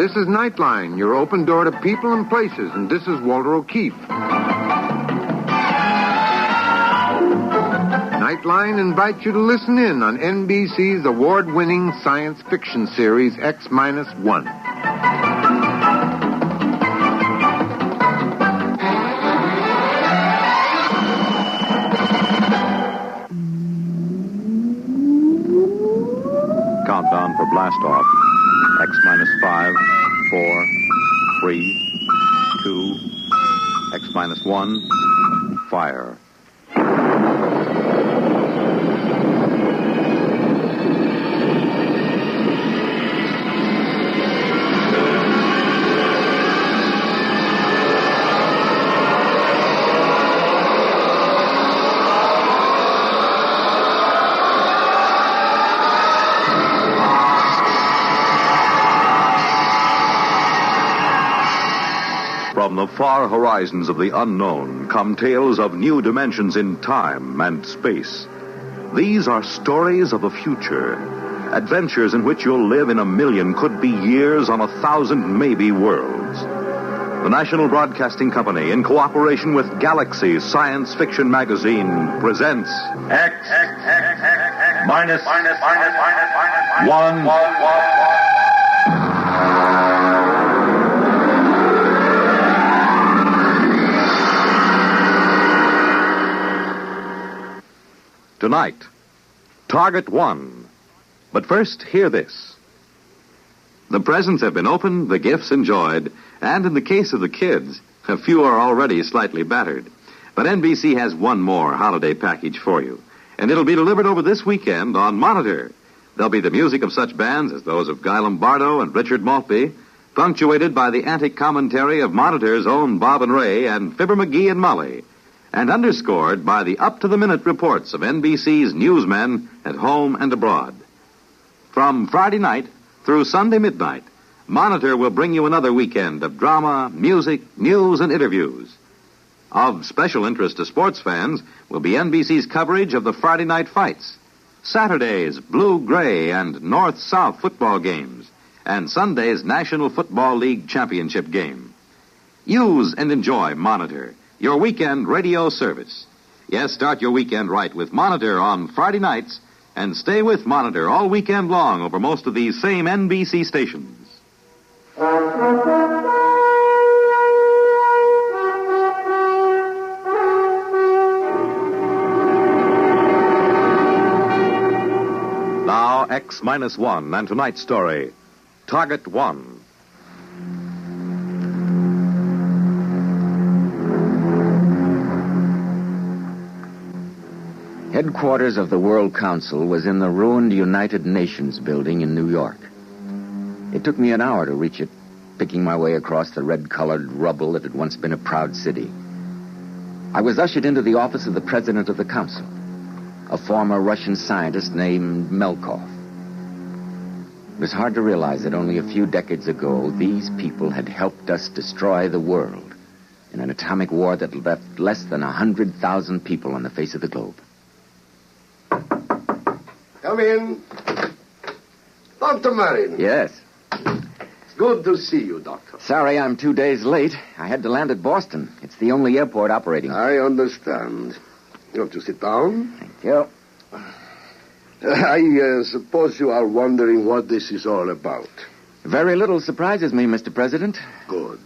This is Nightline, your open door to people and places, and this is Walter O'Keefe. Nightline invites you to listen in on NBC's award-winning science fiction series X-1. Countdown for blast off. X-5, 4, 3, 2, X-1, fire. From the far horizons of the unknown come tales of new dimensions in time and space. These are stories of the future, adventures in which you'll live in a million, could be years, on 1,000 maybe worlds. The National Broadcasting Company, in cooperation with Galaxy Science Fiction Magazine, presents X-1. Tonight, Target 1. But first, hear this. The presents have been opened, the gifts enjoyed, and in the case of the kids, a few are already slightly battered. But NBC has one more holiday package for you, and it'll be delivered over this weekend on Monitor. There'll be the music of such bands as those of Guy Lombardo and Richard Maltby, punctuated by the antic commentary of Monitor's own Bob and Ray and Fibber McGee and Molly, and underscored by the up-to-the-minute reports of NBC's newsmen at home and abroad. From Friday night through Sunday midnight, Monitor will bring you another weekend of drama, music, news, and interviews. Of special interest to sports fans will be NBC's coverage of the Friday night fights, Saturday's blue-gray and north-south football games, and Sunday's National Football League championship game. Use and enjoy Monitor, your weekend radio service. Yes, start your weekend right with Monitor on Friday nights, and stay with Monitor all weekend long over most of these same NBC stations. Now, X-1 and tonight's story, Target 1. Headquarters of the World Council was in the ruined United Nations building in New York. It took me an hour to reach it, picking my way across the red-colored rubble that had once been a proud city. I was ushered into the office of the president of the council, a former Russian scientist named Melkov. It was hard to realize that only a few decades ago, these people had helped us destroy the world in an atomic war that left less than 100,000 people on the face of the globe. Come in. Dr. Marin. Yes. Good to see you, Doctor. Sorry I'm 2 days late. I had to land at Boston. It's the only airport operating. I understand. You have to sit down. Thank you. I suppose you are wondering what this is all about. Very little surprises me, Mr. President. Good.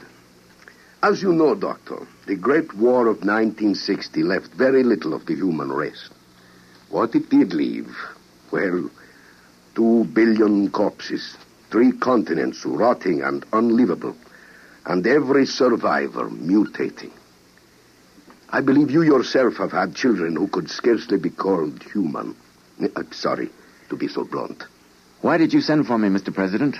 As you know, Doctor, the Great War of 1960 left very little of the human race. What it did leave, well, 2 billion corpses, 3 continents rotting and unlivable, and every survivor mutating. I believe you yourself have had children who could scarcely be called human. I'm sorry to be so blunt. Why did you send for me, Mr. President?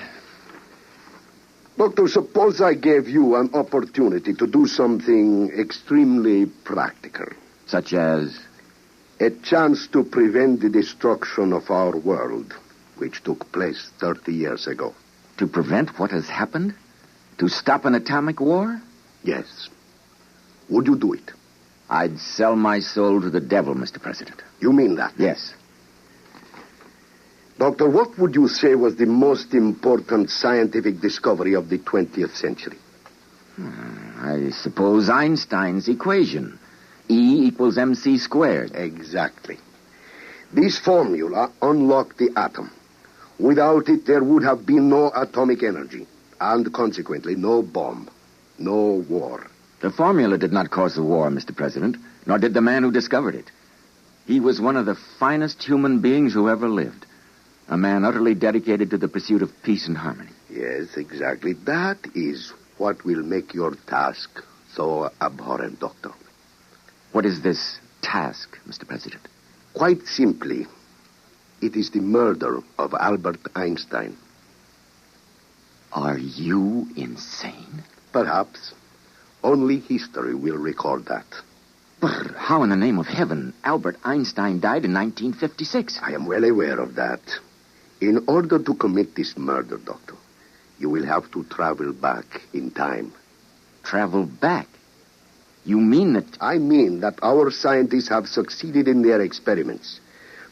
Doctor, suppose I gave you an opportunity to do something extremely practical. Such as? A chance to prevent the destruction of our world, which took place 30 years ago. To prevent what has happened? To stop an atomic war? Yes. Would you do it? I'd sell my soul to the devil, Mr. President. You mean that? Yes. Doctor, what would you say was the most important scientific discovery of the 20th century? I suppose Einstein's equation. E equals mc squared. Exactly. This formula unlocked the atom. Without it, there would have been no atomic energy, and consequently, no bomb, no war. The formula did not cause the war, Mr. President, nor did the man who discovered it. He was one of the finest human beings who ever lived. A man utterly dedicated to the pursuit of peace and harmony. Yes, exactly. That is what will make your task so abhorrent, Doctor. What is this task, Mr. President? Quite simply, it is the murder of Albert Einstein. Are you insane? Perhaps. Only history will record that. But how in the name of heaven Albert Einstein died in 1956? I am well aware of that. In order to commit this murder, Doctor, you will have to travel back in time. Travel back? You mean that... I mean that our scientists have succeeded in their experiments.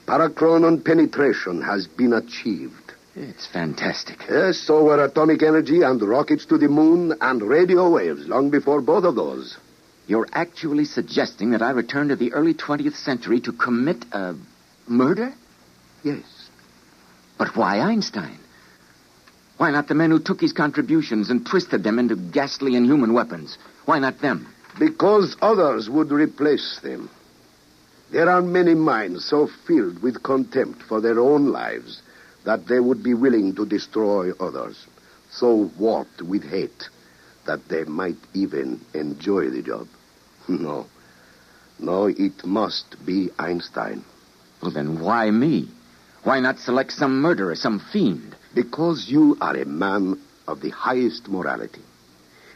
Parachronon penetration has been achieved. It's fantastic. Yes, so were atomic energy and rockets to the moon and radio waves long before both of those. You're actually suggesting that I return to the early 20th century to commit a murder? Yes. But why Einstein? Why not the men who took his contributions and twisted them into ghastly inhuman weapons? Why not them? Because others would replace them. There are many minds so filled with contempt for their own lives that they would be willing to destroy others, so warped with hate that they might even enjoy the job. No, it must be Einstein. Well, then why me? Why not select some murderer, some fiend? Because you are a man of the highest morality.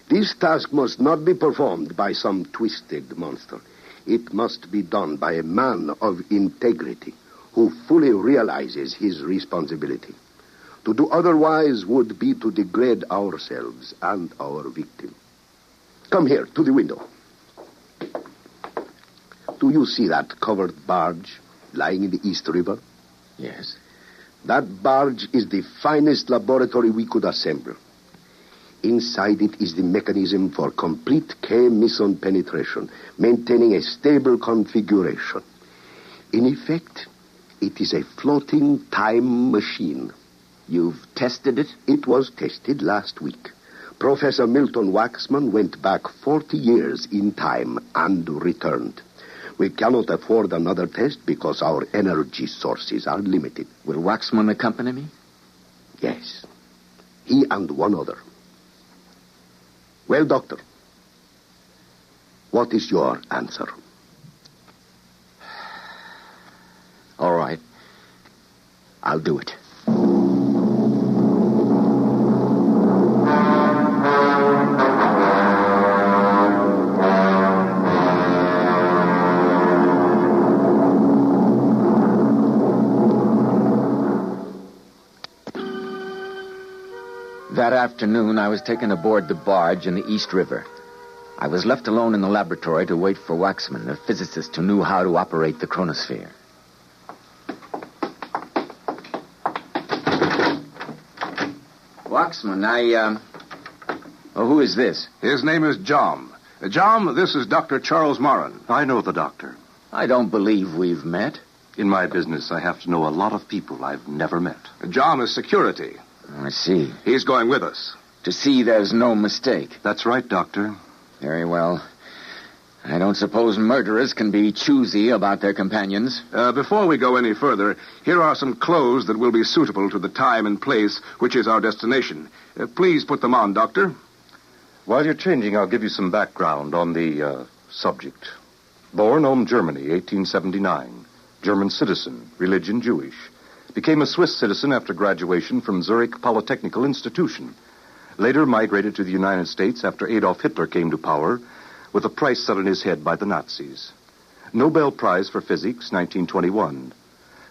This task must not be performed by some twisted monster. It must be done by a man of integrity who fully realizes his responsibility. To do otherwise would be to degrade ourselves and our victim. Come here, to the window. Do you see that covered barge lying in the East River? Yes. That barge is the finest laboratory we could assemble. Inside it is the mechanism for complete Xminusone penetration, maintaining a stable configuration. In effect, it is a floating time machine. You've tested it? It was tested last week. Professor Milton Waxman went back 40 years in time and returned. We cannot afford another test because our energy sources are limited. Will Waxman accompany me? Yes. He and one other. Well, Doctor, what is your answer? All right. I'll do it. That afternoon, I was taken aboard the barge in the East River. I was left alone in the laboratory to wait for Waxman, a physicist who knew how to operate the chronosphere. Waxman, who is this? His name is John. John, this is Dr. Charles Moran. I know the doctor. I don't believe we've met. In my business, I have to know a lot of people I've never met. John is security. I see. He's going with us. To see there's no mistake. That's right, Doctor. Very well. I don't suppose murderers can be choosy about their companions. Before we go any further, here are some clothes that will be suitable to the time and place, which is our destination. Please put them on, Doctor. While you're changing, I'll give you some background on the subject. Born Ulm, Germany, 1879. German citizen, religion Jewish. Became a Swiss citizen after graduation from Zurich Polytechnical Institution. Later migrated to the United States after Adolf Hitler came to power, with a price set on his head by the Nazis. Nobel Prize for Physics, 1921.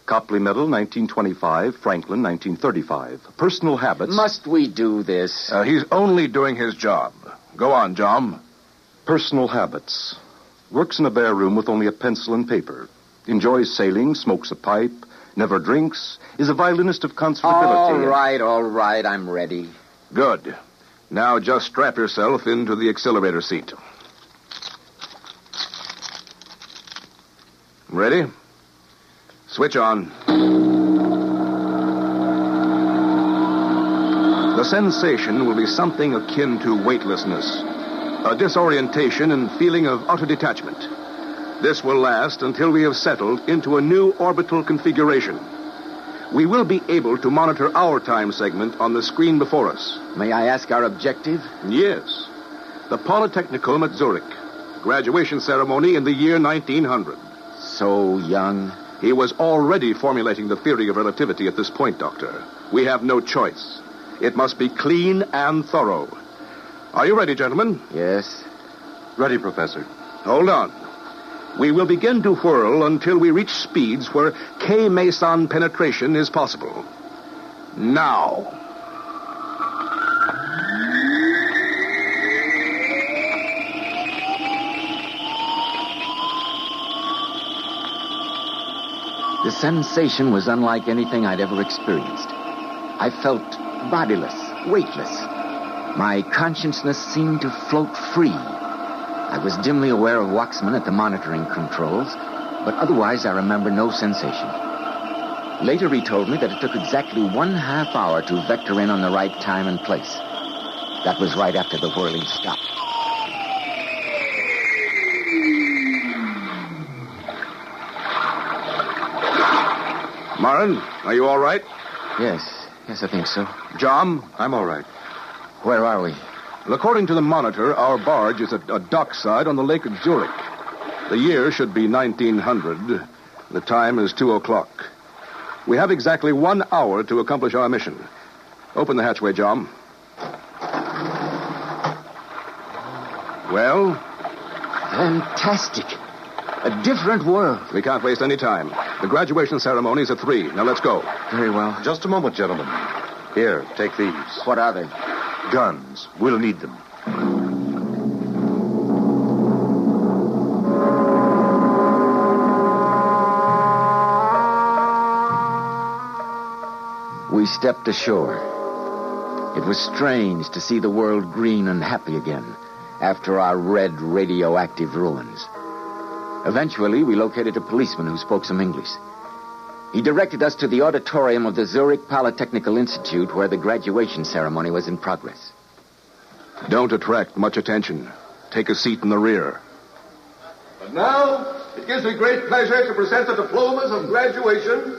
Copley Medal, 1925. Franklin, 1935. Personal habits... Must we do this? He's only doing his job. Go on, John. Personal habits. Works in a bare room with only a pencil and paper. Enjoys sailing, smokes a pipe, never drinks, is a violinist of conservability. All right, I'm ready. Good. Now just strap yourself into the accelerator seat. Ready? Switch on. The sensation will be something akin to weightlessness, a disorientation and feeling of utter detachment. This will last until we have settled into a new orbital configuration. We will be able to monitor our time segment on the screen before us. May I ask our objective? Yes. The Polytechnicum at Zurich. Graduation ceremony in the year 1900. So young. He was already formulating the theory of relativity at this point, Doctor. We have no choice. It must be clean and thorough. Are you ready, gentlemen? Yes. Ready, Professor. Hold on. We will begin to whirl until we reach speeds where K-meson penetration is possible. Now. The sensation was unlike anything I'd ever experienced. I felt bodiless, weightless. My consciousness seemed to float free. I was dimly aware of Waxman at the monitoring controls, but otherwise I remember no sensation. Later he told me that it took exactly 1/2 hour to vector in on the right time and place. That was right after the whirling stopped. Marin, are you all right? Yes, I think so. John? I'm all right. Where are we? Well, according to the monitor, our barge is at a dockside on the lake at Zurich. The year should be 1900. The time is 2:00. We have exactly 1 hour to accomplish our mission. Open the hatchway, John. Well? Fantastic. A different world. We can't waste any time. The graduation ceremony is at 3. Now let's go. Very well. Just a moment, gentlemen. Here, take these. What are they? Guns. We'll need them. We stepped ashore. It was strange to see the world green and happy again after our red radioactive ruins. Eventually, we located a policeman who spoke some English. He directed us to the auditorium of the Zurich Polytechnical Institute where the graduation ceremony was in progress. Don't attract much attention. Take a seat in the rear. And now, it gives me great pleasure to present the diplomas of graduation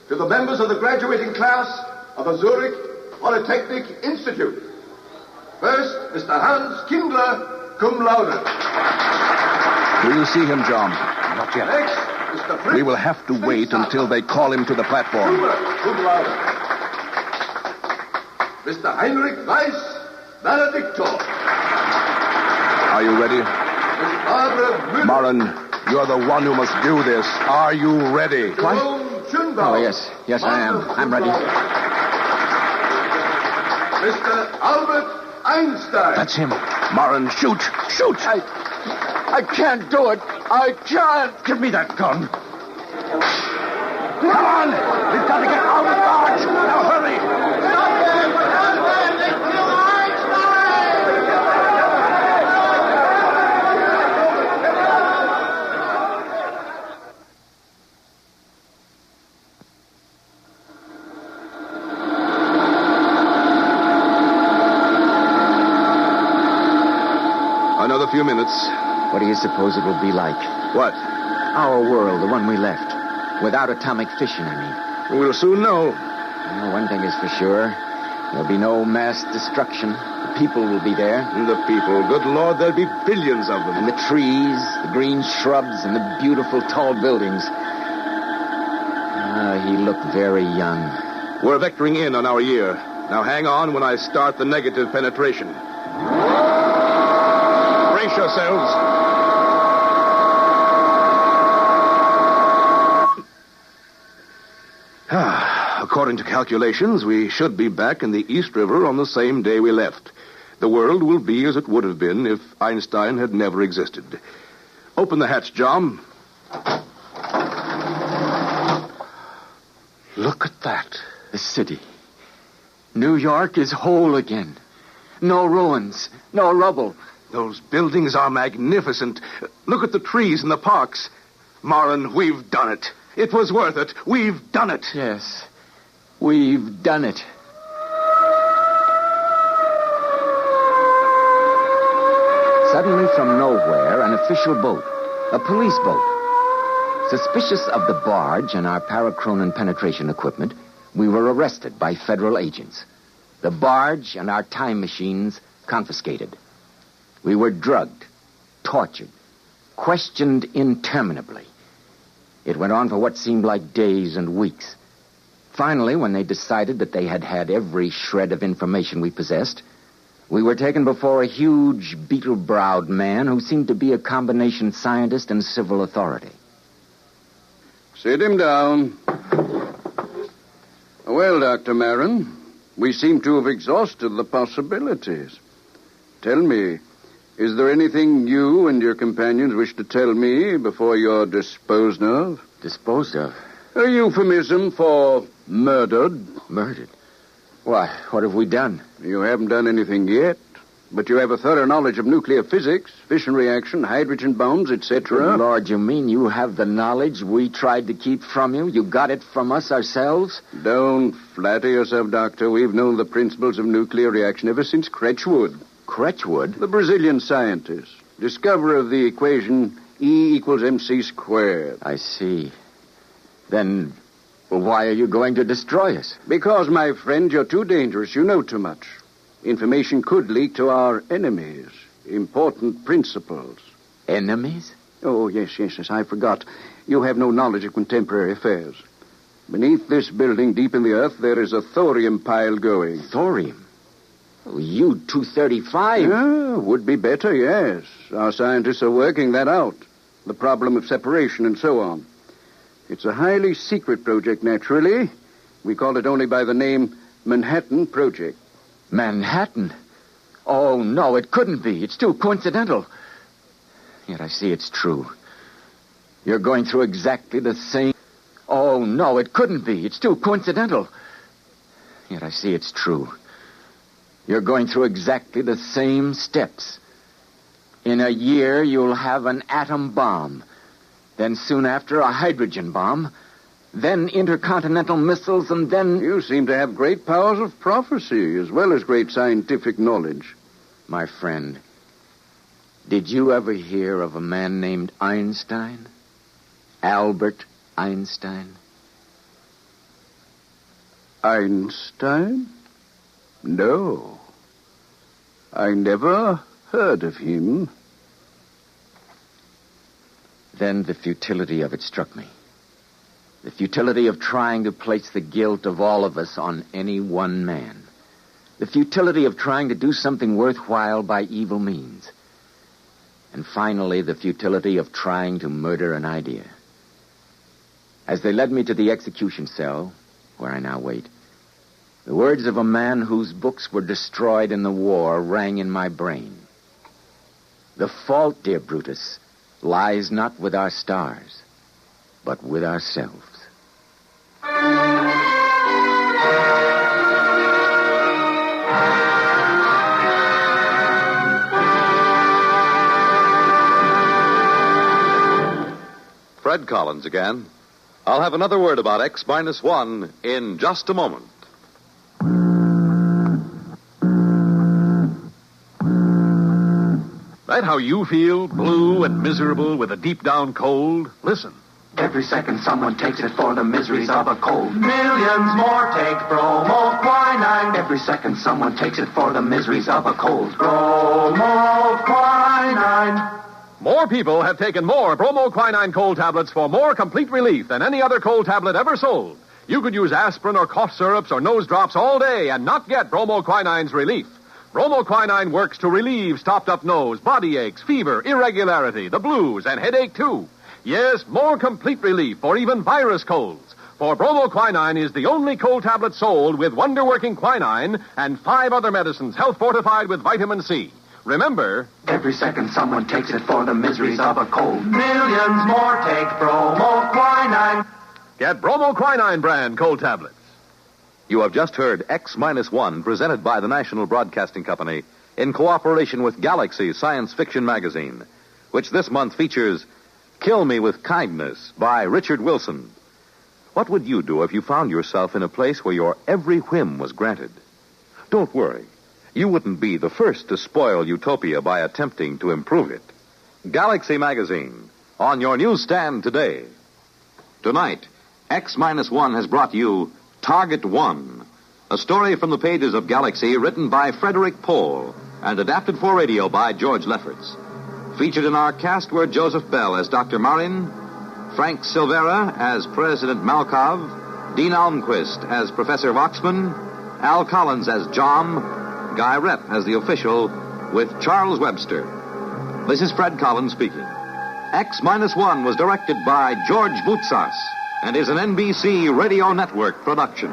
to the members of the graduating class of the Zurich Polytechnic Institute. First, Mr. Hans Kindler, cum laude. Do you see him, John? Not yet. Next, Mr. Fritz. We will have to wait until they call him to the platform. Cum laude. Mr. Heinrich Weiss, valedictor. Are you ready? Miss Barbara Müller. Marin, you're the one who must do this. Are you ready? Jerome Schönbaum. Oh, yes, I am. I'm ready. Mr. Albert Einstein. That's him. Marin, shoot! Shoot! I can't do it. I can't. Give me that gun. Come on! We've got to get out of the barge! Now hurry! Another few minutes. What do you suppose it will be like? What? Our world, the one we left. Without atomic fission, I mean. We'll soon know. Well, one thing is for sure. There'll be no mass destruction. The people will be there. The people. Good Lord, there'll be billions of them. And the trees, the green shrubs, and the beautiful tall buildings. He looked very young. We're vectoring in on our year. Now hang on when I start the negative penetration. Brace yourselves. According to calculations, we should be back in the East River on the same day we left. The world will be as it would have been if Einstein had never existed. Open the hatch, John. Look at that. The city. New York is whole again. No ruins, no rubble. Those buildings are magnificent. Look at the trees and the parks. Morin, we've done it. It was worth it. We've done it. Yes, we've done it. Suddenly from nowhere, an official boat, a police boat. Suspicious of the barge and our parachronon penetration equipment, we were arrested by federal agents. The barge and our time machines confiscated. We were drugged, tortured, questioned interminably. It went on for what seemed like days and weeks. Finally, when they decided that they had had every shred of information we possessed, we were taken before a huge, beetle-browed man who seemed to be a combination scientist and civil authority. Sit him down. Well, Dr. Marin, we seem to have exhausted the possibilities. Tell me, is there anything you and your companions wish to tell me before you're disposed of? Disposed of? A euphemism for murdered. Murdered? Why, what have we done? You haven't done anything yet, but you have a thorough knowledge of nuclear physics, fission reaction, hydrogen bombs, etc. Good Lord, you mean you have the knowledge we tried to keep from you? You got it from us ourselves? Don't flatter yourself, Doctor. We've known the principles of nuclear reaction ever since Kretschwood. Kretschwood? The Brazilian scientist, discoverer of the equation E equals mc squared. I see. Then, well, why are you going to destroy us? Because, my friend, you're too dangerous. You know too much. Information could leak to our enemies. Important principles. Enemies? Oh, yes, I forgot. You have no knowledge of contemporary affairs. Beneath this building, deep in the earth, there is a thorium pile going. Thorium? Oh, U-235? Yeah, would be better, yes. Our scientists are working that out. The problem of separation and so on. It's a highly secret project, naturally. We call it only by the name Manhattan Project. Manhattan? Oh, no, it couldn't be. It's too coincidental. Yet I see it's true. You're going through exactly the same... Oh, no, it couldn't be. It's too coincidental. Yet I see it's true. You're going through exactly the same steps. In a year, you'll have an atom bomb. Then soon after, a hydrogen bomb. Then intercontinental missiles, and then... You seem to have great powers of prophecy, as well as great scientific knowledge. My friend, did you ever hear of a man named Einstein? Albert Einstein? Einstein? No. I never heard of him. Then the futility of it struck me. The futility of trying to place the guilt of all of us on any one man. The futility of trying to do something worthwhile by evil means. And finally, the futility of trying to murder an idea. As they led me to the execution cell, where I now wait, the words of a man whose books were destroyed in the war rang in my brain. The fault, dear Brutus, lies not with our stars, but with ourselves. Fred Collins again. I'll have another word about X-1 in just a moment. That how you feel, blue and miserable with a deep-down cold? Listen. Every second someone takes it for the miseries of a cold. Millions more take bromoquinine. Every second someone takes it for the miseries of a cold. Bromoquinine. More people have taken more bromoquinine cold tablets for more complete relief than any other cold tablet ever sold. You could use aspirin or cough syrups or nose drops all day and not get bromoquinine's relief. Bromoquinine works to relieve stopped-up nose, body aches, fever, irregularity, the blues, and headache, too. Yes, more complete relief for even virus colds. For bromoquinine is the only cold tablet sold with wonder-working quinine and 5 other medicines health-fortified with vitamin C. Remember... Every second someone takes it for the miseries of a cold. Millions more take bromoquinine. Get bromoquinine brand cold tablets. You have just heard X-1, presented by the National Broadcasting Company in cooperation with Galaxy Science Fiction Magazine, which this month features Kill Me with Kindness by Richard Wilson. What would you do if you found yourself in a place where your every whim was granted? Don't worry. You wouldn't be the first to spoil utopia by attempting to improve it. Galaxy Magazine, on your newsstand today. Tonight, X-1 has brought you Target One, a story from the pages of Galaxy written by Frederick Pohl and adapted for radio by George Lefferts. Featured in our cast were Joseph Bell as Dr. Marin, Frank Silvera as President Malkov, Dean Almquist as Professor Voxman, Al Collins as Jom, Guy Rep as the official, with Charles Webster. This is Fred Collins speaking. X-1 was directed by George Voutsas and is an NBC Radio Network production.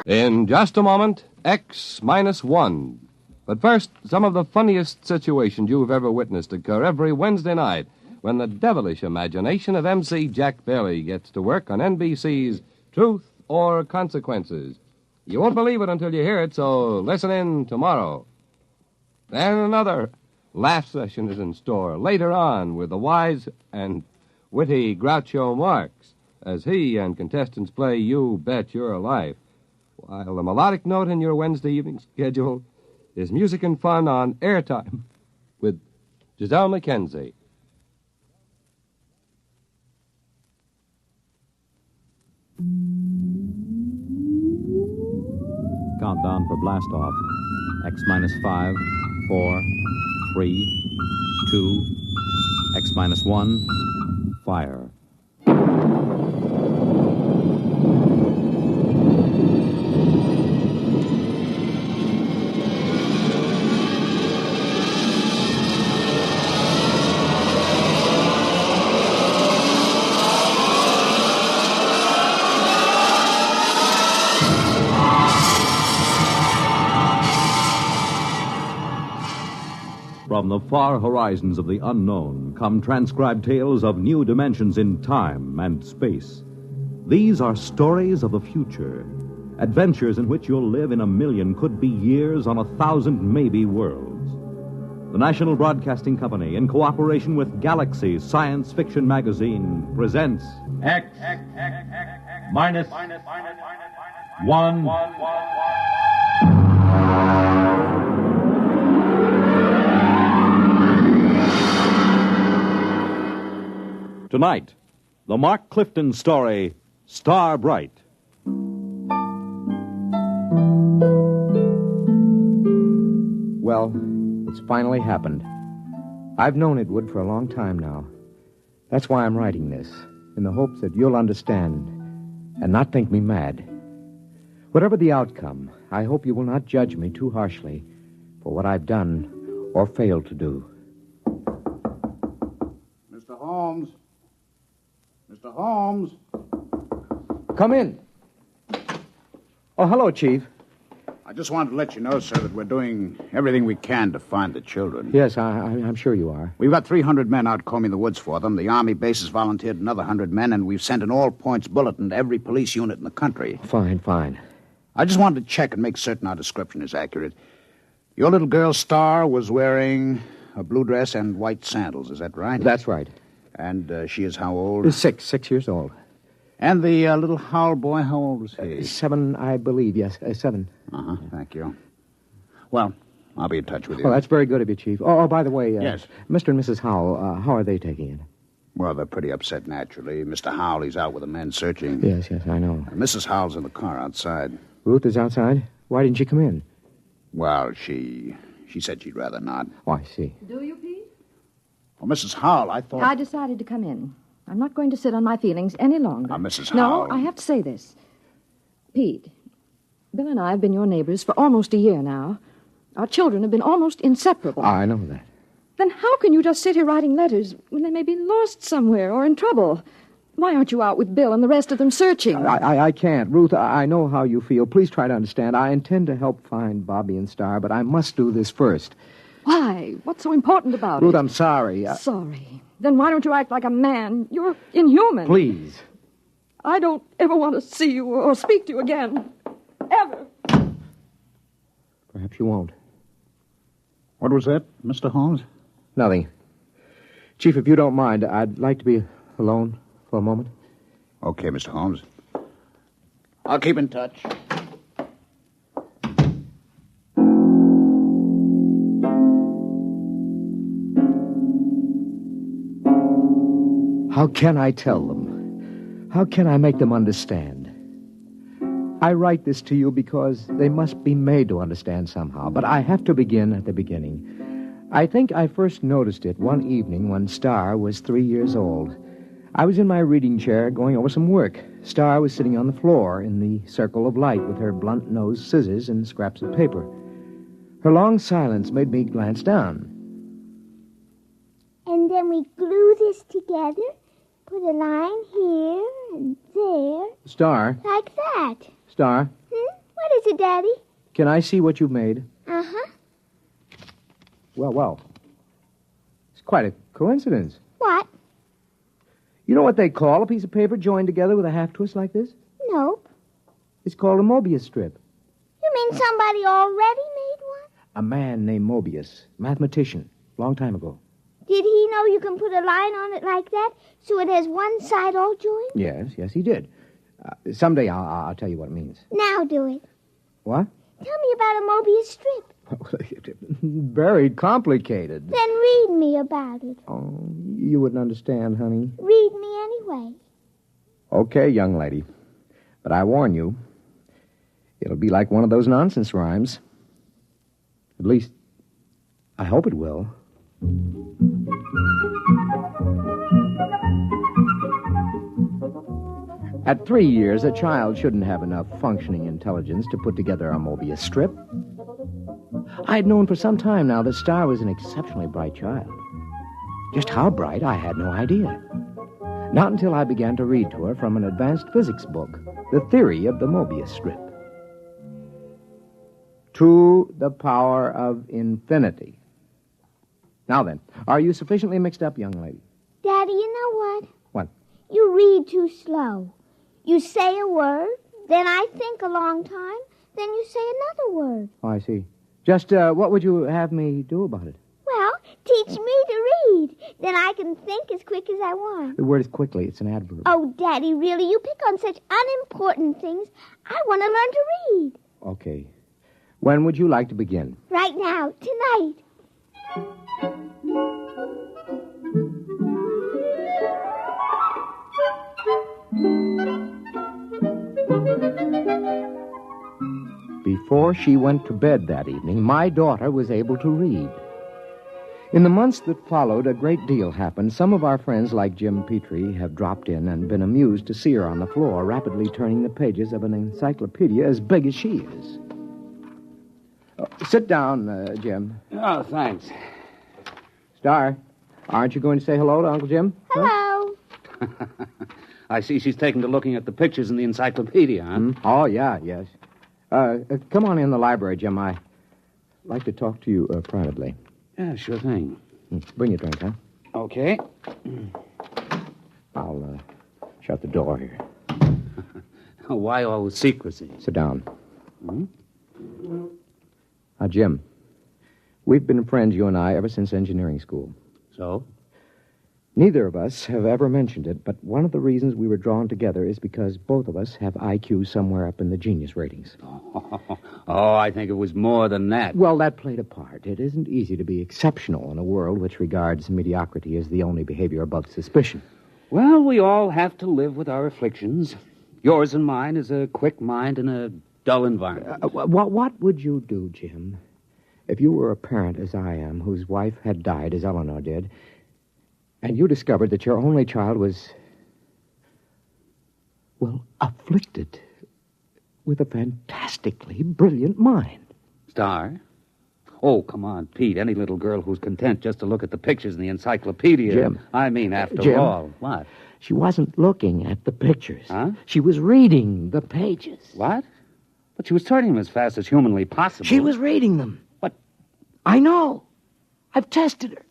In just a moment, X-1. But first, some of the funniest situations you've ever witnessed occur every Wednesday night when the devilish imagination of MC Jack Bailey gets to work on NBC's Truth or Consequences. You won't believe it until you hear it, so listen in tomorrow. Then another laugh session is in store later on with the wise and witty Groucho Marx as he and contestants play You Bet Your Life, while the melodic note in your Wednesday evening schedule is music and fun on Airtime with Giselle McKenzie. Countdown for blast off. X-5, 4, 3, 2, X-1, fire. From the far horizons of the unknown come transcribed tales of new dimensions in time and space. These are stories of the future, adventures in which you'll live in a million, could be years, on 1,000 maybe worlds. The National Broadcasting Company, in cooperation with Galaxy Science Fiction Magazine, presents X-1. Tonight, the Mark Clifton story, Star Bright. Well, it's finally happened. I've known it would for a long time now. That's why I'm writing this, in the hopes that you'll understand and not think me mad. Whatever the outcome, I hope you will not judge me too harshly for what I've done or failed to do. Mr. Holmes. Mr. Holmes. Come in. Oh, hello, Chief. I just wanted to let you know, sir, that we're doing everything we can to find the children. Yes, I'm sure you are. We've got 300 men out combing the woods for them. The Army base has volunteered another 100 men, and we've sent an all-points bulletin to every police unit in the country. Fine. I just wanted to check and make certain our description is accurate. Your little girl, Star, was wearing a blue dress and white sandals. Is that right? That's right. And she is how old? 6 years old. And the little Howell boy, how old was he? 7, I believe, yes. 7. Uh-huh, thank you. Well, I'll be in touch with you. Oh, that's very good of you, Chief. Oh, by the way, yes. Mr. and Mrs. Howell, how are they taking it? Well, they're pretty upset, naturally. Mr. Howell, he's out with the men searching. Yes, I know. Mrs. Howell's in the car outside. Ruth is outside? Why didn't she come in? Well, she said she'd rather not. Oh, I see. Do you, Pete? Well, Mrs. Howell, I thought... I decided to come in. I'm not going to sit on my feelings any longer. Now, Mrs. Howell... No, I have to say this. Pete, Bill and I have been your neighbors for almost a year now. Our children have been almost inseparable. I know that. Then how can you just sit here writing letters when they may be lost somewhere or in trouble? Why aren't you out with Bill and the rest of them searching? I can't. Ruth, I know how you feel. Please try to understand. I intend to help find Bobby and Star, but I must do this first. Why? What's so important about Ruth, it? I'm sorry. Sorry. Then why don't you act like a man? You're inhuman. Please. I don't ever want to see you or speak to you again. Ever. Perhaps you won't. What was that, Mr. Holmes? Nothing. Chief, if you don't mind, I'd like to be alone for a moment. Okay, Mr. Holmes. I'll keep in touch. How can I tell them? How can I make them understand? I write this to you because they must be made to understand somehow, but I have to begin at the beginning. I think I first noticed it one evening when Star was 3 years old. I was in my reading chair going over some work. Star was sitting on the floor in the circle of light with her blunt-nosed scissors and scraps of paper. Her long silence made me glance down. And then we glue this together, put a line here and there. Star. Like that. Star. What is it, Daddy? Can I see what you've made? Uh-huh. Well. It's quite a coincidence. What? You know what they call a piece of paper joined together with a half-twist like this? Nope. It's called a Mobius strip. You mean somebody already made one? A man named Mobius, mathematician, long time ago. Did he know you can put a line on it like that so it has one side all joined? Yes, he did. Someday I'll tell you what it means. Now do it. What? Tell me about a Mobius strip. Very complicated. Then read me about it. Oh, you wouldn't understand, honey. Read me anyway. Okay, young lady. But I warn you, it'll be like one of those nonsense rhymes. At least, I hope it will. At 3 years, a child shouldn't have enough functioning intelligence to put together a Mobius strip. I'd known for some time now that Star was an exceptionally bright child. Just how bright, I had no idea. Not until I began to read to her from an advanced physics book, The Theory of the Mobius Strip. To the power of infinity. Now then, are you sufficiently mixed up, young lady? Daddy, you know what? What? You read too slow. You say a word, then I think a long time, then you say another word. Oh, I see. Just what would you have me do about it? Well, teach me to read. Then I can think as quick as I want. The word is quickly. It's an adverb. Oh, Daddy, really? You pick on such unimportant things. I want to learn to read. Okay. When would you like to begin? Right now, tonight. Before she went to bed that evening, my daughter was able to read. In the months that followed, a great deal happened. Some of our friends, like Jim Petrie, have dropped in and been amused to see her on the floor, rapidly turning the pages of an encyclopedia as big as she is. Sit down, Jim. Oh, thanks. Star, aren't you going to say hello to Uncle Jim? Hello. Huh? I see she's taken to looking at the pictures in the encyclopedia, huh? Oh, yeah, yes. Come on in the library, Jim. I'd like to talk to you privately. Yeah, sure thing. Bring your drink, huh? Okay. I'll shut the door here. Why all the secrecy? Sit down. Now, Jim, we've been friends, you and I, ever since engineering school. So? Neither of us have ever mentioned it, but one of the reasons we were drawn together is because both of us have IQ somewhere up in the genius ratings. Oh, I think it was more than that. Well, that played a part. It isn't easy to be exceptional in a world which regards mediocrity as the only behavior above suspicion. Well, we all have to live with our afflictions. Yours and mine is a quick mind in a dull environment. What would you do, Jim, if you were a parent, as I am, whose wife had died, as Eleanor did, and you discovered that your only child was, well, afflicted with a fantastically brilliant mind? Star? Oh, come on, Pete. Any little girl who's content just to look at the pictures in the encyclopedia. Jim. I mean, after Jim, all. What? She wasn't looking at the pictures. Huh? She was reading the pages. What? But she was turning them as fast as humanly possible. She was reading them. What? I know. I've tested her.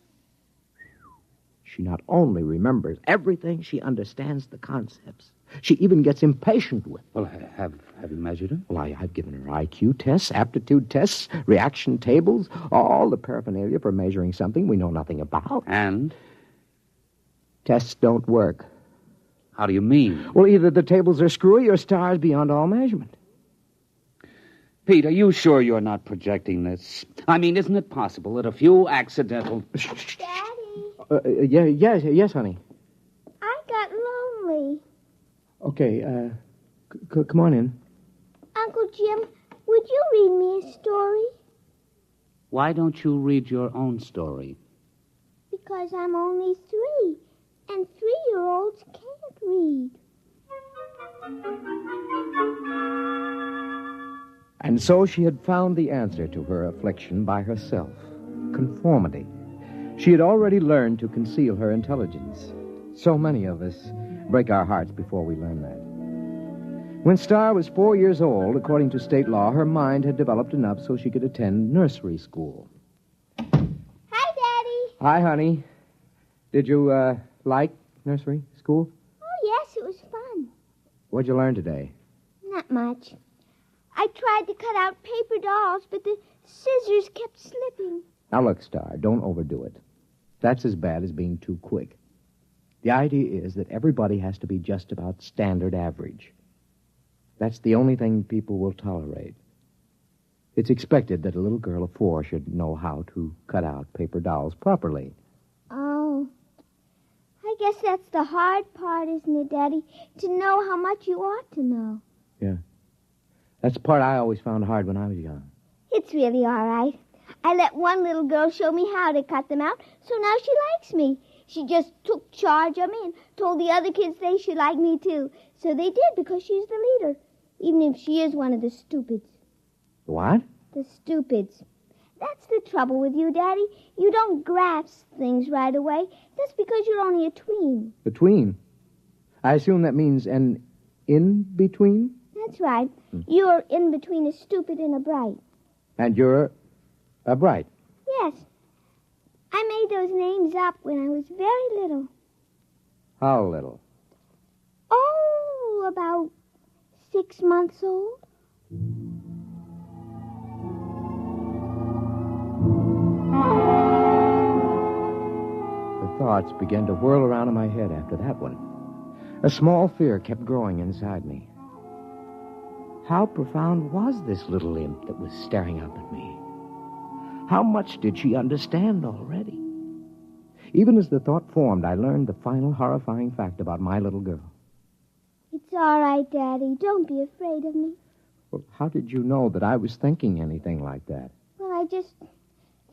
She not only remembers everything, she understands the concepts. She even gets impatient with them. Well, have you measured her? Well, I've given her IQ tests, aptitude tests, reaction tables, all the paraphernalia for measuring something we know nothing about. And? Tests don't work. How do you mean? Well, either the tables are screwy or stars beyond all measurement. Pete, are you sure you're not projecting this? I mean, isn't it possible that a few accidental... Daddy? Yes, honey. I got lonely. Okay, come on in. Uncle Jim, would you read me a story? Why don't you read your own story? Because I'm only 3, and 3-year-olds can't read. And so she had found the answer to her affliction by herself. Conformity. She had already learned to conceal her intelligence. So many of us break our hearts before we learn that. When Star was 4 years old, according to state law, her mind had developed enough so she could attend nursery school. Hi, Daddy. Hi, honey. Did you, like nursery school? Oh, yes, it was fun. What'd you learn today? Not much. I tried to cut out paper dolls, but the scissors kept slipping. Now, look, Star, don't overdo it. That's as bad as being too quick. The idea is that everybody has to be just about standard average. That's the only thing people will tolerate. It's expected that a little girl of 4 should know how to cut out paper dolls properly. Oh. I guess that's the hard part, isn't it, Daddy? To know how much you ought to know. Yeah. That's the part I always found hard when I was young. It's really all right. I let one little girl show me how to cut them out, so now she likes me. She just took charge of me and told the other kids they should like me, too. So they did, because she's the leader, even if she is one of the stupids. What? The stupids. That's the trouble with you, Daddy. You don't grasp things right away. That's because you're only a tween. A tween? I assume that means an in-between? That's right. You're in between a stupid and a bright. And you're a bright? Yes. I made those names up when I was very little. How little? Oh, about 6 months old. The thoughts began to whirl around in my head after that one. A small fear kept growing inside me. How profound was this little imp that was staring up at me? How much did she understand already? Even as the thought formed, I learned the final horrifying fact about my little girl. It's all right, Daddy. Don't be afraid of me. Well, how did you know that I was thinking anything like that? Well, I just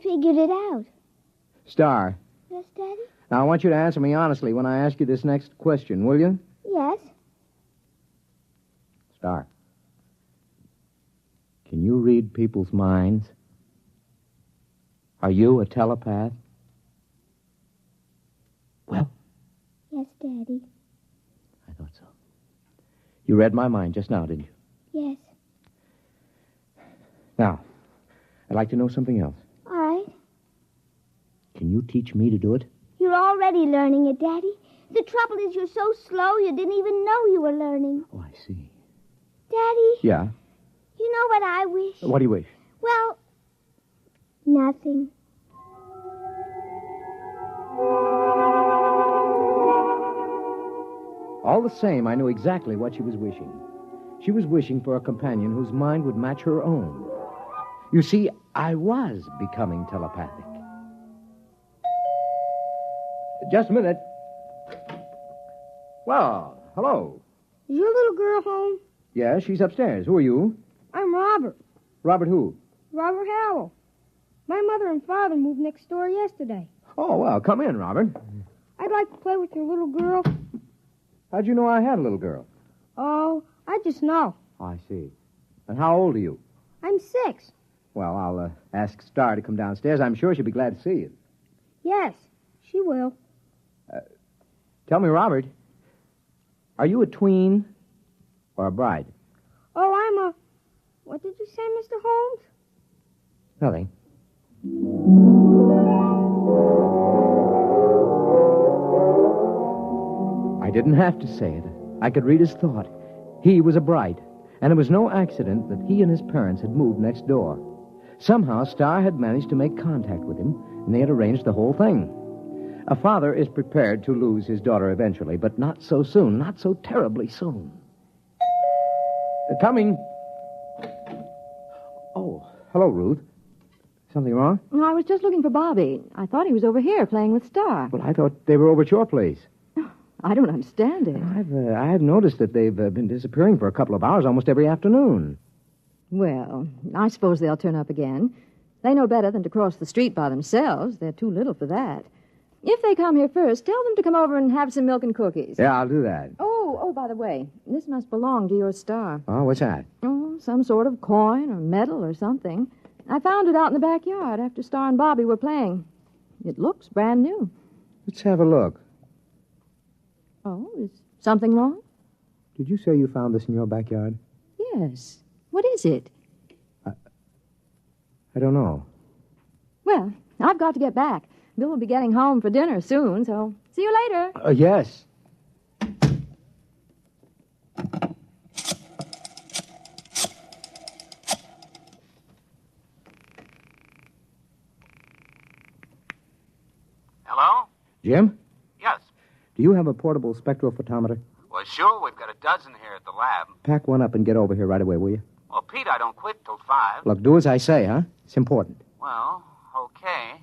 figured it out. Star. Yes, Daddy? Now, I want you to answer me honestly when I ask you this next question, will you? Yes. Star. Can you read people's minds? Are you a telepath? Well? Yes, Daddy. I thought so. You read my mind just now, didn't you? Yes. Now, I'd like to know something else. All right. Can you teach me to do it? You're already learning it, Daddy. The trouble is you're so slow you didn't even know you were learning. Oh, I see. Daddy? Yeah? You know what I wish? What do you wish? Well, nothing. All the same, I knew exactly what she was wishing. She was wishing for a companion whose mind would match her own. You see, I was becoming telepathic. Just a minute. Well, hello. Is your little girl home? Yeah, she's upstairs. Who are you? I'm Robert. Robert who? Robert Howell. My mother and father moved next door yesterday. Oh, well, come in, Robert. I'd like to play with your little girl. How'd you know I had a little girl? Oh, I just know. Oh, I see. And how old are you? I'm 6. Well, I'll ask Star to come downstairs. I'm sure she'll be glad to see you. Yes, she will. Tell me, Robert, are you a tween or a bride? Oh, I'm a... What did you say, Mr. Holmes? Nothing. didn't have to say it. I could read his thought. He was a Bright, and it was no accident that he and his parents had moved next door. Somehow, Star had managed to make contact with him, and they had arranged the whole thing. A father is prepared to lose his daughter eventually, but not so soon, not so terribly soon. Coming. Oh, hello, Ruth. Something wrong? No, I was just looking for Bobby. I thought he was over here playing with Star. Well, I thought they were over at your place. I don't understand it. I've noticed that they've been disappearing for a couple of hours almost every afternoon. Well, I suppose they'll turn up again. They know better than to cross the street by themselves. They're too little for that. If they come here first, tell them to come over and have some milk and cookies. Yeah, I'll do that. Oh, by the way, this must belong to your Star. Oh, what's that? Oh, some sort of coin or medal or something. I found it out in the backyard after Star and Bobby were playing. It looks brand new. Let's have a look. Oh, is something wrong? Did you say you found this in your backyard? Yes. What is it? I don't know. Well, I've got to get back. Bill will be getting home for dinner soon, so see you later. Yes. Hello? Jim? Yes. Do you have a portable spectrophotometer? Well, sure. We've got a dozen here at the lab. Pack one up and get over here right away, will you? Well, Pete, I don't quit till 5. Look, do as I say, huh? It's important. Well, okay.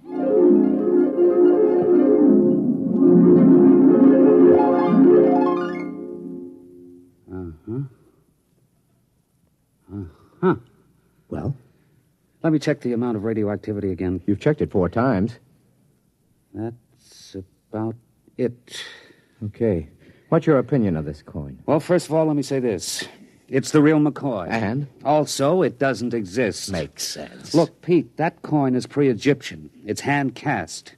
Well? Let me check the amount of radioactivity again. You've checked it 4 times. That's about it. Okay. What's your opinion of this coin? Well, first of all, let me say this. It's the real McCoy. And? Also, it doesn't exist. Makes sense. Look, Pete, that coin is pre-Egyptian. It's hand-cast.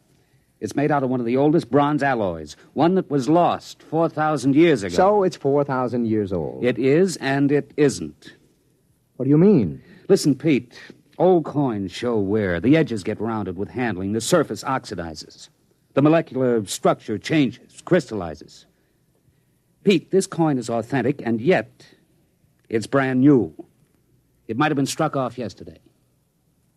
It's made out of one of the oldest bronze alloys, one that was lost 4,000 years ago. So it's 4,000 years old. It is and it isn't. What do you mean? Listen, Pete, old coins show wear. The edges get rounded with handling. The surface oxidizes. The molecular structure changes, crystallizes. Pete, this coin is authentic, and yet it's brand new. It might have been struck off yesterday.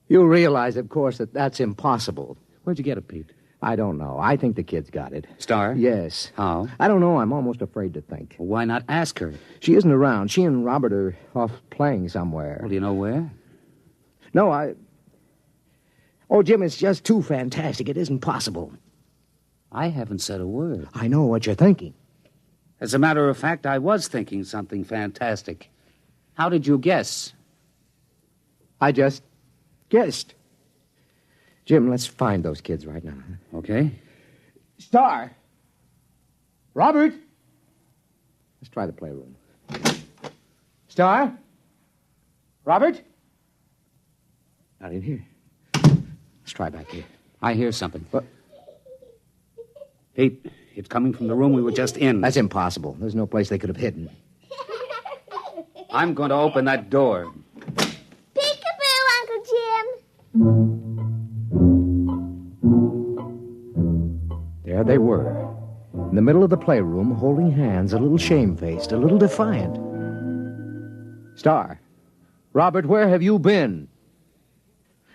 You realize, of course, that that's impossible. Where'd you get it, Pete? I don't know. I think the kid's got it. Star? Yes. How? I don't know. I'm almost afraid to think. Well, why not ask her? She isn't around. She and Robert are off playing somewhere. Well, do you know where? No, Oh, Jim, it's just too fantastic. It isn't possible. I haven't said a word. I know what you're thinking. As a matter of fact, I was thinking something fantastic. How did you guess? I just guessed. Jim, let's find those kids right now. Okay. Star! Robert! Let's try the playroom. Star? Robert? Not in here. Let's try back here. I hear something. What? Pete, it's coming from the room we were just in. That's impossible. There's no place they could have hidden. I'm going to open that door. Peekaboo, Uncle Jim. There they were, in the middle of the playroom, holding hands, a little shamefaced, a little defiant. Star, Robert, where have you been?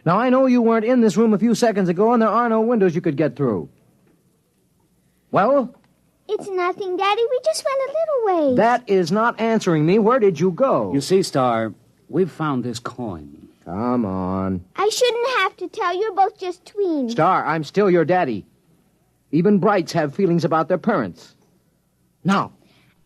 Now, I know you weren't in this room a few seconds ago, and there are no windows you could get through. Well? It's nothing, Daddy. We just went a little ways. That is not answering me. Where did you go? You see, Star, we've found this coin. Come on. I shouldn't have to tell. You're both just tweens. Star, I'm still your daddy. Even Brights have feelings about their parents. Now.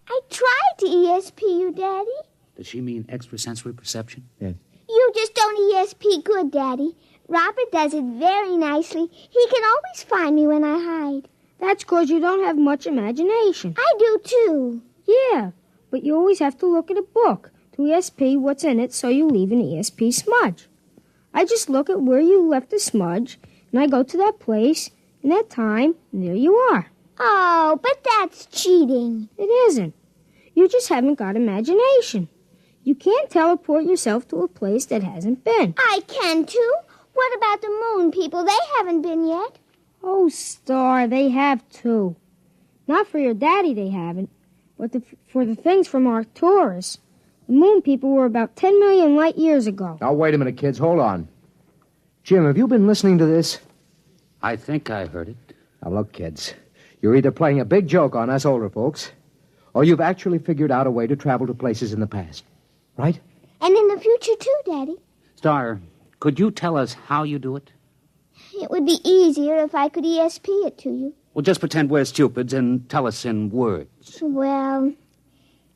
I tried to ESP you, Daddy. Does she mean extrasensory perception? Yes. You just don't ESP good, Daddy. Robert does it very nicely. He can always find me when I hide. That's 'cause you don't have much imagination. I do, too. Yeah, but you always have to look at a book to ESP what's in it so you leave an ESP smudge. I just look at where you left the smudge, and I go to that place, and that time, and there you are. Oh, but that's cheating. It isn't. You just haven't got imagination. You can't teleport yourself to a place that hasn't been. I can, too. What about the moon people? They haven't been yet. Oh, Star, they have too. Not for your daddy, they haven't, but for the things from Arcturus. The moon people were about 10 million light years ago. Now, wait a minute, kids. Hold on. Jim, have you been listening to this? I think I heard it. Now, look, kids. You're either playing a big joke on us older folks, or you've actually figured out a way to travel to places in the past. Right? And in the future, too, Daddy. Star, could you tell us how you do it? It would be easier if I could ESP it to you. Well, just pretend we're stupids and tell us in words. Well,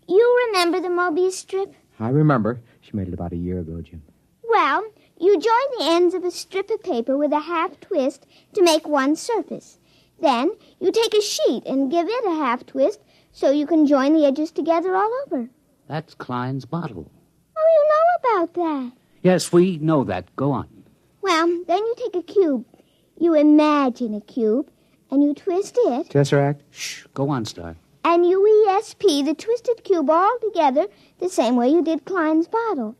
you remember the Mobius strip? I remember. She made it about a year ago, Jim. Well, you join the ends of a strip of paper with a half twist to make one surface. Then you take a sheet and give it a half twist so you can join the edges together all over. That's Klein's bottle. Oh, you know about that. Yes, we know that. Go on. Well, then you take a cube. You imagine a cube, and you twist it. Tesseract? Shh, go on, Star. And you ESP the twisted cube all together the same way you did Klein's bottle.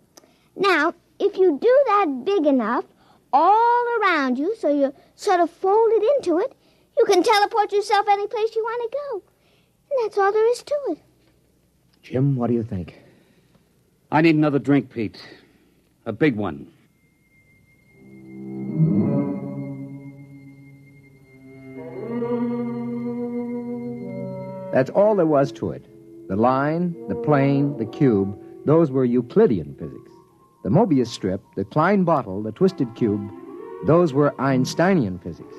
Now, if you do that big enough all around you so you're sort of folded into it, you can teleport yourself any place you want to go. And that's all there is to it. Jim, what do you think? I need another drink, Pete. A big one. That's all there was to it. The line, the plane, the cube, those were Euclidean physics. The Mobius strip, the Klein bottle, the twisted cube, those were Einsteinian physics.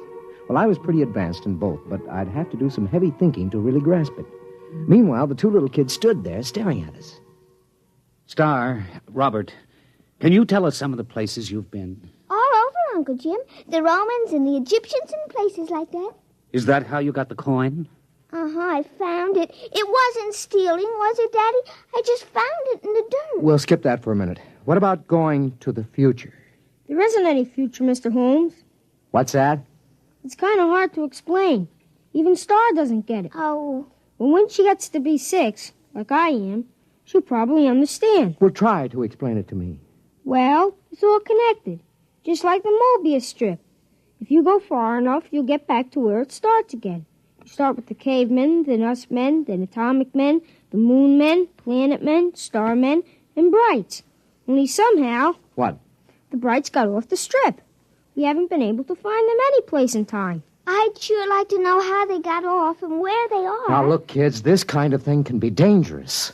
Well, I was pretty advanced in both, but I'd have to do some heavy thinking to really grasp it. Meanwhile, the two little kids stood there staring at us. Star, Robert, can you tell us some of the places you've been? All over, Uncle Jim. The Romans and the Egyptians and places like that. Is that how you got the coin? Uh-huh, I found it. It wasn't stealing, was it, Daddy? I just found it in the dirt. We'll skip that for a minute. What about going to the future? There isn't any future, Mr. Holmes. What's that? It's kind of hard to explain. Even Star doesn't get it. Oh. But when she gets to be 6, like I am, she'll probably understand. Well, try to explain it to me. Well, it's all connected, just like the Mobius strip. If you go far enough, you'll get back to where it starts again. You start with the cavemen, then us men, then atomic men, the moon men, planet men, star men, and brights. Only somehow... What? The brights got off the strip. We haven't been able to find them any place in time. I'd sure like to know how they got off and where they are. Now, look, kids, this kind of thing can be dangerous.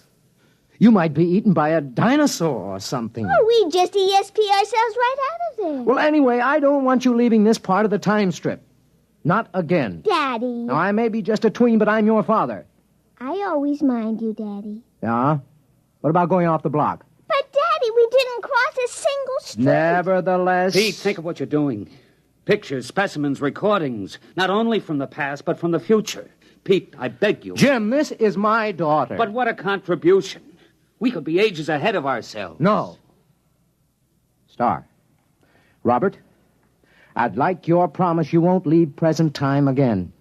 You might be eaten by a dinosaur or something. Oh, we just ESP ourselves right out of there. Well, anyway, I don't want you leaving this part of the time strip. Not again. Daddy. Now, I may be just a tween, but I'm your father. I always mind you, Daddy. Yeah? What about going off the block? But, Daddy, we didn't cross a single street. Nevertheless... Pete, think of what you're doing. Pictures, specimens, recordings, not only from the past, but from the future. Pete, I beg you. Jim, this is my daughter. But what a contribution. We could be ages ahead of ourselves. No. Star. Robert, I'd like your promise you won't leave present time again.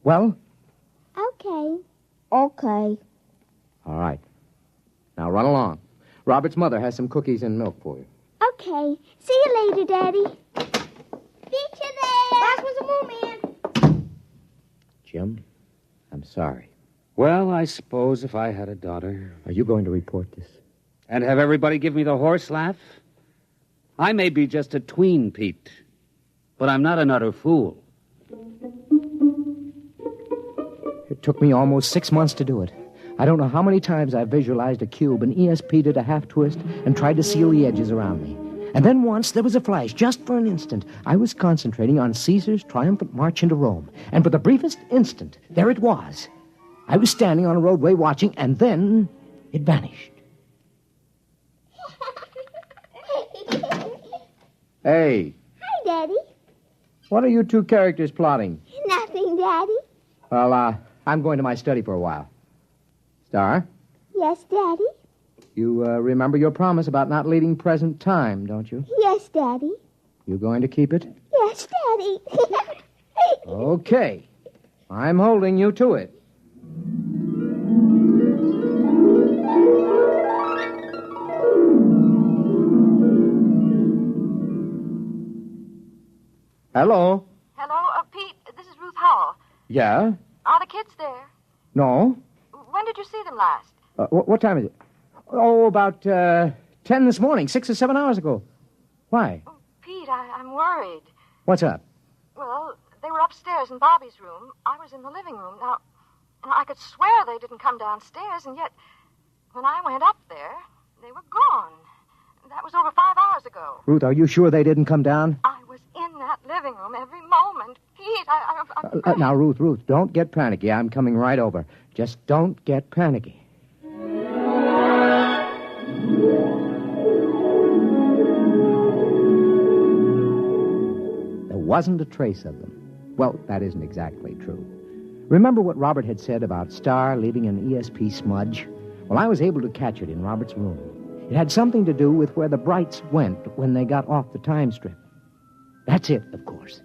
Well? Okay. All right. Now run along. Robert's mother has some cookies and milk for you. Okay. See you later, Daddy. Meet you there. Last one's a moon man. Jim, I'm sorry. Well, I suppose if I had a daughter... Are you going to report this? And have everybody give me the horse laugh? I may be just a tween, Pete, but I'm not an utter fool. It took me almost 6 months to do it. I don't know how many times I visualized a cube and ESP'd it a half twist and tried to seal the edges around me. And then once there was a flash, just for an instant. I was concentrating on Caesar's triumphant march into Rome. And for the briefest instant, there it was. I was standing on a roadway watching, and then it vanished. Hey. Hi, Daddy. What are you two characters plotting? Nothing, Daddy. Well, I'm going to my study for a while. Star? Yes, Daddy? You remember your promise about not leaving present time, don't you? Yes, Daddy. You going to keep it? Yes, Daddy. Okay. I'm holding you to it. Hello? Hello, Pete. This is Ruth Howell. Yeah? Are the kids there? No. When did you see them last? What time is it? Oh, about 10 this morning, 6 or 7 hours ago. Why? Oh, Pete, I'm worried. What's up? Well, they were upstairs in Bobby's room. I was in the living room. Now, I could swear they didn't come downstairs, and yet, when I went up there, they were gone. That was over 5 hours ago. Ruth, are you sure they didn't come down? I was in that living room every moment. Pete, I'm Now, Ruth, don't get panicky. I'm coming right over. Just don't get panicky. There wasn't a trace of them. Well, that isn't exactly true. Remember what Robert had said about Star leaving an ESP smudge? Well, I was able to catch it in Robert's room. It had something to do with where the Brights went when they got off the time strip. That's it, of course.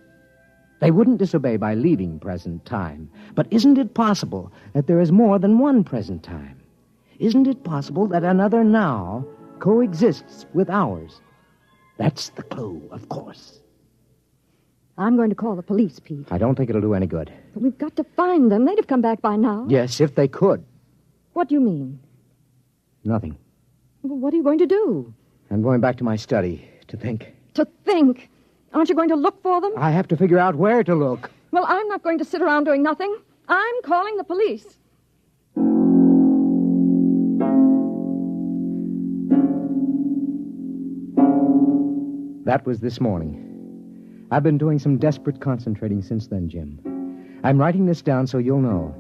They wouldn't disobey by leaving present time. But isn't it possible that there is more than one present time? Isn't it possible that another now coexists with ours? That's the clue, of course. I'm going to call the police, Pete. I don't think it'll do any good. But we've got to find them. They'd have come back by now. Yes, if they could. What do you mean? Nothing. Well, what are you going to do? I'm going back to my study to think. To think? Aren't you going to look for them? I have to figure out where to look. Well, I'm not going to sit around doing nothing. I'm calling the police. That was this morning. I've been doing some desperate concentrating since then, Jim. I'm writing this down so you'll know.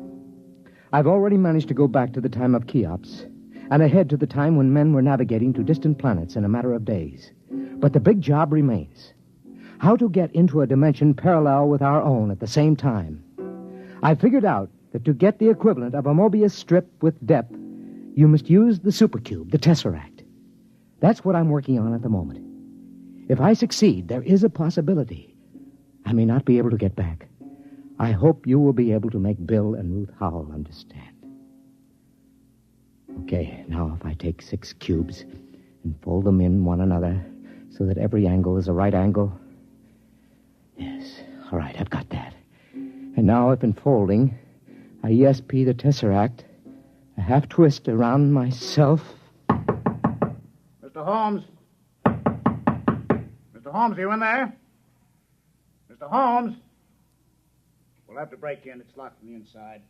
I've already managed to go back to the time of Cheops and ahead to the time when men were navigating to distant planets in a matter of days. But the big job remains. How to get into a dimension parallel with our own at the same time. I figured out that to get the equivalent of a Mobius strip with depth, you must use the supercube, the tesseract. That's what I'm working on at the moment. If I succeed, there is a possibility I may not be able to get back. I hope you will be able to make Bill and Ruth Howell understand. Okay, now if I take 6 cubes and fold them in one another so that every angle is a right angle. Yes, all right, I've got that. And now if in folding, I ESP the tesseract, a half twist around myself. Mr. Holmes? Mr. Holmes, are you in there? Mr. Holmes? We'll have to break in. It's locked from the inside.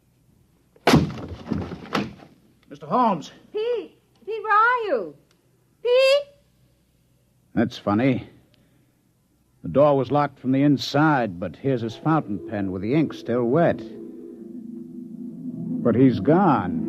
Mr. Holmes! Pete! Pete, where are you? Pete! That's funny. The door was locked from the inside, but here's his fountain pen with the ink still wet. But he's gone.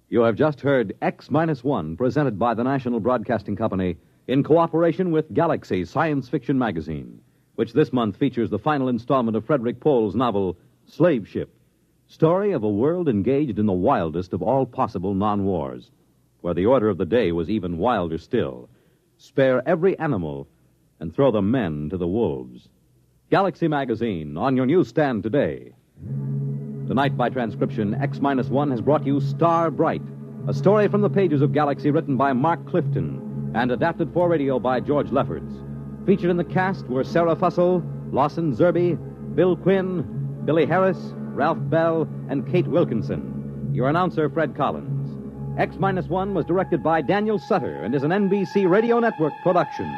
You have just heard X-1, presented by the National Broadcasting Company in cooperation with Galaxy Science Fiction Magazine, which this month features the final installment of Frederick Pohl's novel, Slave Ship, story of a world engaged in the wildest of all possible non-wars, where the order of the day was even wilder still. Spare every animal and throw the men to the wolves. Galaxy Magazine, on your newsstand today. Tonight, by transcription, X-1 has brought you Star Bright, a story from the pages of Galaxy written by Mark Clifton and adapted for radio by George Lefferts. Featured in the cast were Sarah Fussell, Lawson Zerby, Bill Quinn, Billy Harris, Ralph Bell, and Kate Wilkinson. Your announcer, Fred Collins. X-1 was directed by Daniel Sutter and is an NBC Radio Network production.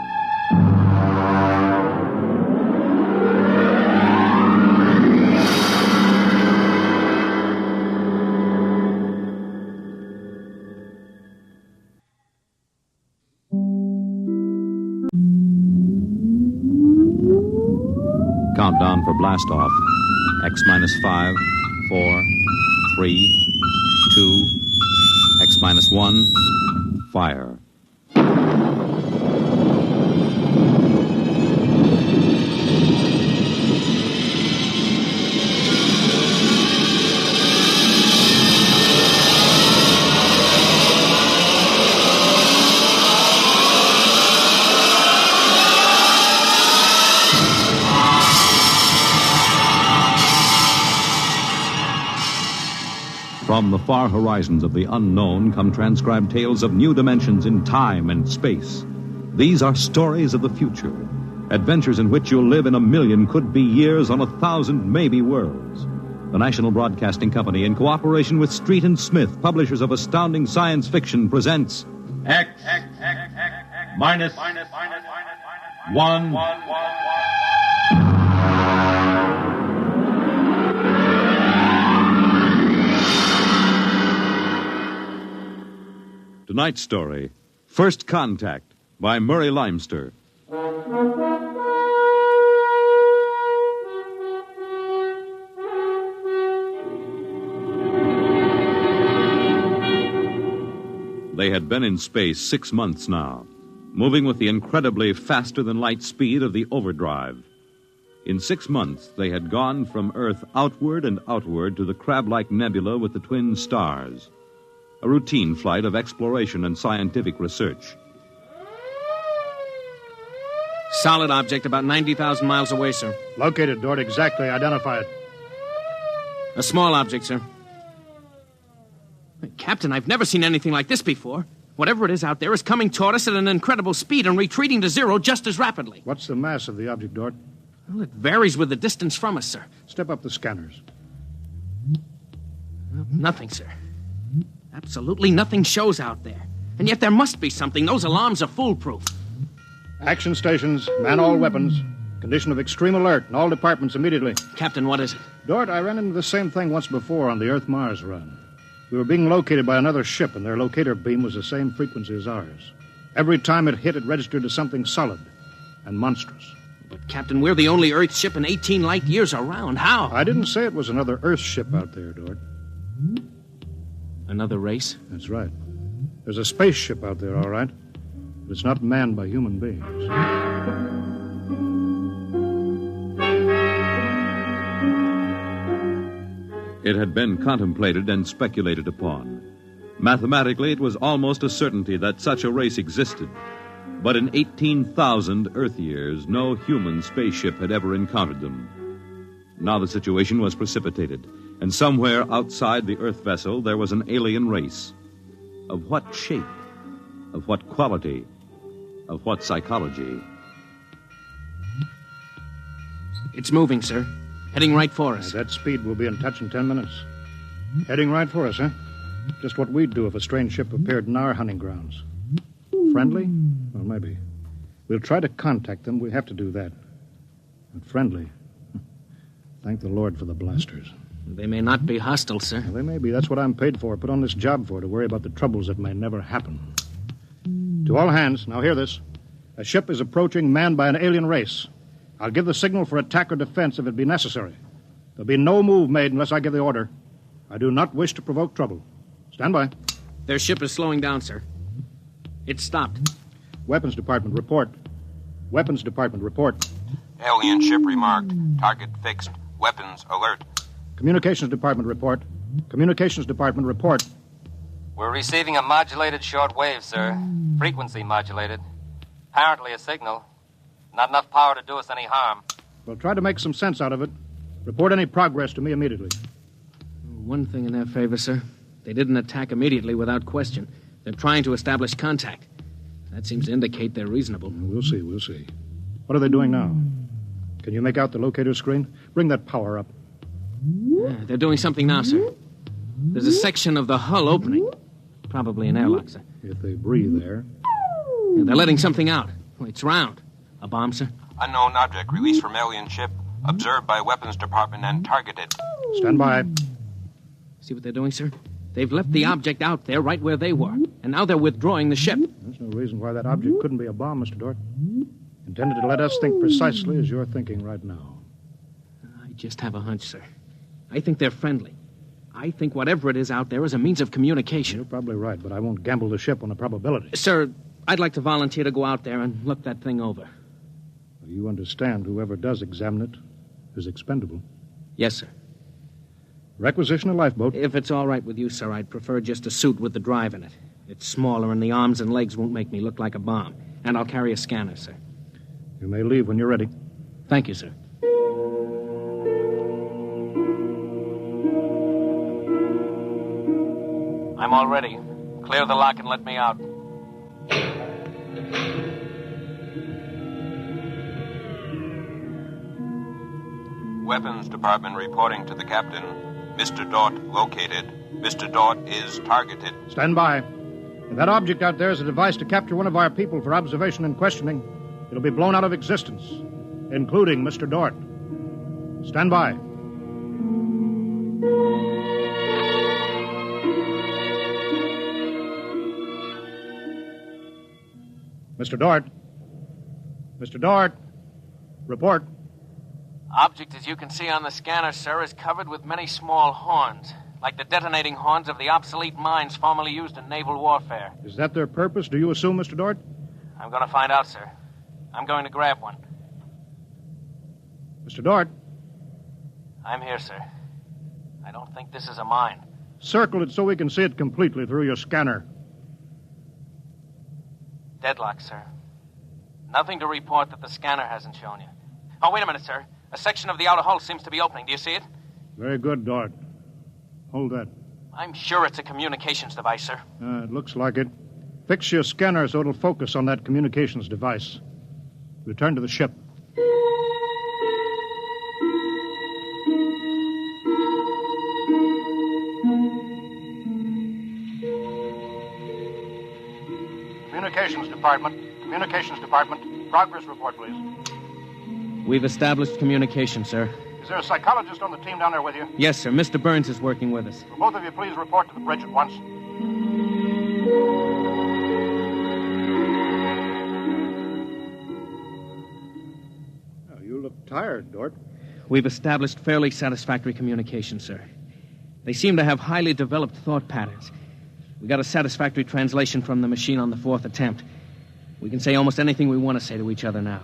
Countdown for blast off. X-5, 4, 3, 2, X-1, fire. From the far horizons of the unknown come transcribed tales of new dimensions in time and space. These are stories of the future, adventures in which you'll live in a million could-be years on 1,000 maybe worlds. The National Broadcasting Company, in cooperation with Street and Smith, publishers of astounding science fiction, presents X minus one. Tonight's story, First Contact, by Murray Leinster. They had been in space 6 months now, moving with the incredibly faster-than-light speed of the overdrive. In 6 months, they had gone from Earth outward and outward to the crab-like nebula with the twin stars, a routine flight of exploration and scientific research. Solid object about 90,000 miles away, sir. Located, Dort. Exactly. Identify it. A small object, sir. Captain, I've never seen anything like this before. Whatever it is out there is coming toward us at an incredible speed and retreating to zero just as rapidly. What's the mass of the object, Dort? Well, it varies with the distance from us, sir. Step up the scanners. Nothing, sir. Absolutely nothing shows out there. And yet there must be something. Those alarms are foolproof. Action stations, man all weapons. Condition of extreme alert in all departments immediately. Captain, what is it? Dort, I ran into the same thing once before on the Earth-Mars run. We were being located by another ship, and their locator beam was the same frequency as ours. Every time it hit, it registered as something solid and monstrous. But, Captain, we're the only Earth ship in 18 light years around. How? I didn't say it was another Earth ship out there, Dort. Another race? That's right. There's a spaceship out there, all right. But it's not manned by human beings. It had been contemplated and speculated upon. Mathematically, it was almost a certainty that such a race existed. But in 18,000 Earth years, no human spaceship had ever encountered them. Now the situation was precipitated, and somewhere outside the Earth vessel there was an alien race. Of what shape? Of what quality? Of what psychology? It's moving, sir. Heading right for us. At that speed, we'll be in touch in 10 minutes. Heading right for us, huh? Just what we'd do if a strange ship appeared in our hunting grounds. Friendly? Well, maybe. We'll try to contact them. We have to do that. And friendly? Thank the Lord for the blasters. They may not be hostile, sir. Well, they may be. That's what I'm paid for. Put on this job for, to worry about the troubles that may never happen. To all hands, now hear this. A ship is approaching manned by an alien race. I'll give the signal for attack or defense if it be necessary. There'll be no move made unless I give the order. I do not wish to provoke trouble. Stand by. Their ship is slowing down, sir. It's stopped. Weapons Department, report. Weapons Department, report. Alien ship remarked. Target fixed. Weapons alert. Communications Department, report. Communications Department, report. We're receiving a modulated short wave, sir. Frequency modulated. Apparently a signal. Not enough power to do us any harm. Well, try to make some sense out of it. Report any progress to me immediately. One thing in their favor, sir. They didn't attack immediately without question. They're trying to establish contact. That seems to indicate they're reasonable. We'll see. What are they doing now? Can you make out the locator screen? Bring that power up. They're doing something now, sir. There's a section of the hull opening. Probably an airlock, sir. If they breathe there. They're letting something out. It's round. A bomb, sir? Unknown object released from alien ship. Observed by Weapons Department and targeted. Stand by. See what they're doing, sir? They've left the object out there right where they were. And now they're withdrawing the ship. There's no reason why that object couldn't be a bomb, Mr. Dort. Intended to let us think precisely as you're thinking right now. I just have a hunch, sir. I think they're friendly. I think whatever it is out there is a means of communication. You're probably right, but I won't gamble the ship on a probability. Sir, I'd like to volunteer to go out there and look that thing over. You understand whoever does examine it is expendable. Yes, sir. Requisition a lifeboat. If it's all right with you, sir, I'd prefer just a suit with the drive in it. It's smaller and the arms and legs won't make me look like a bomb. And I'll carry a scanner, sir. You may leave when you're ready. Thank you, sir. I'm all ready. Clear the lock and let me out. Weapons Department reporting to the captain. Mr. Dort located. Mr. Dort is targeted. Stand by. If that object out there is a device to capture one of our people for observation and questioning, it'll be blown out of existence, including Mr. Dort. Stand by. Mr. Dort. Mr. Dort. Report. Object, as you can see on the scanner, sir, is covered with many small horns, like the detonating horns of the obsolete mines formerly used in naval warfare. Is that their purpose, do you assume, Mr. Dort? I'm going to find out, sir. I'm going to grab one. Mr. Dort. I'm here, sir. I don't think this is a mine. Circle it so we can see it completely through your scanner. Deadlock, sir. Nothing to report that the scanner hasn't shown you. Oh, wait a minute, sir. A section of the outer hull seems to be opening. Do you see it? Very good, Dort. Hold that. I'm sure it's a communications device, sir. It looks like it. Fix your scanner so it'll focus on that communications device. Return to the ship. Communications Department. Progress report, please. We've established communication, sir. Is there a psychologist on the team down there with you? Yes, sir. Mr. Burns is working with us. Will both of you please report to the bridge at once? Oh, you look tired, Dort. We've established fairly satisfactory communication, sir. They seem to have highly developed thought patterns. We got a satisfactory translation from the machine on the fourth attempt. We can say almost anything we want to say to each other now.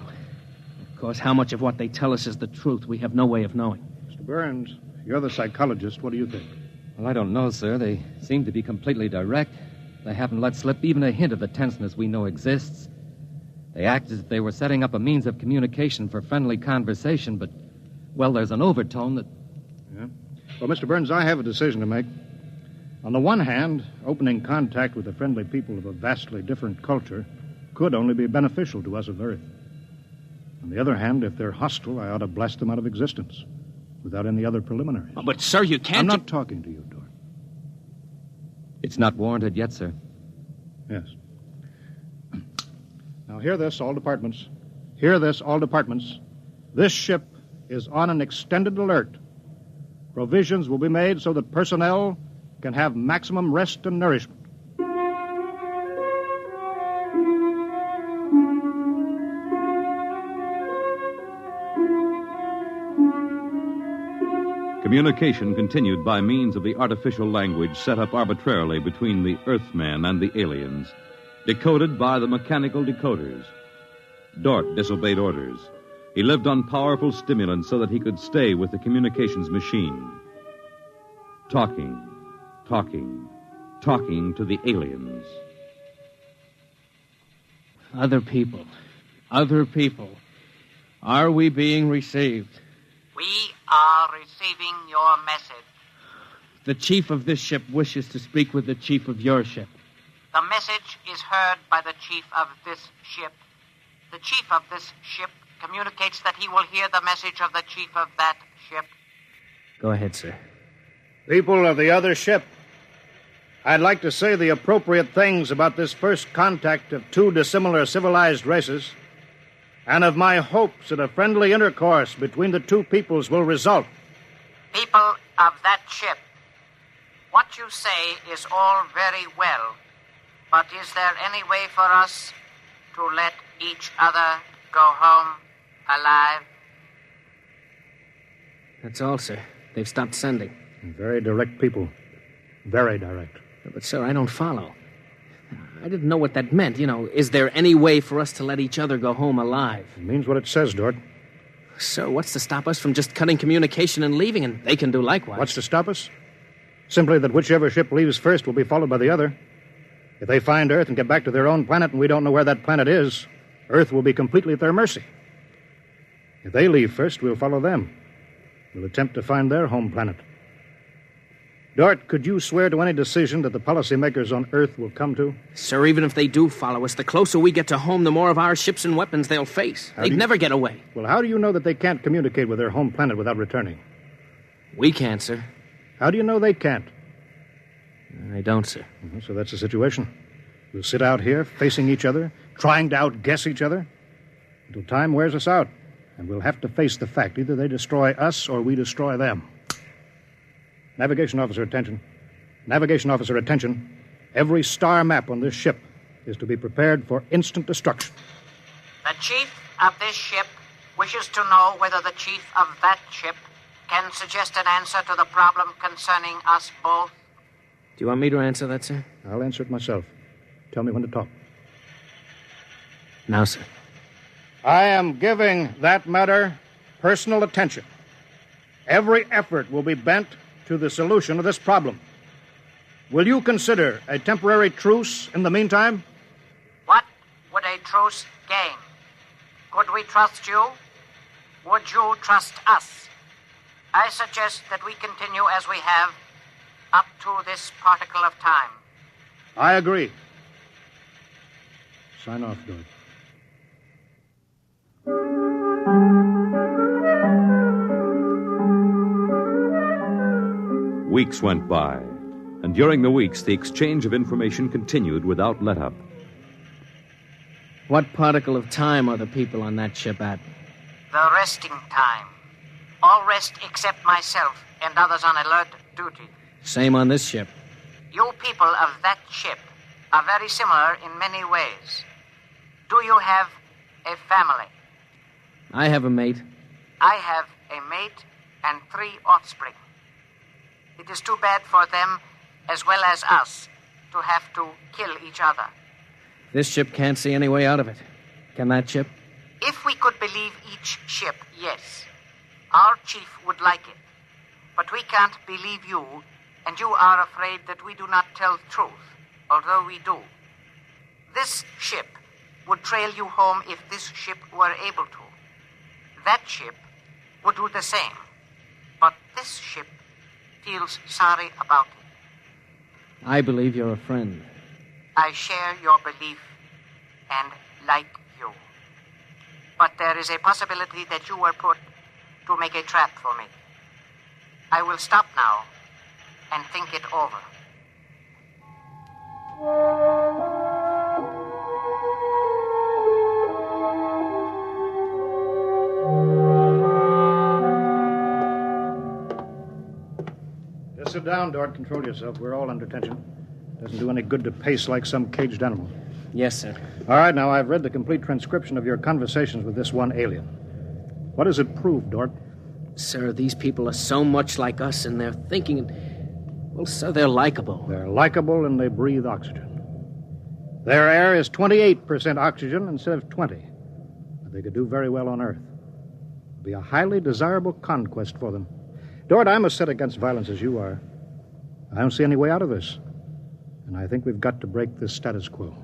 Of course, how much of what they tell us is the truth, we have no way of knowing. Mr. Burns, you're the psychologist. What do you think? Well, I don't know, sir. They seem to be completely direct. They haven't let slip even a hint of the tenseness we know exists. They act as if they were setting up a means of communication for friendly conversation, but, well, there's an overtone that... Yeah? Well, Mr. Burns, I have a decision to make. On the one hand, opening contact with the friendly people of a vastly different culture could only be beneficial to us of Earth. On the other hand, if they're hostile, I ought to blast them out of existence without any other preliminaries. Oh, but, sir, you can't... I'm not talking to you, Dort. It's not warranted yet, sir. Yes. Now, hear this, all departments. Hear this, all departments. This ship is on an extended alert. Provisions will be made so that personnel can have maximum rest and nourishment. Communication continued by means of the artificial language set up arbitrarily between the Earthmen and the aliens, decoded by the mechanical decoders. Dort disobeyed orders. He lived on powerful stimulants so that he could stay with the communications machine. Talking to the aliens. Other people. Are we being received? We are receiving your message. The chief of this ship wishes to speak with the chief of your ship. The message is heard by the chief of this ship. The chief of this ship communicates that he will hear the message of the chief of that ship. Go ahead, sir. People of the other ship, I'd like to say the appropriate things about this first contact of two dissimilar civilized races, and of my hopes that a friendly intercourse between the two peoples will result. People of that ship, what you say is all very well, but is there any way for us to let each other go home alive? That's all, sir. They've stopped sending. Very direct people. Very direct. But, sir, I don't follow. I didn't know what that meant. Is there any way for us to let each other go home alive? It means what it says, Dort. Sir, what's to stop us from just cutting communication and leaving, and they can do likewise? What's to stop us? Simply that whichever ship leaves first will be followed by the other. If they find Earth and get back to their own planet and we don't know where that planet is, Earth will be completely at their mercy. If they leave first, we'll follow them. We'll attempt to find their home planet. Dort, could you swear to any decision that the policymakers on Earth will come to? Sir, even if they do follow us, the closer we get to home, the more of our ships and weapons they'll face. They'd never get away. Well, how do you know that they can't communicate with their home planet without returning? We can't, sir. How do you know they can't? I don't, sir. So that's the situation. We'll sit out here, facing each other, trying to outguess each other, until time wears us out. And we'll have to face the fact. Either they destroy us or we destroy them. Navigation officer, attention. Navigation officer, attention. Every star map on this ship is to be prepared for instant destruction. The chief of this ship wishes to know whether the chief of that ship can suggest an answer to the problem concerning us both. Do you want me to answer that, sir? I'll answer it myself. Tell me when to talk. Now, sir. I am giving that matter personal attention. Every effort will be bent to the solution of this problem. Will you consider a temporary truce in the meantime? What would a truce gain? Could we trust you? Would you trust us? I suggest that we continue as we have up to this particle of time. I agree. Sign off, George. Weeks went by, and during the weeks, the exchange of information continued without let-up. What particle of time are the people on that ship at? The resting time. All rest except myself and others on alert duty. Same on this ship. You people of that ship are very similar in many ways. Do you have a family? I have a mate. I have a mate and 3 offspring. It is too bad for them, as well as us, to have to kill each other. This ship can't see any way out of it. Can that ship? If we could believe each ship, yes. Our chief would like it. But we can't believe you, and you are afraid that we do not tell truth, although we do. This ship would trail you home if this ship were able to. That ship would do the same. But this ship feels sorry about it. I believe you're a friend. I share your belief and like you. But there is a possibility that you were put to make a trap for me. I will stop now and think it over. Just sit down, Dort. Control yourself. We're all under tension. Doesn't do any good to pace like some caged animal. Yes, sir. All right, now, I've read the complete transcription of your conversations with this one alien. What does it prove, Dort? Sir, these people are so much like us in their thinking. Well, sir, they're likable. They're likable and they breathe oxygen. Their air is 28% oxygen instead of 20. But they could do very well on Earth. It'd be a highly desirable conquest for them. Dort, I'm as set against violence as you are. I don't see any way out of this. And I think we've got to break this status quo.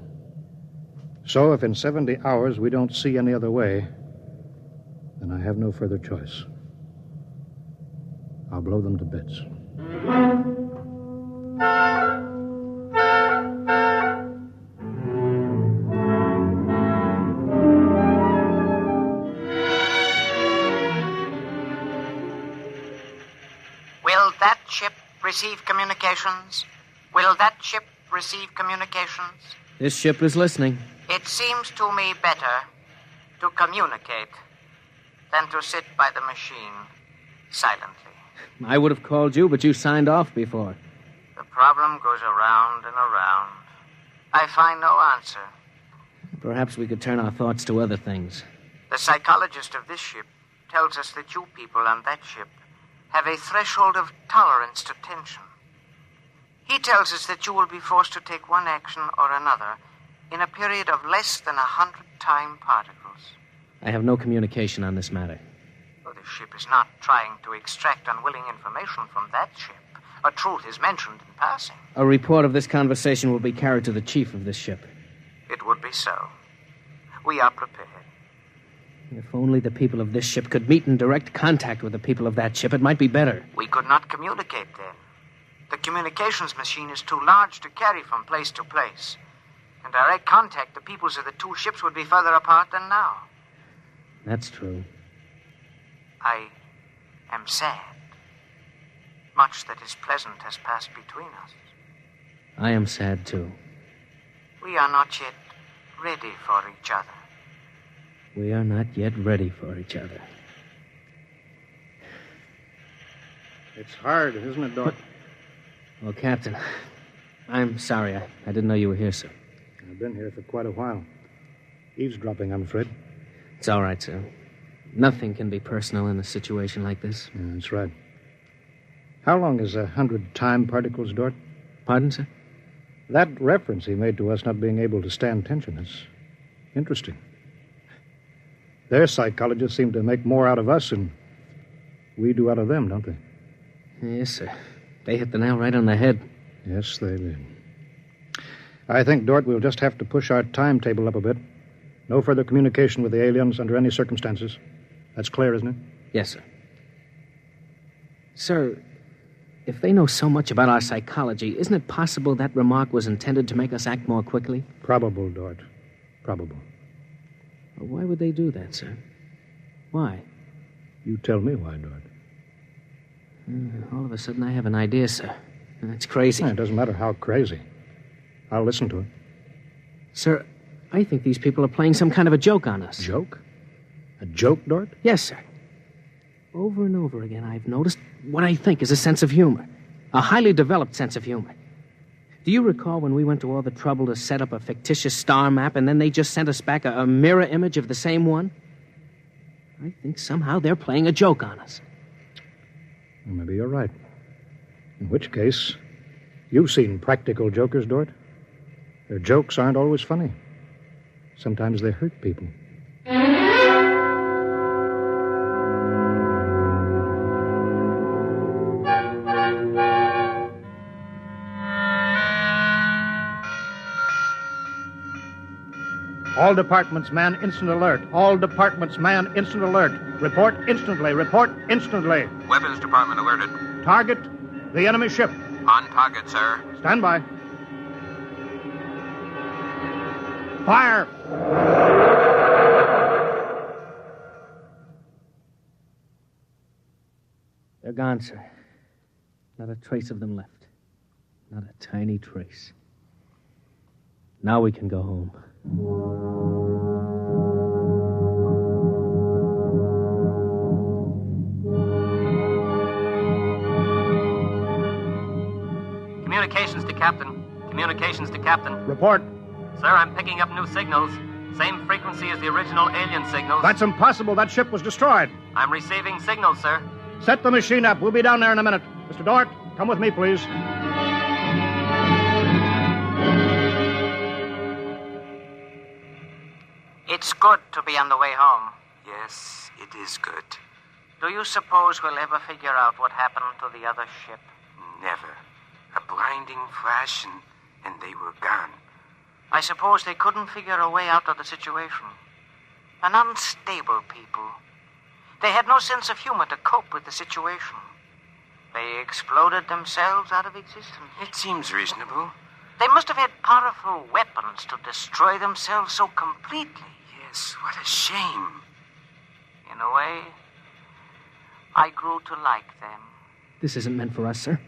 So if in 70 hours we don't see any other way, then I have no further choice. I'll blow them to bits. Will that ship receive communications? Will that ship receive communications? This ship is listening. It seems to me better to communicate than to sit by the machine silently. I would have called you, but you signed off before. The problem goes around and around. I find no answer. Perhaps we could turn our thoughts to other things. The psychologist of this ship tells us that you people on that ship have a threshold of tolerance to tension. He tells us that you will be forced to take one action or another in a period of less than 100 time particles. I have no communication on this matter. Well, the ship is not trying to extract unwilling information from that ship. A truth is mentioned in passing. A report of this conversation will be carried to the chief of this ship. It would be so. We are prepared. If only the people of this ship could meet in direct contact with the people of that ship, it might be better. We could not communicate then. The communications machine is too large to carry from place to place. In direct contact, the peoples of the two ships would be further apart than now. That's true. I am sad. Much that is pleasant has passed between us. I am sad, too. We are not yet ready for each other. We are not yet ready for each other. It's hard, isn't it, Doc? Well, Captain, I'm sorry. I didn't know you were here, sir. I've been here for quite a while. Eavesdropping, I'm afraid. It's all right, sir. Nothing can be personal in a situation like this. Yeah, that's right. How long is 100 time particles, Dort? Pardon, sir? That reference he made to us not being able to stand tension is interesting. Their psychologists seem to make more out of us than we do out of them, don't they? Yes, sir. They hit the nail right on the head. Yes, they did. I think, Dort, we'll just have to push our timetable up a bit. No further communication with the aliens under any circumstances. That's clear, isn't it? Yes, sir. Sir, if they know so much about our psychology, isn't it possible that remark was intended to make us act more quickly? Probable, Dort. Probable. Well, why would they do that, sir? Why? You tell me why, Dort. All of a sudden, I have an idea, sir. It's crazy. It doesn't matter how crazy. I'll listen to it. Sir, I think these people are playing some kind of a joke on us. Joke? A joke, Dort? Yes, sir. Over and over again, I've noticed what I think is a sense of humor. A highly developed sense of humor. Do you recall when we went to all the trouble to set up a fictitious star map and then they just sent us back a mirror image of the same one? I think somehow they're playing a joke on us. Well, maybe you're right. In which case, you've seen practical jokers, Dort. Their jokes aren't always funny. Sometimes they hurt people. All departments, man, instant alert. All departments, man, instant alert. Report instantly. Report instantly. Weapons Department alerted. Target, the enemy ship. On target, sir. Stand by. Fire! They're gone, sir. Not a trace of them left. Not a tiny trace. Now we can go home. Communications to Captain. Communications to Captain. Report. Sir, I'm picking up new signals. Same frequency as the original alien signals. That's impossible. That ship was destroyed. I'm receiving signals, sir. Set the machine up. We'll be down there in a minute. Mr. Dort, come with me, please. It's good to be on the way home. Yes, it is good. Do you suppose we'll ever figure out what happened to the other ship? Never. A blinding flash and they were gone. I suppose they couldn't figure a way out of the situation. An unstable people. They had no sense of humor to cope with the situation. They exploded themselves out of existence. It seems reasonable. They must have had powerful weapons to destroy themselves so completely. Yes, what a shame. In a way, I grew to like them. This isn't meant for us, sir.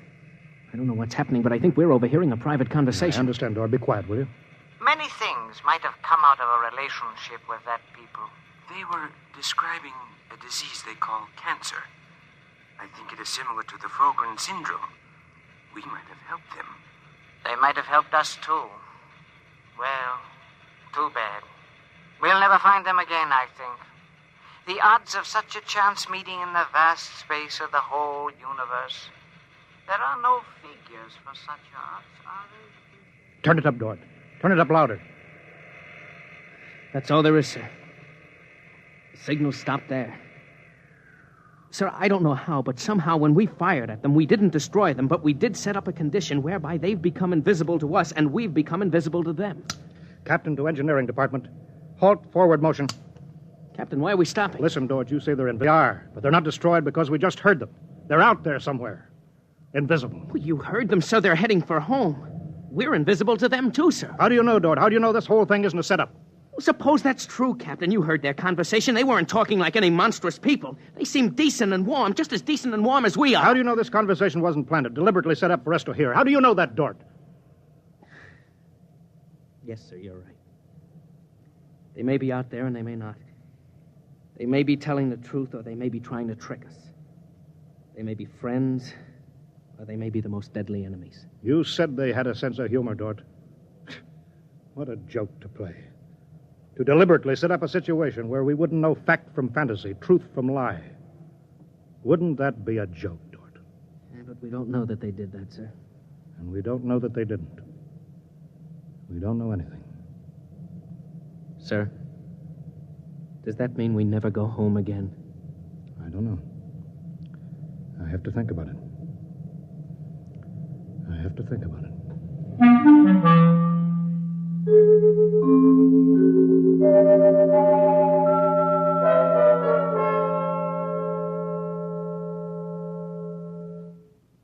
I don't know what's happening, but I think we're overhearing a private conversation. I understand, Dort. Be quiet, will you? Many things might have come out of a relationship with that people. They were describing a disease they call cancer. I think it is similar to the Frogren syndrome. We might have helped them. They might have helped us, too. Well, too bad. We'll never find them again, I think. The odds of such a chance meeting in the vast space of the whole universe. There are no figures for such odds, are there? Turn it up, Dort. Turn it up louder. That's all there is, sir. The signal stopped there. Sir, I don't know how, but somehow when we fired at them, we didn't destroy them, but we did set up a condition whereby they've become invisible to us and we've become invisible to them. Captain to Engineering Department. Halt forward motion. Captain, why are we stopping? Listen, Dort, you say they're in. They are, but they're not destroyed because we just heard them. They're out there somewhere. Invisible. Well, you heard them, sir. They're heading for home. We're invisible to them, too, sir. How do you know, Dort? How do you know this whole thing isn't a setup? Well, suppose that's true, Captain. You heard their conversation. They weren't talking like any monstrous people. They seemed decent and warm, just as decent and warm as we are. How do you know this conversation wasn't planned, deliberately set up for us to hear? How do you know that, Dort? Yes, sir, you're right. They may be out there and they may not. They may be telling the truth or they may be trying to trick us. They may be friends or they may be the most deadly enemies. You said they had a sense of humor, Dort. What a joke to play. To deliberately set up a situation where we wouldn't know fact from fantasy, truth from lie. Wouldn't that be a joke, Dort? Yeah, but we don't know that they did that, sir. And we don't know that they didn't. We don't know anything. Sir, does that mean we never go home again? I don't know. I have to think about it. I have to think about it.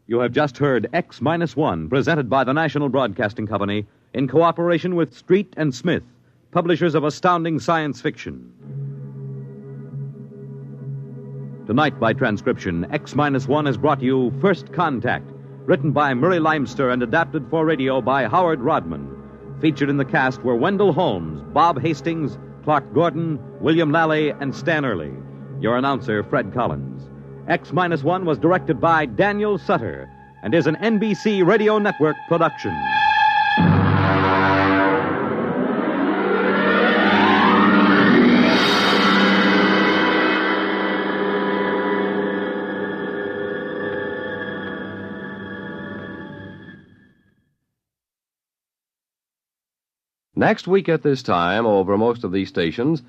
You have just heard X-1, presented by the National Broadcasting Company in cooperation with Street and Smith, publishers of astounding science fiction. Tonight, by transcription, X-1 has brought you First Contact, written by Murray Leinster and adapted for radio by Howard Rodman. Featured in the cast were Wendell Holmes, Bob Hastings, Clark Gordon, William Lally, and Stan Early. Your announcer, Fred Collins. X-1 was directed by Daniel Sutter and is an NBC Radio Network production. Next week at this time, over most of these stations,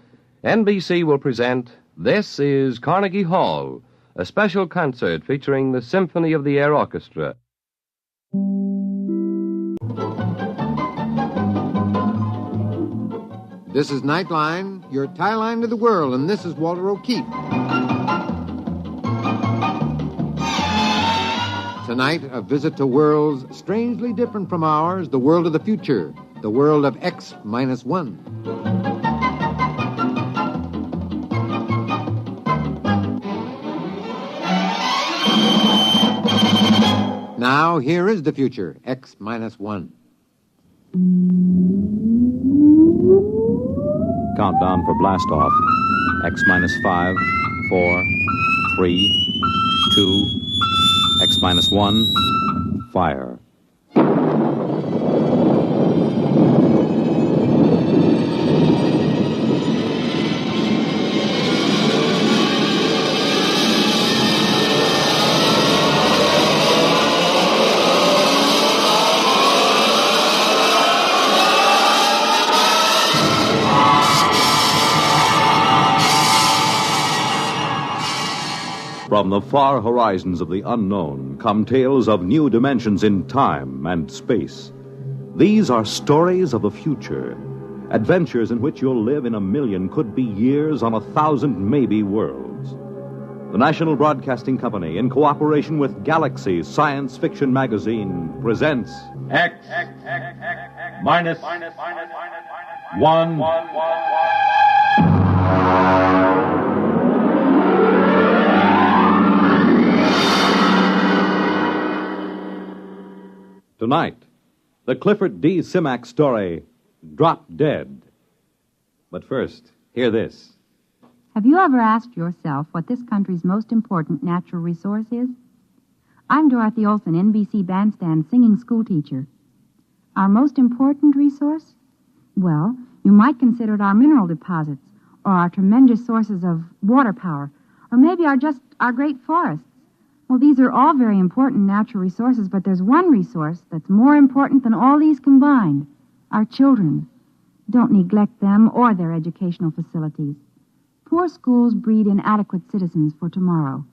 NBC will present This is Carnegie Hall, a special concert featuring the Symphony of the Air Orchestra. This is Nightline, your tie line to the world, and this is Walter O'Keefe. Tonight, a visit to worlds strangely different from ours, the world of the future, the world of X-1. Now, here is the future, X-1. Countdown for blast off. X-5, 4, 3, 2, X-1, fire. From the far horizons of the unknown come tales of new dimensions in time and space. These are stories of the future, adventures in which you'll live in a million, could be years, on 1,000 maybe worlds. The National Broadcasting Company, in cooperation with Galaxy Science Fiction Magazine, presents X-1. Tonight, the Clifford D. Simak story, Drop Dead. But first, hear this. Have you ever asked yourself what this country's most important natural resource is? I'm Dorothy Olson, NBC Bandstand singing schoolteacher. Our most important resource? Well, you might consider it our mineral deposits, or our tremendous sources of water power, or maybe our great forests. Well, these are all very important natural resources, but there's one resource that's more important than all these combined: our children. Don't neglect them or their educational facilities. Poor schools breed inadequate citizens for tomorrow.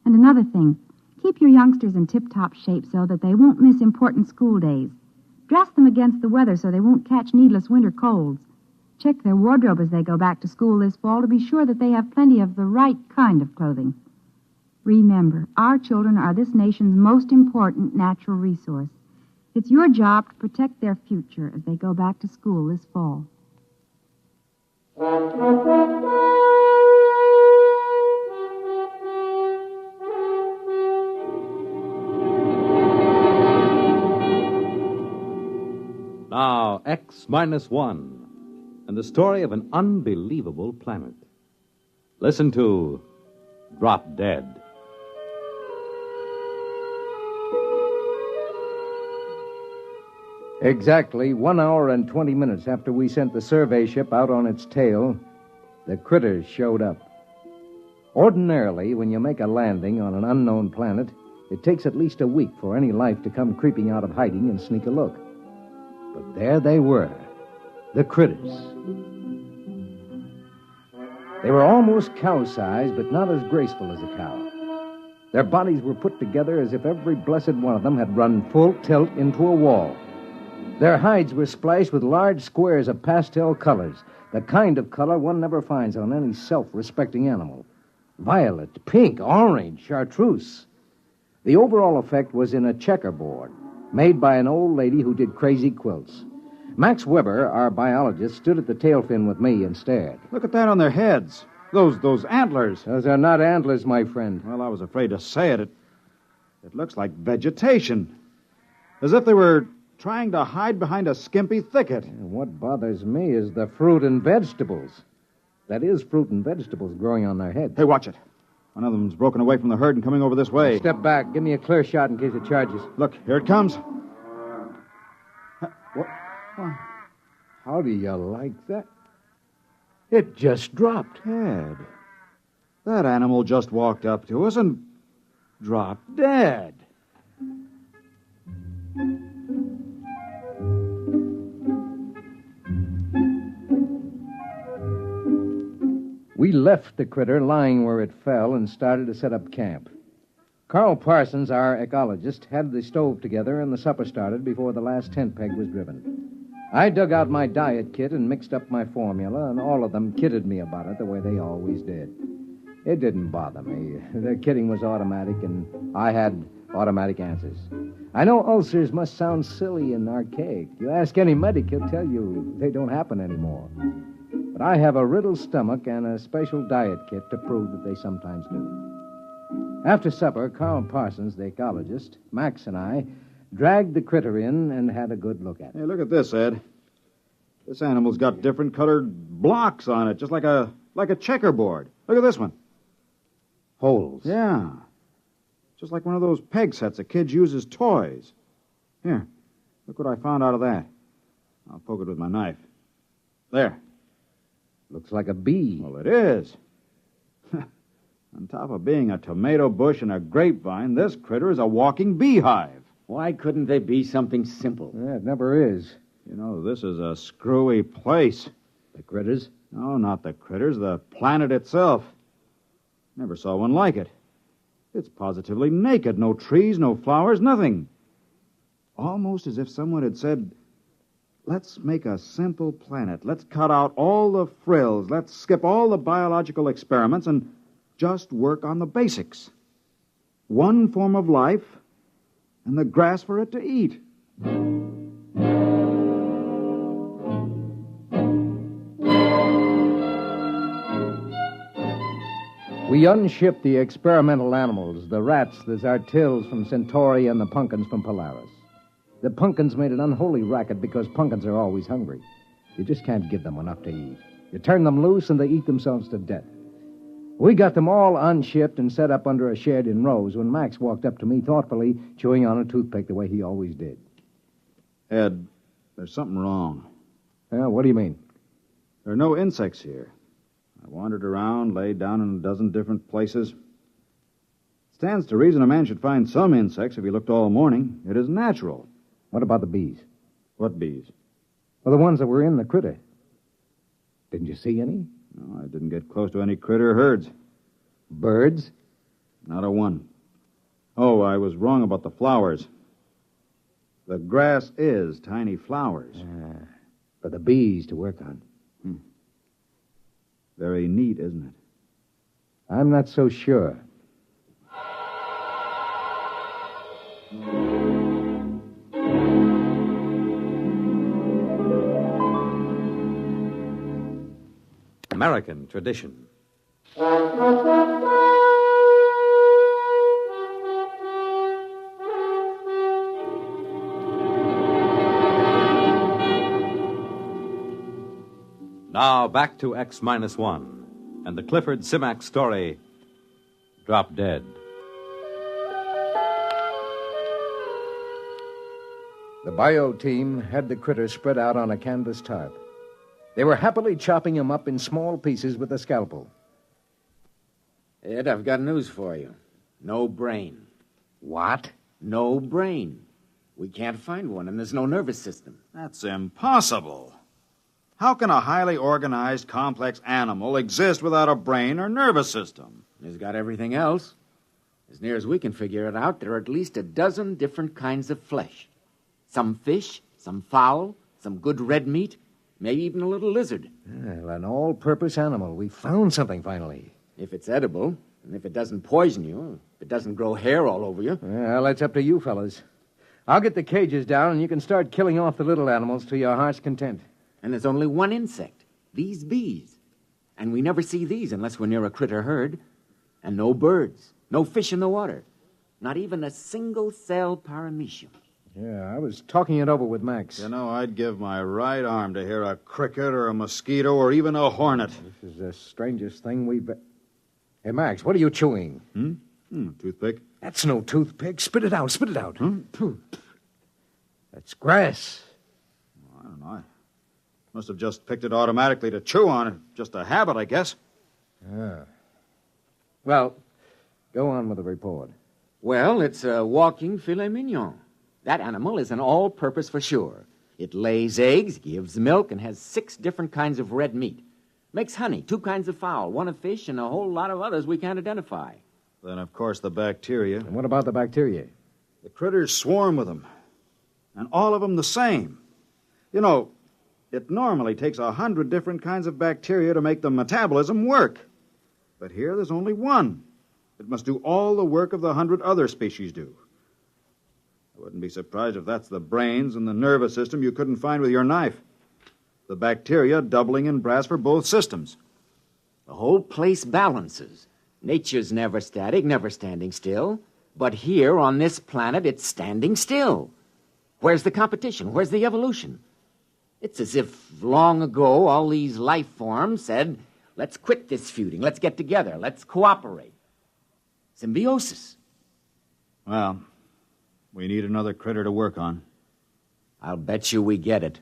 And another thing, keep your youngsters in tip-top shape so that they won't miss important school days. Dress them against the weather so they won't catch needless winter colds. Check their wardrobe as they go back to school this fall to be sure that they have plenty of the right kind of clothing. Remember, our children are this nation's most important natural resource. It's your job to protect their future as they go back to school this fall. Now, X-1, and the story of an unbelievable planet. Listen to Drop Dead. Exactly 1 hour and 20 minutes after we sent the survey ship out on its tail, the critters showed up. Ordinarily, when you make a landing on an unknown planet, it takes at least a week for any life to come creeping out of hiding and sneak a look. But there they were, the critters. They were almost cow-sized, but not as graceful as a cow. Their bodies were put together as if every blessed one of them had run full tilt into a wall. Their hides were splashed with large squares of pastel colors, the kind of color one never finds on any self-respecting animal. Violet, pink, orange, chartreuse. The overall effect was in a checkerboard, made by an old lady who did crazy quilts. Max Weber, our biologist, stood at the tail fin with me and stared. Look at that on their heads. Those antlers. Those are not antlers, my friend. Well, I was afraid to say it. It looks like vegetation. As if they were trying to hide behind a skimpy thicket. And what bothers me is the fruit and vegetables. That is, fruit and vegetables growing on their heads. Hey, watch it. One of them's broken away from the herd and coming over this way. Step back. Give me a clear shot in case it charges. Look, here it comes. What? How do you like that? It just dropped. Ted, that animal just walked up to us and dropped dead. We left the critter lying where it fell and started to set up camp. Carl Parsons, our ecologist, had the stove together and the supper started before the last tent peg was driven. I dug out my diet kit and mixed up my formula, and all of them kidded me about it the way they always did. It didn't bother me. Their kidding was automatic, and I had automatic answers. I know ulcers must sound silly and archaic. You ask any medic, he'll tell you they don't happen anymore. But I have a riddled stomach and a special diet kit to prove that they sometimes do. After supper, Carl Parsons, the ecologist, Max, and I dragged the critter in and had a good look at it. Hey, look at this, Ed. This animal's got different colored blocks on it, just like a checkerboard. Look at this one. Holes. Yeah. Just like one of those peg sets that kids use as toys. Here, look what I found out of that. I'll poke it with my knife. There. Looks like a bee. Well, it is. On top of being a tomato bush and a grapevine, this critter is a walking beehive. Why couldn't they be something simple? Yeah, it never is. You know, this is a screwy place. The critters? No, not the critters. The planet itself. Never saw one like it. It's positively naked. No trees, no flowers, nothing. Almost as if someone had said, let's make a simple planet. Let's cut out all the frills. Let's skip all the biological experiments and just work on the basics. One form of life and the grass for it to eat. We unshipped the experimental animals, the rats, the zartils from Centauri, and the pumpkins from Polaris. The pumpkins made an unholy racket because pumpkins are always hungry. You just can't give them enough to eat. You turn them loose and they eat themselves to death. We got them all unshipped and set up under a shed in rows when Max walked up to me thoughtfully, chewing on a toothpick the way he always did. Ed, there's something wrong. Yeah, what do you mean? There are no insects here. I wandered around, laid down in a dozen different places. It stands to reason a man should find some insects if he looked all morning. It is natural. What about the bees? What bees? Well, the ones that were in the critter. Didn't you see any? No, I didn't get close to any critter herds. Birds? Not a one. Oh, I was wrong about the flowers. The grass is tiny flowers. For the bees to work on. Very neat, isn't it? I'm not so sure. American tradition. Now back to X-1 and the Clifford Simak story, Drop Dead. The bio team had the critter spread out on a canvas tarp. They were happily chopping him up in small pieces with a scalpel. Ed, I've got news for you. No brain. What? No brain. We can't find one, and there's no nervous system. That's impossible. How can a highly organized, complex animal exist without a brain or nervous system? It's got everything else. As near as we can figure it out, there are at least a dozen different kinds of flesh. Some fish, some fowl, some good red meat, maybe even a little lizard. Well, an all-purpose animal. We found something finally. If it's edible, and if it doesn't poison you, if it doesn't grow hair all over you. Well, that's up to you fellas. I'll get the cages down, and you can start killing off the little animals to your heart's content. And there's only one insect, these bees. And we never see these unless we're near a critter herd. And no birds, no fish in the water. Not even a single-cell paramecium. Yeah, I was talking it over with Max. You know, I'd give my right arm to hear a cricket or a mosquito or even a hornet. This is the strangest thing we've... Hey, Max, what are you chewing? Toothpick. That's no toothpick. Spit it out, spit it out. That's grass. I don't know. I must have just picked it automatically to chew on. It's just a habit, I guess. Yeah. Well, go on with the report. Well, it's a walking filet mignon. That animal is an all-purpose for sure. It lays eggs, gives milk, and has 6 different kinds of red meat. Makes honey, 2 kinds of fowl, 1 of fish, and a whole lot of others we can't identify. Then, of course, the bacteria. And what about the bacteria? The critters swarm with them. And all of them the same. You know, it normally takes 100 different kinds of bacteria to make the metabolism work. But here there's only one. It must do all the work of the 100 other species do. I wouldn't be surprised if that's the brains and the nervous system you couldn't find with your knife. The bacteria doubling in brass for both systems. The whole place balances. Nature's never static, never standing still. But here on this planet, it's standing still. Where's the competition? Where's the evolution? It's as if long ago all these life forms said, let's quit this feuding, let's get together, let's cooperate. Symbiosis. Well, we need another critter to work on. I'll bet you we get it.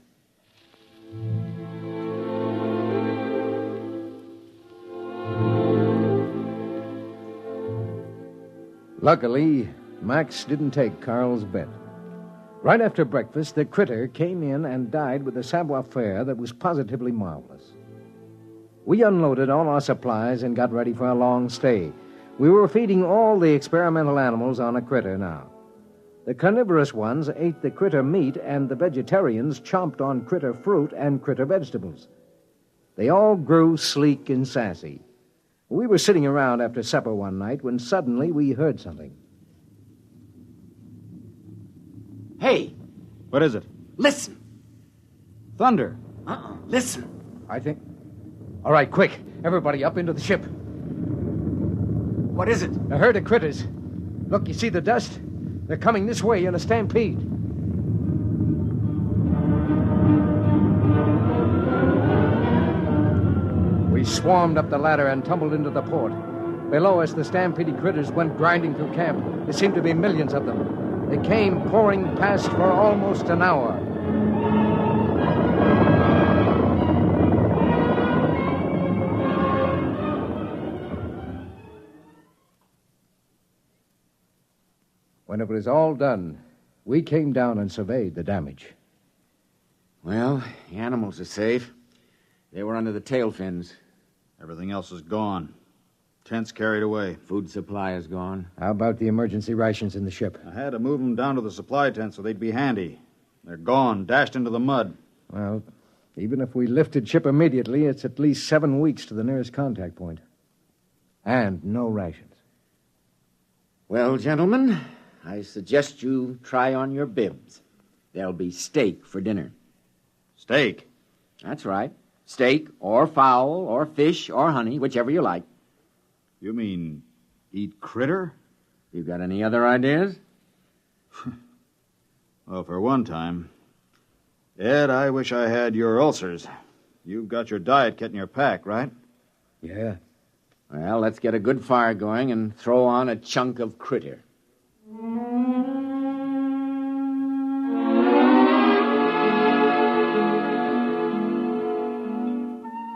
Luckily, Max didn't take Carl's bet. Right after breakfast, the critter came in and died with a savoir-faire that was positively marvelous. We unloaded all our supplies and got ready for a long stay. We were feeding all the experimental animals on a critter now. The carnivorous ones ate the critter meat, and the vegetarians chomped on critter fruit and critter vegetables. They all grew sleek and sassy. We were sitting around after supper one night when suddenly we heard something. Hey! What is it? Listen! Thunder. Listen. I think... All right, quick. Everybody up into the ship. What is it? A herd of critters. Look, you see the dust? They're coming this way in a stampede. We swarmed up the ladder and tumbled into the port. Below us, the stampede critters went grinding through camp. There seemed to be millions of them. They came pouring past for almost an hour. When it was all done, we came down and surveyed the damage. Well, the animals are safe. They were under the tail fins. Everything else is gone. Tents carried away. Food supply is gone. How about the emergency rations in the ship? I had to move them down to the supply tent so they'd be handy. They're gone, dashed into the mud. Well, even if we lifted ship immediately, it's at least 7 weeks to the nearest contact point. And no rations. Well, gentlemen, I suggest you try on your bibs. There'll be steak for dinner. Steak? That's right. Steak or fowl or fish or honey, whichever you like. You mean eat critter? You got any other ideas? Well, for one time. Ed, I wish I had your ulcers. You've got your diet kit in your pack, right? Yeah. Well, let's get a good fire going and throw on a chunk of critter.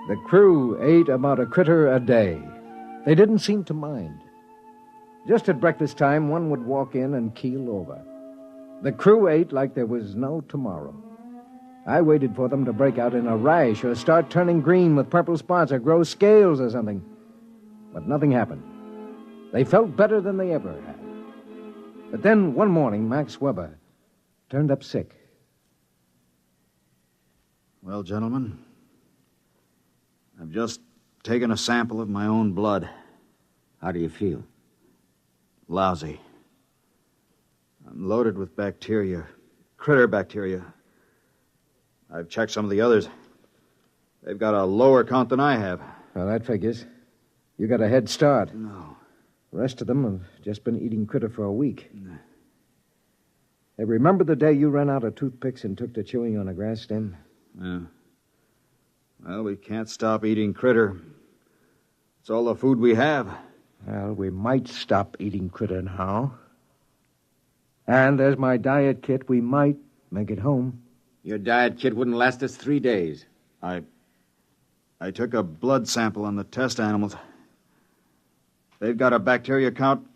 The crew ate about a critter a day. They didn't seem to mind. Just at breakfast time, one would walk in and keel over. The crew ate like there was no tomorrow. I waited for them to break out in a rash or start turning green with purple spots or grow scales or something. But nothing happened. They felt better than they ever had. But then one morning, Max Weber turned up sick. Well, gentlemen, I've just taken a sample of my own blood. How do you feel? Lousy. I'm loaded with bacteria, critter bacteria. I've checked some of the others. They've got a lower count than I have. Well, that figures. You got a head start. No. The rest of them have just been eating critter for a week. Hey, remember the day you ran out of toothpicks and took to chewing on a grass stem? Yeah. Well, we can't stop eating critter. It's all the food we have. Well, we might stop eating critter now. And there's my diet kit. We might make it home. Your diet kit wouldn't last us 3 days. I took a blood sample on the test animals. They've got a bacteria count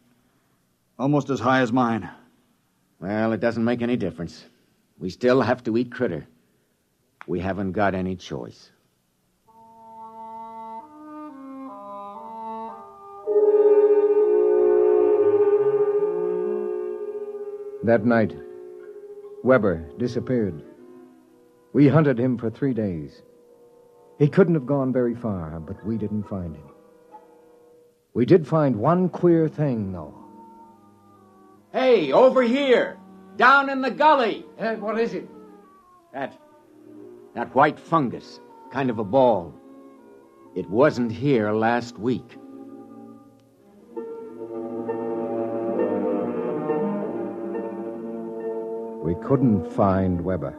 almost as high as mine. Well, it doesn't make any difference. We still have to eat critter. We haven't got any choice. That night, Weber disappeared. We hunted him for 3 days. He couldn't have gone very far, but we didn't find him. We did find one queer thing, though. Hey, over here! Down in the gully! What is it? That white fungus, kind of a ball. It wasn't here last week. We couldn't find Weber.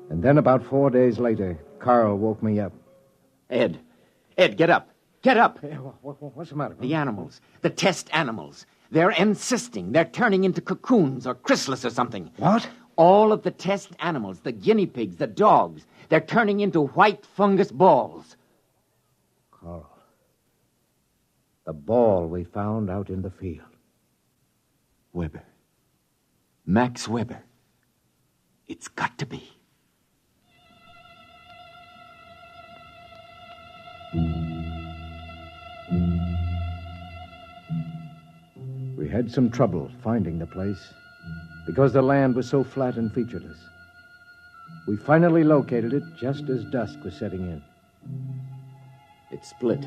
And then about 4 days later, Carl woke me up. Ed, get up. Get up. What's the matter? The animals, the test animals. They're encysting. They're turning into cocoons or chrysalis or something. What? All of the test animals, the guinea pigs, the dogs, they're turning into white fungus balls. Carl, the ball we found out in the field. Weber. Max Weber. It's got to be. We had some trouble finding the place because the land was so flat and featureless. We finally located it just as dusk was setting in. It's split.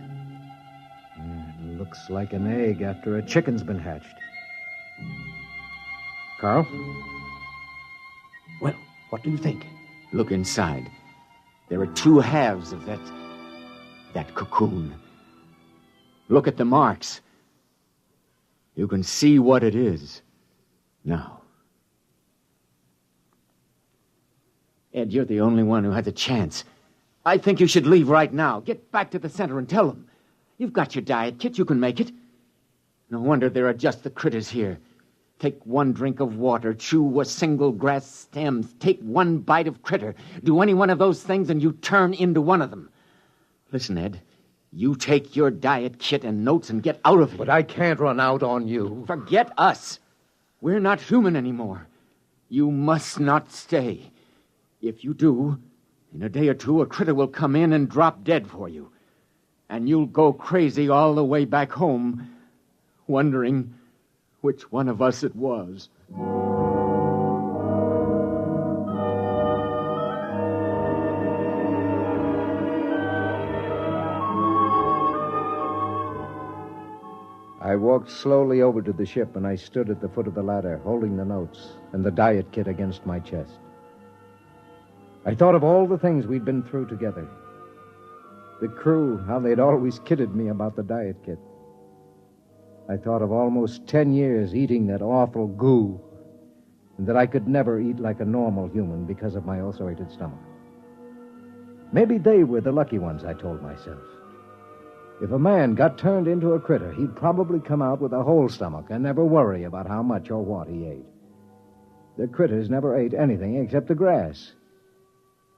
It looks like an egg after a chicken's been hatched. Carl? Well, what do you think? Look inside. There are 2 halves of that cocoon. Look at the marks. You can see what it is now. Ed, you're the only one who has a chance. I think you should leave right now. Get back to the center and tell them. You've got your diet kit. You can make it. No wonder there are just the critters here. Take 1 drink of water. Chew a single grass stem. Take 1 bite of critter. Do any one of those things and you turn into one of them. Listen, Ed. You take your diet kit and notes and get out of here. But I can't run out on you. Forget us. We're not human anymore. You must not stay. If you do, in a day or 2, a critter will come in and drop dead for you. And you'll go crazy all the way back home, wondering which one of us it was. I walked slowly over to the ship, and I stood at the foot of the ladder, holding the notes and the diet kit against my chest. I thought of all the things we'd been through together. The crew, how they'd always kidded me about the diet kit. I thought of almost 10 years eating that awful goo, and that I could never eat like a normal human because of my ulcerated stomach. Maybe they were the lucky ones, I told myself. If a man got turned into a critter, he'd probably come out with a whole stomach and never worry about how much or what he ate. The critters never ate anything except the grass.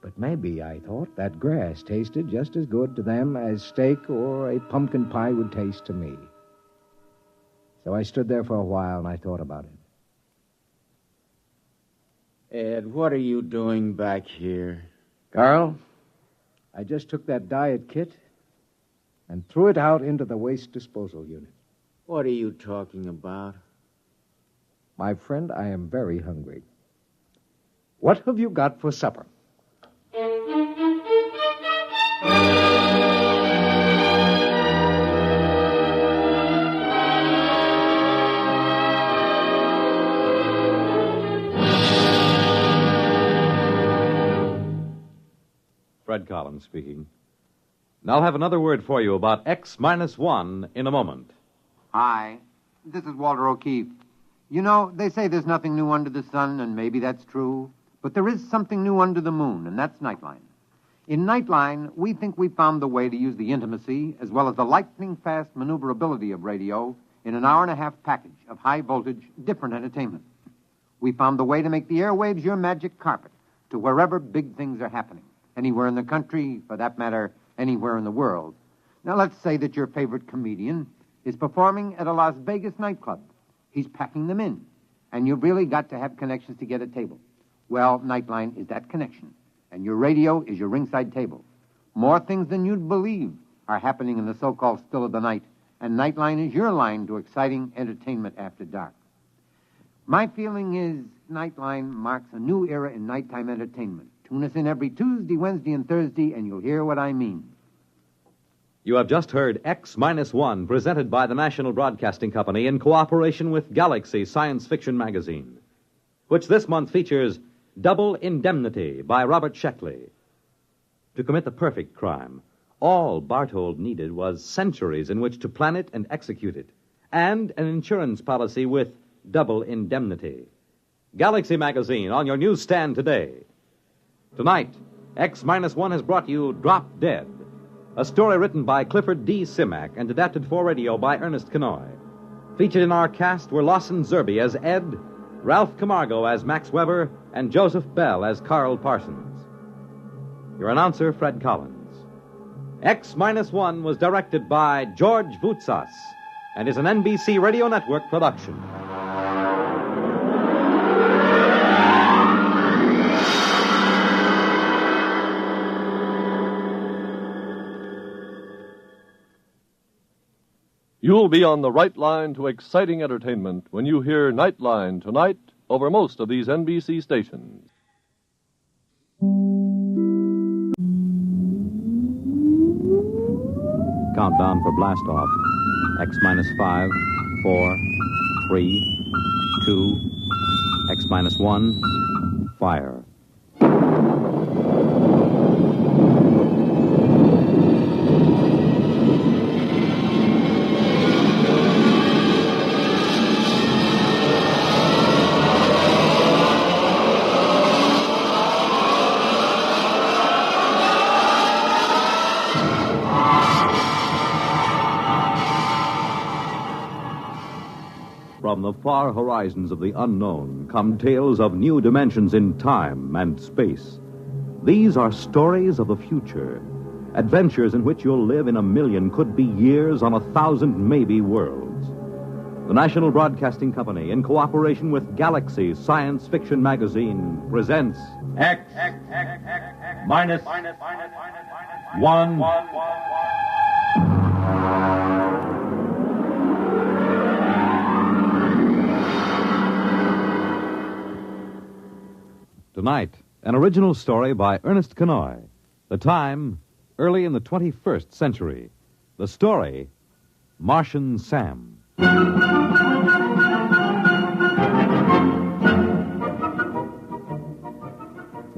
But maybe, I thought, that grass tasted just as good to them as steak or a pumpkin pie would taste to me. So I stood there for a while and I thought about it. Ed, what are you doing back here? Carl, I just took that diet kit and threw it out into the waste disposal unit. What are you talking about? My friend, I am very hungry. What have you got for supper? Fred Collins speaking. And I'll have another word for you about X-1 in a moment. Hi, this is Walter O'Keefe. You know, they say there's nothing new under the sun, and maybe that's true. But there is something new under the moon, and that's Nightline. In Nightline, we think we found the way to use the intimacy as well as the lightning-fast maneuverability of radio in an hour-and-a-half package of high-voltage, different entertainment. We found the way to make the airwaves your magic carpet to wherever big things are happening. Anywhere in the country, for that matter, anywhere in the world. Now, let's say that your favorite comedian is performing at a Las Vegas nightclub. He's packing them in, and you've really got to have connections to get a table. Well, Nightline is that connection, and your radio is your ringside table. More things than you'd believe are happening in the so-called still of the night, and Nightline is your line to exciting entertainment after dark. My feeling is Nightline marks a new era in nighttime entertainment. Tune us in every Tuesday, Wednesday, and Thursday, and you'll hear what I mean. You have just heard X-1, presented by the National Broadcasting Company in cooperation with Galaxy Science Fiction Magazine, which this month features Double Indemnity by Robert Sheckley. To commit the perfect crime, all Barthold needed was centuries in which to plan it and execute it, and an insurance policy with Double Indemnity. Galaxy Magazine on your newsstand today. Tonight, X-1 has brought you Drop Dead, a story written by Clifford D. Simak and adapted for radio by Ernest Kenoy. Featured in our cast were Lawson Zerbe as Ed, Ralph Camargo as Max Weber, and Joseph Bell as Carl Parsons. Your announcer, Fred Collins. X-1 was directed by George Voutsas and is an NBC Radio Network production. You'll be on the right line to exciting entertainment when you hear Nightline tonight over most of these NBC stations. Countdown for blast off. X-5, 4, 3, 2, X-1, fire. From the far horizons of the unknown come tales of new dimensions in time and space. These are stories of the future, adventures in which you'll live in a million, could be years, on 1,000 maybe worlds. The National Broadcasting Company, in cooperation with Galaxy Science Fiction Magazine, presents X-1. Tonight, an original story by Ernest Kenoy. The time, early in the 21st century. The story, Martian Sam.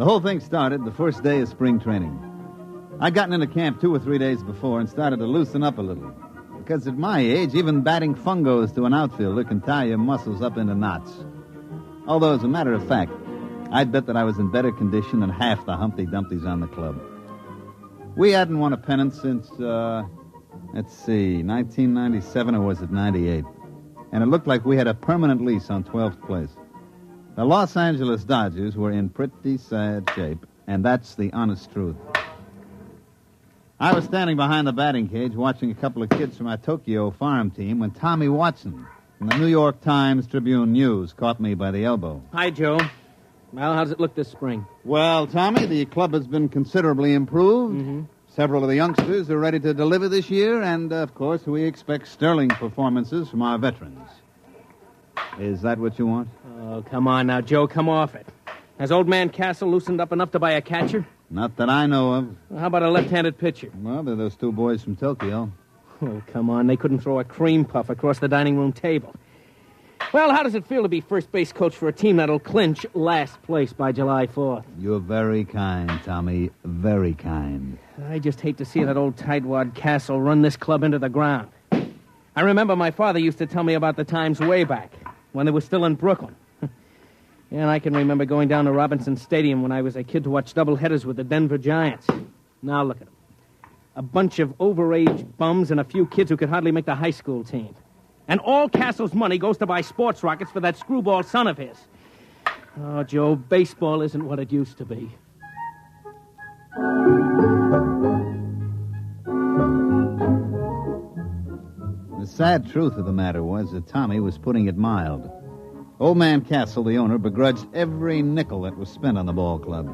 The whole thing started the first day of spring training. I'd gotten into camp 2 or 3 days before and started to loosen up a little. Because at my age, even batting fungos to an outfielder can tie your muscles up into knots. Although, as a matter of fact, I'd bet that I was in better condition than half the Humpty Dumptys on the club. We hadn't won a pennant since, 1997 or was it 98? And it looked like we had a permanent lease on 12th place. The Los Angeles Dodgers were in pretty sad shape, and that's the honest truth. I was standing behind the batting cage watching a couple of kids from our Tokyo farm team when Tommy Watson from the New York Times Tribune News caught me by the elbow. Hi, Joe. Well, how does it look this spring? Well, Tommy, the club has been considerably improved. Mm-hmm. Several of the youngsters are ready to deliver this year, and, of course, we expect sterling performances from our veterans. Is that what you want? Oh, come on now, Joe. Come off it. Has old man Castle loosened up enough to buy a catcher? Not that I know of. Well, how about a left-handed pitcher? Well, they're those 2 boys from Tokyo. Oh, come on. They couldn't throw a cream puff across the dining room table. Well, how does it feel to be first base coach for a team that'll clinch last place by July 4th? You're very kind, Tommy. Very kind. I just hate to see that old tightwad Castle run this club into the ground. I remember my father used to tell me about the times way back, when they were still in Brooklyn. And I can remember going down to Robinson Stadium when I was a kid to watch doubleheaders with the Denver Giants. Now look at them. A bunch of overage bums and a few kids who could hardly make the high school team. And all Castle's money goes to buy sports rockets for that screwball son of his. Oh, Joe, baseball isn't what it used to be. The sad truth of the matter was that Tommy was putting it mild. Old man Castle, the owner, begrudged every nickel that was spent on the ball club.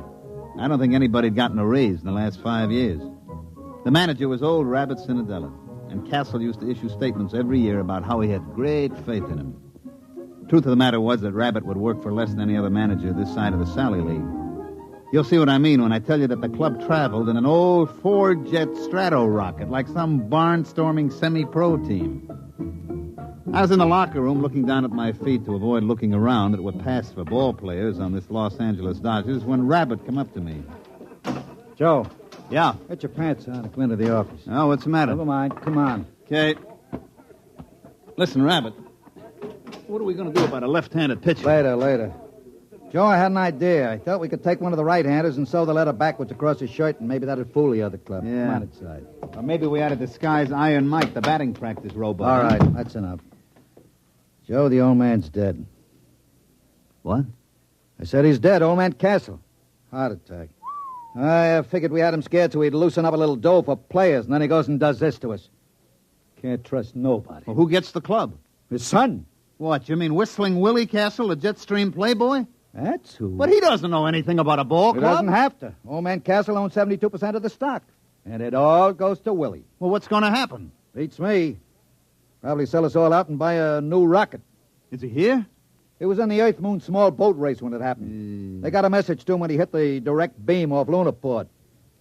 I don't think anybody had gotten a raise in the last 5 years. The manager was old Rabbit Cinderella, and Castle used to issue statements every year about how he had great faith in him. Truth of the matter was that Rabbit would work for less than any other manager this side of the Sally League. You'll see what I mean when I tell you that the club traveled in an old four-jet Strato rocket like some barnstorming semi-pro team. I was in the locker room looking down at my feet to avoid looking around at what passed for ball players on this Los Angeles Dodgers when Rabbit come up to me. Joe. Yeah? Get your pants on and come into the office. Oh, what's the matter? Never mind. Come on. Okay. Listen, Rabbit. What are we going to do about a left-handed pitcher? Later. Joe, I had an idea. I thought we could take one of the right-handers and sew the letter backwards across his shirt, and maybe that'd fool the other club. Yeah. Come on inside. Or maybe we ought to disguise Iron Mike, the batting practice robot. All right, that's enough. Joe, the old man's dead. What? I said he's dead, old man Castle. Heart attack. I figured we had him scared so he'd loosen up a little dough for players, and then he goes and does this to us. Can't trust nobody. Well, who gets the club? His son. What, you mean Whistling Willie Castle, the Jetstream playboy? That's who. But he doesn't know anything about a ball He club. doesn't have to. Old man Castle owns 72% of the stock. And it all goes to Willie. Well, what's going to happen? Beats me. Probably sell us all out and buy a new rocket. Is he here? It was in the Earth-Moon small boat race when it happened. They got a message to him when he hit the direct beam off Lunaport.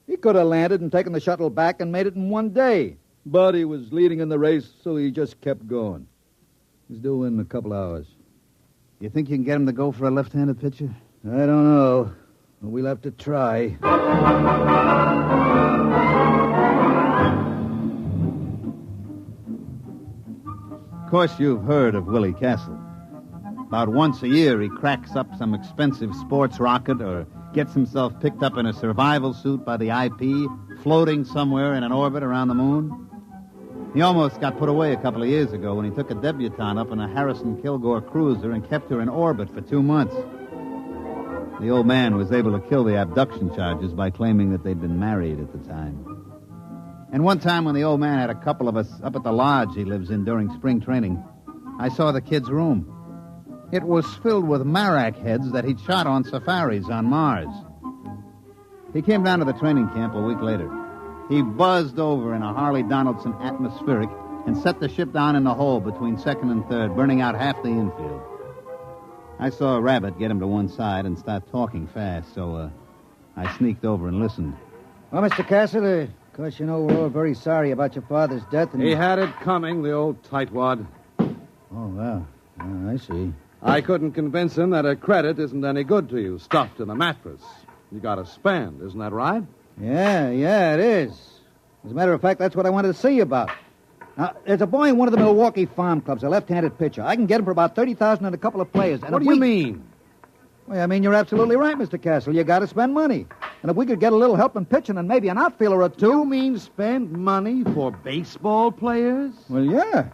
He could have landed and taken the shuttle back and made it in one day. But he was leading in the race, so he just kept going. He's due in a couple hours. You think you can get him to go for a left-handed pitcher? I don't know. We'll have to try. Of course, you've heard of Willie Castle. About once a year, he cracks up some expensive sports rocket or gets himself picked up in a survival suit by the IP, floating somewhere in an orbit around the moon. He almost got put away a couple of years ago when he took a debutante up in a Harrison Kilgore cruiser and kept her in orbit for 2 months. The old man was able to kill the abduction charges by claiming that they'd been married at the time. And one time when the old man had a couple of us up at the lodge he lives in during spring training, I saw the kid's room. It was filled with marak heads that he'd shot on safaris on Mars. He came down to the training camp a week later. He buzzed over in a Harley Donaldson atmospheric and set the ship down in the hole between second and third, burning out half the infield. I saw a Rabbit get him to one side and start talking fast, so I sneaked over and listened. Well, Mr. Castle, of course, you know we're all very sorry about your father's death. And He had it coming, the old tightwad. Oh, well, I see. I couldn't convince him that a credit isn't any good to you, stuffed in a mattress. You got to spend, isn't that right? Yeah, it is. As a matter of fact, that's what I wanted to see you about. Now, there's a boy in one of the Milwaukee farm clubs, a left-handed pitcher. I can get him for about $30,000 and a couple of players. And What do you mean? Well, I mean, you're absolutely right, Mr. Castle. You got to spend money. And if we could get a little help in pitching and maybe an outfielder or two... You mean spend money for baseball players? Well, yeah.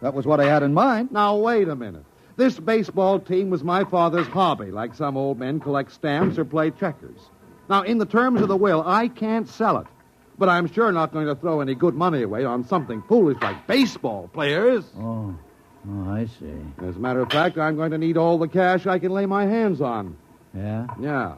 That was what I had in mind. Now, wait a minute. This baseball team was my father's hobby, like some old men collect stamps or play checkers. Now, in the terms of the will, I can't sell it. But I'm sure not going to throw any good money away on something foolish like baseball players. Oh, I see. As a matter of fact, I'm going to need all the cash I can lay my hands on. Yeah? Yeah.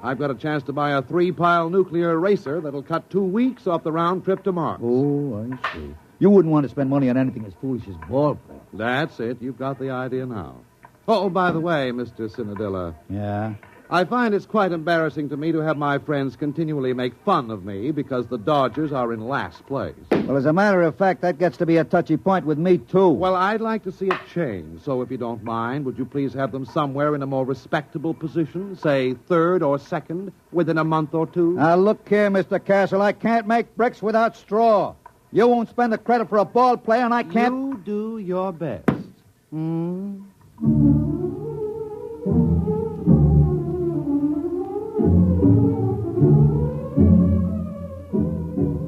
I've got a chance to buy a 3-pile nuclear racer that'll cut 2 weeks off the round trip to Mars. Oh, I see. You wouldn't want to spend money on anything as foolish as ball play. That's it. You've got the idea now. Oh, by the way, Mr. Cinadilla. Yeah? I find it's quite embarrassing to me to have my friends continually make fun of me because the Dodgers are in last place. Well, as a matter of fact, that gets to be a touchy point with me, too. Well, I'd like to see it change. So if you don't mind, would you please have them somewhere in a more respectable position, say third or second, within a month or two? Now, look here, Mr. Castle. I can't make bricks without straw. You won't spend the credit for a ball player, and I can't... You do your best.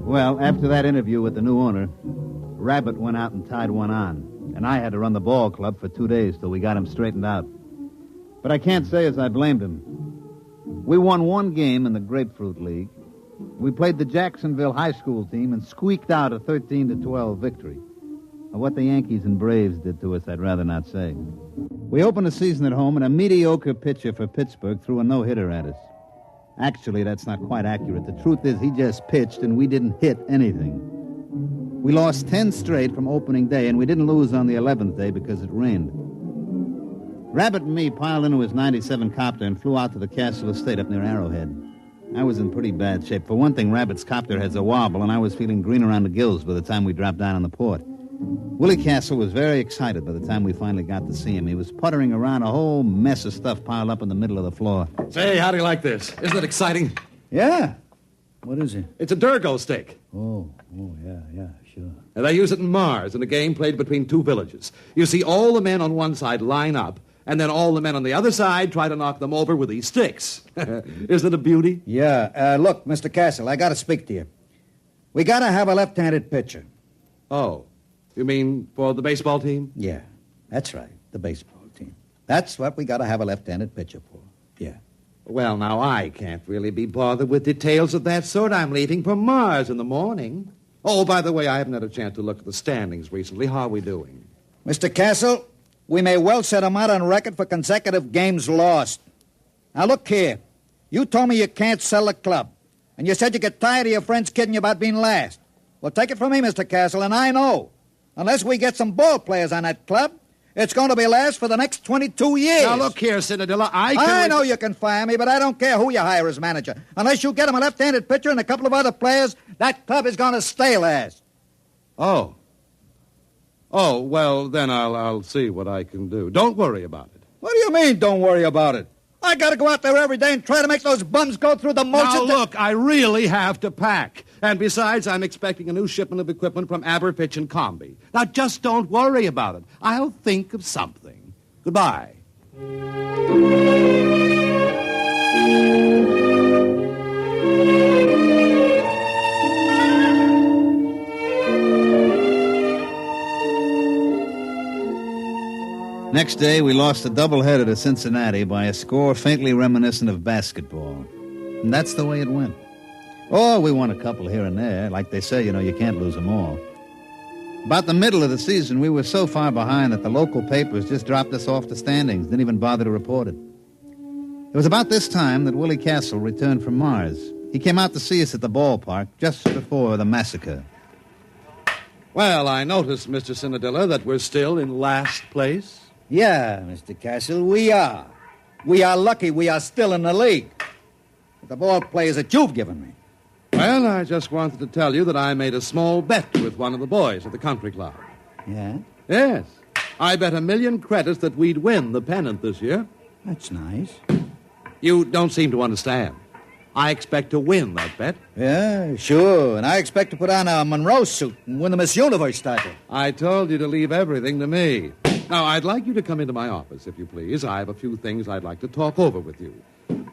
Well, after that interview with the new owner, Rabbit went out and tied one on, and I had to run the ball club for 2 days till we got him straightened out. But I can't say as I blamed him. We won 1 game in the Grapefruit League. We played the Jacksonville high school team and squeaked out a 13-12 victory. What the Yankees and Braves did to us, I'd rather not say. We opened the season at home, and a mediocre pitcher for Pittsburgh threw a no-hitter at us. Actually, that's not quite accurate. The truth is he just pitched, and we didn't hit anything. We lost 10 straight from opening day, and we didn't lose on the 11th day because it rained. Rabbit and me piled into his 97 copter and flew out to the Castle Estate up near Arrowhead. I was in pretty bad shape. For one thing, Rabbit's copter has a wobble, and I was feeling green around the gills by the time we dropped down on the port. Willie Castle was very excited by the time we finally got to see him. He was puttering around a whole mess of stuff piled up in the middle of the floor. Say, how do you like this? Isn't it exciting? Yeah. What is it? It's a Durgo stick. Oh, yeah, sure. And they use it in Mars in a game played between 2 villages. You see, all the men on one side line up, and then all the men on the other side try to knock them over with these sticks. Isn't it a beauty? Yeah. Look, Mr. Castle, I got to speak to you. We got to have a left-handed pitcher. Oh. You mean for the baseball team? Yeah, that's right, the baseball team. That's what we got to have a left-handed pitcher for. Yeah. Well, now, I can't really be bothered with details of that sort. I'm leaving for Mars in the morning. Oh, by the way, I haven't had a chance to look at the standings recently. How are we doing? Mr. Castle, we may well set them out on record for consecutive games lost. Now, look here. You told me you can't sell the club, and you said you get tired of your friends kidding you about being last. Well, take it from me, Mr. Castle, and I know. Unless we get some ball players on that club, it's going to be last for the next 22 years. Now, look here, Cinadilla, I know you can fire me, but I don't care who you hire as manager. Unless you get him a left-handed pitcher and a couple of other players, that club is going to stay last. Oh. Oh, well, then I'll see what I can do. Don't worry about it. What do you mean, don't worry about it? I got to go out there every day and try to make those bums go through the motions. Now, look, I really have to pack. And besides, I'm expecting a new shipment of equipment from Aberfitch and Comby. Now, just don't worry about it. I'll think of something. Goodbye. Next day, we lost a doubleheader to Cincinnati by a score faintly reminiscent of basketball. And that's the way it went. Oh, we won a couple here and there. Like they say, you can't lose them all. About the middle of the season, we were so far behind that the local papers just dropped us off the standings, didn't even bother to report it. It was about this time that Willie Castle returned from Mars. He came out to see us at the ballpark just before the massacre. Well, I noticed, Mr. Cinadilla, that we're still in last place. Yeah, Mr. Castle, we are. We are lucky we are still in the league. With the ball players that you've given me. Well, I just wanted to tell you that I made a small bet with one of the boys at the country club. Yeah? Yes. I bet 1,000,000 credits that we'd win the pennant this year. That's nice. You don't seem to understand. I expect to win that bet. Yeah, sure. And I expect to put on a Monroe suit and win the Miss Universe title. I told you to leave everything to me. Now, I'd like you to come into my office, if you please. I have a few things I'd like to talk over with you.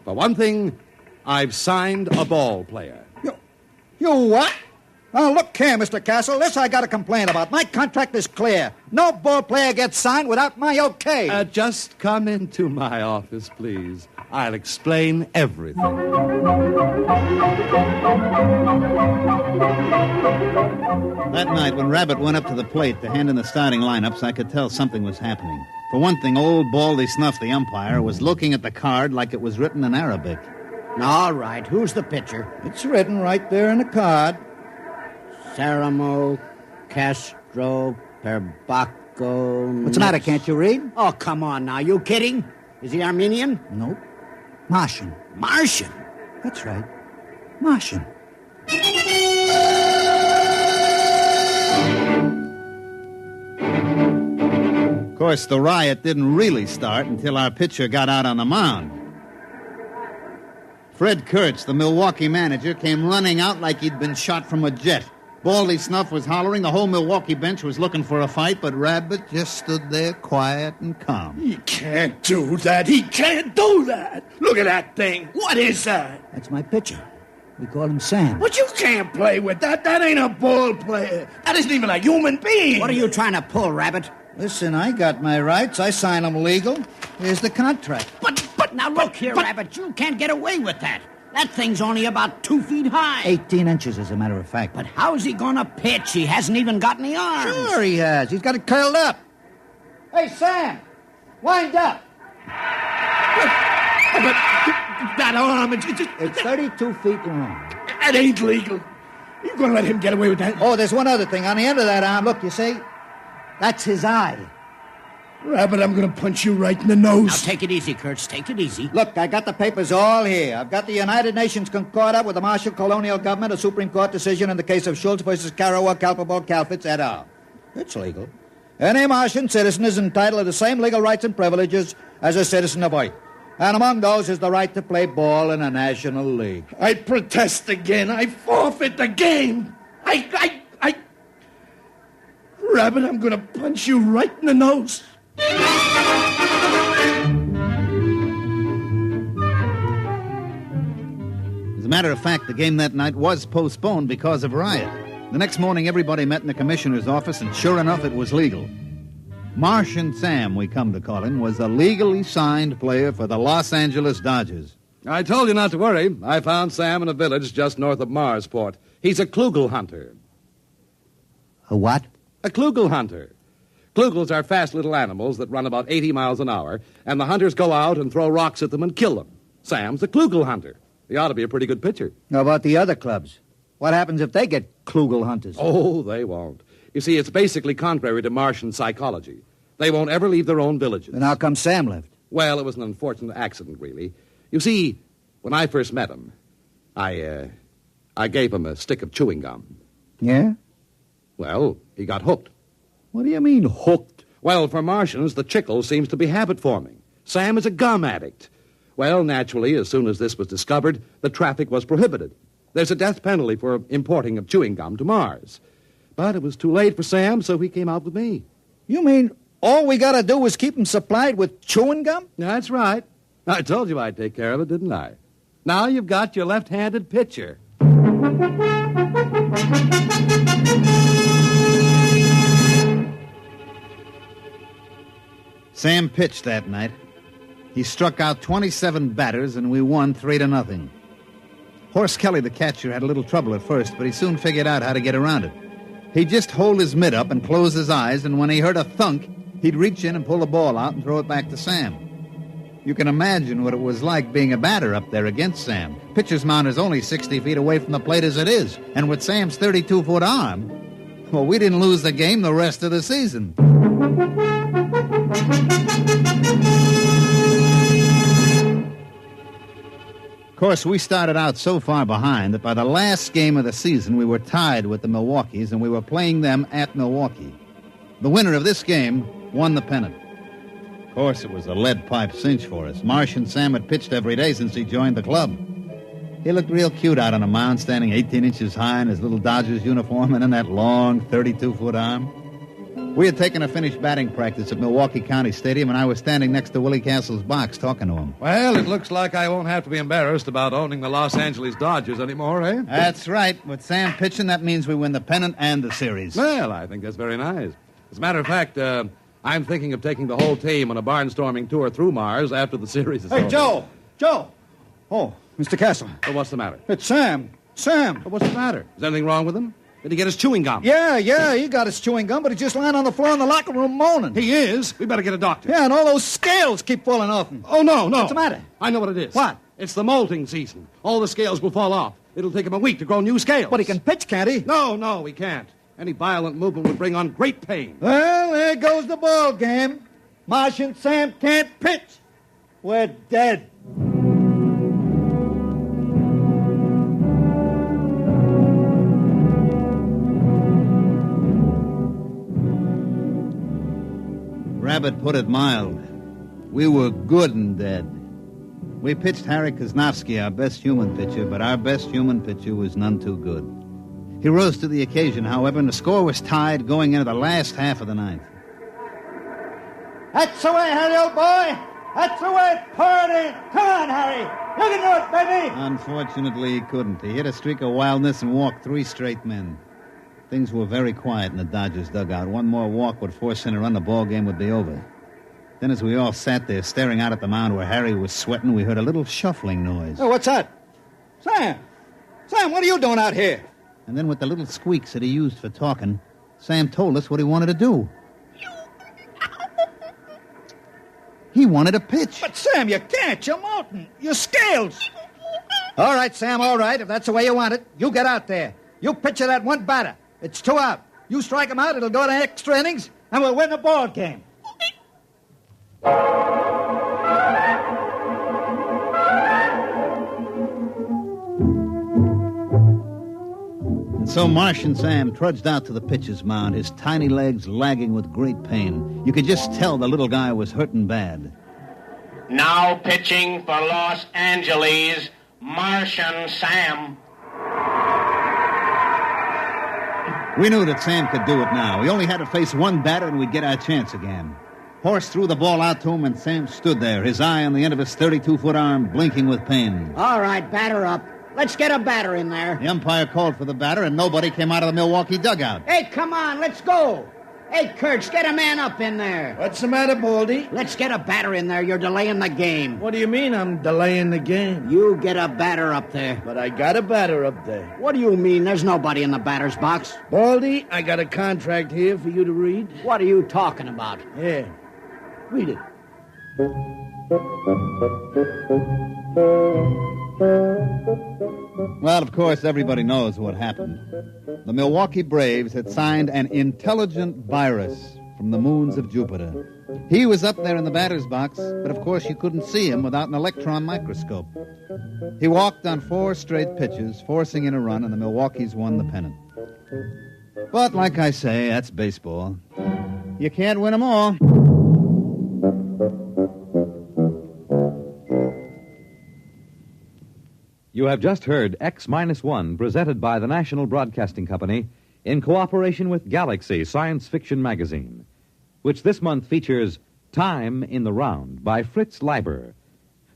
For one thing, I've signed a ball player. You what? Oh, look here, Mr. Castle. This I got to complain about. My contract is clear. No ball player gets signed without my okay. Just come into my office, please. I'll explain everything. That night, when Rabbit went up to the plate to hand in the starting lineups, I could tell something was happening. For one thing, old Baldy Snuff, the umpire, was looking at the card like it was written in Arabic. All right, who's the pitcher? It's written right there in the card. Ceramo Castro Perbaco. What's the matter, can't you read? Oh, come on now. You kidding? Is he Armenian? Nope. Martian. Martian? That's right. Martian. Of course, the riot didn't really start until our pitcher got out on the mound. Fred Kurtz, the Milwaukee manager, came running out like he'd been shot from a jet. Baldy Snuff was hollering. The whole Milwaukee bench was looking for a fight, but Rabbit just stood there quiet and calm. He can't do that. He can't do that. Look at that thing. What is that? That's my pitcher. We call him Sam. But you can't play with that. That ain't a ball player. That isn't even a human being. What are you trying to pull, Rabbit? Listen, I got my rights. I sign them legal. Here's the contract. But now look here, Rabbit. You can't get away with that. That thing's only about 2 feet high. 18 inches, as a matter of fact. But how's he gonna pitch? He hasn't even got any arms. Sure he has. He's got it curled up. Hey, Sam, wind up. But that arm, It's 32 feet long. That ain't legal. You gonna let him get away with that? Oh, there's one other thing. On the end of that arm, look, you see? That's his eye. Rabbit, I'm gonna punch you right in the nose. Now, take it easy, Kurtz. Take it easy. Look, I got the papers all here. I've got the United Nations Concordat with the Marshall Colonial Government, a Supreme Court decision in the case of Schultz versus Karawa, Kalpabo, Kalfitz, et al. It's legal. Any Martian citizen is entitled to the same legal rights and privileges as a citizen of Earth. And among those is the right to play ball in a national league. I protest again. I forfeit the game. Rabbit, I'm gonna punch you right in the nose. As a matter of fact, the game that night was postponed because of riot. The next morning, everybody met in the commissioner's office, and sure enough, it was legal. Martian Sam, we come to call him, was a legally signed player for the Los Angeles Dodgers. I told you not to worry. I found Sam in a village just north of Marsport. He's a klugel hunter. A what? A klugel hunter. Klugels are fast little animals that run about 80 miles an hour, and the hunters go out and throw rocks at them and kill them. Sam's a klugel hunter. He ought to be a pretty good pitcher. How about the other clubs? What happens if they get klugel hunters? Oh, they won't. You see, it's basically contrary to Martian psychology. They won't ever leave their own villages. Then how come Sam left? Well, it was an unfortunate accident, really. You see, when I first met him, I gave him a stick of chewing gum. Yeah? Well, he got hooked. What do you mean, hooked? Well, for Martians, the chicle seems to be habit-forming. Sam is a gum addict. Well, naturally, as soon as this was discovered, the traffic was prohibited. There's a death penalty for importing of chewing gum to Mars. But it was too late for Sam, so he came out with me. You mean all we got to do is keep him supplied with chewing gum? That's right. I told you I'd take care of it, didn't I? Now you've got your left-handed pitcher. Sam pitched that night. He struck out 27 batters, and we won 3-0. Horace Kelly, the catcher, had a little trouble at first, but he soon figured out how to get around it. He'd just hold his mitt up and close his eyes, and when he heard a thunk, he'd reach in and pull the ball out and throw it back to Sam. You can imagine what it was like being a batter up there against Sam. Pitcher's mound is only 60 feet away from the plate as it is, and with Sam's 32-foot arm, well, we didn't lose the game the rest of the season. Of course, we started out so far behind that by the last game of the season, we were tied with the Milwaukees, and we were playing them at Milwaukee. The winner of this game won the pennant. Of course, it was a lead pipe cinch for us. Martian Sam had pitched every day since he joined the club. He looked real cute out on a mound, standing 18 inches high in his little Dodgers uniform and in that long 32-foot arm. We had taken a finished batting practice at Milwaukee County Stadium, and I was standing next to Willie Castle's box talking to him. Well, it looks like I won't have to be embarrassed about owning the Los Angeles Dodgers anymore, eh? That's right. With Sam pitching, that means we win the pennant and the series. Well, I think that's very nice. As a matter of fact, I'm thinking of taking the whole team on a barnstorming tour through Mars after the series is over. Hey, Joe! Joe! Oh, Mr. Castle. Well, what's the matter? It's Sam. Sam. Well, what's the matter? Is anything wrong with him? Did he get his chewing gum? Yeah, he got his chewing gum, but he's just lying on the floor in the locker room moaning. He is? We better get a doctor. Yeah, and all those scales keep falling off him. Oh, no. What's the matter? I know what it is. What? It's the molting season. All the scales will fall off. It'll take him a week to grow new scales. But he can pitch, can't he? No, he can't. Any violent movement would bring on great pain. Well, there goes the ball game. Martian Sam can't pitch. We're dead. Rabbit put it mild. We were good and dead. We pitched Harry Kosnowski, our best human pitcher, but our best human pitcher was none too good. He rose to the occasion, however, and the score was tied going into the last half of the ninth. That's the way, Harry, old boy. That's the way. Pour it in. Come on, Harry. You can do it, baby. Unfortunately, he couldn't. He hit a streak of wildness and walked 3 straight men. Things were very quiet in the Dodgers' dugout. One more walk would force in a run, the ball game would be over. Then as we all sat there staring out at the mound where Harry was sweating, we heard a little shuffling noise. Oh, what's that? Sam! Sam, what are you doing out here? And then with the little squeaks that he used for talking, Sam told us what he wanted to do. He wanted to pitch. But, Sam, you can't. You're molting. Your scales. All right, Sam, all right. If that's the way you want it, you get out there. You pitcher that one batter. It's 2 out. You strike him out, it'll go to extra innings, and we'll win the ball game. And so Martian Sam trudged out to the pitcher's mound, his tiny legs lagging with great pain. You could just tell the little guy was hurting bad. Now pitching for Los Angeles, Martian Sam. We knew that Sam could do it now. We only had to face one batter and we'd get our chance again. Horse threw the ball out to him and Sam stood there, his eye on the end of his 32-foot arm, blinking with pain. All right, batter up. Let's get a batter in there. The umpire called for the batter and nobody came out of the Milwaukee dugout. Hey, come on, let's go. Hey, Kurtz, get a man up in there. What's the matter, Baldy? Let's get a batter in there. You're delaying the game. What do you mean I'm delaying the game? You get a batter up there. But I got a batter up there. What do you mean? There's nobody in the batter's box. Baldy, I got a contract here for you to read. What are you talking about? Yeah. Read it. Well, of course, everybody knows what happened. The Milwaukee Braves had signed an intelligent virus from the moons of Jupiter. He was up there in the batter's box, but of course you couldn't see him without an electron microscope. He walked on 4 straight pitches, forcing in a run, and the Milwaukees won the pennant. But like I say, that's baseball. You can't win them all. You have just heard X-1, presented by the National Broadcasting Company in cooperation with Galaxy Science Fiction Magazine, which this month features Time in the Round by Fritz Leiber,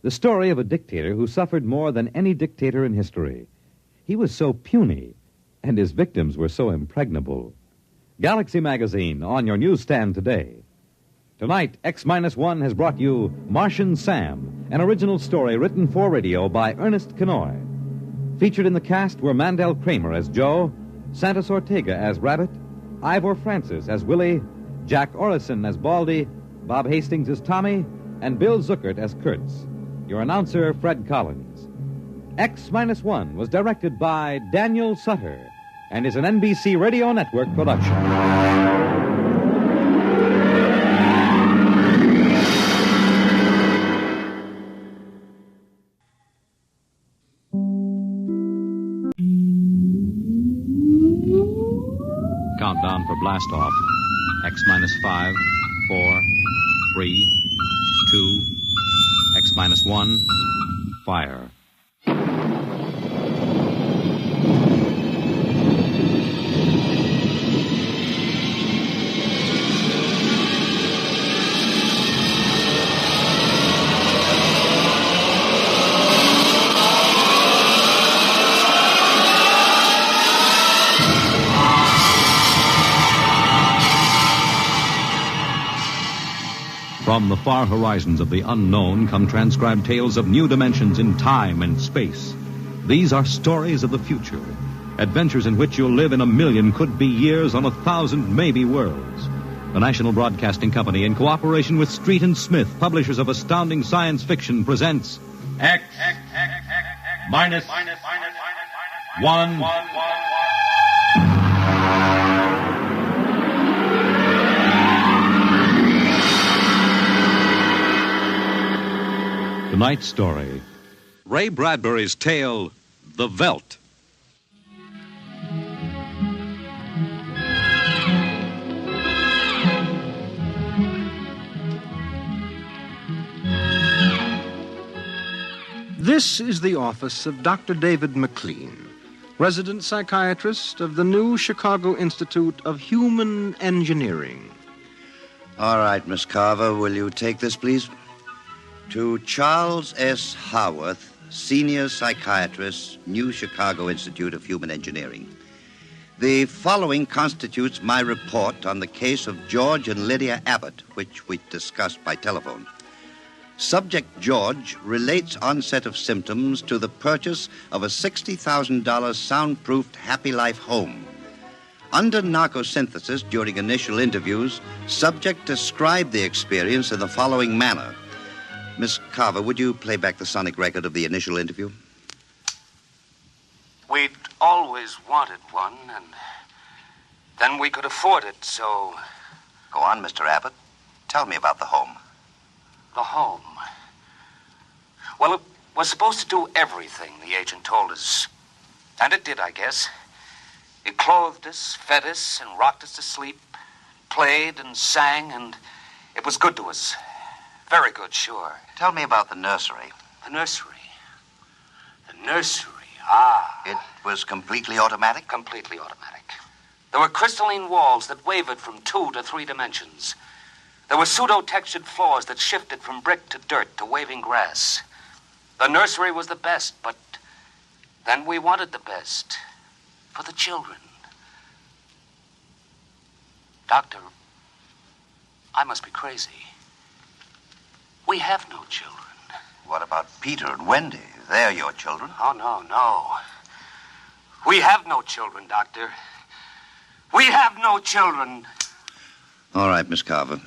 the story of a dictator who suffered more than any dictator in history. He was so puny, and his victims were so impregnable. Galaxy Magazine on your newsstand today. Tonight, X-1 has brought you Martian Sam, an original story written for radio by Ernest Kenoy. Featured in the cast were Mandel Kramer as Joe, Santos Ortega as Rabbit, Ivor Francis as Willie, Jack Orrison as Baldy, Bob Hastings as Tommy, and Bill Zuckert as Kurtz. Your announcer, Fred Collins. X-1 was directed by Daniel Sutter and is an NBC Radio Network production. Countdown for blast-off. X-5, 4, 3, 2, X-1, fire. From the far horizons of the unknown come transcribed tales of new dimensions in time and space. These are stories of the future, adventures in which you'll live in a million could-be years on 1,000 maybe worlds. The National Broadcasting Company, in cooperation with Street and Smith, publishers of astounding science fiction, presents X minus 1. Tonight's story, Ray Bradbury's tale, The Veldt. This is the office of Dr. David McLean, resident psychiatrist of the new Chicago Institute of Human Engineering. All right, Miss Carver, will you take this, please? To Charles S. Haworth, senior psychiatrist, New Chicago Institute of Human Engineering. The following constitutes my report on the case of George and Lydia Abbott, which we discussed by telephone. Subject George relates onset of symptoms to the purchase of a $60,000 soundproofed Happy Life home. Under narcosynthesis during initial interviews, subject described the experience in the following manner. Miss Carver, would you play back the sonic record of the initial interview? We'd always wanted one, and then we could afford it, so... Go on, Mr. Abbott. Tell me about the home. The home. Well, it was supposed to do everything, the agent told us. And it did, I guess. It clothed us, fed us, and rocked us to sleep, played and sang, and it was good to us. Very good, sure. Tell me about the nursery. The nursery? The nursery, ah. It was completely automatic? Completely automatic. There were crystalline walls that wavered from 2 to 3 dimensions. There were pseudo-textured floors that shifted from brick to dirt to waving grass. The nursery was the best, but then we wanted the best for the children. Doctor, I must be crazy. We have no children. What about Peter and Wendy? They're your children. Oh, no. We have no children, Doctor. We have no children. All right, Miss Carver.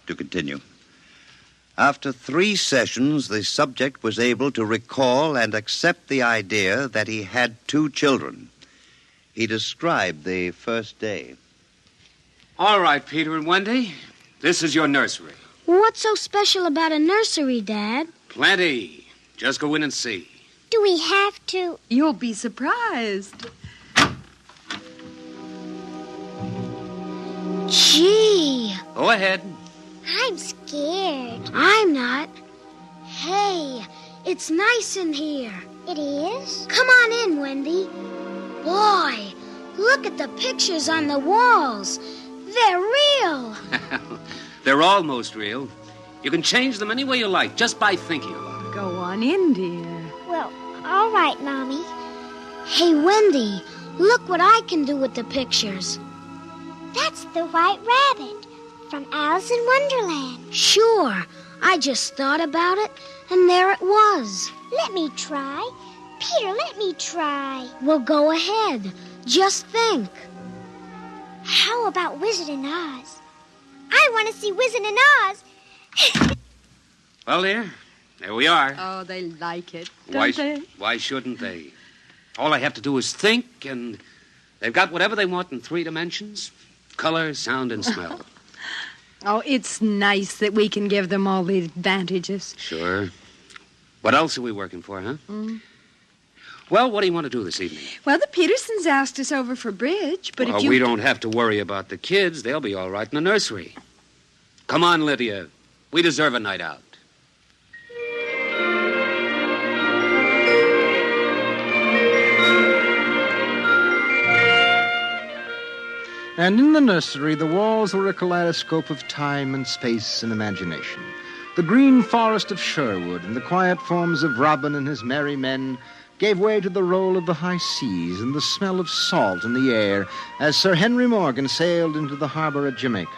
To continue. After 3 sessions, the subject was able to recall and accept the idea that he had 2 children. He described the first day. All right, Peter and Wendy. This is your nursery. What's so special about a nursery, Dad? Plenty. Just go in and see. Do we have to? You'll be surprised. Gee. Go ahead. I'm scared. I'm not. Hey, it's nice in here. It is? Come on in, Wendy. Boy, look at the pictures on the walls. They're real. They're almost real. You can change them any way you like, just by thinking about it. Go on in, dear. Well, all right, Mommy. Hey, Wendy, look what I can do with the pictures. That's the White Rabbit from Alice in Wonderland. Sure. I just thought about it, and there it was. Let me try. Peter, let me try. Well, go ahead. Just think. How about Wizard in Oz? I want to see Wizard in Oz. Well, dear, there we are. Oh, they like it, don't they? Why shouldn't they? All I have to do is think, and they've got whatever they want in 3 dimensions. Color, sound, and smell. Oh, it's nice that we can give them all the advantages. Sure. What else are we working for, huh? Well, what do you want to do this evening? Well, the Petersons asked us over for bridge, but if you... we don't have to worry about the kids. They'll be all right in the nursery. Come on, Lydia. We deserve a night out. And in the nursery, the walls were a kaleidoscope of time and space and imagination. The green forest of Sherwood and the quiet forms of Robin and his merry men gave way to the roll of the high seas and the smell of salt in the air as Sir Henry Morgan sailed into the harbor at Jamaica.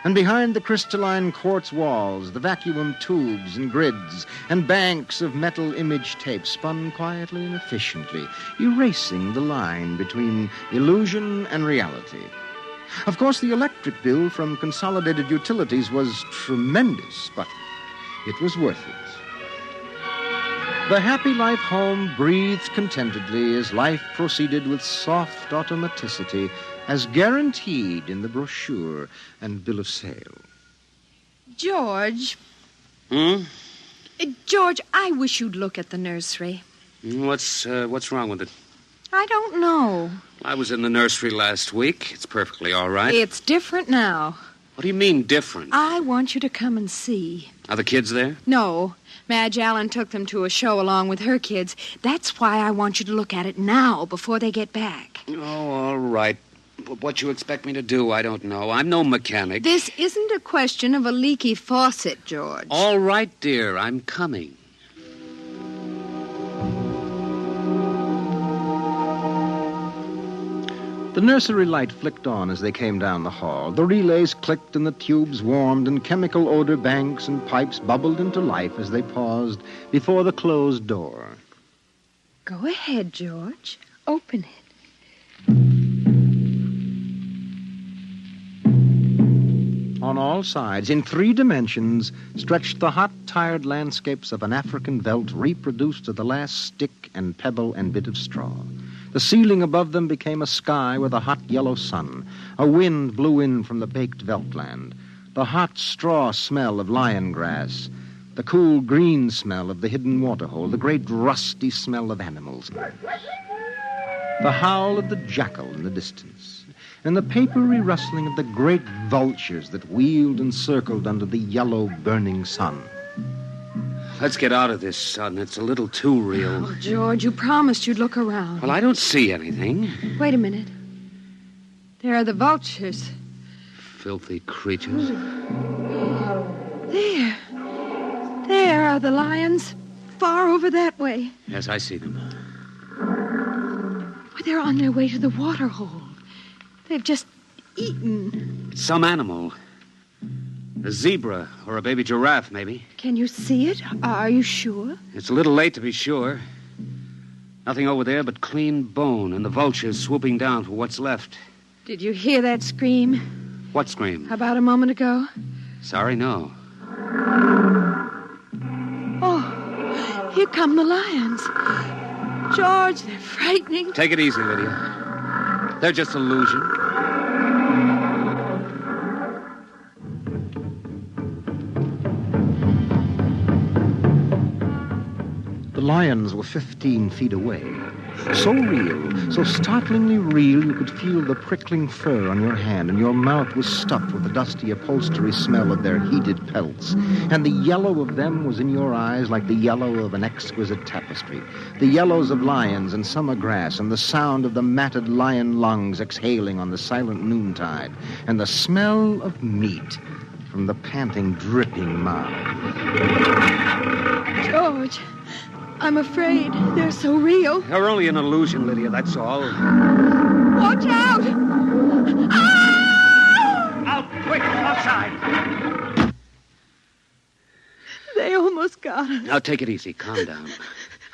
And behind the crystalline quartz walls, the vacuum tubes and grids and banks of metal image tape spun quietly and efficiently, erasing the line between illusion and reality. Of course, the electric bill from Consolidated Utilities was tremendous, but it was worth it. The Happy Life home breathed contentedly as life proceeded with soft automaticity as guaranteed in the brochure and bill of sale. George. George, I wish you'd look at the nursery. What's wrong with it? I don't know. I was in the nursery last week. It's perfectly all right. It's different now. What do you mean, different? I want you to come and see. Are the kids there? No. Madge Allen took them to a show along with her kids. That's why I want you to look at it now, before they get back. Oh, all right. But what you expect me to do, I don't know. I'm no mechanic. This isn't a question of a leaky faucet, George. All right, dear. I'm coming. The nursery light flicked on as they came down the hall. The relays clicked and the tubes warmed and chemical odor banks and pipes bubbled into life as they paused before the closed door. Go ahead, George. Open it. On all sides, in 3 dimensions, stretched the hot, tired landscapes of an African veldt reproduced to the last stick and pebble and bit of straw. The ceiling above them became a sky with a hot yellow sun. A wind blew in from the baked veldtland. The hot straw smell of lion grass. The cool green smell of the hidden waterhole. The great rusty smell of animals. The howl of the jackal in the distance. And the papery rustling of the great vultures that wheeled and circled under the yellow burning sun. Let's get out of this, son. It's a little too real. Oh, George, you promised you'd look around. Well, I don't see anything. Wait a minute. There are the vultures. Filthy creatures. There. There are the lions. Far over that way. Yes, I see them. Well, they're on their way to the water hole. They've just eaten. It's some animal. A zebra or a baby giraffe, maybe. Can you see it? Are you sure? It's a little late to be sure. Nothing over there but clean bone and the vultures swooping down for what's left. Did you hear that scream? What scream? About a moment ago. Sorry, no. Oh, here come the lions. George, they're frightening. Take it easy, Lydia. They're just illusion. The lions were 15 feet away. So real, so startlingly real, you could feel the prickling fur on your hand, and your mouth was stuffed with the dusty upholstery smell of their heated pelts. And the yellow of them was in your eyes like the yellow of an exquisite tapestry. The yellows of lions and summer grass, and the sound of the matted lion lungs exhaling on the silent noontide, and the smell of meat from the panting, dripping mouth. George, I'm afraid they're so real. They're only an illusion, Lydia, that's all. Watch out! Ah! Out, quick, outside! They almost got us. Now, take it easy, calm down.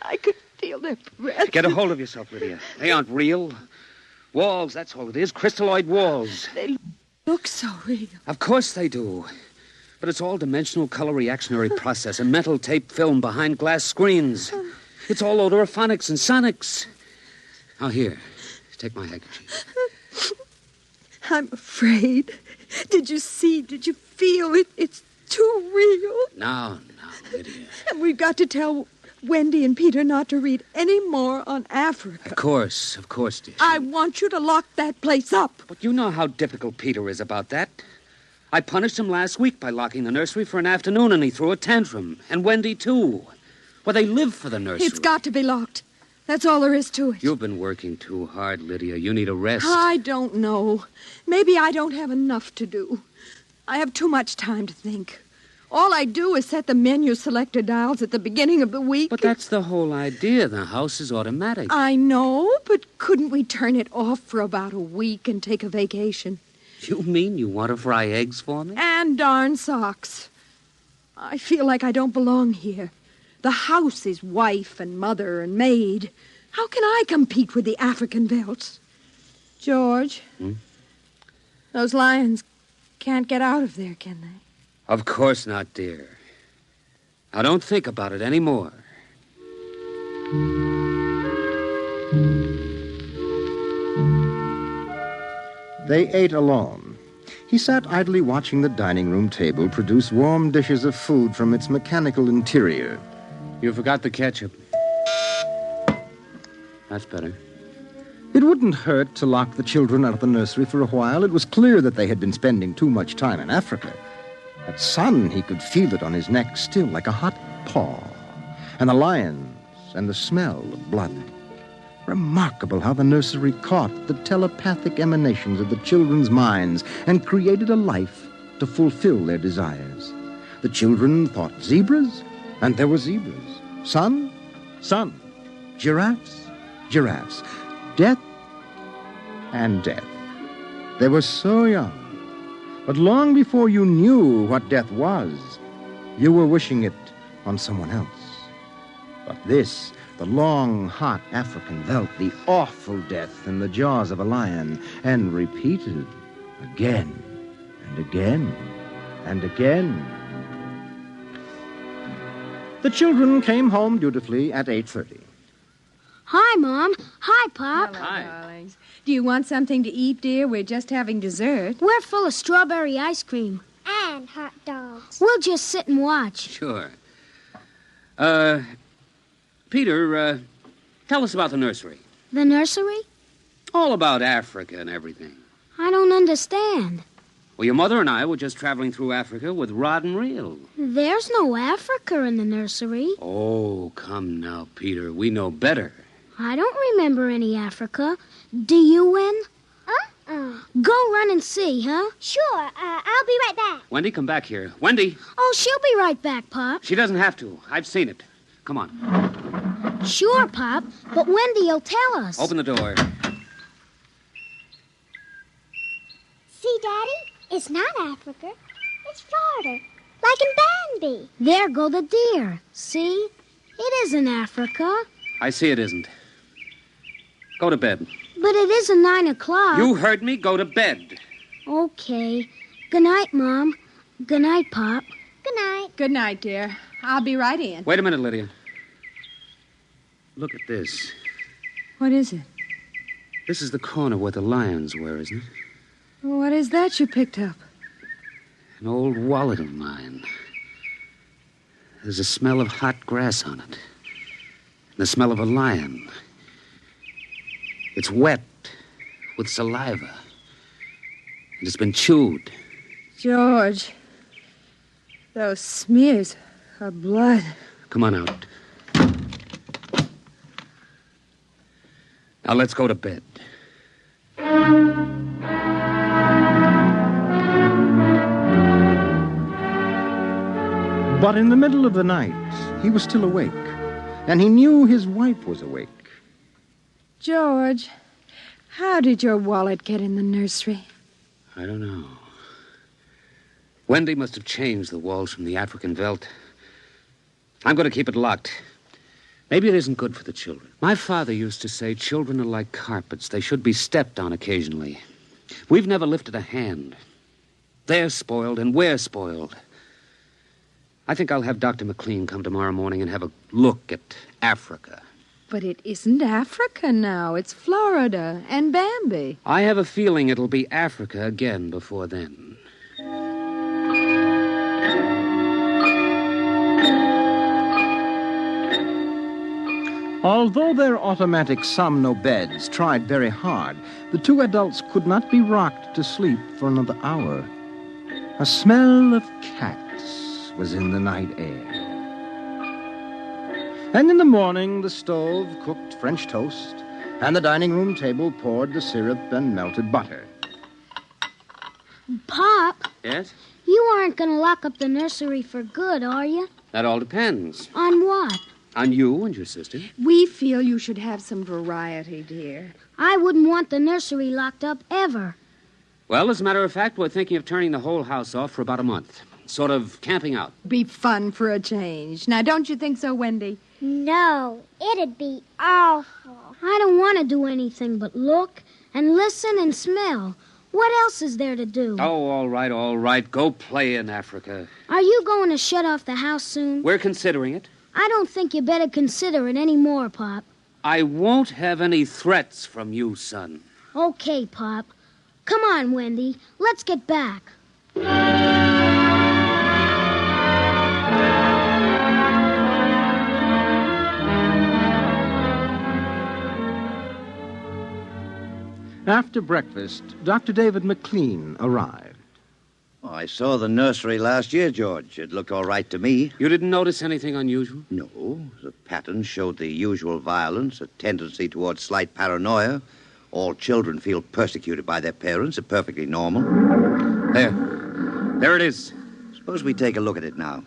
I could feel their breath. Get a hold of yourself, Lydia. They aren't real. Walls, that's all it is, crystalloid walls. They look so real. Of course they do. But it's all dimensional color reactionary process, a metal tape film behind glass screens. It's all odorophonics and sonics. Now, here, take my handkerchief. I'm afraid. Did you see? Did you feel it? It's too real. Now, Lydia. And we've got to tell Wendy and Peter not to read any more on Africa. Of course, dear. I want you to lock that place up. But you know how difficult Peter is about that. I punished him last week by locking the nursery for an afternoon, and he threw a tantrum. And Wendy, too. Well, they live for the nursery. It's got to be locked. That's all there is to it. You've been working too hard, Lydia. You need a rest. I don't know. Maybe I don't have enough to do. I have too much time to think. All I do is set the menu selector dials at the beginning of the week. But that's the whole idea. The house is automatic. I know, but couldn't we turn it off for about a week and take a vacation? You mean you want to fry eggs for me? And darn socks. I feel like I don't belong here. The house is wife and mother and maid. How can I compete with the African velds? George, those lions can't get out of there, can they? Of course not, dear. Now, don't think about it anymore. They ate alone. He sat idly watching the dining room table produce warm dishes of food from its mechanical interior. You forgot the ketchup. That's better. It wouldn't hurt to lock the children out of the nursery for a while. It was clear that they had been spending too much time in Africa. That sun, he could feel it on his neck still like a hot paw. And the lions and the smell of blood. Remarkable how the nursery caught the telepathic emanations of the children's minds and created a life to fulfill their desires. The children thought zebras, and there were zebras. Sun, sun. Giraffes, giraffes. Death and death. They were so young. But long before you knew what death was, you were wishing it on someone else. But this, the long, hot African veldt, the awful death in the jaws of a lion, and repeated again and again and again. The children came home dutifully at 8:30. Hi, Mom. Hi, Pop. Hello, darlings. Do you want something to eat, dear? We're just having dessert. We're full of strawberry ice cream. And hot dogs. We'll just sit and watch. Sure. Peter, tell us about the nursery. The nursery? All about Africa and everything. I don't understand. Well, your mother and I were just traveling through Africa with rod and reel. There's no Africa in the nursery. Oh, come now, Peter. We know better. I don't remember any Africa. Do you, Wen? Go run and see, huh? Sure. I'll be right back. Wendy, come back here. Wendy! Oh, she'll be right back, Pop. She doesn't have to. I've seen it. Come on. Sure, Pop, but Wendy'll tell us. Open the door. See, Daddy? It's not Africa. It's Florida. Like in Bambi. There go the deer. See? It isn't Africa. I see it isn't. Go to bed. But it isn't 9 o'clock. You heard me. Go to bed. Okay. Good night, Mom. Good night, Pop. Good night. Good night, dear. I'll be right in. Wait a minute, Lydia. Look at this. What is it? This is the corner where the lions were, isn't it? What is that you picked up? An old wallet of mine. There's a smell of hot grass on it. And the smell of a lion. It's wet with saliva. And it's been chewed. George, those smears of blood. Come on out. Now let's go to bed. But in the middle of the night, he was still awake, and he knew his wife was awake. George, how did your wallet get in the nursery? I don't know. Wendy must have changed the walls from the African veldt. I'm going to keep it locked. Maybe it isn't good for the children. My father used to say children are like carpets. They should be stepped on occasionally. We've never lifted a hand. They're spoiled and we're spoiled. I think I'll have Dr. McLean come tomorrow morning and have a look at Africa. But it isn't Africa now. It's Florida and Bambi. I have a feeling it'll be Africa again before then. Although their automatic somno beds tried very hard, the two adults could not be rocked to sleep for another hour. A smell of cats was in the night air. And in the morning, the stove cooked French toast, and the dining room table poured the syrup and melted butter. Pop, Yes? you aren't going to lock up the nursery for good, are you? That all depends. On what? On you and your sister. We feel you should have some variety, dear. I wouldn't want the nursery locked up ever. Well, as a matter of fact, we're thinking of turning the whole house off for about a month. Sort of camping out. Be fun for a change. Now, don't you think so, Wendy? No, it'd be awful. I don't want to do anything but look and listen and smell. What else is there to do? Oh, all right. Go play in Africa. Are you going to shut off the house soon? We're considering it. I don't think you better consider it any more, Pop. I won't have any threats from you, son. Okay, Pop. Come on, Wendy. Let's get back. After breakfast, Dr. David McLean arrived. Oh, I saw the nursery last year, George. It looked all right to me. You didn't notice anything unusual? No. The pattern showed the usual violence, a tendency towards slight paranoia. All children feel persecuted by their parents. It's perfectly normal. There it is. Suppose we take a look at it now.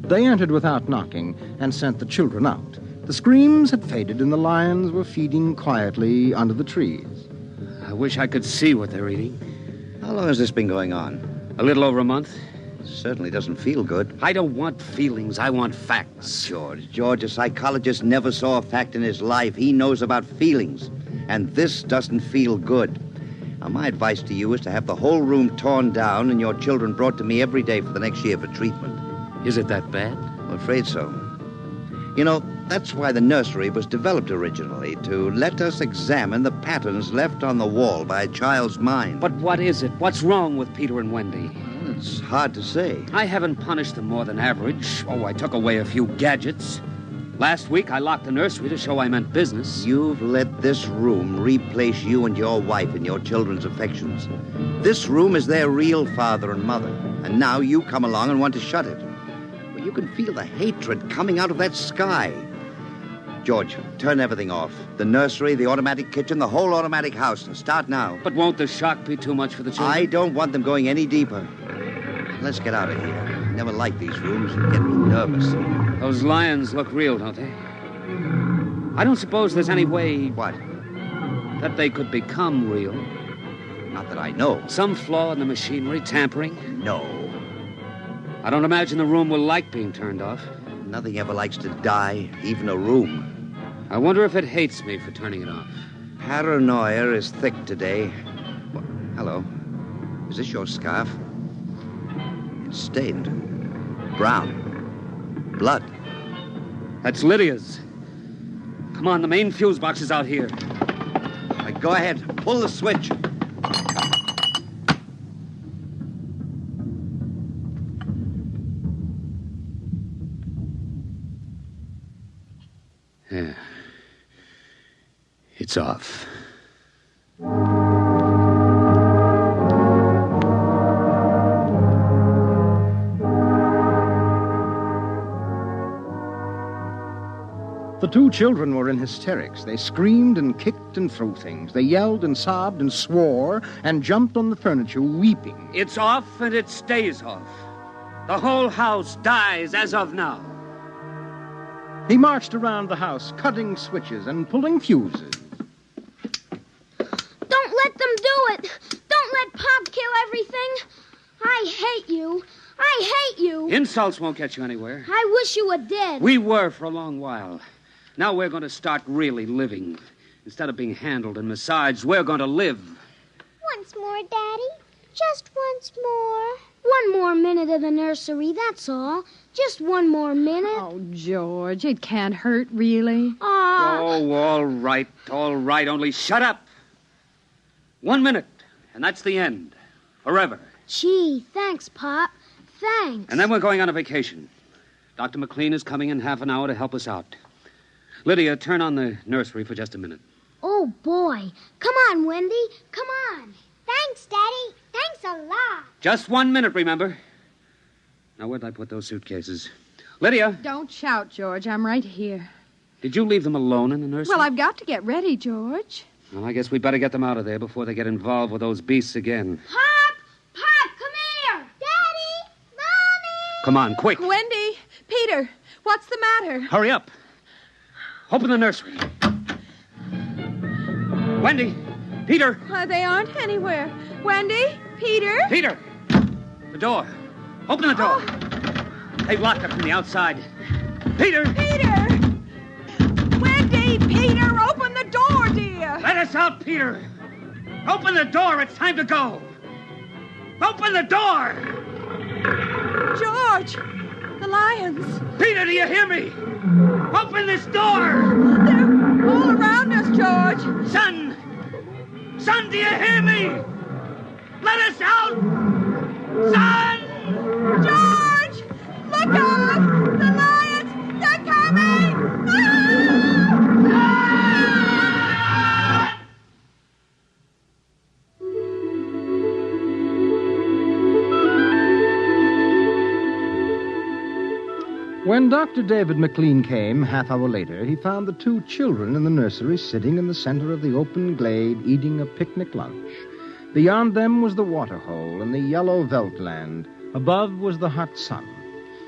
They entered without knocking and sent the children out. The screams had faded and the lions were feeding quietly under the trees. I wish I could see what they're eating. How long has this been going on? A little over a month. Certainly doesn't feel good. I don't want feelings. I want facts. George, a psychologist never saw a fact in his life. He knows about feelings. And this doesn't feel good. Now, my advice to you is to have the whole room torn down and your children brought to me every day for the next year for treatment. Is it that bad? I'm afraid so. You know, that's why the nursery was developed originally, to let us examine the patterns left on the wall by a child's mind. But what is it? What's wrong with Peter and Wendy? It's hard to say. I haven't punished them more than average. Oh, I took away a few gadgets. Last week, I locked the nursery to show I meant business. You've let this room replace you and your wife in your children's affections. This room is their real father and mother, and now you come along and want to shut it. Well, you can feel the hatred coming out of that sky. George, turn everything off. The nursery, the automatic kitchen, the whole automatic house. Start now. But won't the shock be too much for the children? I don't want them going any deeper. Let's get out of here. I never like these rooms. They get me nervous. Those lions look real, don't they? I don't suppose there's any way... What? That they could become real. Not that I know. Some flaw in the machinery, tampering? No. I don't imagine the room will like being turned off. Nothing ever likes to die, even a room. I wonder if it hates me for turning it off. Paranoia is thick today. Well, hello. Is this your scarf? It's stained. Brown. Blood. That's Lydia's. Come on, the main fuse box is out here. All right, go ahead. Pull the switch. Yeah. It's off. The two children were in hysterics. They screamed and kicked and threw things. They yelled and sobbed and swore and jumped on the furniture, weeping. It's off and it stays off. The whole house dies as of now. He marched around the house, cutting switches and pulling fuses. Don't let them do it. Don't let Pop kill everything. I hate you. I hate you. Insults won't get you anywhere. I wish you were dead. We were for a long while. Now we're going to start really living. Instead of being handled and massaged, we're going to live. Once more, Daddy. Just once more. One more minute of the nursery, that's all. Just one more minute. Oh, George, it can't hurt, really. Oh, all right. Only shut up. 1 minute, and that's the end. Forever. Gee, thanks, Pop. Thanks. And then we're going on a vacation. Dr. McLean is coming in half an hour to help us out. Lydia, turn on the nursery for just a minute. Oh, boy. Come on, Wendy. Come on. Thanks, Daddy. Thanks a lot. Just 1 minute, remember? Now, where'd I put those suitcases? Lydia! Don't shout, George. I'm right here. Did you leave them alone in the nursery? Well, I've got to get ready, George. Well, I guess we'd better get them out of there before they get involved with those beasts again. Pop! Pop, come here! Daddy! Mommy! Come on, quick! Wendy! Peter! What's the matter? Hurry up! Open the nursery. Wendy! Peter! They aren't anywhere. Wendy? Peter? Peter! The door. Open the door. They've locked us from the outside. Peter! Peter! Wendy! Peter! Open the door, dear! Let us out, Peter! Open the door. It's time to go. Open the door! George! The lions! Peter, do you hear me? Open this door! They're all around us, George! Son! Son, do you hear me? Let us out! Son! George! Look out! The lions! They're coming! When Dr. David McLean came, half hour later, he found the two children in the nursery sitting in the center of the open glade eating a picnic lunch. Beyond them was the waterhole and the yellow veldland. Above was the hot sun.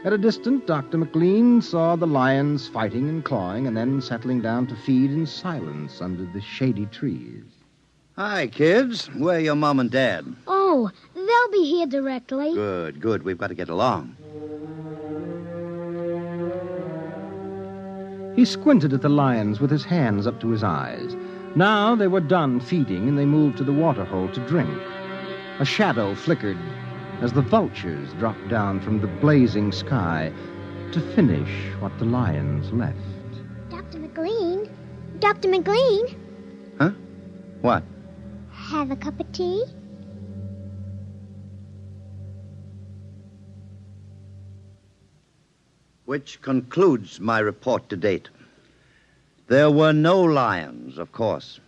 At a distance, Dr. McLean saw the lions fighting and clawing and then settling down to feed in silence under the shady trees. Hi, kids. Where are your mom and dad? Oh, they'll be here directly. Good, good. We've got to get along. He squinted at the lions with his hands up to his eyes. Now they were done feeding, and they moved to the waterhole to drink. A shadow flickered as the vultures dropped down from the blazing sky to finish what the lions left. Dr. McLean? Dr. McLean? Huh? What? Have a cup of tea? Which concludes my report to date. There were no lions, of course.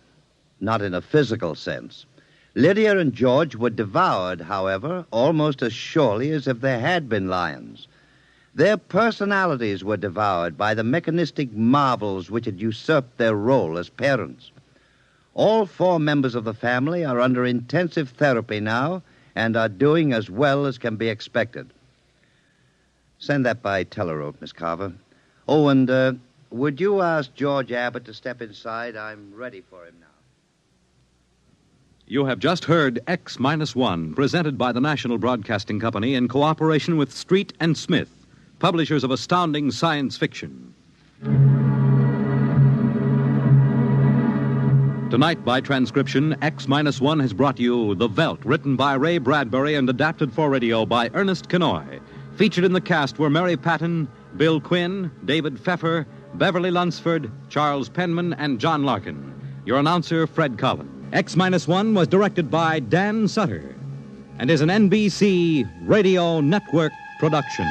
Not in a physical sense. Lydia and George were devoured, however, almost as surely as if there had been lions. Their personalities were devoured by the mechanistic marvels which had usurped their role as parents. All four members of the family are under intensive therapy now and are doing as well as can be expected. Send that by telerope, Miss Carver. Oh, and would you ask George Abbott to step inside? I'm ready for him now. You have just heard X-1, presented by the National Broadcasting Company in cooperation with Street and Smith, publishers of astounding science fiction. Tonight, by transcription, X-1 has brought you The Veldt, written by Ray Bradbury and adapted for radio by Ernest Kenoy. Featured in the cast were Mary Patton, Bill Quinn, David Pfeffer, Beverly Lunsford, Charles Penman, and John Larkin. Your announcer, Fred Collins. X-1 was directed by Dan Sutter and is an NBC Radio Network production.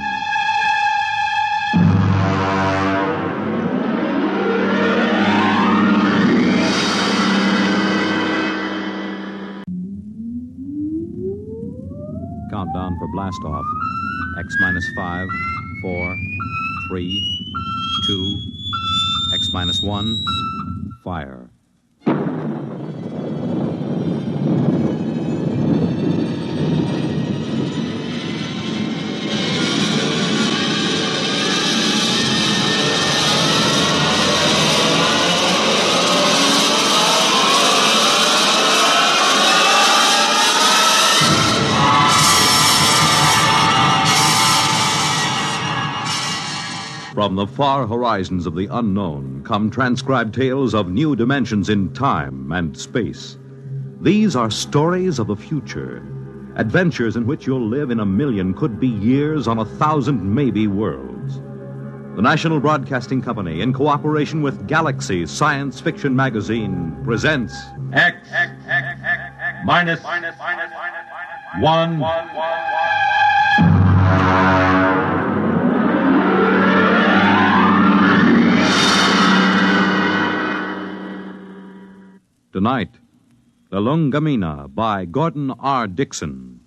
Countdown for blastoff. X-5, 4, 3, 2, X-1, fire. From the far horizons of the unknown come transcribed tales of new dimensions in time and space. These are stories of the future, adventures in which you'll live in 1,000,000 could-be years on 1,000 maybe worlds. The National Broadcasting Company, in cooperation with Galaxy Science Fiction Magazine, presents X-1. Tonight, The Lungamina by Gordon R. Dixon.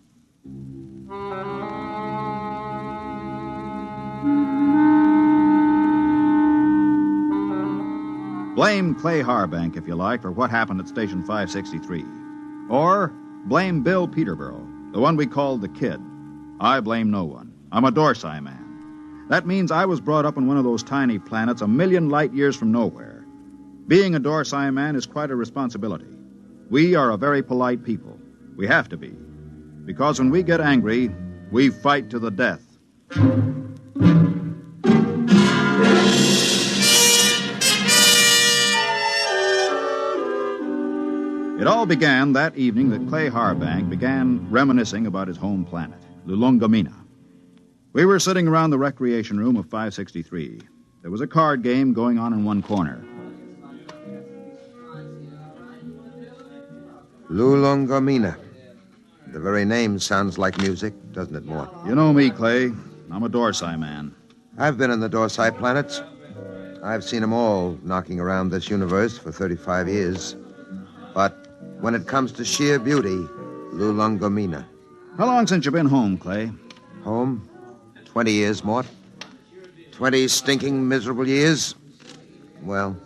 Blame Clay Harbank, if you like, for what happened at Station 563. Or blame Bill Peterborough, the one we called the Kid. I blame no one. I'm a Dorsey man. That means I was brought up on one of those tiny planets a million light years from nowhere. Being a Dorsai man is quite a responsibility. We are a very polite people. We have to be. Because when we get angry, we fight to the death. It all began that evening that Clay Harbank began reminiscing about his home planet, Lulungamina. We were sitting around the recreation room of 563. There was a card game going on in one corner. Lulungamina. The very name sounds like music, doesn't it, Mort? You know me, Clay. I'm a Dorsai man. I've been in the Dorsai planets. I've seen them all knocking around this universe for 35 years. But when it comes to sheer beauty, Lulungamina. How long since you've been home, Clay? Home? 20 years, Mort. 20 stinking, miserable years. Well,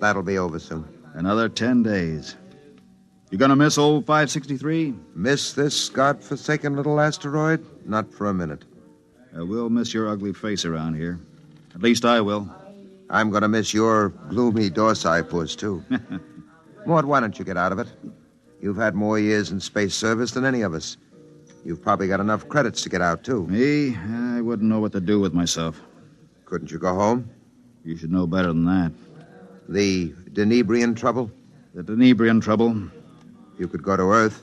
that'll be over soon. Another 10 days. You gonna miss old 563? Miss this godforsaken little asteroid? Not for a minute. We'll miss your ugly face around here. At least I will. I'm gonna miss your gloomy Dorsai puss, too. Mort, why don't you get out of it? You've had more years in space service than any of us. You've probably got enough credits to get out, too. Me? I wouldn't know what to do with myself. Couldn't you go home? You should know better than that. The Denebrian trouble? The Denebrian trouble? You could go to Earth.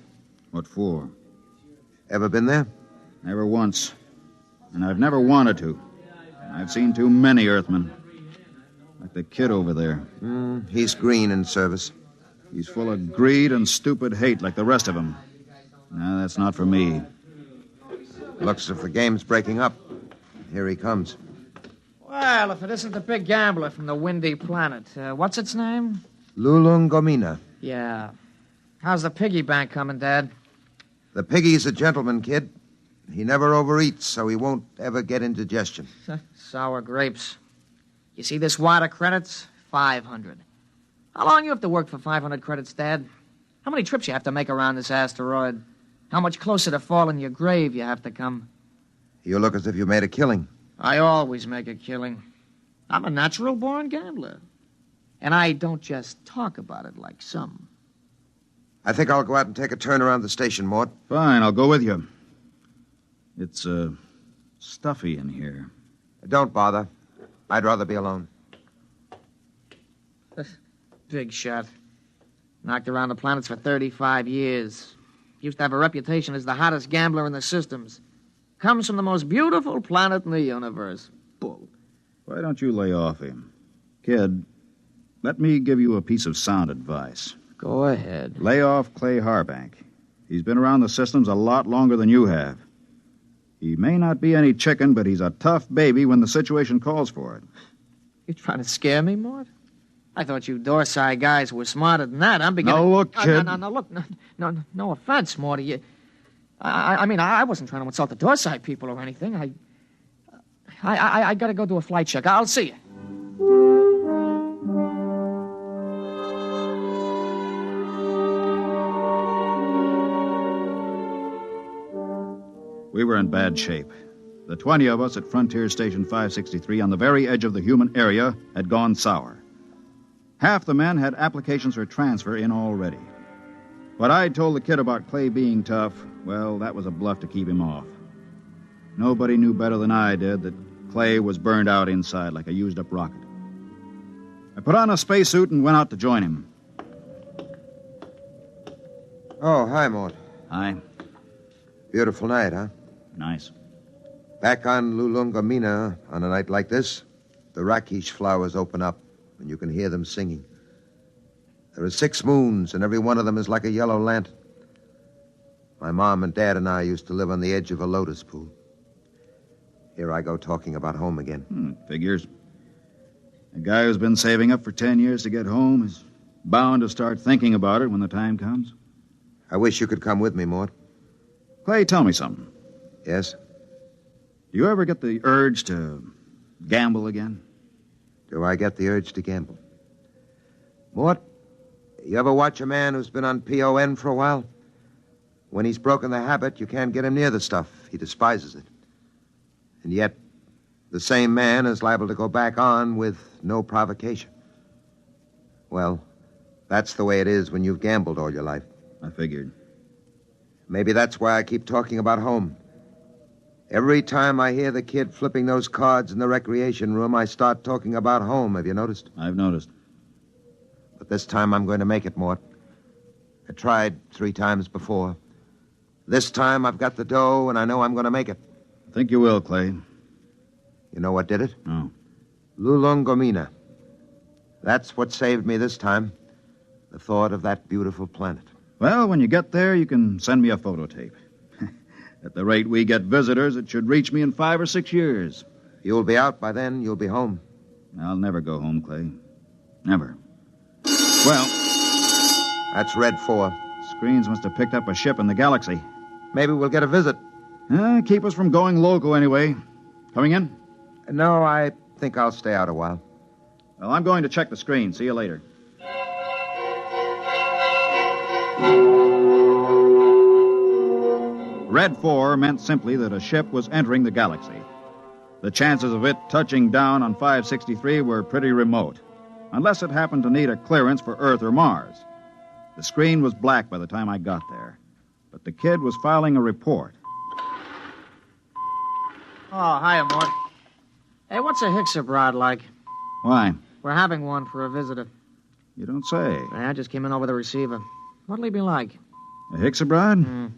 What for? Ever been there? Never once. And I've never wanted to. I've seen too many Earthmen. Like the kid over there. He's green in service. He's full of greed and stupid hate like the rest of them. No, that's not for me. Looks as if the game's breaking up. Here he comes. Well, if it isn't the big gambler from the windy planet. What's its name? Lulungamina. Yeah. How's the piggy bank coming, Dad? The piggy's a gentleman, kid. He never overeats, so he won't ever get indigestion. Sour grapes. You see this wad of credits? 500. How long you have to work for 500 credits, Dad? How many trips you have to make around this asteroid? How much closer to fall in your grave you have to come? You look as if you made a killing. I always make a killing. I'm a natural-born gambler. And I don't just talk about it like some. I think I'll go out and take a turn around the station, Mort. Fine, I'll go with you. It's, stuffy in here. Don't bother. I'd rather be alone. Big shot. Knocked around the planets for 35 years. Used to have a reputation as the hottest gambler in the systems. Comes from the most beautiful planet in the universe. Bull. Why don't you lay off him? Kid, let me give you a piece of sound advice. Go ahead. Lay off Clay Harbank. He's been around the systems a lot longer than you have. He may not be any chicken, but he's a tough baby when the situation calls for it. You trying to scare me, Mort? I thought you Dorsai guys were smarter than that. I'm beginning... Now, look, kid. No, look. No offense, Morty. I wasn't trying to insult the Dorsai people or anything. I gotta go do a flight check. I'll see you. We were in bad shape. The 20 of us at Frontier Station 563 on the very edge of the human area had gone sour. Half the men had applications for transfer in already. But I told the kid about Clay being tough. Well, that was a bluff to keep him off. Nobody knew better than I did that Clay was burned out inside like a used-up rocket. I put on a spacesuit and went out to join him. Oh, hi, Mort. Hi. Beautiful night, huh? Nice. Back on Lulungamina, on a night like this, the rakish flowers open up, and you can hear them singing. There are 6 moons, and every one of them is like a yellow lantern. My mom and dad and I used to live on the edge of a lotus pool. Here I go talking about home again. Figures. A guy who's been saving up for 10 years to get home is bound to start thinking about it when the time comes. I wish you could come with me, Mort. Clay, tell me something. Yes? Do you ever get the urge to gamble again? Do I get the urge to gamble? Mort, you ever watch a man who's been on PON for a while? When he's broken the habit, you can't get him near the stuff. He despises it. And yet, The same man is liable to go back on with no provocation. Well, that's the way it is when you've gambled all your life. I figured. Maybe that's why I keep talking about home. Every time I hear the kid flipping those cards in the recreation room, I start talking about home. Have you noticed? I've noticed. But this time I'm going to make it, Mort. I tried 3 times before. This time I've got the dough, and I know I'm going to make it. I think you will, Clay. You know what did it? No. Lulongomina. That's what saved me this time. The thought of that beautiful planet. Well, when you get there, you can send me a photo tape. At the rate we get visitors, it should reach me in 5 or 6 years. You'll be out by then. You'll be home. I'll never go home, Clay. Never. Well... That's Red 4. Screens must have picked up a ship in the galaxy. Maybe we'll get a visit. Keep us from going loco anyway. Coming in? No, I think I'll stay out a while. Well, I'm going to check the screen. See you later. Red 4 meant simply that a ship was entering the galaxy. The chances of it touching down on 563 were pretty remote, unless it happened to need a clearance for Earth or Mars. The screen was black by the time I got there, but the kid was filing a report. Oh, hiya, Mort. Hey, what's a Hixabrod like? Why? We're having one for a visitor. You don't say. I just came in over the receiver. What'll he be like? A Hixabrod?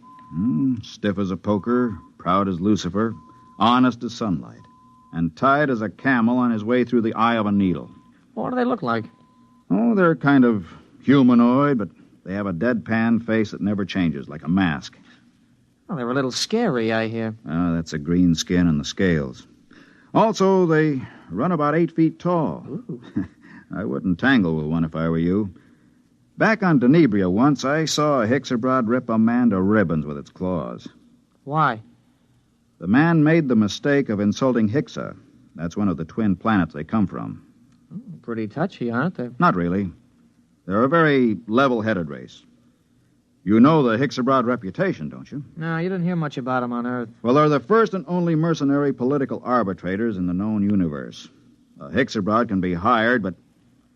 Stiff as a poker, proud as Lucifer, honest as sunlight, and tight as a camel on his way through the eye of a needle. What do they look like? Oh, they're kind of humanoid, but they have a deadpan face that never changes, like a mask. Well, they're a little scary, I hear. Oh, that's the green skin and the scales. Also, they run about 8 feet tall. I wouldn't tangle with one if I were you. Back on Denebria once, I saw a Hixabrod rip a man to ribbons with its claws. Why? The man made the mistake of insulting Hixa. That's one of the twin planets they come from. Pretty touchy, aren't they? Not really. They're a very level-headed race. You know the Hixabrod reputation, don't you? No, you didn't hear much about them on Earth. Well, they're the first and only mercenary political arbitrators in the known universe. A Hixabrod can be hired, but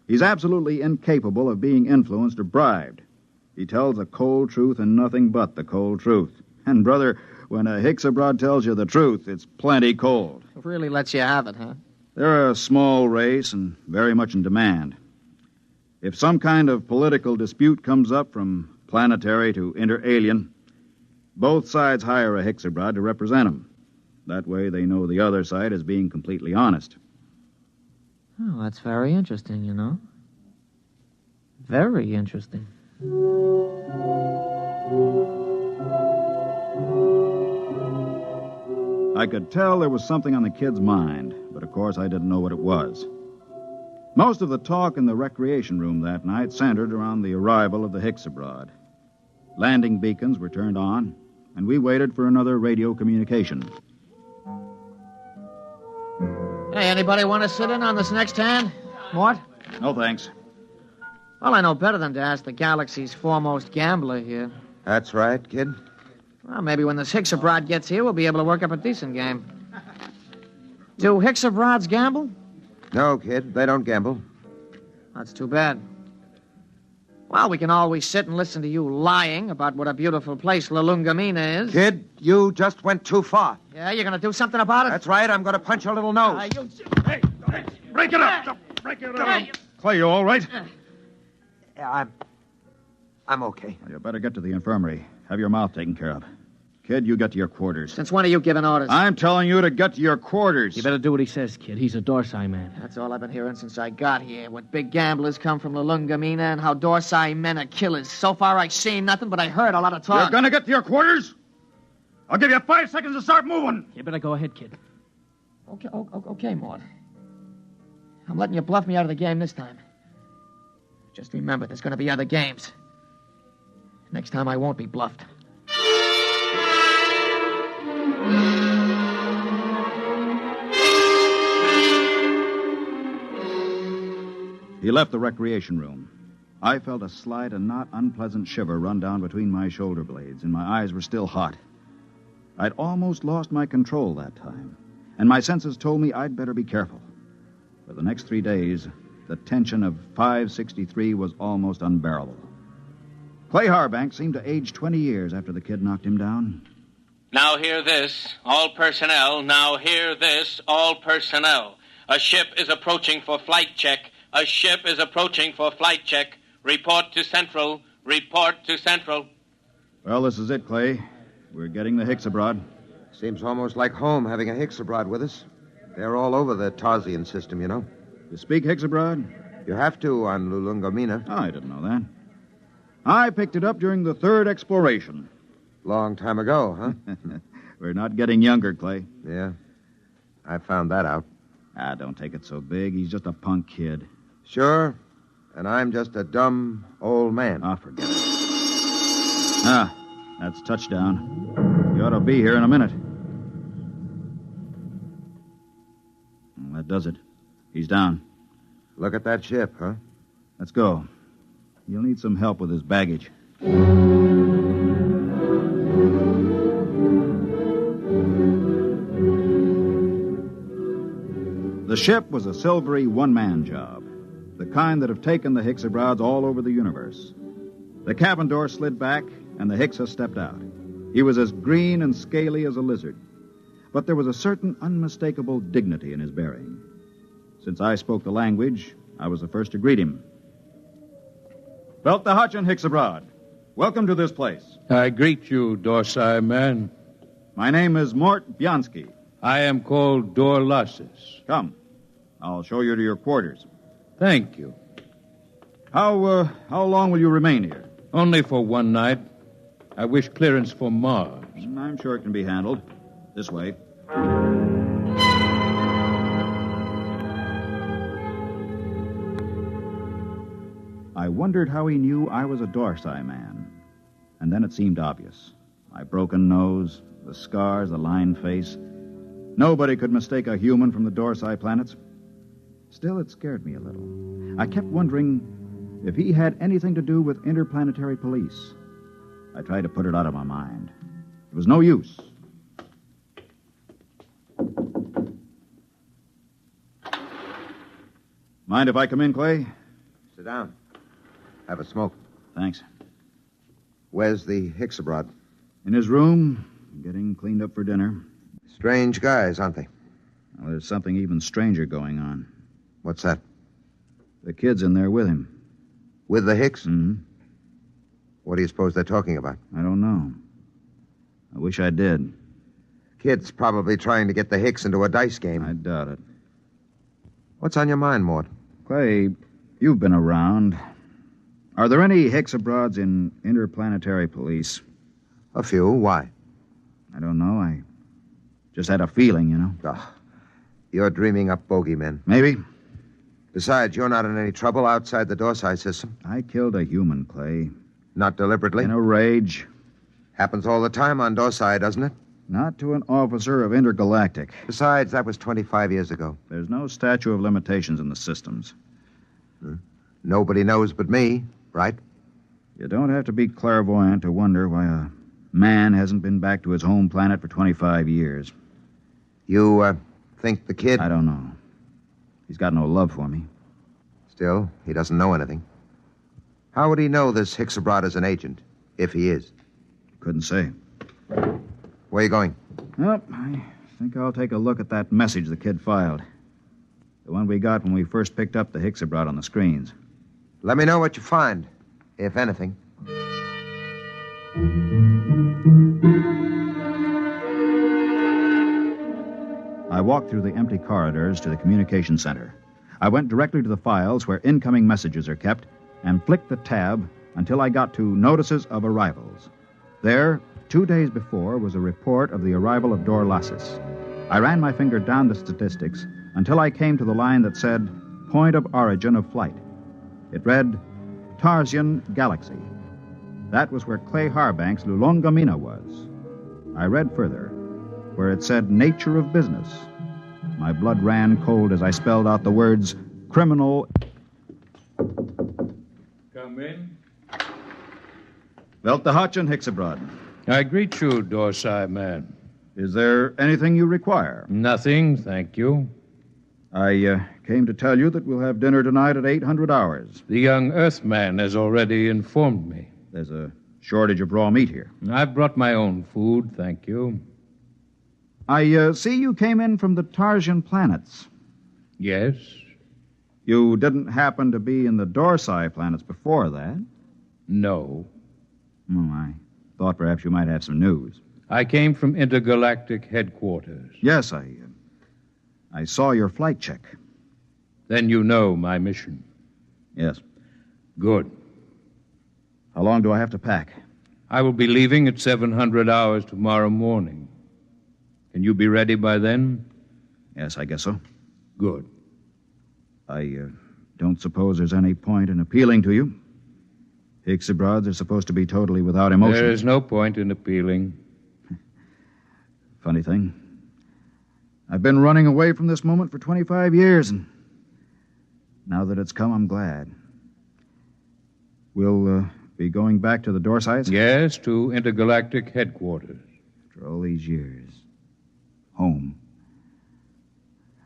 he's absolutely incapable of being influenced or bribed. He tells the cold truth and nothing but the cold truth. And, brother, when a Hixabrod tells you the truth, it's plenty cold. It really lets you have it, huh? They're a small race and very much in demand. If some kind of political dispute comes up from planetary to inter-alien, both sides hire a Hixabrod to represent them. That way they know the other side is being completely honest. Oh, that's very interesting, you know. Very interesting. I could tell there was something on the kid's mind, but of course I didn't know what it was. Most of the talk in the recreation room that night centered around the arrival of the Hixabrod. Landing beacons were turned on, and we waited for another radio communication. Hey, anybody want to sit in on this next hand? Mort? No, thanks. Well, I know better than to ask the galaxy's foremost gambler here. That's right, kid. Well, maybe when this Hixabrod gets here, we'll be able to work up a decent game. Do Hixabrods gamble? No, kid, they don't gamble. That's too bad. Well, we can always sit and listen to you lying about what a beautiful place Lulungamina is. Kid, you just went too far. Yeah, you're going to do something about it? That's right, I'm going to punch your little nose. Hey, break it up. Break it up. Clay, you all right? Yeah, I'm okay. Well, you better get to the infirmary. Have your mouth taken care of. Kid, you get to your quarters. Since when are you giving orders? I'm telling you to get to your quarters. You better do what he says, kid. He's a Dorsai man. That's all I've been hearing since I got here. What big gamblers come from Lulungamina and how Dorsai men are killers. So far, I've seen nothing, but I heard a lot of talk. You're gonna get to your quarters? I'll give you 5 seconds to start moving. You better go ahead, kid. Okay, Mort. I'm letting you bluff me out of the game this time. Just remember, there's going to be other games. Next time, I won't be bluffed. He left the recreation room. I felt a slight and not unpleasant shiver run down between my shoulder blades, and my eyes were still hot. I'd almost lost my control that time. and my senses told me I'd better be careful. For the next 3 days, the tension of 563 was almost unbearable. Clay Harbank seemed to age 20 years after the kid knocked him down. Now hear this, all personnel. Now hear this, all personnel. A ship is approaching for flight check. A ship is approaching for flight check. Report to Central. Report to Central. Well, this is it, Clay. We're getting the Hicks abroad. Seems almost like home having a Hicks abroad with us. They're all over the Tarsian system, you know. You speak Hicks abroad? You have to on Lulungamina. Oh, I didn't know that. I picked it up during the 3rd exploration. Long time ago, huh? We're not getting younger, Clay. Yeah. I found that out. Don't take it so big. He's just a punk kid. Sure. And I'm just a dumb old man. Forget it. That's touchdown. You ought to be here in a minute. Well, that does it. He's down. Look at that ship, huh? Let's go. You'll need some help with his baggage. The ship was a silvery one-man job, the kind that have taken the Hicks abroad all over the universe. The cabin door slid back, and the Hicksa stepped out. He was as green and scaly as a lizard, but there was a certain unmistakable dignity in his bearing. Since I spoke the language, I was the first to greet him. Belt the Hutch and Hicks abroad. Welcome to this place. I greet you, Dorsai man. My name is Mort Bianski. I am called Dorlassus. Come. I'll show you to your quarters. Thank you. How long will you remain here? Only for one night. I wish clearance for Mars. I'm sure it can be handled. This way. I wondered how he knew I was a Dorsai man. And then it seemed obvious. My broken nose, the scars, the lined face. Nobody could mistake a human from the Dorsai planets. Still, it scared me a little. I kept wondering if he had anything to do with interplanetary police. I tried to put it out of my mind. It was no use. Mind if I come in, Clay? Sit down. Have a smoke. Thanks. Where's the Hicks abroad? In his room, getting cleaned up for dinner. Strange guys, aren't they? Well, there's something even stranger going on. What's that? The kid's in there with him. With the Hicks? Mm-hmm. What do you suppose they're talking about? I don't know. I wish I did. Kid's probably trying to get the Hicks into a dice game. I doubt it. What's on your mind, Mort? Clay, you've been around. Are there any Hicks abroads in interplanetary police? A few. Why? I don't know. I just had a feeling, you know. You're dreaming up bogeymen. Maybe. Besides, you're not in any trouble outside the Dorsai system. I killed a human, Clay. Not deliberately? In a rage. Happens all the time on Dorsai, doesn't it? Not to an officer of Intergalactic. Besides, that was 25 years ago. There's no statute of limitations in the systems. Nobody knows but me, right? You don't have to be clairvoyant to wonder why a man hasn't been back to his home planet for 25 years. You, think the kid... I don't know. He's got no love for me. Still, he doesn't know anything. How would he know this Hicks abroad is an agent, if he is? Couldn't say. Where are you going? Well, I think I'll take a look at that message the kid filed. The one we got when we first picked up the Hicks abroad on the screens. Let me know what you find, if anything. I walked through the empty corridors to the communication center. I went directly to the files where incoming messages are kept and flicked the tab until I got to Notices of Arrivals. There, 2 days before, was a report of the arrival of Dorlassus. I ran my finger down the statistics until I came to the line that said, Point of Origin of Flight. It read, Tarsian Galaxy. That was where Clay Harbank's Lulungamina was. I read further, where it said Nature of Business. My blood ran cold as I spelled out the words criminal. Come in. Belt the Hutch and Hicks abroad. I greet you, Dorsai man. Is there anything you require? Nothing, thank you. I came to tell you that we'll have dinner tonight at 800 hours. The young Earthman has already informed me. There's a shortage of raw meat here. I've brought my own food, thank you. I see you came in from the Tarsian planets. Yes? You didn't happen to be in the Dorsai planets before that? No. Oh, I thought perhaps you might have some news. I came from intergalactic headquarters. Yes, I saw your flight check. Then you know my mission. Yes. Good. How long do I have to pack? I will be leaving at 700 hours tomorrow morning. Can you be ready by then? Yes, I guess so. Good. I don't suppose there's any point in appealing to you. Ixabrods are supposed to be totally without emotion. There is no point in appealing. Funny thing. I've been running away from this moment for 25 years, and now that it's come, I'm glad. We'll be going back to the Dorsites? Yes, to intergalactic headquarters. After all these years. Home.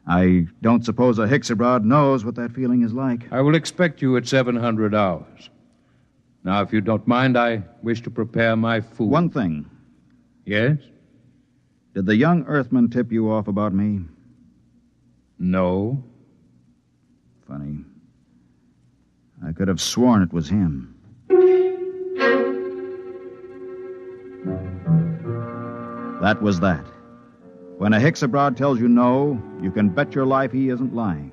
I don't suppose a Hixabrod knows what that feeling is like. I will expect you at 700 hours. Now, if you don't mind, I wish to prepare my food. One thing. Yes? Did the young Earthman tip you off about me? No. Funny. I could have sworn it was him. That was that. When a Hixabrod tells you no, you can bet your life he isn't lying.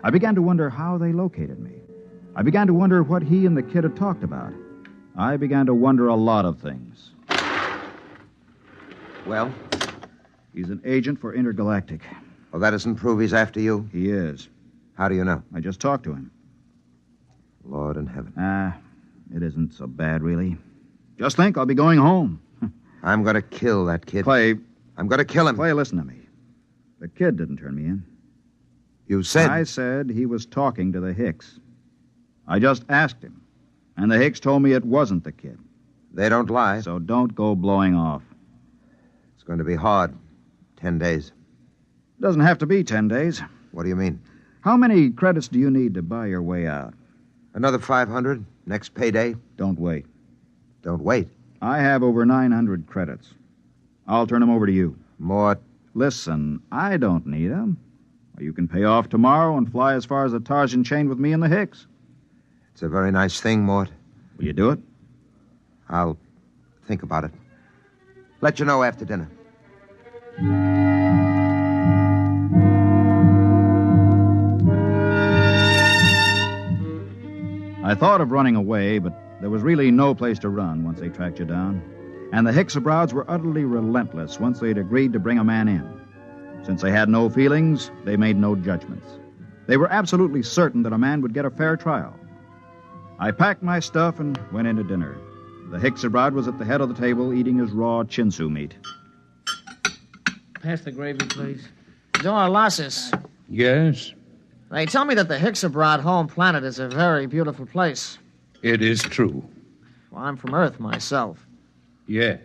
I began to wonder how they located me. I began to wonder what he and the kid had talked about. I began to wonder a lot of things. Well? He's an agent for Intergalactic. Well, that doesn't prove he's after you? He is. How do you know? I just talked to him. Lord in heaven. It isn't so bad, really. Just think, I'll be going home. I'm going to kill that kid. Clay. I'm going to kill him. Clay, listen to me. The kid didn't turn me in. You said... I said he was talking to the Hicks. I just asked him, and the Hicks told me it wasn't the kid. They don't lie. So don't go blowing off. It's going to be hard. 10 days. It doesn't have to be 10 days. What do you mean? How many credits do you need to buy your way out? Another 500. Next payday. Don't wait. Don't wait? I have over 900 credits. I'll turn them over to you. Mort. Listen, I don't need them. You can pay off tomorrow and fly as far as the Tarsian chain with me and the Hicks. It's a very nice thing, Mort. Will you do it? I'll think about it. Let you know after dinner. I thought of running away, but there was really no place to run once they tracked you down. And the Hixabrods were utterly relentless once they'd agreed to bring a man in. Since they had no feelings, they made no judgments. They were absolutely certain that a man would get a fair trial. I packed my stuff and went in to dinner. The Hixabrod was at the head of the table eating his raw chinsu meat. Pass the gravy, please. Dorlasis. Yes? They tell me that the Hixabrod home planet is a very beautiful place. It is true. Well, I'm from Earth myself. Yes.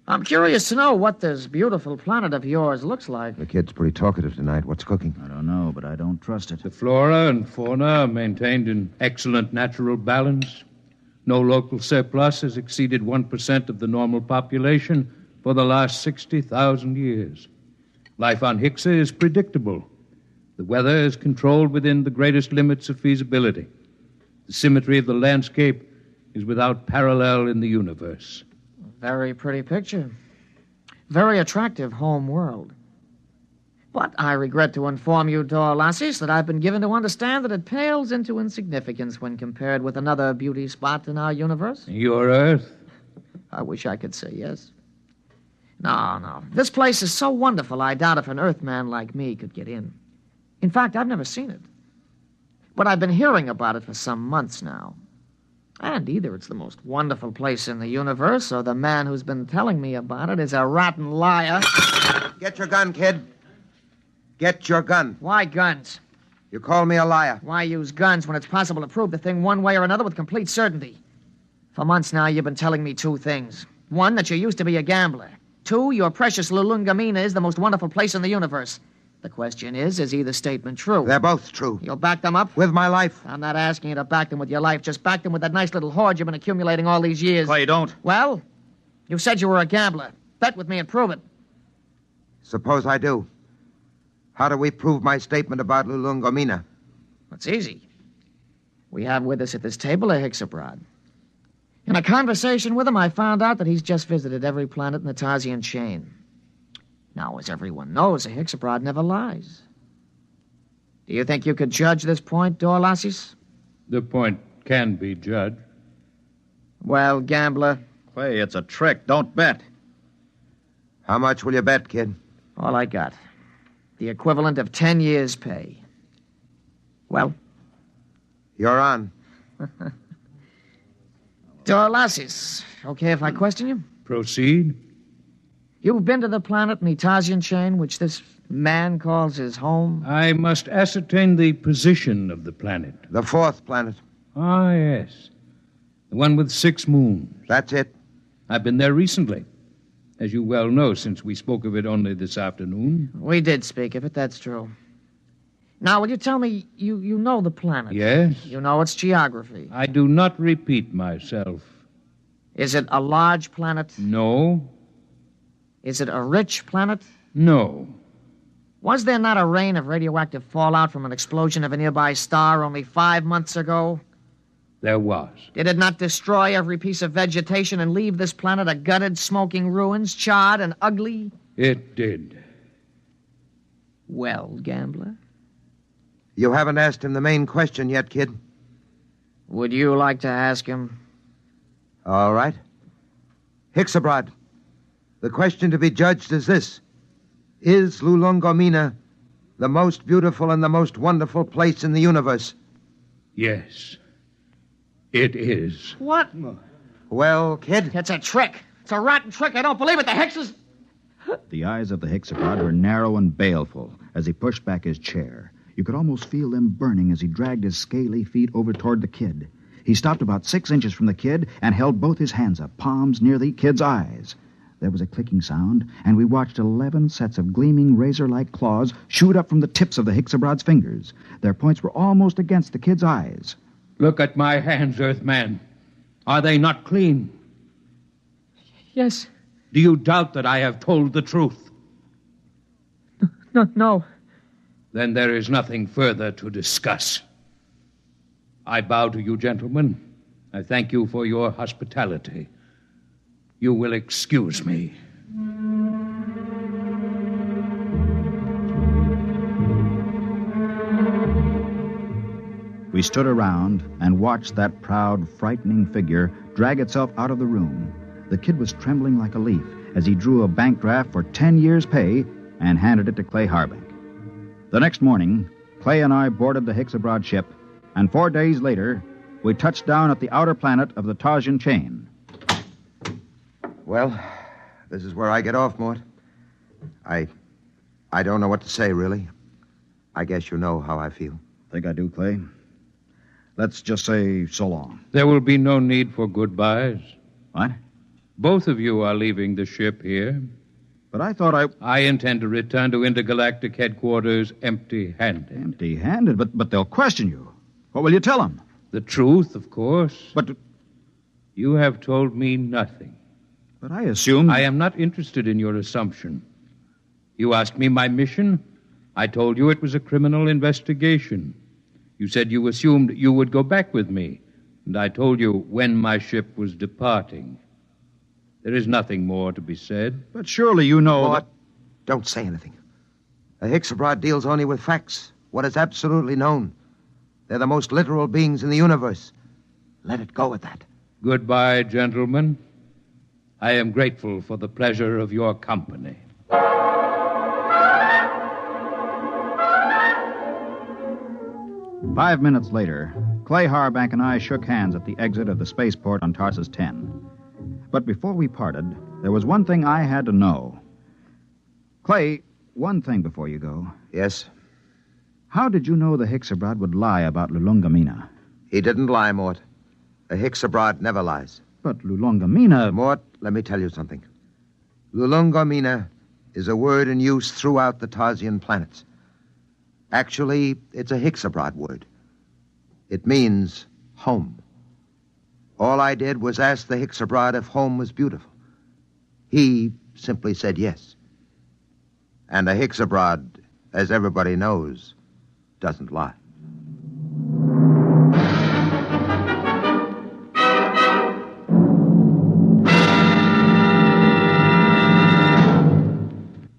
I'm curious to know what this beautiful planet of yours looks like. The kid's pretty talkative tonight. What's cooking? I don't know, but I don't trust it. The flora and fauna are maintained in excellent natural balance. No local surplus has exceeded 1% of the normal population for the last 60,000 years. Life on Hixa is predictable. The weather is controlled within the greatest limits of feasibility. The symmetry of the landscape is without parallel in the universe. Very pretty picture. Very attractive home world. But I regret to inform you, Dorlasis, that I've been given to understand that it pales into insignificance when compared with another beauty spot in our universe. Your Earth? I wish I could say yes. No. This place is so wonderful, I doubt if an Earthman like me could get in. In fact, I've never seen it. But I've been hearing about it for some months now. And either it's the most wonderful place in the universe, or the man who's been telling me about it is a rotten liar. Get your gun, kid. Get your gun. Why guns? You call me a liar. Why use guns when it's possible to prove the thing one way or another with complete certainty? For months now, you've been telling me two things. One, that you used to be a gambler. 2, your precious Lulungamina is the most wonderful place in the universe. The question is either statement true? They're both true. You'll back them up? With my life. I'm not asking you to back them with your life. Just back them with that nice little hoard you've been accumulating all these years. Clay, don't. Well, you said you were a gambler. Bet with me and prove it. Suppose I do. How do we prove my statement about Lulungomina? It's easy. We have with us at this table a Hexabrod. In a conversation with him, I found out that he's just visited every planet in the Tarsian chain. Now, as everyone knows, a Hexabrod never lies. Do you think you could judge this point, Dorlasis? The point can be judged. Well, gambler? Clay, it's a trick. Don't bet. How much will you bet, kid? All I got. The equivalent of 10 years' pay. Well? You're on. Dorlasis, okay if I question you? Proceed. You've been to the planet in the Tarsian chain, which this man calls his home? I must ascertain the position of the planet. The 4th planet. Ah, yes. The one with 6 moons. That's it. I've been there recently. As you well know, since we spoke of it only this afternoon. We did speak of it, that's true. Now, will you tell me, you know the planet? Yes. You know its geography? I do not repeat myself. Is it a large planet? No. Is it a rich planet? No. Was there not a rain of radioactive fallout from an explosion of a nearby star only 5 months ago? There was. Did it not destroy every piece of vegetation and leave this planet a gutted, smoking ruins, charred and ugly? It did. Well, gambler? You haven't asked him the main question yet, kid. Would you like to ask him? All right. Hexabrod, the question to be judged is this. Is Lulungomina the most beautiful and the most wonderful place in the universe? Yes. It is. What? Well, kid? It's a trick. It's a rotten trick. I don't believe it. The Hexes... The eyes of the Hexabrod were narrow and baleful as he pushed back his chair. You could almost feel them burning as he dragged his scaly feet over toward the kid. He stopped about 6 inches from the kid and held both his hands up, palms near the kid's eyes. There was a clicking sound, and we watched 11 sets of gleaming razor-like claws shoot up from the tips of the Hexabrod's fingers. Their points were almost against the kid's eyes. Look at my hands, Earthman. Are they not clean? Yes. Do you doubt that I have told the truth? No. Then there is nothing further to discuss. I bow to you, gentlemen. I thank you for your hospitality. You will excuse me. We stood around and watched that proud, frightening figure drag itself out of the room. The kid was trembling like a leaf as he drew a bank draft for 10 years' pay and handed it to Clay Harbank. The next morning, Clay and I boarded the Hexabrod ship, and 4 days later, we touched down at the outer planet of the Tarsian chain. Well, this is where I get off, Mort. I don't know what to say, really. I guess you know how I feel. Think I do, Clay? Let's just say so long. There will be no need for goodbyes. What? Both of you are leaving the ship here. But I thought I intend to return to intergalactic headquarters empty-handed. Empty-handed? But they'll question you. What will you tell them? The truth, of course. But you have told me nothing. But I assumed... I am not interested in your assumption. You asked me my mission. I told you it was a criminal investigation. You said you assumed you would go back with me, and I told you when my ship was departing. There is nothing more to be said. But surely you know Mort, don't say anything. The Hexabrod deals only with facts, what is absolutely known. They're the most literal beings in the universe. Let it go at that. Goodbye, gentlemen. I am grateful for the pleasure of your company. 5 minutes later, Clay Harbank and I shook hands at the exit of the spaceport on Tarsus 10. But before we parted, there was one thing I had to know. Clay, one thing before you go. Yes? How did you know the Hexabrod would lie about Lulungamina? He didn't lie, Mort. The Hexabrod never lies. But Lulungamina... Mort, let me tell you something. Lulungomina is a word in use throughout the Tarsian planets. Actually, it's a Hexabrod word. It means home. All I did was ask the Hexabrod if home was beautiful. He simply said yes. And a Hexabrod, as everybody knows, doesn't lie.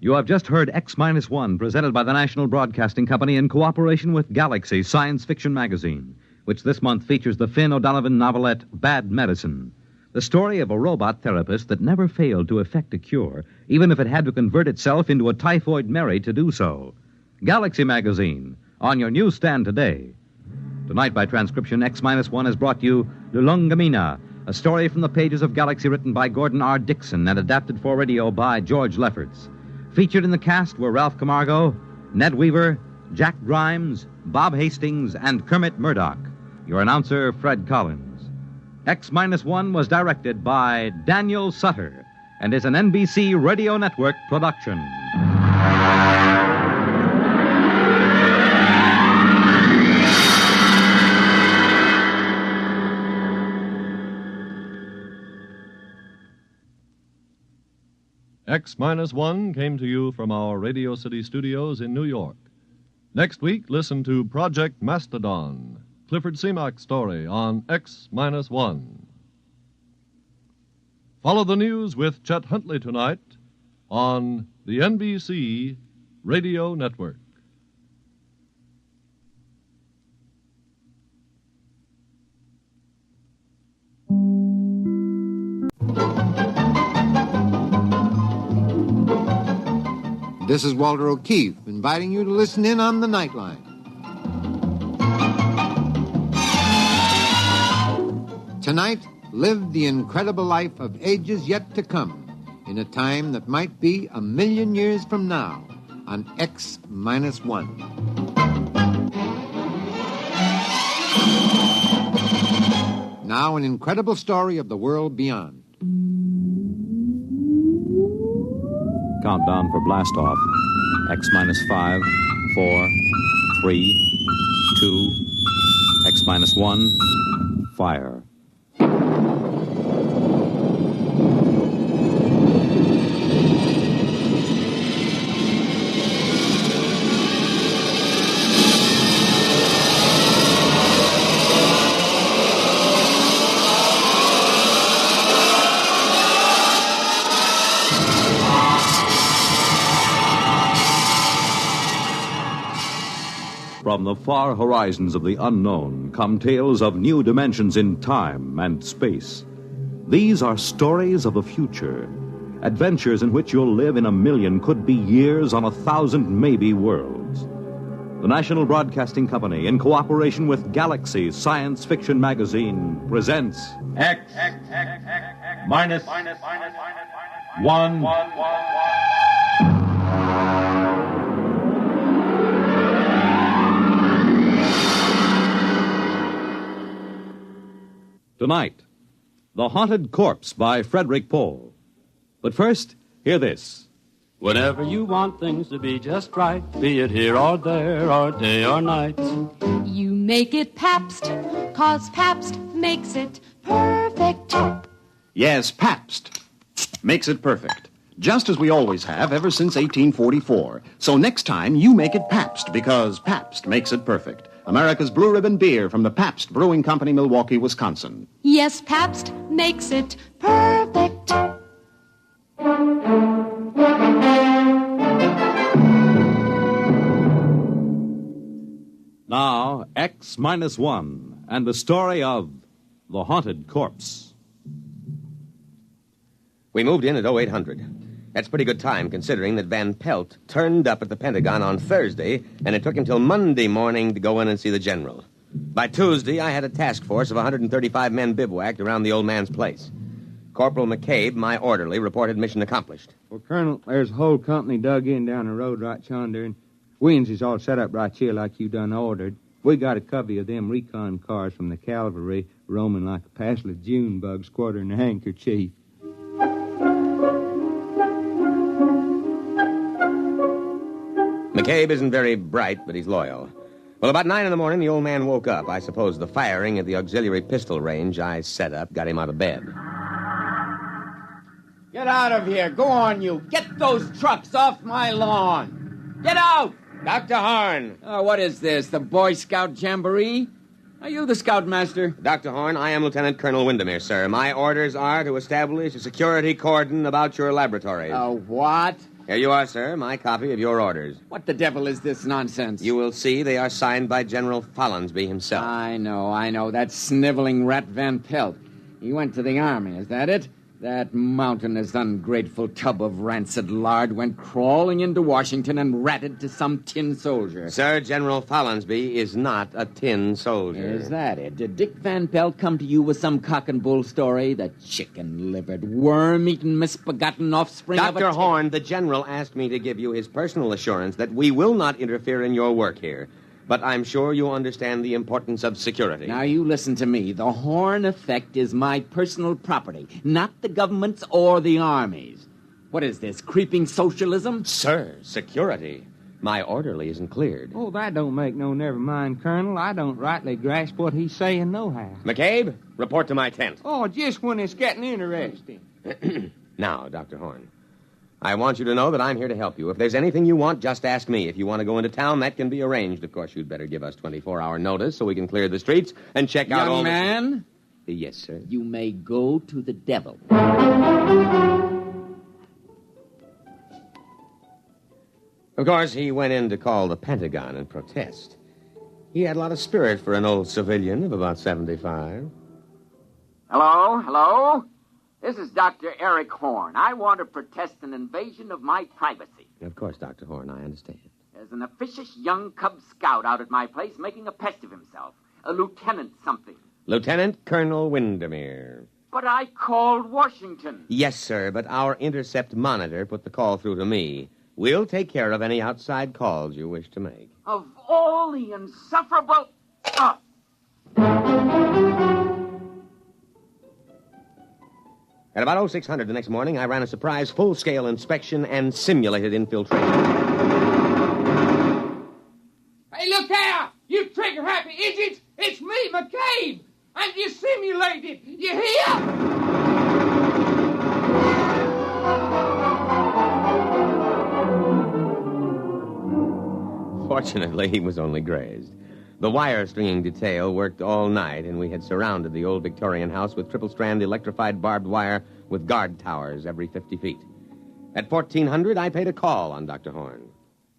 You have just heard X-1, presented by the National Broadcasting Company in cooperation with Galaxy Science Fiction Magazine, which this month features the Finn O'Donovan novelette Bad Medicine, the story of a robot therapist that never failed to effect a cure, even if it had to convert itself into a typhoid Mary to do so. Galaxy Magazine, on your newsstand today. Tonight, by transcription, X-1 has brought you Lulungomina, a story from the pages of Galaxy written by Gordon R. Dixon and adapted for radio by George Lefferts. Featured in the cast were Ralph Camargo, Ned Weaver, Jack Grimes, Bob Hastings, and Kermit Murdoch. Your announcer, Fred Collins. X-1 was directed by Daniel Sutter and is an NBC Radio Network production. X-1 came to you from our Radio City studios in New York. Next week, listen to Project Mastodon, Clifford Seamock's story on X-1. Follow the news with Chet Huntley tonight on the NBC Radio Network. This is Walter O'Keefe, inviting you to listen in on the Nightline. Tonight, live the incredible life of ages yet to come, in a time that might be 1,000,000 years from now, on X-1. Now, an incredible story of the world beyond. Countdown for blastoff. X-5, 4, 3, 2, X-1, fire. From the far horizons of the unknown come tales of new dimensions in time and space. These are stories of the future, adventures in which you'll live in 1,000,000, could be years on 1,000 maybe worlds. The National Broadcasting Company, in cooperation with Galaxy Science Fiction Magazine, presents X-1. Tonight, The Haunted Corpse by Frederick Pohl. But first, hear this. Whenever you want things to be just right, be it here or there or day or night, you make it Pabst, 'cause Pabst makes it perfect. Yes, Pabst makes it perfect. Just as we always have ever since 1844. So next time, you make it Pabst, because Pabst makes it perfect. America's Blue Ribbon beer from the Pabst Brewing Company, Milwaukee, Wisconsin. Yes, Pabst makes it perfect. Now, X-1 and the story of The Haunted Corpse. We moved in at 0800. That's pretty good time, considering that Van Pelt turned up at the Pentagon on Thursday, and it took him till Monday morning to go in and see the general. By Tuesday, I had a task force of 135 men bivouacked around the old man's place. Corporal McCabe, my orderly, reported mission accomplished. Well, Colonel, there's a whole company dug in down the road right yonder, and Wins is all set up right here like you done ordered. We got a covey of them recon cars from the cavalry roaming like a passel of June bugs quartering a handkerchief. McCabe isn't very bright, but he's loyal. Well, about 9 in the morning, the old man woke up. I suppose the firing at the auxiliary pistol range I set up got him out of bed. Get out of here. Go on, you. Get those trucks off my lawn. Get out! Dr. Horn! Oh, what is this, the Boy Scout Jamboree? Are you the scoutmaster? Dr. Horn, I am Lieutenant Colonel Windermere, sir. My orders are to establish a security cordon about your laboratories. What? Here you are, sir, my copy of your orders. What the devil is this nonsense? You will see they are signed by General Follinsby himself. I know. That sniveling rat Van Pelt. He went to the army, is that it? That mountainous, ungrateful tub of rancid lard went crawling into Washington and ratted to some tin soldier. Sir, General Follinsby is not a tin soldier. Is that it? Did Dick Van Pelt come to you with some cock and bull story? The chicken-livered, worm-eaten, misbegotten offspring of a... Dr. Horn, the general asked me to give you his personal assurance that we will not interfere in your work here. But I'm sure you understand the importance of security. Now, you listen to me. The Horn effect is my personal property, not the government's or the Army's. What is this, creeping socialism? Sir, security. My orderly isn't cleared. Oh, that don't make no never mind, Colonel. I don't rightly grasp what he's saying nohow. McCabe, report to my tent. Oh, just when it's getting interesting. Now, Dr. Horn, I want you to know that I'm here to help you. If there's anything you want, just ask me. If you want to go into town, that can be arranged. Of course, you'd better give us 24-hour notice so we can clear the streets and check out all Young man? Yes, sir. You may go to the devil. Of course, he went in to call the Pentagon and protest. He had a lot of spirit for an old civilian of about 75. Hello? This is Dr. Eric Horn. I want to protest an invasion of my privacy. Of course, Dr. Horn, I understand. There's an officious young Cub Scout out at my place making a pest of himself. A lieutenant something. Lieutenant Colonel Windermere. But I called Washington. Yes, sir, but our intercept monitor put the call through to me. We'll take care of any outside calls you wish to make. Of all the insufferable... At about 0600 the next morning, I ran a surprise full-scale inspection and simulated infiltration. Hey, look there! You trigger-happy idiots! It's me, McCabe! And you simulated! You hear? Fortunately, he was only grazed. The wire-stringing detail worked all night, and we had surrounded the old Victorian house with triple-strand electrified barbed wire with guard towers every 50 feet. At 1400, I paid a call on Dr. Horn.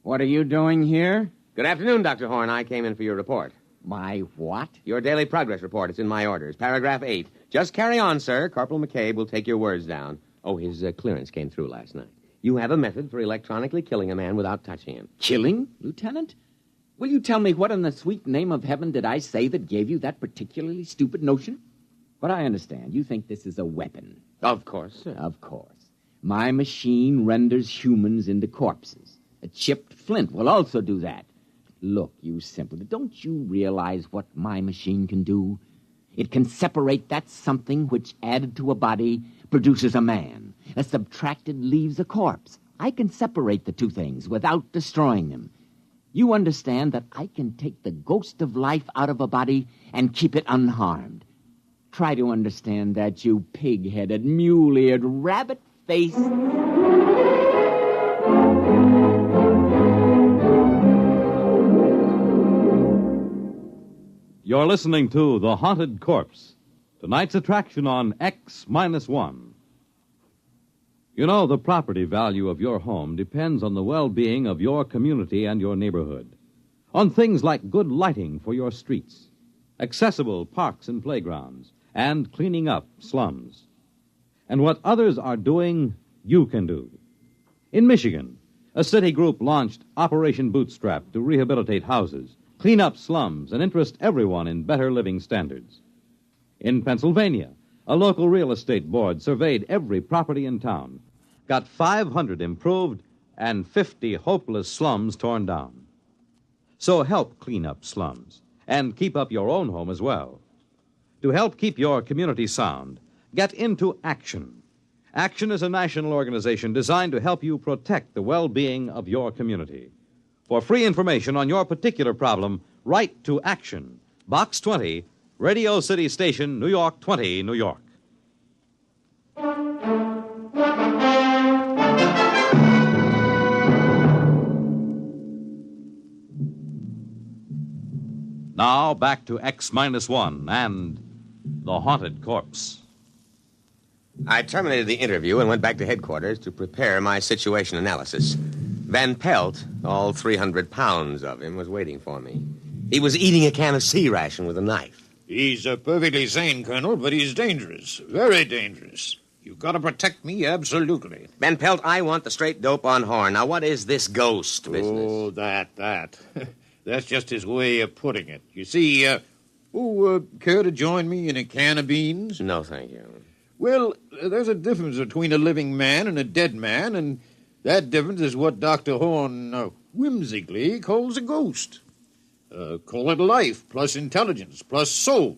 What are you doing here? Good afternoon, Dr. Horn. I came in for your report. My what? Your daily progress report. It's in my orders. Paragraph 8. Just carry on, sir. Corporal McCabe will take your words down. Oh, his clearance came through last night. You have a method for electronically killing a man without touching him. Killing, Lieutenant? Will you tell me what in the sweet name of heaven did I say that gave you that particularly stupid notion? But I understand. You think this is a weapon. Of course, sir. Of course. My machine renders humans into corpses. A chipped flint will also do that. Look, you simpleton, don't you realize what my machine can do? It can separate that something which, added to a body, produces a man. A subtracted leaves a corpse. I can separate the two things without destroying them. You understand that I can take the ghost of life out of a body and keep it unharmed. Try to understand that, you pig-headed, mule-eared, rabbit-faced... You're listening to The Haunted Corpse, tonight's attraction on X-1. You know, the property value of your home depends on the well-being of your community and your neighborhood. On things like good lighting for your streets, accessible parks and playgrounds, and cleaning up slums. And what others are doing, you can do. In Michigan, a city group launched Operation Bootstrap to rehabilitate houses, clean up slums, and interest everyone in better living standards. In Pennsylvania, a local real estate board surveyed every property in town, got 500 improved, and 50 hopeless slums torn down. So help clean up slums, and keep up your own home as well. To help keep your community sound, get into Action. Action is a national organization designed to help you protect the well-being of your community. For free information on your particular problem, write to Action, Box 20, Radio City Station, New York 20, New York. Now back to X-1 and the haunted corpse. I terminated the interview and went back to headquarters to prepare my situation analysis. Van Pelt, all 300 pounds of him, was waiting for me. He was eating a can of sea ration with a knife. He's perfectly sane, Colonel, but he's dangerous. Very dangerous. You've got to protect me, absolutely. Van Pelt, I want the straight dope on Horn. Now, what is this ghost business? Oh, that. That's just his way of putting it. You see, care to join me in a can of beans? No, thank you. Well, there's a difference between a living man and a dead man, and that difference is what Dr. Horn whimsically calls a ghost. Call it life, plus intelligence, plus soul,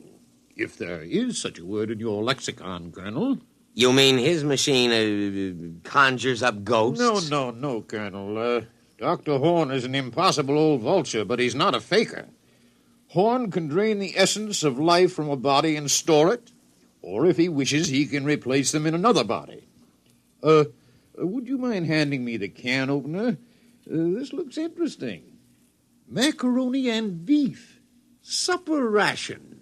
if there is such a word in your lexicon, Colonel. You mean his machine conjures up ghosts? No, Colonel. Dr. Horn is an impossible old vulture, but he's not a faker. Horn can drain the essence of life from a body and store it, or if he wishes, he can replace them in another body. Would you mind handing me the can opener? This looks interesting. Macaroni and beef. Supper ration.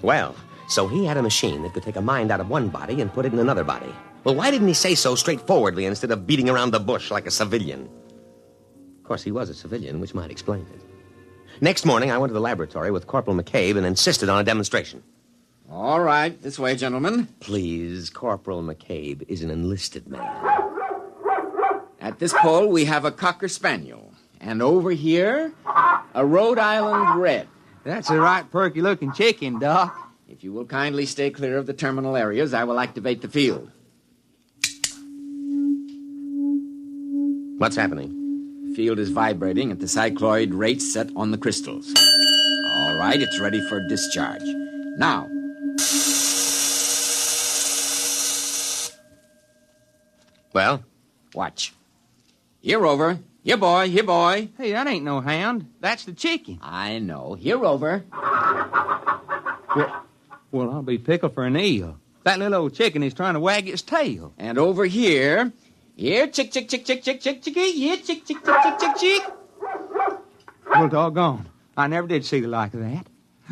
Well, so he had a machine that could take a mind out of one body and put it in another body. Well, why didn't he say so straightforwardly instead of beating around the bush like a civilian? Of course, he was a civilian, which might explain it. Next morning, I went to the laboratory with Corporal McCabe and insisted on a demonstration. All right, this way, gentlemen. Please, Corporal McCabe is an enlisted man. At this pole, we have a Cocker Spaniel. And over here, a Rhode Island Red. That's a right perky-looking chicken, Doc. If you will kindly stay clear of the terminal areas, I will activate the field. What's happening? The field is vibrating at the cycloid rate set on the crystals. All right, it's ready for discharge. Now. Well? Watch. Here, Rover. Here, boy. Here, boy. Hey, that ain't no hound. That's the chicken. I know. Here, Rover. Well, I'll be pickled for an eel. That little old chicken is trying to wag its tail. And over here... Here, chick, chick, chick, chick, chick, chick, chicky. Here, chick, chick, chick, chick, chick, chick. Well, doggone. I never did see the like of that.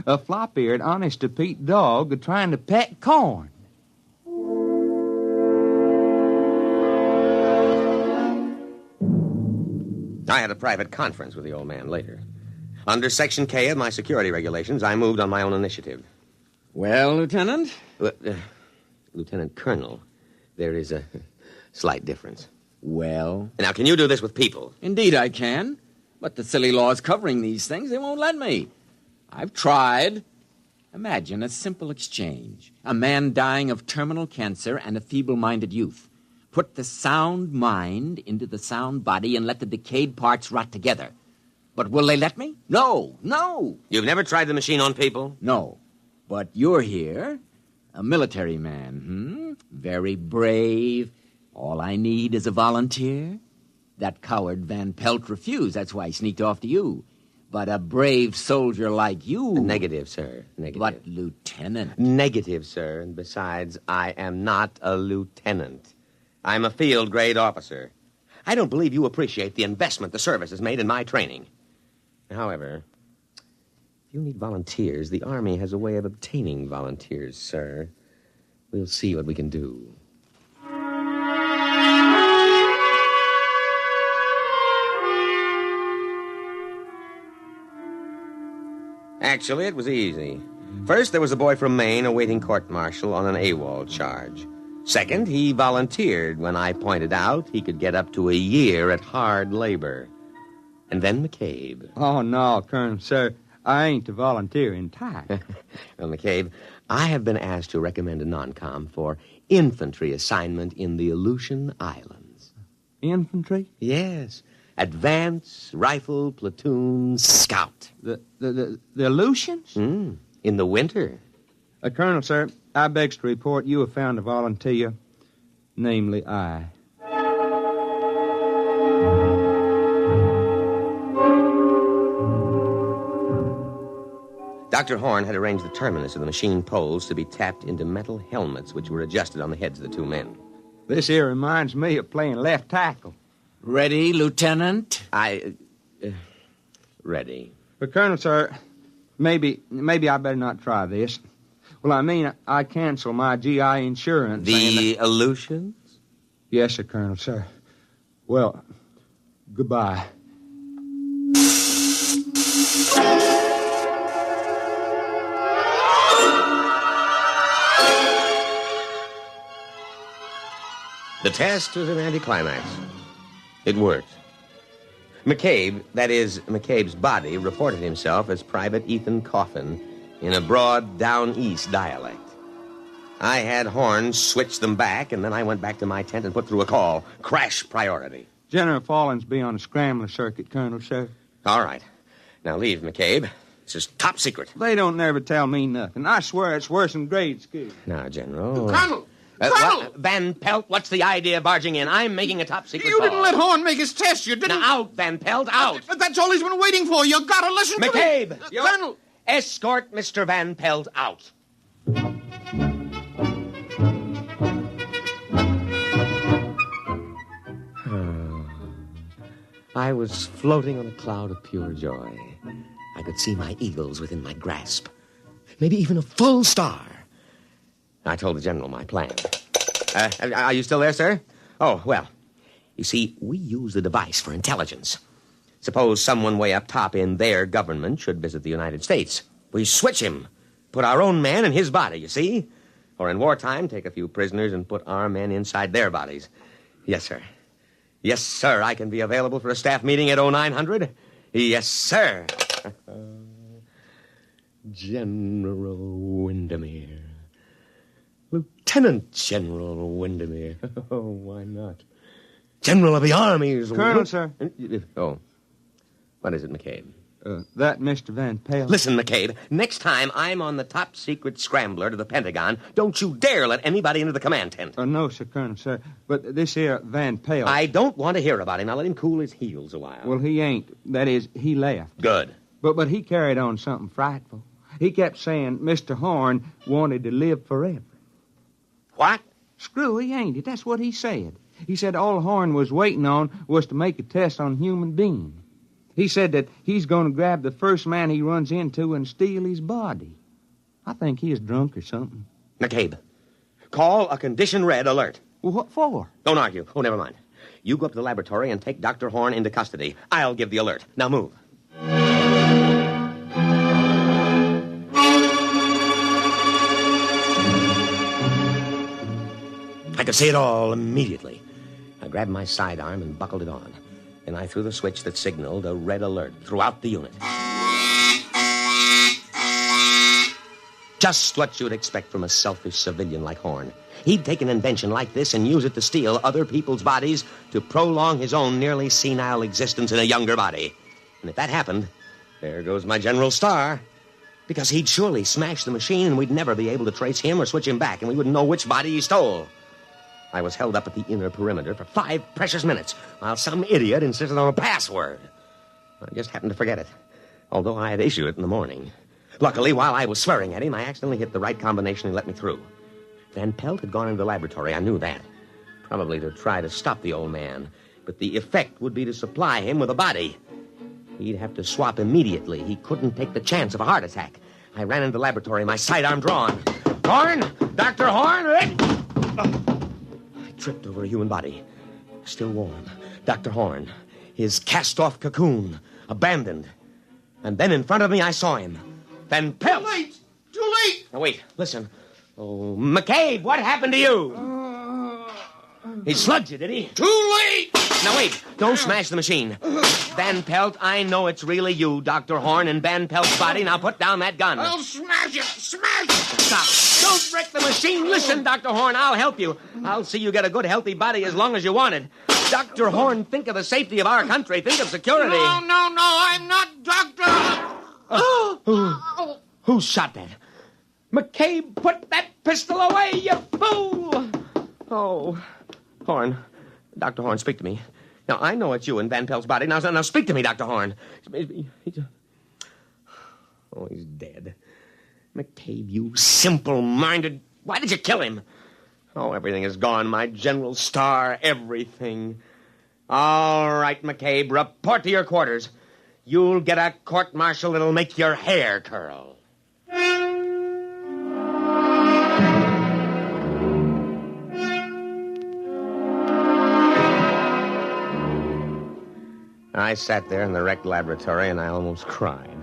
A flop-eared, honest-to-Pete dog trying to peck corn. I had a private conference with the old man later. Under Section K of my security regulations, I moved on my own initiative. Well, Lieutenant? Lieutenant Colonel, there is a slight difference. Well? Now, can you do this with people? Indeed I can. But the silly laws covering these things, they won't let me. I've tried. Imagine a simple exchange. A man dying of terminal cancer and a feeble-minded youth. Put the sound mind into the sound body and let the decayed parts rot together. But will they let me? No. You've never tried the machine on people? No. But you're here, a military man, Very brave. All I need is a volunteer. That coward Van Pelt refused. That's why he sneaked off to you. But a brave soldier like you... Negative, sir. Negative. But, Lieutenant... Negative, sir. And besides, I am not a lieutenant. I'm a field-grade officer. I don't believe you appreciate the investment the service has made in my training. However, if you need volunteers, the Army has a way of obtaining volunteers, sir. We'll see what we can do. Actually, it was easy. First, there was a boy from Maine awaiting court-martial on an AWOL charge. Second, he volunteered when I pointed out he could get up to a year at hard labor. And then McCabe. Oh, no, Colonel, sir. I ain't a volunteer in time. Well, McCabe, I have been asked to recommend a non-com for infantry assignment in the Aleutian Islands. Infantry? Yes. Advance, rifle, platoon, scout. The Aleutians? In the winter. Colonel, sir, I begs to report you have found a volunteer, namely I. Dr. Horn had arranged the terminus of the machine poles to be tapped into metal helmets which were adjusted on the heads of the two men. This here reminds me of playing left tackle. Ready, Lieutenant? Ready. But, Colonel, sir, maybe I better not try this. Well, I mean, I cancel my GI insurance. The Aleutians? Yes, sir, Colonel, sir. Well, goodbye. The test was an anticlimax. It worked. McCabe, that is, McCabe's body, reported himself as Private Ethan Coffin in a broad down-east dialect. I had Horn switch them back, and then I went back to my tent and put through a call. Crash priority. General Fallon's be on a scrambler circuit, Colonel, sir. All right. Now leave, McCabe. This is top secret. They don't never tell me nothing. I swear it's worse than grade school. Now, General... Colonel! Colonel! Van Pelt, what's the idea of barging in? I'm making a top secret You call. didn't let Horn make his test. You didn't... Now, out, Van Pelt, out. But that's all he's been waiting for. You gotta listen to me. McCabe! Colonel! Escort Mr. Van Pelt out. I was floating on a cloud of pure joy. I could see my eagles within my grasp. Maybe even a full star. I told the general my plan. Are you still there, sir? Oh, well, you see, we use the device for intelligence. Suppose someone way up top in their government should visit the United States. We switch him, put our own man in his body, you see? Or in wartime, take a few prisoners and put our men inside their bodies. Yes, sir. Yes, sir, I can be available for a staff meeting at 0900. Yes, sir. General Windermere. Lieutenant General Windermere. Oh, why not? General of the Armies. Colonel, sir. Oh. What is it, McCabe? That Mr. Van Pelt. Listen, McCabe, next time I'm on the top secret scrambler to the Pentagon, don't you dare let anybody into the command tent. No, sir, Colonel, sir. But this here Van Pelt... I don't want to hear about him. Now let him cool his heels a while. Well, he ain't. That is, he left. Good. But he carried on something frightful. He kept saying Mr. Horn wanted to live forever. What? Screwy, ain't it? That's what he said. He said all Horn was waiting on was to make a test on human being. He said that he's going to grab the first man he runs into and steal his body. I think he is drunk or something. McCabe, call a condition red alert. Well, what for? Don't argue. Oh, never mind. You go up to the laboratory and take Dr. Horn into custody. I'll give the alert. Now move. I could see it all immediately. I grabbed my sidearm and buckled it on. Then I threw the switch that signaled a red alert throughout the unit. Just what you'd expect from a selfish civilian like Horn. He'd take an invention like this and use it to steal other people's bodies to prolong his own nearly senile existence in a younger body. And if that happened, there goes my General Star. Because he'd surely smash the machine and we'd never be able to trace him or switch him back, and we wouldn't know which body he stole. I was held up at the inner perimeter for 5 precious minutes while some idiot insisted on a password. I just happened to forget it, although I had issued it in the morning. Luckily, while I was swearing at him, I accidentally hit the right combination and let me through. Van Pelt had gone into the laboratory. I knew that. Probably to try to stop the old man. But the effect would be to supply him with a body. He'd have to swap immediately. He couldn't take the chance of a heart attack. I ran into the laboratory, my sidearm drawn. Horn! Dr. Horn! Tripped over a human body. Still warm. Dr. Horn. His cast-off cocoon. Abandoned. And then in front of me, I saw him. Van Pelt. Too late! Too late! Now, wait. Listen. Oh, McCabe, what happened to you? He slugged you, did he? Too late! Now, wait. Don't smash the machine. Van Pelt, I know it's really you, Dr. Horn, and Van Pelt's body. Now put down that gun. I'll smash it! Smash it! Stop. Don't wreck the machine. Listen, Dr. Horn, I'll help you. I'll see you get a good, healthy body as long as you want it. Dr. Horn, think of the safety of our country. Think of security. No, I'm not Doctor... Who shot that? McCabe, put that pistol away, you fool! Oh, Horn. Dr. Horn, speak to me. Now, I know it's you in Van Pelt's body. Now speak to me, Dr. Horn. He's dead. McCabe, you simple-minded... Why did you kill him? Oh, everything is gone. My general star, everything. All right, McCabe, report to your quarters. You'll get a court-martial that'll make your hair curl. I sat there in the wrecked laboratory, and I almost cried.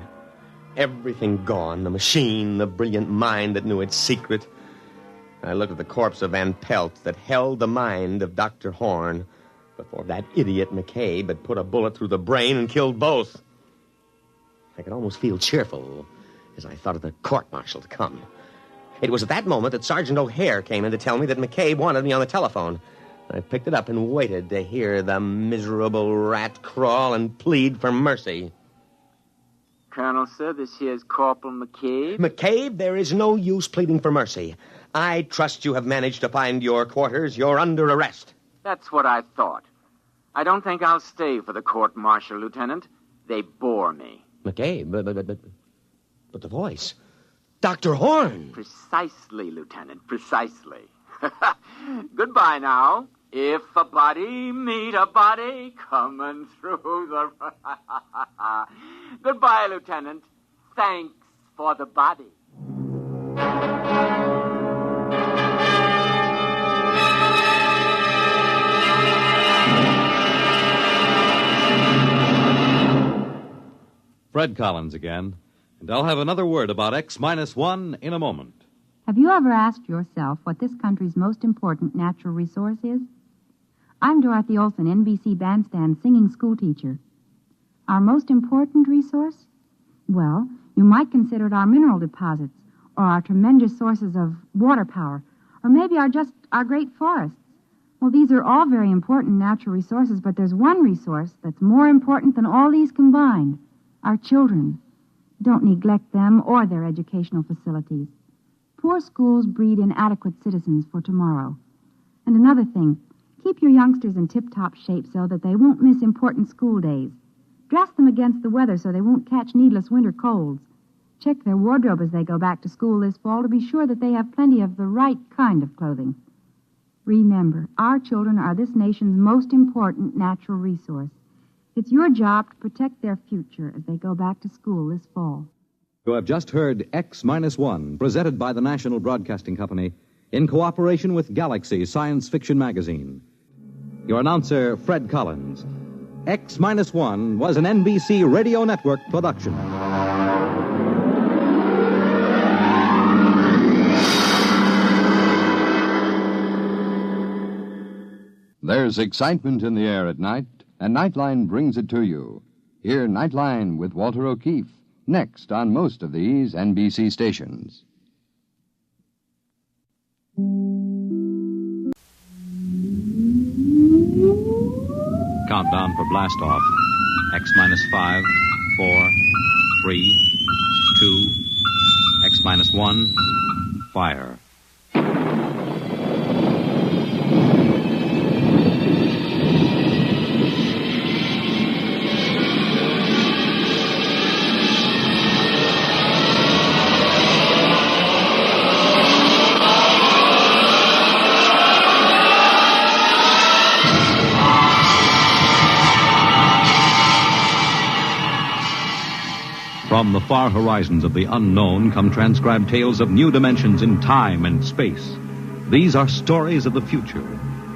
Everything gone, the machine, the brilliant mind that knew its secret. I looked at the corpse of Van Pelt that held the mind of Dr. Horn before that idiot McCabe had put a bullet through the brain and killed both. I could almost feel cheerful as I thought of the court-martial to come. It was at that moment that Sergeant O'Hare came in to tell me that McCabe wanted me on the telephone. I picked it up and waited to hear the miserable rat crawl and plead for mercy. Colonel, sir, this here's Corporal McCabe. McCabe, there is no use pleading for mercy. I trust you have managed to find your quarters. You're under arrest. That's what I thought. I don't think I'll stay for the court-martial, Lieutenant. They bore me. McCabe, but the voice. Dr. Horn. Precisely, Lieutenant, precisely. Goodbye now. If a body meet a body coming through the... Goodbye, Lieutenant. Thanks for the body. Fred Collins again, and I'll have another word about X-1 in a moment. Have you ever asked yourself what this country's most important natural resource is? I'm Dorothy Olson, NBC Bandstand singing schoolteacher. Our most important resource? Well, you might consider it our mineral deposits, or our tremendous sources of water power, or maybe our great forests. Well, these are all very important natural resources, but there's one resource that's more important than all these combined. Our children. Don't neglect them or their educational facilities. Poor schools breed inadequate citizens for tomorrow. And another thing, keep your youngsters in tip-top shape so that they won't miss important school days. Dress them against the weather so they won't catch needless winter colds. Check their wardrobe as they go back to school this fall to be sure that they have plenty of the right kind of clothing. Remember, our children are this nation's most important natural resource. It's your job to protect their future as they go back to school this fall. You have just heard X-1, presented by the National Broadcasting Company in cooperation with Galaxy Science Fiction Magazine. Your announcer, Fred Collins. X-1 was an NBC Radio Network production. There's excitement in the air at night, and Nightline brings it to you. Hear Nightline with Walter O'Keefe, next on most of these NBC stations. Countdown for blast-off. X-5, 4, 3, 2, X-1, fire. From the far horizons of the unknown come transcribed tales of new dimensions in time and space. These are stories of the future,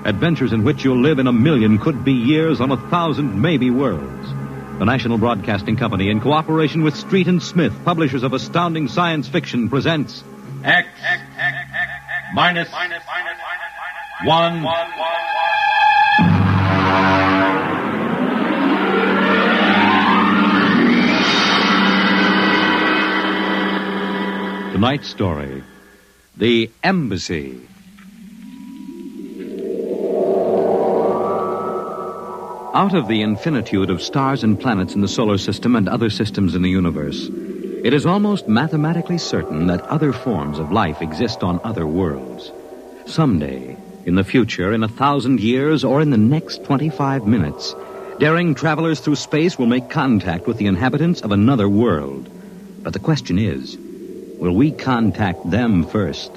adventures in which you'll live in a million could-be years on 1,000 maybe worlds. The National Broadcasting Company, in cooperation with Street and Smith, publishers of astounding science fiction, presents X-1. Tonight's story, The Embassy. Out of the infinitude of stars and planets in the solar system and other systems in the universe, It is almost mathematically certain that other forms of life exist on other worlds. Someday, in the future, in 1,000 years, or in the next 25 minutes, daring travelers through space will make contact with the inhabitants of another world. But the question is, will we contact them first,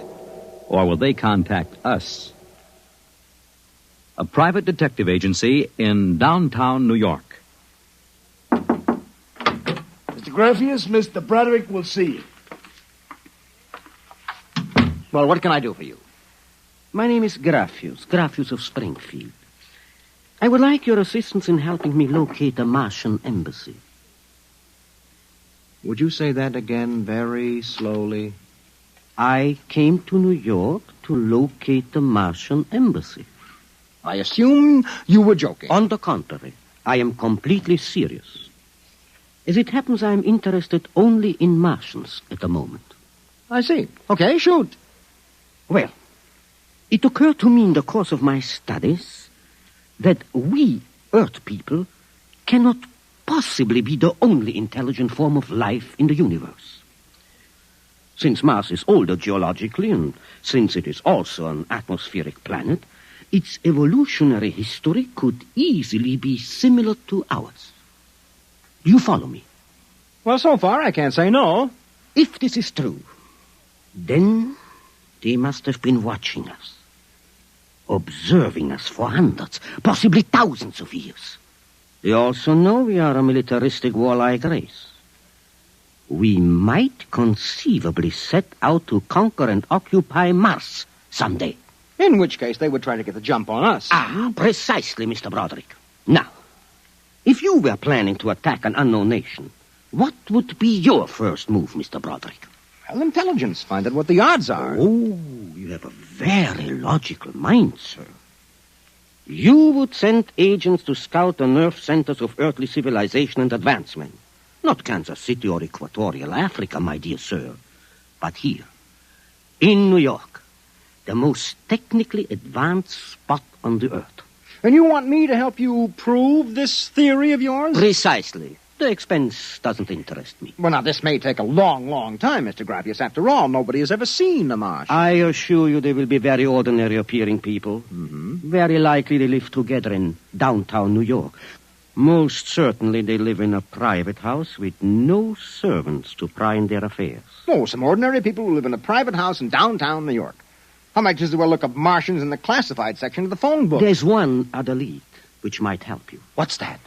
or will they contact us? A private detective agency in downtown New York. Mr. Graffius, Mr. Broderick will see you. Well, what can I do for you? My name is Graffius of Springfield. I would like your assistance in helping me locate a Martian embassy. Would you say that again very slowly? I came to New York to locate the Martian embassy. I assume you were joking. On the contrary, I am completely serious. As it happens, I am interested only in Martians at the moment. I see. Okay, shoot. Well, it occurred to me in the course of my studies that we, Earth people, cannot possibly be the only intelligent form of life in the universe. Since Mars is older geologically, and since it is also an atmospheric planet, its evolutionary history could easily be similar to ours. Do you follow me? Well, so far I can't say no. If this is true, then they must have been watching us, observing us for hundreds, possibly thousands of years. They also know we are a militaristic, warlike race. We might conceivably set out to conquer and occupy Mars someday. In which case they would try to get the jump on us. Ah, precisely, Mr. Broderick. Now, if you were planning to attack an unknown nation, what would be your first move, Mr. Broderick? Well, intelligence. Find out what the odds are. Oh, you have a very logical mind, sir. You would send agents to scout the nerve centers of earthly civilization and advancement. Not Kansas City or Equatorial Africa, my dear sir, but here, in New York, the most technically advanced spot on the earth. And you want me to help you prove this theory of yours? Precisely. The expense doesn't interest me. Well, now, this may take a long, long time, Mr. Graffius. After all, nobody has ever seen the Martian. I assure you they will be very ordinary-appearing people. Mm-hmm. Very likely they live together in downtown New York. Most certainly they live in a private house with no servants to pry in their affairs. Oh, some ordinary people who live in a private house in downtown New York. I might just as well look up Martians in the classified section of the phone book. There's one other lead which might help you. What's that?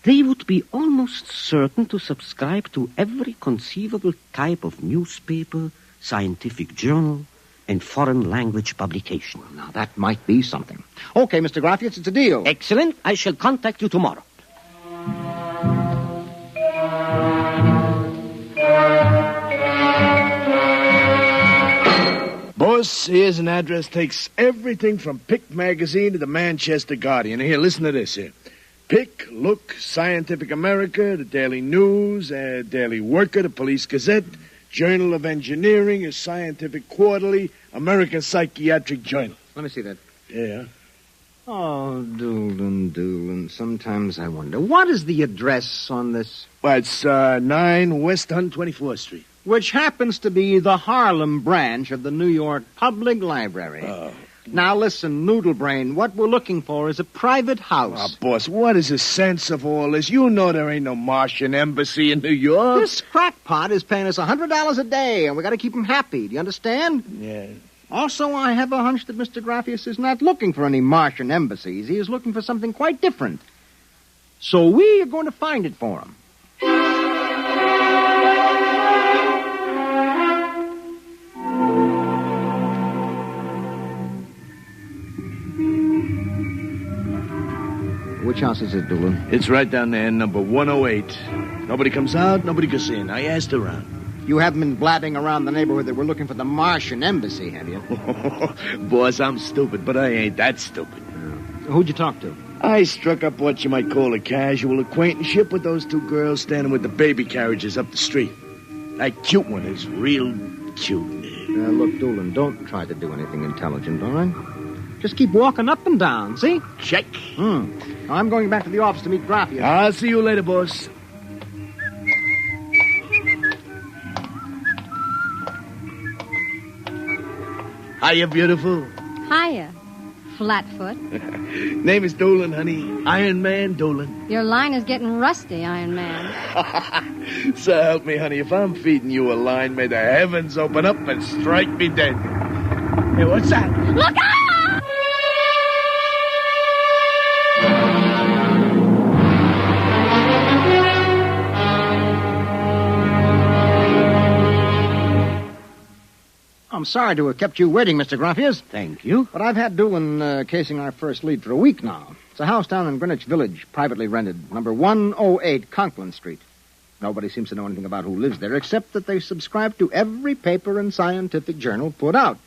They would be almost certain to subscribe to every conceivable type of newspaper, scientific journal, and foreign language publication. Well, now, that might be something. Okay, Mr. Graffius, it's a deal. Excellent. I shall contact you tomorrow. Boss, here's an address. Takes everything from Pick Magazine to the Manchester Guardian. Here, listen to this here. Pick, Look, Scientific America, the Daily News, Daily Worker, the Police Gazette, Journal of Engineering, a Scientific Quarterly, American Psychiatric Journal. Let me see that. Yeah. Oh, Doolin. Sometimes I wonder, what is the address on this? Well, it's 9 West 124th Street. Which happens to be the Harlem branch of the New York Public Library. Oh. Now listen, Noodlebrain, what we're looking for is a private house. Oh, boss, what is the sense of all this? You know there ain't no Martian embassy in New York. This crackpot is paying us $100 a day, and we got to keep him happy. Do you understand? Yeah. Also, I have a hunch that Mr. Graffius is not looking for any Martian embassies. He is looking for something quite different. So we are going to find it for him. Which house is it, Doolin? It's right down there, number 108. Nobody comes out, nobody goes in. I asked around. You haven't been blabbing around the neighborhood that we're looking for the Martian embassy, have you? Boss, I'm stupid, but I ain't that stupid. Who'd you talk to? I struck up what you might call a casual acquaintanceship with those two girls standing with the baby carriages up the street. That cute one is real cute. Look, Doolin, don't try to do anything intelligent, all right? Just keep walking up and down, see? Check. I'm going back to the office to meet Graffius. I'll see you later, boss. Hiya, beautiful. Hiya, Flatfoot. Name is Dolan, honey. Iron Man Dolan. Your line is getting rusty, Iron Man. So help me, honey. If I'm feeding you a line, may the heavens open up and strike me dead. Hey, what's that? Look out! I'm sorry to have kept you waiting, Mr. Graffius. Thank you. But I've had Doolin casing our first lead for a week now. It's a house down in Greenwich Village, privately rented, number 108 Conklin Street. Nobody seems to know anything about who lives there, except that they subscribe to every paper and scientific journal put out.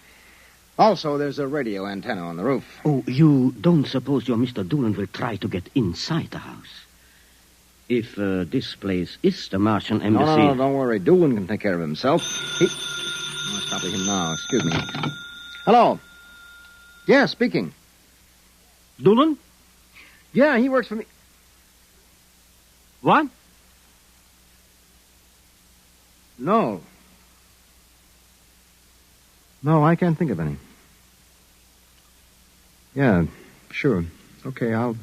Also, there's a radio antenna on the roof. Oh, you don't suppose your Mr. Doolin will try to get inside the house? If this place is the Martian embassy... No, don't worry. Doolin can take care of himself. I'll stop with him now. Excuse me. Hello. Yeah, speaking. Doolin? Yeah, he works for me. What? No. No, I can't think of any. Yeah, sure. Okay, I'll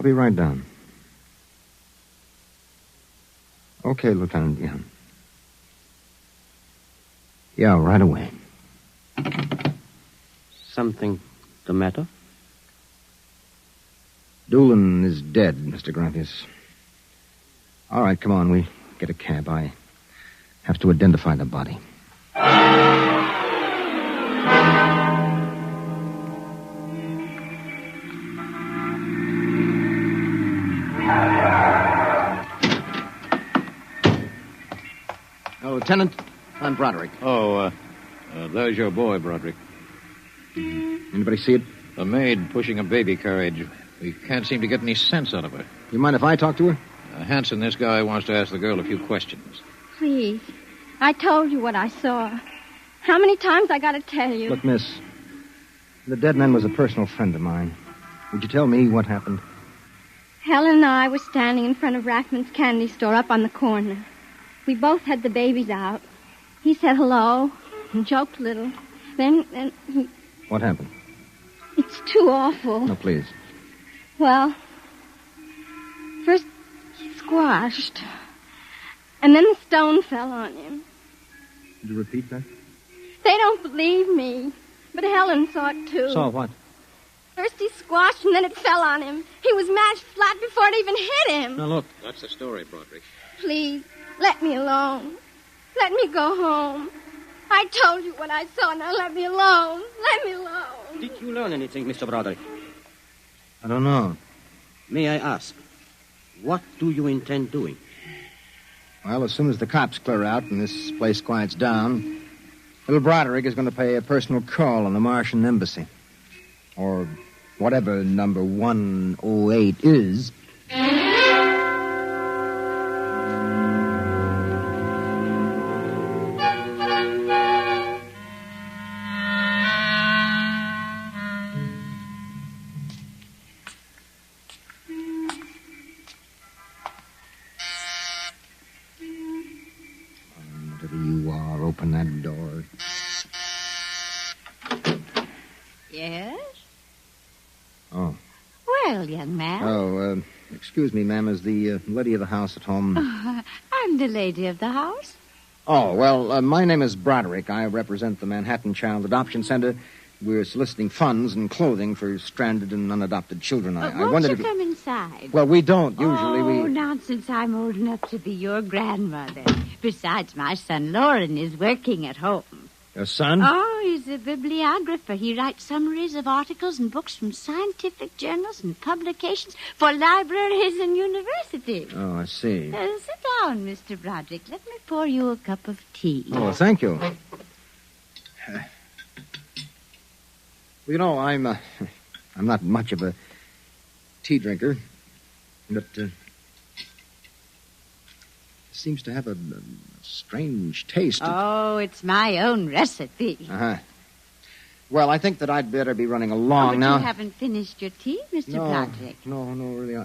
be right down. Okay, Lieutenant, yeah. Yeah, right away. Something the matter? Doolin is dead, Mr. Graffius. All right, come on, we get a cab. I have to identify the body. Lieutenant, I'm Broderick. Oh, there's your boy, Broderick. Anybody see it? A maid pushing a baby carriage. We can't seem to get any sense out of her. You mind if I talk to her? Hanson, this guy wants to ask the girl a few questions. Please. I told you what I saw. How many times I got to tell you? Look, miss, the dead man was a personal friend of mine. Would you tell me what happened? Helen and I were standing in front of Rackman's candy store up on the corner. We both had the babies out. He said hello and joked a little. Then he... What happened? It's too awful. No, please. Well, first he squashed, and then the stone fell on him. Could you repeat that? They don't believe me, but Helen saw it too. Saw what? First he squashed, and then it fell on him. He was mashed flat before it even hit him. Now, look. That's the story, Broderick. Please, let me alone. Let me go home. I told you what I saw. Now let me alone. Let me alone. Did you learn anything, Mr. Broderick? I don't know. May I ask, what do you intend doing? Well, as soon as the cops clear out and this place quiets down, little Broderick is going to pay a personal call on the Martian embassy. Or whatever number 108 is. Whatever you are, open that door. Yes? Oh. Well, young man. Oh, excuse me, ma'am. Is the lady of the house at home? I'm the lady of the house. Oh, well, my name is Broderick. I represent the Manhattan Child Adoption Center. We're soliciting funds and clothing for stranded and unadopted children. I Won't wondered you if... come inside? Well, we don't. Usually Oh, nonsense. I'm old enough to be your grandmother. Besides, my son Lauren is working at home. Your son? Oh, he's a bibliographer. He writes summaries of articles and books from scientific journals and publications for libraries and universities. Oh, I see. Sit down, Mr. Broderick. Let me pour you a cup of tea. Oh, thank you. You know, I'm not much of a tea drinker, but it seems to have a strange taste. Oh, it's my own recipe. Uh-huh. Well, I think that I'd better be running along but now. You haven't finished your tea, Mr. Broderick. No, really.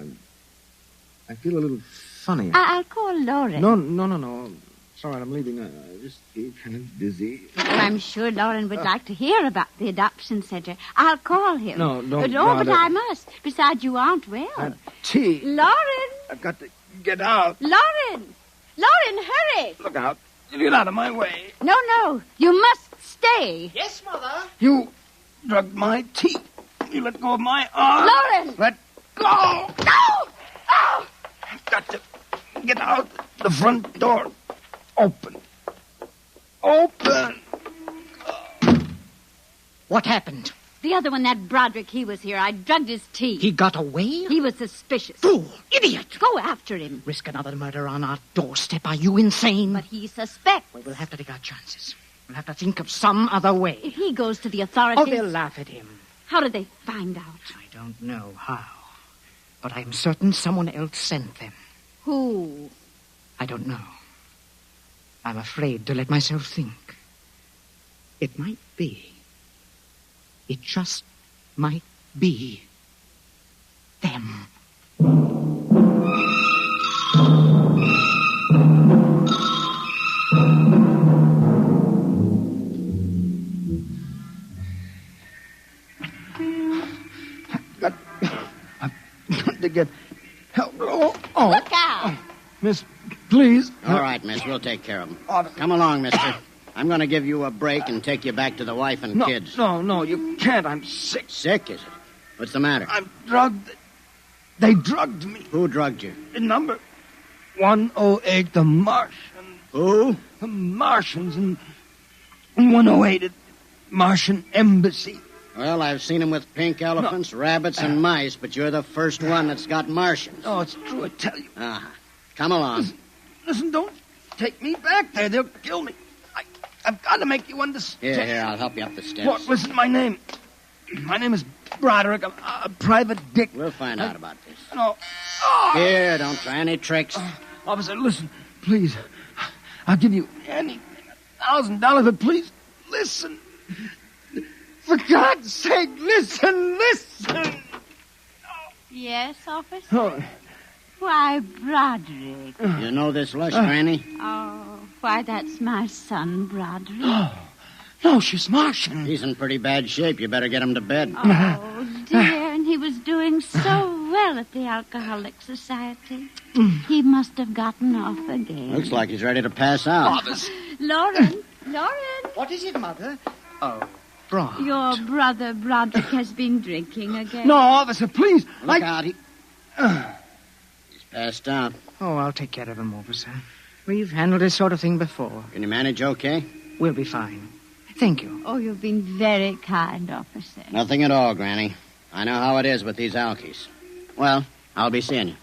I feel a little funny. I'll call Lauren. No. It's all right. I'm leaving. I just feel kind of dizzy. I'm sure Lauren would like to hear about the adoption center. I'll call him. No, don't No, but bother. I must. Besides, you aren't well. Tea. Lauren! I've got to get out. Lauren! Lauren, hurry! Look out. You get out of my way. No. You must stay. Yes, Mother. You drugged my teeth. You let go of my arm. Lauren! Let go. No! Oh! I've got to get out. The front door. Open. Open. What happened? The other one, that Broderick, he was here. I drugged his teeth. He got away? He was suspicious. Fool! Idiot! Go after him. Risk another murder on our doorstep. Are you insane? But he suspects. Well, we'll have to take our chances. We'll have to think of some other way. If he goes to the authorities... Oh, they'll laugh at him. How did they find out? I don't know how. But I'm certain someone else sent them. Who? I don't know. I'm afraid to let myself think. It might be. It just might be them. I've got to get help. Oh. Look out! Miss, please. All right, miss. We'll take care of him. Come along, mister. I'm going to give you a break and take you back to the wife and kids. No, you can't. I'm sick. Sick, is it? What's the matter? I'm drugged. They drugged me. Who drugged you? In number 108, the Martian. Who? The Martians in 108 at Martian Embassy. Well, I've seen him with pink elephants, rabbits, and mice, but you're the first one that's got Martians. Oh, it's true, I tell you. Ah, come along. Listen, don't take me back there. They'll kill me. I've got to make you understand. Here, I'll help you up the steps. What? Listen, my name. My name is Broderick. I'm a private dick. We'll find out about this. No. Here, don't try any tricks. Officer, listen, please. I'll give you anything, $1,000, but please, listen. For God's sake, listen. Yes, officer? Oh. Why, Broderick. You know this Lush, Granny? Oh, why, that's my son, Broderick. No, she's Martian. He's in pretty bad shape. You better get him to bed. Oh, dear, and he was doing so well at the Alcoholic Society. He must have gotten off again. Looks like he's ready to pass out. Lauren! What is it, Mother? Oh, Bron. Your brother Broderick has been drinking again. No, officer, please. Look out. He's passed out. Oh, I'll take care of him, officer. We've handled this sort of thing before. Can you manage okay? We'll be fine. Thank you. Oh, you've been very kind, officer. Nothing at all, Granny. I know how it is with these alkies. Well, I'll be seeing you.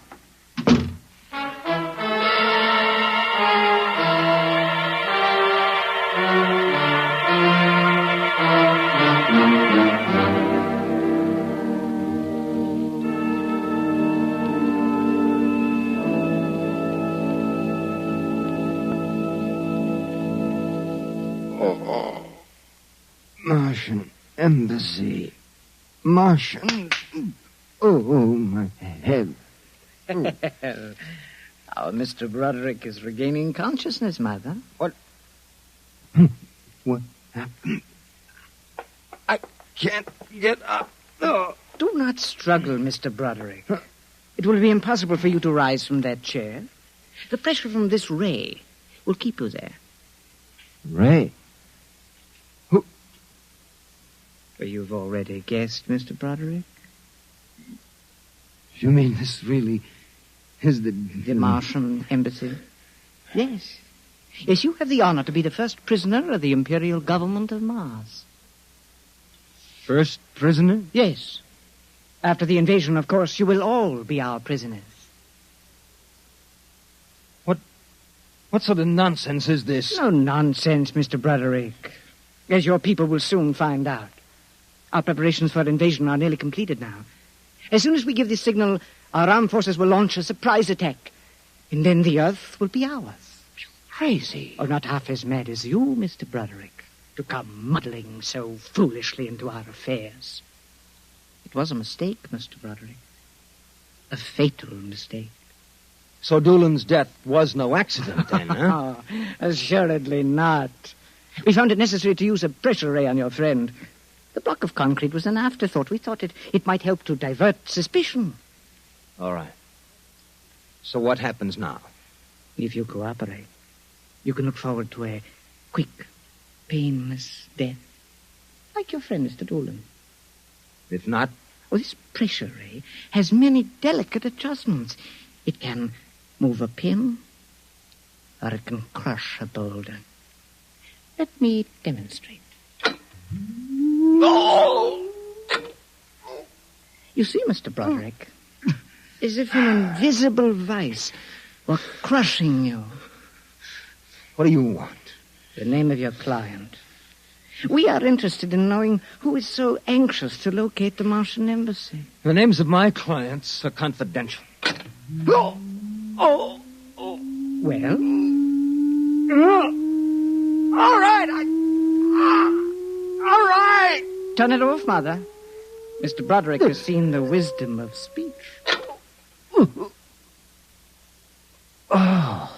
Martian Embassy. Martian. Oh, my head. Our Mr. Broderick is regaining consciousness, Mother. What happened? I can't get up. Oh. Do not struggle, Mr. Broderick. It will be impossible for you to rise from that chair. The pressure from this ray will keep you there. Ray? You've already guessed, Mr. Broderick? You mean this really is the Martian Embassy? Yes. Yes, you have the honor to be the first prisoner of the Imperial Government of Mars. First prisoner? Yes. After the invasion, of course, you will all be our prisoners. What sort of nonsense is this? No nonsense, Mr. Broderick. As your people will soon find out. Our preparations for invasion are nearly completed now. As soon as we give the signal, our armed forces will launch a surprise attack. And then the Earth will be ours. Crazy. Or not half as mad as you, Mr. Broderick, to come muddling so foolishly into our affairs. It was a mistake, Mr. Broderick. A fatal mistake. So Doolan's death was no accident, then, huh? Oh, assuredly not. We found it necessary to use a pressure ray on your friend. The block of concrete was an afterthought. We thought it might help to divert suspicion. All right. So what happens now? If you cooperate, you can look forward to a quick, painless death. Like your friend, Mr. Doolan. If not? Well, this pressure ray has many delicate adjustments. It can move a pin, or it can crush a boulder. Let me demonstrate. Oh! You see, Mr. Broderick, as if an invisible vice were crushing you. What do you want? The name of your client. We are interested in knowing who is so anxious to locate the Martian embassy. The names of my clients are confidential. Oh! Oh! Well? All right, all right! Turn it off, Mother. Mr. Broderick has seen the wisdom of speech. Oh.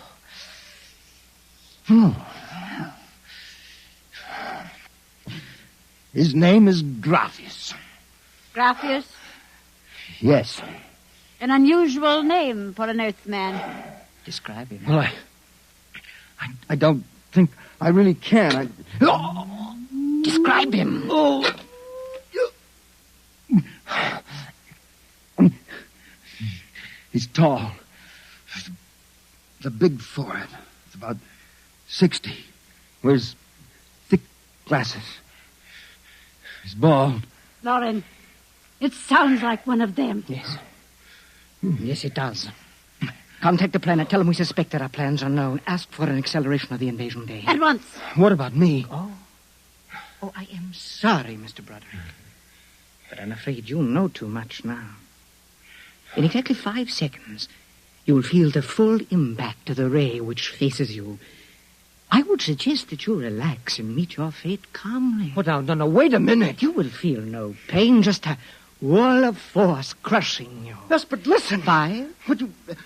His name is Graphius. Graphius? Yes. An unusual name for an Earthman. Describe him. Well, I don't think I really can. Describe him. Oh. He's tall. The big forehead. It's about 60. Wears thick glasses. He's bald. Lauren, it sounds like one of them. Yes. Yes, it does. Contact the planet. Tell them we suspect that our plans are known. Ask for an acceleration of the invasion day. At once. What about me? Oh, I am sorry, Mr. Broderick. But I'm afraid you know too much now. In exactly 5 seconds, you will feel the full impact of the ray which faces you. I would suggest that you relax and meet your fate calmly. Oh, no, wait a minute. You will feel no pain, just a wall of force crushing you. Yes, but listen. 5. But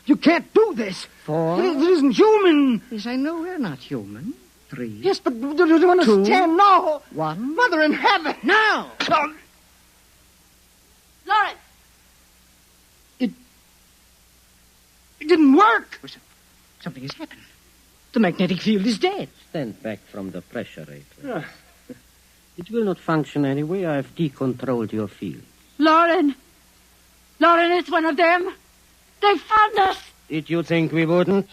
you can't do this. 4. It isn't human. Yes, I know we're not human. 3. Yes, but do you understand? 2. No. 1. Mother in heaven. Now. No. Lauren. It didn't work. Something has happened. The magnetic field is dead. Stand back from the pressure rate. It will not function anyway. I have decontrolled your field. Lauren, it's one of them. They found us. Did you think we wouldn't?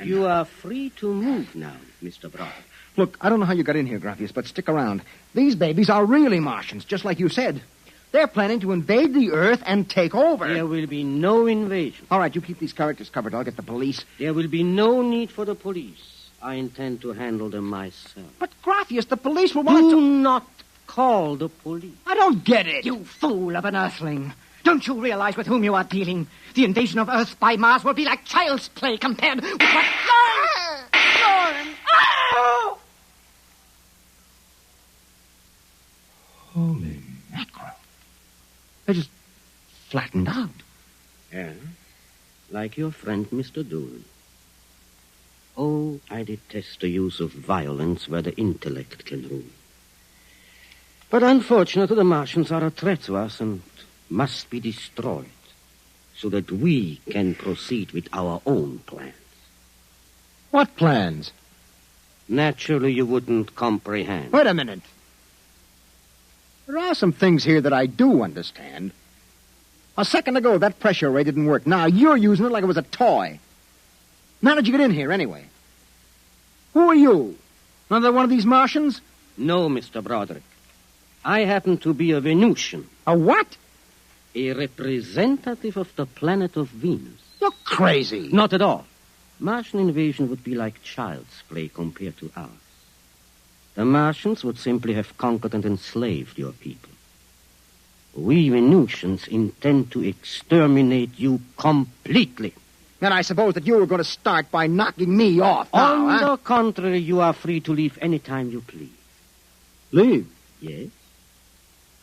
You are free to move now, Mr. Brown. Look, I don't know how you got in here, Graphius, but stick around. These babies are really Martians, just like you said. They're planning to invade the Earth and take over. There will be no invasion. All right, you keep these characters covered. I'll get the police. There will be no need for the police. I intend to handle them myself. But, Graphius, the police will want Do not call the police. I don't get it. You fool of an Earthling. Don't you realize with whom you are dealing? The invasion of Earth by Mars will be like child's play compared with what... Lauren! Oh! Holy mackerel. They just flattened out. Yeah, like your friend, Mr. Doolin. Oh, I detest the use of violence where the intellect can rule. But unfortunately, the Martians are a threat to us and must be destroyed so that we can proceed with our own plans. What plans? Naturally, you wouldn't comprehend. Wait a minute. There are some things here that I do understand. A second ago, that pressure ray didn't work. Now you're using it like it was a toy. How did you get in here, anyway? Who are you? Another one of these Martians? No, Mr. Broderick. I happen to be a Venusian. A what? A representative of the planet of Venus. You're crazy. Not at all. Martian invasion would be like child's play compared to ours. The Martians would simply have conquered and enslaved your people. We Venusians intend to exterminate you completely. Then I suppose that you were going to start by knocking me off now, On the contrary, you are free to leave any time you please. Leave? Yes.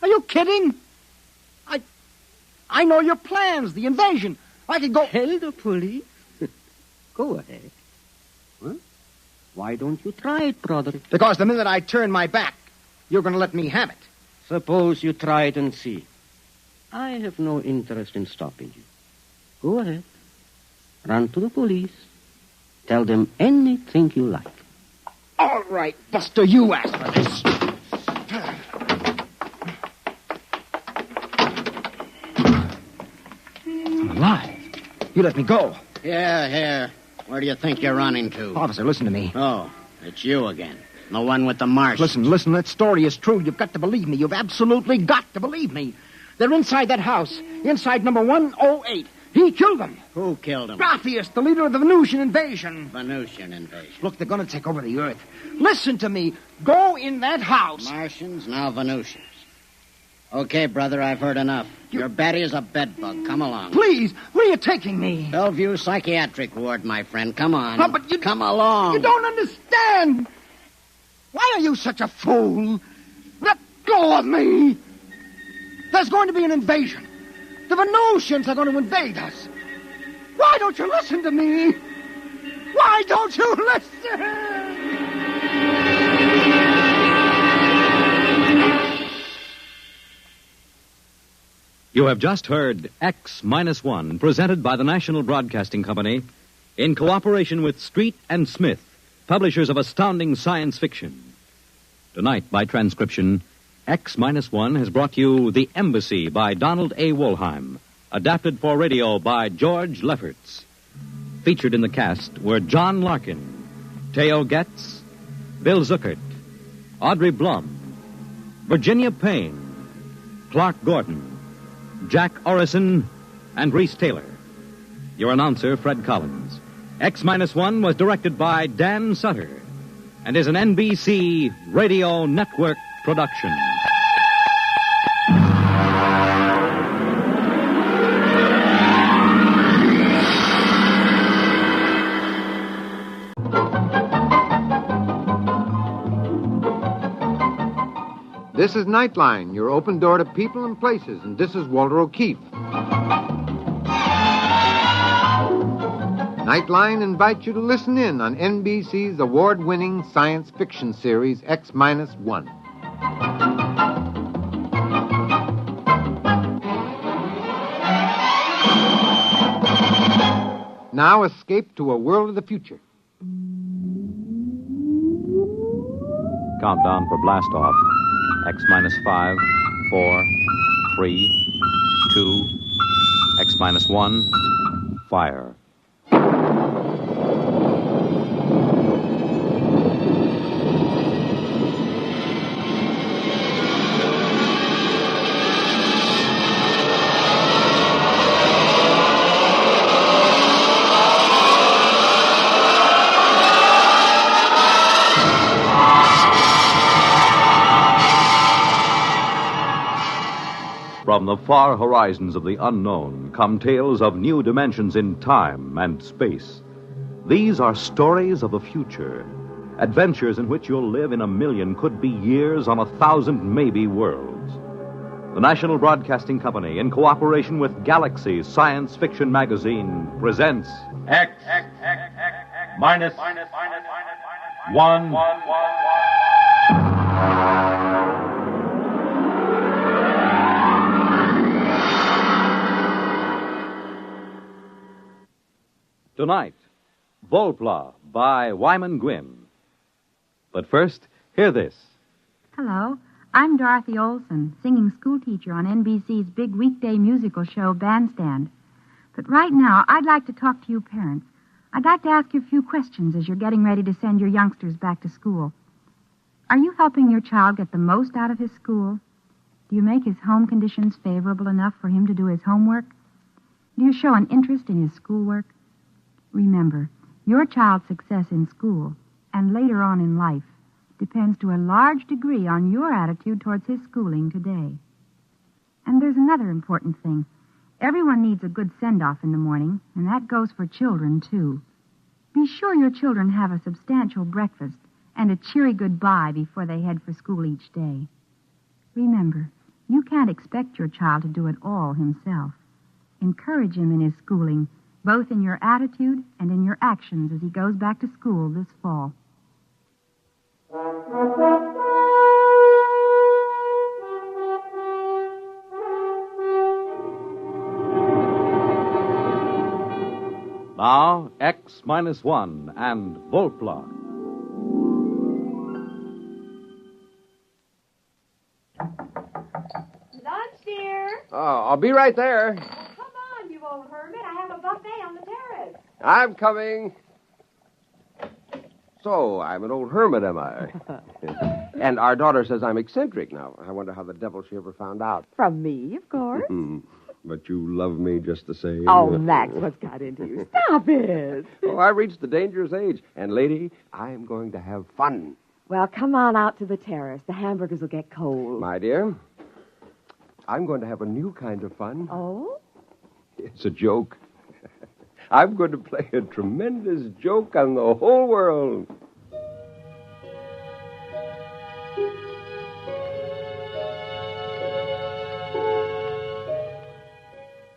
Are you kidding? I know your plans, the invasion. I could go... Tell the police? Go ahead. Huh? Why don't you try it, brother? Because the minute I turn my back, you're going to let me have it. Suppose you try it and see. I have no interest in stopping you. Go ahead. Run to the police. Tell them anything you like. All right, Buster, you asked for this. I'm alive. You let me go. Here. Where do you think you're running to? Officer, listen to me. Oh, it's you again. The one with the Martians. Listen, that story is true. You've got to believe me. You've absolutely got to believe me. They're inside that house, inside number 108. He killed them. Who killed him? Graphius, the leader of the Venusian invasion. Venusian invasion. Look, they're going to take over the Earth. Listen to me. Go in that house. Martians, now Venusians. Okay, brother, I've heard enough. Your Betty is a bedbug. Come along. Please, where are you taking me? Bellevue Psychiatric Ward, my friend. Come on. Oh, but you... Come along. You don't understand. Why are you such a fool? Let go of me. There's going to be an invasion. The Venusians are going to invade us. Why don't you listen to me? Why don't you listen? You have just heard X-1, presented by the National Broadcasting Company in cooperation with Street and Smith, publishers of astounding science fiction. Tonight, by transcription, X-1 has brought you The Embassy by Donald A. Wollheim, adapted for radio by George Lefferts. Featured in the cast were John Larkin, Theo Getz, Bill Zuckert, Audrey Blum, Virginia Payne, Clark Gordon, Jack Orison, and Reese Taylor. Your announcer, Fred Collins. X-1 was directed by Dan Sutter and is an NBC Radio Network production. This is Nightline, your open door to people and places, and this is Walter O'Keefe. Nightline invites you to listen in on NBC's award-winning science fiction series, X-1. Now escape to a world of the future. Countdown for blast-off. X-5, 4, 3, 2, X-1, fire. From the far horizons of the unknown come tales of new dimensions in time and space. These are stories of the future, adventures in which you'll live in a million, could be years, on 1,000 maybe worlds. The National Broadcasting Company, in cooperation with Galaxy Science Fiction Magazine, presents X-1. Tonight, Volpla by Wyman Gwynn. But first, hear this. Hello, I'm Dorothy Olson, singing schoolteacher on NBC's big weekday musical show, Bandstand. But right now, I'd like to talk to you parents. I'd like to ask you a few questions as you're getting ready to send your youngsters back to school. Are you helping your child get the most out of his school? Do you make his home conditions favorable enough for him to do his homework? Do you show an interest in his schoolwork? Remember, your child's success in school and later on in life depends to a large degree on your attitude towards his schooling today. And there's another important thing. Everyone needs a good send-off in the morning, and that goes for children, too. Be sure your children have a substantial breakfast and a cheery goodbye before they head for school each day. Remember, you can't expect your child to do it all himself. Encourage him in his schooling both in your attitude and in your actions as he goes back to school this fall. Now, X-1 and Volpla. Lunch, dear. Oh, I'll be right there. Come on, you old hermit. I have a buffet on the terrace. I'm coming. So, I'm an old hermit, am I? And our daughter says I'm eccentric now. I wonder how the devil she ever found out. From me, of course. But you love me just the same. Oh, Max, what's got into you? Stop it. Oh, I reached the dangerous age. And, lady, I'm going to have fun. Well, come on out to the terrace. The hamburgers will get cold. My dear, I'm going to have a new kind of fun. Oh? It's a joke. I'm going to play a tremendous joke on the whole world.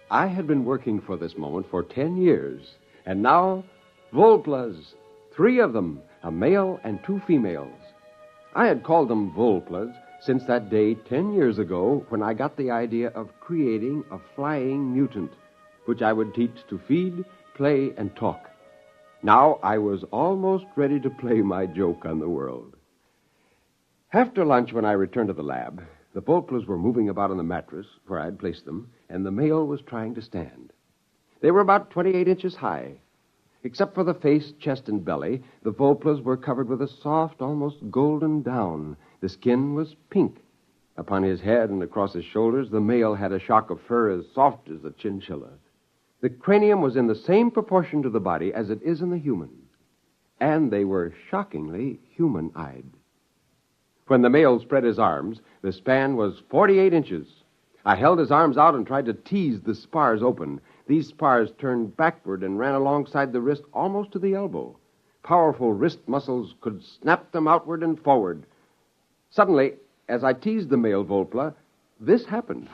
I had been working for this moment for 10 years, and now, Volplas, 3 of them, a male and 2 females. I had called them Volplas since that day 10 years ago when I got the idea of creating a flying mutant, which I would teach to feed, play, and talk. Now I was almost ready to play my joke on the world. After lunch, when I returned to the lab, the Volplas were moving about on the mattress where I had placed them, and the male was trying to stand. They were about 28 inches high. Except for the face, chest, and belly, the Volplas were covered with a soft, almost golden down. The skin was pink. Upon his head and across his shoulders, the male had a shock of fur as soft as a chinchilla. The cranium was in the same proportion to the body as it is in the human. And they were shockingly human-eyed. When the male spread his arms, the span was 48 inches. I held his arms out and tried to tease the spars open. These spars turned backward and ran alongside the wrist almost to the elbow. Powerful wrist muscles could snap them outward and forward. Suddenly, as I teased the male Volpla, this happened.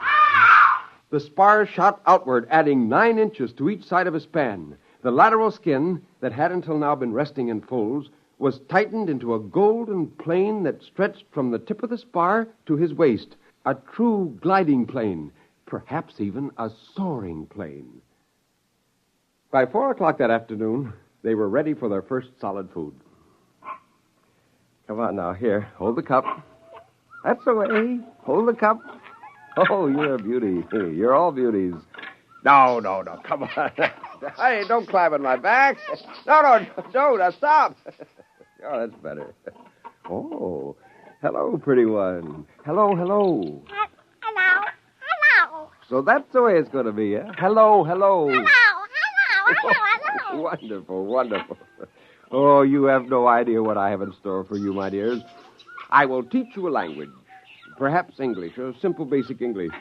The spars shot outward, adding 9 inches to each side of a span. The lateral skin, that had until now been resting in folds, was tightened into a golden plane that stretched from the tip of the spar to his waist, a true gliding plane, perhaps even a soaring plane. By 4 o'clock that afternoon, they were ready for their first solid food. Come on now, here, hold the cup. That's the way. Hold the cup. Oh, you're a beauty. You're all beauties. No, come on. Hey, don't climb on my back. No, now stop. Oh, that's better. Oh, hello, pretty one. Hello. Hello. So that's the way it's going to be, eh? Hello. Hello. Wonderful. Oh, you have no idea what I have in store for you, my dears. I will teach you a language. Perhaps English, a simple basic English.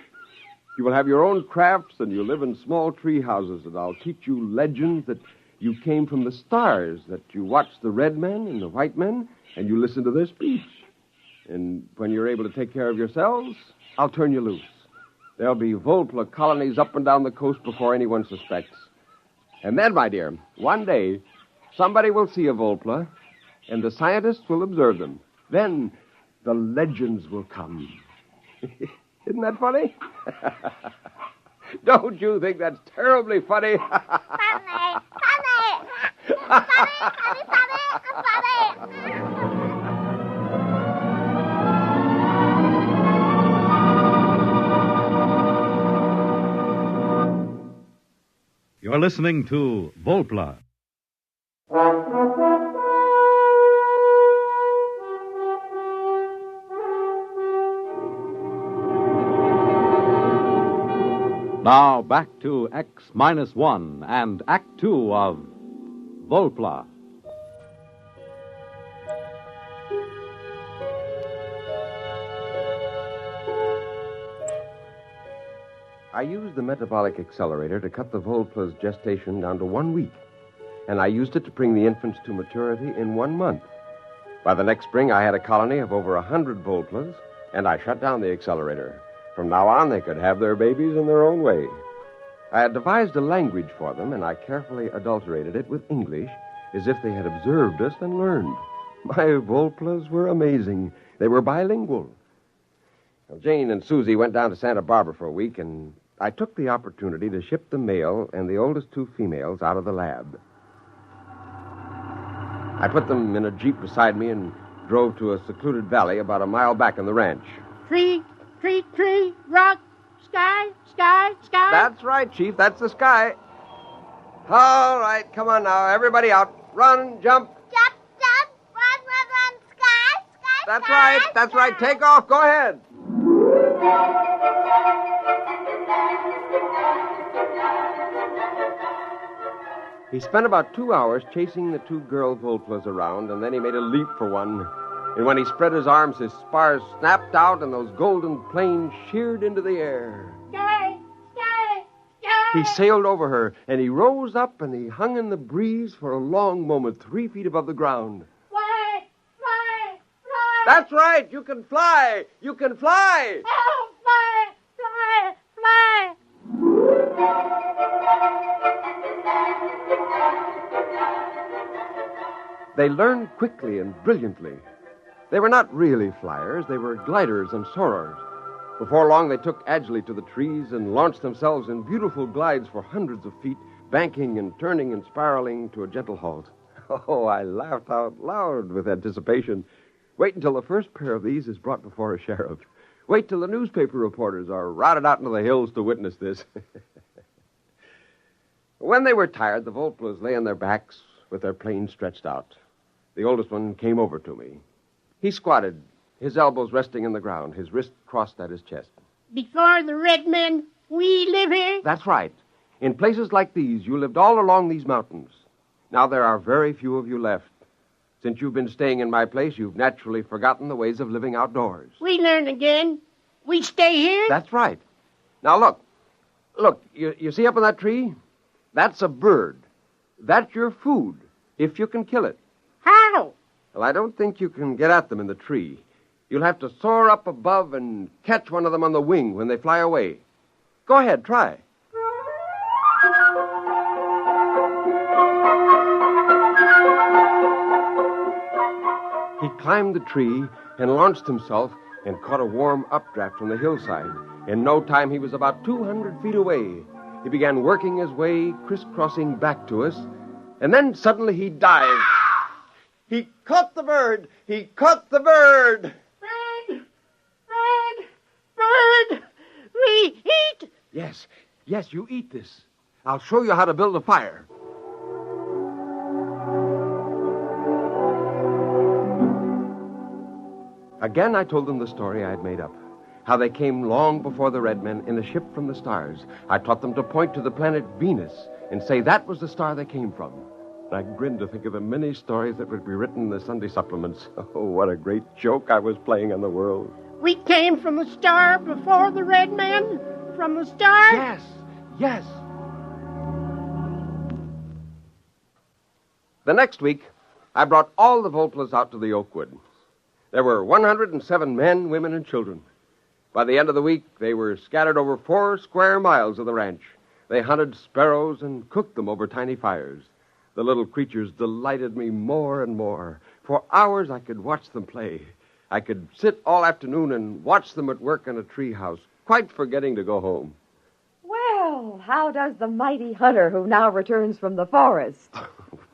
You will have your own crafts, and you'll live in small tree houses, and I'll teach you legends that you came from the stars, that you watch the red men and the white men, and you listen to their speech. And when you're able to take care of yourselves, I'll turn you loose. There'll be Volpla colonies up and down the coast before anyone suspects. And then, my dear, one day, somebody will see a Volpla, and the scientists will observe them. Then the legends will come. Isn't that funny? Don't you think that's terribly funny? Funny. You're listening to Volpla. Now back to X-1 and Act 2 of Volpla. I used the metabolic accelerator to cut the Volpla's gestation down to 1 week, and I used it to bring the infants to maturity in 1 month. By the next spring, I had a colony of over 100 Volplas, and I shut down the accelerator. From now on, they could have their babies in their own way. I had devised a language for them, and I carefully adulterated it with English, as if they had observed us and learned. My Volplas were amazing. They were bilingual. Well, Jane and Susie went down to Santa Barbara for a week, and I took the opportunity to ship the male and the oldest 2 females out of the lab. I put them in a Jeep beside me and drove to a secluded valley about a mile back in the ranch. Tree, rock, sky. That's right, Chief. That's the sky. All right, come on now. Everybody out. Run, jump. Jump, run, sky. That's right. Take off. Go ahead. He spent about 2 hours chasing the 2 girl Volplas around, and then he made a leap for one. And when he spread his arms, his spars snapped out, and those golden planes sheared into the air. Sky. He sailed over her, and he rose up, and he hung in the breeze for a long moment, 3 feet above the ground. Fly. That's right. You can fly. Oh, fly. They learned quickly and brilliantly. They were not really flyers. They were gliders and soarers. Before long, they took agilely to the trees and launched themselves in beautiful glides for hundreds of feet, banking and turning and spiraling to a gentle halt. Oh, I laughed out loud with anticipation. Wait until the first pair of these is brought before a sheriff. Wait till the newspaper reporters are routed out into the hills to witness this. When they were tired, the Volplas lay on their backs with their planes stretched out. The oldest one came over to me. He squatted, his elbows resting in the ground, his wrist crossed at his chest. Before the red men, we live here. That's right. In places like these, you lived all along these mountains. Now there are very few of you left. Since you've been staying in my place, you've naturally forgotten the ways of living outdoors. We learn again. We stay here. That's right. Now look. Look, you see up in that tree? That's a bird. That's your food, if you can kill it. How? Well, I don't think you can get at them in the tree. You'll have to soar up above and catch one of them on the wing when they fly away. Go ahead, try. He climbed the tree and launched himself and caught a warm updraft from the hillside. In no time, he was about 200 feet away. He began working his way, crisscrossing back to us, and then suddenly he dived. He caught the bird! He caught the bird! Bird! We eat! Yes, you eat this. I'll show you how to build a fire. Again, I told them the story I had made up. How they came long before the red men in a ship from the stars. I taught them to point to the planet Venus and say that was the star they came from. I grinned to think of the many stories that would be written in the Sunday supplements. Oh, what a great joke I was playing on the world. We came from the star before the red men? From the star? Yes. The next week, I brought all the Volplas out to the Oakwood. There were 107 men, women, and children. By the end of the week, they were scattered over 4 square miles of the ranch. They hunted sparrows and cooked them over tiny fires. The little creatures delighted me more and more. For hours, I could watch them play. I could sit all afternoon and watch them at work in a treehouse, quite forgetting to go home. Well, how does the mighty hunter who now returns from the forest?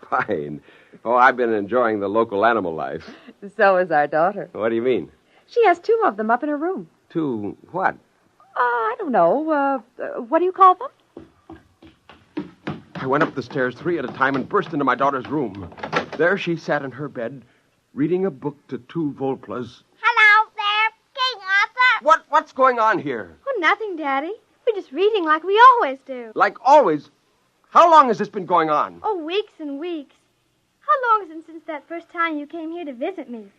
Fine. Oh, I've been enjoying the local animal life. So is our daughter. What do you mean? She has 2 of them up in her room. 2 what? I don't know. What do you call them? I went up the stairs 3 at a time and burst into my daughter's room. There she sat in her bed, reading a book to 2 Volplas. Hello there, King Arthur. What's going on here? Oh, nothing, Daddy. We're just reading like we always do. Like always? How long has this been going on? Oh, weeks and weeks. How long is it since that first time you came here to visit me? Weeks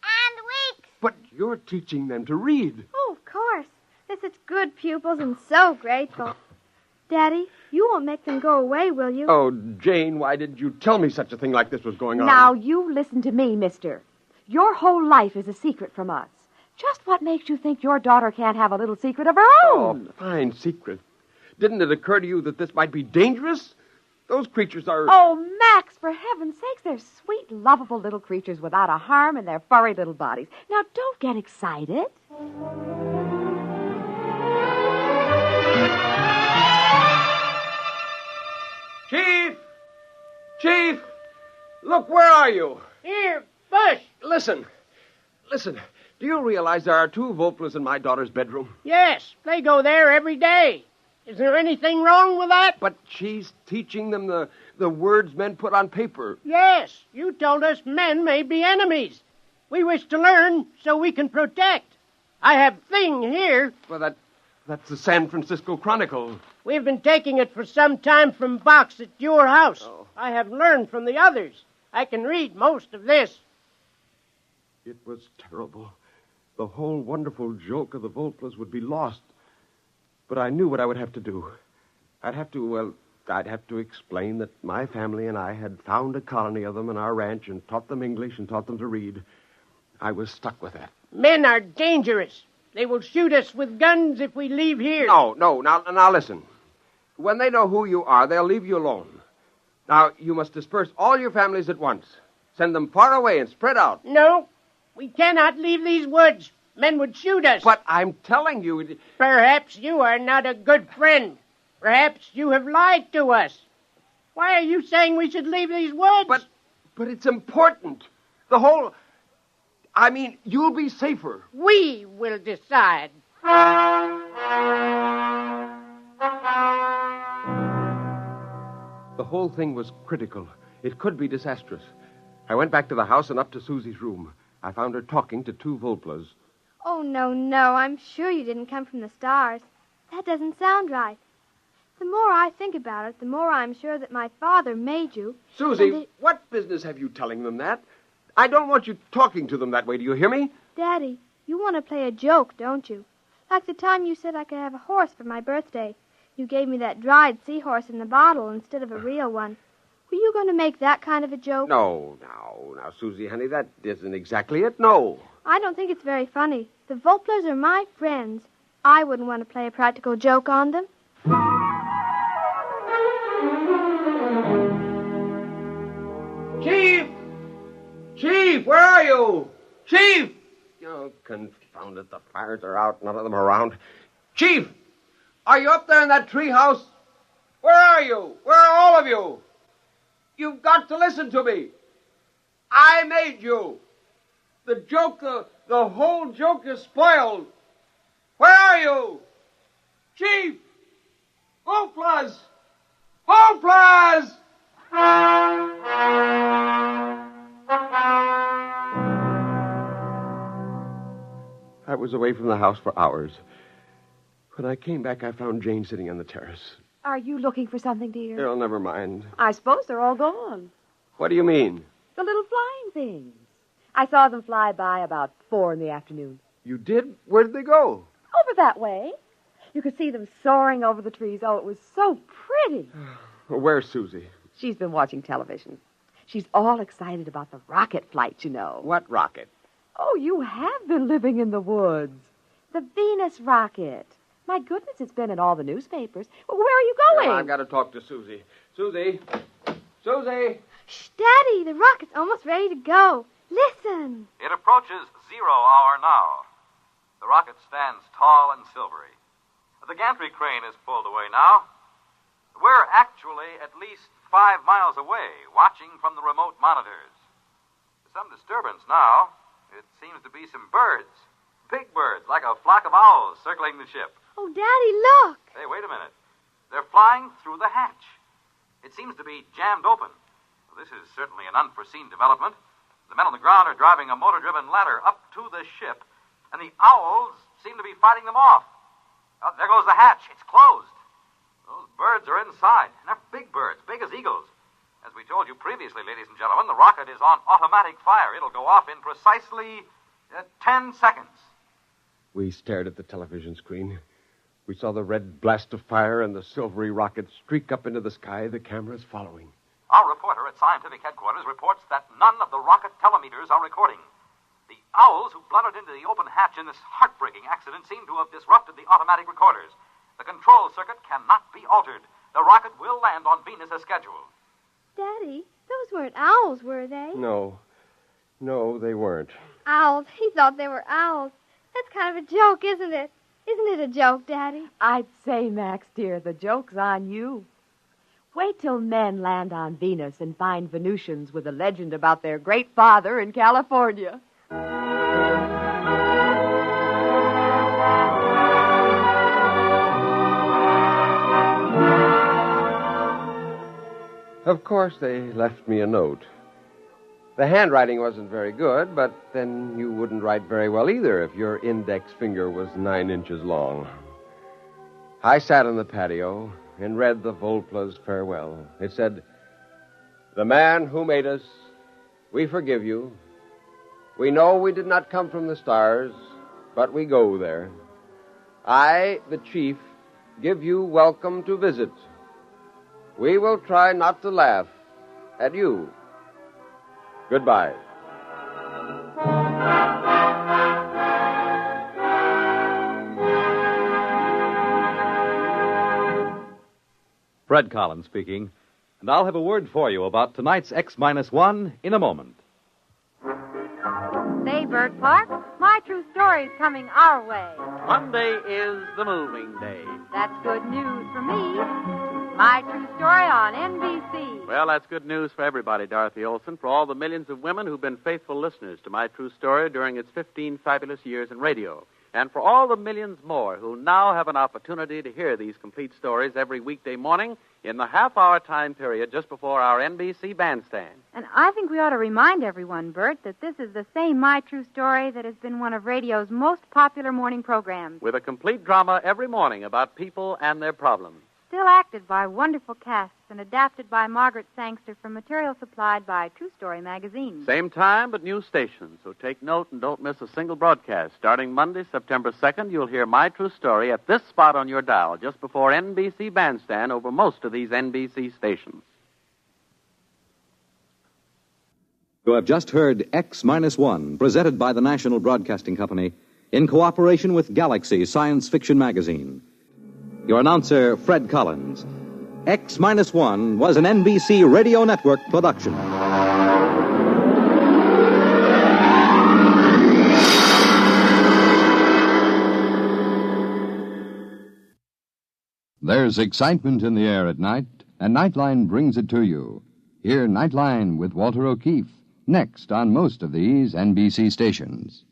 and weeks. But you're teaching them to read. Oh, of course. They're such good pupils and so grateful. Daddy, you won't make them go away, will you? Oh, Jane, why did you tell me such a thing like this was going on? Now, you listen to me, mister. Your whole life is a secret from us. Just what makes you think your daughter can't have a little secret of her own? Oh, fine secret. Didn't it occur to you that this might be dangerous? Those creatures are... Oh, Max, for heaven's sakes, they're sweet, lovable little creatures without a harm in their furry little bodies. Now, don't get excited. Chief! Chief! Look, where are you? Here, Bush. Listen. Do you realize there are 2 Volplas in my daughter's bedroom? Yes, they go there every day. Is there anything wrong with that? But she's teaching them the words men put on paper. Yes, you told us men may be enemies. We wish to learn so we can protect. I have Thing here. Well, that's the San Francisco Chronicle. We've been taking it for some time from box at your house. Oh. I have learned from the others. I can read most of this. It was terrible. The whole wonderful joke of the Volplas would be lost. But I knew what I would have to do. I'd have to explain that my family and I had found a colony of them on our ranch and taught them English and taught them to read. I was stuck with that. Men are dangerous. They will shoot us with guns if we leave here. No. Now listen. When they know who you are, they'll leave you alone. Now, you must disperse all your families at once. Send them far away and spread out. No, we cannot leave these woods. Men would shoot us. But I'm telling you... Perhaps you are not a good friend. Perhaps you have lied to us. Why are you saying we should leave these woods? But it's important. The whole... I mean, you'll be safer. We will decide. The whole thing was critical. It could be disastrous. I went back to the house and up to Susie's room. I found her talking to 2 Volplas. Oh, no. I'm sure you didn't come from the stars. That doesn't sound right. The more I think about it, the more I'm sure that my father made you. Susie, what business have you telling them that? I don't want you talking to them that way. Do you hear me? Daddy, you want to play a joke, don't you? Like the time you said I could have a horse for my birthday. You gave me that dried seahorse in the bottle instead of a real one. Were you going to make that kind of a joke? No, now, Susie, honey, that isn't exactly it, no. I don't think it's very funny. The Volplas are my friends. I wouldn't want to play a practical joke on them. Chief, where are you? Chief! Oh, confound it, the fires are out, none of them around. Chief, are you up there in that treehouse? Where are you? Where are all of you? You've got to listen to me. I made you. The joke, the whole joke is spoiled. Where are you? Chief! Volplas! Volplas! I was away from the house for hours. When I came back, I found Jane sitting on the terrace. Are you looking for something, dear? Oh, never mind. I suppose they're all gone. What do you mean? The little flying things. I saw them fly by about 4 in the afternoon. You did? Where did they go? Over that way. You could see them soaring over the trees. Oh, it was so pretty. Where's Susie? She's been watching television. She's all excited about the rocket flight, you know. What rocket? Oh, you have been living in the woods. The Venus rocket. My goodness, it's been in all the newspapers. Well, where are you going? Well, I've got to talk to Susie. Susie! Shh, Daddy, the rocket's almost ready to go. Listen. It approaches 0 hour now. The rocket stands tall and silvery. The gantry crane is pulled away now. We're actually at least 5 miles away, watching from the remote monitors. Some disturbance now. It seems to be some birds. Big birds, like a flock of owls circling the ship. Oh, Daddy, look. Hey, wait a minute. They're flying through the hatch. It seems to be jammed open. Well, this is certainly an unforeseen development. The men on the ground are driving a motor-driven ladder up to the ship, and the owls seem to be fighting them off. Oh, there goes the hatch. It's closed. Those birds are inside, and they're big birds, big as eagles. As we told you previously, ladies and gentlemen, the rocket is on automatic fire. It'll go off in precisely 10 seconds. We stared at the television screen. We saw the red blast of fire and the silvery rocket streak up into the sky, the cameras following. Our reporter at scientific headquarters reports that none of the rocket telemeters are recording. The owls who blundered into the open hatch in this heartbreaking accident seem to have disrupted the automatic recorders. The control circuit cannot be altered. The rocket will land on Venus as scheduled. Daddy, those weren't owls, were they? No, they weren't. Owls. He thought they were owls. That's kind of a joke, isn't it? Isn't it a joke, Daddy? I'd say, Max, dear, the joke's on you. Wait till men land on Venus and find Venusians with a legend about their great father in California. Of course, they left me a note. The handwriting wasn't very good, but then you wouldn't write very well either if your index finger was 9 inches long. I sat on the patio and read the Volpla's farewell. It said, "The man who made us, we forgive you. We know we did not come from the stars, but we go there. I, the chief, give you welcome to visit. We will try not to laugh at you. Goodbye." Fred Collins speaking, and I'll have a word for you about tonight's X-1 in a moment. Say, Bert Clark, My True Story's coming our way. Monday is the moving day. That's good news for me. My True Story on NBC. Well, that's good news for everybody, Dorothy Olson, for all the millions of women who've been faithful listeners to My True Story during its 15 fabulous years in radio. And for all the millions more who now have an opportunity to hear these complete stories every weekday morning in the half-hour time period just before our NBC bandstand. And I think we ought to remind everyone, Bert, that this is the same My True Story that has been one of radio's most popular morning programs. With a complete drama every morning about people and their problems. Still acted by wonderful casts and adapted by Margaret Sangster from material supplied by True Story magazine. Same time, but new stations. So take note and don't miss a single broadcast. Starting Monday, September 2nd, you'll hear My True Story at this spot on your dial, just before NBC Bandstand over most of these NBC stations. You have just heard X-1, presented by the National Broadcasting Company in cooperation with Galaxy Science Fiction magazine. Your announcer, Fred Collins. X-1 was an NBC Radio Network production. There's excitement in the air at night, and Nightline brings it to you. Hear Nightline with Walter O'Keefe, next on most of these NBC stations.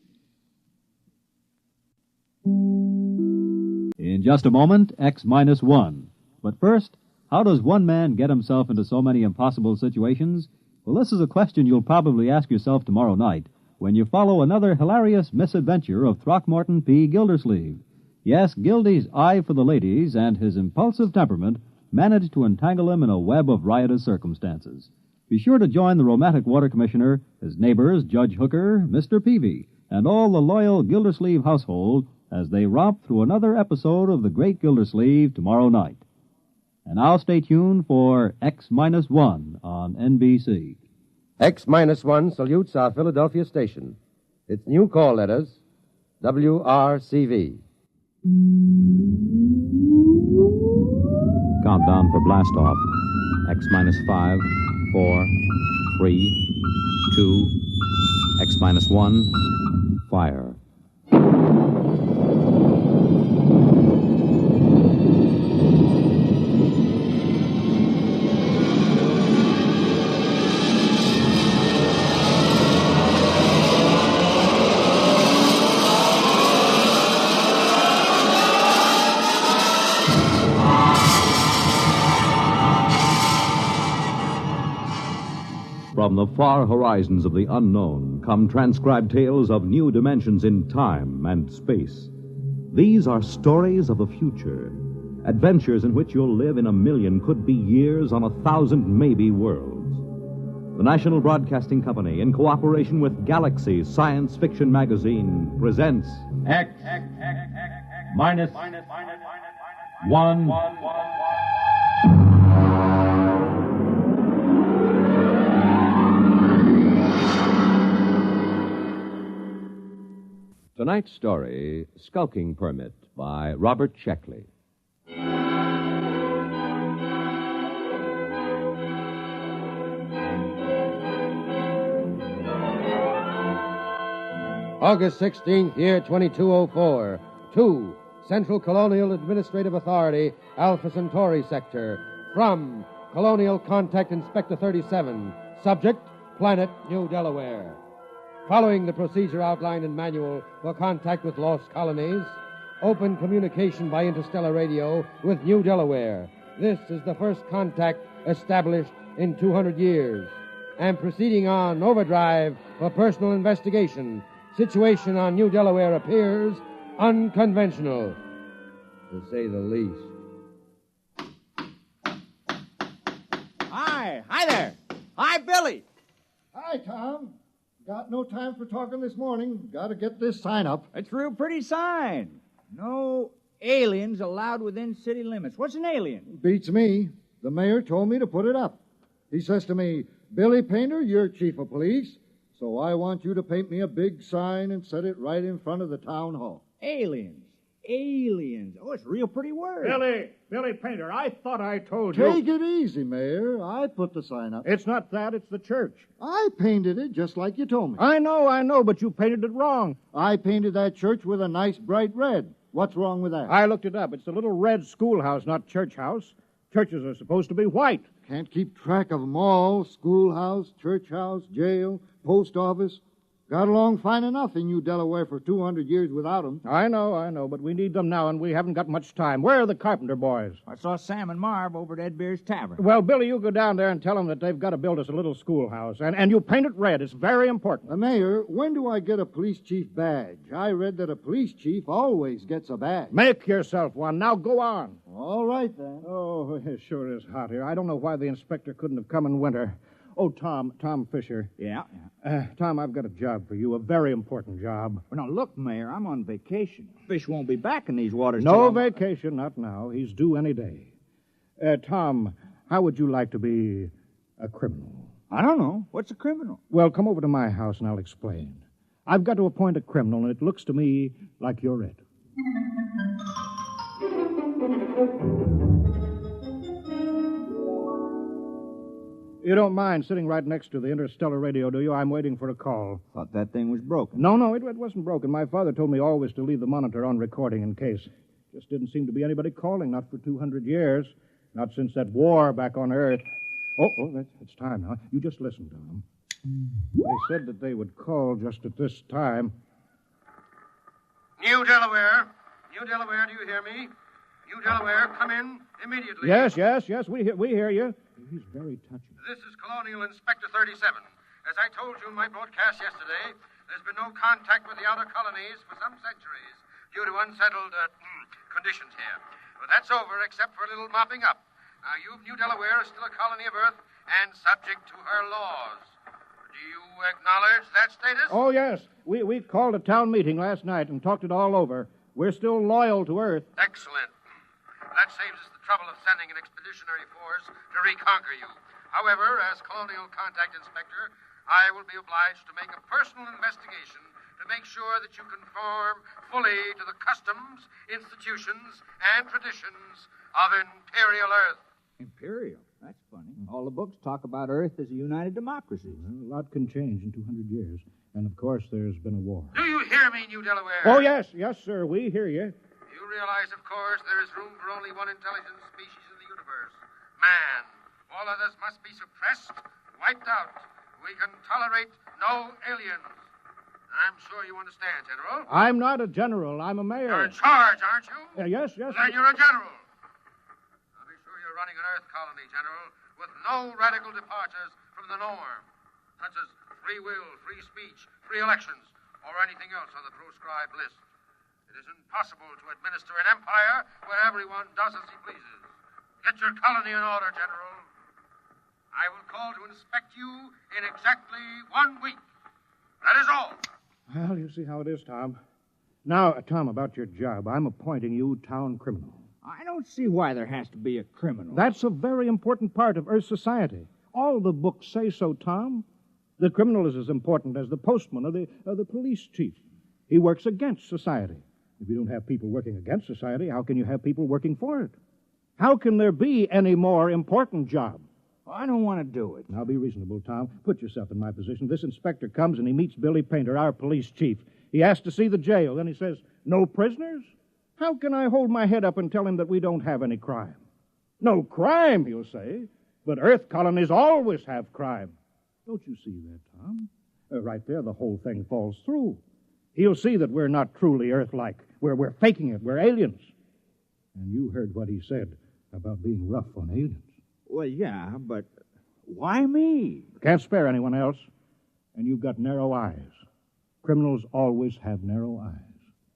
In just a moment, X-1. But first, how does one man get himself into so many impossible situations? Well, this is a question you'll probably ask yourself tomorrow night when you follow another hilarious misadventure of Throckmorton P. Gildersleeve. Yes, Gildy's eye for the ladies and his impulsive temperament managed to entangle him in a web of riotous circumstances. Be sure to join the romantic water commissioner, his neighbors, Judge Hooker, Mr. Peavy, and all the loyal Gildersleeve household as they romp through another episode of The Great Gildersleeve tomorrow night. And now stay tuned for X-1 on NBC. X-1 salutes our Philadelphia station. Its new call letters, WRCV. Countdown for blast-off. X-5, 4, 3, 2, X-1, fire. From the far horizons of the unknown come transcribed tales of new dimensions in time and space. These are stories of the future, adventures in which you'll live in 1,000,000, could be years, on 1,000 maybe worlds. The National Broadcasting Company, in cooperation with Galaxy Science Fiction magazine, presents X-1. Tonight's story, Skulking Permit, by Robert Sheckley. August 16th, year 2204. 2. Central Colonial Administrative Authority, Alpha Centauri Sector. From Colonial Contact Inspector 37. Subject, Planet New Delaware. Following the procedure outlined in manual for contact with lost colonies, open communication by interstellar radio with New Delaware. This is the first contact established in 200 years. And proceeding on overdrive for personal investigation. Situation on New Delaware appears unconventional, to say the least. Hi there. Hi, Billy. Hi, Tom. Got no time for talking this morning. Got to get this sign up. It's a real pretty sign. No aliens allowed within city limits. What's an alien? Beats me. The mayor told me to put it up. He says to me, Billy Painter, you're chief of police, so I want you to paint me a big sign and set it right in front of the town hall. Aliens. Aliens. Oh, it's a real pretty word. Billy Painter, I thought I told you. Take it easy, Mayor. I put the sign up. It's not that, it's the church. I painted it just like you told me. I know, but you painted it wrong. I painted that church with a nice bright red. What's wrong with that? I looked it up. It's a little red schoolhouse, not church house. Churches are supposed to be white. Can't keep track of them all. Schoolhouse, church house, jail, post office. Got along fine enough in New Delaware for 200 years without them. I know, but we need them now, and we haven't got much time. Where are the carpenter boys? I saw Sam and Marv over at Ed Beer's Tavern. Well, Billy, you go down there and tell them that they've got to build us a little schoolhouse, and you paint it red. It's very important. Mayor, when do I get a police chief badge? I read that a police chief always gets a badge. Make yourself one. Now go on. All right, then. Oh, it sure is hot here. I don't know why the inspector couldn't have come in winter. Oh, Tom Fisher. Yeah? Tom, I've got a job for you, a very important job. Well, now, look, Mayor, I'm on vacation. Fish won't be back in these waters. No vacation, not now. He's due any day. Tom, how would you like to be a criminal? I don't know. What's a criminal? Well, come over to my house and I'll explain. I've got to appoint a criminal, and it looks to me like you're it. You don't mind sitting right next to the interstellar radio, do you? I'm waiting for a call. Thought that thing was broken. No, it wasn't broken. My father told me always to leave the monitor on recording in case. Just didn't seem to be anybody calling, not for 200 years. Not since that war back on Earth. Oh, it's time now. You just listen to them. They said that they would call just at this time. New Delaware, do you hear me? New Delaware, come in immediately. Yes, we hear you. He's very touchy. This is Colonial Inspector 37. As I told you in my broadcast yesterday, there's been no contact with the outer colonies for some centuries due to unsettled conditions here. But that's over, except for a little mopping up. Now, New Delaware is still a colony of Earth and subject to her laws. Do you acknowledge that status? Oh, yes. We called a town meeting last night and talked it all over. We're still loyal to Earth. Excellent. That saves us the trouble of sending an expeditionary force to reconquer you. However, as Colonial Contact Inspector, I will be obliged to make a personal investigation to make sure that you conform fully to the customs, institutions, and traditions of Imperial Earth. Imperial? That's funny. All the books talk about Earth as a united democracy. A lot can change in 200 years. And, of course, there's been a war. Do you hear me, New Delaware? Oh, yes, sir. We hear you. You realize, of course, there is room for only one intelligent species in the universe. Man. All others must be suppressed, wiped out. We can tolerate no aliens. I'm sure you understand, General. I'm not a general. I'm a mayor. You're in charge, aren't you? Yes. Then you're a general. Now be sure you're running an Earth colony, General, with no radical departures from the norm, such as free will, free speech, free elections, or anything else on the proscribed list. It is impossible to administer an empire where everyone does as he pleases. Get your colony in order, General. I will call to inspect you in exactly 1 week. That is all. Well, you see how it is, Tom. Now, Tom, about your job. I'm appointing you town criminal. I don't see why there has to be a criminal. That's a very important part of Earth society. All the books say so, Tom. The criminal is as important as the postman or the police chief. He works against society. If you don't have people working against society, how can you have people working for it? How can there be any more important job? I don't want to do it. Now, be reasonable, Tom. Put yourself in my position. This inspector comes and he meets Billy Painter, our police chief. He asks to see the jail. Then he says, no prisoners? How can I hold my head up and tell him that we don't have any crime? No crime, he'll say. But Earth colonies always have crime. Don't you see that, Tom? Right there, the whole thing falls through. He'll see that we're not truly Earth-like. We're faking it. We're aliens. And you heard what he said about being rough on aliens. Well, yeah, but why me? Can't spare anyone else. And you've got narrow eyes. Criminals always have narrow eyes.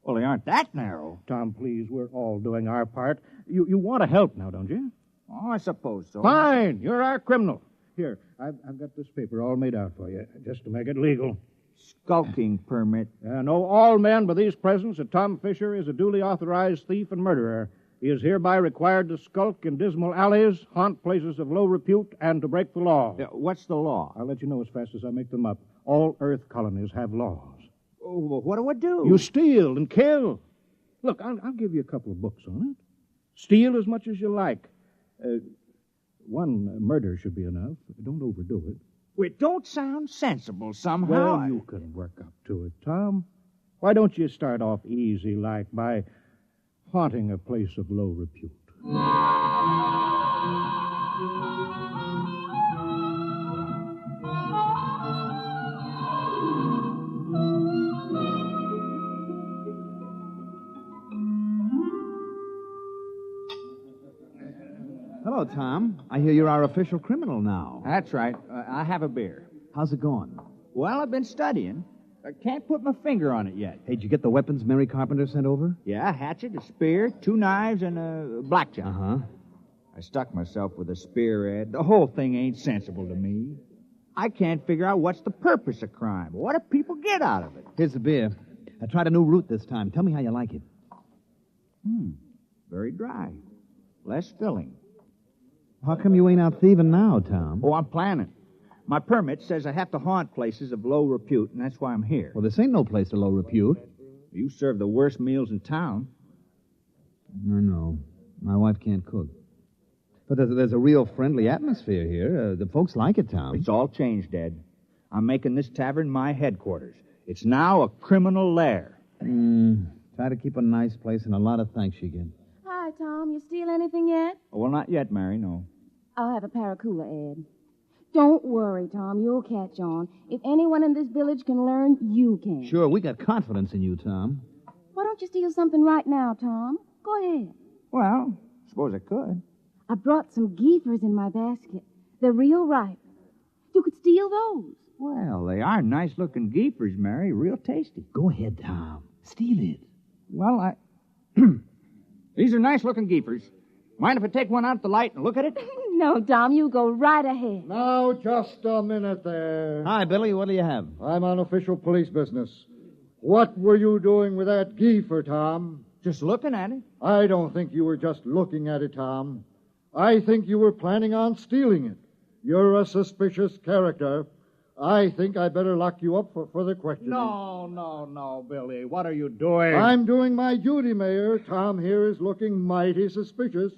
Well, they aren't that narrow. Tom, please, we're all doing our part. You want to help now, don't you? Oh, I suppose so. Fine. You're our criminal. Here, I've got this paper all made out for you, just to make it legal. Skulking permit. Know all men by these presents that Tom Fisher is a duly authorized thief and murderer. He is hereby required to skulk in dismal alleys, haunt places of low repute, and to break the law. What's the law? I'll let you know as fast as I make them up. All Earth colonies have laws. Oh, well, what do I do? You steal and kill. Look, I'll give you a couple of books on it. Steal as much as you like. One murder should be enough. Don't overdo it. It don't sound sensible somehow. Well, you can work up to it, Tom. Why don't you start off easy, like by haunting a place of low repute? Hello, Tom. I hear you're our official criminal now. That's right. I have a beer. How's it going? Well, I've been studying. I can't put my finger on it yet. Hey, did you get the weapons Mary Carpenter sent over? Yeah, a hatchet, a spear, 2 knives, and a blackjack. Uh-huh. I stuck myself with a spear, Ed. The whole thing ain't sensible to me. I can't figure out what's the purpose of crime. What do people get out of it? Here's the beer. I tried a new route this time. Tell me how you like it. Very dry. Less filling. How come you ain't out thieving now, Tom? Oh, I'm planning. My permit says I have to haunt places of low repute, and that's why I'm here. Well, this ain't no place of low repute. You serve the worst meals in town. I know. My wife can't cook. But there's a real friendly atmosphere here. The folks like it, Tom. It's all changed, Ed. I'm making this tavern my headquarters. It's now a criminal lair. Try to keep a nice place, and a lot of thanks you get. Hi, Tom. You steal anything yet? Well, not yet, Mary, no. I'll have a Paracuda, Ed. Don't worry, Tom. You'll catch on. If anyone in this village can learn, you can. Sure, we got confidence in you, Tom. Why don't you steal something right now, Tom? Go ahead. Well, suppose I could. I brought some geefers in my basket. They're real ripe. You could steal those. Well, they are nice-looking geefers, Mary. Real tasty. Go ahead, Tom. Steal it. Well, These are nice-looking geefers. Mind if I take one out the light and look at it? No, Tom, you go right ahead. Now, just a minute there. Hi, Billy. What do you have? I'm on official police business. What were you doing with that geefer, Tom? Just looking at it. I don't think you were just looking at it, Tom. I think you were planning on stealing it. You're a suspicious character. I think I better lock you up for further questioning. No, Billy. What are you doing? I'm doing my duty, Mayor. Tom here is looking mighty suspicious.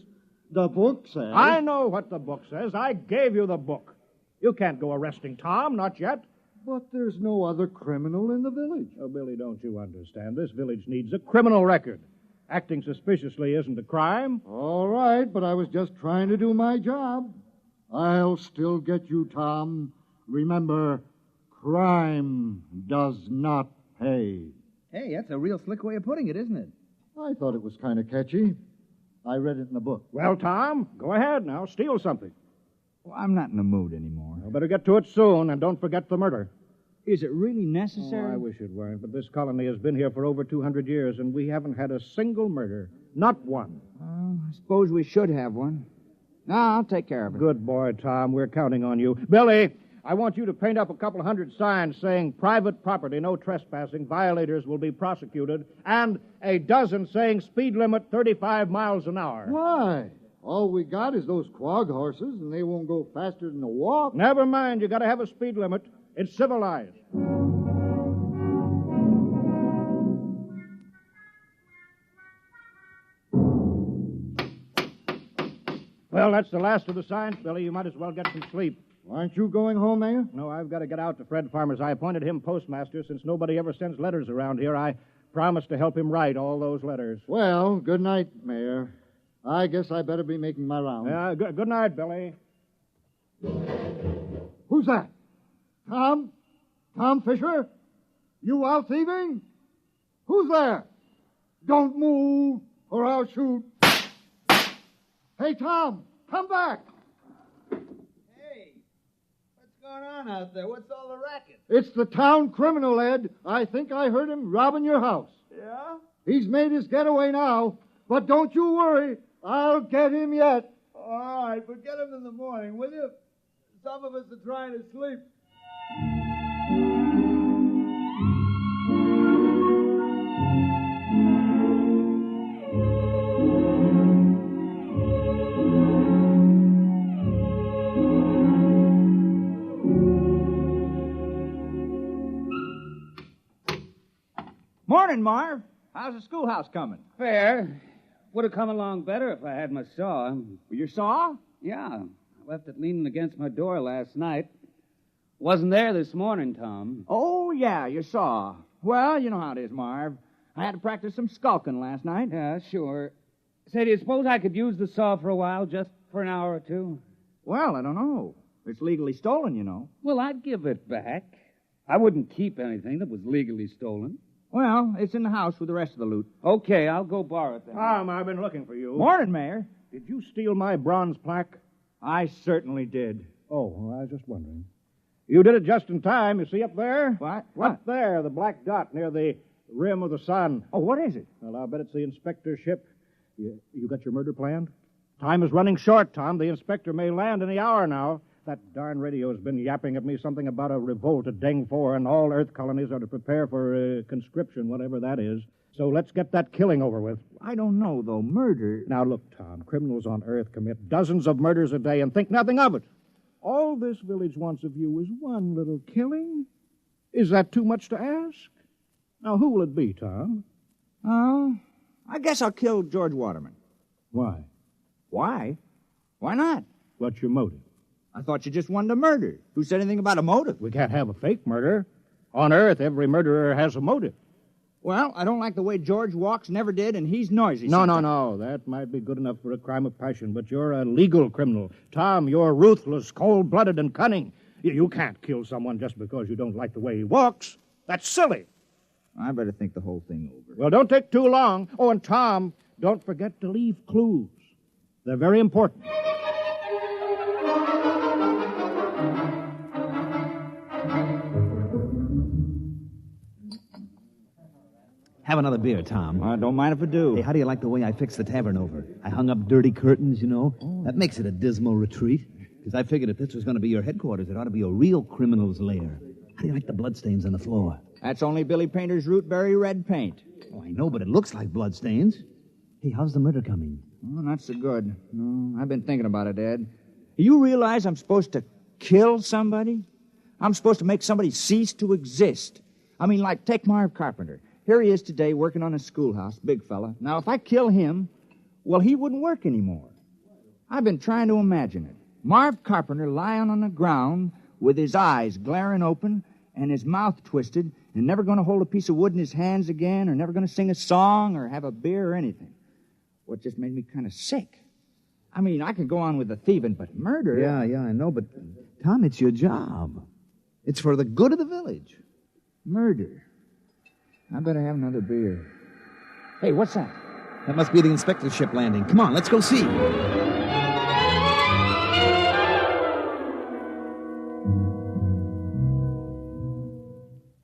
The book says... I know what the book says. I gave you the book. You can't go arresting Tom, not yet. But there's no other criminal in the village. Oh, Billy, don't you understand? This village needs a criminal record. Acting suspiciously isn't a crime. All right, but I was just trying to do my job. I'll still get you, Tom. Remember, crime does not pay. Hey, that's a real slick way of putting it, isn't it? I thought it was kind of catchy. I read it in the book. Well, Tom, go ahead now. Steal something. Well, I'm not in the mood anymore. Well, better get to it soon, and don't forget the murder. Is it really necessary? Oh, I wish it weren't, but this colony has been here for over 200 years, and we haven't had a single murder. Not one. I suppose we should have one. No, I'll take care of it. Good boy, Tom. We're counting on you. Billy, I want you to paint up a couple hundred signs saying private property, no trespassing, violators will be prosecuted, and a dozen saying speed limit 35 miles an hour. Why? All we got is those quag horses, and they won't go faster than a walk. Never mind. You got to have a speed limit. It's civilized. Well, that's the last of the science, Billy. You might as well get some sleep. Aren't you going home, Mayor? No, I've got to get out to Fred Farmer's. I appointed him postmaster. Since nobody ever sends letters around here, I promised to help him write all those letters. Well, good night, Mayor. I guess I better be making my rounds. Yeah, good night, Billy. Who's that? Tom? Tom Fisher? You out thieving? Who's there? Don't move, or I'll shoot. Hey, Tom, come back. Hey, what's going on out there? What's all the racket? It's the town criminal, Ed. I think I heard him robbing your house. Yeah? He's made his getaway now, but don't you worry. I'll get him yet. All right, but get him in the morning, will you? Some of us are trying to sleep. Morning, Marv. How's the schoolhouse coming? Fair. Would have come along better if I had my saw. Your saw? Yeah. I left it leaning against my door last night. Wasn't there this morning, Tom. Oh, yeah, your saw. Well, you know how it is, Marv. I had to practice some skulking last night. Yeah, sure. Say, do you suppose I could use the saw for a while, just for an hour or two? Well, I don't know. It's legally stolen, you know. Well, I'd give it back. I wouldn't keep anything that was legally stolen. Well, it's in the house with the rest of the loot. Okay, I'll go borrow it then. Tom, I've been looking for you. Morning, Mayor. Did you steal my bronze plaque? I certainly did. Oh, well, I was just wondering. You did it just in time. You see up there? What? Up there, the black dot near the rim of the sun. Oh, what is it? Well, I'll bet it's the inspector's ship. You got your murder planned? Time is running short, Tom. The inspector may land any hour now. That darn radio's been yapping at me something about a revolt at Deng 4, and all Earth colonies are to prepare for conscription, whatever that is. So let's get that killing over with. I don't know, though. Murder... Now, look, Tom, criminals on Earth commit dozens of murders a day and think nothing of it. All this village wants of you is one little killing. Is that too much to ask? Now, who will it be, Tom? Oh, I guess I'll kill George Waterman. Why? Why? Why not? What's your motive? I thought you just wanted to murder. Who said anything about a motive? We can't have a fake murder. On Earth, every murderer has a motive. Well, I don't like the way George walks, never did, and he's noisy. No. That might be good enough for a crime of passion, but you're a legal criminal. Tom, you're ruthless, cold-blooded, and cunning. You can't kill someone just because you don't like the way he walks. That's silly. I better think the whole thing over. Well, don't take too long. Oh, and Tom, don't forget to leave clues. They're very important. Have another beer, Tom. I don't mind if I do. Hey, how do you like the way I fixed the tavern over? I hung up dirty curtains, you know. Oh. That makes it a dismal retreat. Because I figured if this was going to be your headquarters, it ought to be a real criminal's lair. How do you like the bloodstains on the floor? That's only Billy Painter's rootberry red paint. Oh, I know, but it looks like bloodstains. Hey, how's the murder coming? Oh, not so good. No, I've been thinking about it, Ed. You realize I'm supposed to kill somebody? I'm supposed to make somebody cease to exist. I mean, like, take Marv Carpenter. Here he is today working on a schoolhouse, big fella. Now, if I kill him, well, he wouldn't work anymore. I've been trying to imagine it. Marv Carpenter lying on the ground with his eyes glaring open and his mouth twisted and never going to hold a piece of wood in his hands again or never going to sing a song or have a beer or anything. Well, it just made me kind of sick. I mean, I could go on with the thieving, but murder... Yeah, I know, but, Tom, it's your job. It's for the good of the village. Murder. I better have another beer. Hey, what's that? That must be the inspector's ship landing. Come on, let's go see.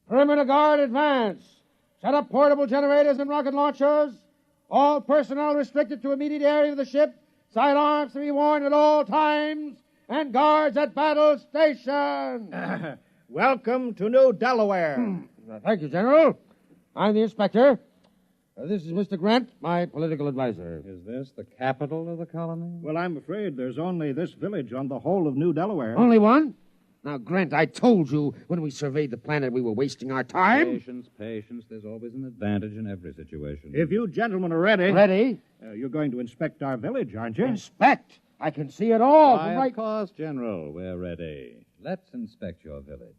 Perimeter guard, advance. Set up portable generators and rocket launchers. All personnel restricted to immediate area of the ship. Sidearms to be worn at all times. And guards at battle station. Welcome to New Delaware. Thank you, General. I'm the inspector. This is Mr. Grant, my political advisor. Is this the capital of the colony? Well, I'm afraid there's only this village on the whole of New Delaware. Only one? Now, Grant, I told you when we surveyed the planet we were wasting our time. Patience. There's always an advantage in every situation. If you gentlemen are ready... Ready? You're going to inspect our village, aren't you? Inspect? I can see it all. Why, Right. of course, General. We're ready. Let's inspect your village.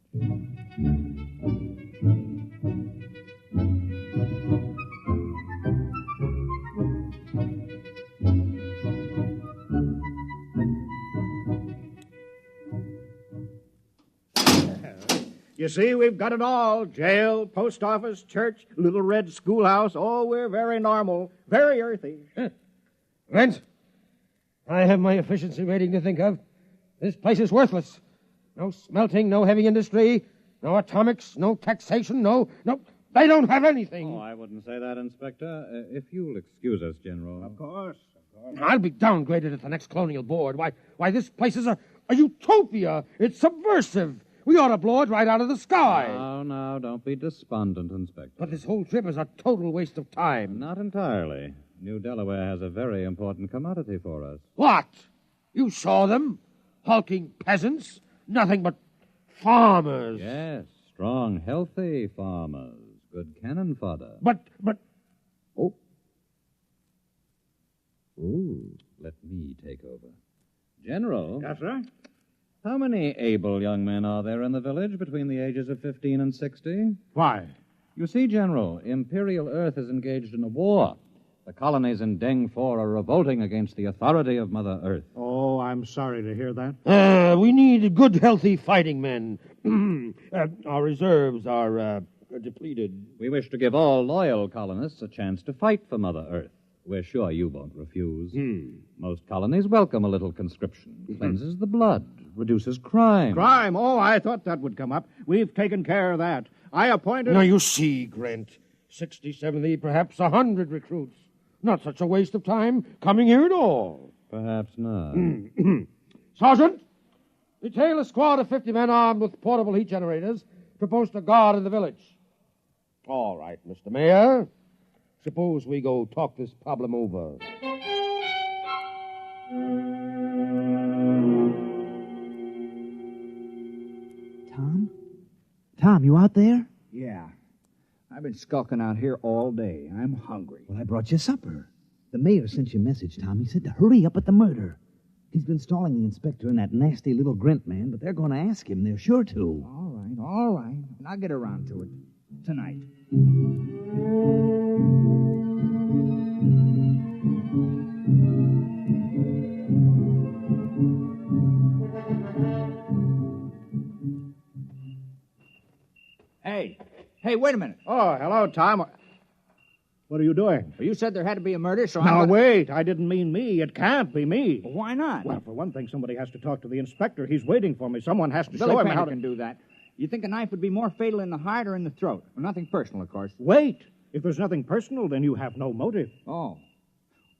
You see, we've got it all. Jail, post office, church, little red schoolhouse. Oh, we're very normal, very earthy. Brent, I have my efficiency rating to think of. This place is worthless. No smelting, no heavy industry, no atomics, no taxation, no... They don't have anything. Oh, I wouldn't say that, Inspector. If you'll excuse us, General. Of course. I'll be downgraded at the next colonial board. Why, this place is a utopia. It's subversive. We ought to blow it right out of the sky. No, don't be despondent, Inspector. But this whole trip is a total waste of time. Not entirely. New Delaware has a very important commodity for us. What? You saw them? Hulking peasants? Nothing but farmers. Yes, strong, healthy farmers. Good cannon fodder. But... Oh. Ooh, let me take over. General. Yes, sir? How many able young men are there in the village between the ages of 15 and 60? Why? You see, General, Imperial Earth is engaged in a war. The colonies in Deng 4 are revolting against the authority of Mother Earth. Oh, I'm sorry to hear that. We need good, healthy fighting men. Our reserves are depleted. We wish to give all loyal colonists a chance to fight for Mother Earth. We're sure you won't refuse. Most colonies welcome a little conscription. Cleanses the blood, reduces crime. Crime? Oh, I thought that would come up. We've taken care of that. I appointed... Now, you see, Grant, 60, 70, perhaps 100 recruits. Not such a waste of time coming here at all. Perhaps not. Sergeant, detail a squad of 50 men armed with portable heat generators to post a guard in the village. All right, Mr. Mayor. Suppose we go talk this problem over. Tom, you out there? Yeah. I've been skulking out here all day. I'm hungry. Well, I brought you supper. The mayor sent you a message, Tom. He said to hurry up at the murder. He's been stalling the inspector and that nasty little Grint man, but they're going to ask him. They're sure to. All right. And I'll get around to it tonight. Hey, wait a minute. Oh, hello, Tom. What are you doing? Well, you said there had to be a murder, so Now, wait. I didn't mean me. It can't be me. Well, why not? Well, for one thing, somebody has to talk to the inspector. He's waiting for me. Someone has to Billy show him Painter how to... can do that. You think a knife would be more fatal in the heart or in the throat? Well, nothing personal, of course. Wait. If there's nothing personal, then you have no motive. Oh.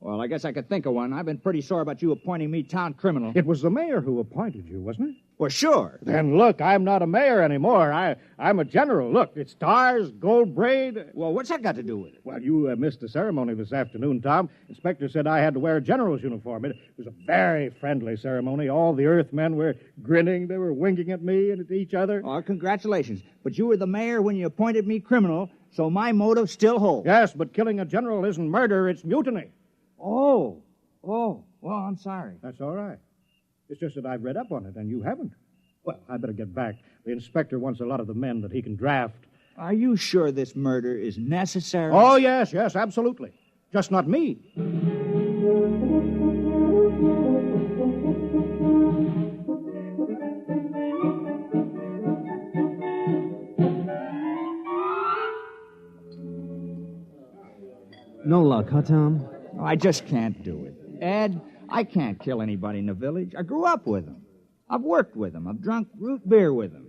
Well, I guess I could think of one. I've been pretty sore about you appointing me town criminal. It was the mayor who appointed you, wasn't it? Well, sure. Then look, I'm not a mayor anymore. I'm a general. Look, it's stars, gold braid. Well, what's that got to do with it? Well, you missed the ceremony this afternoon, Tom. Inspector said I had to wear a general's uniform. It was a very friendly ceremony. All the Earthmen were grinning. They were winking at me and at each other. Oh, congratulations. But you were the mayor when you appointed me criminal, so my motive still holds. Yes, but killing a general isn't murder, it's mutiny. Oh, well, I'm sorry. That's all right. It's just that I've read up on it, and you haven't. Well, I better get back. The inspector wants a lot of the men that he can draft. Are you sure this murder is necessary? Oh, yes, absolutely. Just not me. No luck, huh, Tom? I just can't do it. Ed, I can't kill anybody in the village. I grew up with them. I've worked with them. I've drunk root beer with them.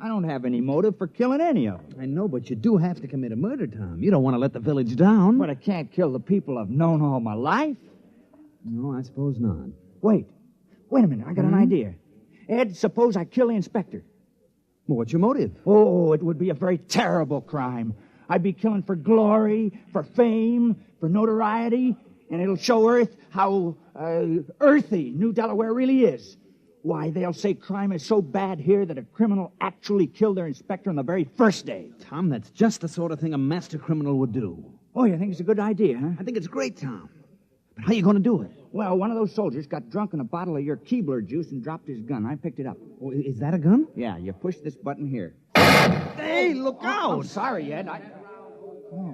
I don't have any motive for killing any of them. I know, but you do have to commit a murder, Tom. You don't want to let the village down. But I can't kill the people I've known all my life. No, I suppose not. Wait a minute. I got an idea. Ed, suppose I kill the inspector. Well, what's your motive? Oh, it would be a very terrible crime. I'd be killing for glory, for fame, for notoriety, and it'll show Earth how earthy New Delaware really is. Why, they'll say crime is so bad here that a criminal actually killed their inspector on the very first day. Tom, that's just the sort of thing a master criminal would do. Oh, you think it's a good idea, huh? I think it's great, Tom. But how you going to do it? Well, one of those soldiers got drunk on a bottle of your Keebler juice and dropped his gun. I picked it up. Oh, is that a gun? Yeah, you push this button here. Hey, look out! I'm sorry, Ed.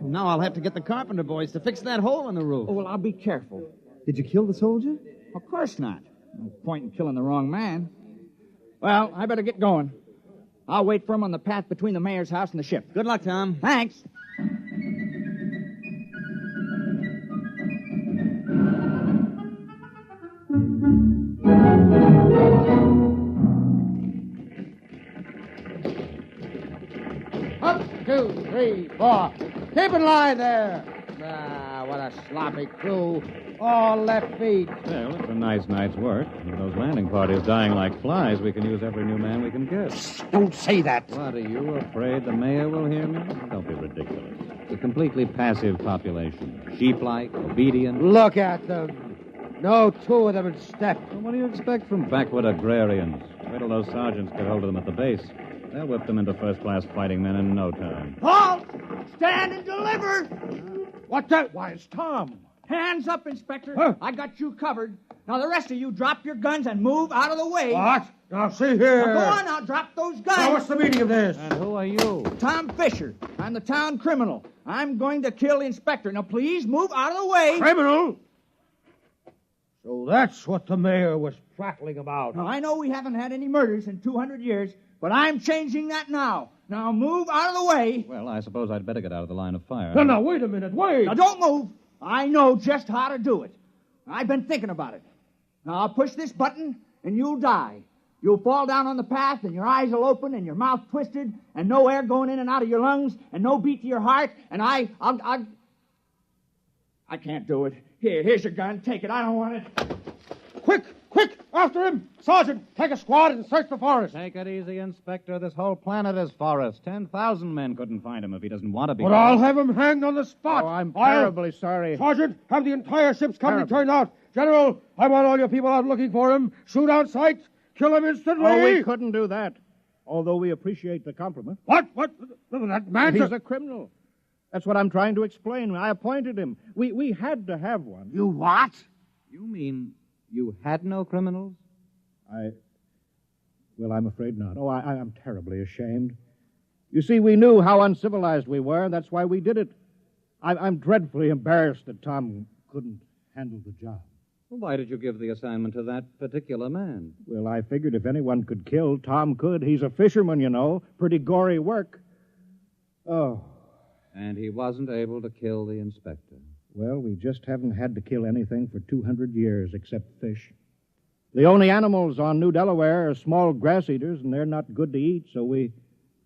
Now I'll have to get the carpenter boys to fix that hole in the roof. Oh, well, I'll be careful. Did you kill the soldier? Of course not. No point in killing the wrong man. Well, I better get going. I'll wait for him on the path between the mayor's house and the ship. Good luck, Tom. Thanks. Up, 2, 3, 4. Keep in line there. Ah, what a sloppy crew. All left feet. Well, it's a nice night's work. With those landing parties dying like flies, we can use every new man we can get. Don't say that. What, are you afraid the mayor will hear me? Don't be ridiculous. It's a completely passive population. Sheep-like, obedient. Look at them. No two of them in step. Well, what do you expect from backward agrarians? Wait till those sergeants get hold of them at the base. They'll whip them into first-class fighting men in no time. Halt! Stand and deliver! What's that? Why, it's Tom. Hands up, Inspector. Huh? I got you covered. Now, the rest of you drop your guns and move out of the way. What? Now, see here. Now, go on now, drop those guns. Now, what's the meaning of this? And who are you? Tom Fisher. I'm the town criminal. I'm going to kill the inspector. Now, please move out of the way. Criminal? So that's what the mayor was prattling about. Now, I know we haven't had any murders in 200 years, but I'm changing that now. Now, move out of the way. Well, I suppose I'd better get out of the line of fire. No, wait a minute, wait. Now, don't move. I know just how to do it. I've been thinking about it. Now, I'll push this button, and you'll die. You'll fall down on the path, and your eyes will open, and your mouth twisted, and no air going in and out of your lungs, and no beat to your heart, and I can't do it. Here's your gun. Take it. I don't want it. Quick, after him. Sergeant, take a squad and search the forest. Take it easy, Inspector. This whole planet is forest. 10,000 men couldn't find him if he doesn't want to be. But I'll have him hanged on the spot. Oh, I'm terribly sorry. Sergeant, have the entire ship's company turned out. General, I want all your people out looking for him. Shoot on sight. Kill him instantly. Oh, we couldn't do that. Although we appreciate the compliment. What? That man's He's a criminal. That's what I'm trying to explain. I appointed him. We had to have one. You what? You mean you had no criminals? Well, I'm afraid not. Oh, I'm terribly ashamed. You see, we knew how uncivilized we were, and that's why we did it. I'm dreadfully embarrassed that Tom couldn't handle the job. Well, why did you give the assignment to that particular man? Well, I figured if anyone could kill, Tom could. He's a fisherman, you know. Pretty gory work. Oh. And he wasn't able to kill the inspector. Well, we just haven't had to kill anything for 200 years except fish. The only animals on New Delaware are small grass eaters, and they're not good to eat, so we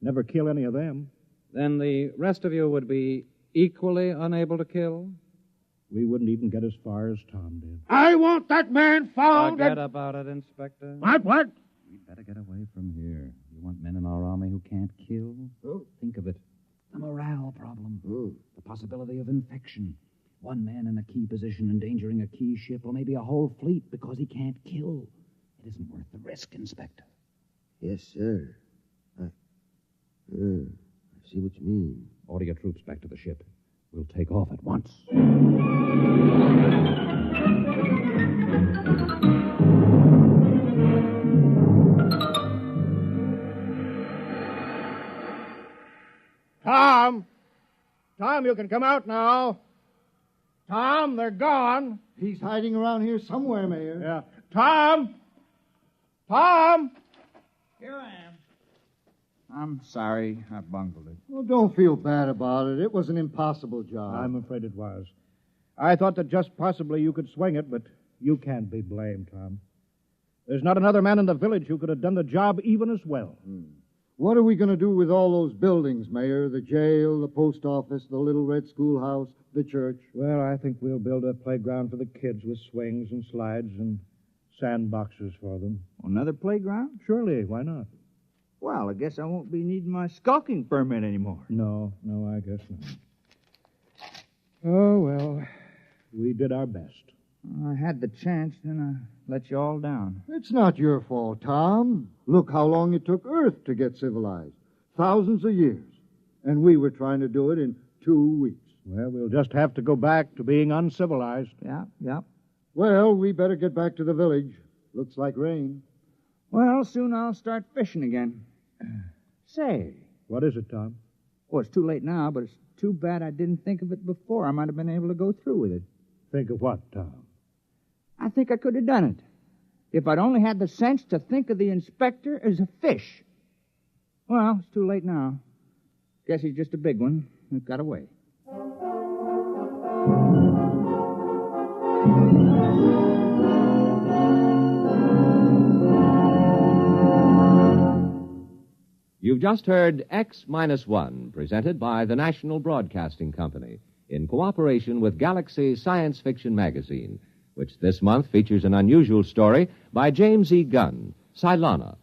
never kill any of them. Then the rest of you would be equally unable to kill? We wouldn't even get as far as Tom did. I want that man found. Forget about it, Inspector. What? We'd better get away from here. You want men in our army who can't kill? Oh. Think of it. The morale problem. The possibility of infection. One man in a key position endangering a key ship or maybe a whole fleet because he can't kill. It isn't worth the risk, Inspector. Yes, sir. I see what you mean. Order your troops back to the ship. We'll take off at once. Tom, you can come out now. Tom, they're gone. He's hiding around here somewhere, Mayor. Yeah. Tom! Here I am. I'm sorry I bungled it. Well, don't feel bad about it. It was an impossible job. I'm afraid it was. I thought that just possibly you could swing it, but you can't be blamed, Tom. There's not another man in the village who could have done the job even as well. What are we going to do with all those buildings, Mayor? The jail, the post office, the little red schoolhouse, the church? Well, I think we'll build a playground for the kids with swings and slides and sandboxes for them. Another playground? Surely, why not? Well, I guess I won't be needing my skulking permit anymore. No, I guess not. Oh, well, we did our best. I had the chance, then I let you all down. It's not your fault, Tom. Look how long it took Earth to get civilized. Thousands of years. And we were trying to do it in 2 weeks. Well, we'll just have to go back to being uncivilized. Yeah. Well, we better get back to the village. Looks like rain. Well, soon I'll start fishing again. Say. What is it, Tom? Well, it's too late now, but it's too bad I didn't think of it before. I might have been able to go through with it. Think of what, Tom? I think I could have done it if I'd only had the sense to think of the inspector as a fish. Well, it's too late now. Guess he's just a big one that got away. You've just heard X-1, presented by the National Broadcasting Company in cooperation with Galaxy Science Fiction Magazine, which this month features an unusual story by James E. Gunn, Cylana,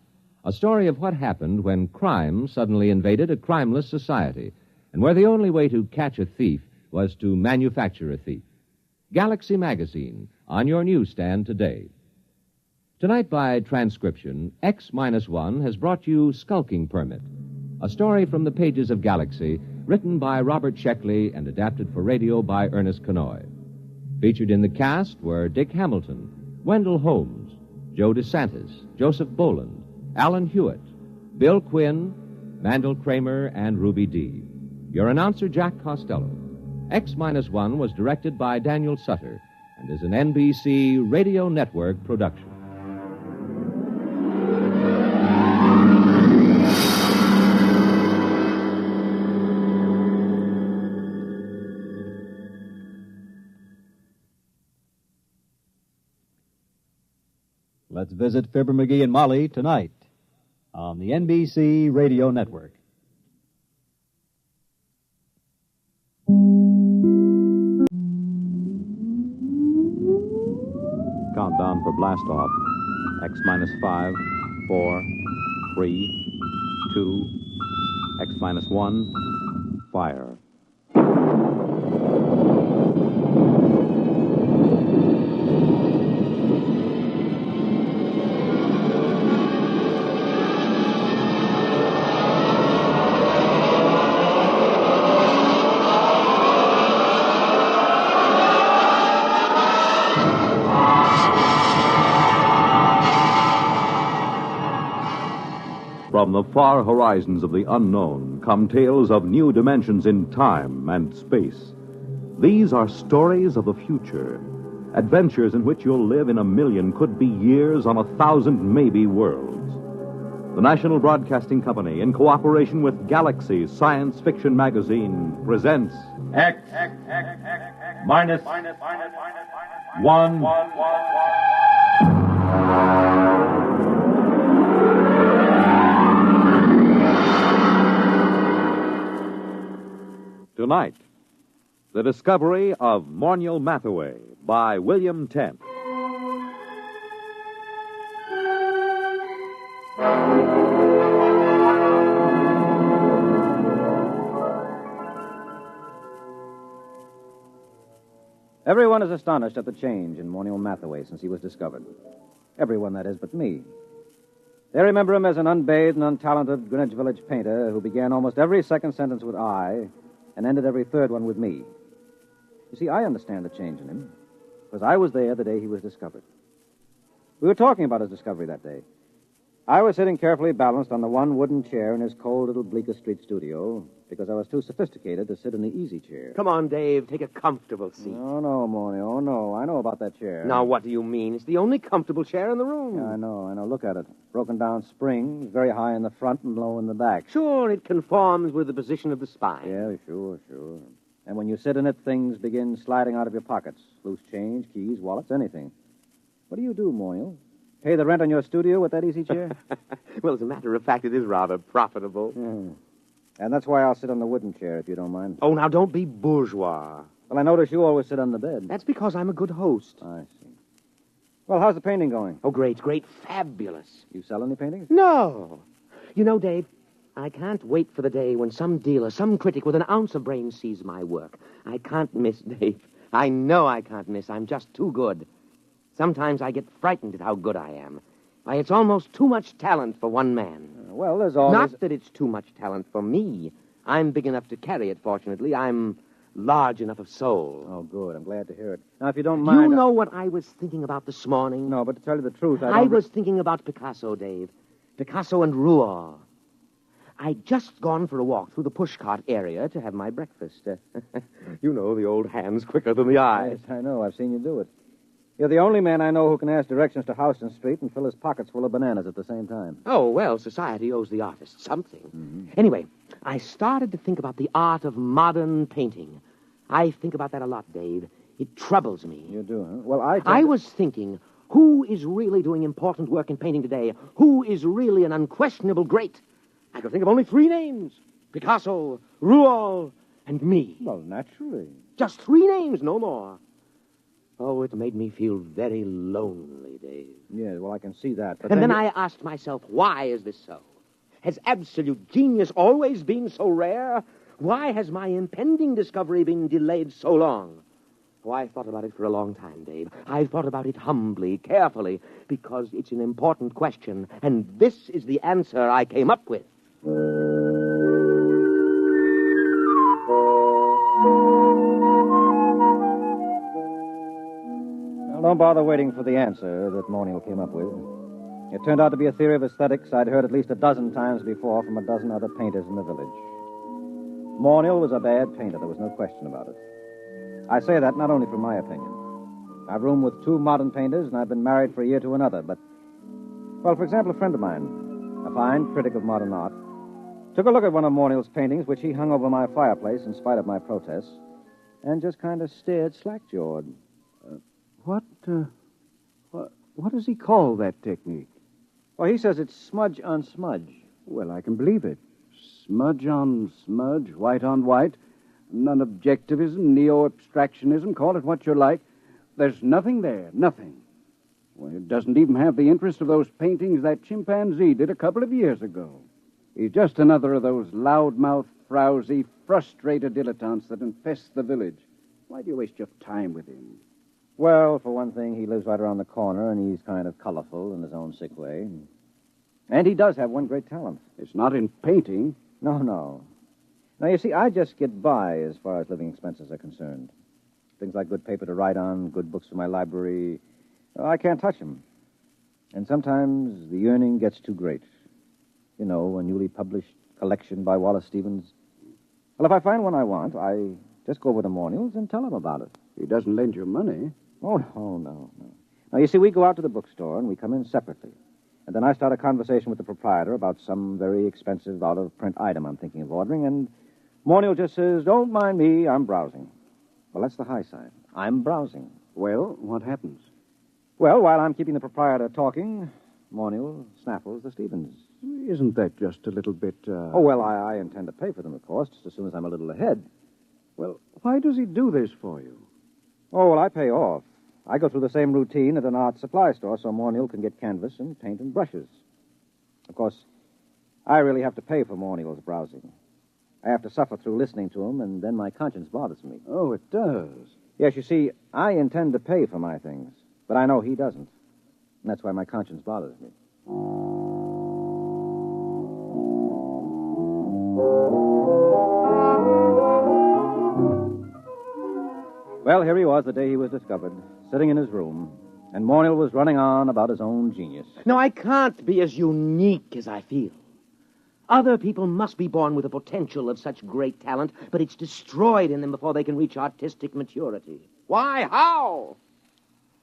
a story of what happened when crime suddenly invaded a crimeless society, and where the only way to catch a thief was to manufacture a thief. Galaxy Magazine, on your newsstand today. Tonight, by transcription, X-1 has brought you Skulking Permit, a story from the pages of Galaxy, written by Robert Sheckley and adapted for radio by Ernest Kenoy. Featured in the cast were Dick Hamilton, Wendell Holmes, Joe DeSantis, Joseph Boland, Alan Hewitt, Bill Quinn, Mandel Kramer, and Ruby Dee. Your announcer, Jack Costello. X-1 was directed by Daniel Sutter and is an NBC Radio Network production. Let's visit Fibber McGee and Molly tonight on the NBC Radio Network. Countdown for blast off. X-5, 4, 3, 2, X-1, fire. From the far horizons of the unknown come tales of new dimensions in time and space. These are stories of the future, adventures in which you'll live in a million, could be years, on 1,000 maybe worlds. The National Broadcasting Company, in cooperation with Galaxy Science Fiction Magazine, presents X-1. Tonight, the discovery of Mornial Mathaway by William Tent. Everyone is astonished at the change in Mornial Mathaway since he was discovered. Everyone, that is, but me. They remember him as an unbathed and untalented Greenwich Village painter who began almost every second sentence with I and ended every third one with me. You see, I understand the change in him, because I was there the day he was discovered. We were talking about his discovery that day. I was sitting carefully balanced on the one wooden chair in his cold little Bleecker Street studio, because I was too sophisticated to sit in the easy chair. Come on, Dave. Take a comfortable seat. Oh, no, Morny. Oh, no. I know about that chair. Now, what do you mean? It's the only comfortable chair in the room. Yeah, I know. Look at it. Broken down springs, very high in the front and low in the back. Sure, it conforms with the position of the spine. Yeah, sure. And when you sit in it, things begin sliding out of your pockets. Loose change, keys, wallets, anything. What do you do, Morny? Pay the rent on your studio with that easy chair? Well, as a matter of fact, it is rather profitable. And that's why I'll sit on the wooden chair, if you don't mind. Oh, now, don't be bourgeois. Well, I notice you always sit on the bed. That's because I'm a good host. I see. Well, how's the painting going? Oh, great. Fabulous. You sell any paintings? No. You know, Dave, I can't wait for the day when some dealer, some critic with an ounce of brains sees my work. I can't miss, Dave. I know I can't miss. I'm just too good. Sometimes I get frightened at how good I am. Why, it's almost too much talent for one man. Well, there's always... Not that it's too much talent for me. I'm big enough to carry it, fortunately. I'm large enough of soul. Oh, good. I'm glad to hear it. Now, if you don't mind... You know what I was thinking about this morning? No, but to tell you the truth, I was thinking about Picasso, Dave. Picasso and Rouault. I'd just gone for a walk through the pushcart area to have my breakfast. You know, the old hand's quicker than the eye. Yes, I know. I've seen you do it. You're the only man I know who can ask directions to Houston Street and fill his pockets full of bananas at the same time. Oh, well, society owes the artist something. Mm-hmm. Anyway, I started to think about the art of modern painting. I think about that a lot, Dave. It troubles me. You do, huh? Well, I was thinking, who is really doing important work in painting today? Who is really an unquestionable great? I could think of only 3 names. Picasso, Rouault, and me. Well, naturally. Just 3 names, no more. Oh, it made me feel very lonely, Dave. Yes, well, I can see that. But and then I asked myself, why is this so? Has absolute genius always been so rare? Why has my impending discovery been delayed so long? Oh, I thought about it for a long time, Dave. I thought about it humbly, carefully, because it's an important question, and this is the answer I came up with. Well, don't bother waiting for the answer that Monial came up with. It turned out to be a theory of aesthetics I'd heard at least a dozen times before from a dozen other painters in the village. Monial was a bad painter, there was no question about it. I say that not only from my opinion. I've roomed with 2 modern painters, and I've been married for a year to another, but... Well, for example, a friend of mine, a fine critic of modern art, took a look at one of Monial's paintings, which he hung over my fireplace in spite of my protests, and just kind of stared slack-jawed. What does he call that technique? Well, he says it's smudge on smudge. Well, I can believe it. Smudge on smudge, white on white, non-objectivism, neo-abstractionism, call it what you like. There's nothing there, nothing. Well, it doesn't even have the interest of those paintings that chimpanzee did a couple of years ago. He's just another of those loudmouth, frowsy, frustrated dilettantes that infest the village. Why do you waste your time with him? Well, for one thing, he lives right around the corner, and he's kind of colorful in his own sick way. And he does have one great talent. It's not in painting. No. Now, you see, I just get by as far as living expenses are concerned. Things like good paper to write on, good books for my library, I can't touch them. And sometimes the yearning gets too great. You know, a newly published collection by Wallace Stevens. Well, if I find one I want, I just go over to Monial's and tell him about it. He doesn't lend you money. Oh, no. Now, you see, we go out to the bookstore and we come in separately. And then I start a conversation with the proprietor about some very expensive out-of-print item I'm thinking of ordering, and Monial just says, "Don't mind me, I'm browsing." Well, that's the high side. I'm browsing. Well, what happens? Well, while I'm keeping the proprietor talking, Monial snaffles the Stevens. Isn't that just a little bit, Oh, well, I intend to pay for them, of course, just as soon as I'm a little ahead. Well, why does he do this for you? Oh, well, I pay off. I go through the same routine at an art supply store so Monial can get canvas and paint and brushes. Of course, I really have to pay for Monial's browsing. I have to suffer through listening to him, and then my conscience bothers me. Oh, it does? Yes, you see, I intend to pay for my things, but I know he doesn't. And that's why my conscience bothers me. Well, here he was the day he was discovered, sitting in his room, and Monial was running on about his own genius. No, I can't be as unique as I feel. Other people must be born with the potential of such great talent, but it's destroyed in them before they can reach artistic maturity. Why? How?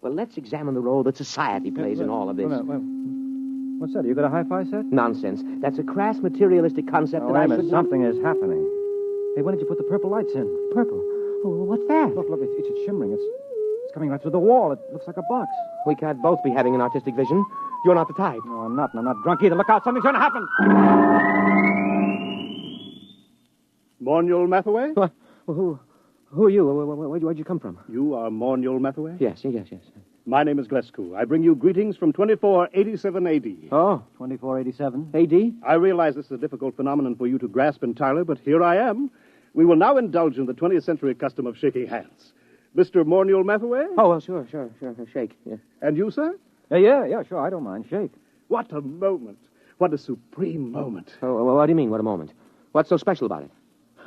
Well, let's examine the role that society plays in all of this. What's that? You got a hi-fi set? Nonsense. That's a crass materialistic concept that wait I a minute. should... Something is happening. Hey, when did you put the purple lights in? Purple? Oh, what's that? Look, it's shimmering. It's coming right through the wall. It looks like a box. We can't both be having an artistic vision. You're not the type. No, I'm not, and I'm not drunk either. Look out, something's going to happen. Monial Mathaway? Who are you? Where'd you come from? You are Monial Mathaway? Yes. My name is Glescu. I bring you greetings from 2487 A.D. Oh, 2487? A.D.? I realize this is a difficult phenomenon for you to grasp entirely, but here I am. We will now indulge in the 20th century custom of shaking hands. Mr. Monial Mathaway? Oh, well, sure. Shake. Yeah. And you, sir? Yeah, sure. I don't mind. Shake. What a moment. What a supreme moment. Oh, what do you mean, what a moment? What's so special about it?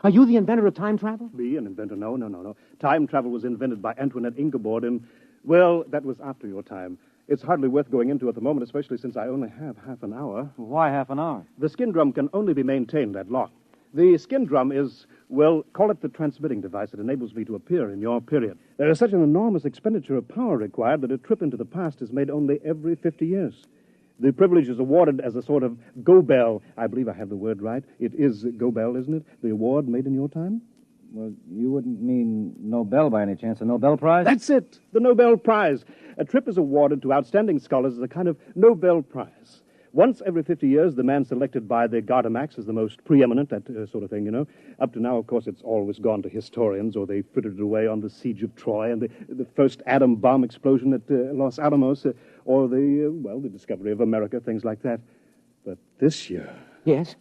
Are you the inventor of time travel? Me, an inventor? No. Time travel was invented by Antoinette Ingeborg in, well, that was after your time. It's hardly worth going into at the moment, especially since I only have half an hour. Why half an hour? The skin drum can only be maintained that long. The skin drum is, well, call it the transmitting device that enables me to appear in your period. There is such an enormous expenditure of power required that a trip into the past is made only every 50 years. The privilege is awarded as a sort of go-bell. I believe I have the word right. It is go-bell, isn't it? The award made in your time? Well, you wouldn't mean Nobel by any chance, a Nobel Prize? That's it, the Nobel Prize. A trip is awarded to outstanding scholars as a kind of Nobel Prize. Once every 50 years, the man selected by the Gardemax is the most preeminent, that sort of thing, you know. Up to now, of course, it's always gone to historians, or they frittered it away on the siege of Troy and the first atom bomb explosion at Los Alamos, or the discovery of America, things like that. But this year... Yes?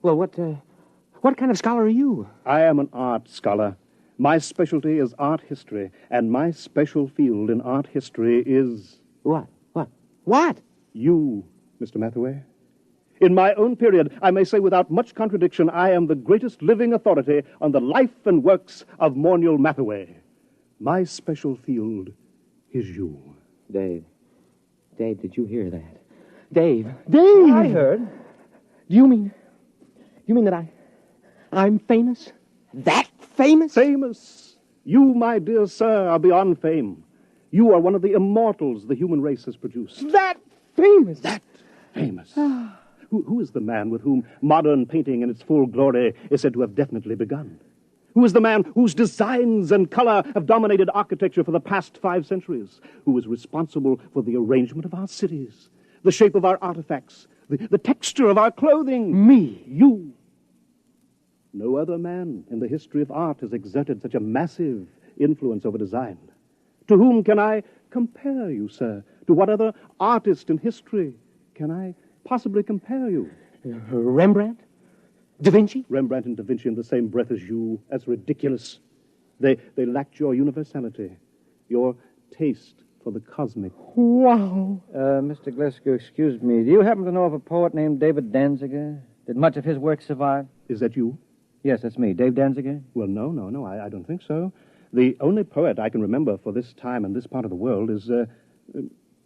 Well, what kind of scholar are you? I am an art scholar. My specialty is art history, and my special field in art history is... What? You, Mr. Mathaway. In my own period, I may say without much contradiction, I am the greatest living authority on the life and works of Morniel Mathaway. My special field is you. Dave, did you hear that? Dave! I heard. Do you mean that I'm famous? That famous? Famous. You, my dear sir, are beyond fame. You are one of the immortals the human race has produced. That famous? That famous. Who is the man with whom modern painting in its full glory is said to have definitely begun? Who is the man whose designs and color have dominated architecture for the past 5 centuries? Who is responsible for the arrangement of our cities, the shape of our artifacts, the texture of our clothing? Me. You. No other man in the history of art has exerted such a massive influence over design. To whom can I compare you, sir? To what other artist in history can I possibly compare you? Rembrandt? Da Vinci? Rembrandt and Da Vinci in the same breath as you. That's ridiculous. They lacked your universality, your taste for the cosmic. Wow. Mr. Glasgow, excuse me. Do you happen to know of a poet named David Danziger? Did much of his work survive? Is that you? Yes, that's me. Dave Danziger? Well, no, I don't think so. The only poet I can remember for this time and this part of the world is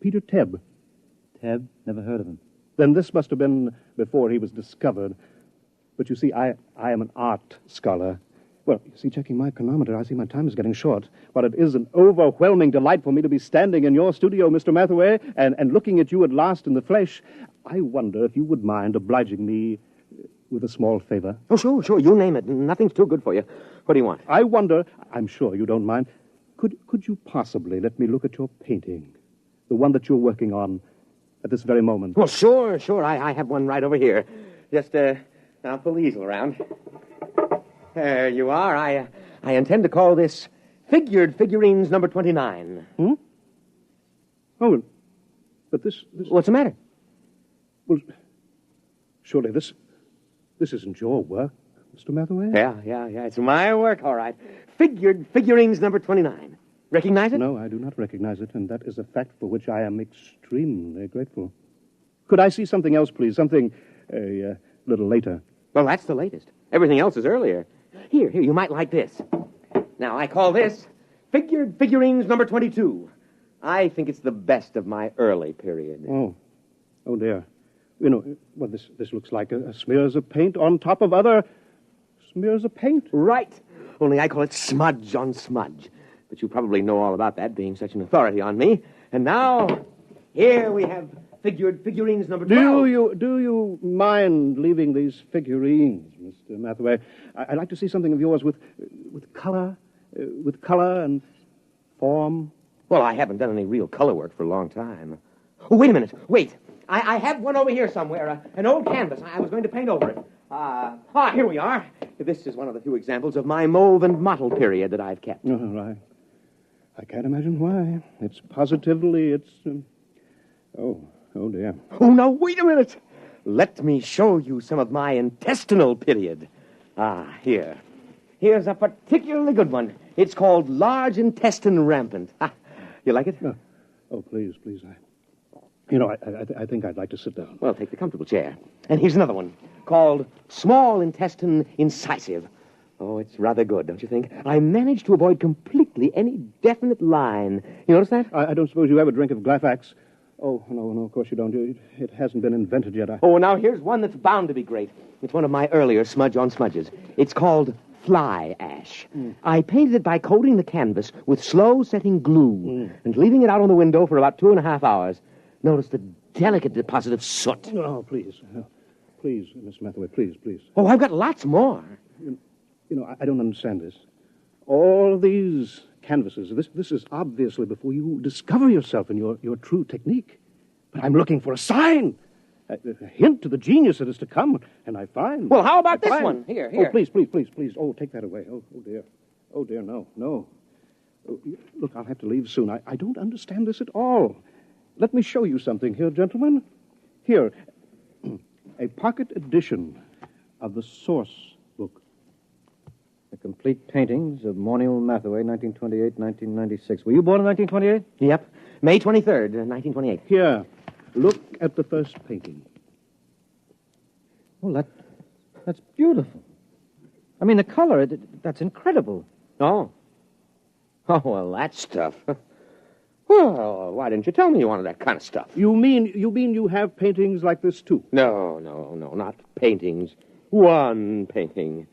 Peter Tebb. Tebb? Never heard of him. Then this must have been before he was discovered. But you see, I am an art scholar. Well, you see, checking my chronometer, I see my time is getting short. But it is an overwhelming delight for me to be standing in your studio, Mr. Mathaway, and looking at you at last in the flesh. I wonder if you would mind obliging me with a small favor. Oh, sure. You name it. Nothing's too good for you. What do you want? I wonder, I'm sure you don't mind, could you possibly let me look at your painting? The one that you're working on at this very moment. Well, sure. I have one right over here. Just, I'll pull the easel around. There you are. I intend to call this Figured Figurines number 29. Oh, but this... What's the matter? Well, surely this isn't your work, Mr. Mathaway? Yeah. It's my work, all right. Figured Figurines number 29. Recognize it? No, I do not recognize it, and that is a fact for which I am extremely grateful. Could I see something else, please? Something a little later. Well, that's the latest. Everything else is earlier. Here, you might like this. Now, I call this Figured Figurines number 22. I think it's the best of my early period. Oh, dear. You know, well, this looks like smears of paint on top of other smears of paint. Right. Only I call it smudge on smudge. But you probably know all about that, being such an authority on me. And now, here we have Figured Figurines number 12. Do you mind leaving these figurines, Mr. Mathaway? I'd like to see something of yours with color and form. Well, I haven't done any real color work for a long time. Oh, wait a minute. Wait. I have one over here somewhere, an old canvas. I was going to paint over it. Here we are. This is one of the few examples of my mauve and mottle period that I've kept. Oh, right. I can't imagine why. It's positively, oh, dear. Oh, now, wait a minute. Let me show you some of my intestinal period. Here. Here's a particularly good one. It's called Large Intestine Rampant. You like it? Oh, please. I think I'd like to sit down. Well, take the comfortable chair. And here's another one called Small Intestine Incisive. Oh, it's rather good, don't you think? I managed to avoid completely any definite line. You notice that? I don't suppose you ever drink of Glafax. Oh, no, of course you don't. It hasn't been invented yet. Oh, now here's one that's bound to be great. It's one of my earlier smudge-on-smudges. It's called Fly Ash. I painted it by coating the canvas with slow-setting glue and leaving it out on the window for about 2.5 hours. Notice the delicate deposit of soot. Oh, please. Please, Miss Mathaway, please. Oh, I've got lots more. You know, I don't understand this. All these canvases, this is obviously before you discover yourself and your true technique. But I'm looking for a sign, a hint to the genius that is to come, and I find... Well, how about this one? Here. Oh, please. Oh, take that away. Oh, dear. Oh, dear, no. Oh, look, I'll have to leave soon. I don't understand this at all. Let me show you something here, gentlemen. Here, a pocket edition of the source book. The complete paintings of Monial Mathaway, 1928-1996. Were you born in 1928? Yep. May 23rd, 1928. Here, look at the first painting. Well, that's beautiful. I mean, the color, that's incredible. Oh, well, that stuff. Well, why didn't you tell me you wanted that kind of stuff? You mean you have paintings like this, too? No, not paintings. One painting.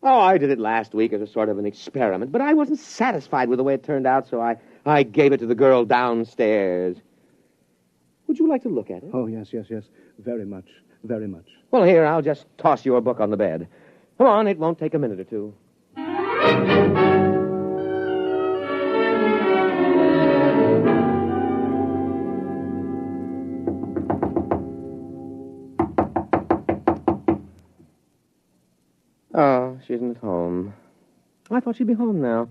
Oh, I did it last week as a sort of an experiment, but I wasn't satisfied with the way it turned out, so I gave it to the girl downstairs. Would you like to look at it? Oh, yes. Very much. Well, here, I'll just toss your book on the bed. Come on, it won't take a minute or two. Oh, she isn't at home. I thought she'd be home now.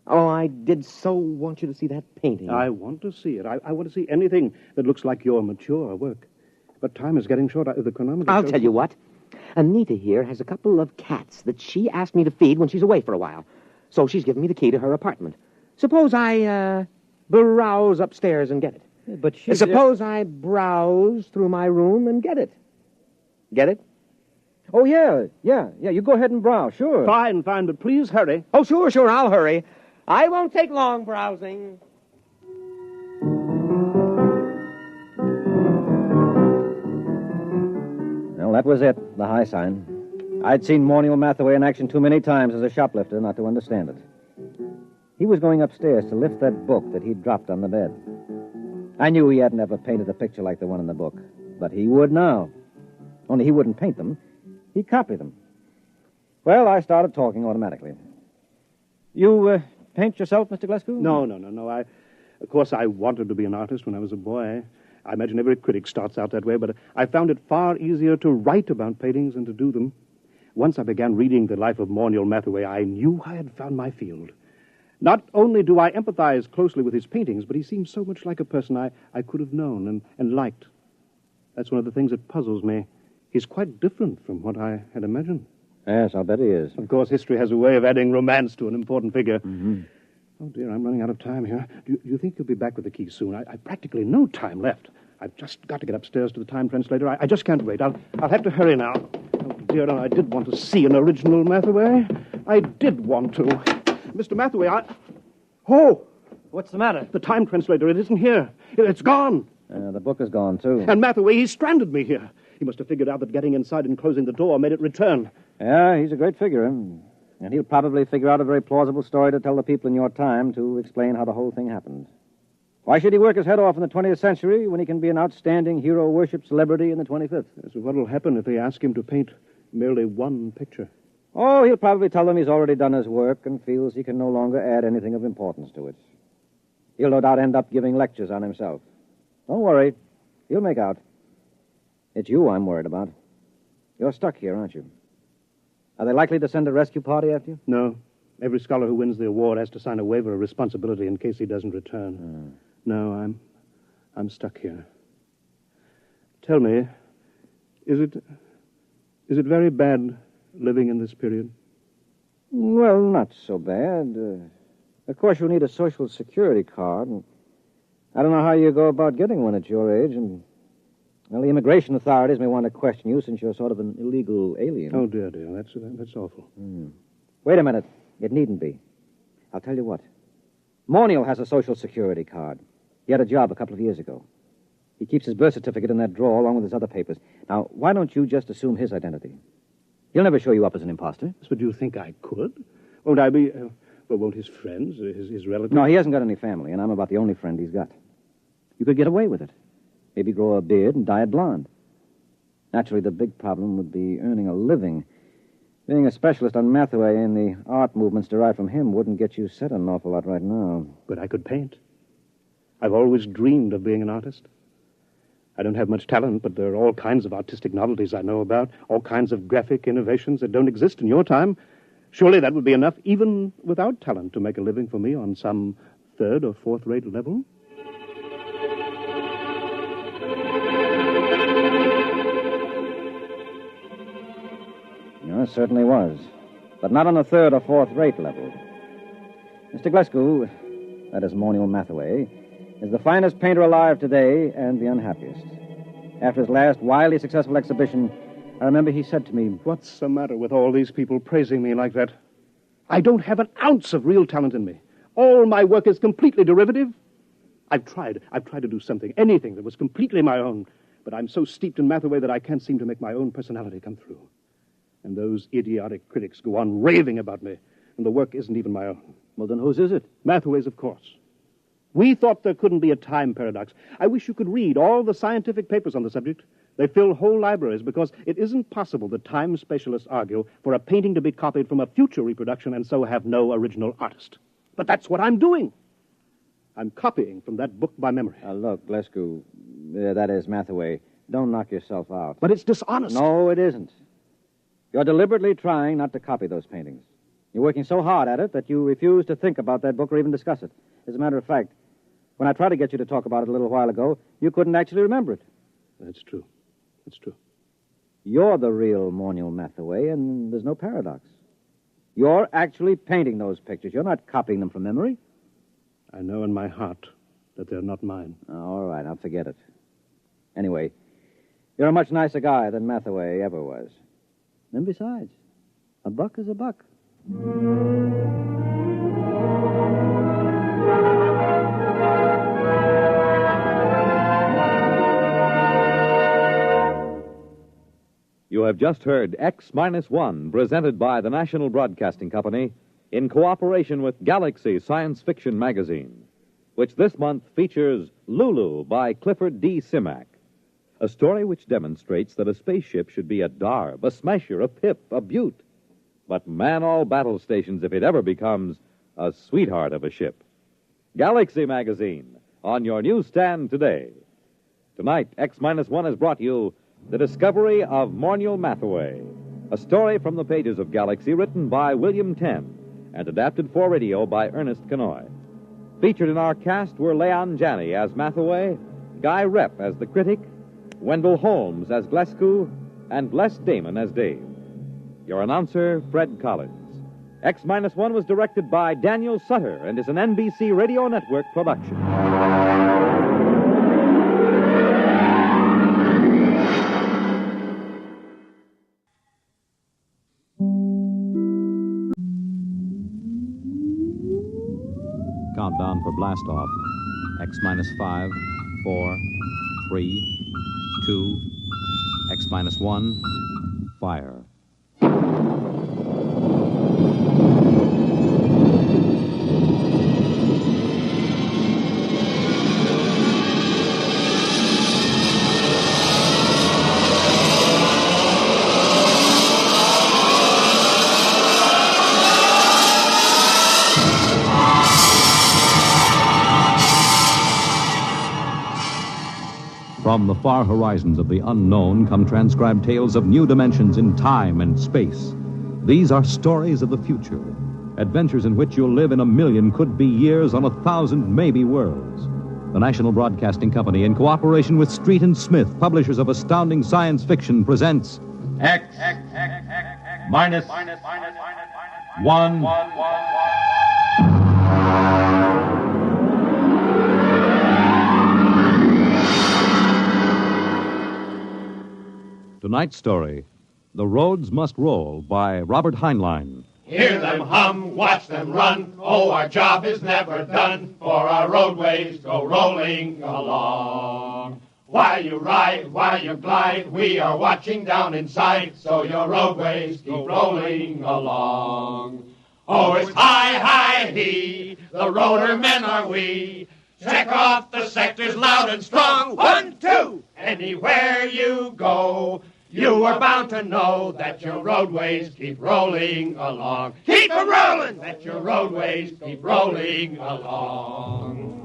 Oh, I did so want you to see that painting. I want to see it. I want to see anything that looks like your mature work. But time is getting short. The chronometer... I'll tell you what. Anita here has a couple of cats that she asked me to feed when she's away for a while. So she's given me the key to her apartment. Suppose I, browse upstairs and get it. But she... Suppose I browse through my room and get it. Get it? Oh, yeah. You go ahead and browse, sure. Fine, but please hurry. Oh, sure, I'll hurry. I won't take long browsing. Well, that was it, the high sign. I'd seen Monial Mathaway in action too many times as a shoplifter not to understand it. He was going upstairs to lift that book that he'd dropped on the bed. I knew he hadn't ever painted a picture like the one in the book, but he would now. Only he wouldn't paint them. He'd copy them. Well, I started talking automatically. You paint yourself, Mr. Glasgow? No. Of course, I wanted to be an artist when I was a boy. I imagine every critic starts out that way, but I found it far easier to write about paintings than to do them. Once I began reading the life of Monial Mathaway, I knew I had found my field. Not only do I empathize closely with his paintings, but he seems so much like a person I could have known and liked. That's one of the things that puzzles me. He's quite different from what I had imagined. Yes, I'll bet he is. Of course, history has a way of adding romance to an important figure. Mm-hmm. Oh, dear, I'm running out of time here. Do you think you'll be back with the key soon? I've practically no time left. I've just got to get upstairs to the time translator. I just can't wait. I'll have to hurry now. Oh, dear, I did want to see an original Mathaway. I did want to. Mr. Mathaway, Oh! What's the matter? The time translator, it isn't here. It's gone. The book is gone, too. And Mathaway, he stranded me here. He must have figured out that getting inside and closing the door made it return. Yeah, he's a great figure. And he'll probably figure out a very plausible story to tell the people in your time to explain how the whole thing happened. Why should he work his head off in the 20th century when he can be an outstanding hero-worship celebrity in the 25th? So what'll happen if they ask him to paint merely one picture? Oh, he'll probably tell them he's already done his work and feels he can no longer add anything of importance to it. He'll no doubt end up giving lectures on himself. Don't worry. He'll make out. It's you I'm worried about. You're stuck here, aren't you? Are they likely to send a rescue party after you? No. Every scholar who wins the award has to sign a waiver of responsibility in case he doesn't return. No, I'm stuck here. Tell me, is it very bad living in this period? Well, not so bad. Of course, you'll need a social security card. And I don't know how you go about getting one at your age. And Well, the immigration authorities may want to question you since you're sort of an illegal alien. Oh, dear. That's awful. Wait a minute. It needn't be. I'll tell you what. Morniel has a Social Security card. He had a job a couple of years ago. He keeps his birth certificate in that drawer along with his other papers. Now, why don't you just assume his identity? He'll never show you up as an imposter. But do you think I could? Won't I be... well, won't his friends, his relatives... No, he hasn't got any family, and I'm about the only friend he's got. You could get away with it. Maybe grow a beard and dye it blonde. Naturally, the big problem would be earning a living. Being a specialist on Mathaway and the art movements derived from him wouldn't get you set an awful lot right now. But I could paint. I've always dreamed of being an artist. I don't have much talent, but there are all kinds of artistic novelties I know about, all kinds of graphic innovations that don't exist in your time. Surely that would be enough, even without talent, to make a living for me on some third or fourth-rate level. It certainly was, but not on a third or fourth-rate level. Mr. Glasgow, that is Morniel Mathaway, is the finest painter alive today and the unhappiest. After his last wildly successful exhibition, I remember he said to me, "What's the matter with all these people praising me like that? I don't have an ounce of real talent in me. All my work is completely derivative. I've tried to do something, anything that was completely my own, but I'm so steeped in Mathaway that I can't seem to make my own personality come through. And those idiotic critics go on raving about me, and the work isn't even my own." Well, then whose is it? Mathaway's, of course. We thought there couldn't be a time paradox. I wish you could read all the scientific papers on the subject. They fill whole libraries because it isn't possible that time specialists argue for a painting to be copied from a future reproduction and so have no original artist. But that's what I'm doing. I'm copying from that book by memory. Look, Glasgow, that is Mathaway. Don't knock yourself out. But it's dishonest. No, it isn't. You're deliberately trying not to copy those paintings. You're working so hard at it that you refuse to think about that book or even discuss it. As a matter of fact, when I tried to get you to talk about it a little while ago, you couldn't actually remember it. That's true. That's true. You're the real Morniel Mathaway, and there's no paradox. You're actually painting those pictures. You're not copying them from memory. I know in my heart that they're not mine. All right, I'll forget it. Anyway, you're a much nicer guy than Mathaway ever was. And besides, a buck is a buck. You have just heard X-1, presented by the National Broadcasting Company in cooperation with Galaxy Science Fiction Magazine, which this month features Lulu by Clifford D. Simak, a story which demonstrates that a spaceship should be a darb, a smasher, a pip, a beaut, but man all battle stations if it ever becomes a sweetheart of a ship. Galaxy Magazine, on your newsstand today. Tonight, X-1 has brought you The Discovery of Morniel Mathaway, a story from the pages of Galaxy written by William Tenn and adapted for radio by Ernest Kenoy. Featured in our cast were Leon Janney as Mathaway, Guy Repp as the critic, Wendell Holmes as Glasgow, and Les Damon as Dave. Your announcer, Fred Collins. X-1 was directed by Daniel Sutter and is an NBC Radio Network production. Countdown for blast off. X-5, 4, 3, 2, X-1, fire. From the far horizons of the unknown come transcribed tales of new dimensions in time and space. These are stories of the future, adventures in which you'll live in 1,000,000 could-be years on 1,000 maybe worlds. The National Broadcasting Company, in cooperation with Street and Smith, publishers of astounding science fiction, presents X-1. Tonight's story, The Roads Must Roll, by Robert Heinlein. Hear them hum, watch them run. Oh, our job is never done, for our roadways go rolling along. While you ride, while you glide, we are watching down inside, so your roadways keep rolling along. Oh, it's hi, hi, he, the roader men are we. Check off the sectors loud and strong. 1, 2, anywhere you go. You are bound to know that your roadways keep rolling along. Keep them rolling! That your roadways keep rolling along.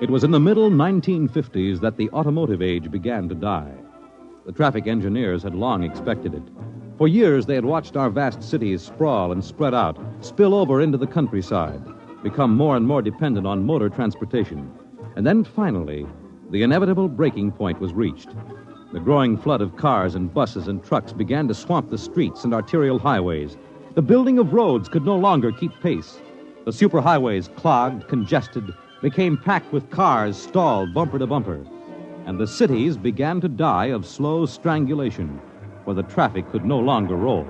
It was in the middle 1950s that the automotive age began to die. The traffic engineers had long expected it. For years, they had watched our vast cities sprawl and spread out, spill over into the countryside, become more and more dependent on motor transportation. And then finally, the inevitable breaking point was reached. The growing flood of cars and buses and trucks began to swamp the streets and arterial highways. The building of roads could no longer keep pace. The superhighways, clogged, congested, became packed with cars stalled bumper to bumper. And the cities began to die of slow strangulation, for the traffic could no longer roll.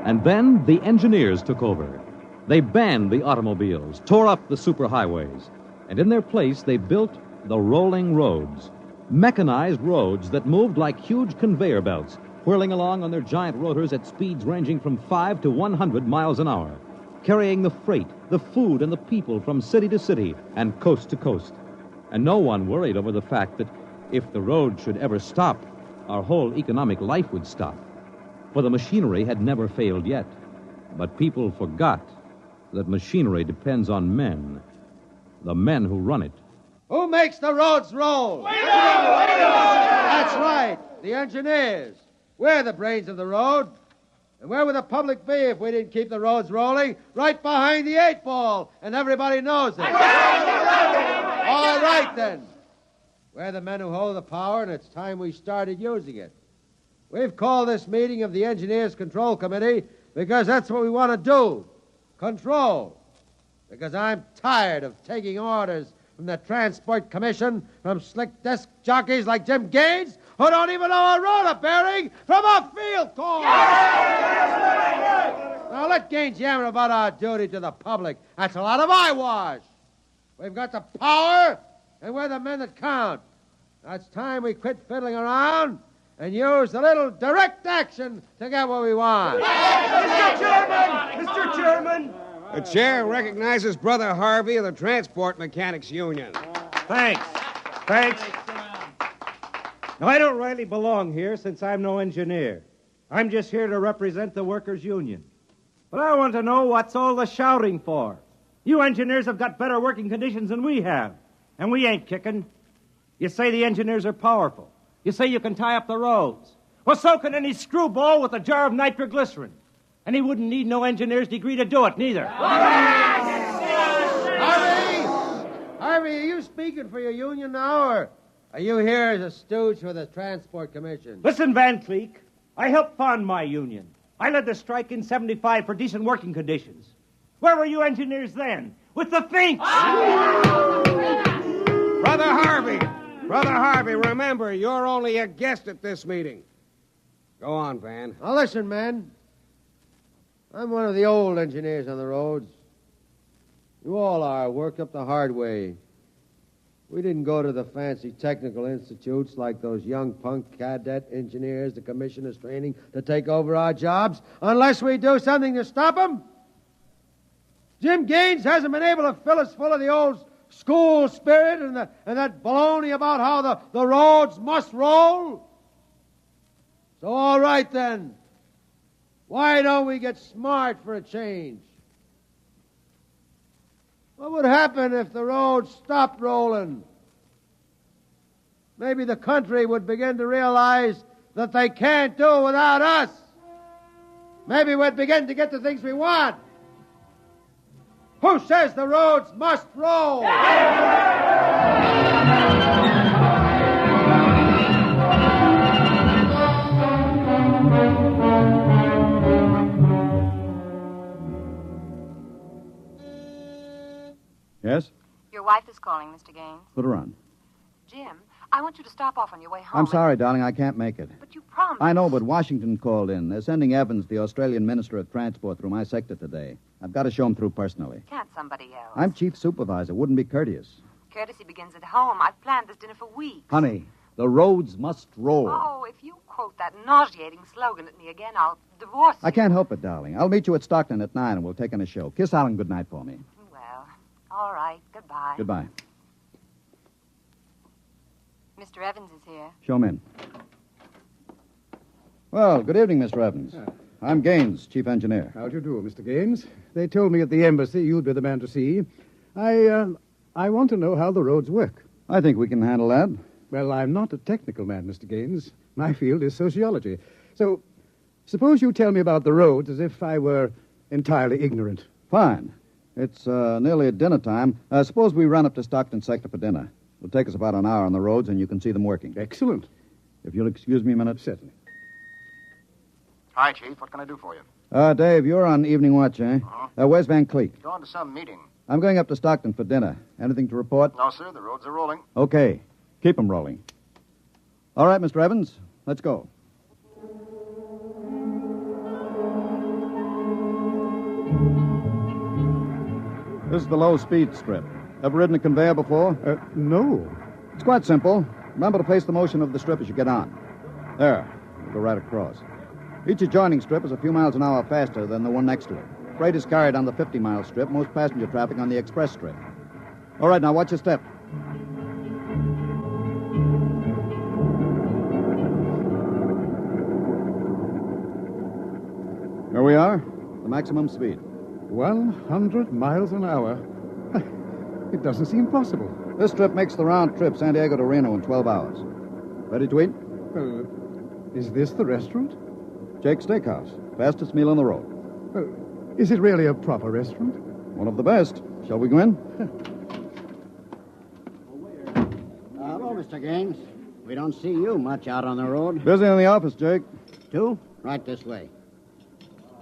And then the engineers took over. They banned the automobiles, tore up the superhighways, and in their place they built the rolling roads, mechanized roads that moved like huge conveyor belts, whirling along on their giant rotors at speeds ranging from 5 to 100 miles an hour, carrying the freight, the food, and the people from city to city and coast to coast. And no one worried over the fact that if the road should ever stop, our whole economic life would stop. For the machinery had never failed yet. But people forgot that machinery depends on men, the men who run it. Who makes the roads roll? We do! That's right, the engineers. We're the brains of the road. And where would the public be if we didn't keep the roads rolling? Right behind the 8 ball, and everybody knows it. All right, then. We're the men who hold the power, and it's time we started using it. We've called this meeting of the Engineers Control Committee because that's what we want to do. Control. Because I'm tired of taking orders from the Transport Commission, from slick desk jockeys like Jim Gaines, who don't even know a roller bearing from a field corn. Now let Gaines yammer about our duty to the public. That's a lot of eyewash. We've got the power, and we're the men that count. Now it's time we quit fiddling around and use a little direct action to get what we want. Mr. Chairman! Mr. Chairman! The chair recognizes Brother Harvey of the Transport Mechanics Union. Thanks. Now, I don't rightly belong here since I'm no engineer. I'm just here to represent the workers' union. But I want to know what's all the shouting for. You engineers have got better working conditions than we have, and we ain't kicking. You say the engineers are powerful. You say you can tie up the roads. Well, so can any screwball with a jar of nitroglycerin. And he wouldn't need no engineer's degree to do it, neither. Harvey, are you speaking for your union now, or are you here as a stooge for the Transport Commission? Listen, Van Cleek, I helped fund my union. I led the strike in 75 for decent working conditions. Where were you engineers then? With the finks! Brother Harvey, remember, you're only a guest at this meeting. Go on, Van. Now listen, men. I'm one of the old engineers on the roads. You all are, worked up the hard way. We didn't go to the fancy technical institutes like those young punk cadet engineers the commission is training to take over our jobs unless we do something to stop them. Jim Gaines hasn't been able to fill us full of the old school spirit and that baloney about how the roads must roll. So all right then. Why don't we get smart for a change? What would happen if the roads stopped rolling? Maybe the country would begin to realize that they can't do without us. Maybe we'd begin to get the things we want. Who says the roads must roll? is calling, Mr. Gaines. Put her on. Jim, I want you to stop off on your way home. I'm sorry, darling. I can't make it. But you promised. I know, but Washington called in. They're sending Evans, the Australian Minister of Transport, through my sector today. I've got to show him through personally. Can't somebody else? I'm chief supervisor. Wouldn't be courteous. Courtesy begins at home. I've planned this dinner for weeks. Honey, the roads must roll. Oh, if you quote that nauseating slogan at me again, I'll divorce you. I can't help it, darling. I'll meet you at Stockton at 9 and we'll take in a show. Kiss Alan goodnight for me. Well, all right. Goodbye. Goodbye. Mr. Evans is here. Show him in. Well, good evening, Mr. Evans. I'm Gaines, chief engineer. How do you do, Mr. Gaines? They told me at the embassy you'd be the man to see. I want to know how the roads work. I think we can handle that. Well, I'm not a technical man, Mr. Gaines. My field is sociology. So, suppose you tell me about the roads as if I were entirely ignorant. Fine. It's nearly at dinner time. Suppose we run up to Stockton sector for dinner. It'll take us about an hour on the roads, and you can see them working. Excellent. If you'll excuse me a minute. Certainly. Hi, Chief. What can I do for you? Dave, you're on evening watch, eh? Where's Van Cleek? Going to some meeting. I'm going up to Stockton for dinner. Anything to report? No, sir. The roads are rolling. Okay. Keep them rolling. All right, Mr. Evans. Let's go. This is the low-speed strip. Ever ridden a conveyor before? No. It's quite simple. Remember to place the motion of the strip as you get on. There. We'll go right across. Each adjoining strip is a few miles an hour faster than the one next to it. Freight is carried on the 50-mile strip, most passenger traffic on the express strip. All right, now watch your step. There we are. The maximum speed. 100 miles an hour. It doesn't seem possible. This trip makes the round trip, San Diego to Reno, in 12 hours. Ready to eat? Is this the restaurant? Jake's Steakhouse. Fastest meal on the road. Is it really a proper restaurant? One of the best. Shall we go in? Hello, Mr. Gaines. We don't see you much out on the road. Busy in the office, Jake. Two? Right this way.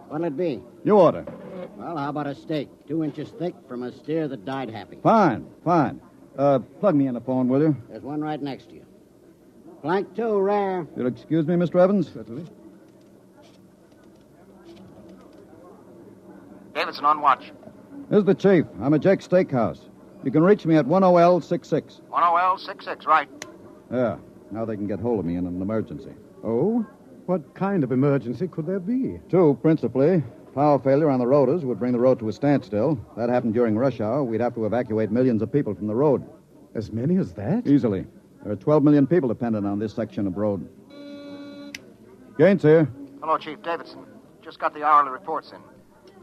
What'll it be? You order. Well, how about a steak? 2 inches thick from a steer that died happy. Fine. Plug me in the phone, will you? There's one right next to you. Flank 2, rare. You'll excuse me, Mr. Evans? Certainly. Davidson on watch. This is the chief. I'm at Jake's Steakhouse. You can reach me at 10L66. 10L66, right. Yeah. Now they can get hold of me in an emergency. Oh? What kind of emergency could there be? 2, principally. Power failure on the rotors would bring the road to a standstill. That happened during rush hour. We'd have to evacuate millions of people from the road. As many as that? Easily. There are 12 million people dependent on this section of road. Gaines here. Hello, Chief. Davidson. Just got the hourly reports in.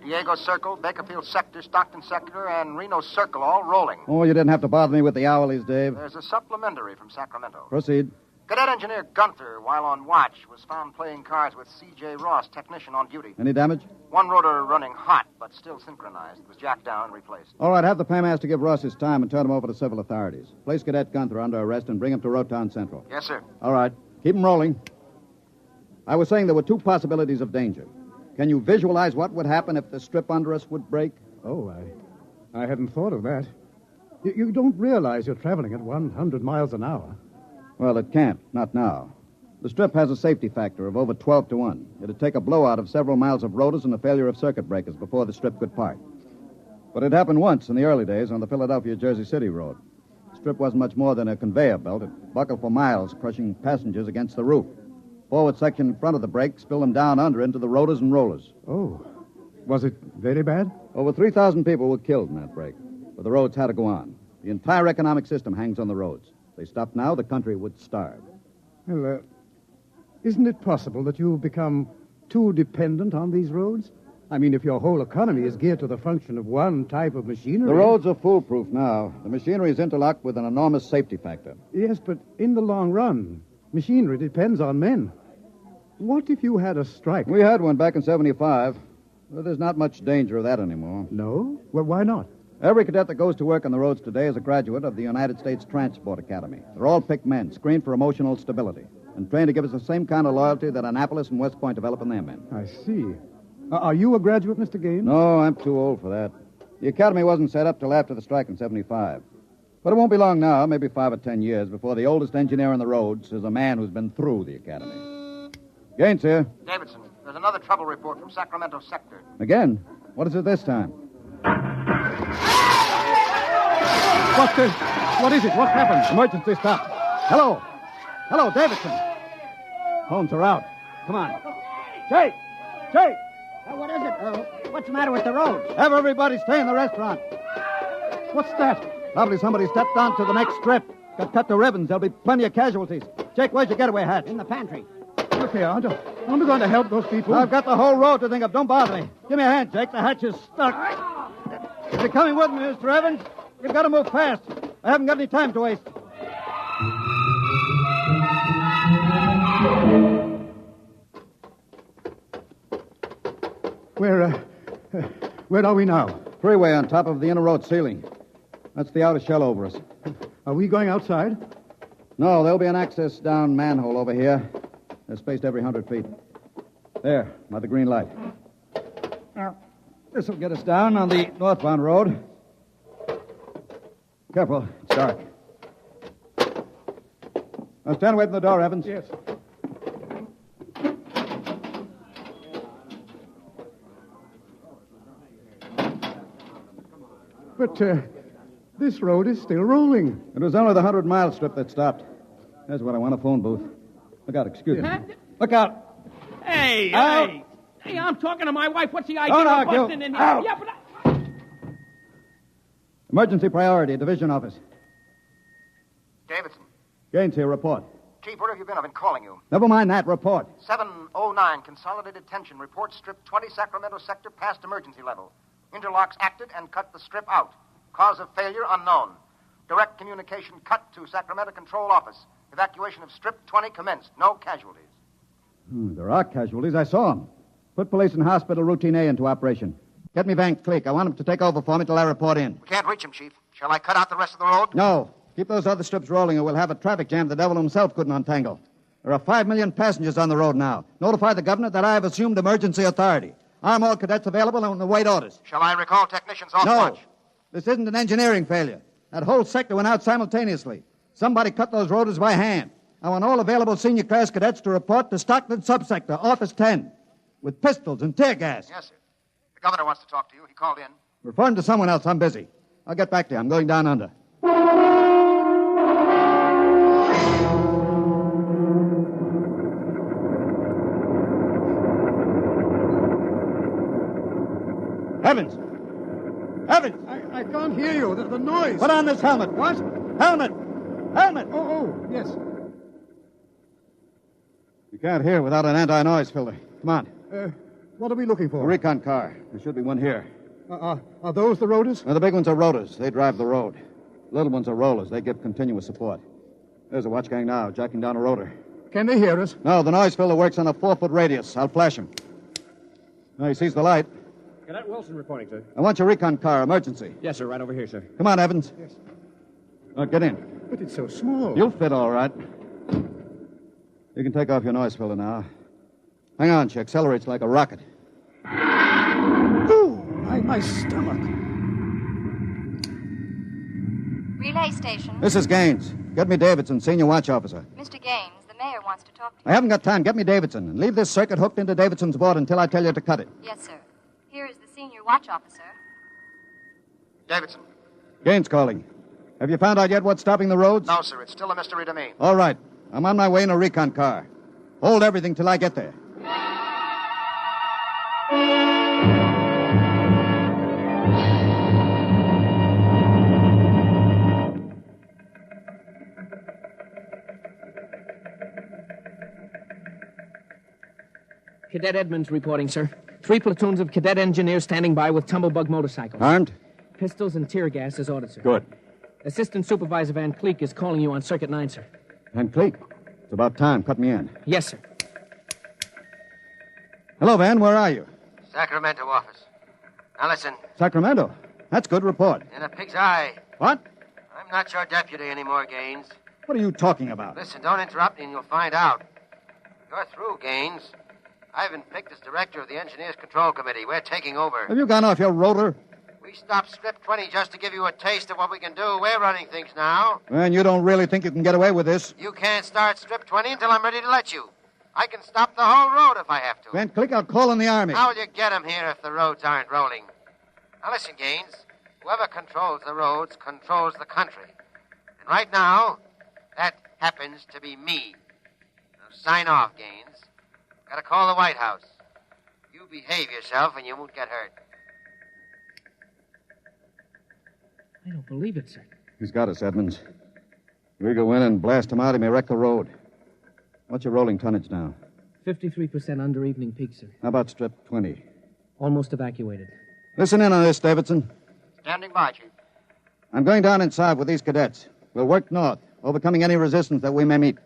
Diego Circle, Bakerfield Sector, Stockton Sector, and Reno Circle all rolling. Oh, you didn't have to bother me with the hourlies, Dave. There's a supplementary from Sacramento. Proceed. Cadet Engineer Gunther, while on watch, was found playing cards with C.J. Ross, technician on duty. Any damage? One rotor running hot, but still synchronized. It was jacked down and replaced. All right, have the paymaster give Ross his time and turn him over to civil authorities. Place Cadet Gunther under arrest and bring him to Rotown Central. Yes, sir. All right. Keep him rolling. I was saying there were 2 possibilities of danger. Can you visualize what would happen if the strip under us would break? Oh, I hadn't thought of that. You don't realize you're traveling at 100 miles an hour. Well, it can't. Not now. The strip has a safety factor of over 12 to 1. It'd take a blowout of several miles of rotors and a failure of circuit breakers before the strip could part. But it happened once in the early days on the Philadelphia-Jersey City road. The strip wasn't much more than a conveyor belt. It buckled for miles, crushing passengers against the roof. Forward section in front of the brake spilled them down under into the rotors and rollers. Oh. Was it very bad? Over 3,000 people were killed in that break. But the roads had to go on. The entire economic system hangs on the roads. If they stopped now, the country would starve. Well, isn't it possible that you've become too dependent on these roads? I mean, if your whole economy is geared to the function of one type of machinery... The roads are foolproof now. The machinery is interlocked with an enormous safety factor. Yes, but in the long run, machinery depends on men. What if you had a strike? We had one back in 75. Well, there's not much danger of that anymore. No? Well, why not? Every cadet that goes to work on the roads today is a graduate of the United States Transport Academy. They're all picked men, screened for emotional stability, and trained to give us the same kind of loyalty that Annapolis and West Point develop in their men. I see. Are you a graduate, Mr. Gaines? No, I'm too old for that. The academy wasn't set up till after the strike in 75. But it won't be long now, maybe 5 or 10 years, before the oldest engineer on the roads is a man who's been through the academy. Gaines here. Davidson, there's another trouble report from Sacramento sector. Again? What is it this time? What is it? What happened? Emergency stop. Hello. Hello, Davidson. Phones are out. Come on. Jake! Jake! What is it? What's the matter with the roads? Have everybody stay in the restaurant. What's that? Probably somebody stepped onto the next strip. Got cut to ribbons. There'll be plenty of casualties. Jake, where's your getaway hatch? In the pantry. Look here, aren't you going to help those people? I've got the whole road to think of. Don't bother me. Give me a hand, Jake. The hatch is stuck. If you're coming with me, Mr. Evans, you've got to move fast. I haven't got any time to waste. Where are we now? Freeway on top of the inner road ceiling. That's the outer shell over us. Are we going outside? No, there'll be an access down manhole over here. They're spaced every 100 feet. There, by the green light. Now, this will get us down on the northbound road. Careful, it's dark. Now stand away from the door, Evans. Yes. But this road is still rolling. It was only the 100-mile strip that stopped. That's what I want, a phone booth. Look out, excuse me. Look out. Hey, out. Hey, I'm talking to my wife. What's the idea Don't of argue. busting in here? Out. Yeah, but Emergency priority, division office. Davidson. Gaines here, report. Chief, where have you been? I've been calling you. Never mind that, report. 709, Consolidated Tension. Report strip 20, Sacramento sector, past emergency level. Interlocks acted and cut the strip out. Cause of failure unknown. Direct communication cut to Sacramento Control Office. Evacuation of strip 20 commenced. No casualties. There are casualties. I saw them. Put police and hospital routine A into operation. Get me Van Cleek. I want him to take over for me till I report in. We can't reach him, Chief. Shall I cut out the rest of the road? No. Keep those other strips rolling or we'll have a traffic jam the devil himself couldn't untangle. There are 5 million passengers on the road now. Notify the governor that I have assumed emergency authority. Arm all cadets available and await orders. Shall I recall technicians off No. watch? This isn't an engineering failure. That whole sector went out simultaneously. Somebody cut those rotors by hand. I want all available senior class cadets to report to Stockton Subsector, Office 10, with pistols and tear gas. Yes, sir. The governor wants to talk to you. He called in. Refer him to someone else. I'm busy. I'll get back to you. I'm going down under. Evans! Evans! I can't hear you. The noise. Put on this helmet. What? Helmet! Helmet! Oh, yes. You can't hear without an anti-noise filter. Come on. What are we looking A for? recon car. There should be one here. Are those the rotors? Now, the big ones are rotors. They drive the road. Little ones are rollers. They give continuous support. There's a watch gang now, jacking down a rotor. Can they hear us? No, the noise filter works on a 4-foot radius. I'll flash him. Now, he sees the light. Cadet Wilson reporting, sir. I want your recon car. Emergency. Yes, sir. Right over here, sir. Come on, Evans. Yes. Get in. But it's so small. You'll fit all right. You can take off your noise filter now. Hang on, she accelerates like a rocket. Ooh, my stomach. Relay station. This is Gaines. Get me Davidson, senior watch officer. Mr. Gaines, the mayor wants to talk to you. I haven't got time. Get me Davidson. And leave this circuit hooked into Davidson's board until I tell you to cut it. Yes, sir. Here is the senior watch officer. Davidson. Gaines calling. Have you found out yet what's stopping the roads? No, sir. It's still a mystery to me. All right. I'm on my way in a recon car. Hold everything till I get there. Cadet Edmonds reporting, sir. 3 platoons of cadet engineers standing by with tumblebug motorcycles. Armed? Pistols and tear gas as ordered, sir. Good. Assistant Supervisor Van Cleek is calling you on Circuit 9, sir. Van Cleek. It's about time. Cut me in. Yes, sir. Hello, Van. Where are you? Sacramento office. Now listen, Sacramento. That's good report. in a pig's eye. What? I'm not your deputy anymore, Gaines. What are you talking about? Listen, don't interrupt me and you'll find out. You're through, Gaines. I've been picked as director of the Engineers Control Committee. We're taking over. Have you gone off your rotor? We stopped Strip 20 just to give you a taste of what we can do. We're running things now. And you don't really think you can get away with this? You can't start Strip 20 until I'm ready to let you. I can stop the whole road if I have to. Van Click, I'll call in the Army. How will you get 'em here if the roads aren't rolling? Now listen, Gaines. Whoever controls the roads controls the country. And right now, that happens to be me. Now sign off, Gaines. Gotta call the White House. You behave yourself and you won't get hurt. I don't believe it, sir. He's got us, Edmonds. We go in and blast him out, he may wreck the road. What's your rolling tonnage now? 53% under evening peak, sir. How about Strip 20? Almost evacuated. Listen in on this, Davidson. Standing by, Chief. I'm going down inside with these cadets. We'll work north, overcoming any resistance that we may meet.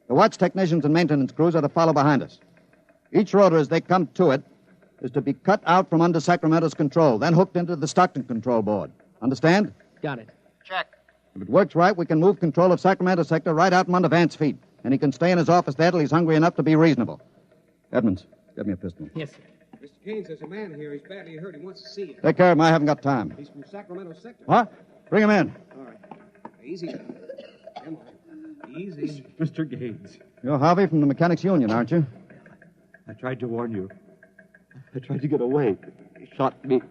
The watch technicians and maintenance crews are to follow behind us. Each rotor, as they come to it, is to be cut out from under Sacramento's control, then hooked into the Stockton control board. Understand? Got it. Check. If it works right, we can move control of Sacramento sector right out from under Vance's feet, and he can stay in his office there till he's hungry enough to be reasonable. Edmonds, get me a pistol. Yes, sir. Mr. Gaines, there's a man here. He's badly hurt. He wants to see you. Take care of him. I haven't got time. He's from Sacramento sector. What? Bring him in. All right. Easy. Come on. Easy. Mr. Gaines, You're Harvey from the Mechanics Union, aren't you? I tried to warn you. I tried to get away. He shot me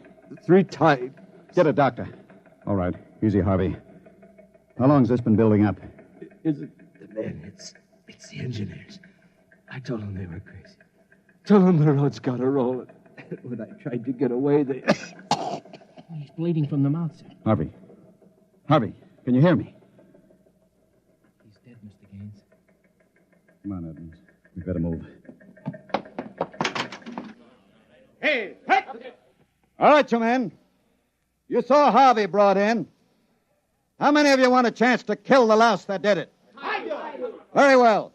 3 times. Get a doctor. All right. Easy, Harvey. How long's this been building up? Is it the men? It's the engineers. I told them they were crazy. Told them the road's got to roll. When I tried to get away, they... He's bleeding from the mouth, sir. Harvey. Harvey, can you hear me? He's dead, Mr. Gaines. Come on, Edmonds. We better move. Hey, hey! All right, you men. You saw Harvey brought in. How many of you want a chance to kill the louse that did it? I do. Very well.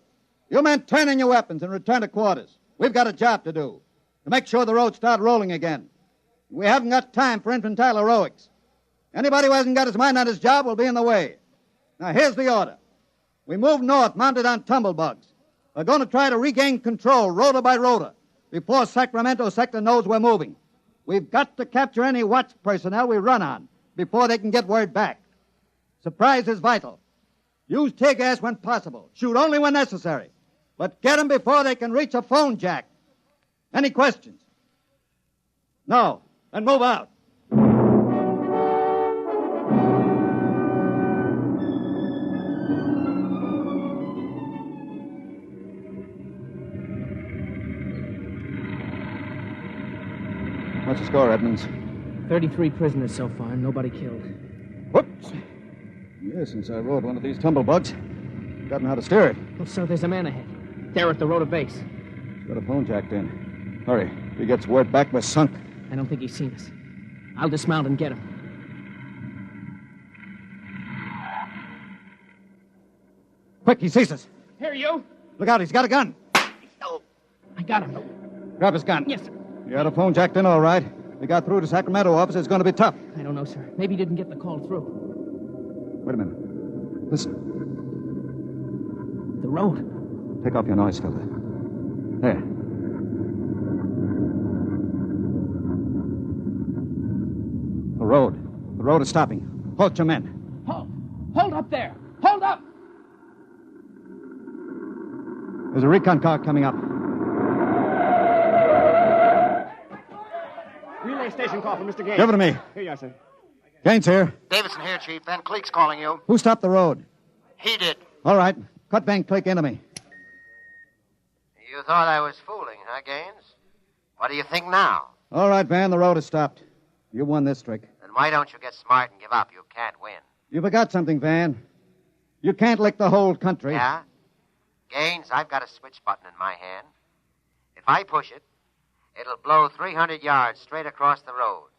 You men turn in your weapons and return to quarters. We've got a job to do. To make sure the roads start rolling again. We haven't got time for infantile heroics. Anybody who hasn't got his mind on his job will be in the way. Now, here's the order. We move north, mounted on tumblebugs. We're going to try to regain control, rotor by rotor, before Sacramento sector knows we're moving. We've got to capture any watch personnel we run on before they can get word back. Surprise is vital. Use tear gas when possible. Shoot only when necessary. But get them before they can reach a phone jack. Any questions? No. Then move out. What's the score, Edmonds? 33 prisoners so far, nobody killed. Whoops. Yes, since I rode one of these tumblebugs, gotten how to steer it. Oh, sir, there's a man ahead. There at the rotor base. He's got a phone jacked in. Hurry. If he gets word back, we're sunk. I don't think he's seen us. I'll dismount and get him. Quick, he sees us. Here, you. Look out, he's got a gun. Oh, I got him. Grab his gun. Yes, sir. You had a phone jacked in all right. We got through to Sacramento office. It's going to be tough. I don't know, sir. Maybe he didn't get the call through. Wait a minute. Listen. The road. Take off your noise filter. There. The road. The road is stopping. Halt your men. Halt! Hold up there! Hold up! There's a recon car coming up. Relay station call from Mr. Gaines. Give it to me. Here you are, sir. Gaines here. Davidson here, Chief. Van Cleek's calling you. Who stopped the road? He did. All right. Cut Van Cleek into me. You thought I was fooling, huh, Gaines? What do you think now? All right, Van. The road is stopped. You won this trick. Then why don't you get smart and give up? You can't win. You forgot something, Van. You can't lick the whole country. Yeah? Gaines, I've got a switch button in my hand. If I push it, it'll blow 300 yards straight across the roads.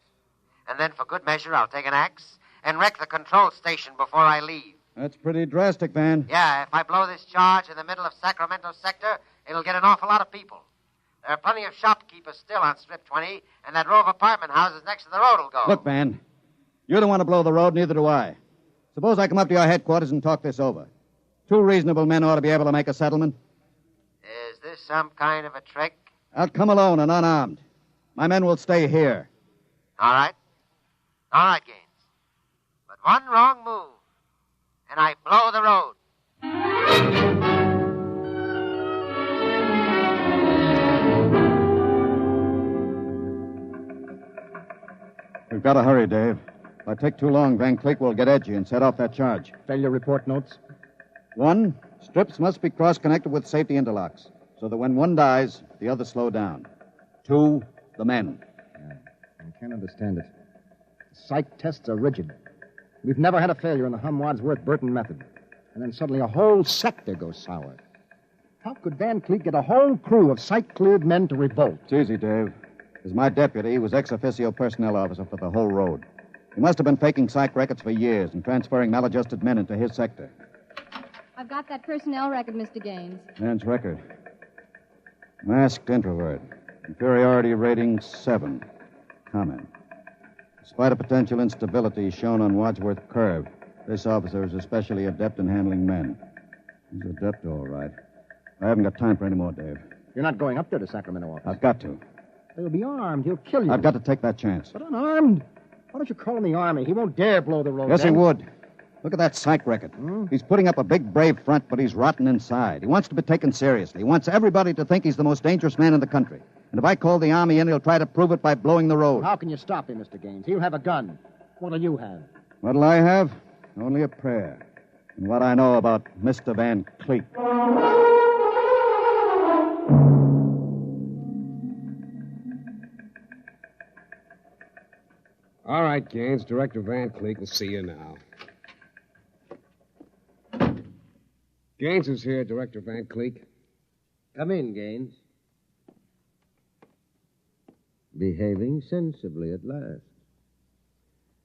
And then, for good measure, I'll take an axe and wreck the control station before I leave. That's pretty drastic, Van. Yeah, if I blow this charge in the middle of Sacramento sector, it'll get an awful lot of people. There are plenty of shopkeepers still on Strip 20, and that row of apartment houses next to the road will go. Look, Van, you don't want to blow the road, neither do I. Suppose I come up to your headquarters and talk this over. 2 reasonable men ought to be able to make a settlement. Is this some kind of a trick? I'll come alone and unarmed. My men will stay here. All right. All right, Gaines. But one wrong move, and I blow the road. We've got to hurry, Dave. If I take too long, Van Cleek will get edgy and set off that charge. Failure report notes? 1, strips must be cross-connected with safety interlocks, so that when one dies, the others slow down. 2, the men. I can't understand it. The psych tests are rigid. We've never had a failure in the Hum-Wadsworth-Burton method. And then suddenly a whole sector goes sour. How could Van Cleek get a whole crew of psych-cleared men to revolt? It's easy, Dave. As my deputy, he was ex-officio personnel officer for the whole road. He must have been faking psych records for years and transferring maladjusted men into his sector. I've got that personnel record, Mr. Gaines. Man's record. Masked introvert. Inferiority rating 7. Comment. Despite a potential instability shown on Wadsworth Curve, this officer is especially adept in handling men. He's adept, all right. I haven't got time for any more, Dave. You're not going up there to Sacramento office. I've got to. He'll be armed. He'll kill you. I've got to take that chance. But unarmed? Why don't you call in the Army? He won't dare blow the road. Yes, then. he would. Look at that psych record. He's putting up a big, brave front, but he's rotten inside. He wants to be taken seriously. He wants everybody to think he's the most dangerous man in the country. And if I call the Army in, he'll try to prove it by blowing the road. How can you stop him, Mr. Gaines? He'll have a gun. What'll you have? What'll I have? Only a prayer. And what I know about Mr. Van Cleek. All right, Gaines. Director Van Cleek will see you now. Gaines is here, Director Van Cleek. Come in, Gaines. Behaving sensibly at last.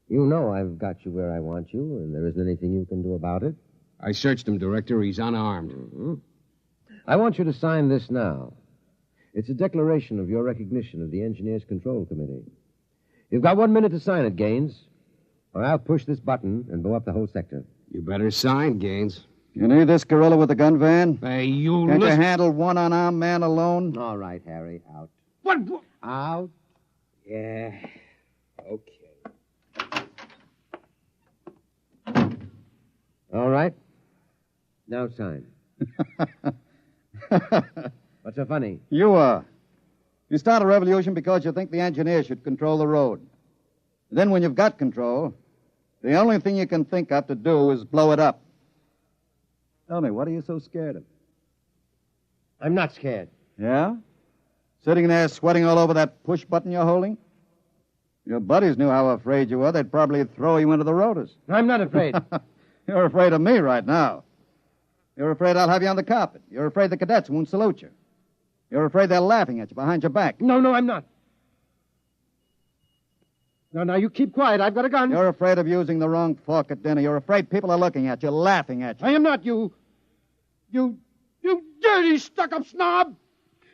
You know I've got you where I want you, and there isn't anything you can do about it. I searched him, Director. He's unarmed. Mm-hmm. I want you to sign this now. It's a declaration of your recognition of the Engineers Control Committee. You've got 1 minute to sign it, Gaines, or I'll push this button and blow up the whole sector. You better sign, Gaines. You need this gorilla with the gun, Van? Hey, you Can't you listen... handle one unarmed man alone? All right, Harry, out. What? Out? Yeah. Okay. All right. Now sign. What's so funny? You are. You start a revolution because you think the engineer should control the road. Then when you've got control, the only thing you can think of to do is blow it up. Tell me, what are you so scared of? I'm not scared. Yeah? Sitting there sweating all over that push button you're holding? Your buddies knew how afraid you were. They'd probably throw you into the rotors. I'm not afraid. You're afraid of me right now. You're afraid I'll have you on the carpet. You're afraid the cadets won't salute you. You're afraid they're laughing at you behind your back. No, I'm not. Now, you keep quiet. I've got a gun. You're afraid of using the wrong fork at dinner. You're afraid people are looking at you, laughing at you. I am not, you dirty, stuck-up snob.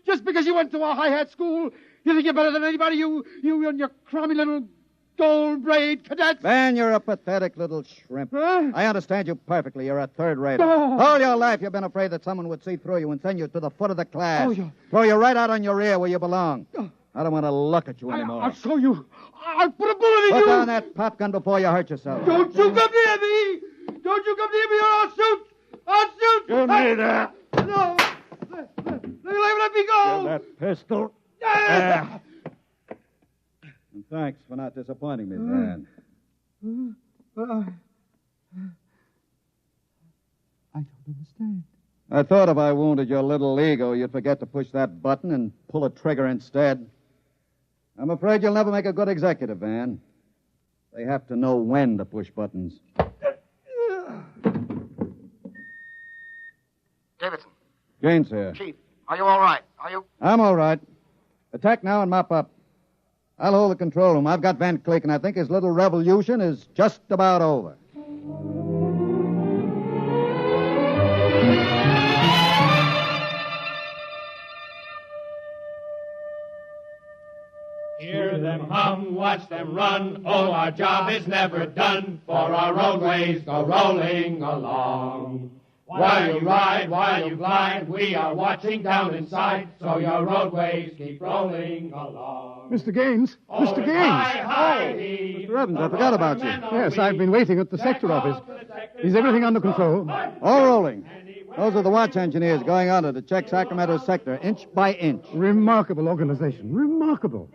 Just because you went to a high-hat school, you think you're better than anybody, you and your crummy little gold-braid cadets. Man, you're a pathetic little shrimp. Huh? I understand you perfectly. You're a third-rater. Oh. All your life you've been afraid that someone would see through you and send you to the foot of the class. Oh, yeah. Throw you right out on your rear where you belong. I don't want to look at you anymore. I'll show you. I'll put a bullet in you. Put down that pop gun before you hurt yourself. Don't you come near me. Don't you come near me or I'll shoot. I'll shoot. Give me that. No. Let me go. Give that pistol. Ah. And thanks for not disappointing me, man. I don't understand. I thought if I wounded your little ego, you'd forget to push that button and pull a trigger instead. I'm afraid you'll never make a good executive, Van. They have to know when to push buttons. Davidson. Gaines here. Chief, are you all right? Are you? I'm all right. Attack now and mop up. I'll hold the control room. I've got Van Cleek, and I think his little revolution is just about over. Hear them hum, watch them run. Oh, our job is never done, for our roadways go rolling along. While you ride, while you glide, we are watching down inside, so your roadways keep rolling along. Mr. Gaines! Oh, Mr. Gaines! Mr. Evans, I forgot about you. Yes, I've been waiting at the sector office. Is everything under control? All rolling. Those are the watch engineers going under to check Sacramento sector inch by inch. Remarkable organization. Remarkable.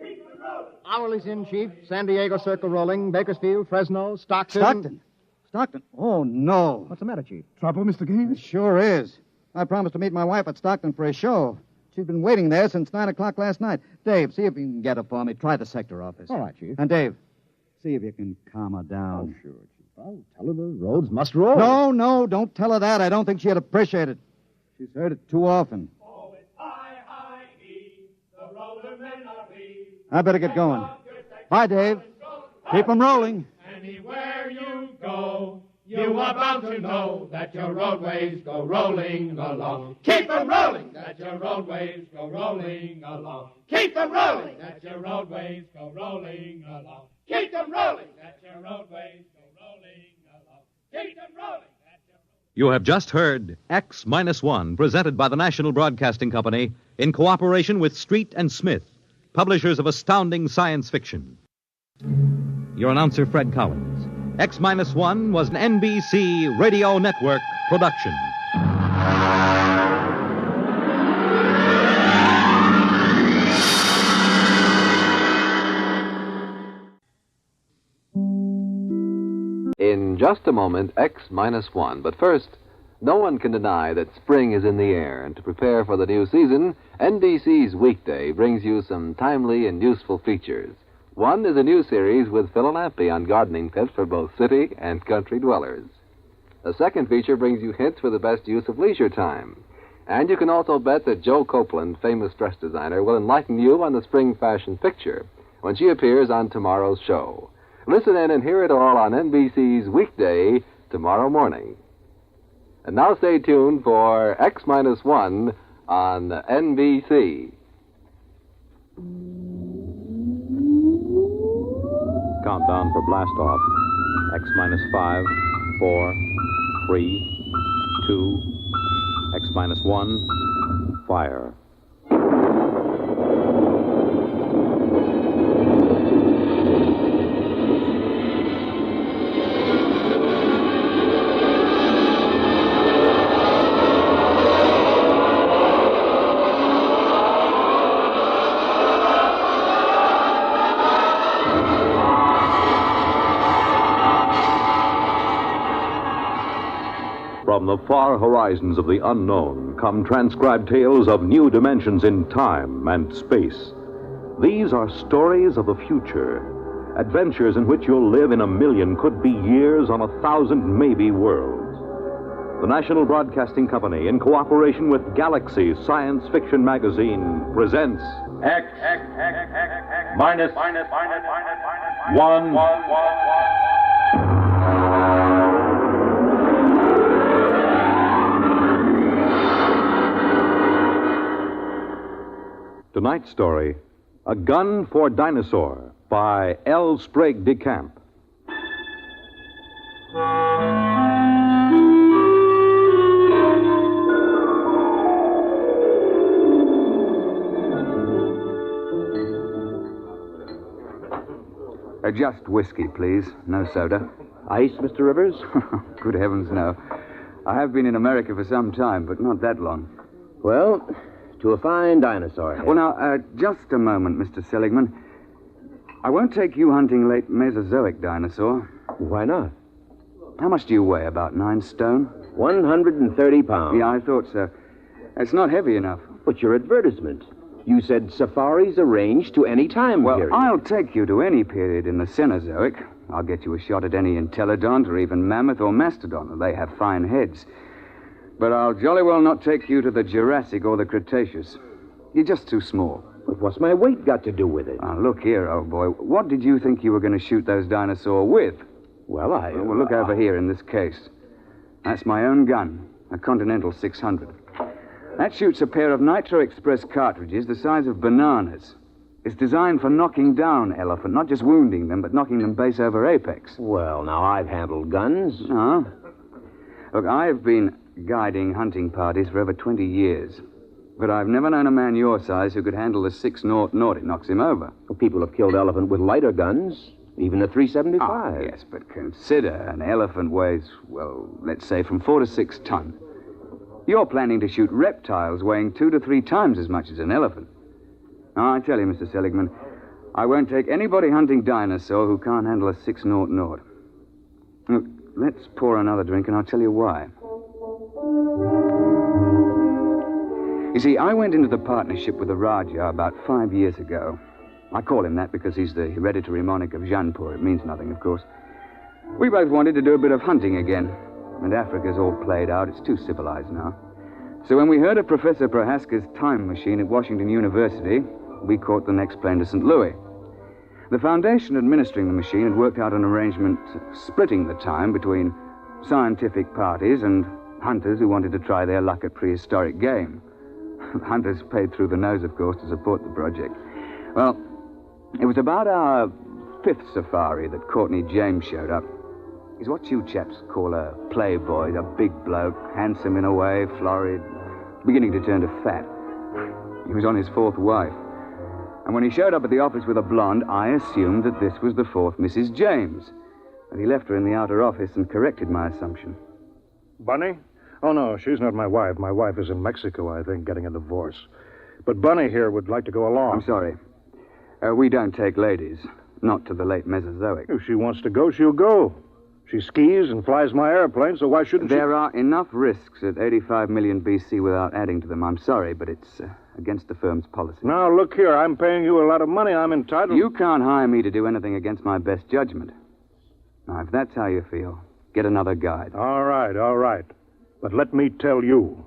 Hourly's in, Chief. San Diego Circle rolling. Bakersfield, Fresno, Stockton. Stockton? Stockton? Oh, no. What's the matter, Chief? Trouble, Mr. Gaines? It sure is. I promised to meet my wife at Stockton for a show. She's been waiting there since 9 o'clock last night. Dave, see if you can get her for me. Try the sector office. All right, Chief. And Dave, see if you can calm her down. Oh, sure, Chief. I'll tell her the roads must roll. No, don't tell her that. I don't think she'd appreciate it. She's heard it too often. Oh, it's I-I-E, the roller-men are we. I better get going. Bye, Dave. Keep 'em rolling. Anywhere you go, you are bound to know that your roadways go rolling along. Keep 'em rolling, that your roadways go rolling along. Keep 'em rolling, that your roadways go rolling along. Keep 'em rolling, that your roadways go rolling along. Keep 'em rolling. You have just heard X-1, presented by the National Broadcasting Company in cooperation with Street and Smith, publishers of astounding science fiction. Your announcer, Fred Collins. X-1 was an NBC Radio Network production. In just a moment, X-1. But first, no one can deny that spring is in the air, and to prepare for the new season, NBC's Weekday brings you some timely and useful features. One is a new series with Phil and Lampy on gardening tips for both city and country dwellers. The second feature brings you hints for the best use of leisure time. And you can also bet that Joe Copeland, famous dress designer, will enlighten you on the spring fashion picture when she appears on tomorrow's show. Listen in and hear it all on NBC's Weekday tomorrow morning. And now stay tuned for X-1 on NBC. Countdown for blast off. X-5, 4, 3, 2, X-1, fire. From the far horizons of the unknown come transcribed tales of new dimensions in time and space. These are stories of the future, adventures in which you'll live in a million, could be years, on 1,000 maybe worlds. The National Broadcasting Company, in cooperation with Galaxy Science Fiction Magazine, presents Minus 1. Tonight's story, A Gun for Dinosaur, by L. Sprague de Camp. Just whiskey, please. No soda. Ice, Mr. Rivers? Good heavens, no. I have been in America for some time, but not that long. Well, to a fine dinosaur head. Well, now, just a moment, Mr. Seligman. I won't take you hunting late Mesozoic dinosaur. Why not? How much do you weigh? About 9 stone? 130 pounds. Yeah, I thought so. It's not heavy enough. But your advertisement. You said safaris arranged to any time period. Well, I'll take you to any period in the Cenozoic. I'll get you a shot at any entelodont or even mammoth or mastodon. They have fine heads. But I'll jolly well not take you to the Jurassic or the Cretaceous. You're just too small. But what's my weight got to do with it? Now, look here, old boy. What did you think you were going to shoot those dinosaurs with? Well, Well, look over here in this case. That's my own gun, a Continental 600. That shoots a pair of Nitro Express cartridges the size of bananas. It's designed for knocking down elephant, not just wounding them, but knocking them base over apex. Well, now, I've handled guns. Oh? Look, I've been guiding hunting parties for over 20 years. But I've never known a man your size who could handle the 6-0. It knocks him over. Well, people have killed elephant with lighter guns, even a .375. Ah, yes, but consider an elephant weighs, well, let's say from 4 to 6 ton. You're planning to shoot reptiles weighing 2 to 3 times as much as an elephant. Now, I tell you, Mr. Seligman, I won't take anybody hunting dinosaur who can't handle a 6-0. Look, let's pour another drink and I'll tell you why. You see, I went into the partnership with the Raja about 5 years ago. I call him that because he's the hereditary monarch of Jaipur. It means nothing, of course. We both wanted to do a bit of hunting again. And Africa's all played out. It's too civilized now. So when we heard of Professor Prohaska's time machine at Washington University, we caught the next plane to St. Louis. The foundation administering the machine had worked out an arrangement splitting the time between scientific parties and hunters who wanted to try their luck at prehistoric game. Hunters paid through the nose, of course, to support the project. Well, it was about our 5th safari that Courtney James showed up. He's what you chaps call a playboy, a big bloke, handsome in a way, florid, beginning to turn to fat. He was on his 4th wife. And when he showed up at the office with a blonde, I assumed that this was the 4th Mrs. James. And he left her in the outer office and corrected my assumption. Bunny? Oh, no, she's not my wife. My wife is in Mexico, I think, getting a divorce. But Bunny here would like to go along. I'm sorry. We don't take ladies. Not to the late Mesozoic. If she wants to go, she'll go. She skis and flies my airplane, so why shouldn't There are enough risks at 85 million BC without adding to them. I'm sorry, but it's against the firm's policy. Now, look here. I'm paying you a lot of money. I'm entitled... You can't hire me to do anything against my best judgment. Now, if that's how you feel, get another guide. All right, all right. But let me tell you.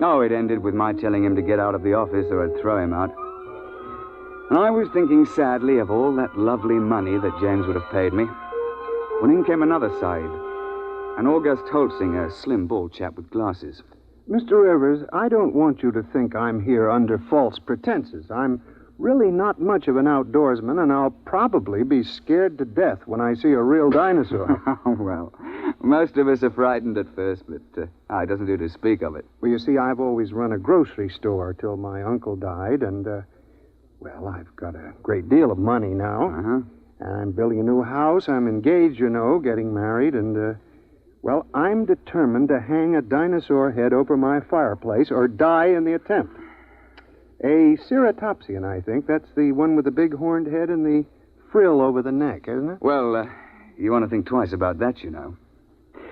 Oh, it ended with my telling him to get out of the office or I'd throw him out. And I was thinking sadly of all that lovely money that James would have paid me. When in came another side. An August Holtzinger, a slim, bald chap with glasses. Mr. Rivers, I don't want you to think I'm here under false pretenses. I'm really not much of an outdoorsman, and I'll probably be scared to death when I see a real dinosaur. Well, most of us are frightened at first, but it doesn't do to speak of it. Well, you see, I've always run a grocery store till my uncle died, and, well, I've got a great deal of money now. Uh-huh. And I'm building a new house. I'm engaged, you know, getting married, and, well, I'm determined to hang a dinosaur head over my fireplace or die in the attempt. A ceratopsian, I think. That's the one with the big horned head and the frill over the neck, isn't it? Well, you want to think twice about that, you know.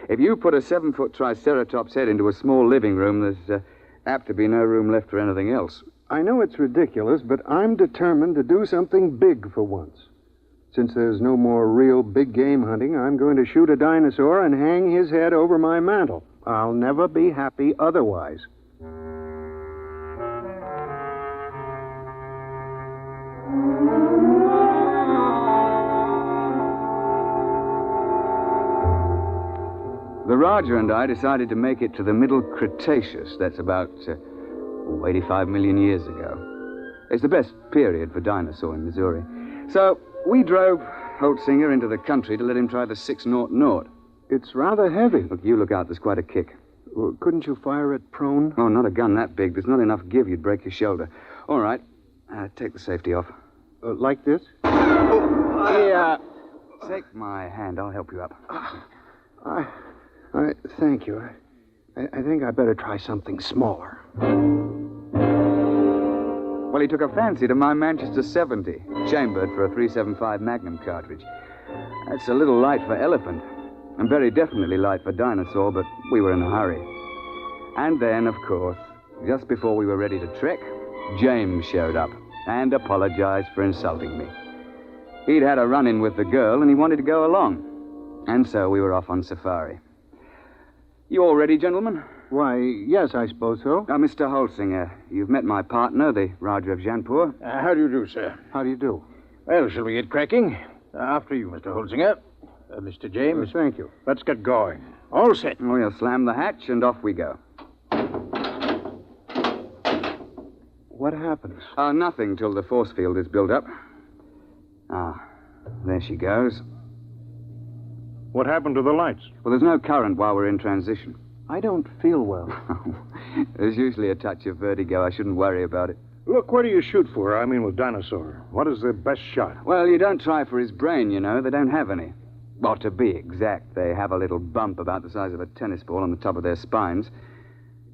If you put a 7-foot Triceratops head into a small living room, there's apt to be no room left for anything else. I know it's ridiculous, but I'm determined to do something big for once. Since there's no more real big game hunting, I'm going to shoot a dinosaur and hang his head over my mantel. I'll never be happy otherwise. The Raja and I decided to make it to the Middle Cretaceous. That's about 85 million years ago. It's the best period for dinosaur in Missouri. So we drove Holtzinger into the country to let him try the 6-0. It's rather heavy. Look, you look out. There's quite a kick. Well, couldn't you fire it prone? Oh, not a gun that big. There's not enough give. You'd break your shoulder. All right. Take the safety off. Like this? Yeah. Take my hand. I'll help you up. Thank you. I think I better try something smaller. Well, he took a fancy to my Manchester 70, chambered for a .375 Magnum cartridge. That's a little light for elephant, and very definitely light for dinosaur, but we were in a hurry. And then, of course, just before we were ready to trek, James showed up and apologized for insulting me. He'd had a run-in with the girl, and he wanted to go along. And so we were off on safari. You all ready, gentlemen? Why, yes, I suppose so. Mr. Holtzinger, you've met my partner, the Raja of Jaipur. How do you do, sir? How do you do? Well, shall we get cracking? After you, Mr. Holtzinger. Mr. James. Thank you. Let's get going. All set. We'll slam the hatch, and off we go. What happens? Nothing till the force field is built up. There she goes. What happened to the lights? Well, there's no current while we're in transition. I don't feel well. There's usually a touch of vertigo. I shouldn't worry about it. Look, where do you shoot for? I mean, with Dinosaur. What is their best shot? Well, you don't try for his brain, you know. They don't have any. Well, to be exact, they have a little bump about the size of a tennis ball on the top of their spines.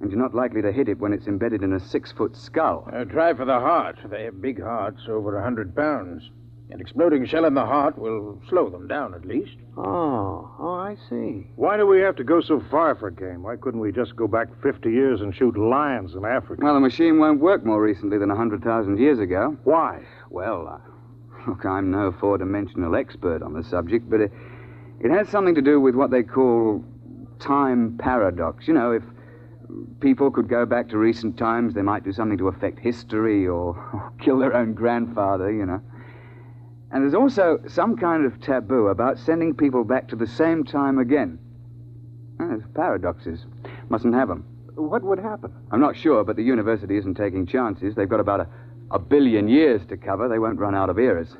And you're not likely to hit it when it's embedded in a 6-foot skull. Try for the heart. They have big hearts, over 100 pounds. An exploding shell in the heart will slow them down, at least. Oh, I see. Why do we have to go so far for game? Why couldn't we just go back 50 years and shoot lions in Africa? Well, the machine won't work more recently than 100,000 years ago. Why? Well, look, I'm no four-dimensional expert on the subject, but it has something to do with what they call time paradox. You know, if people could go back to recent times, they might do something to affect history or kill their own grandfather, you know. And there's also some kind of taboo about sending people back to the same time again. There's paradoxes. Mustn't have them. What would happen? I'm not sure, but the university isn't taking chances. They've got about a billion years to cover. They won't run out of eras.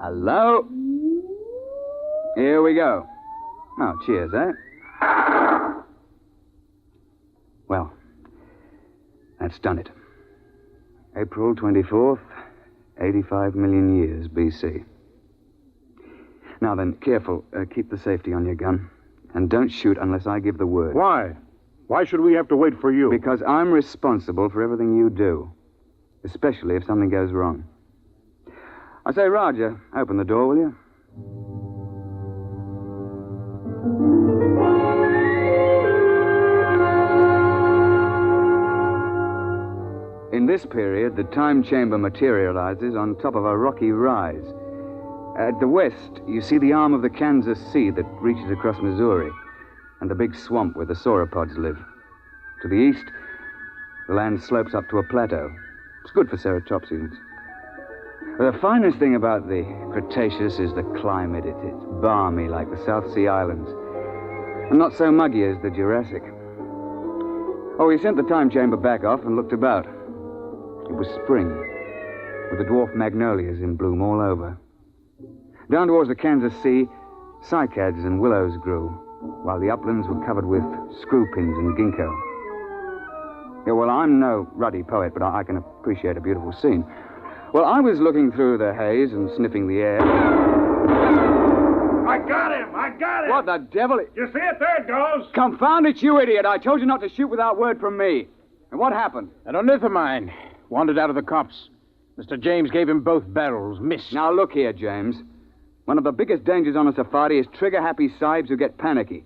Hello? Here we go. Oh, cheers, eh? Well, that's done it. April 24th, 85 million years BC. Now then, careful. Keep the safety on your gun. And don't shoot unless I give the word. Why? Why should we have to wait for you? Because I'm responsible for everything you do. Especially if something goes wrong. I say, Roger, open the door, will you? In this period, the time chamber materializes on top of a rocky rise. At the west, you see the arm of the Kansas Sea that reaches across Missouri, and the big swamp where the sauropods live. To the east, the land slopes up to a plateau. It's good for ceratopsians. The finest thing about the Cretaceous is the climate. It's balmy like the South Sea Islands, and not so muggy as the Jurassic. Oh, we sent the time chamber back off and looked about. It was spring, with the dwarf magnolias in bloom all over. Down towards the Kansas Sea, cycads and willows grew, while the uplands were covered with screw pins and ginkgo. Yeah, well, I'm no ruddy poet, but I can appreciate a beautiful scene. Well, I was looking through the haze and sniffing the air. I got him! I got him! What the devil? You see it? There it goes! Confound it, you idiot! I told you not to shoot without word from me. And what happened? An ornitho mine. Wandered out of the cops. Mr. James gave him both barrels. Missed. Now, look here, James. One of the biggest dangers on a safari is trigger-happy sahibs who get panicky.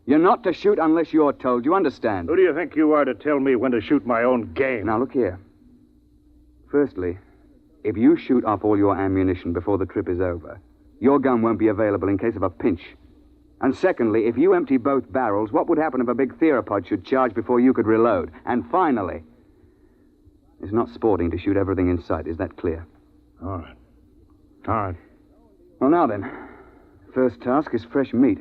You're not to shoot unless you're told. You understand? Who do you think you are to tell me when to shoot my own game? Now, look here. Firstly, if you shoot off all your ammunition before the trip is over, your gun won't be available in case of a pinch. And secondly, if you empty both barrels, what would happen if a big theropod should charge before you could reload? And finally, it's not sporting to shoot everything in sight. Is that clear? All right. All right. Well, now then. First task is fresh meat.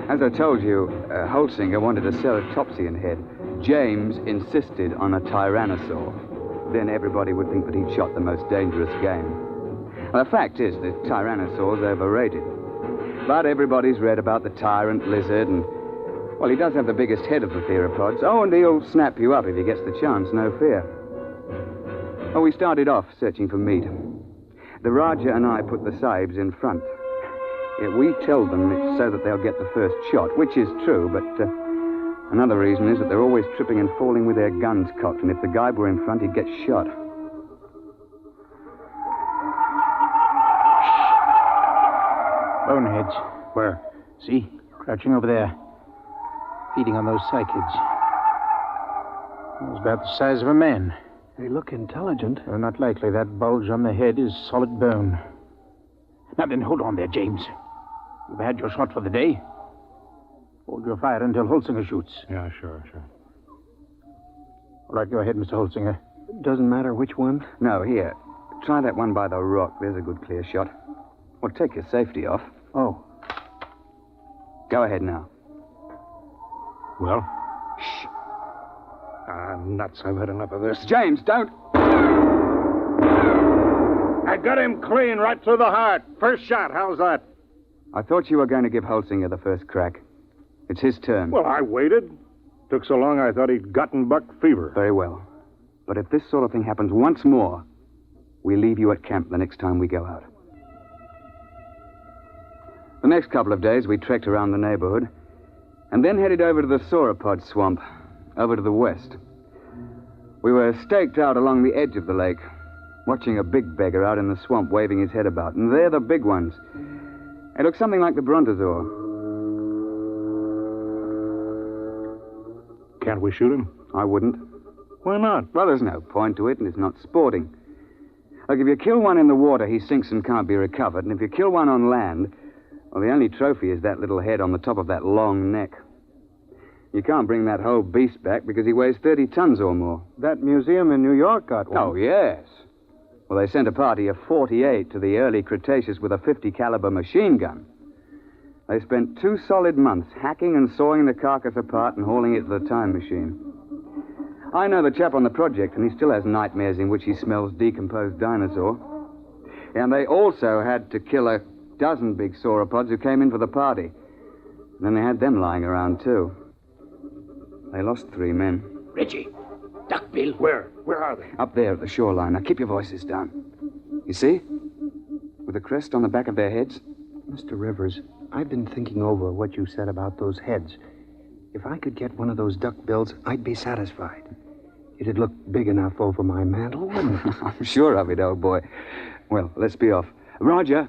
As I told you, Holsinger wanted a ceratopsian head. James insisted on a tyrannosaur. Then everybody would think that he'd shot the most dangerous game. Well, the fact is that tyrannosaur's overrated. But everybody's read about the tyrant lizard and... Well, he does have the biggest head of the theropods. Oh, and he'll snap you up if he gets the chance, no fear. Oh, we started off searching for meat. The Raja and I put the sahibs in front. Yeah, we tell them it's so that they'll get the first shot, which is true, but another reason is that they're always tripping and falling with their guns cocked, and if the guy were in front, he'd get shot. Boneheads. Where? See? Crouching over there. Feeding on those cycads. It's about the size of a man. They look intelligent. Not likely. That bulge on the head is solid bone. Now then, hold on there, James. You've had your shot for the day. Hold your fire until Holsinger shoots. Yeah, sure. All right, go ahead, Mr. Holsinger. Doesn't matter which one? No, here. Try that one by the rock. There's a good clear shot. Well, take your safety off. Oh. Go ahead now. Well? Shh. Ah, nuts. I've had enough of this. James, don't. I got him clean right through the heart. First shot. How's that? I thought you were going to give Holsinger the first crack. It's his turn. Well, I waited. Took so long I thought he'd gotten buck fever. Very well. But if this sort of thing happens once more, we leave you at camp the next time we go out. The next couple of days, we trekked around the neighborhood and then headed over to the sauropod swamp, over to the west. We were staked out along the edge of the lake, watching a big beggar out in the swamp waving his head about. And they're the big ones. They look something like the brontosaur. Can't we shoot him? I wouldn't. Why not? Well, there's no point to it, and it's not sporting. Like, if you kill one in the water, he sinks and can't be recovered. And if you kill one on land, well, the only trophy is that little head on the top of that long neck. You can't bring that whole beast back because he weighs 30 tons or more. That museum in New York got one. Oh, yes. Well, they sent a party of 48 to the early Cretaceous with a 50 caliber machine gun. They spent 2 solid months hacking and sawing the carcass apart and hauling it to the time machine. I know the chap on the project, and he still has nightmares in which he smells decomposed dinosaur. And they also had to kill a dozen big sauropods who came in for the party. And then they had them lying around, too. They lost 3 men. Reggie, Duckbill. Where? Where are they? Up there at the shoreline. Now, keep your voices down. You see? With a crest on the back of their heads. Mr. Rivers, I've been thinking over what you said about those heads. If I could get one of those duckbills, I'd be satisfied. It'd look big enough over my mantle, wouldn't it? I'm sure of it, old boy. Well, let's be off. Roger,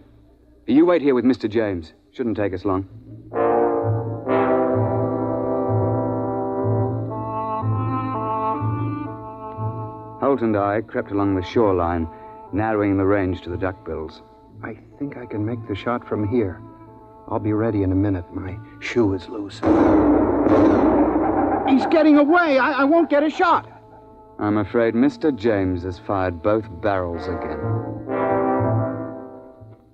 you wait here with Mr. James. Shouldn't take us long. Holt and I crept along the shoreline, narrowing the range to the duckbills. I think I can make the shot from here. I'll be ready in a minute. My shoe is loose. He's getting away. I won't get a shot. I'm afraid Mr. James has fired both barrels again.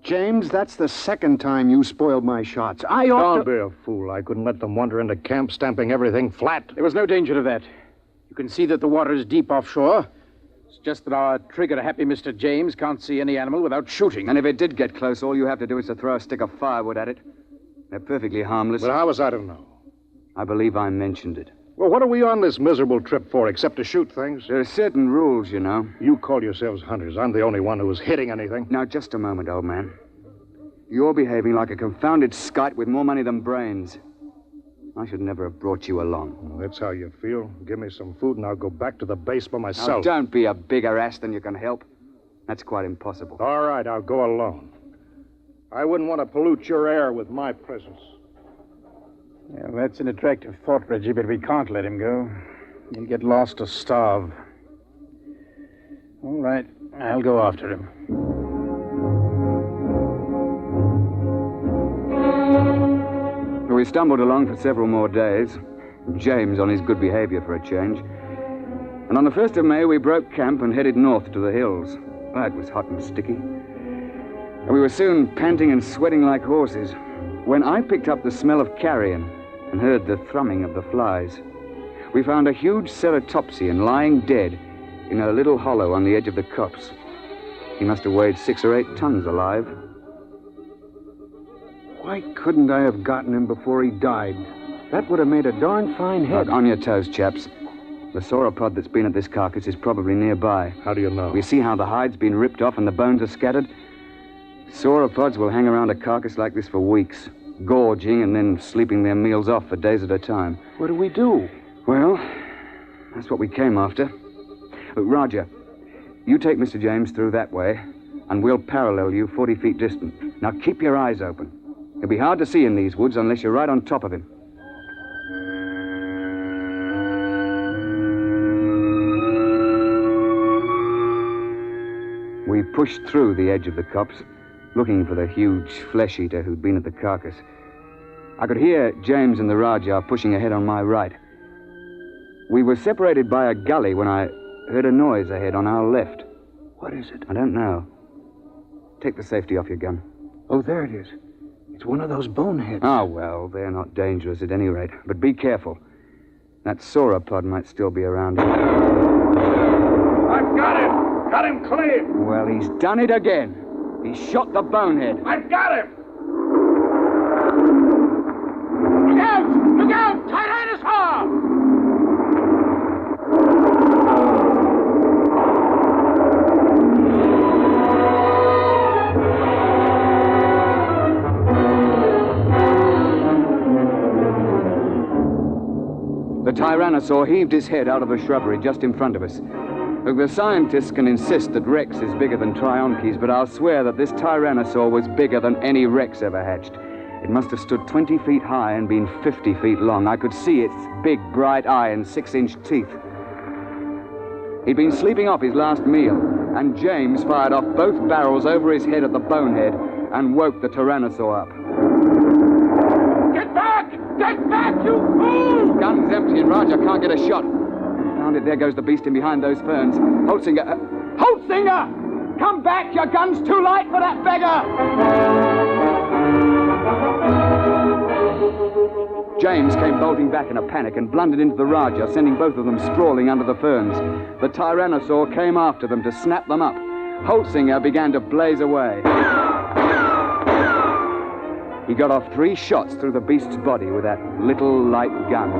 James, that's the second time you spoiled my shots. I ought Don't be a fool. I couldn't let them wander into camp, stamping everything flat. There was no danger of that. You can see that the water is deep offshore. It's just that our trigger-happy Mr. James can't see any animal without shooting. And if it did get close, all you have to do is to throw a stick of firewood at it. They're perfectly harmless. But how was I to know? I believe I mentioned it. Well, what are we on this miserable trip for, except to shoot things? There are certain rules, you know. You call yourselves hunters. I'm the only one who was hitting anything. Now, just a moment, old man. You're behaving like a confounded skite with more money than brains. I should never have brought you along. Well, that's how you feel. Give me some food and I'll go back to the base by myself. Now, don't be a bigger ass than you can help. That's quite impossible. All right, I'll go alone. I wouldn't want to pollute your air with my presence. Yeah, that's an attractive thought, Reggie, but we can't let him go. He'll get lost or starve. All right, I'll go after him. We stumbled along for several more days, James on his good behavior for a change. And on the 1st of May, we broke camp and headed north to the hills. Oh, it was hot and sticky. And we were soon panting and sweating like horses when I picked up the smell of carrion and heard the thrumming of the flies. We found a huge ceratopsian lying dead in a little hollow on the edge of the copse. He must have weighed 6 or 8 tons alive. Why couldn't I have gotten him before he died? That would have made a darn fine head. Look, on your toes, chaps. The sauropod that's been at this carcass is probably nearby. How do you know? We see how the hide's been ripped off and the bones are scattered. Sauropods will hang around a carcass like this for weeks, gorging and then sleeping their meals off for days at a time. What do we do? Well, that's what we came after. Look, Roger, you take Mr. James through that way, and we'll parallel you 40 feet distant. Now keep your eyes open. It'll be hard to see in these woods unless you're right on top of him. We pushed through the edge of the copse, looking for the huge flesh-eater who'd been at the carcass. I could hear James and the Rajah pushing ahead on my right. We were separated by a gully when I heard a noise ahead on our left. What is it? I don't know. Take the safety off your gun. Oh, there it is. It's one of those boneheads. Oh, well, they're not dangerous at any rate. But be careful. That sauropod might still be around here. I've got him! Got him clean! Well, he's done it again. He shot the bonehead. I've got him! Look out! Look out! Tyrannosaur! The Tyrannosaur heaved his head out of the shrubbery just in front of us. Look, the scientists can insist that Rex is bigger than Trionches, but I'll swear that this Tyrannosaur was bigger than any Rex ever hatched. It must have stood 20 feet high and been 50 feet long. I could see its big, bright eye and 6-inch teeth. He'd been sleeping off his last meal, and James fired off both barrels over his head at the bonehead and woke the Tyrannosaur up. Get back! Get back, you fool! Gun's empty and Roger can't get a shot. Found it, there goes the beast in behind those ferns. Holtzinger! Holtzinger! Come back! Your gun's too light for that beggar! James came bolting back in a panic and blundered into the Raja, sending both of them sprawling under the ferns. The Tyrannosaur came after them to snap them up. Holtzinger began to blaze away. He got off 3 shots through the beast's body with that little light gun.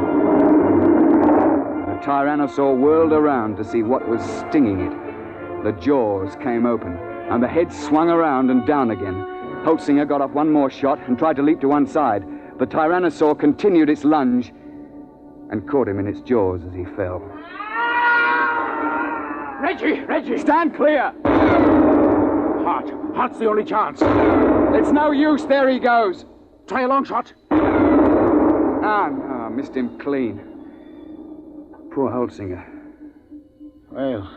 The Tyrannosaur whirled around to see what was stinging it. The jaws came open, and the head swung around and down again. Holtzinger got off 1 more shot and tried to leap to one side. The Tyrannosaur continued its lunge and caught him in its jaws as he fell. Reggie! Stand clear! Heart's the only chance. It's no use. There he goes. Try a long shot. No, missed him clean. Poor Holtzinger. Well,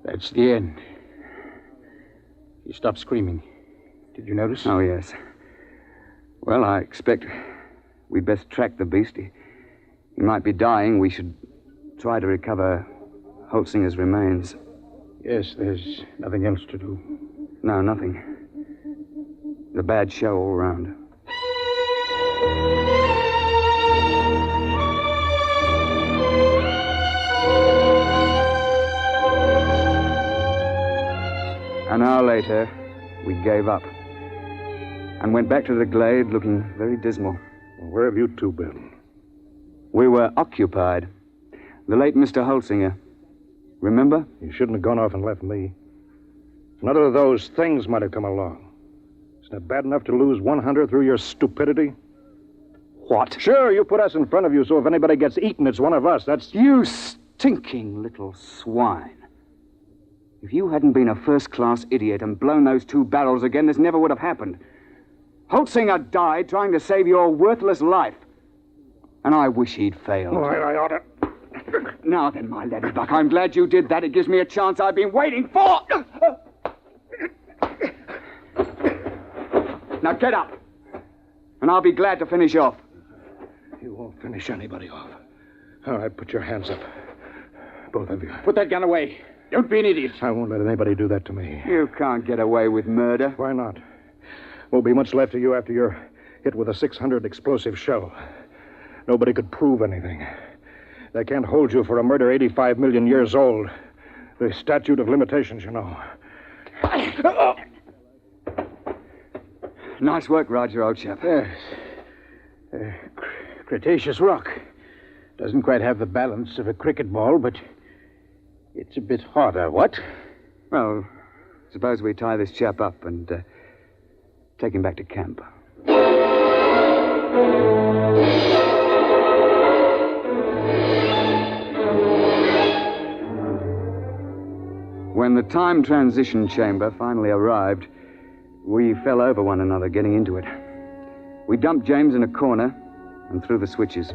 that's the end. He stopped screaming. Did you notice? Oh, yes. Well, I expect we'd best track the beast. He might be dying. We should try to recover Holtzinger's remains. Yes, there's nothing else to do. No, nothing. A bad show all round. An hour later, we gave up and went back to the glade looking very dismal. Well, where have you two been? We were occupied. The late Mr. Holtzinger. Remember? You shouldn't have gone off and left me. None of those things might have come along. Isn't it bad enough to lose one hunter through your stupidity? What? Sure, you put us in front of you, so if anybody gets eaten, it's one of us. That's... You stinking little swine. If you hadn't been a first-class idiot and blown those 2 barrels again, this never would have happened. Holtzinger died trying to save your worthless life. And I wish he'd failed. Oh, I ought to... Now then, my leatherbuck, I'm glad you did that. It gives me a chance I've been waiting for. Now get up. And I'll be glad to finish off. You won't finish anybody off. All right, put your hands up. Both of you. Put that gun away. Don't be an idiot. I won't let anybody do that to me. You can't get away with murder. Why not? Won't be much left of you after you're hit with a 600 explosive shell. Nobody could prove anything. They can't hold you for a murder 85 million years old. The statute of limitations, you know. Nice work, Roger, old chap. Yes. Cretaceous rock. Doesn't quite have the balance of a cricket ball, but it's a bit harder, what? Well, suppose we tie this chap up and take him back to camp. When the time transition chamber finally arrived, we fell over one another getting into it. We dumped James in a corner and threw the switches.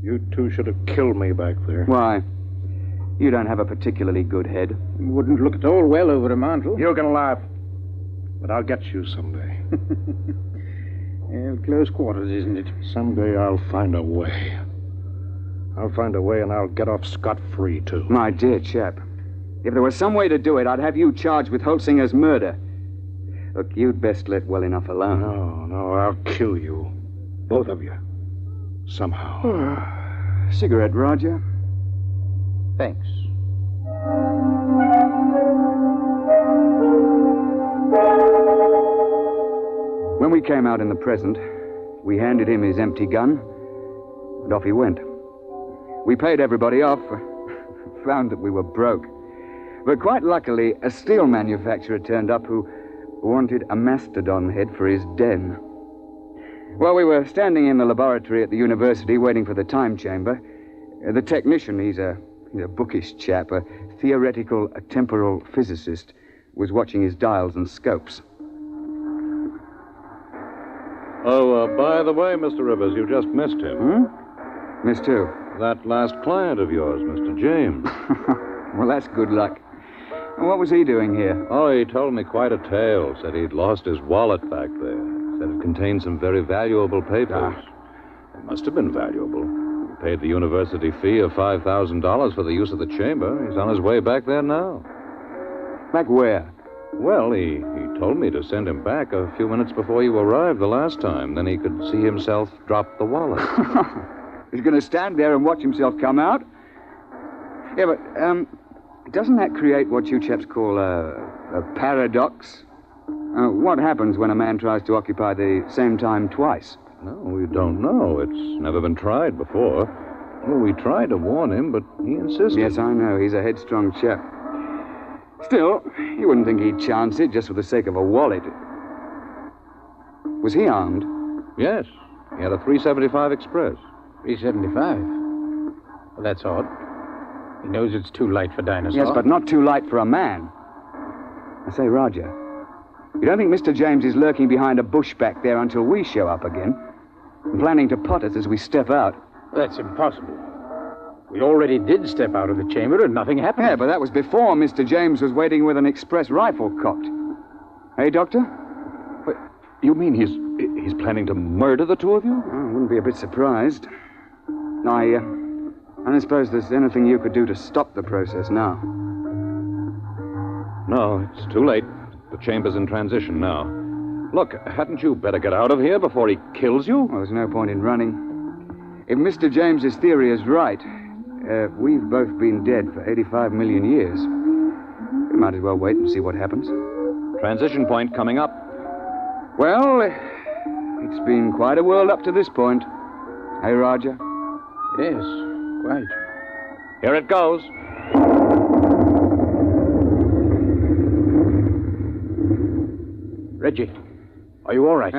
You two should have killed me back there. Why? You don't have a particularly good head. Wouldn't look at all well over a mantle. You can laugh, but I'll get you someday. Close quarters, isn't it? Someday I'll find a way. I'll find a way and I'll get off scot-free, too. My dear chap, if there was some way to do it, I'd have you charged with Holtzinger's murder. Look, you'd best let well enough alone. No, I'll kill you. Both of you. Somehow. Cigarette, Roger? Thanks. When we came out in the present, we handed him his empty gun, and off he went. We paid everybody off, found that we were broke. But quite luckily, a steel manufacturer turned up who wanted a mastodon head for his den. While we were standing in the laboratory at the university waiting for the time chamber, the technician, he's a bookish chap, a theoretical temporal physicist, was watching his dials and scopes. Oh, by the way, Mr. Rivers, you just missed him. Missed who? That last client of yours, Mr. James. Well, that's good luck. What was he doing here? Oh, he told me quite a tale. Said he'd lost his wallet back there. Said it contained some very valuable papers. It must have been valuable. He paid the university fee of $5,000 for the use of the chamber. He's on his way back there now. Back where? Well, he told me to send him back a few minutes before you arrived the last time. Then he could see himself drop the wallet. He's going to stand there and watch himself come out? Yeah, but, doesn't that create what you chaps call a paradox? What happens when a man tries to occupy the same time twice? No, we don't know. It's never been tried before. Well, we tried to warn him, but he insisted. Yes, I know. He's a headstrong chap. Still, you wouldn't think he'd chance it just for the sake of a wallet. Was he armed? Yes. He had a 375 Express. 375? Well, that's odd. He knows it's too light for dinosaurs. Yes, but not too light for a man. I say, Roger, you don't think Mr. James is lurking behind a bush back there until we show up again? And planning to pot us as we step out? That's impossible. We already did step out of the chamber and nothing happened. Yeah, but that was before Mr. James was waiting with an express rifle cocked. Hey, Doctor? What, you mean he's planning to murder the two of you? Oh, I wouldn't be a bit surprised. I don't suppose there's anything you could do to stop the process now. No, it's too late. The chamber's in transition now. Look, hadn't you better get out of here before he kills you? Well, there's no point in running. If Mr. James's theory is right, we've both been dead for 85 million years. We might as well wait and see what happens. Transition point coming up. Well, it's been quite a world up to this point. Hey, Roger? Yes, quite. Here it goes. Reggie, are you all right?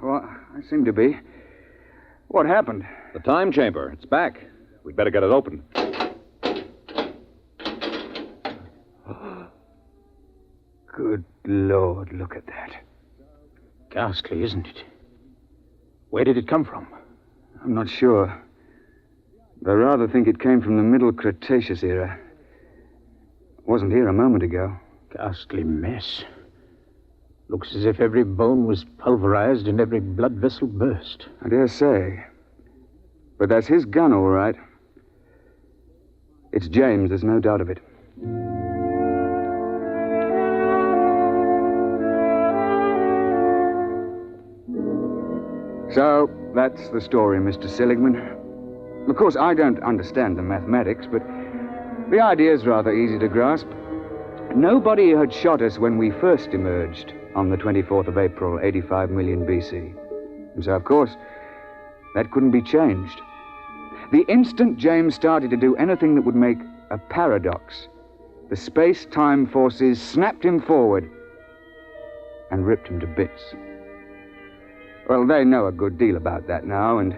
Well, I seem to be. What happened? The time chamber. It's back. We'd better get it open. Good Lord, look at that. Ghastly, isn't it? Where did it come from? I'm not sure. But I rather think it came from the Middle Cretaceous era. It wasn't here a moment ago. Ghastly mess. Looks as if every bone was pulverized and every blood vessel burst. I dare say. But that's his gun, all right. It's James, there's no doubt of it. So, that's the story, Mr. Seligman. Of course, I don't understand the mathematics, but the idea's rather easy to grasp. Nobody had shot us when we first emerged on the 24th of April, 85 million BC. And so, of course, that couldn't be changed. The instant James started to do anything that would make a paradox, the space-time forces snapped him forward and ripped him to bits. Well, they know a good deal about that now, and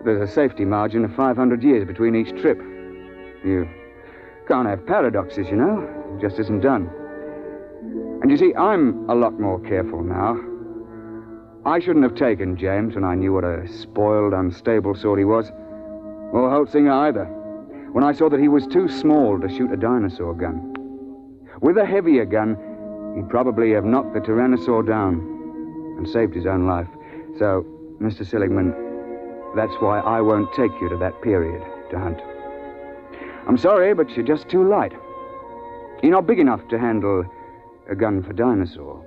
there's a safety margin of 500 years between each trip. You can't have paradoxes, you know. It just isn't done. And you see, I'm a lot more careful now. I shouldn't have taken James when I knew what a spoiled, unstable sort he was. Or Holtzinger either. When I saw that he was too small to shoot a dinosaur gun. With a heavier gun, he'd probably have knocked the Tyrannosaur down and saved his own life. So, Mr. Seligman, that's why I won't take you to that period to hunt. I'm sorry, but you're just too light. You're not big enough to handle a gun for dinosaur.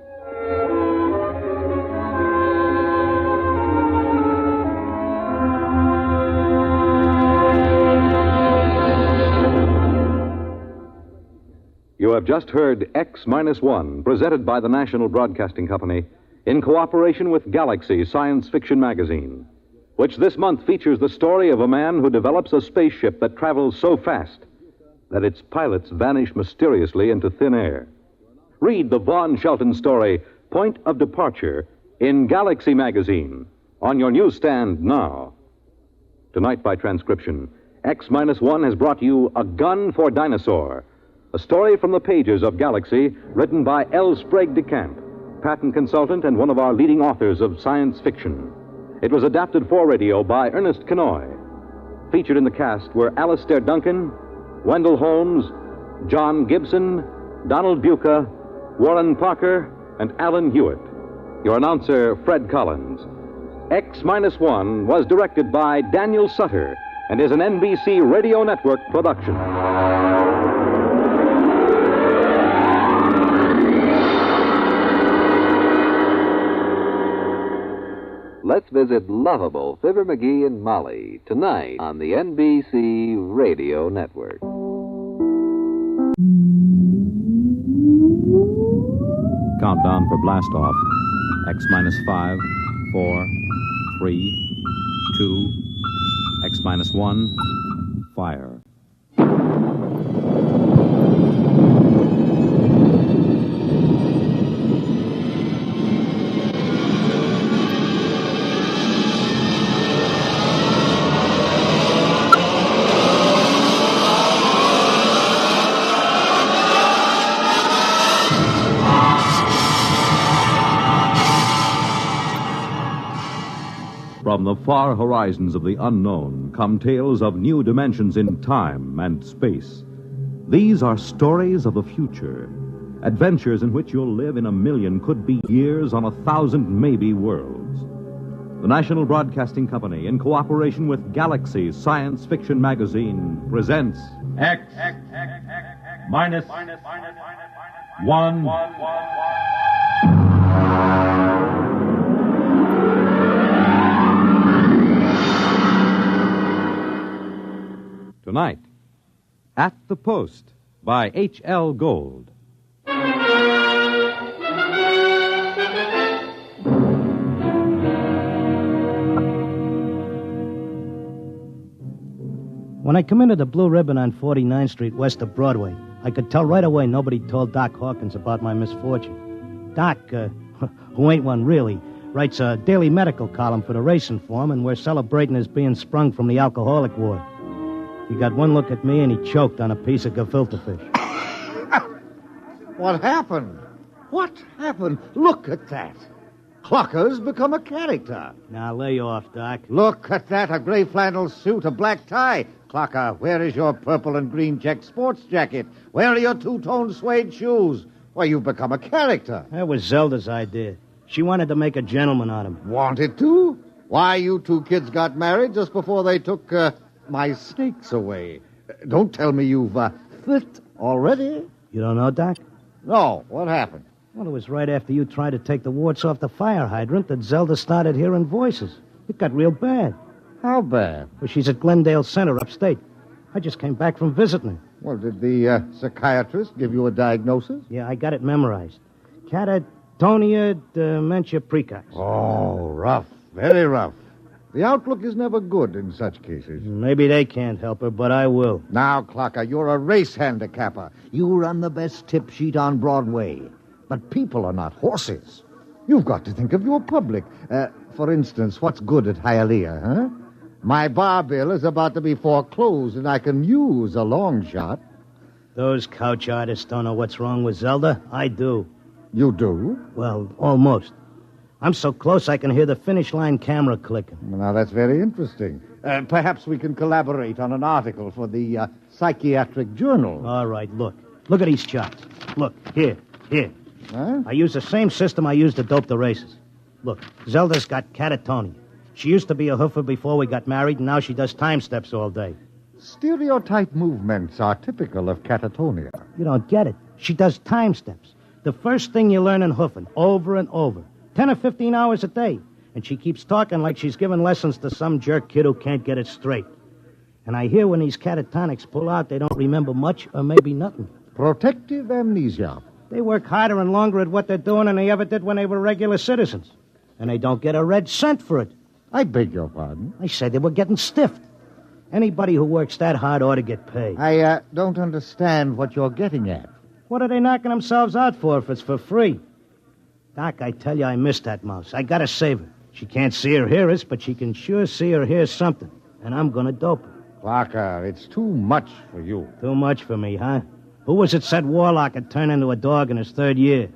You have just heard X-1, presented by the National Broadcasting Company in cooperation with Galaxy Science Fiction Magazine, which this month features the story of a man who develops a spaceship that travels so fast that its pilots vanish mysteriously into thin air. Read the Vaughn Shelton story, Point of Departure, in Galaxy Magazine, on your newsstand now. Tonight, by transcription, X-1 has brought you A Gun for Dinosaur, a story from the pages of Galaxy, written by L. Sprague de Camp, patent consultant and one of our leading authors of science fiction. It was adapted for radio by Ernest Kenoy. Featured in the cast were Alastair Duncan, Wendell Holmes, John Gibson, Donald Buca, Warren Parker, and Alan Hewitt. Your announcer, Fred Collins. X-1 was directed by Daniel Sutter and is an NBC Radio Network production. Let's visit lovable Fibber McGee and Molly tonight on the NBC Radio Network. Countdown for blast-off. X-5, 4, 3, 2, X-1, fire. From the far horizons of the unknown come tales of new dimensions in time and space. These are stories of the future, adventures in which you'll live in a million, could be years, on 1,000 maybe worlds. The National Broadcasting Company, in cooperation with Galaxy Science Fiction Magazine, presents X-1. Tonight, At the Post by H.L. Gold. When I come into the Blue Ribbon on 49th Street west of Broadway, I could tell right away nobody told Doc Hawkins about my misfortune. Doc, who ain't one really, writes a daily medical column for the Racing Form, and we're celebrating his being sprung from the alcoholic ward. He got one look at me, and he choked on a piece of gefilte fish. What happened? What happened? Look at that. Clocker's become a character. Now, lay off, Doc. Look at that, a gray flannel suit, a black tie. Clocker, where is your purple and green check sports jacket? Where are your two-tone suede shoes? Why, you've become a character. That was Zelda's idea. She wanted to make a gentleman out of him. Wanted to? Why, you two kids got married just before they took my snakes away. Don't tell me you've fit already. You don't know, Doc? No. What happened? Well, it was right after you tried to take the warts off the fire hydrant that Zelda started hearing voices. It got real bad. How bad? Well, she's at Glendale Center upstate. I just came back from visiting her. Well, did the psychiatrist give you a diagnosis? Yeah, I got it memorized. Catatonia dementia precox. Oh, rough. Very rough. The outlook is never good in such cases. Maybe they can't help her, but I will. Now, Clocker, you're a race handicapper. You run the best tip sheet on Broadway. But people are not horses. You've got to think of your public. For instance, what's good at Hialeah, huh? My bar bill is about to be foreclosed, and I can use a long shot. Those couch artists don't know what's wrong with Zelda. I do. You do? Well, almost. I'm so close I can hear the finish line camera clicking. Well, now, that's very interesting. Perhaps we can collaborate on an article for the Psychiatric Journal. All right, look. Look at these charts. Look, here. Huh? I use the same system I used to dope the races. Look, Zelda's got catatonia. She used to be a hoofer before we got married, and now she does time steps all day. Stereotype movements are typical of catatonia. You don't get it. She does time steps. The first thing you learn in hoofing, over and over. 10 or 15 hours a day. And she keeps talking like she's giving lessons to some jerk kid who can't get it straight. And I hear when these catatonics pull out, they don't remember much or maybe nothing. Protective amnesia. They work harder and longer at what they're doing than they ever did when they were regular citizens. And they don't get a red cent for it. I beg your pardon? I said they were getting stiffed. Anybody who works that hard ought to get paid. I don't understand what you're getting at. What are they knocking themselves out for if it's for free? Doc, I tell you, I miss that mouse. I gotta save her. She can't see or hear us, but she can sure see or hear something. And I'm gonna dope her. Clarker, it's too much for you. Too much for me, huh? Who was it said Warlock had turned into a dog in his 3rd year?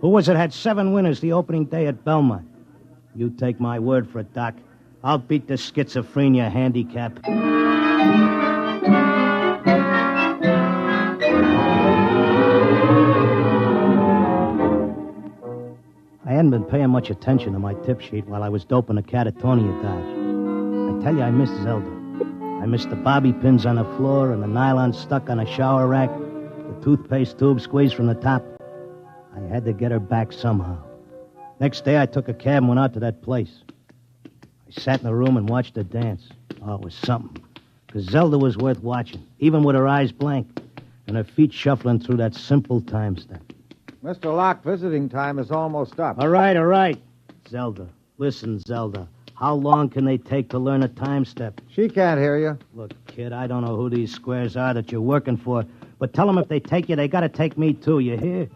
Who was it had 7 winners the opening day at Belmont? You take my word for it, Doc. I'll beat the schizophrenia handicap. I hadn't been paying much attention to my tip sheet while I was doping the Catatonia Dodge. I tell you, I missed Zelda. I missed the bobby pins on the floor and the nylon stuck on a shower rack, the toothpaste tube squeezed from the top. I had to get her back somehow. Next day, I took a cab and went out to that place. I sat in the room and watched her dance. Oh, it was something. Because Zelda was worth watching, even with her eyes blank and her feet shuffling through that simple time step. Mr. Locke, visiting time is almost up. All right. Zelda. Listen, Zelda. How long can they take to learn a time step? She can't hear you. Look, kid, I don't know who these squares are that you're working for, but tell them if they take you, they gotta take me, too. You hear?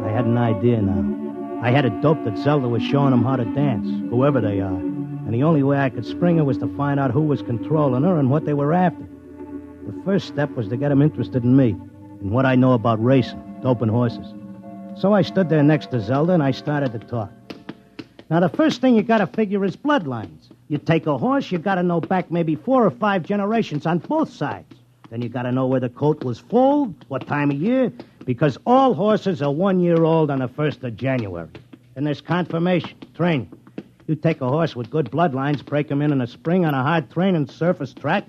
I had an idea now. I had a dope that Zelda was showing them how to dance, whoever they are. And the only way I could spring her was to find out who was controlling her and what they were after. The first step was to get them interested in me, and what I know about racing, doping horses. So I stood there next to Zelda, and I started to talk. Now, the first thing you gotta figure is bloodlines. You take a horse, you gotta know back maybe 4 or 5 generations on both sides. Then you gotta know where the coat was full, what time of year, because all horses are 1 year old on the 1st of January. Then there's confirmation, training. You take a horse with good bloodlines, break him in a spring on a hard training surface track,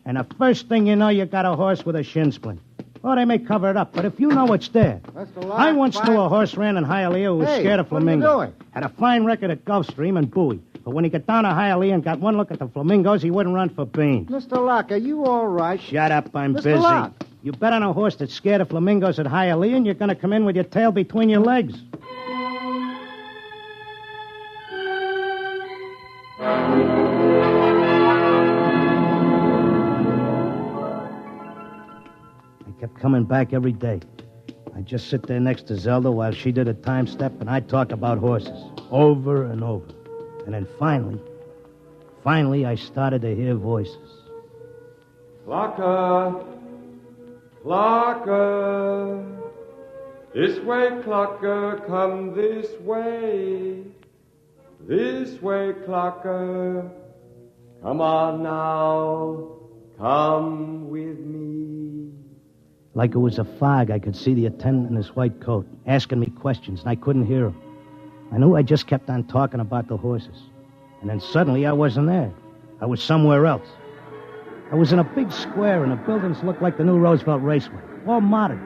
and the first thing you know, you got a horse with a shin splint. Oh, they may cover it up, but if you know it's there. Mr. Locke, I once knew a horse ran in Hialeah who was scared of flamingos. What are you doing? Had a fine record at Gulfstream and Bowie. But when he got down to Hialeah and got one look at the flamingos, he wouldn't run for beans. Mr. Locke, are you all right? Shut up, I'm Mr. busy. Locke. You bet on a horse that's scared of flamingos at Hialeah, and you're going to come in with your tail between your legs. I kept coming back every day. I'd just sit there next to Zelda while she did a time step, and I'd talk about horses over and over. And then finally, I started to hear voices. Clocker! Clocker! This way, Clocker, come this way. This way, Clocker. Come on now, come with me. Like it was a fog, I could see the attendant in his white coat asking me questions, and I couldn't hear him. I knew I just kept on talking about the horses. And then suddenly I wasn't there. I was somewhere else. I was in a big square, and the buildings looked like the new Roosevelt Raceway, all modern.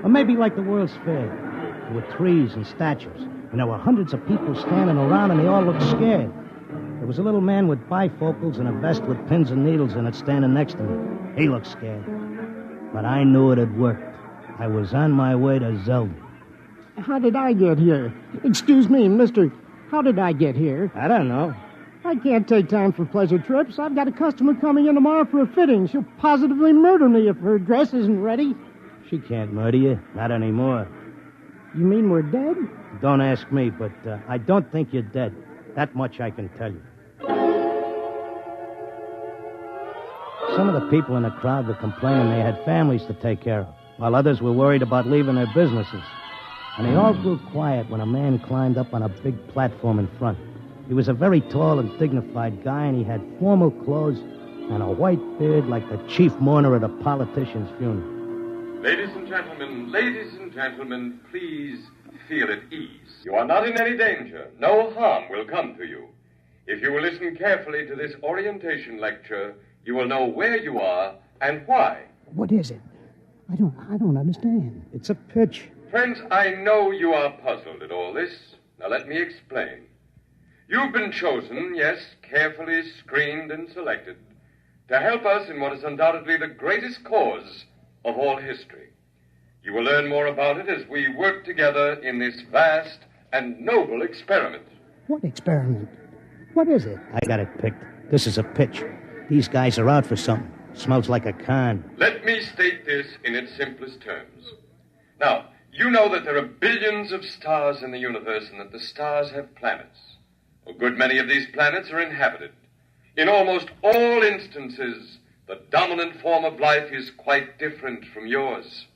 Or maybe like the World's Fair. There were trees and statues, and there were hundreds of people standing around, and they all looked scared. There was a little man with bifocals and a vest with pins and needles in it standing next to me. He looked scared. But I knew it had worked. I was on my way to Zelda. How did I get here? Excuse me, mister. How did I get here? I don't know. I can't take time for pleasure trips. I've got a customer coming in tomorrow for a fitting. She'll positively murder me if her dress isn't ready. She can't murder you. Not anymore. You mean we're dead? Don't ask me, but I don't think you're dead. That much I can tell you. Some of the people in the crowd were complaining they had families to take care of, while others were worried about leaving their businesses. And they all grew quiet when a man climbed up on a big platform in front. He was a very tall and dignified guy, and he had formal clothes and a white beard like the chief mourner at a politician's funeral. Ladies and gentlemen, please feel at ease. You are not in any danger. No harm will come to you. If you will listen carefully to this orientation lecture, you will know where you are and why. What is it? I don't understand. It's a pitch. Friends, I know you are puzzled at all this. Now let me explain. You've been chosen, yes, carefully screened and selected, to help us in what is undoubtedly the greatest cause of all history. You will learn more about it as we work together in this vast and noble experiment. What experiment? What is it? I got it picked. This is a pitch. These guys are out for something. Smells like a con. Let me state this in its simplest terms. Now, you know that there are billions of stars in the universe and that the stars have planets. A good many of these planets are inhabited. In almost all instances, the dominant form of life is quite different from yours.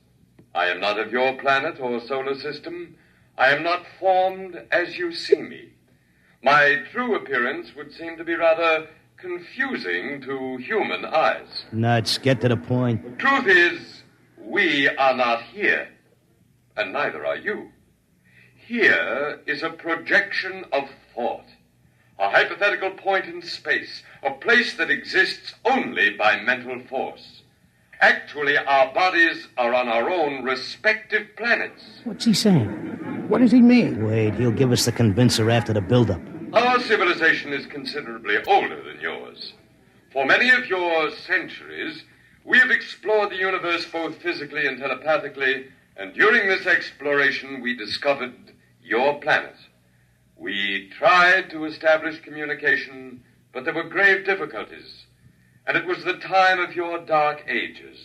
I am not of your planet or solar system. I am not formed as you see me. My true appearance would seem to be rather confusing to human eyes. Nuts, get to the point. The truth is, we are not here, and neither are you. Here is a projection of thought, a hypothetical point in space, a place that exists only by mental force. Actually, our bodies are on our own respective planets. What's he saying? What does he mean? Wait, he'll give us the convincer after the build-up. Our civilization is considerably older than yours. For many of your centuries, we have explored the universe both physically and telepathically, and during this exploration, we discovered your planet. We tried to establish communication, but there were grave difficulties. And it was the time of your dark ages.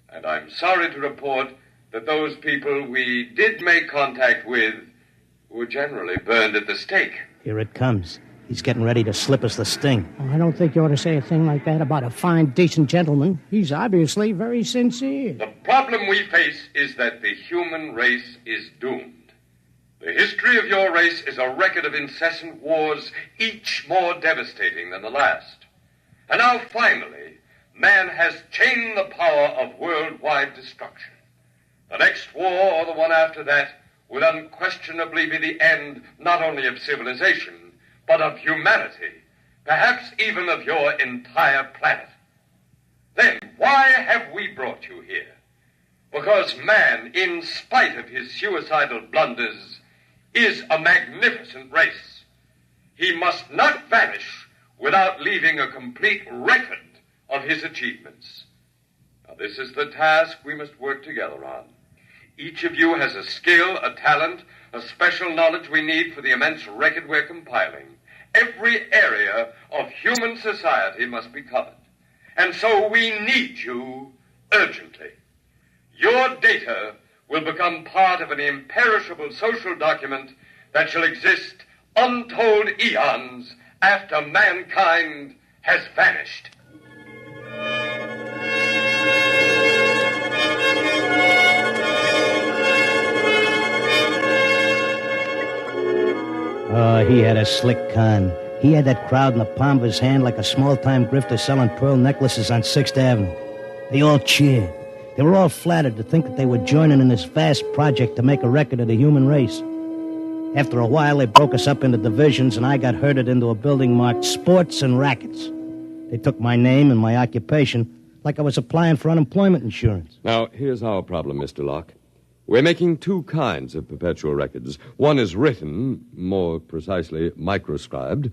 And I'm sorry to report that those people we did make contact with were generally burned at the stake. Here it comes. He's getting ready to slip us the sting. Oh, I don't think you ought to say a thing like that about a fine, decent gentleman. He's obviously very sincere. The problem we face is that the human race is doomed. The history of your race is a record of incessant wars, each more devastating than the last. And now, finally, man has chained the power of worldwide destruction. The next war, or the one after that, will unquestionably be the end not only of civilization, but of humanity, perhaps even of your entire planet. Then, why have we brought you here? Because man, in spite of his suicidal blunders, is a magnificent race. He must not vanish without leaving a complete record of his achievements. Now, this is the task we must work together on. Each of you has a skill, a talent, a special knowledge we need for the immense record we're compiling. Every area of human society must be covered. And so we need you urgently. Your data will become part of an imperishable social document that shall exist untold eons after mankind has vanished. Oh, he had a slick con. He had that crowd in the palm of his hand like a small-time grifter selling pearl necklaces on 6th Avenue. They all cheered. They were all flattered to think that they were joining in this vast project to make a record of the human race. After a while, they broke us up into divisions, and I got herded into a building marked Sports and Rackets. They took my name and my occupation like I was applying for unemployment insurance. Now, here's our problem, Mr. Locke. We're making two kinds of perpetual records. One is written, more precisely, microscribed.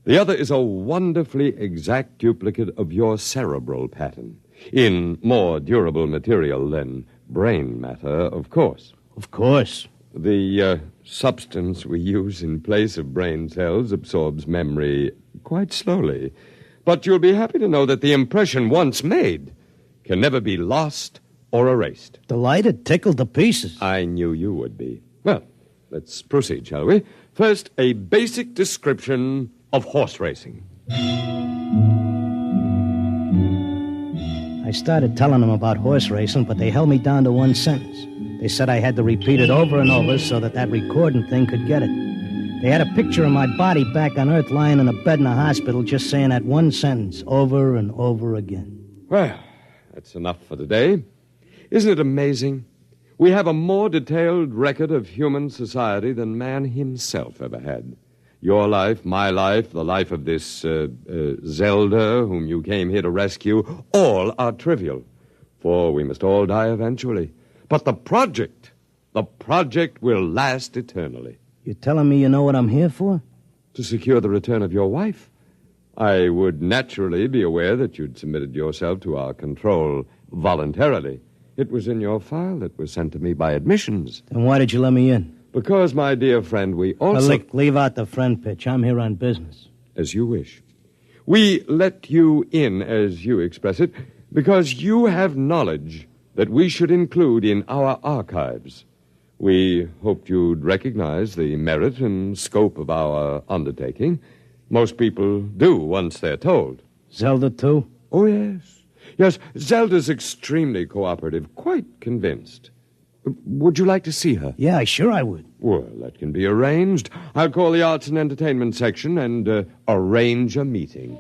The other is a wonderfully exact duplicate of your cerebral pattern, in more durable material than brain matter, of course. Of course. The substance we use in place of brain cells absorbs memory quite slowly. But you'll be happy to know that the impression once made can never be lost or erased. Delighted, tickled to pieces. I knew you would be. Well, let's proceed, shall we? First, a basic description of horse racing. I started telling them about horse racing, but they held me down to one sentence. They said I had to repeat it over and over so that recording thing could get it. They had a picture of my body back on Earth lying in a bed in a hospital just saying that one sentence over and over again. Well, that's enough for today. Isn't it amazing? We have a more detailed record of human society than man himself ever had. Your life, my life, the life of this Zelda, whom you came here to rescue, all are trivial, for we must all die eventually. But the project will last eternally. You're telling me you know what I'm here for? To secure the return of your wife. I would naturally be aware that you'd submitted yourself to our control voluntarily. It was in your file that was sent to me by admissions. Then why did you let me in? Because, my dear friend, we also... Leave out the friend pitch. I'm here on business. As you wish. We let you in, as you express it, because you have knowledge that we should include in our archives. We hoped you'd recognize the merit and scope of our undertaking. Most people do once they're told. Zelda, too? Oh, yes. Yes, Zelda's extremely cooperative, quite convinced. Would you like to see her? Yeah, sure I would. Well, that can be arranged. I'll call the Arts and Entertainment section and arrange a meeting.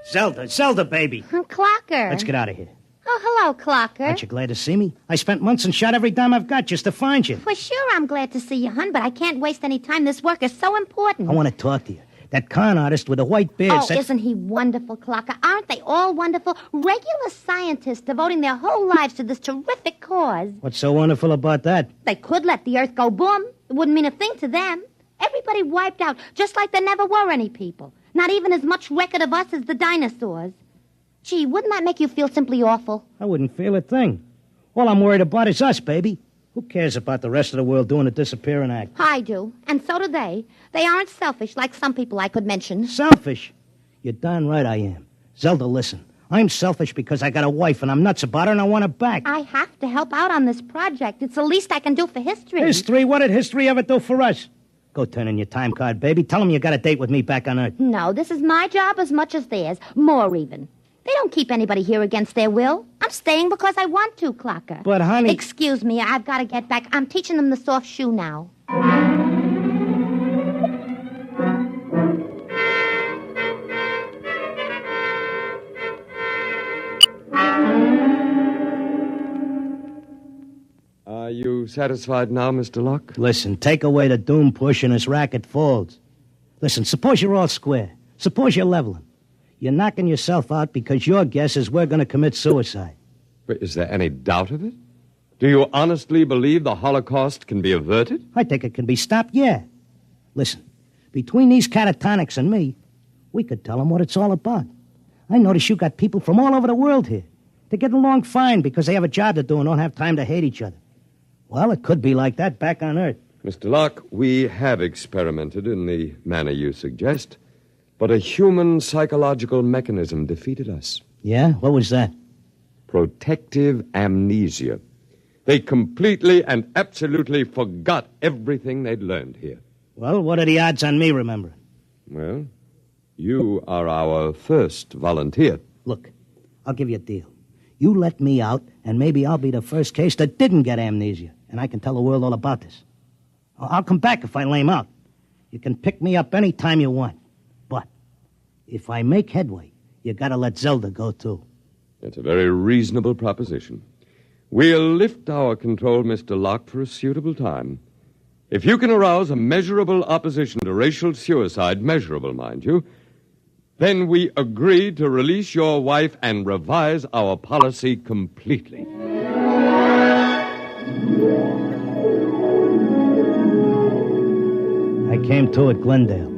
Zelda, baby. Clocker. Let's get out of here. Oh, hello, Clocker. Aren't you glad to see me? I spent months and shot every dime I've got just to find you. For sure I'm glad to see you, hon, but I can't waste any time. This work is so important. I want to talk to you. That con artist with the white beard said... isn't he wonderful, Clocker? Aren't they all wonderful? Regular scientists devoting their whole lives to this terrific cause. What's so wonderful about that? They could let the Earth go boom. It wouldn't mean a thing to them. Everybody wiped out, just like there never were any people. Not even as much record of us as the dinosaurs. Gee, wouldn't that make you feel simply awful? I wouldn't feel a thing. All I'm worried about is us, baby. Who cares about the rest of the world doing a disappearing act? I do, and so do they. They aren't selfish like some people I could mention. Selfish? You're darn right I am. Zelda, listen. I'm selfish because I got a wife and I'm nuts about her and I want her back. I have to help out on this project. It's the least I can do for history. History? What did history ever do for us? Go turn in your time card, baby. Tell them you got a date with me back on Earth. No, this is my job as much as theirs. More even. They don't keep anybody here against their will. I'm staying because I want to, Clocker. But, honey... Excuse me, I've got to get back. I'm teaching them the soft shoe now. Are you satisfied now, Mr. Locke? Listen, take away the doom push and his racket folds. Listen, suppose you're all square. Suppose you're leveling. You're knocking yourself out because your guess is we're going to commit suicide. But is there any doubt of it? Do you honestly believe the Holocaust can be averted? I think it can be stopped, yeah. Listen, between these catatonics and me, we could tell them what it's all about. I notice you got people from all over the world here. They get along fine because they have a job to do and don't have time to hate each other. Well, it could be like that back on Earth. Mr. Locke, we have experimented in the manner you suggest. But a human psychological mechanism defeated us. Yeah? What was that? Protective amnesia. They completely and absolutely forgot everything they'd learned here. Well, what are the odds on me remembering? Well, you are our first volunteer. Look, I'll give you a deal. You let me out, and maybe I'll be the first case that didn't get amnesia, and I can tell the world all about this. I'll come back if I lame out. You can pick me up any time you want. If I make headway, you gotta let Zelda go, too. That's a very reasonable proposition. We'll lift our control, Mr. Locke, for a suitable time. If you can arouse a measurable opposition to racial suicide, measurable, mind you, then we agree to release your wife and revise our policy completely. I came to at Glendale.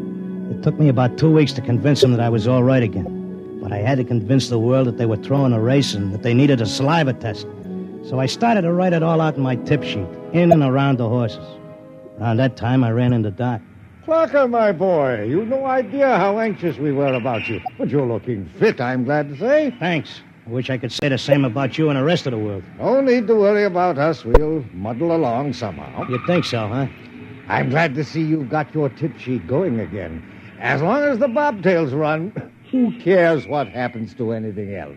It took me about 2 weeks to convince them that I was all right again. But I had to convince the world that they were throwing a race and that they needed a saliva test. So I started to write it all out in my tip sheet, in and around the horses. Around that time, I ran into Doc. Clocker, my boy, you've no idea how anxious we were about you. But you're looking fit, I'm glad to say. Thanks. I wish I could say the same about you and the rest of the world. No need to worry about us. We'll muddle along somehow. You think so, huh? I'm glad to see you've got your tip sheet going again. As long as the bobtails run, who cares what happens to anything else?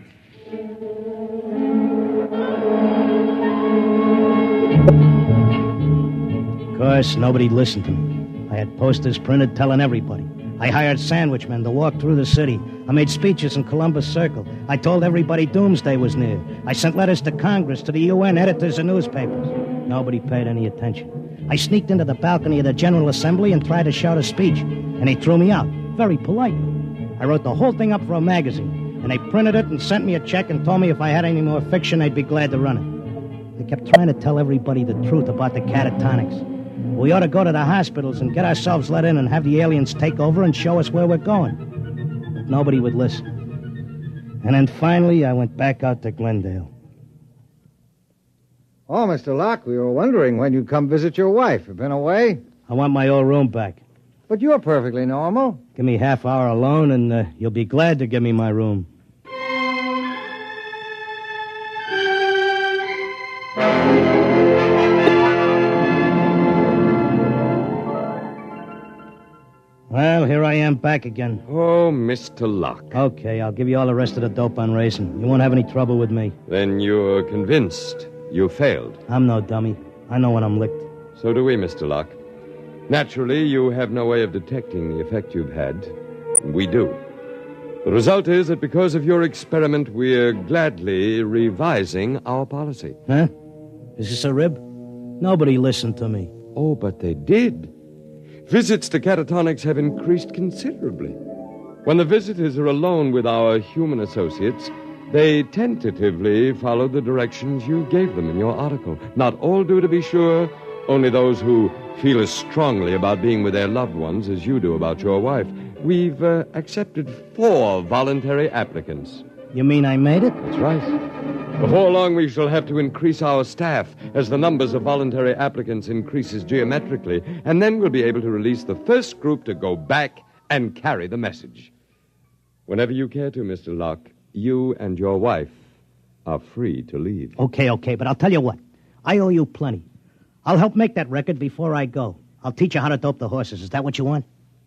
Of course, nobody listened to me. I had posters printed telling everybody. I hired sandwich men to walk through the city. I made speeches in Columbus Circle. I told everybody doomsday was near. I sent letters to Congress, to the UN, editors, and newspapers. Nobody paid any attention. I sneaked into the balcony of the General Assembly and tried to shout a speech, and they threw me out, very politely. I wrote the whole thing up for a magazine, and they printed it and sent me a check and told me if I had any more fiction, they'd be glad to run it. They kept trying to tell everybody the truth about the catatonics. We ought to go to the hospitals and get ourselves let in and have the aliens take over and show us where we're going. But nobody would listen. And then finally, I went back out to Glendale. Oh, Mr. Locke, we were wondering when you'd come visit your wife. You been away? I want my old room back. But you're perfectly normal. Give me half hour alone, and you'll be glad to give me my room. Well, here I am back again. Oh, Mr. Locke. Okay, I'll give you all the rest of the dope on racing. You won't have any trouble with me. Then you're convinced you failed. I'm no dummy. I know when I'm licked. So do we, Mr. Locke. Naturally, you have no way of detecting the effect you've had. We do. The result is that because of your experiment, we're gladly revising our policy. Huh? Is this a rib? Nobody listened to me. Oh, but they did. Visits to catatonics have increased considerably. When the visitors are alone with our human associates, they tentatively follow the directions you gave them in your article. Not all do, to be sure. Only those who feel as strongly about being with their loved ones as you do about your wife. We've accepted 4 voluntary applicants. You mean I made it? That's right. Before long, we shall have to increase our staff as the numbers of voluntary applicants increases geometrically, and then we'll be able to release the first group to go back and carry the message. Whenever you care to, Mr. Locke, you and your wife are free to leave. Okay, but I'll tell you what. I owe you plenty. I'll help make that record before I go. I'll teach you how to dope the horses. Is that what you want?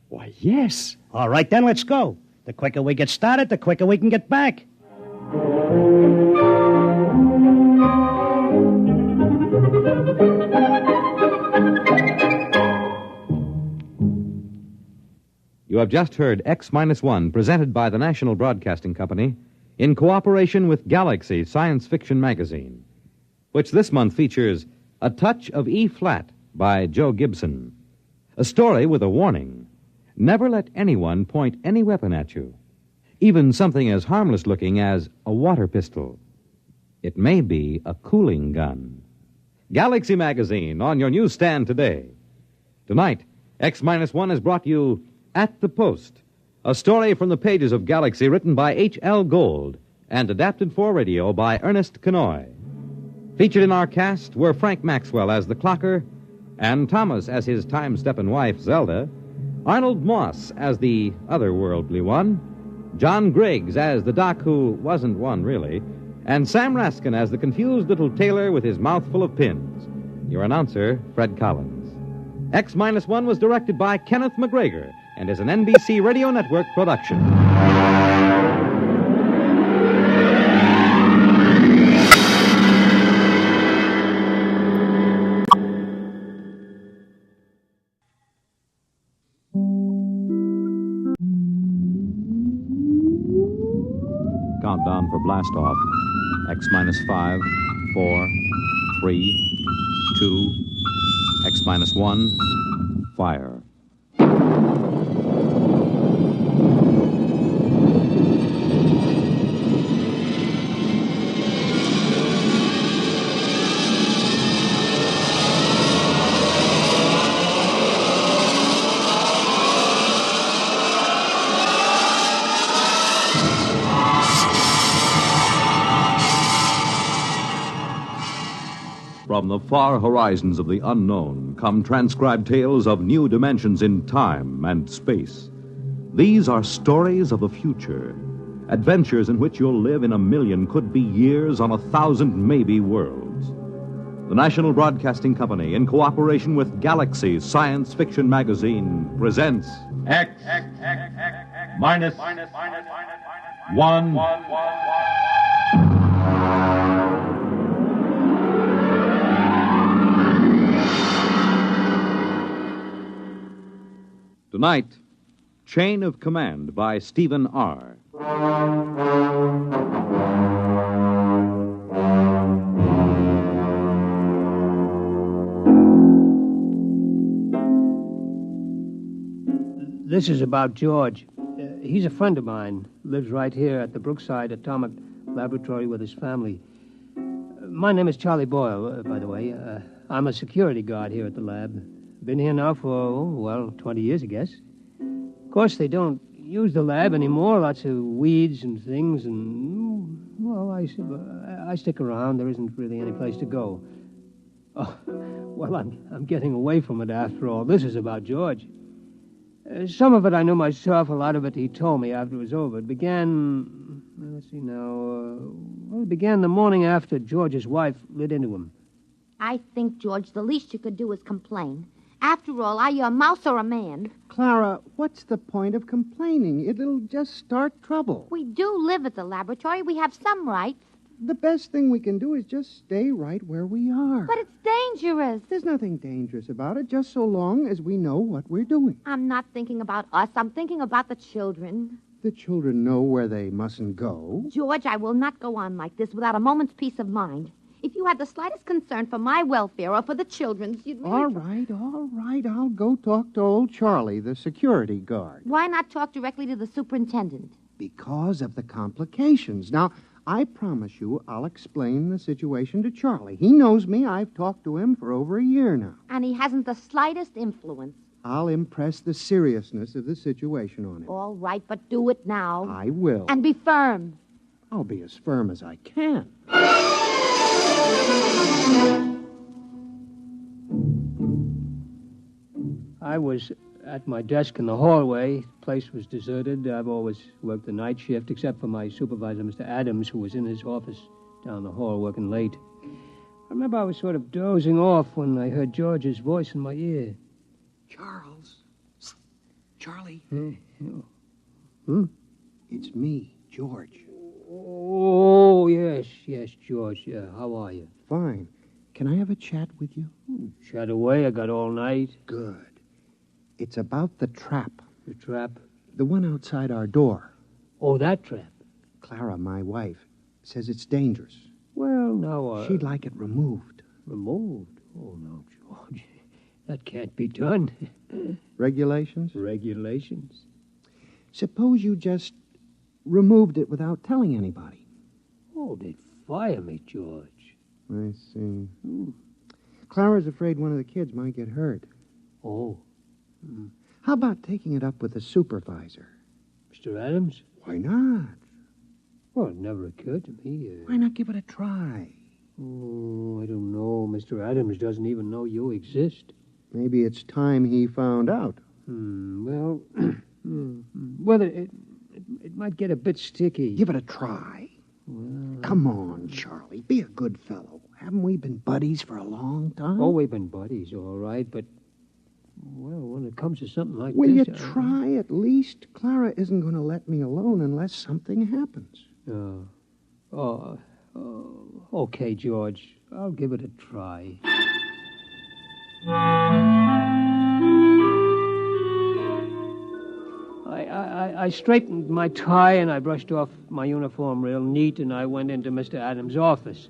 Why, yes. All right, then let's go. The quicker we get started, the quicker we can get back. You have just heard X-1, presented by the National Broadcasting Company in cooperation with Galaxy Science Fiction Magazine, which this month features A Touch of E-Flat by Joe Gibson, a story with a warning. Never let anyone point any weapon at you, even something as harmless-looking as a water pistol. It may be a cooling gun. Galaxy Magazine on your newsstand today. Tonight, X-1 has brought you At the Post, a story from the pages of Galaxy written by H.L. Gold and adapted for radio by Ernest Kenoy. Featured in our cast were Frank Maxwell as the clocker, Ann Thomas as his time-steppin' wife, Zelda, Arnold Moss as the otherworldly one, John Griggs as the doc who wasn't one, really, and Sam Raskin as the confused little tailor with his mouth full of pins. Your announcer, Fred Collins. X-1 was directed by Kenneth McGregor and is an NBC Radio Network production. Countdown for blast off. X-5, 4, 3, 2, X-1, fire. From the far horizons of the unknown come transcribed tales of new dimensions in time and space. These are stories of the future, adventures in which you'll live in 1,000,000, could be years, on 1,000 maybe worlds. The National Broadcasting Company, in cooperation with Galaxy Science Fiction Magazine, presents X-1. Tonight, Chain of Command by Stephen R. This is about George. He's a friend of mine. Lives right here at the Brookside Atomic Laboratory with his family. My name is Charlie Boyle, by the way. I'm a security guard here at the lab. Been here now for, 20 years, I guess. Of course, they don't use the lab anymore. Lots of weeds and things, and, I stick around. There isn't really any place to go. Oh, well, I'm getting away from it after all. This is about George. Some of it I knew myself. A lot of it he told me after it was over. It began, let's see now, it began the morning after George's wife lit into him. I think, George, the least you could do is complain. After all, are you a mouse or a man? Clara, what's the point of complaining? It'll just start trouble. We do live at the laboratory. We have some rights. The best thing we can do is just stay right where we are. But it's dangerous. There's nothing dangerous about it, just so long as we know what we're doing. I'm not thinking about us. I'm thinking about the children. The children know where they mustn't go. George, I will not go on like this without a moment's peace of mind. If you had the slightest concern for my welfare or for the children's, you'd really... All right. I'll go talk to old Charlie, the security guard. Why not talk directly to the superintendent? Because of the complications. Now, I promise you I'll explain the situation to Charlie. He knows me. I've talked to him for over a year now. And he hasn't the slightest influence. I'll impress the seriousness of the situation on him. All right, but do it now. I will. And be firm. I'll be as firm as I can. I was at my desk in the hallway. The place was deserted. I've always worked the night shift, except for my supervisor, Mr. Adams, who was in his office down the hall working late. I remember I was sort of dozing off when I heard George's voice in my ear. Charles. Charlie. Hmm? It's me, George. Oh, yes, George. Yeah, how are you? Fine. Can I have a chat with you? Chat away. I got all night. Good. It's about the trap. The trap? The one outside our door. Oh, that trap? Clara, my wife, says it's dangerous. Well, now, She'd like it removed. Removed? Oh, no, George. That can't be done. Regulations? Regulations. Suppose you just removed it without telling anybody. Oh, they'd fire me, George. I see. Clara's afraid one of the kids might get hurt. Oh. How about taking it up with the supervisor? Mr. Adams? Why not? Well, it never occurred to me. Why not give it a try? Oh, I don't know. Mr. Adams doesn't even know you exist. Maybe it's time he found out. Well, it might get a bit sticky. Give it a try. Well, come on, Charlie. Be a good fellow. Haven't we been buddies for a long time? Oh, we've been buddies, all right, but, well, when it comes to something like Will this... you try at least? Clara isn't going to let me alone unless something happens. Okay, George. I'll give it a try. I straightened my tie and I brushed off my uniform real neat and I went into Mr. Adams' office.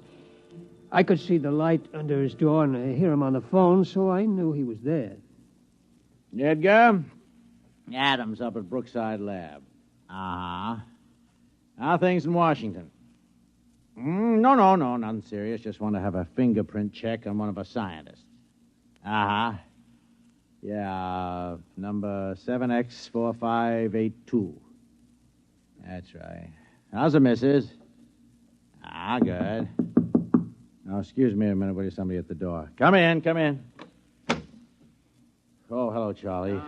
I could see the light under his door and I hear him on the phone, so I knew he was there. Edgar? Adams up at Brookside Lab. Uh-huh. How are things in Washington? No, nothing serious. Just want to have a fingerprint check on one of our scientists. Uh-huh. Yeah, number 7X4582. That's right. How's the missus? Good. Now, excuse me a minute, will you? Somebody at the door. Come in. Oh, hello, Charlie. Mr.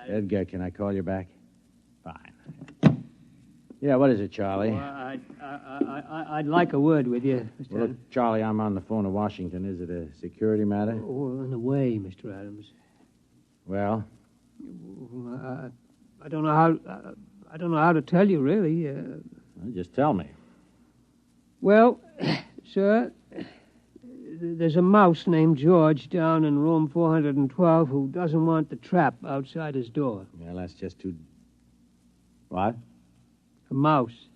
Adams. Edgar, can I call you back? Fine. Yeah, what is it, Charlie? Well, I'd like a word with you, Mr. Well, Adams. look, Charlie, I'm on the phone to Washington. Is it a security matter? Oh, in a way, Mr. Adams. Well? I don't know how to tell you, really. Well, just tell me. Well, sir, there's a mouse named George down in room 412 who doesn't want the trap outside his door. Well, that's just too... What? A mouse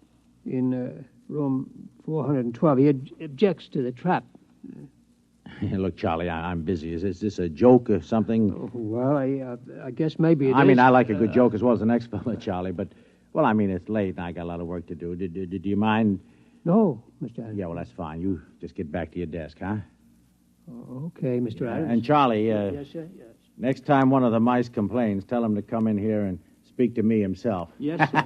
in room 412. He objects to the trap. Look, Charlie, I'm busy. Is this a joke or something? Oh, well, I guess maybe it is. I mean, I like a good joke as well as the next fella, Charlie, but, well, I mean, it's late and I got a lot of work to do. Do you mind No, Mr. Adams. Yeah, well, that's fine. You just get back to your desk, huh? Okay, Mr. Adams. And Charlie, Yes, sir. Yes. next time one of the mice complains, tell him to come in here and speak to me himself. Yes, sir.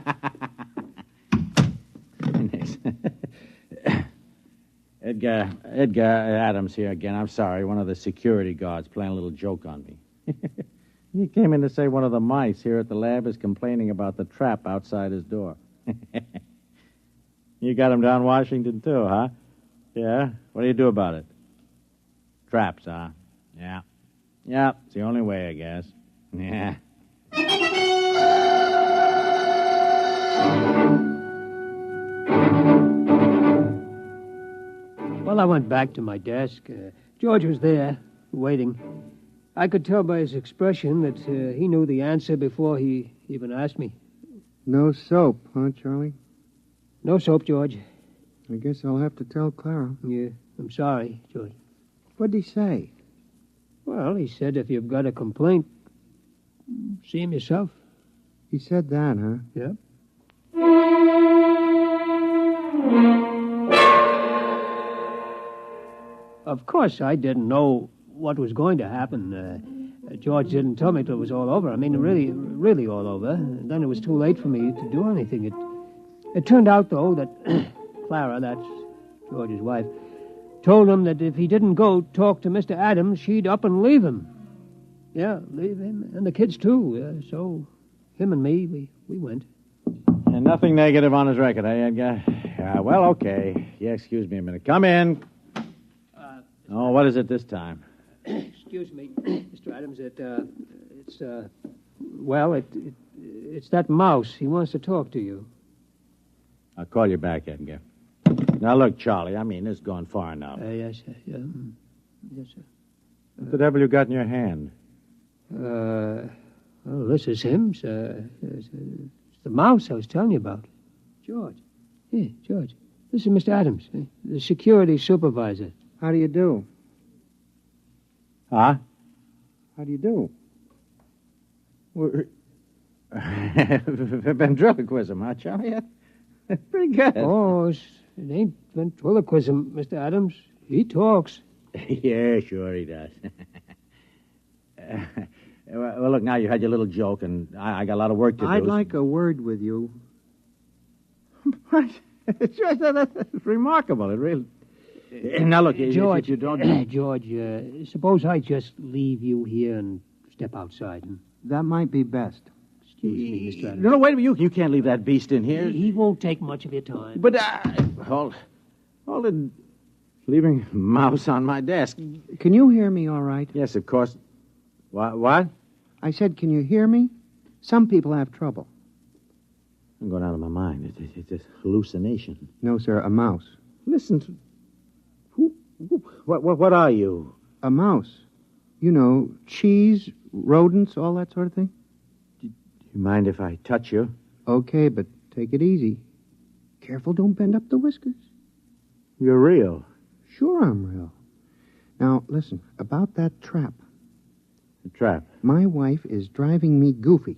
Edgar Adams here again. I'm sorry, one of the security guards playing a little joke on me. He came in to say one of the mice here at the lab is complaining about the trap outside his door. You got him down Washington, too, huh? Yeah? What do you do about it? Traps, huh? Yeah. Yeah, it's the only way, I guess. Yeah. Well, I went back to my desk. George was there, waiting. I could tell by his expression that he knew the answer before he even asked me. No soap, huh, Charlie? No soap, George. I guess I'll have to tell Clara. Yeah, I'm sorry, George. What'd he say? Well, he said if you've got a complaint, see him yourself. He said that, huh? Yep. Of course, I didn't know what was going to happen. George didn't tell me till it was all over. I mean, really all over. And then it was too late for me to do anything. It turned out, though, that Clara, that's George's wife, told him that if he didn't go talk to Mr. Adams, she'd up and leave him. Yeah, leave him. And the kids, too. So him and me, we went. And nothing negative on his record, eh, Edgar? Well, okay. Yeah, excuse me a minute. Come in. Oh, what is it this time? Excuse me, Mr. Adams. It's that mouse. He wants to talk to you. I'll call you back, Edgar. Now, look, Charlie, I mean, this is going far enough. Yes, sir. Yeah. Yes, sir. What the devil you got in your hand? Well, this is him, sir. It's the mouse I was telling you about. George. Yeah, George. This is Mr. Adams, the security supervisor. How do you do? Huh? How do you do? Ventriloquism, huh, Charlie? Pretty good. Oh, it ain't ventriloquism, Mr. Adams. He talks. Yeah, sure he does. Well, look, now you had your little joke, and I got a lot of work to do. I'd like a word with you. What? That's remarkable. It really... Now, look, George, if you don't... George, suppose I just leave you here and step outside. That might be best. Excuse me, Mr. Adams. No, wait a minute. You can't leave that beast in here. He won't take much of your time. But, hold it. Leaving a mouse on my desk. Can you hear me all right? Yes, of course. What? I said, can you hear me? Some people have trouble. I'm going out of my mind. It's a hallucination. No, sir, a mouse. Listen to... What are you? A mouse. You know, cheese, rodents, all that sort of thing. Do you mind if I touch you? Okay, but take it easy. Careful, don't bend up the whiskers. You're real. Sure I'm real. Now, listen, about that trap. The trap? My wife is driving me goofy.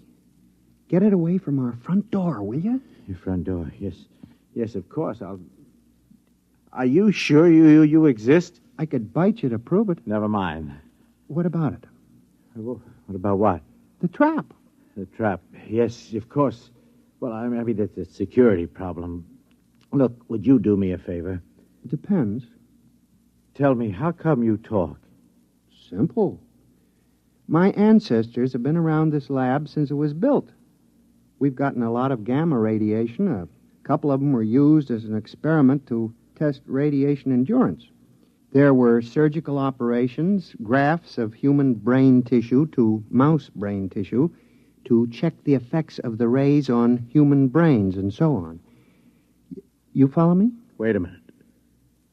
Get it away from our front door, will you? Your front door, yes. Yes, of course, Are you sure you exist? I could bite you to prove it. Never mind. What about it? What about what? The trap. The trap. Yes, of course. Well, I mean, that's a security problem. Look, would you do me a favor? Depends. Tell me, how come you talk? Simple. My ancestors have been around this lab since it was built. We've gotten a lot of gamma radiation. A couple of them were used as an experiment to test radiation endurance. There were surgical operations, grafts of human brain tissue to mouse brain tissue to check the effects of the rays on human brains and so on. You follow me? Wait a minute.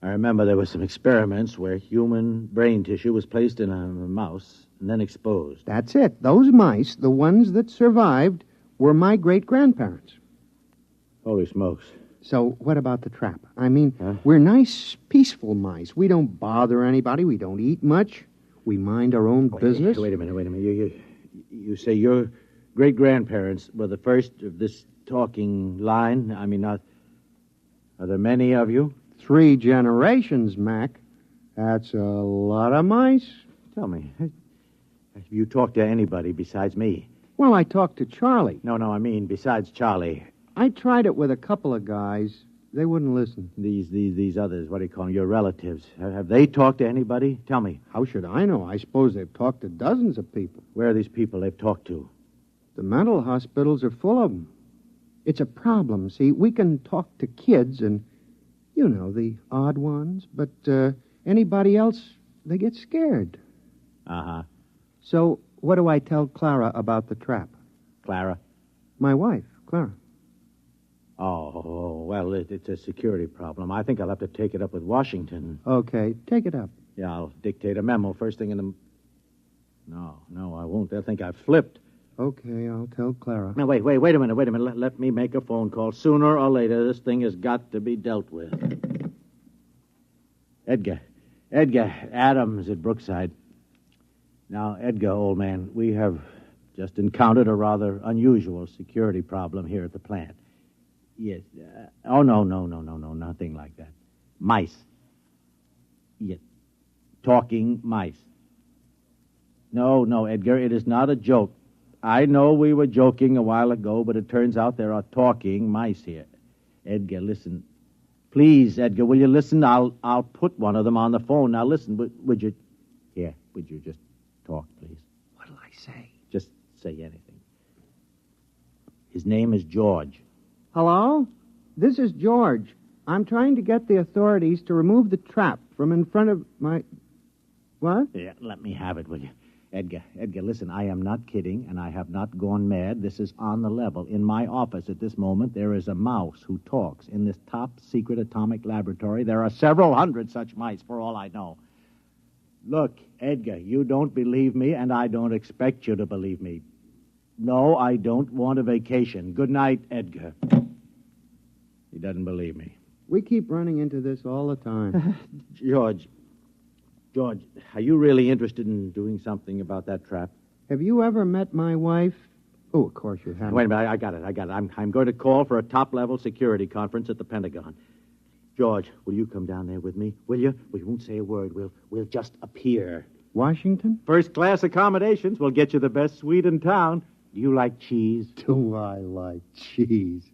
I remember there were some experiments where human brain tissue was placed in a mouse and then exposed. That's it. Those mice, the ones that survived, were my great-grandparents. Holy smokes. So what about the trap? I mean, we're nice, peaceful mice. We don't bother anybody. We don't eat much. We mind our own business. Wait a minute. You say your great-grandparents were the first of this talking line? I mean, not... Are there many of you? 3 generations, Mac. That's a lot of mice. Tell me, have you talked to anybody besides me? Well, I talked to Charlie. No, I mean besides Charlie. I tried it with a couple of guys. They wouldn't listen. These others, what do you call them, your relatives, have they talked to anybody? Tell me. How should I know? I suppose they've talked to dozens of people. Where are these people they've talked to? The mental hospitals are full of them. It's a problem, see. We can talk to kids and, the odd ones, but anybody else, they get scared. Uh-huh. So what do I tell Clara about the trap? Clara? My wife, Clara. Oh, well, it's a security problem. I think I'll have to take it up with Washington. Okay, take it up. Yeah, I'll dictate a memo first thing in the... No, I won't. They'll think I've flipped. Okay, I'll tell Clara. Now, wait a minute. Let me make a phone call. Sooner or later, this thing has got to be dealt with. Edgar Adams at Brookside. Now, Edgar, old man, we have just encountered a rather unusual security problem here at the plant. Yes. No, nothing like that. Mice. Yes. Talking mice. No, Edgar, it is not a joke. I know we were joking a while ago, but it turns out there are talking mice here. Edgar, listen. Please, Edgar, will you listen? I'll put one of them on the phone. Now, listen, would you just talk, please? What'll I say? Just say anything. His name is George. Hello? This is George. I'm trying to get the authorities to remove the trap from in front of my... What? Yeah, let me have it, will you? Edgar, listen, I am not kidding, and I have not gone mad. This is on the level. In my office at this moment, there is a mouse who talks. In this top-secret atomic laboratory, there are several hundred such mice, for all I know. Look, Edgar, you don't believe me, and I don't expect you to believe me. No, I don't want a vacation. Good night, Edgar. He doesn't believe me. We keep running into this all the time. George, are you really interested in doing something about that trap? Have you ever met my wife? Oh, of course you haven't. Wait a minute, I got it. I'm going to call for a top-level security conference at the Pentagon. George, will you come down there with me? Will you? We won't say a word. We'll just appear. Washington? First-class accommodations. We'll get you the best suite in town. Do you like cheese? Do I like cheese?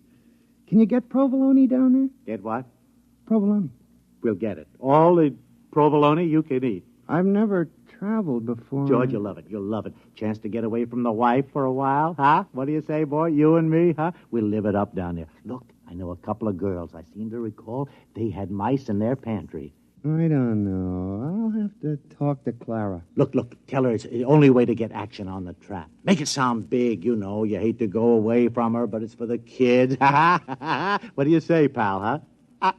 Can you get provolone down there? Get what? Provolone. We'll get it. All the provolone you can eat. I've never traveled before. George, you'll love it. Chance to get away from the wife for a while, huh? What do you say, boy? You and me, huh? We'll live it up down there. Look, I know a couple of girls. I seem to recall they had mice in their pantry. I don't know. I'll have to talk to Clara. Look, tell her it's the only way to get action on the trap. Make it sound big, you know. You hate to go away from her, but it's for the kids. What do you say, pal, huh?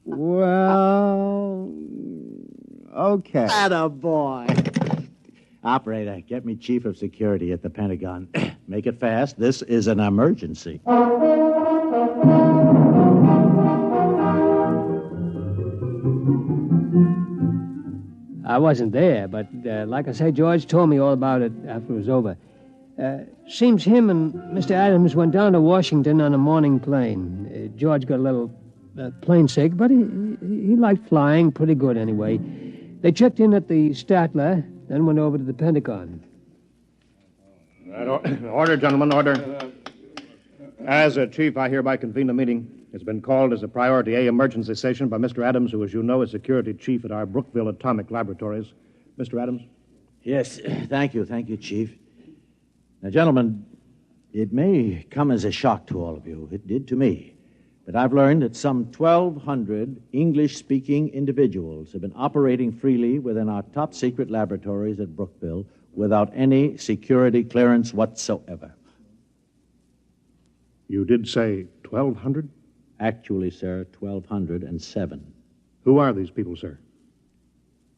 Well, okay. Attaboy. Operator, get me chief of security at the Pentagon. Make it fast. This is an emergency. I wasn't there, but like I say, George told me all about it after it was over. Seems him and Mr. Adams went down to Washington on a morning plane. George got a little plane sick, but he liked flying pretty good anyway. They checked in at the Statler, then went over to the Pentagon. Order, gentlemen, order. As a chief, I hereby convene the meeting. It's been called as a Priority A emergency session by Mr. Adams, who, as you know, is security chief at our Brookville Atomic Laboratories. Mr. Adams? Yes, thank you, Chief. Now, gentlemen, it may come as a shock to all of you. It did to me. But I've learned that some 1,200 English-speaking individuals have been operating freely within our top-secret laboratories at Brookville without any security clearance whatsoever. You did say 1,200? Actually, sir, 1,207. Who are these people, sir?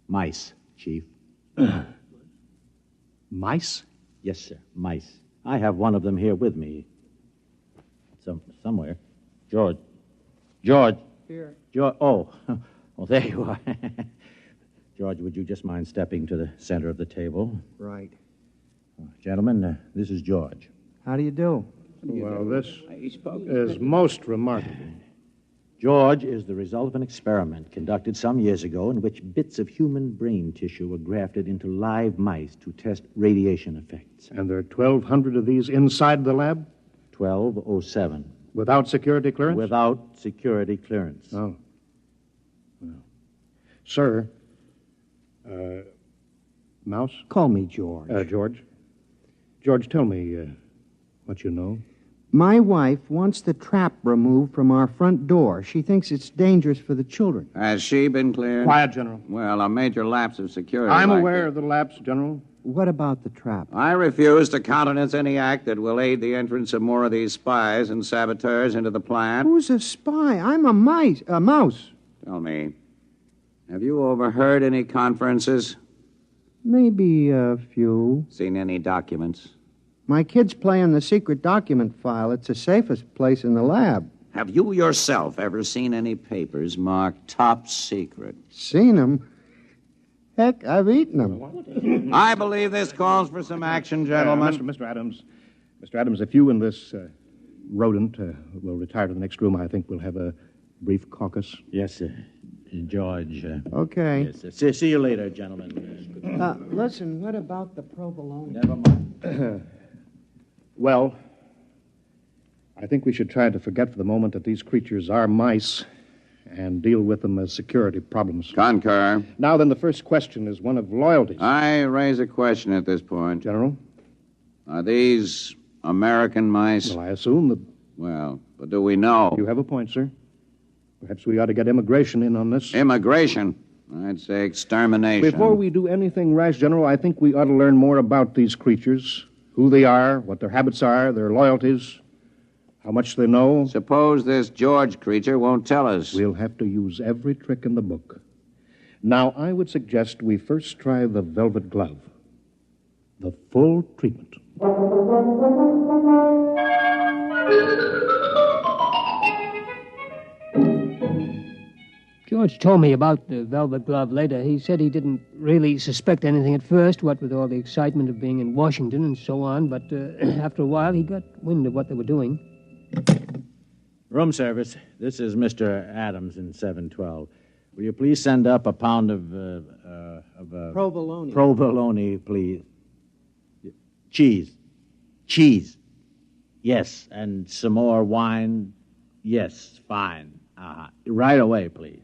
Mice, Chief. Mice? Yes, sir, mice. I have one of them here with me. Somewhere. George. Here. George. Oh, there you are. George, would you just mind stepping to the center of the table? Right. Gentlemen, this is George. How do you do? Well, this is most remarkable. George is the result of an experiment conducted some years ago in which bits of human brain tissue were grafted into live mice to test radiation effects. And there are 1,200 of these inside the lab? 1207. Without security clearance? Without security clearance. Oh. Well. Sir, Mouse? Call me George. George? George, tell me what you know. My wife wants the trap removed from our front door. She thinks it's dangerous for the children. Has she been cleared? Quiet, General. Well, a major lapse of security. I'm aware of the lapse, General. What about the trap? I refuse to countenance any act that will aid the entrance of more of these spies and saboteurs into the plant. Who's a spy? I'm a mouse. Tell me, have you overheard any conferences? Maybe a few. Seen any documents? My kids play in the secret document file. It's the safest place in the lab. Have you yourself ever seen any papers marked top secret? Seen them? Heck, I've eaten them. I believe this calls for some action, gentlemen. Mr. Adams, if you and this rodent will retire to the next room, I think we'll have a brief caucus. Yes, sir. George. Okay. Yes, see you later, gentlemen. Listen, what about the provolone? Never mind. Well, I think we should try to forget for the moment that these creatures are mice and deal with them as security problems. Concur. Now then, the first question is one of loyalty. I raise a question at this point. General? Are these American mice? Well, I assume that... Well, but do we know? You have a point, sir. Perhaps we ought to get immigration in on this. Immigration? I'd say extermination. Before we do anything rash, General, I think we ought to learn more about these creatures, who they are, what their habits are, their loyalties, how much they know. Suppose this George creature won't tell us. We'll have to use every trick in the book. Now, I would suggest we first try the velvet glove. The full treatment. George told me about the velvet glove later. He said he didn't really suspect anything at first, what with all the excitement of being in Washington and so on, but after a while he got wind of what they were doing. Room service. This is Mr. Adams in 712. Will you please send up a pound of provolone. Provolone, please. Cheese. Yes, and some more wine. Yes, fine. Right away, please.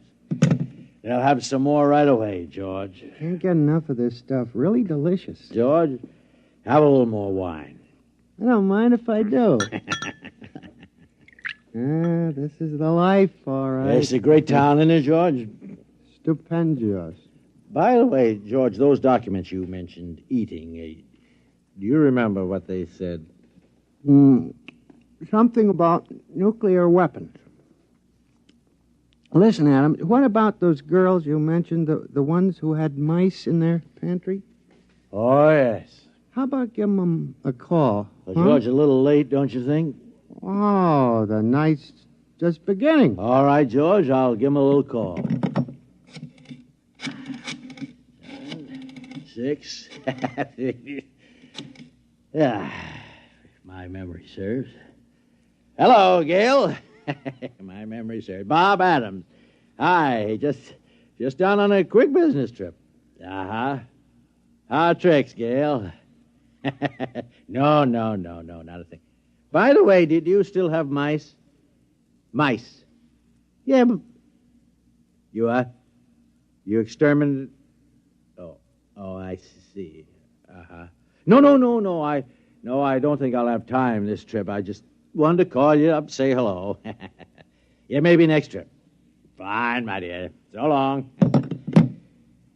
They'll have some more right away, George. Can't get enough of this stuff. Really delicious. George, have a little more wine. I don't mind if I do. This is the life, all right. It's a great town, isn't it, George? Stupendous. By the way, George, those documents you mentioned eating, do you remember what they said? Something about nuclear weapons. Listen, Adam, what about those girls you mentioned, the ones who had mice in their pantry? Oh, yes. How about giving them a call? Well, George, a little late, don't you think? Oh, the night's just beginning. All right, George, I'll give him a little call. 6. Yeah, if my memory serves. Hello, Gail. My memory serves. Bob Adams. Hi, just down on a quick business trip. How tricks, Gail? No, not a thing. By the way, did you still have mice? Mice? Yeah, but... You exterminated... Oh, I see. No, I don't think I'll have time this trip. I just wanted to call you up, say hello. Yeah, maybe next trip. Fine, my dear. So long.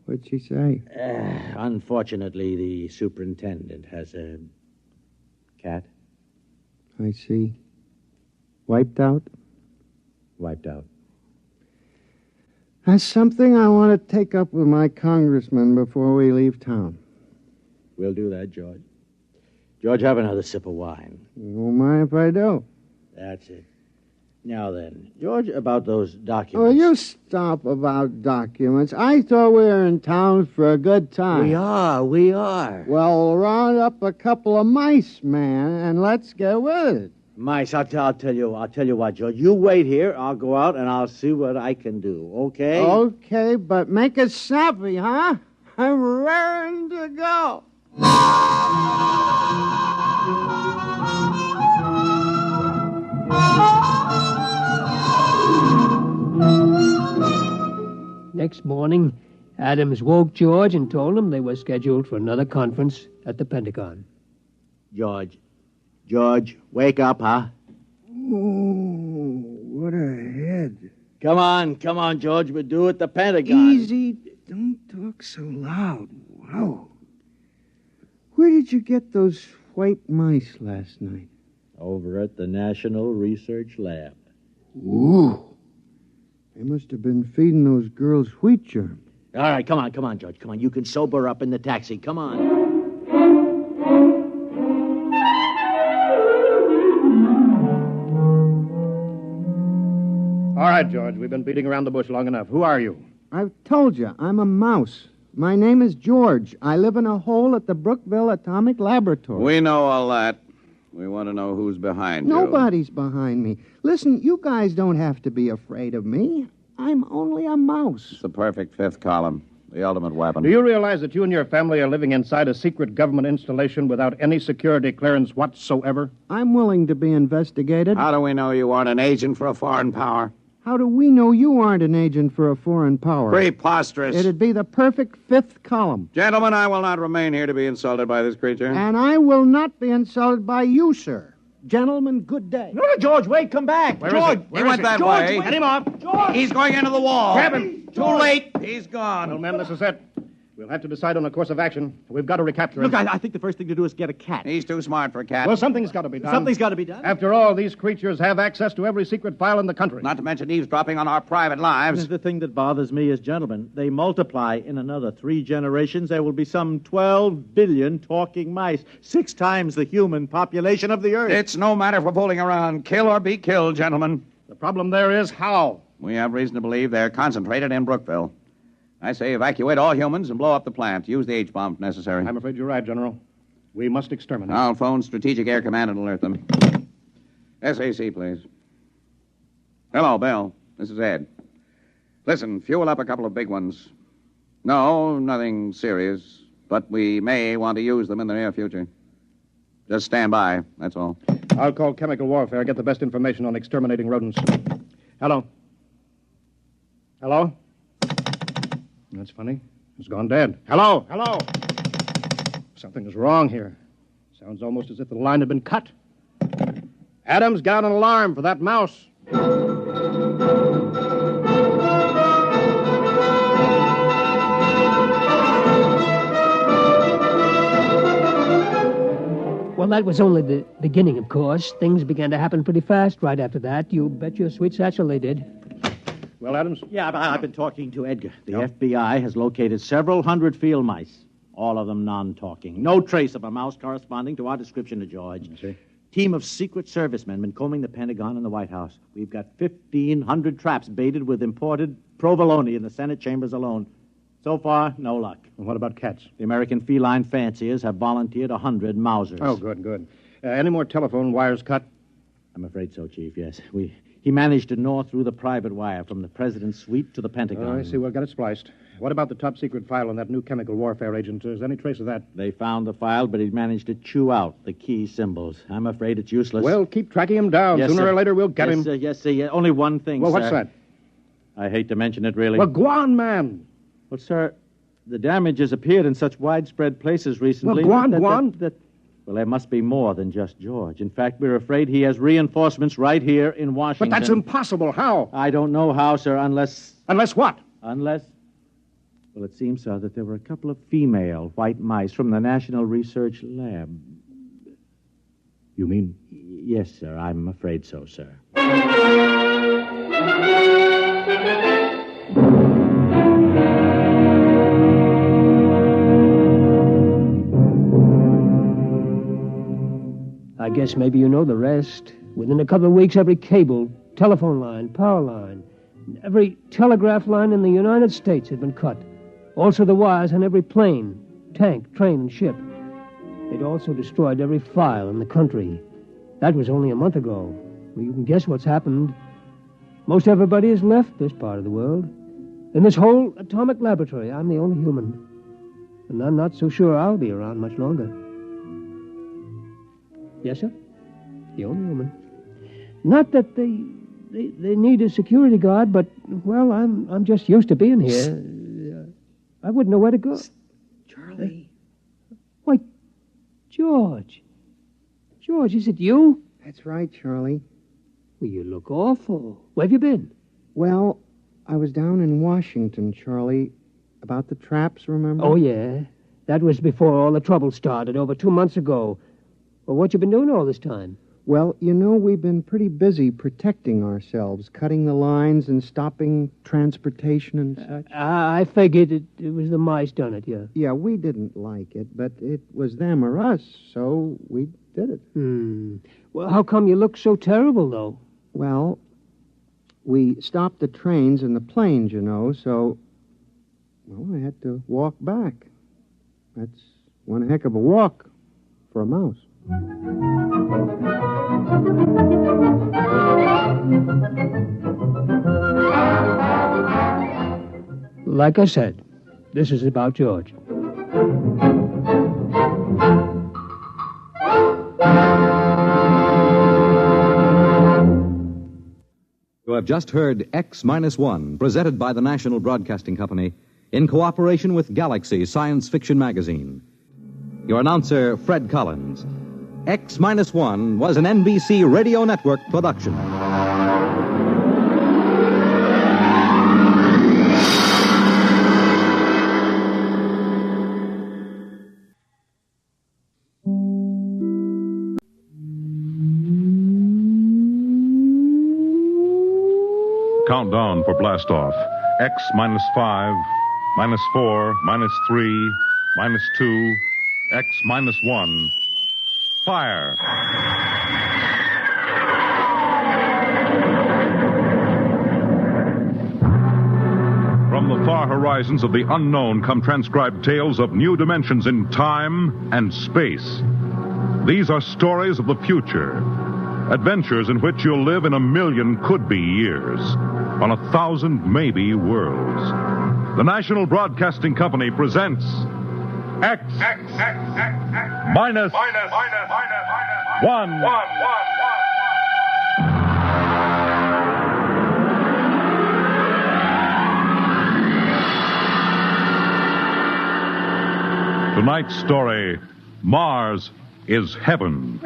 What'd she say? Unfortunately, the superintendent has a cat. I see. Wiped out? Wiped out. That's something I want to take up with my congressman before we leave town. We'll do that, George. George, have another sip of wine. You won't mind if I do. That's it. Now then, George, about those documents. Oh, you stop about documents. I thought we were in town for a good time. We are. Well, round up a couple of mice, man, and let's get with it. Mice, I'll tell you what, George. You wait here. I'll go out and I'll see what I can do, okay? Okay, but make it snappy, huh? I'm raring to go. Next morning, Adams woke George and told him they were scheduled for another conference at the Pentagon. George, wake up, huh? Oh, what a head. Come on, George. We're due at the Pentagon. Easy. Don't talk so loud. Wow. Where did you get those white mice last night? Over at the National Research Lab. Ooh. They must have been feeding those girls wheat germ. All right, come on, George. Come on. You can sober up in the taxi. Come on. All right, George, we've been beating around the bush long enough. Who are you? I've told you, I'm a mouse. My name is George. I live in a hole at the Brookville Atomic Laboratory. We know all that. We want to know who's behind you. Nobody's behind me. Listen, you guys don't have to be afraid of me. I'm only a mouse. It's the perfect fifth column. The ultimate weapon. Do you realize that you and your family are living inside a secret government installation without any security clearance whatsoever? I'm willing to be investigated. How do we know you aren't an agent for a foreign power? How do we know you aren't an agent for a foreign power? Preposterous. It'd be the perfect fifth column. Gentlemen, I will not remain here to be insulted by this creature. And I will not be insulted by you, sir. Gentlemen, good day. No, George, wait, come back. George, he went that George, way. Get him off. George. He's going into the wall. Grab him. Too late. He's gone. Well, men, this is it. We'll have to decide on a course of action. We've got to recapture him. Look, I think the first thing to do is get a cat. He's too smart for a cat. Well, something's got to be done. Something's got to be done. After all, these creatures have access to every secret file in the country. Not to mention eavesdropping on our private lives. The thing that bothers me is, gentlemen, they multiply in another 3 generations. There will be some 12 billion talking mice, 6 times the human population of the Earth. It's no matter for fooling around. Kill or be killed, gentlemen. The problem there is how. We have reason to believe they're concentrated in Brookville. I say evacuate all humans and blow up the plant. Use the H-bomb if necessary. I'm afraid you're right, General. We must exterminate. I'll phone Strategic Air Command and alert them. SAC, please. Hello, Bill. This is Ed. Listen, fuel up a couple of big ones. No, nothing serious, but we may want to use them in the near future. Just stand by, that's all. I'll call chemical warfare, get the best information on exterminating rodents. Hello? Hello? That's funny. It's gone dead. Hello? Hello? Something is wrong here. Sounds almost as if the line had been cut. Adams, get out an alarm for that mouse. Well, that was only the beginning, of course. Things began to happen pretty fast right after that. You bet your sweet satchel they did. Well, Adams? Yeah, I've been talking to Edgar. The FBI has located several hundred field mice, all of them non-talking. No trace of a mouse corresponding to our description of George. Team of Secret Servicemen been combing the Pentagon and the White House. We've got 1,500 traps baited with imported provolone in the Senate chambers alone. So far, no luck. And what about cats? The American feline fanciers have volunteered 100 Mausers. Oh, good. Any more telephone wires cut? I'm afraid so, Chief, yes. He managed to gnaw through the private wire from the president's suite to the Pentagon. Oh, I see. Well, got it spliced. What about the top-secret file on that new chemical warfare agent? Is there any trace of that? They found the file, but he managed to chew out the key symbols. I'm afraid it's useless. Well, keep tracking him down. Yes, Sooner sir. or later, we'll get him. Yes, sir. Only one thing, Well, sir. what's that? I hate to mention it, really. Well, go on, man. Well, sir, the damage has appeared in such widespread places recently. Well, go on. Well, there must be more than just George. In fact, we're afraid he has reinforcements right here in Washington. But that's impossible. How? I don't know how, sir, unless... Unless what? Unless... Well, it seems, sir, that there were a couple of female white mice from the National Research Lab. You mean? Yes, sir. I'm afraid so, sir. I guess maybe you know the rest. Within a couple of weeks, every cable, telephone line, power line, every telegraph line in the United States had been cut. Also the wires on every plane, tank, train, and ship. They'd also destroyed every file in the country. That was only a month ago. Well, you can guess what's happened. Most everybody has left this part of the world. In this whole atomic laboratory, I'm the only human. And I'm not so sure I'll be around much longer. Yes, sir? The only human. Not that they need a security guard, but, well, I'm just used to being here. I wouldn't know where to go. Charlie. Why, George. George, is it you? That's right, Charlie. Well, you look awful. Where have you been? Well, I was down in Washington, Charlie, about the traps, remember? Oh, yeah. That was before all the trouble started, over 2 months ago. Well, what you been doing all this time? Well, you know, we've been pretty busy protecting ourselves, cutting the lines and stopping transportation and such. I figured it was the mice done it, yeah. Yeah, we didn't like it, but it was them or us, so we did it. Well, how come you look so terrible, though? Well, we stopped the trains and the planes, you know, so, well, I had to walk back. That's one heck of a walk for a mouse. Like I said, this is about George. You have just heard X-1, presented by the National Broadcasting Company in cooperation with Galaxy Science Fiction Magazine. Your announcer, Fred Collins. X-1 was an NBC Radio Network production. Countdown for blastoff. X minus 5, minus 4, minus 3, minus 2, X minus 1. Fire. From the far horizons of the unknown come transcribed tales of new dimensions in time and space. These are stories of the future. Adventures in which you'll live in 1,000,000 could-be years, on 1,000 maybe worlds. The National Broadcasting Company presents X minus 1. Tonight's story, Mars is Heaven.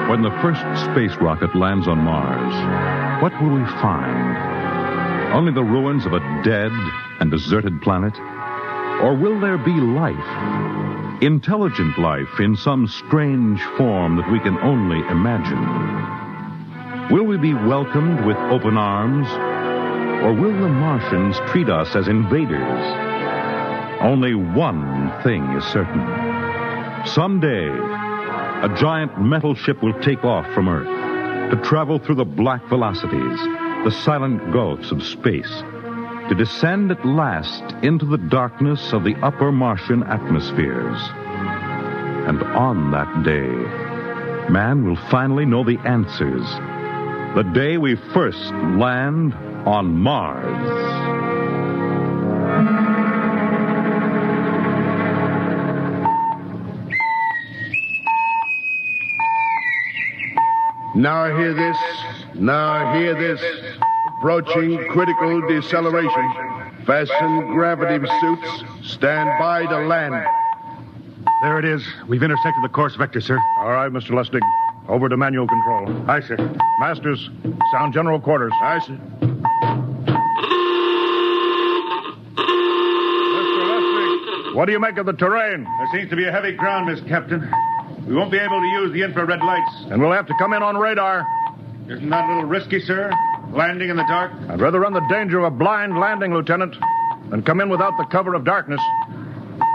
When the first space rocket lands on Mars, what will we find? Only the ruins of a dead and deserted planet? Or will there be life? Intelligent life in some strange form that we can only imagine? Will we be welcomed with open arms? Or will the Martians treat us as invaders? Only one thing is certain. Someday, a giant metal ship will take off from Earth to travel through the black velocities, the silent gulfs of space, to descend at last into the darkness of the upper Martian atmospheres. And on that day, man will finally know the answers. The day we first land on Mars. Now hear this. Now hear this. Approaching critical deceleration. Fasten gravity suits. Stand by to land. There it is. We've intersected the course vector, sir. All right, Mr. Lustig. Over to manual control. Aye, sir. Masters, sound general quarters. Aye, sir. Mr. Lustig, what do you make of the terrain? There seems to be a heavy ground, Miss Captain. We won't be able to use the infrared lights. And we'll have to come in on radar. Isn't that a little risky, sir? Landing in the dark? I'd rather run the danger of a blind landing, Lieutenant, than come in without the cover of darkness.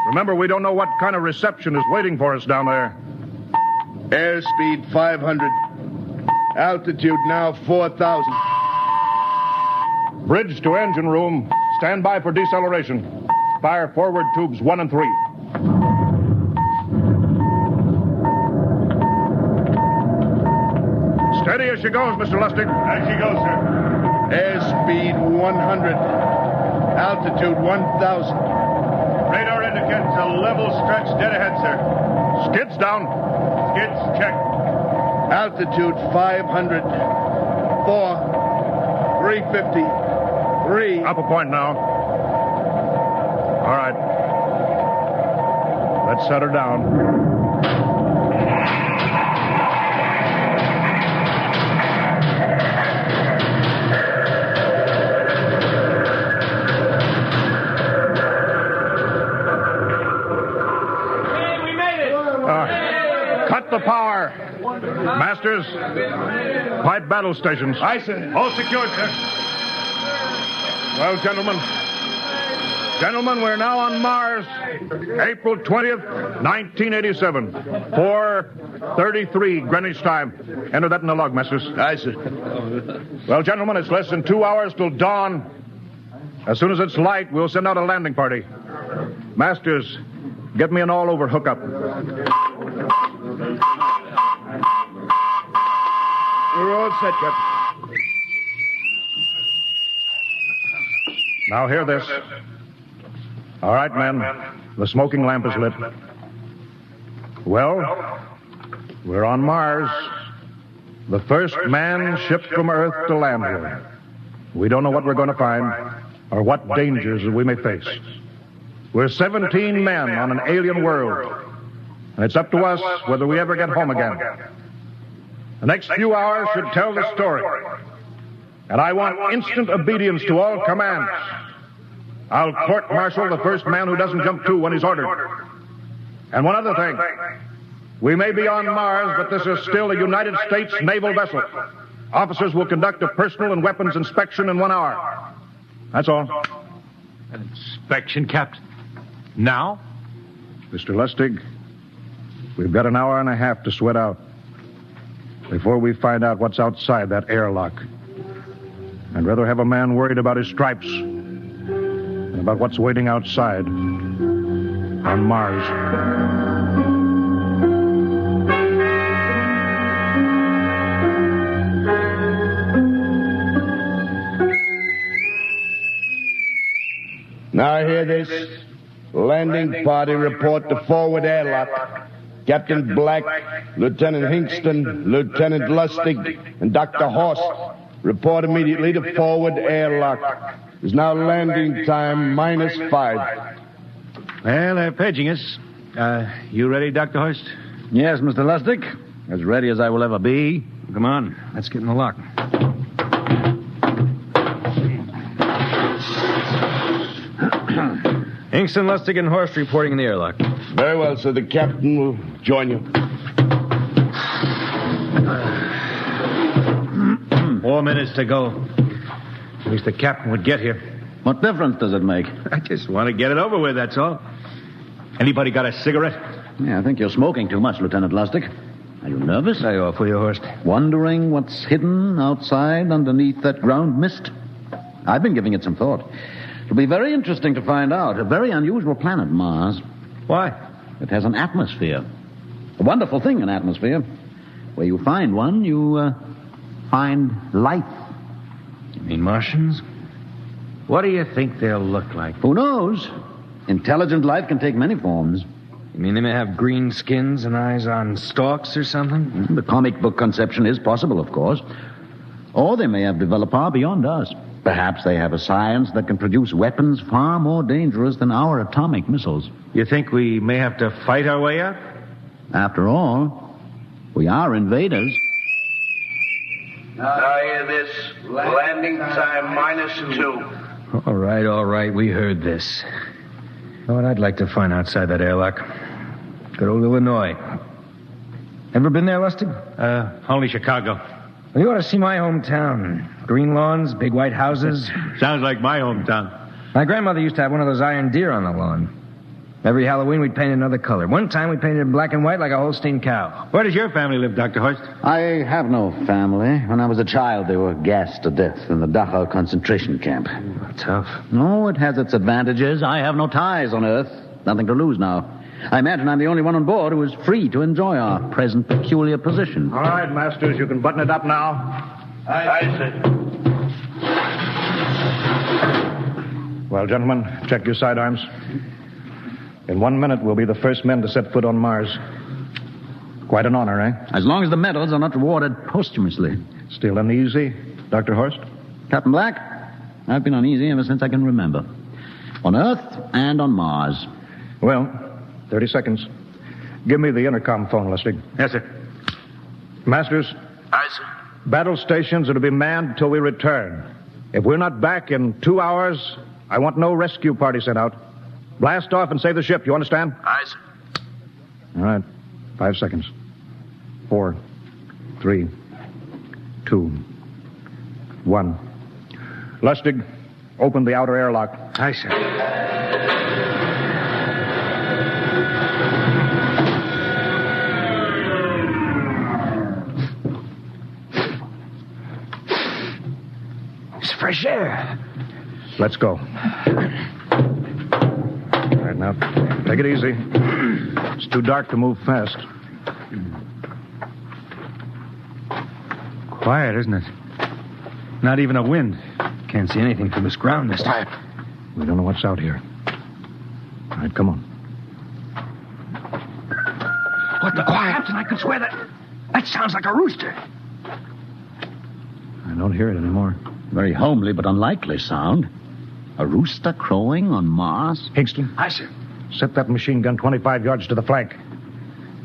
Remember, we don't know what kind of reception is waiting for us down there. Airspeed 500. Altitude now 4,000. Bridge to engine room. Stand by for deceleration. Fire forward tubes 1 and 3. Steady as she goes, Mr. Lustig. As she goes, sir. Airspeed 100. Altitude 1,000. Radar indicates a level stretch dead ahead, sir. Skids down. Skids check. Altitude 500. 4. 350. 3. Up a point now. All right. Let's set her down. Cut the power. Masters, pipe battle stations. Aye, sir. All secured, sir. Well, gentlemen, we're now on Mars, April 20th, 1987, 4:33 Greenwich time. Enter that in the log, Masters. Aye, sir. Well, gentlemen, it's less than 2 hours till dawn. As soon as it's light, we'll send out a landing party. Masters, get me an all-over hookup. We're all set, Captain. Now hear this. All right, men. The smoking lamp is lit. Well, we're on Mars. The first man shipped from Earth to land here. We don't know what we're going to find or what dangers we may face. We're 17 men on an alien world, and it's up to us whether we ever get home again. The next few hours should tell the story, and I want instant obedience to all commands. I'll court-martial the first man who doesn't jump to when he's ordered. And one other thing. We may be on Mars, but this is still a United States naval vessel. Officers will conduct a personal and weapons inspection in 1 hour. That's all. An inspection, Captain? Now? Mr. Lustig, we've got an hour and a half to sweat out before we find out what's outside that airlock. I'd rather have a man worried about his stripes than about what's waiting outside on Mars. Now hear this. Landing party report to forward airlock. Captain Black, Lieutenant Hingston, Lieutenant Lustig, and Dr. Horst report immediately to forward airlock. It's now landing time -5. Well, they're paging us. You ready, Dr. Horst? Yes, Mr. Lustig. As ready as I will ever be. Come on, let's get in the lock. Hingston, Lustig, and Horst reporting in the airlock. Very well, sir. The captain will join you. 4 minutes to go. At least the captain would get here. What difference does it make? I just want to get it over with, that's all. Anybody got a cigarette? Yeah, I think you're smoking too much, Lieutenant Lustig. Are you nervous? I offer you, Horst. Wondering what's hidden outside underneath that ground mist? I've been giving it some thought. It'll be very interesting to find out. A very unusual planet, Mars. Why? It has an atmosphere. A wonderful thing, an atmosphere. Where you find one, you find life. You mean Martians? What do you think they'll look like? Who knows? Intelligent life can take many forms. You mean they may have green skins and eyes on stalks or something? The comic book conception is possible, of course. Or they may have developed far beyond us. Perhaps they have a science that can produce weapons far more dangerous than our atomic missiles. You think we may have to fight our way out? After all, we are invaders. Now hear this. Landing time -2. All right. We heard this. You know what I'd like to find outside that airlock? Good old Illinois. Ever been there, Lustig? Only Chicago. Well, you ought to see my hometown. Green lawns, big white houses. Sounds like my hometown. My grandmother used to have one of those iron deer on the lawn. Every Halloween, we'd paint another color. One time, we painted it black and white like a Holstein cow. Where does your family live, Dr. Horst? I have no family. When I was a child, they were gassed to death in the Dachau concentration camp. Tough. No, it has its advantages. I have no ties on Earth. Nothing to lose now. I imagine I'm the only one on board who is free to enjoy our present peculiar position. All right, Masters, you can button it up now. Aye, sir. Well, gentlemen, check your sidearms. In 1 minute, we'll be the first men to set foot on Mars. Quite an honor, eh? As long as the medals are not rewarded posthumously. Still uneasy, Dr. Horst? Captain Black, I've been uneasy ever since I can remember. On Earth and on Mars. Well, 30 seconds. Give me the intercom phone, Lustig. Yes, sir. Masters? Aye, sir. Battle stations are to be manned till we return. If we're not back in 2 hours, I want no rescue party sent out. Blast off and save the ship, you understand? Aye, sir. All right. 5 seconds. 4, 3, 2, 1. Lustig, open the outer airlock. Aye, sir. It's fresh air. Let's go. All right, now, take it easy. It's too dark to move fast. Quiet, isn't it? Not even a wind. Can't see anything from this ground this time. We don't know what's out here. All right, come on. What the quiet? Captain, I could swear that sounds like a rooster. I don't hear it anymore. Very homely but unlikely sound. A rooster crowing on Mars? Hingston. Aye, sir. Set that machine gun 25 yards to the flank.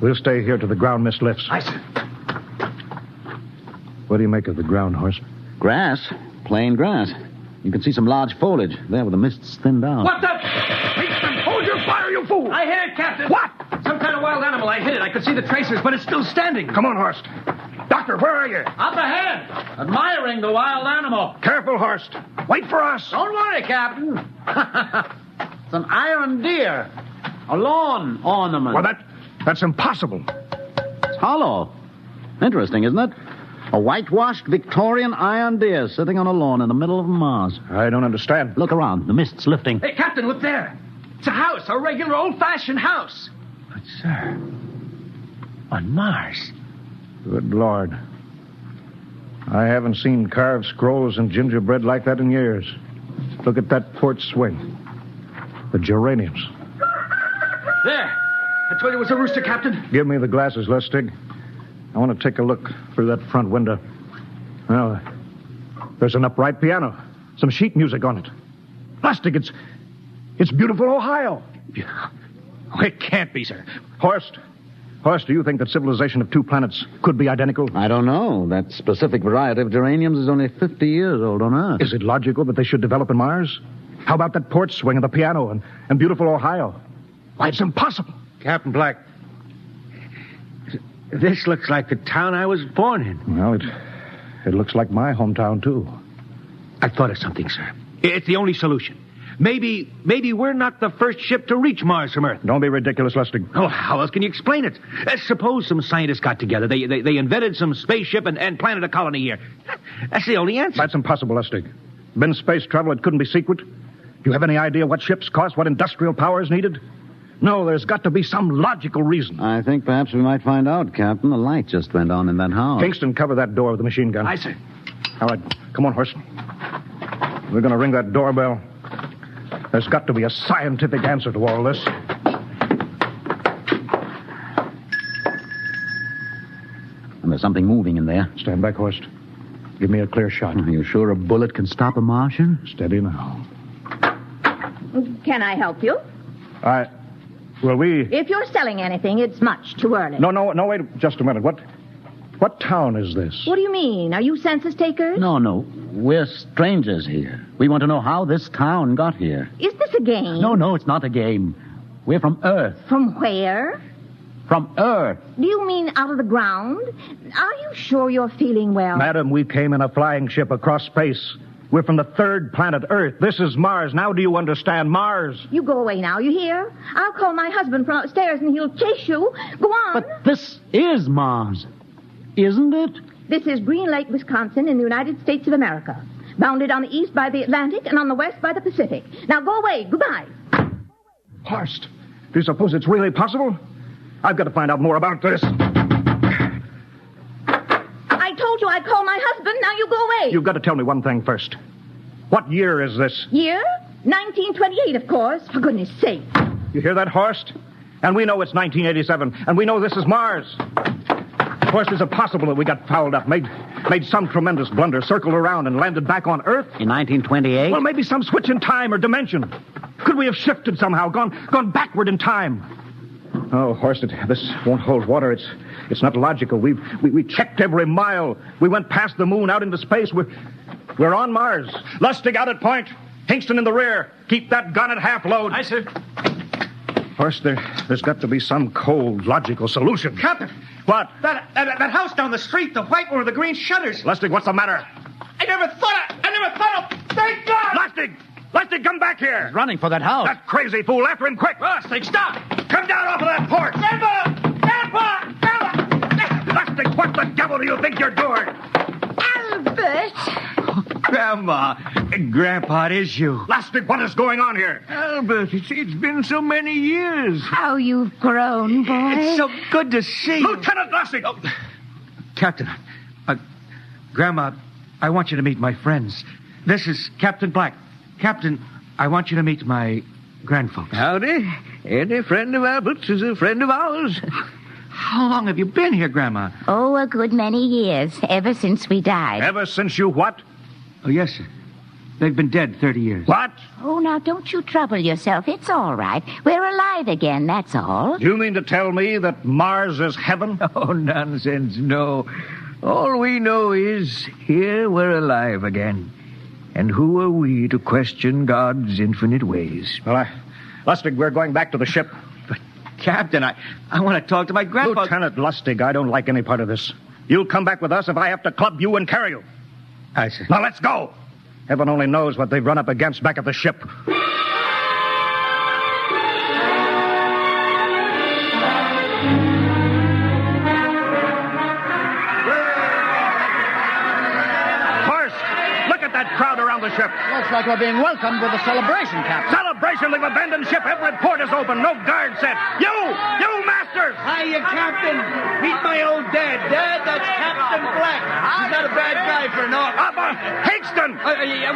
We'll stay here till the ground mist lifts. Aye, sir. What do you make of the ground, Horst? Grass. Plain grass. You can see some large foliage there where the mist's thinned out. What the? Hingston, hold your fire, you fool! I hit it, Captain. What? Some kind of wild animal. I hit it. I could see the tracers, but it's still standing. Come on, Horst. Doctor, where are you? Up ahead, admiring the wild animal. Careful, Horst. Wait for us. Don't worry, Captain. It's an iron deer. A lawn ornament. Well, that's impossible. It's hollow. Interesting, isn't it? A whitewashed Victorian iron deer sitting on a lawn in the middle of Mars. I don't understand. Look around. The mist's lifting. Hey, Captain, look there. It's a house, a regular old-fashioned house. But, sir, on Mars. Good Lord. I haven't seen carved scrolls and gingerbread like that in years. Look at that port swing. The geraniums. There. I told you it was a rooster, Captain. Give me the glasses, Lustig. I want to take a look through that front window. Well, there's an upright piano. Some sheet music on it. Lustig, it's beautiful Ohio. Oh, it can't be, sir. Horst, do you think that civilization of two planets could be identical? I don't know. That specific variety of geraniums is only 50 years old on Earth. Is it logical that they should develop in Mars? How about that porch swing and the piano and beautiful Ohio? Why, it's impossible. Captain Black, this looks like the town I was born in. Well, it looks like my hometown, too. I've thought of something, sir. It's the only solution. Maybe we're not the first ship to reach Mars from Earth. Don't be ridiculous, Lustig. Oh, how else can you explain it? Suppose some scientists got together. They invented some spaceship and planted a colony here. That's the only answer. That's impossible, Lustig. Been space travel, it couldn't be secret. Do you have any idea what ships cost, what industrial power is needed? No, there's got to be some logical reason. I think perhaps we might find out, Captain. The light just went on in that house. Kingston, cover that door with the machine gun. Aye, sir. All right, come on, Horst. We're going to ring that doorbell. There's got to be a scientific answer to all this. And there's something moving in there. Stand back, Horst. Give me a clear shot. Are you sure a bullet can stop a Martian? Steady now. Can I help you? Well, If you're selling anything, it's much too early. No, wait just a minute. What town is this? What do you mean? Are you census takers? No. We're strangers here. We want to know how this town got here. Is this a game? No, it's not a game. We're from Earth. From where? From Earth. Do you mean out of the ground? Are you sure you're feeling well? Madam, we came in a flying ship across space. We're from the third planet, Earth. This is Mars. Now do you understand? Mars. You go away now, you hear? I'll call my husband from upstairs and he'll chase you. Go on. But this is Mars, isn't it? This is Green Lake, Wisconsin, in the United States of America. Bounded on the east by the Atlantic and on the west by the Pacific. Now go away. Goodbye. Horst, do you suppose it's really possible? I've got to find out more about this. I told you I'd call my husband. Now you go away. You've got to tell me one thing first. What year is this? Year? 1928, of course. For goodness sake. You hear that, Horst? And we know it's 1987, and we know this is Mars. Horst, is it possible that we got fouled up, made some tremendous blunder, circled around, and landed back on Earth? In 1928? Well, maybe some switch in time or dimension. Could we have shifted somehow, gone backward in time? Oh, Horst, this won't hold water. It's not logical. We checked every mile. We went past the moon, out into space. We're on Mars. Lustig out at point. Hingston in the rear. Keep that gun at half load. Aye, sir. Horst, there's got to be some cold, logical solution. Captain. What? That house down the street, the white one with the green shutters. Lustig, what's the matter? I never thought of... Thank God! Lustig, come back here. He's running for that house. That crazy fool. After him, quick. Lustig, stop! Come down off of that porch. Grandpa! Lustig, what the devil do you think you're doing? Albert! Grandma, Grandpa, it is you. Lustig, what is going on here? Albert, it's been so many years. How you've grown, boy. It's so good to see you. Lieutenant Lustig! Oh, Captain, Grandma, I want you to meet my friends. This is Captain Black. Captain, I want you to meet my grandfolks. Howdy. Any friend of Albert's is a friend of ours. How long have you been here, Grandma? Oh, a good many years, ever since we died. Ever since you what? Oh, yes, sir. They've been dead 30 years. What? Oh, now, don't you trouble yourself. It's all right. We're alive again, that's all. Do you mean to tell me that Mars is heaven? Oh, nonsense, no. All we know is here we're alive again. And who are we to question God's infinite ways? Well, Lustig, we're going back to the ship. But, Captain, I want to talk to my grandpa. Lieutenant Lustig, I don't like any part of this. You'll come back with us if I have to club you and carry you. Aye, sir. Now, let's go. Heaven only knows what they've run up against back at the ship. Crowd around the ship. Looks like we're being welcomed with a celebration, Captain. Celebration? They've abandoned ship. Every port is open. No guard set. You masters! Hiya, Captain. Meet my old dad. Dad, that's Captain Black. He's not a bad guy for naught. Hingston!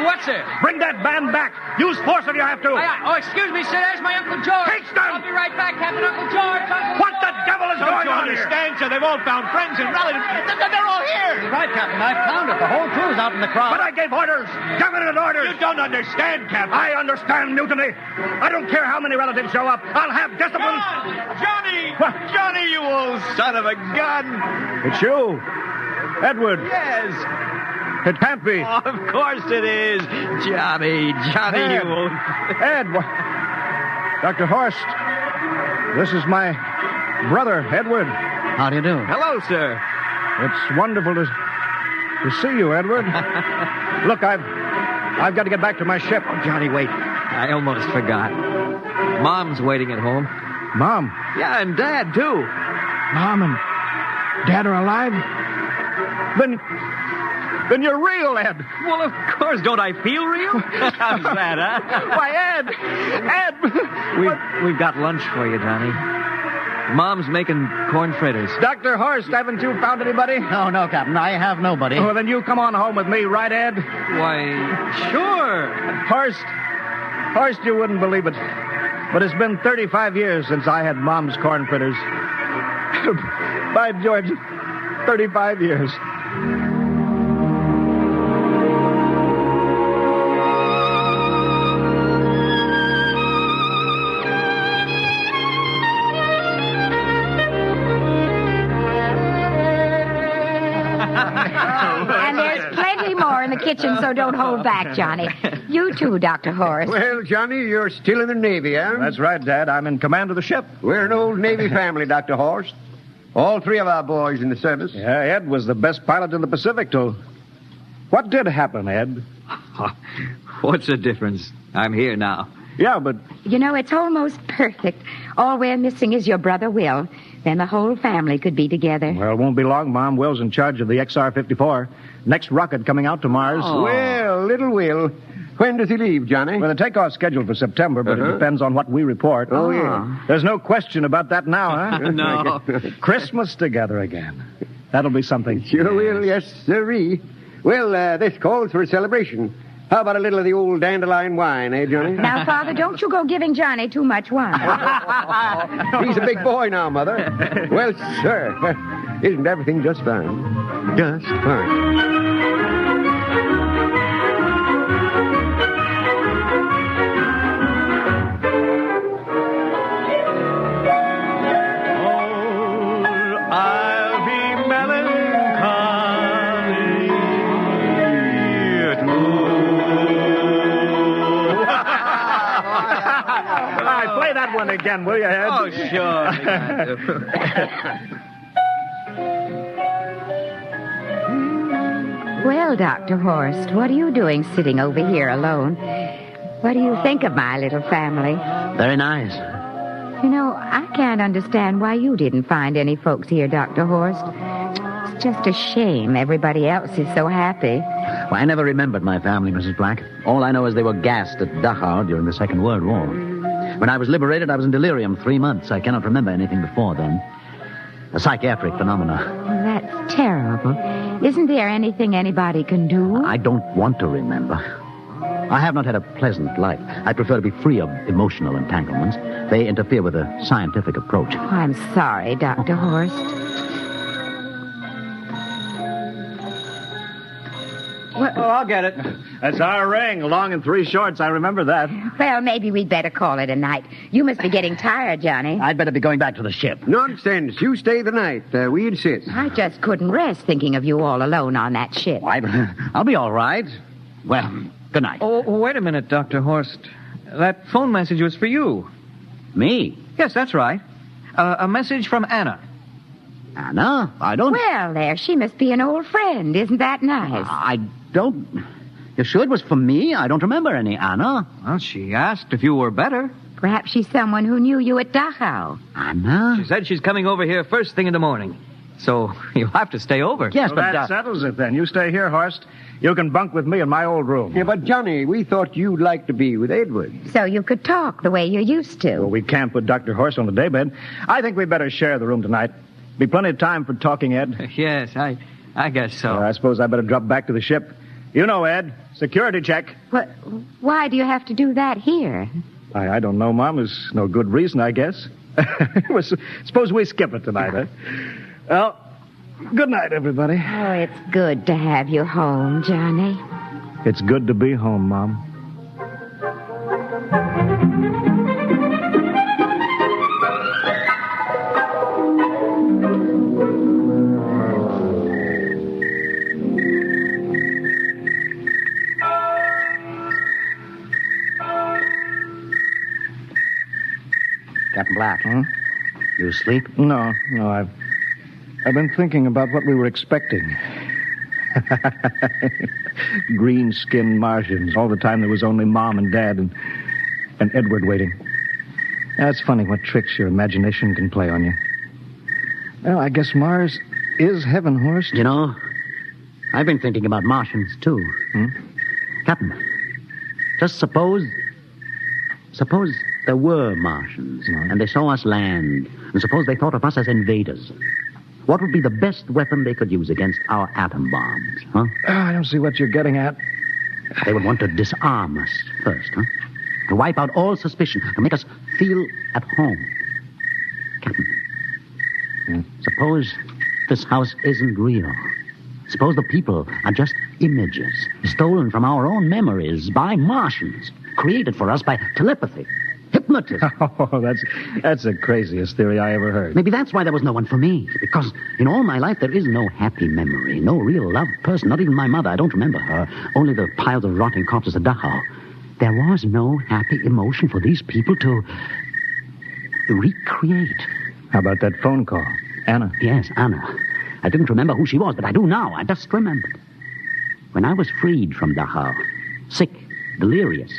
What's it? Bring that band back. Use force if you have to. Oh, excuse me, sir. There's my Uncle George. Hingston! I'll be right back, Captain. Uncle George. What the devil is going on here? Don't you understand, sir? They've all found friends and relatives. They're all here. You're right, Captain. I've found it. The whole crew's out in the crowd. But I gave orders. Definite orders. You don't understand, Captain. I understand mutiny. I don't care how many relatives show up. I'll have discipline. Johnny! What? Johnny, you old son of a gun! It's you. Edward. Yes. It can't be. Oh, of course it is. Johnny, Ed. you old... Ed. Dr. Horst. This is my brother, Edward. How do you do? Hello, sir. It's wonderful to see you, Edward. Look, I've got to get back to my ship. Oh, Johnny, wait. I almost forgot. Mom's waiting at home. Mom? Yeah, and Dad, too. Mom and Dad are alive? Then you're real, Ed. Well, of course. Don't I feel real? How's that, huh? Why, Ed! We've got lunch for you, Johnny. Mom's making corn fritters. Dr. Horst, haven't you found anybody? No, Captain. I have nobody. Oh, then you come on home with me, right, Ed? Why, sure. Horst, you wouldn't believe it, but it's been 35 years since I had Mom's corn fritters. By George, 35 years. In the kitchen, so don't hold back, Johnny. You too, Dr. Horst. Well, Johnny, you're still in the Navy, eh? That's right, Dad. I'm in command of the ship. We're an old Navy family, Dr. Horst. All three of our boys in the service. Yeah, Ed was the best pilot in the Pacific, too. What did happen, Ed? What's the difference? I'm here now. Yeah, but... You know, it's almost perfect. All we're missing is your brother Will. Then the whole family could be together. Well, it won't be long, Mom. Will's in charge of the XR-54. Next rocket coming out to Mars. Oh. Well, little Will. When does he leave, Johnny? Well, the takeoff's scheduled for September, but it depends on what we report. Oh, yeah. There's no question about that now, huh? No. Christmas together again. That'll be something. Sure will, yes, sirree. Well, this calls for a celebration. How about a little of the old dandelion wine, eh, Johnny? Now, Father, don't you go giving Johnny too much wine. He's a big boy now, Mother. Well, sir, isn't everything just fine? Just fine. Play that one again, will you, Ed? Oh, sure. Well, Dr. Horst, what are you doing sitting over here alone? What do you think of my little family? Very nice. You know, I can't understand why you didn't find any folks here, Dr. Horst. It's just a shame everybody else is so happy. Well, I never remembered my family, Mrs. Black. All I know is they were gassed at Dachau during the Second World War. When I was liberated, I was in delirium 3 months. I cannot remember anything before then. A psychiatric phenomena. Well, that's terrible. Isn't there anything anybody can do? I don't want to remember. I have not had a pleasant life. I prefer to be free of emotional entanglements. They interfere with a scientific approach. Oh, I'm sorry, Dr. Horst. Oh, I'll get it. That's our ring, long and 3 shorts. I remember that. Well, maybe we'd better call it a night. You must be getting tired, Johnny. I'd better be going back to the ship. Nonsense. You stay the night. We insist. I just couldn't rest thinking of you all alone on that ship. I'll be all right. Well, good night. Oh, wait a minute, Dr. Horst. That phone message was for you. Me? Yes, that's right. A message from Anna. Anna? I don't... Well, there, she must be an old friend. Isn't that nice? I don't... You sure it was for me? I don't remember any Anna. Well, she asked if you were better. Perhaps she's someone who knew you at Dachau. Anna? She said she's coming over here first thing in the morning. So you'll have to stay over. Yes, well, that settles it then. You stay here, Horst. You can bunk with me in my old room. Yeah, but Johnny, we thought you'd like to be with Edward. So you could talk the way you used to. Well, we can't put Dr. Horst on the daybed. I think we better share the room tonight. Be plenty of time for talking, Ed. Yes, I guess so. I suppose I better drop back to the ship. You know, Ed, security check. What? Why do you have to do that here? I don't know, Mom. There's no good reason, I guess. Suppose we skip it tonight, huh? Well, good night, everybody. Oh, it's good to have you home, Johnny. It's good to be home, Mom. Captain Black. Huh? You asleep? No, I've been thinking about what we were expecting. Green-skinned Martians. All the time there was only Mom and Dad and Edward waiting. That's funny what tricks your imagination can play on you. Well, I guess Mars is heaven, Horst. You know, I've been thinking about Martians, too. Captain, just suppose there were Martians, and they saw us land, and suppose they thought of us as invaders. What would be the best weapon they could use against our atom bombs, huh? I don't see what you're getting at. They would want to disarm us first, huh? To wipe out all suspicion, to make us feel at home. Captain, suppose this house isn't real. Suppose the people are just images, stolen from our own memories by Martians, created for us by telepathy. Hypnotism. Oh, that's the craziest theory I ever heard. Maybe that's why there was no one for me. Because in all my life, there is no happy memory, no real loved person, not even my mother. I don't remember her. Only the piles of rotting corpses at Dachau. There was no happy emotion for these people to recreate. How about that phone call? Anna? Yes, Anna. I didn't remember who she was, but I do now. I just remembered. When I was freed from Dachau, sick, delirious.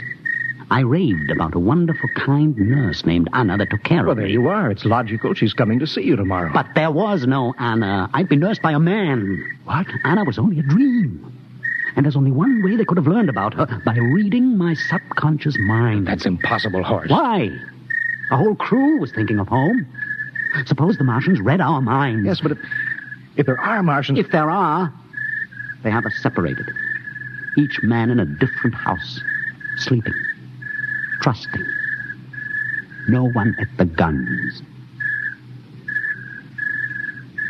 I raved about a wonderful, kind nurse named Anna that took care of me. Well, there you are. It's logical. She's coming to see you tomorrow. But there was no Anna. I'd been nursed by a man. What? Anna was only a dream. And there's only one way they could have learned about her, by reading my subconscious mind. That's impossible, Horace. Why? A whole crew was thinking of home. Suppose the Martians read our minds. Yes, but if there are Martians... If there are, they have us separated. Each man in a different house, sleeping, trusting. No one at the guns.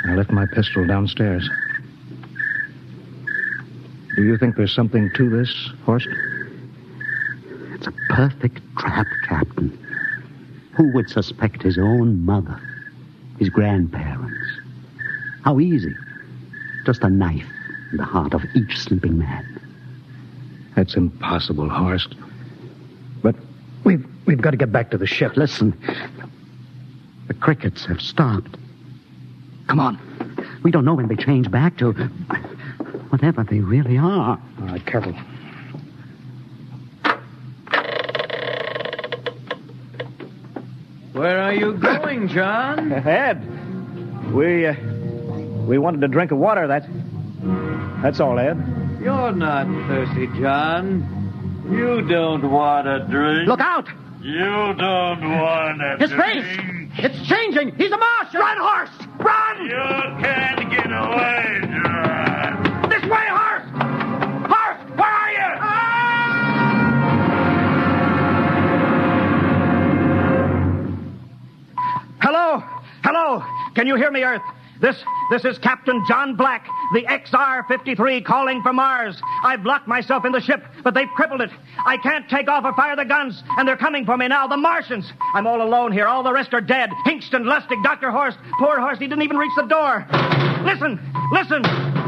I left my pistol downstairs. Do you think there's something to this, Horst? It's a perfect trap, Captain. Who would suspect his own mother, his grandparents? How easy. Just a knife in the heart of each sleeping man. That's impossible, Horst. But we've got to get back to the ship. Listen. The crickets have stopped. Come on. We don't know when they change back to whatever they really are. All right, careful. Where are you going, John? Ed, we wanted a drink of water. That's all, Ed. You're not thirsty, John. You don't want a drink. Look out! You don't want a His drink. face! It's changing! He's a Martian! Run, horse! Run! You can't get away, John. This way, horse! Horse, where are you? Hello? Hello? Can you hear me, Earth? This is Captain John Black, the XR-53 calling from Mars. I've locked myself in the ship, but they've crippled it. I can't take off or fire the guns, and they're coming for me now, the Martians. I'm all alone here. All the rest are dead. Hinkston, Lustig, Dr. Horst. Poor Horst, he didn't even reach the door. Listen.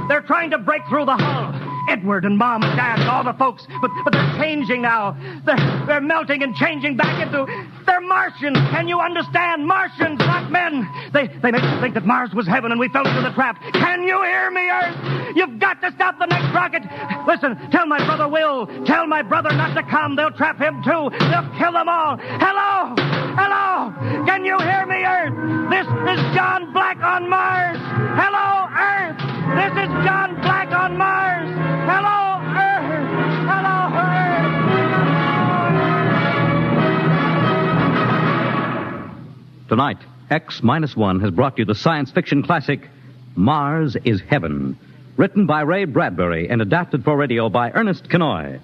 They're trying to break through the hull. Edward and Mom and Dad and all the folks, but they're changing now. They're melting and changing back into... They're Martians. Can you understand? Martians, not men. They make us think that Mars was heaven and we fell into the trap. Can you hear me, Earth? You've got to stop the next rocket. Listen, tell my brother Will. Tell my brother not to come. They'll trap him too. They'll kill them all. Hello? Can you hear me, Earth? This is John Black on Mars. Hello, Earth. This is John Black on Mars. Hello, Earth. Hello, Earth. Tonight, X-1 has brought you the science fiction classic, Mars is Heaven, written by Ray Bradbury and adapted for radio by Ernest Kenoy.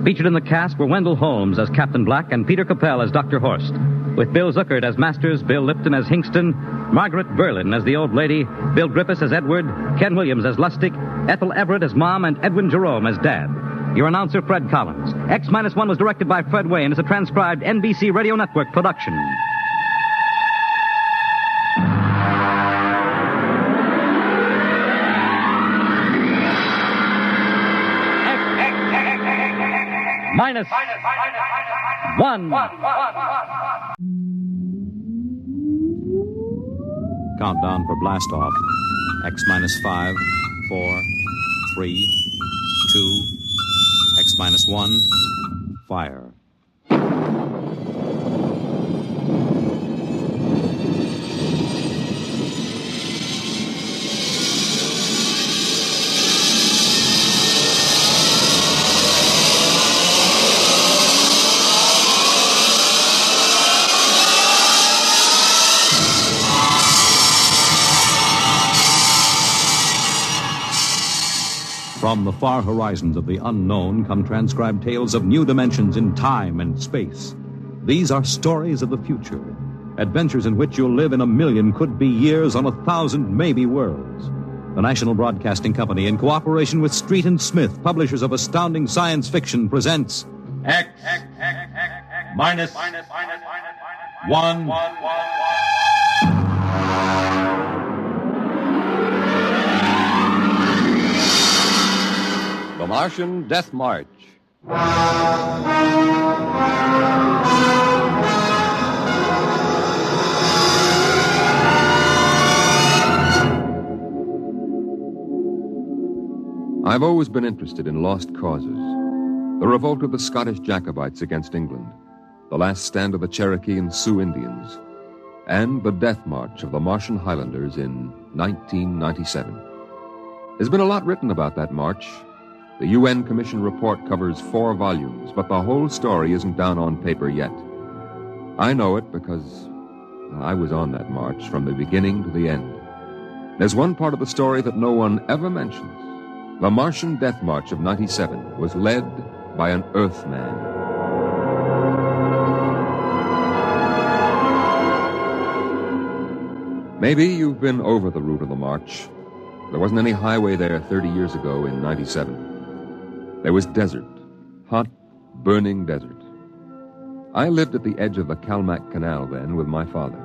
Featured in the cast were Wendell Holmes as Captain Black and Peter Capell as Dr. Horst, with Bill Zuckert as Masters, Bill Lipton as Hinkston, Margaret Berlin as the old lady, Bill Griffiths as Edward, Ken Williams as Lustig, Ethel Everett as Mom, and Edwin Jerome as Dad. Your announcer, Fred Collins. X-1 was directed by Fred Way and is a transcribed NBC Radio Network production. Minus one. Countdown for blast off. X-5, 4, 3, 2, X-1, fire. From the far horizons of the unknown come transcribed tales of new dimensions in time and space. These are stories of the future, adventures in which you'll live in 1,000,000 could-be years on 1,000 maybe worlds. The National Broadcasting Company, in cooperation with Street and Smith, publishers of astounding science fiction, presents X-1. The Martian Death March. I've always been interested in lost causes. The revolt of the Scottish Jacobites against England, the last stand of the Cherokee and Sioux Indians, and the death march of the Martian Highlanders in 1997. There's been a lot written about that march. The UN Commission report covers 4 volumes, but the whole story isn't down on paper yet. I know it because I was on that march from the beginning to the end. There's one part of the story that no one ever mentions. The Martian Death March of 97 was led by an Earthman. Maybe you've been over the route of the march. There wasn't any highway there 30 years ago in 97. There was desert, hot, burning desert. I lived at the edge of the Calmac Canal then with my father.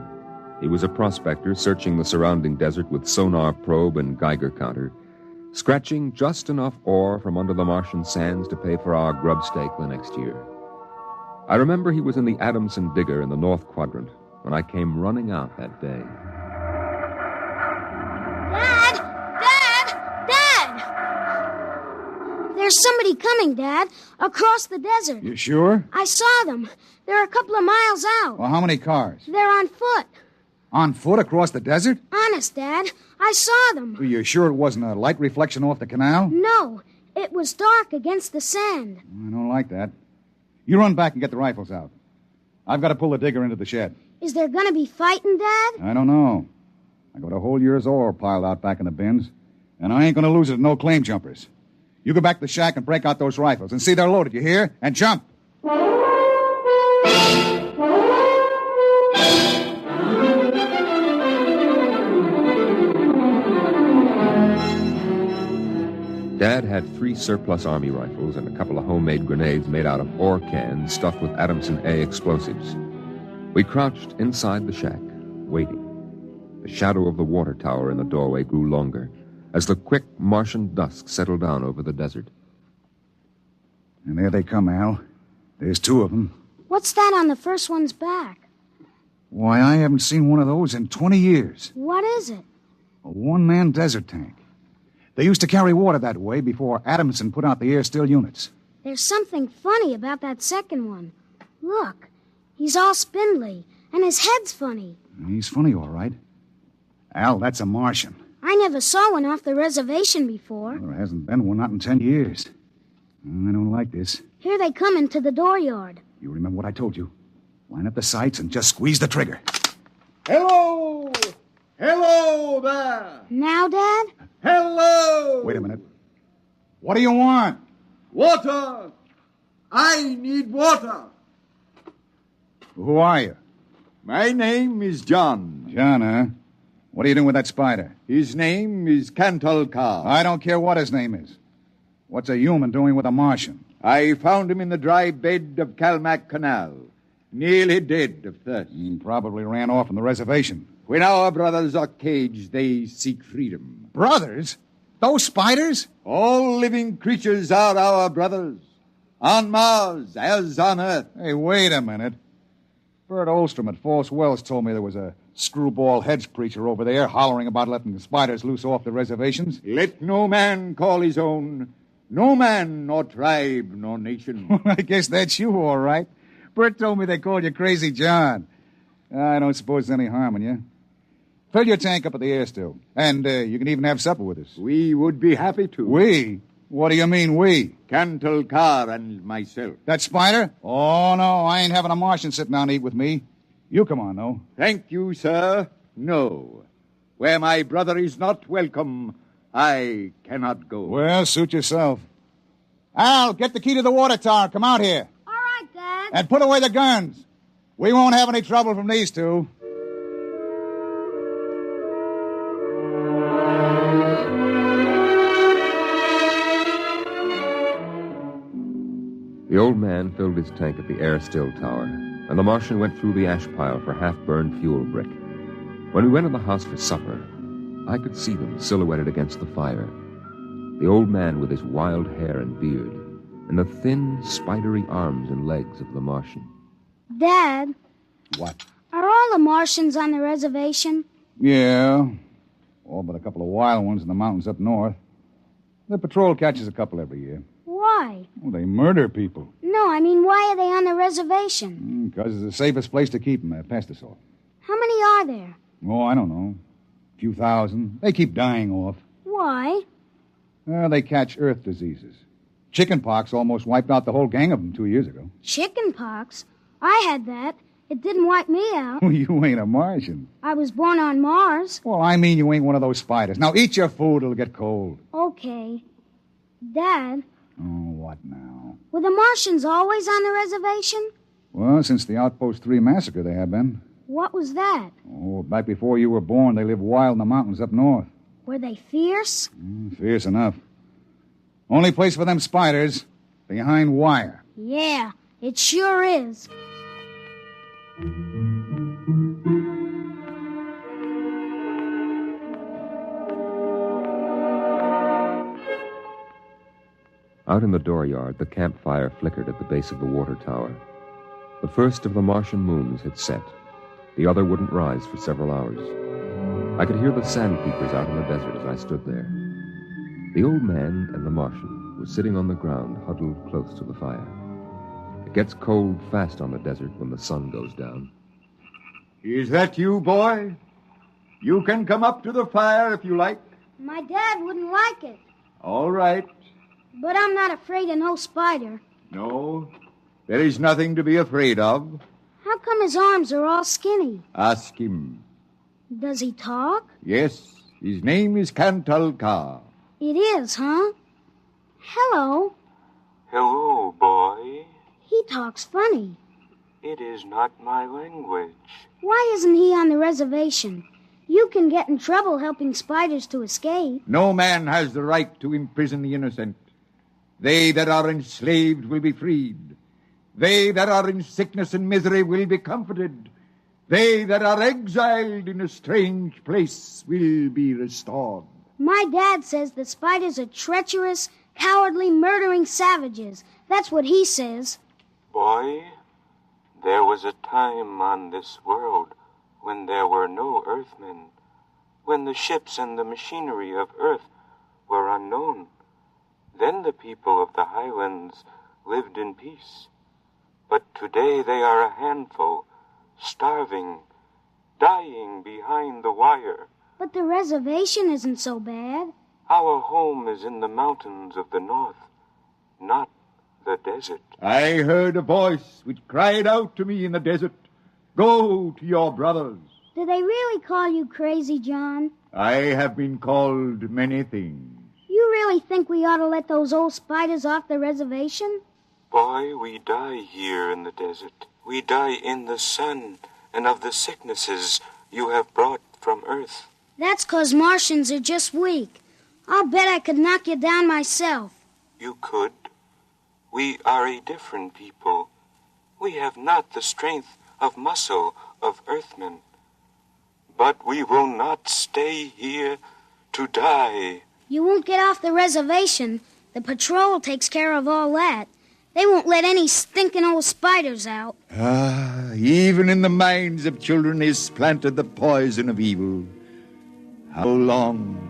He was a prospector searching the surrounding desert with sonar probe and Geiger counter, scratching just enough ore from under the Martian sands to pay for our grub stake the next year. I remember he was in the Adamson digger in the North Quadrant when I came running out that day. There's somebody coming, Dad, across the desert. You sure? I saw them. They're a couple of miles out. Well, how many cars? They're on foot. On foot across the desert? Honest, Dad. I saw them. Are you sure it wasn't a light reflection off the canal? No. It was dark against the sand. I don't like that. You run back and get the rifles out. I've got to pull the digger into the shed. Is there going to be fighting, Dad? I don't know. I got a whole year's ore piled out back in the bins, and I ain't going to lose it to no claim jumpers. You go back to the shack and break out those rifles and see they're loaded, you hear? And jump! Dad had 3 surplus Army rifles and a couple of homemade grenades made out of ore cans stuffed with Adamson A explosives. We crouched inside the shack, waiting. The shadow of the water tower in the doorway grew longer as the quick Martian dusk settled down over the desert. And there they come, Al. There's 2 of them. What's that on the first one's back? Why, I haven't seen one of those in 20 years. What is it? A one-man desert tank. They used to carry water that way before Adamson put out the air-still units. There's something funny about that second one. Look, he's all spindly, and his head's funny. He's funny, all right. Al, that's a Martian. I never saw one off the reservation before. Well, there hasn't been one, not in 10 years. I don't like this. Here they come into the dooryard. You remember what I told you. Line up the sights and just squeeze the trigger. Hello! Hello there! Now, Dad? Hello! Wait a minute. What do you want? Water! I need water! Who are you? My name is John. John, huh? What are you doing with that spider? His name is Cantalcar. I don't care what his name is. What's a human doing with a Martian? I found him in the dry bed of Calmac Canal, nearly dead of thirst. He probably ran off from the reservation. When our brothers are caged, they seek freedom. Brothers? Those spiders? All living creatures are our brothers. On Mars, as on Earth. Hey, wait a minute. Bert Olstrom at False Wells told me there was a screwball heads preacher over there hollering about letting the spiders loose off the reservations. Let no man call his own. No man, nor tribe, nor nation. I guess that's you, all right. Bert told me they called you Crazy John. I don't suppose there's any harm in you. Fill your tank up at the air still. And you can even have supper with us. We would be happy to. We? What do you mean, we? Cantalcar and myself. That spider? Oh, no, I ain't having a Martian sit down to eat with me. You come on, though. Thank you, sir. No. Where my brother is not welcome, I cannot go. Well, suit yourself. Al, get the key to the water tower. Come out here. All right, Dad. And put away the guns. We won't have any trouble from these 2. The old man filled his tank at the air-still tower, and the Martian went through the ash pile for half-burned fuel brick. When we went to the house for supper, I could see them silhouetted against the fire. The old man with his wild hair and beard, and the thin, spidery arms and legs of the Martian. Dad? What? Are all the Martians on the reservation? Yeah. All but a couple of wild ones in the mountains up north. The patrol catches a couple every year. Why? Well, they murder people. No, I mean, why are they on the reservation? Because it's the safest place to keep them. Pest us all. How many are there? Oh, I don't know. A few thousand. They keep dying off. Why? They catch earth diseases. Chickenpox almost wiped out the whole gang of them 2 years ago. Chickenpox? I had that. It didn't wipe me out. Well, you ain't a Martian. I was born on Mars. Well, I mean you ain't one of those spiders. Now eat your food. It'll get cold. Okay. Dad, Oh, what now? were the Martians always on the reservation? Well, since the Outpost 3 massacre, they have been. What was that? Oh, back before you were born, they lived wild in the mountains up north. Were they fierce? Fierce enough. Only place for them spiders, behind wire. Yeah, it sure is. Out in the dooryard, the campfire flickered at the base of the water tower. The first of the Martian moons had set. The other wouldn't rise for several hours. I could hear the sandpeepers out in the desert as I stood there. The old man and the Martian were sitting on the ground, huddled close to the fire. It gets cold fast on the desert when the sun goes down. Is that you, boy? You can come up to the fire if you like. My dad wouldn't like it. All right. But I'm not afraid of no spider. No, there is nothing to be afraid of. How come his arms are all skinny? Ask him. Does he talk? Yes, his name is Kantalka. It is, huh? Hello. Hello, boy. He talks funny. It is not my language. Why isn't he on the reservation? You can get in trouble helping spiders to escape. No man has the right to imprison the innocent. They that are enslaved will be freed. They that are in sickness and misery will be comforted. They that are exiled in a strange place will be restored. My dad says the spiders are treacherous, cowardly, murdering savages. That's what he says. Boy, there was a time on this world when there were no earthmen, when the ships and the machinery of earth were unknown. Then the people of the highlands lived in peace. But today they are a handful, starving, dying behind the wire. But the reservation isn't so bad. Our home is in the mountains of the north, not the desert. I heard a voice which cried out to me in the desert, "Go to your brothers." Do they really call you crazy, John? I have been called many things. You really think we ought to let those old spiders off the reservation? Boy, we die here in the desert. We die in the sun and of the sicknesses you have brought from Earth. That's 'cause Martians are just weak. I'll bet I could knock you down myself. You could. We are a different people. We have not the strength of muscle of Earthmen. But we will not stay here to die. You won't get off the reservation. The patrol takes care of all that. They won't let any stinking old spiders out. Even in the minds of children is planted the poison of evil. How long?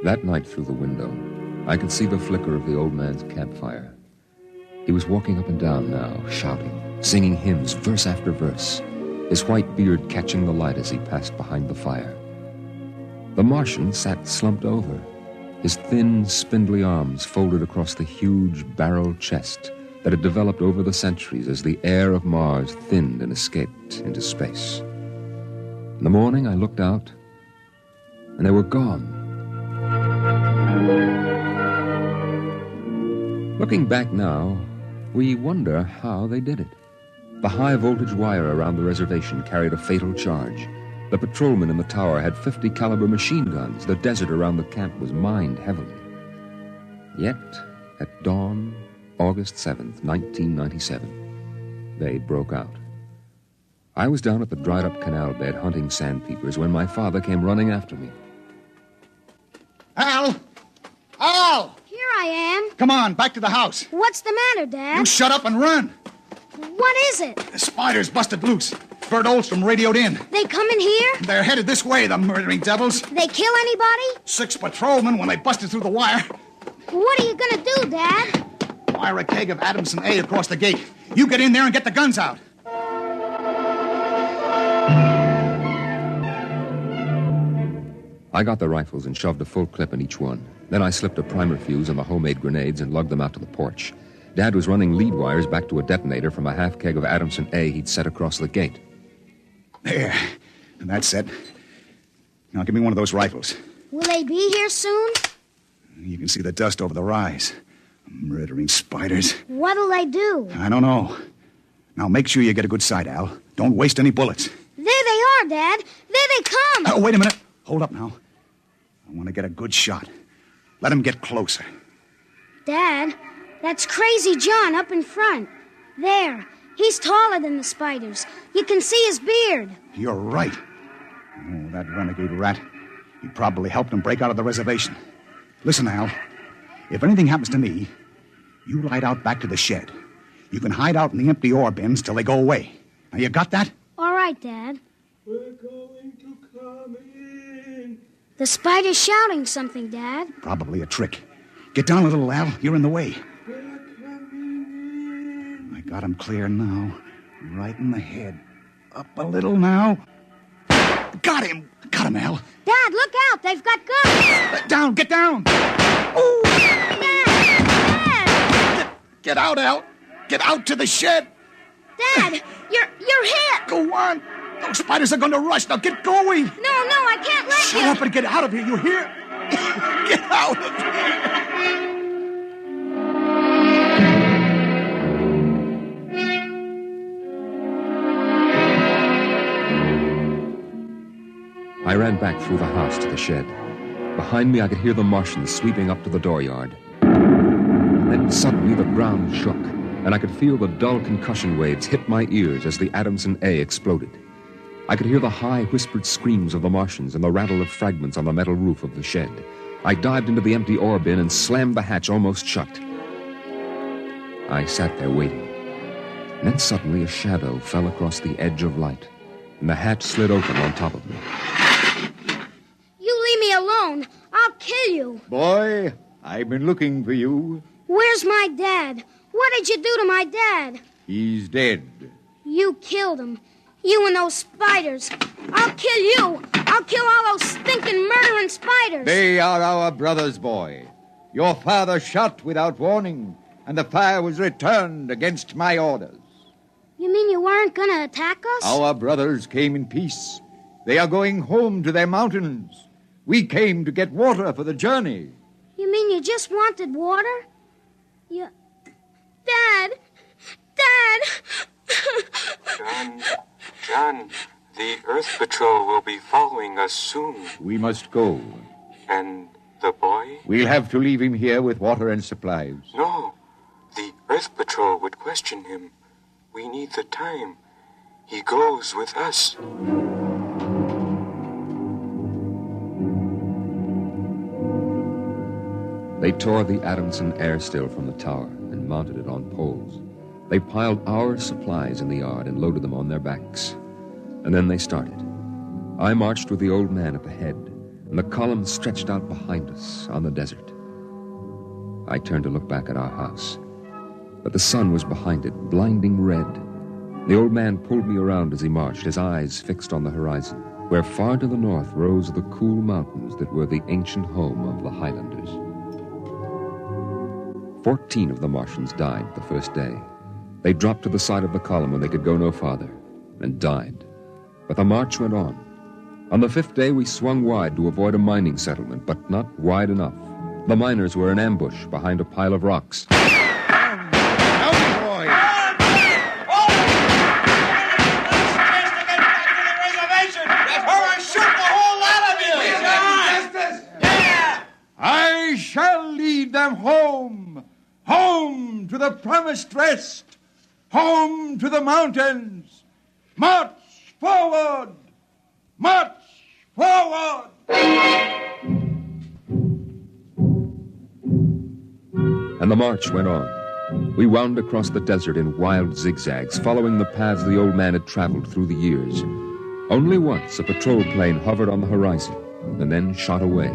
That night through the window, I could see the flicker of the old man's campfire. He was walking up and down now, shouting, singing hymns, verse after verse, his white beard catching the light as he passed behind the fire. The Martian sat slumped over, his thin, spindly arms folded across the huge barrel chest that had developed over the centuries as the air of Mars thinned and escaped into space. In the morning, I looked out, and they were gone. Looking back now, we wonder how they did it. The high-voltage wire around the reservation carried a fatal charge. The patrolmen in the tower had 50-caliber machine guns. The desert around the camp was mined heavily. Yet, at dawn, August 7th, 1997, they broke out. I was down at the dried-up canal bed hunting sandpeepers when my father came running after me. Al! Al! Here I am. Come on, back to the house. What's the matter, Dad? You shut up and run. What is it? The spider's busted loose. Bert Olstrom radioed in. They coming here? They're headed this way, the murdering devils. They kill anybody? 6 patrolmen when they busted through the wire. What are you gonna do, Dad? Wire a keg of Adamson A across the gate. You get in there and get the guns out. I got the rifles and shoved a full clip in each one. Then I slipped a primer fuse on the homemade grenades and lugged them out to the porch. Dad was running lead wires back to a detonator from a half keg of Adamson A he'd set across the gate. There. And that's it. Now give me one of those rifles. Will they be here soon? You can see the dust over the rise. Murdering spiders. What'll they do? I don't know. Now make sure you get a good sight, Al. Don't waste any bullets. There they are, Dad. There they come. Oh, wait a minute. Hold up now. I want to get a good shot. Let him get closer. Dad, that's Crazy John up in front. There. He's taller than the spiders. You can see his beard. You're right. Oh, that renegade rat. He probably helped him break out of the reservation. Listen, Al. If anything happens to me, you light out back to the shed. You can hide out in the empty ore bins till they go away. Now, you got that? All right, Dad. We're going to come in. The spider's shouting something, Dad. Probably a trick. Get down a little, Al. You're in the way. I got him clear now. Right in the head. Up a little now. Got him! Got him, Al. Dad, look out! They've got guns! Down! Get down! Oh! Dad! Get out, Al! Get out to the shed! Dad, you're hit! Go on! Those spiders are going to rush. Now get going! No, I can't let you! Shut up and get out of here, you hear? Get out of here! I ran back through the house to the shed. Behind me, I could hear the Martians sweeping up to the dooryard. Then suddenly the ground shook, and I could feel the dull concussion waves hit my ears as the Adamson A exploded. I could hear the high, whispered screams of the Martians and the rattle of fragments on the metal roof of the shed. I dived into the empty ore bin and slammed the hatch almost shut. I sat there waiting. And then suddenly a shadow fell across the edge of light, and the hatch slid open on top of me. You leave me alone. I'll kill you. Boy, I've been looking for you. Where's my dad? What did you do to my dad? He's dead. You killed him. You and those spiders. I'll kill you. I'll kill all those stinking murdering spiders. They are our brothers, boy. Your father shot without warning, and the fire was returned against my orders. You mean you weren't going to attack us? Our brothers came in peace. They are going home to their mountains. We came to get water for the journey. You mean you just wanted water? You... Dad! John, the Earth Patrol will be following us soon. We must go. And the boy? We'll have to leave him here with water and supplies. No, the Earth Patrol would question him. We need the time. He goes with us. They tore the Adamson air still from the tower and mounted it on poles. They piled our supplies in the yard and loaded them on their backs. And then they started. I marched with the old man at the head, and the column stretched out behind us on the desert. I turned to look back at our house, but the sun was behind it, blinding red. The old man pulled me around as he marched, his eyes fixed on the horizon, where far to the north rose the cool mountains that were the ancient home of the Highlanders. 14 of the Martians died the first day. They dropped to the side of the column when they could go no farther, and died. But the march went on. On the 5th day, we swung wide to avoid a mining settlement, but not wide enough. The miners were in ambush behind a pile of rocks. I shall lead them home, home to the promised rest, home to the mountains. March forward! March forward! And the march went on. We wound across the desert in wild zigzags, following the paths the old man had traveled through the years. Only once a patrol plane hovered on the horizon and then shot away.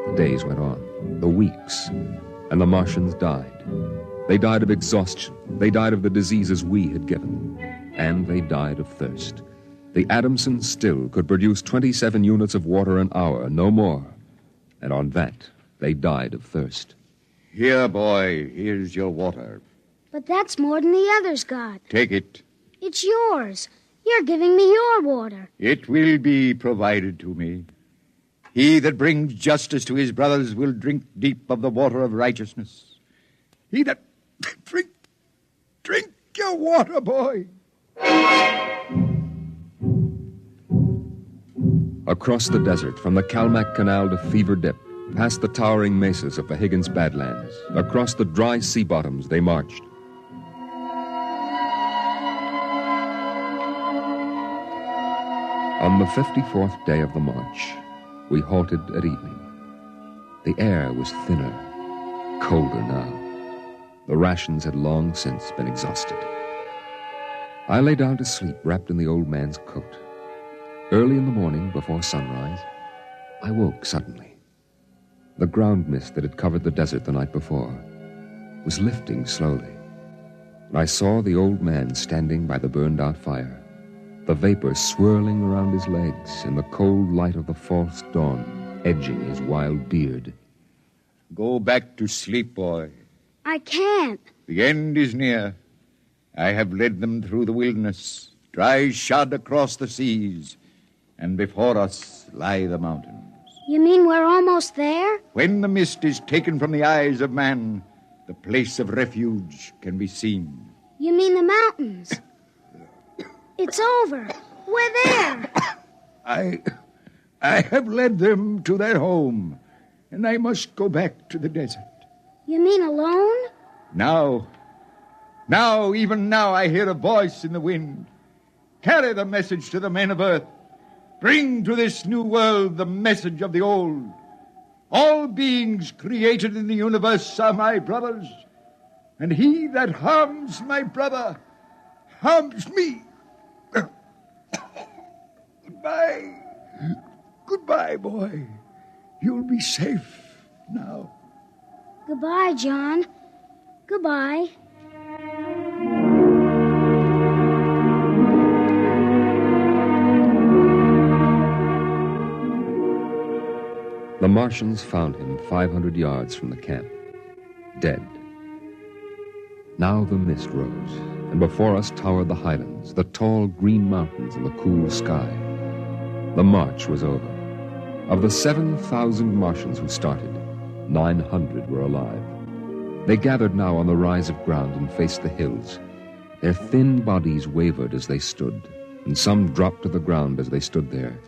The days went on, the weeks, and the Martians died. They died of exhaustion. They died of the diseases we had given. And they died of thirst. The Adamson still could produce 27 units of water an hour, no more. And on that, they died of thirst. Here, boy, here's your water. But that's more than the others got. Take it. It's yours. You're giving me your water. It will be provided to me. He that brings justice to his brothers will drink deep of the water of righteousness. He that... Drink your water, boy. Across the desert, from the Calmac Canal to Fever Dip, past the towering mesas of the Higgins Badlands, across the dry sea bottoms they marched. On the 54th day of the march, we halted at evening. The air was thinner, colder now. The rations had long since been exhausted. I lay down to sleep wrapped in the old man's coat. Early in the morning, before sunrise, I woke suddenly. The ground mist that had covered the desert the night before was lifting slowly, and I saw the old man standing by the burned-out fire, the vapor swirling around his legs in the cold light of the false dawn, edging his wild beard. Go back to sleep, boy. I can't. The end is near. I have led them through the wilderness, dry shod across the seas, and before us lie the mountains. You mean we're almost there? When the mist is taken from the eyes of man, the place of refuge can be seen. You mean the mountains? It's over. We're there. I have led them to their home, and I must go back to the desert. You mean alone? Now, even now, I hear a voice in the wind. Carry the message to the men of earth. Bring to this new world the message of the old. All beings created in the universe are my brothers, and he that harms my brother harms me. Goodbye. Goodbye, boy. You'll be safe now. Goodbye, John. Goodbye. The Martians found him 500 yards from the camp, dead. Now the mist rose, and before us towered the highlands, the tall green mountains and the cool sky. The march was over. Of the 7,000 Martians who started, 900 were alive. They gathered now on the rise of ground and faced the hills. Their thin bodies wavered as they stood, and some dropped to the ground as they stood there.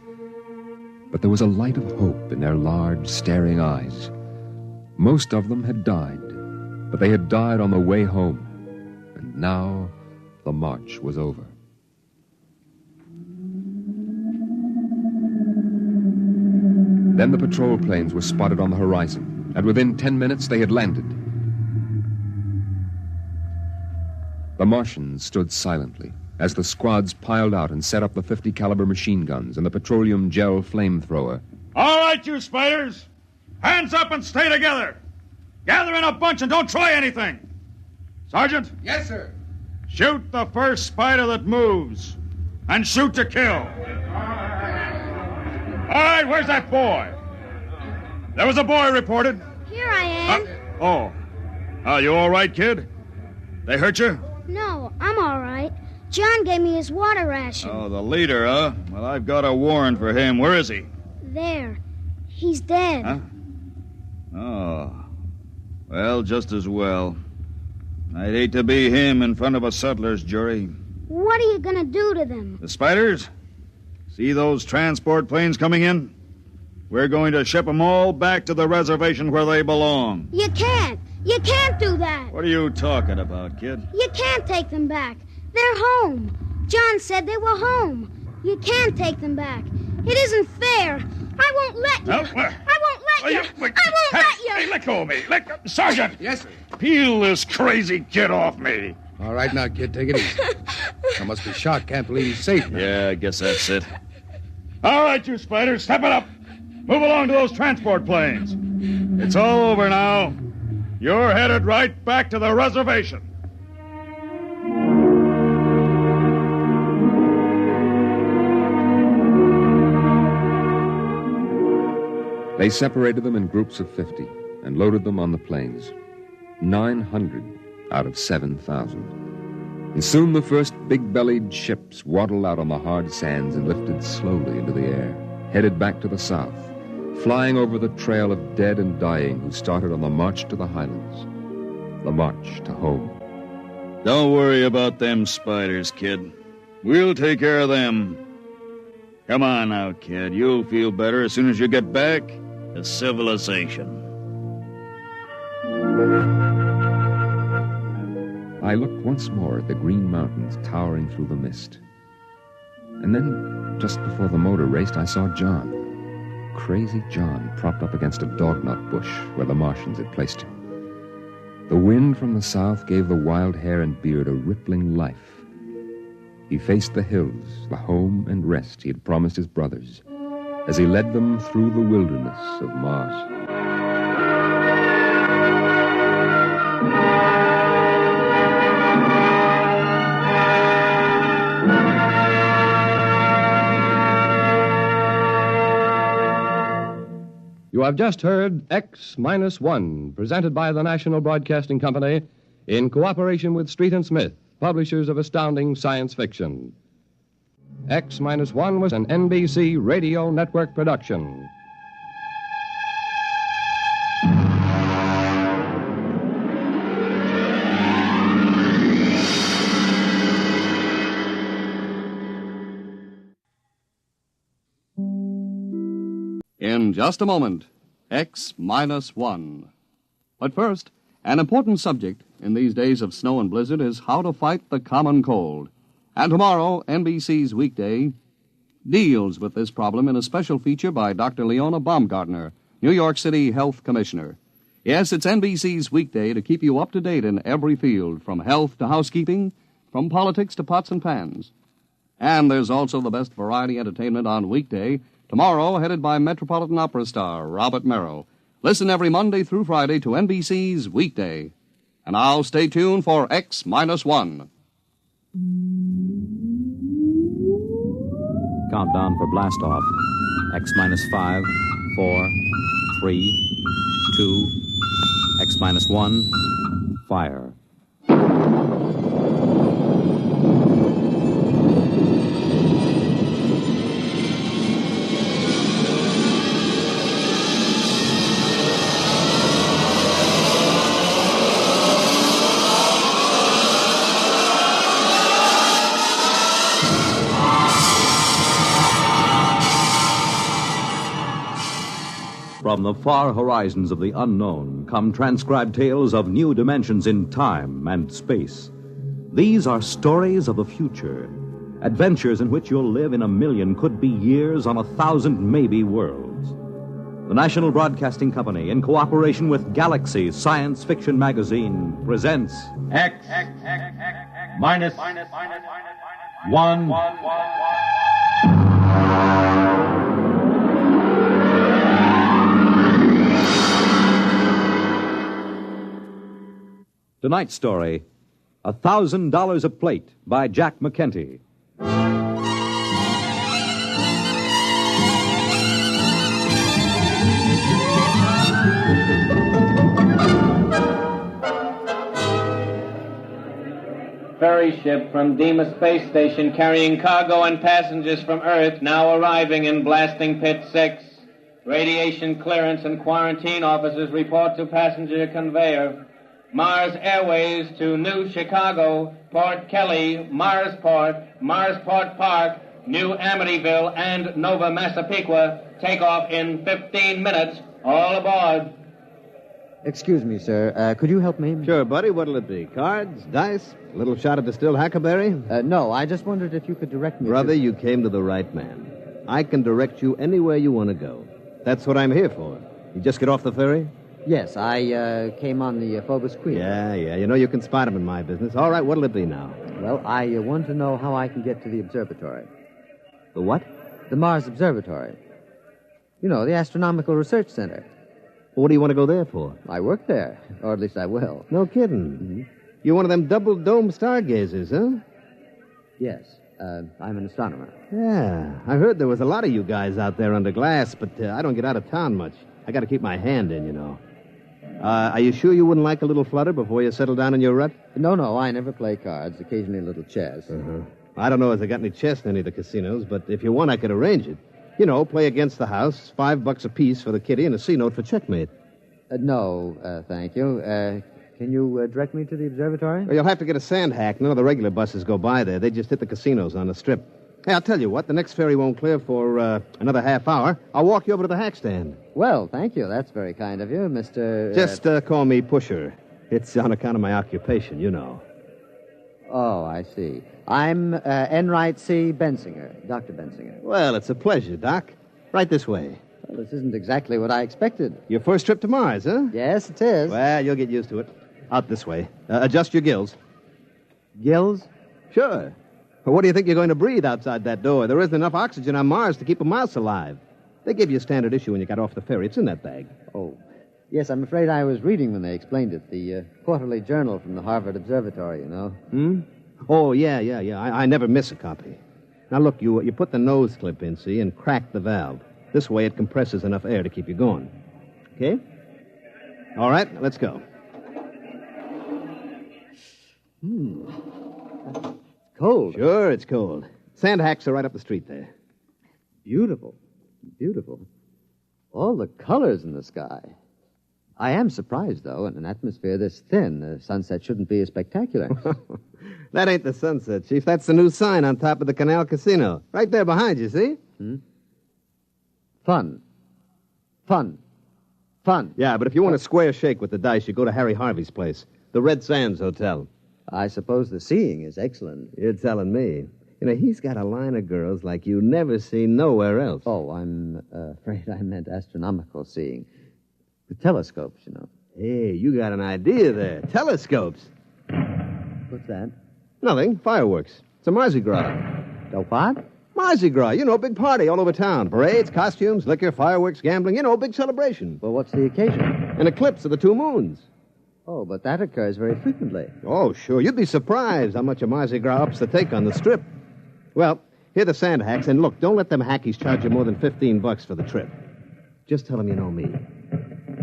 But there was a light of hope in their large, staring eyes. Most of them had died, but they had died on the way home. And now the march was over. Then the patrol planes were spotted on the horizon, and within 10 minutes they had landed. The Martians stood silently as the squads piled out and set up the 50 caliber machine guns and the petroleum gel flamethrower. All right, you spiders. Hands up and stay together. Gather in a bunch and don't try anything. Sergeant? Yes, sir. Shoot the first spider that moves. And shoot to kill. All right, where's that boy? There was a boy reported. Here I am. Are you all right, kid? They hurt you? No, I'm all right. John gave me his water ration. Oh, the leader, huh? Well, I've got a warrant for him. Where is he? There. He's dead. Huh? Oh. Well, just as well. I'd hate to be him in front of a settler's jury. What are you going to do to them? The spiders? See those transport planes coming in? We're going to ship them all back to the reservation where they belong. You can't. You can't do that. What are you talking about, kid? You can't take them back. They're home. John said they were home. You can't take them back. It isn't fair. I won't let you. I won't let let you. I won't let you. Hey, let go of me. Sergeant! Yes, sir. Peel this crazy kid off me. All right, now, kid, take it easy. I must be shot. Can't believe he's safe now. Yeah, I guess that's it. All right, you spiders, step it up. Move along to those transport planes. It's all over now. You're headed right back to the reservation. They separated them in groups of 50 and loaded them on the planes. 900 out of 7,000. And soon the first big-bellied ships waddled out on the hard sands and lifted slowly into the air, headed back to the south, flying over the trail of dead and dying who started on the march to the highlands, the march to home. Don't worry about them spiders, kid. We'll take care of them. Come on now, kid. You'll feel better as soon as you get back to civilization. I looked once more at the green mountains towering through the mist. And then, just before the motor raced, I saw John. Crazy John propped up against a dognut bush where the Martians had placed him. The wind from the south gave the wild hair and beard a rippling life. He faced the hills, the home and rest he had promised his brothers, as he led them through the wilderness of Mars. You have just heard X-1, presented by the National Broadcasting Company in cooperation with Street and Smith, publishers of astounding science fiction. X-1 was an NBC Radio Network production. In just a moment, X-1. But first, an important subject in these days of snow and blizzard is how to fight the common cold. And tomorrow, NBC's Weekday deals with this problem in a special feature by Dr. Leona Baumgartner, New York City Health Commissioner. Yes, it's NBC's Weekday to keep you up to date in every field, from health to housekeeping, from politics to pots and pans. And there's also the best variety entertainment on Weekday, tomorrow headed by Metropolitan Opera star Robert Merrill. Listen every Monday through Friday to NBC's Weekday. And now stay tuned for X-1. Countdown for blast off. X-5, 4, 3, 2, X-1, fire. From the far horizons of the unknown come transcribed tales of new dimensions in time and space. These are stories of the future, adventures in which you'll live in a million could-be years on 1,000 maybe worlds. The National Broadcasting Company, in cooperation with Galaxy Science Fiction Magazine, presents X-1. Tonight's story, $1,000 a Plate by Jack McKenty. Ferry ship from Deimos Space Station carrying cargo and passengers from Earth now arriving in Blasting Pit 6. Radiation clearance and quarantine officers report to passenger conveyor. Mars Airways to New Chicago, Port Kelly, Marsport Park, New Amityville, and Nova Massapequa. Take off in 15 minutes. All aboard. Excuse me, sir. Could you help me? Sure, buddy. What'll it be? Cards? Dice? A little shot of distilled huckleberry? No, I just wondered if you could direct me Brother, you came to the right man. I can direct you anywhere you want to go. That's what I'm here for. You just get off the ferry? Yes, I came on the Phobos Queen. Yeah. You know you can spot him in my business. All right, what'll it be now? Well, I want to know how I can get to the observatory. The what? The Mars Observatory. You know, the Astronomical Research Center. What do you want to go there for? I work there, or at least I will. No kidding. Mm-hmm. You're one of them double-dome stargazers, huh? Yes, I'm an astronomer. Yeah, I heard there was a lot of you guys out there under glass, but I don't get out of town much. I got to keep my hand in, you know. Are you sure you wouldn't like a little flutter before you settle down in your rut? No, I never play cards. Occasionally a little chess. Uh-huh. I don't know if they got any chess in any of the casinos, but if you want, I could arrange it. You know, play against the house, $5 apiece for the kitty, and a C-note for checkmate. No, thank you. Can you direct me to the observatory? Well, you'll have to get a sand hack. None of the regular buses go by there. They just hit the casinos on the strip. Hey, I'll tell you what. The next ferry won't clear for another half hour. I'll walk you over to the hack stand. Well, thank you. That's very kind of you, Mr. Just call me Pusher. It's on account of my occupation, you know. Oh, I see. I'm Enright C. Bensinger, Dr. Bensinger. Well, it's a pleasure, Doc. Right this way. Well, this isn't exactly what I expected. Your first trip to Mars, huh? Yes, it is. Well, you'll get used to it. Out this way. Adjust your gills. Gills? Sure. But what do you think you're going to breathe outside that door? There isn't enough oxygen on Mars to keep a mouse alive. They gave you a standard issue when you got off the ferry. It's in that bag. Oh. Yes, I'm afraid I was reading when they explained it. The quarterly journal from the Harvard Observatory, you know. Hmm? Oh, yeah. I never miss a copy. Now, look, you put the nose clip in, see, and crack the valve. This way it compresses enough air to keep you going. Okay? All right, let's go. Cold. Sure, it's cold. Sand hacks are right up the street there. Beautiful. All the colors in the sky. I am surprised, though, in an atmosphere this thin, the sunset shouldn't be as spectacular. That ain't the sunset, Chief. That's the new sign on top of the Canal Casino. Right there behind you, see? Fun. Yeah, but if you want a square shake with the dice, you go to Harry Harvey's place, the Red Sands Hotel. I suppose the seeing is excellent. You're telling me. You know, he's got a line of girls like you never see nowhere else. Oh, I'm afraid I meant astronomical seeing. With telescopes, you know. Hey, you got an idea there. Telescopes. What's that? Nothing. Fireworks. It's a Mardi Gras. A what? Mardi Gras. You know, big party all over town. Parades, costumes, liquor, fireworks, gambling. You know, big celebration. Well, what's the occasion? An eclipse of the two moons. Oh, but that occurs very frequently. Oh, sure. You'd be surprised how much a Mardi Gras ups the take on the strip. Well, here are the sand hacks, and look, don't let them hackies charge you more than $15 for the trip. Just tell them you know me.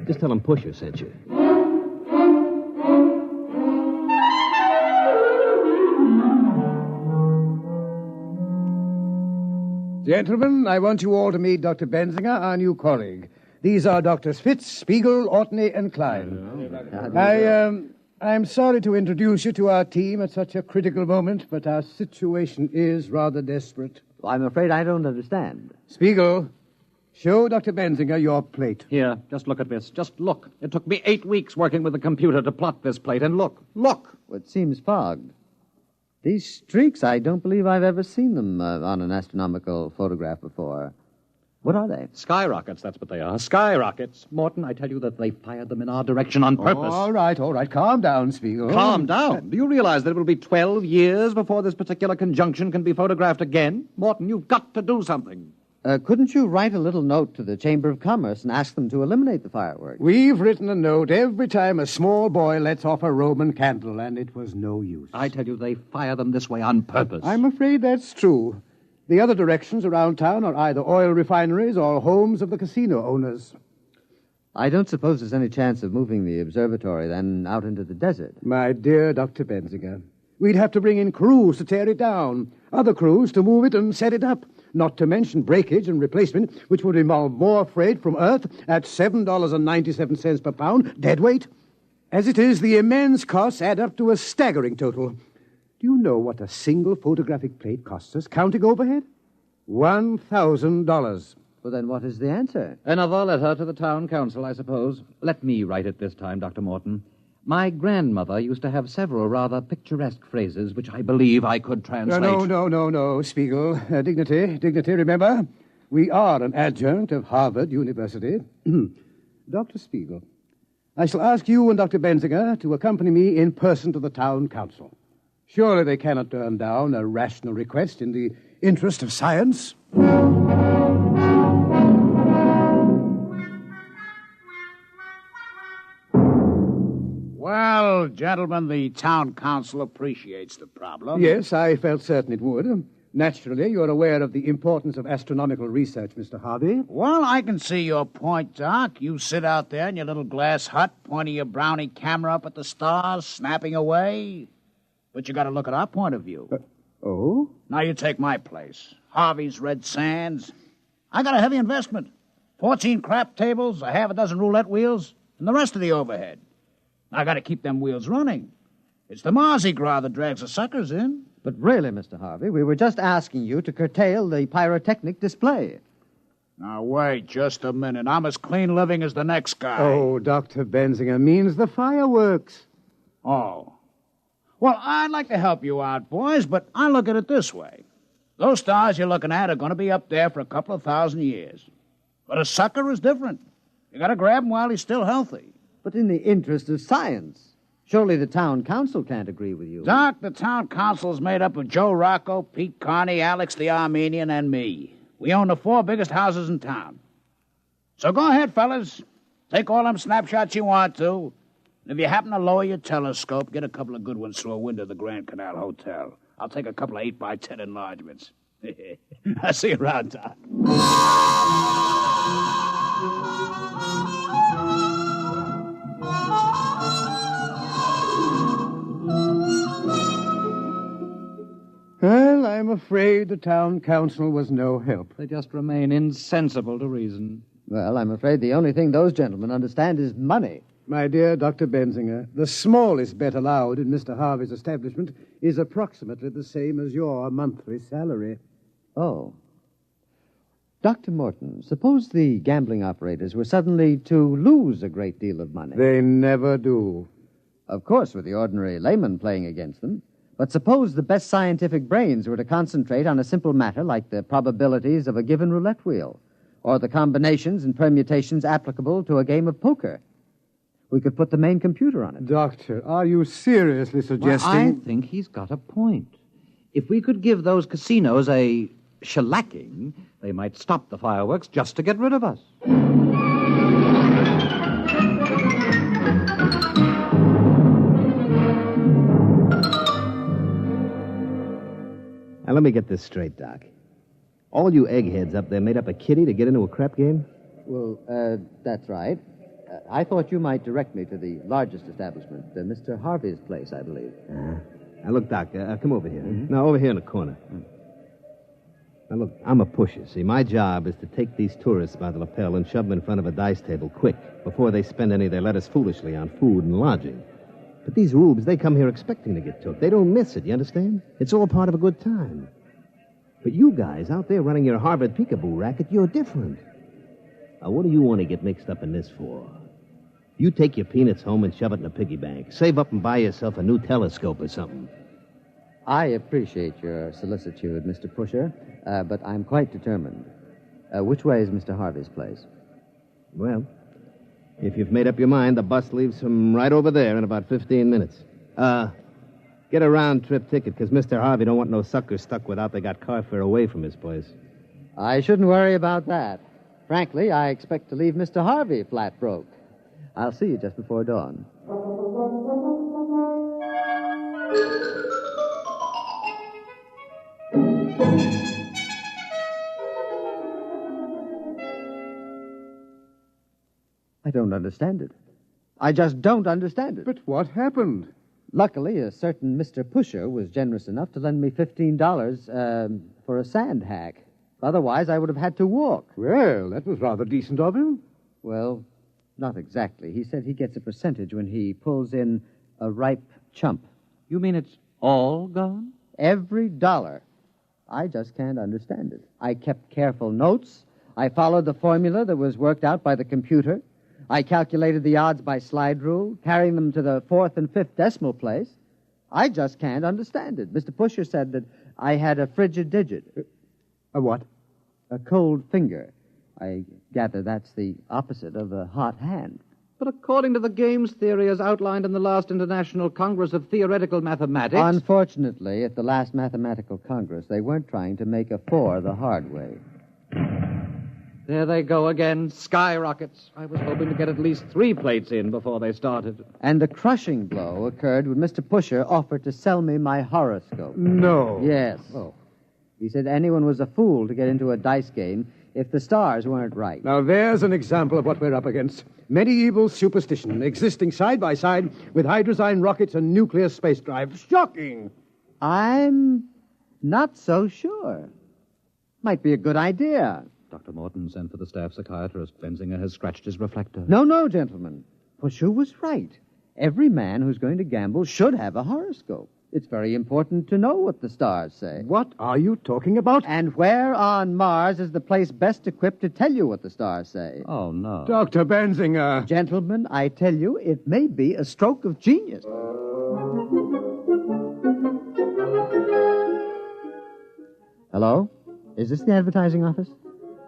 Just tell them Pusher sent you. Gentlemen, I want you all to meet Dr. Bensinger, our new colleague. These are Drs. Fitz, Spiegel, Ortney, and Klein. I'm sorry to introduce you to our team at such a critical moment, but our situation is rather desperate. I'm afraid I don't understand. Spiegel, show Dr. Bensinger your plate. Here, just look at this. Just look. It took me 8 weeks working with the computer to plot this plate, and look. Look! Well, it seems fogged. These streaks, I don't believe I've ever seen them on an astronomical photograph before. What are they? Skyrockets, that's what they are. Skyrockets. Morton, I tell you that they fired them in our direction on purpose. All right. Calm down, Spiegel. Calm down? Do you realize that it will be 12 years before this particular conjunction can be photographed again? Morton, you've got to do something. Couldn't you write a little note to the Chamber of Commerce and ask them to eliminate the fireworks? We've written a note every time a small boy lets off a Roman candle, and it was no use. I tell you, they fire them this way on purpose. I'm afraid that's true. The other directions around town are either oil refineries or homes of the casino owners. I don't suppose there's any chance of moving the observatory, then, out into the desert. My dear Dr. Bensinger, we'd have to bring in crews to tear it down, other crews to move it and set it up, not to mention breakage and replacement, which would involve more freight from Earth at $7.97 per pound, dead weight. As it is, the immense costs add up to a staggering total. Do you know what a single photographic plate costs us, counting overhead? $1,000. Well, then what is the answer? Another letter to the town council, I suppose. Let me write it this time, Dr. Morton. My grandmother used to have several rather picturesque phrases which I believe I could translate. No, Spiegel. Dignity, remember? We are an adjunct of Harvard University. Dr. Spiegel, I shall ask you and Dr. Benzinger to accompany me in person to the town council. Surely they cannot turn down a rational request in the interest of science. Well, gentlemen, the town council appreciates the problem. Yes, I felt certain it would. Naturally, you're aware of the importance of astronomical research, Mr. Harvey. Well, I can see your point, Doc. You sit out there in your little glass hut, pointing your brownie camera up at the stars, snapping away. But you got to look at our point of view. Oh? Now you take my place. Harvey's Red Sands. I got a heavy investment. 14 crap tables, a half a dozen roulette wheels, and the rest of the overhead. I got to keep them wheels running. It's the Mardi Gras that drags the suckers in. But really, Mr. Harvey, we were just asking you to curtail the pyrotechnic display. Now, wait just a minute. I'm as clean living as the next guy. Oh, Dr. Benzinger means the fireworks. Oh. Well, I'd like to help you out, boys, but I look at it this way. Those stars you're looking at are going to be up there for a couple of thousand years. But a sucker is different. You got to grab him while he's still healthy. But in the interest of science, surely the town council can't agree with you. Doc, the town council is made up of Joe Rocco, Pete Carney, Alex the Armenian, and me. We own the 4 biggest houses in town. So go ahead, fellas. Take all them snapshots you want to. And if you happen to lower your telescope, get a couple of good ones through a window of the Grand Canal Hotel. I'll take a couple of 8x10 enlargements. I'll see you around, Doc. Well, I'm afraid the town council was no help. They just remain insensible to reason. Well, I'm afraid the only thing those gentlemen understand is money. My dear Dr. Benzinger, the smallest bet allowed in Mr. Harvey's establishment is approximately the same as your monthly salary. Oh. Dr. Morton, suppose the gambling operators were suddenly to lose a great deal of money. They never do. Of course, with the ordinary layman playing against them. But suppose the best scientific brains were to concentrate on a simple matter like the probabilities of a given roulette wheel, or the combinations and permutations applicable to a game of poker. We could put the main computer on it. Doctor, are you seriously suggesting... Well, I think he's got a point. If we could give those casinos a shellacking, they might stop the fireworks just to get rid of us. Now, let me get this straight, Doc. All you eggheads up there made up a kitty to get into a crap game? Well, that's right. I thought you might direct me to the largest establishment, Mr. Harvey's place, I believe. Now, look, Doc, come over here. Mm-hmm. No, over here in the corner. Now, look, I'm a pusher. See, my job is to take these tourists by the lapel and shove them in front of a dice table quick, before they spend any of their letters foolishly on food and lodging. But these rubes, they come here expecting to get took. They don't miss it, you understand? It's all part of a good time. But you guys out there running your Harvard peekaboo racket, you're different. Now, what do you want to get mixed up in this for? You take your peanuts home and shove it in a piggy bank. Save up and buy yourself a new telescope or something. I appreciate your solicitude, Mr. Pusher, but I'm quite determined. Which way is Mr. Harvey's place? Well, if you've made up your mind, the bus leaves from right over there in about 15 minutes. Get a round-trip ticket, because Mr. Harvey don't want no suckers stuck without they got car fare away from his place. I shouldn't worry about that. Frankly, I expect to leave Mr. Harvey flat broke. I'll see you just before dawn. I don't understand it. I just don't understand it. But what happened? Luckily, a certain Mr. Pusher was generous enough to lend me $15 for a sand hack. Otherwise, I would have had to walk. Well, that was rather decent of him. Well, not exactly. He said he gets a percentage when he pulls in a ripe chump. You mean it's all gone? Every dollar. I just can't understand it. I kept careful notes. I followed the formula that was worked out by the computer. I calculated the odds by slide rule, carrying them to the 4th and 5th decimal place. I just can't understand it. Mr. Pusher said that I had a frigid digit. A what? A cold finger. I gather that's the opposite of a hot hand. But according to the games theory as outlined in the last International Congress of Theoretical Mathematics... Unfortunately, at the last Mathematical Congress, they weren't trying to make a 4 the hard way. There they go again, skyrockets. I was hoping to get at least 3 plates in before they started. And the crushing blow occurred when Mr. Pusher offered to sell me my horoscope. No. Yes. Oh. He said anyone was a fool to get into a dice game if the stars weren't right. Now, there's an example of what we're up against. Medieval superstition existing side by side with hydrozyne rockets and nuclear space drive. Shocking! I'm not so sure. Might be a good idea. Dr. Morton sent for the staff psychiatrist. Benzinger has scratched his reflector. No, gentlemen. Pusher was right. Every man who's going to gamble should have a horoscope. It's very important to know what the stars say. What are you talking about? And where on Mars is the place best equipped to tell you what the stars say? Oh, no. Dr. Benzinger. Gentlemen, I tell you, it may be a stroke of genius. Hello? Is this the advertising office?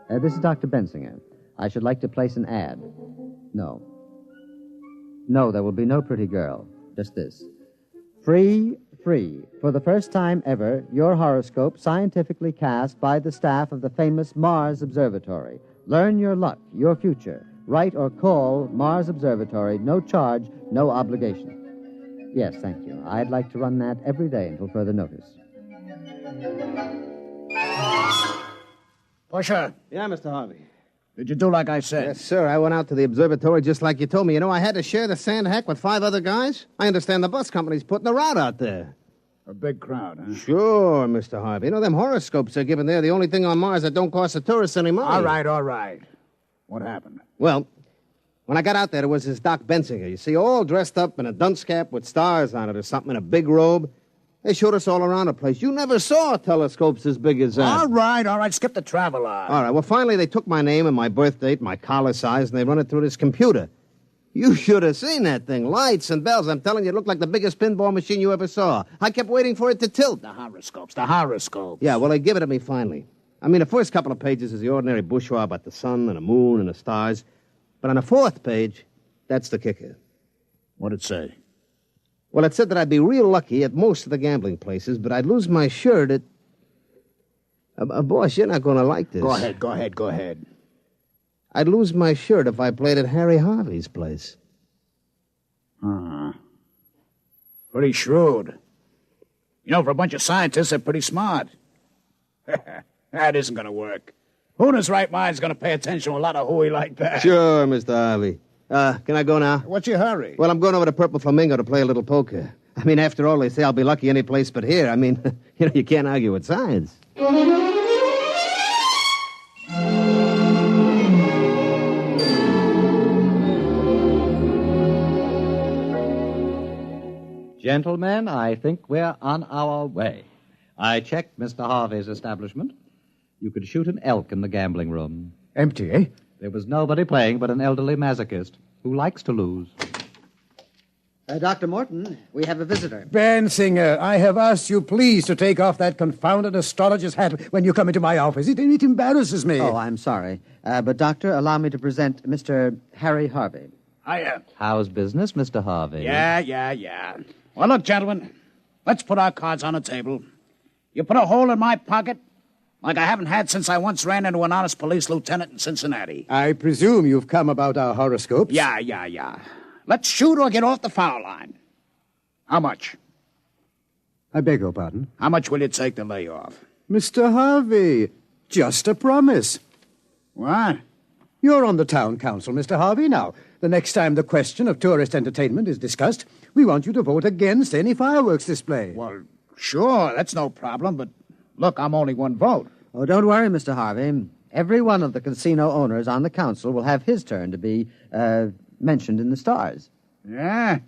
This is Dr. Benzinger. I should like to place an ad. No, there will be no pretty girl. Just this. Free, for the first time ever, your horoscope scientifically cast by the staff of the famous Mars Observatory. Learn your luck, your future. Write or call Mars Observatory. No charge, no obligation. Yes, thank you. I'd like to run that every day until further notice. Pusher. Yeah, Mr. Harvey. Did you do like I said? Yes, sir. I went out to the observatory just like you told me. You know, I had to share the sand hack with 5 other guys. I understand the bus company's putting a route out there. A big crowd, huh? Sure, Mr. Harvey. You know, them horoscopes they're giving there, the only thing on Mars that don't cost the tourists any money. All right. What happened? Well, when I got out there, there was this Doc Benzinger, you see, all dressed up in a dunce cap with stars on it or something, in a big robe. They showed us all around the place. You never saw telescopes as big as that. All right. Skip the travel on. All right, well, finally they took my name and my birth date, my collar size, and they run it through this computer. You should have seen that thing. Lights and bells. I'm telling you, it looked like the biggest pinball machine you ever saw. I kept waiting for it to tilt. The horoscopes. Yeah, well, they give it to me finally. I mean, the first couple of pages is the ordinary bourgeois about the sun and the moon and the stars. But on the 4th page, that's the kicker. What'd it say? Well, it said that I'd be real lucky at most of the gambling places, but I'd lose my shirt at... boss, you're not going to like this. Go ahead. I'd lose my shirt if I played at Harry Harvey's place. Pretty shrewd. You know, for a bunch of scientists, they're pretty smart. That isn't going to work. Who in his right mind is going to pay attention to a lot of hooey like that? Sure, Mr. Harvey. Can I go now? What's your hurry? Well, I'm going over to Purple Flamingo to play a little poker. I mean, after all, they say I'll be lucky any place but here. I mean, you can't argue with science. Gentlemen, I think we're on our way. I checked Mr. Harvey's establishment. You could shoot an elk in the gambling room. Empty, eh? There was nobody playing but an elderly masochist who likes to lose. Dr. Morton, we have a visitor. Benzinger, I have asked you please to take off that confounded astrologer's hat when you come into my office. It embarrasses me. Oh, I'm sorry. But, Doctor, allow me to present Mr. Harry Harvey. Hiya. How's business, Mr. Harvey? Yeah. Well, look, gentlemen, let's put our cards on the table. You put a hole in my pocket like I haven't had since I once ran into an honest police lieutenant in Cincinnati. I presume you've come about our horoscopes? Yeah. Let's shoot or get off the foul line. How much? I beg your pardon? How much will it take to lay off? Mr. Harvey, just a promise. What? You're on the town council, Mr. Harvey. Now, the next time the question of tourist entertainment is discussed, we want you to vote against any fireworks display. Well, sure, that's no problem, but look, I'm only one vote. Oh, don't worry, Mr. Harvey. Every one of the casino owners on the council will have his turn to be, mentioned in the stars. Yeah?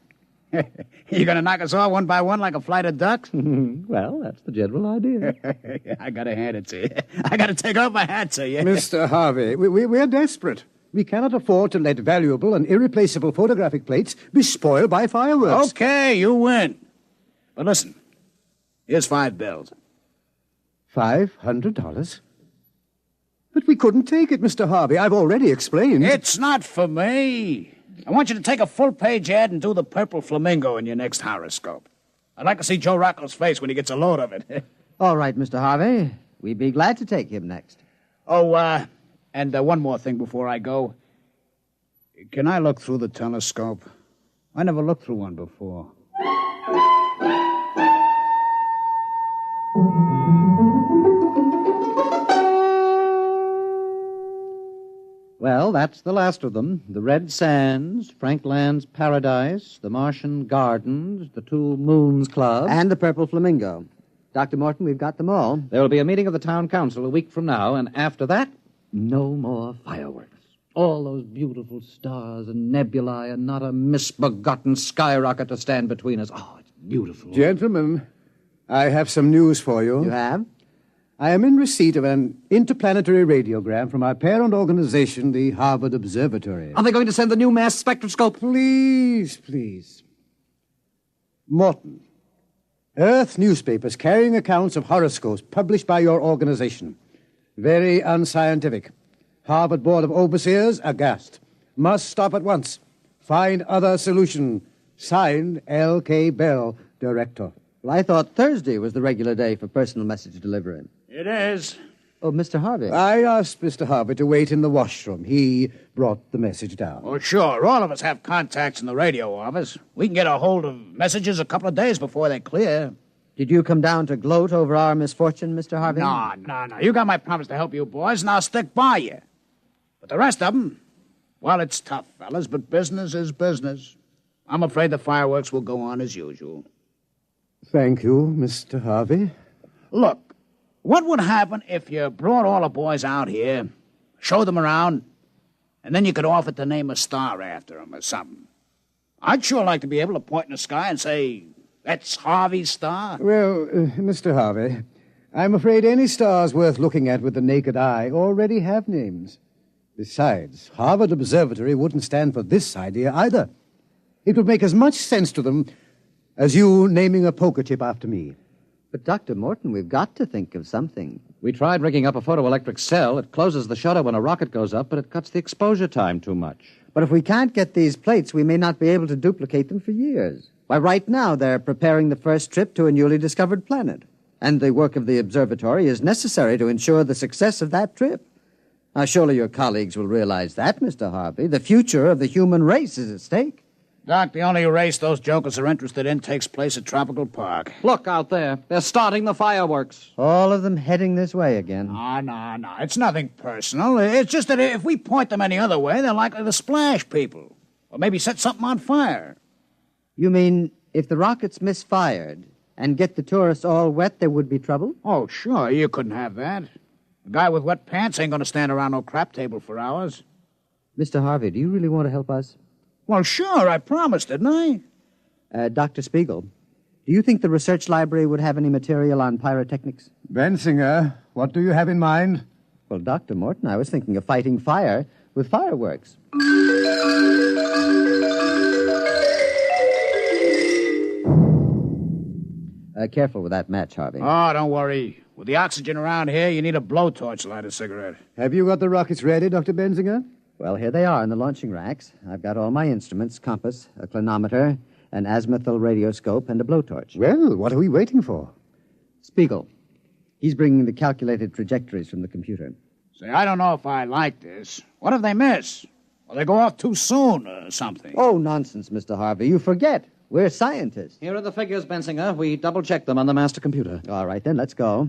You going to knock us off one by one like a flight of ducks? Well, that's the general idea. I got to hand it to you. I got to take off my hat to you. Mr. Harvey, we're desperate. We cannot afford to let valuable and irreplaceable photographic plates be spoiled by fireworks. Okay, you win. But listen, here's $5 bills. $500? But we couldn't take it, Mr. Harvey. I've already explained. It's not for me. I want you to take a full-page ad and do the purple flamingo in your next horoscope. I'd like to see Joe Rocco's face when he gets a load of it. All right, Mr. Harvey. We'd be glad to take him next. Oh, and one more thing before I go. Can I look through the telescope? I never looked through one before. Well, that's the last of them. The Red Sands, Frank Land's Paradise, the Martian Gardens, the Two Moons Club. And the Purple Flamingo. Dr. Morton, we've got them all. There will be a meeting of the town council a week from now, and after that, no more fireworks. All those beautiful stars and nebulae and not a misbegotten skyrocket to stand between us. Oh, it's beautiful. Gentlemen, I have some news for you. You have? I am in receipt of an interplanetary radiogram from our parent organization, the Harvard Observatory. Are they going to send the new mass spectroscope? Please. Morton, Earth newspapers carrying accounts of horoscopes published by your organization. Very unscientific. Harvard Board of Overseers aghast. Must stop at once. Find other solution. Signed, L.K. Bell, Director. Well, I thought Thursday was the regular day for personal message delivery. It is. Oh, Mr. Harvey. I asked Mr. Harvey to wait in the washroom. He brought the message down. Oh, sure. All of us have contacts in the radio office. We can get a hold of messages a couple of days before they clear. Did you come down to gloat over our misfortune, Mr. Harvey? No. You got my promise to help you boys, and I'll stick by you. But the rest of them, well, it's tough, fellas, but business is business. I'm afraid the fireworks will go on as usual. Thank you, Mr. Harvey. Look, what would happen if you brought all the boys out here, showed them around, and then you could offer to name a star after them or something? I'd sure like to be able to point in the sky and say, that's Harvey's star. Well, Mr. Harvey, I'm afraid any stars worth looking at with the naked eye already have names. Besides, Harvard Observatory wouldn't stand for this idea either. It would make as much sense to them as you naming a poker chip after me. But, Dr. Morton, we've got to think of something. We tried rigging up a photoelectric cell. It closes the shutter when a rocket goes up, but it cuts the exposure time too much. But if we can't get these plates, we may not be able to duplicate them for years. Why, right now they're preparing the first trip to a newly discovered planet. And the work of the observatory is necessary to ensure the success of that trip. Now, surely your colleagues will realize that, Mr. Harvey. The future of the human race is at stake. Doc, the only race those jokers are interested in takes place at Tropical Park. Look out there. They're starting the fireworks. All of them heading this way again. No. It's nothing personal. It's just that if we point them any other way, they're likely to splash people. Or maybe set something on fire. You mean if the rockets misfired and get the tourists all wet, there would be trouble? Oh, sure. You couldn't have that. A guy with wet pants ain't going to stand around no crap table for hours. Mr. Harvey, do you really want to help us? Well, sure. I promised, didn't I? Dr. Spiegel, do you think the research library would have any material on pyrotechnics? Bensinger, what do you have in mind? Well, Dr. Morton, I was thinking of fighting fire with fireworks. Careful with that match, Harvey. Oh, don't worry. With the oxygen around here, you need a blowtorch to light a cigarette. Have you got the rockets ready, Dr. Bensinger? Well, here they are in the launching racks. I've got all my instruments, compass, a clinometer, an azimuthal radioscope, and a blowtorch. Well, what are we waiting for? Spiegel. He's bringing the calculated trajectories from the computer. Say, I don't know if I like this. What if they miss? Or they go off too soon or something? Oh, nonsense, Mr. Harvey. You forget. We're scientists. Here are the figures, Bensinger. We double-checked them on the master computer. All right, then, let's go.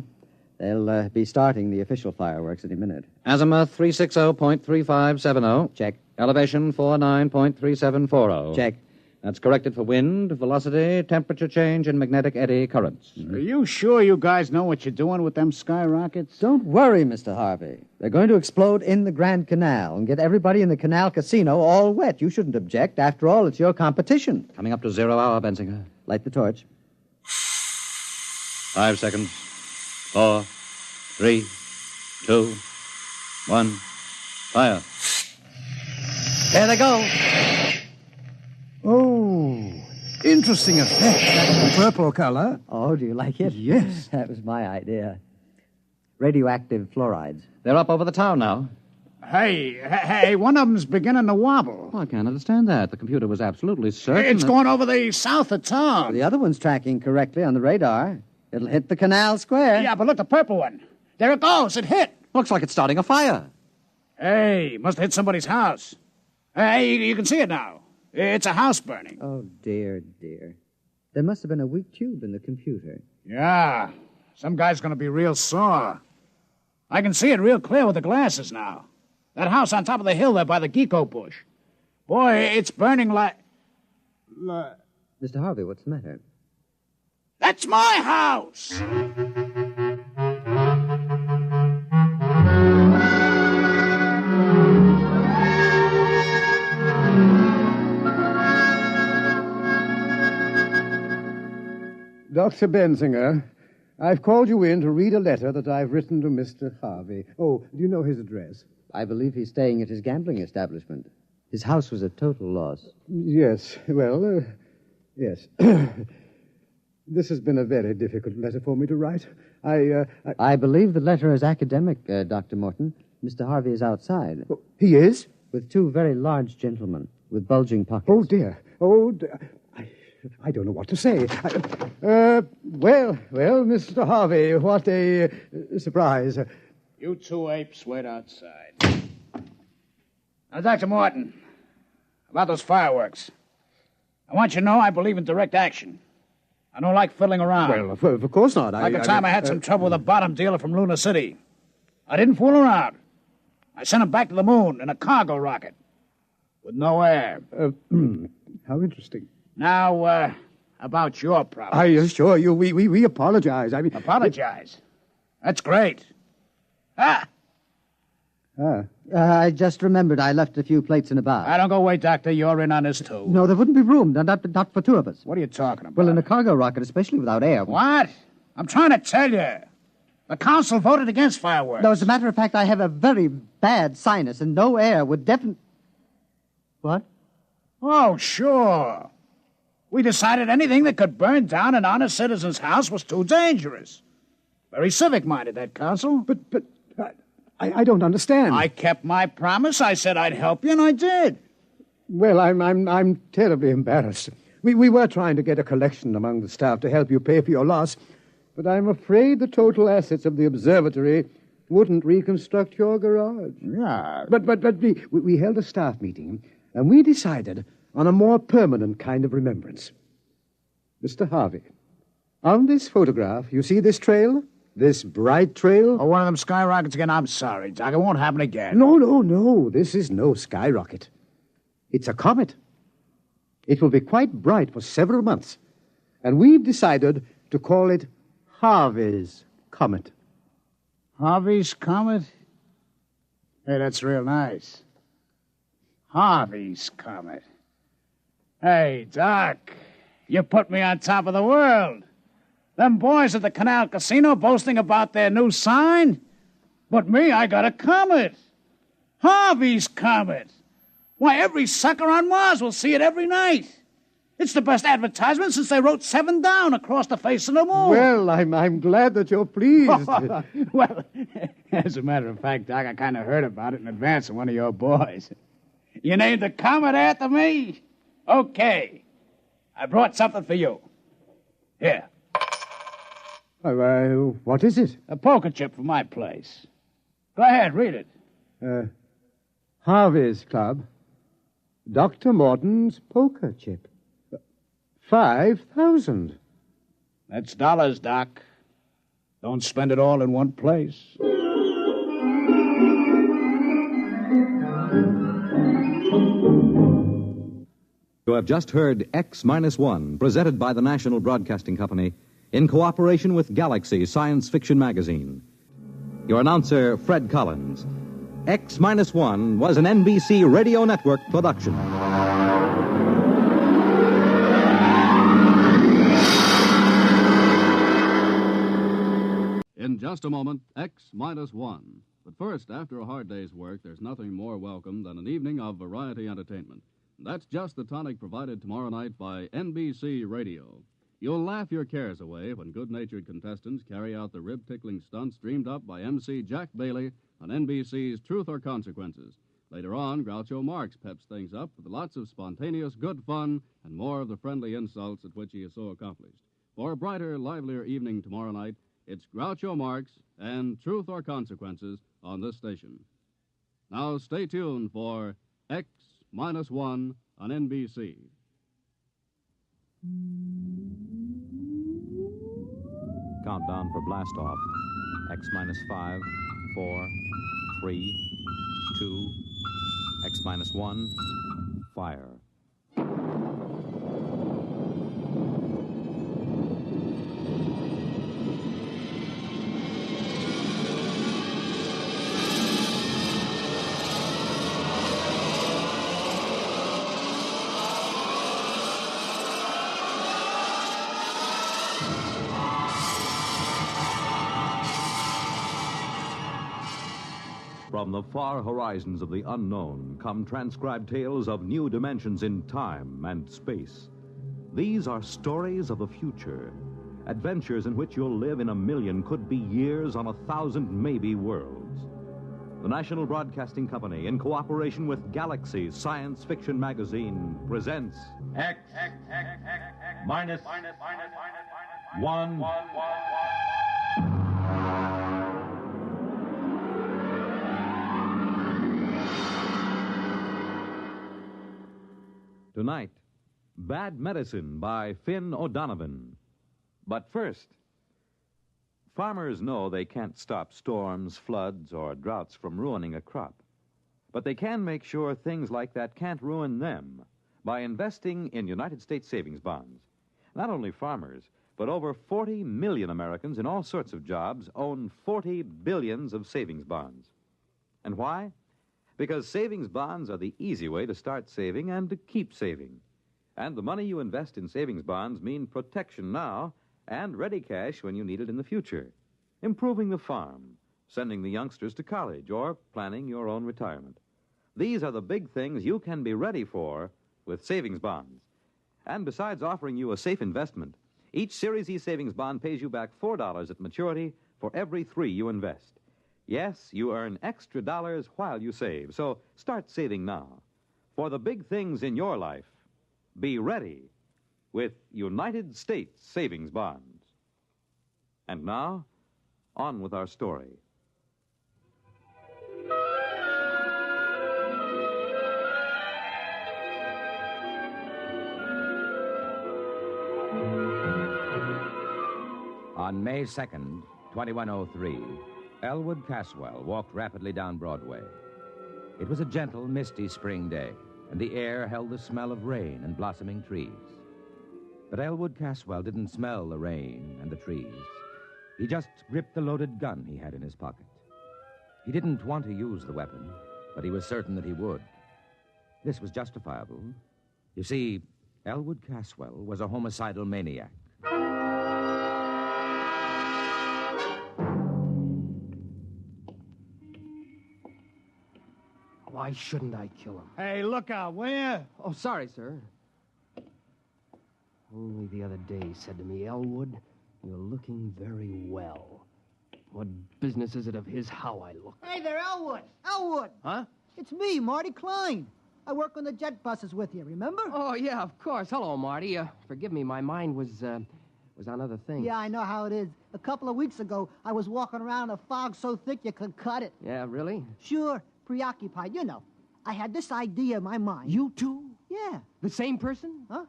They'll be starting the official fireworks any minute. Azimuth 360.3570. Check. Elevation 49.3740. Check. That's corrected for wind, velocity, temperature change, and magnetic eddy currents. Are you sure you guys know what you're doing with them skyrockets? Don't worry, Mr. Harvey. They're going to explode in the Grand Canal and get everybody in the Canal Casino all wet. You shouldn't object. After all, it's your competition. Coming up to 0 hour, Bensinger. Light the torch. 5 seconds. 4, 3, 2, 1. Fire. There they go. Oh, interesting effect. That's the purple color. Oh, do you like it? Yes. That was my idea. Radioactive fluorides. They're up over the town now. Hey, one of them's beginning to wobble. Oh, I can't understand that. The computer was absolutely certain. It's going over the south of town. The other one's tracking correctly on the radar. It'll hit the canal square. Yeah, but look, the purple one. There it goes. It hit. Looks like it's starting a fire. Hey, must have hit somebody's house. Hey, you can see it now. It's a house burning. Oh, dear. There must have been a weak tube in the computer. Yeah, some guy's going to be real sore. I can see it real clear with the glasses now. That house on top of the hill there by the Geeko bush. Boy, it's burning like... Mr. Harvey, what's the matter? That's my house! Dr. Benzinger, I've called you in to read a letter that I've written to Mr. Harvey. Oh, do you know his address? I believe he's staying at his gambling establishment. His house was a total loss. Yes, well, yes. This has been a very difficult letter for me to write. I believe the letter is academic, Dr. Morton. Mr. Harvey is outside. Oh, he is? With two very large gentlemen with bulging pockets. Oh, dear. I don't know what to say. Well, Mr. Harvey, what a surprise. You two apes wait outside. Now, Dr. Morton, about those fireworks. I want you to know I believe in direct action. I don't like fiddling around. Well, of course not. Like the time I had some trouble with a bottom dealer from Luna City. I didn't fool around. I sent him back to the moon in a cargo rocket. With no air. How interesting. Now, about your problem. I assure you, we apologize. Apologize? That's great. I just remembered I left a few plates in a bar. I don't go away, Doctor. You're in on this, too. No, there wouldn't be room. Not for two of us. What are you talking about? Well, in a cargo rocket, especially without air. What? I'm trying to tell you. The council voted against fireworks. No, as a matter of fact, I have a very bad sinus, and no air would definitely... What? Oh, sure. We decided anything that could burn down an honest citizen's house was too dangerous. Very civic-minded, that council. But I don't understand. I kept my promise. I said I'd help you, and I did. Well, I'm terribly embarrassed. We were trying to get a collection among the staff to help you pay for your loss, but I'm afraid the total assets of the observatory wouldn't reconstruct your garage. Yeah. But we held a staff meeting, and we decided on a more permanent kind of remembrance. Mr. Harvey, on this photograph, you see this trail? This bright trail? Oh, one of them skyrockets again? I'm sorry, Doc. It won't happen again. No. This is no skyrocket. It's a comet. It will be quite bright for several months. And we've decided to call it Harvey's Comet. Harvey's Comet? Hey, that's real nice. Harvey's Comet. Hey, Doc, you put me on top of the world. Them boys at the Canal Casino boasting about their new sign. But me, I got a comet. Harvey's Comet. Why, every sucker on Mars will see it every night. It's the best advertisement since they wrote 7 down across the face of the moon. Well, I'm glad that you're pleased. Well, as a matter of fact, Doc, I kind of heard about it in advance of one of your boys. You named the comet after me? Okay. I brought something for you. Here. What is it? A poker chip from my place. Go ahead, read it. Harvey's Club. Dr. Morton's poker chip. 5,000. That's dollars, Doc. Don't spend it all in one place. You have just heard X-1, presented by the National Broadcasting Company in cooperation with Galaxy Science Fiction Magazine. Your announcer, Fred Collins. X-1 was an NBC Radio Network production. In just a moment, X-1. But first, after a hard day's work, there's nothing more welcome than an evening of variety entertainment. That's just the tonic provided tomorrow night by NBC Radio. You'll laugh your cares away when good-natured contestants carry out the rib-tickling stunts dreamed up by MC Jack Bailey on NBC's Truth or Consequences. Later on, Groucho Marx peps things up with lots of spontaneous good fun and more of the friendly insults at which he is so accomplished. For a brighter, livelier evening tomorrow night, it's Groucho Marx and Truth or Consequences on this station. Now stay tuned for X-1 on NBC. Countdown for blast-off. X-5, 4, 3, 2, X-1, fire. From the far horizons of the unknown come transcribed tales of new dimensions in time and space. These are stories of the future, adventures in which you'll live in a million, could be years, on 1,000 maybe worlds. The National Broadcasting Company, in cooperation with Galaxy Science Fiction Magazine, presents Minus one. Tonight, Bad Medicine by Finn O'Donovan. But first, farmers know they can't stop storms, floods, or droughts from ruining a crop. But they can make sure things like that can't ruin them by investing in United States savings bonds. Not only farmers, but over 40 million Americans in all sorts of jobs own 40 billions of savings bonds. And why? Because savings bonds are the easy way to start saving and to keep saving. And the money you invest in savings bonds mean protection now and ready cash when you need it in the future. Improving the farm, sending the youngsters to college, or planning your own retirement. These are the big things you can be ready for with savings bonds. And besides offering you a safe investment, each Series E savings bond pays you back $4 at maturity for every $3 you invest. Yes, you earn extra dollars while you save, so start saving now. For the big things in your life, be ready with United States savings bonds. And now, on with our story. On May 2nd, 2103, Elwood Caswell walked rapidly down Broadway. It was a gentle, misty spring day, and the air held the smell of rain and blossoming trees. But Elwood Caswell didn't smell the rain and the trees. He just gripped the loaded gun he had in his pocket. He didn't want to use the weapon, but he was certain that he would. This was justifiable. You see, Elwood Caswell was a homicidal maniac. Why shouldn't I kill him? Hey, look out, will you? Oh, sorry, sir. Only the other day he said to me, Elwood, you're looking very well. What business is it of his how I look? Hey there, Elwood. Elwood. Huh? It's me, Marty Klein. I work on the jet buses with you, remember? Oh, yeah, of course. Hello, Marty. Forgive me, my mind was on other things. Yeah, I know how it is. A couple of weeks ago, I was walking around in a fog so thick you could cut it. Yeah, really? Sure. Preoccupied, you know. I had this idea in my mind. You too? Yeah. The same person? Huh?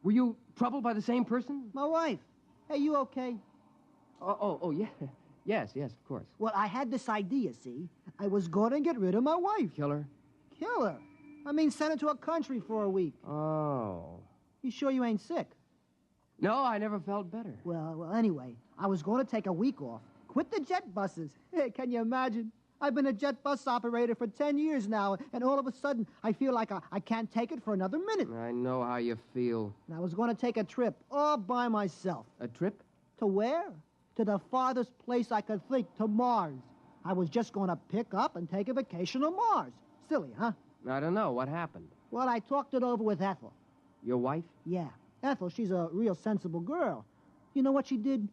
Were you troubled by the same person? My wife. Hey, you okay? Oh, yeah. Yes, of course. Well, I had this idea, see? I was going to get rid of my wife. Kill her? Kill her? I mean, send her to a country for a week. Oh. You sure you ain't sick? No, I never felt better. Well, anyway, I was going to take a week off. Quit the jet buses. Hey, can you imagine? I've been a jet bus operator for 10 years now, and all of a sudden, I feel like I can't take it for another minute. I know how you feel. And I was going to take a trip all by myself. A trip? To where? To the farthest place I could think, to Mars. I was just going to pick up and take a vacation on Mars. Silly, huh? I don't know. What happened? Well, I talked it over with Ethel. Your wife? Yeah. Ethel, she's a real sensible girl. You know what she did?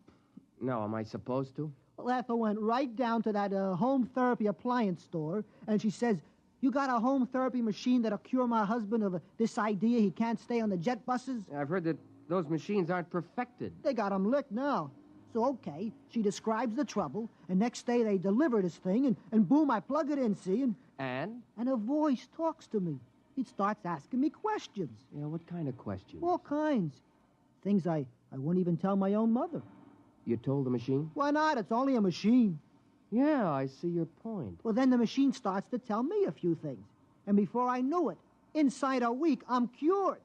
No, am I supposed to? Well, Ethel went right down to that home therapy appliance store, and she says, "You got a home therapy machine that'll cure my husband of this idea he can't stay on the jet buses?" I've heard that those machines aren't perfected. They got him licked now. So, okay, she describes the trouble, and next day they deliver this thing, and boom, I plug it in, see? And? And a voice talks to me. It starts asking me questions. Yeah, what kind of questions? All kinds. Things I wouldn't even tell my own mother. You told the machine? Why not? It's only a machine. Yeah, I see your point. Well, then the machine starts to tell me a few things. And before I knew it, inside a week, I'm cured.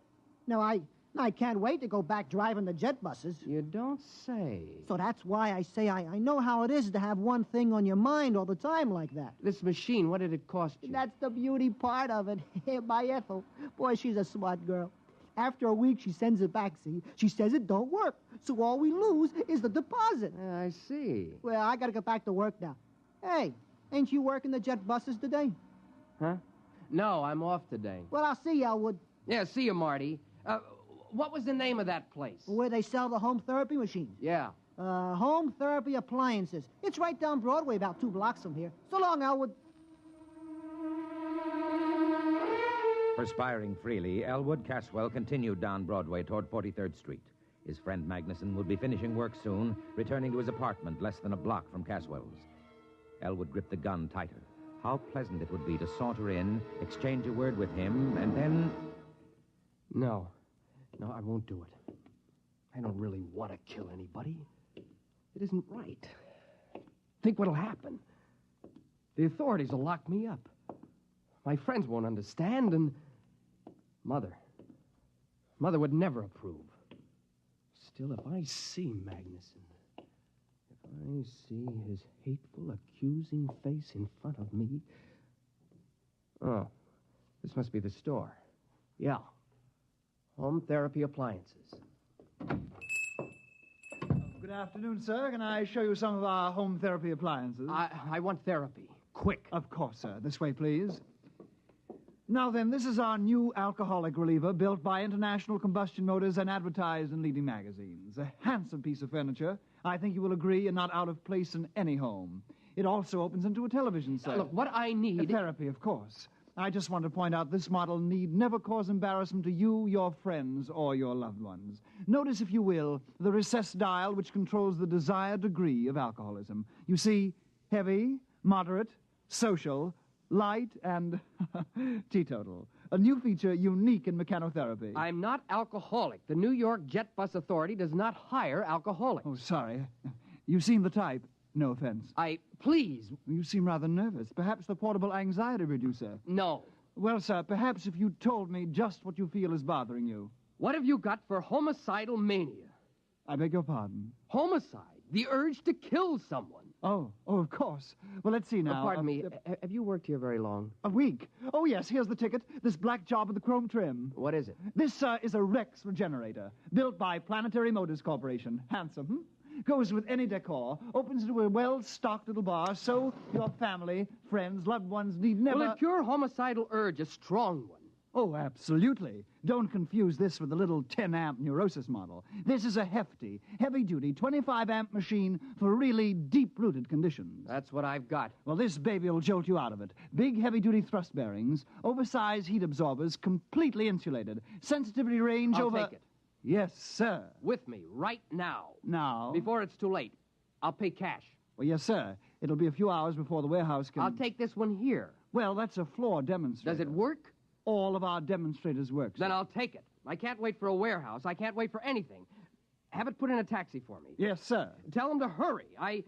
Now, I can't wait to go back driving the jet buses. You don't say. So that's why I say I know how it is to have one thing on your mind all the time like that. This machine, what did it cost you? That's the beauty part of it. My Ethel. Boy, she's a smart girl. After a week, she sends it back, see? She says it don't work. So all we lose is the deposit. I see. Well, I gotta get back to work now. Hey, ain't you working the jet buses today? Huh? No, I'm off today. Well, I'll see you, Elwood. Yeah, see you, Marty. What was the name of that place? Where they sell the home therapy machines. Yeah. Home therapy appliances. It's right down Broadway, about 2 blocks from here. So long, Elwood. Perspiring freely, Elwood Caswell continued down Broadway toward 43rd Street. His friend Magnuson would be finishing work soon, returning to his apartment less than a block from Caswell's. Elwood gripped the gun tighter. How pleasant it would be to saunter in, exchange a word with him, and then... No, I won't do it. I don't really want to kill anybody. It isn't right. Think what'll happen. The authorities will lock me up. My friends won't understand, and... Mother would never approve. Still, if I see Magnuson, if I see his hateful, accusing face in front of me... Oh, this must be the store. Yeah. Home therapy appliances. Good afternoon, sir. Can I show you some of our home therapy appliances? I want therapy. Quick. Of course, sir. This way, please. Now then, this is our new alcoholic reliever built by International Combustion Motors and advertised in leading magazines. A handsome piece of furniture. I think you will agree, and not out of place in any home. It also opens into a television set. Look, what I need... Therapy, of course. I just want to point out this model need never cause embarrassment to you, your friends, or your loved ones. Notice, if you will, the recessed dial which controls the desired degree of alcoholism. You see, heavy, moderate, social, light, and teetotal. A new feature unique in mechanotherapy. I'm not alcoholic. The New York Jet Bus Authority does not hire alcoholics. Oh, sorry. You seem the type. No offense. Please. You seem rather nervous. Perhaps the portable anxiety reducer. No. Well, sir, perhaps if you told me just what you feel is bothering you. What have you got for homicidal mania? I beg your pardon? Homicide. The urge to kill someone. Oh, of course. Well, let's see now. Pardon me. Have you worked here very long? A week. Oh, yes, here's the ticket. This black job with the chrome trim. What is it? This, is a Rex regenerator, built by Planetary Motors Corporation. Handsome, Goes with any decor, opens into a well-stocked little bar, so your family, friends, loved ones need never... Will it cure homicidal urge, a strong one? Oh, absolutely. Don't confuse this with the little 10-amp neurosis model. This is a hefty, heavy-duty 25-amp machine for really deep-rooted conditions. That's what I've got. Well, this baby will jolt you out of it. Big, heavy-duty thrust bearings, oversized heat absorbers, completely insulated, sensitivity range I'll over... take it. Yes, sir. With me, right now. Now? Before it's too late. I'll pay cash. Well, yes, sir. It'll be a few hours before the warehouse can... I'll take this one here. Well, that's a floor demonstrator. Does it work? All of our demonstrators work, sir. Then I'll take it. I can't wait for a warehouse. I can't wait for anything. Have it put in a taxi for me. Yes, sir. Tell him to hurry. I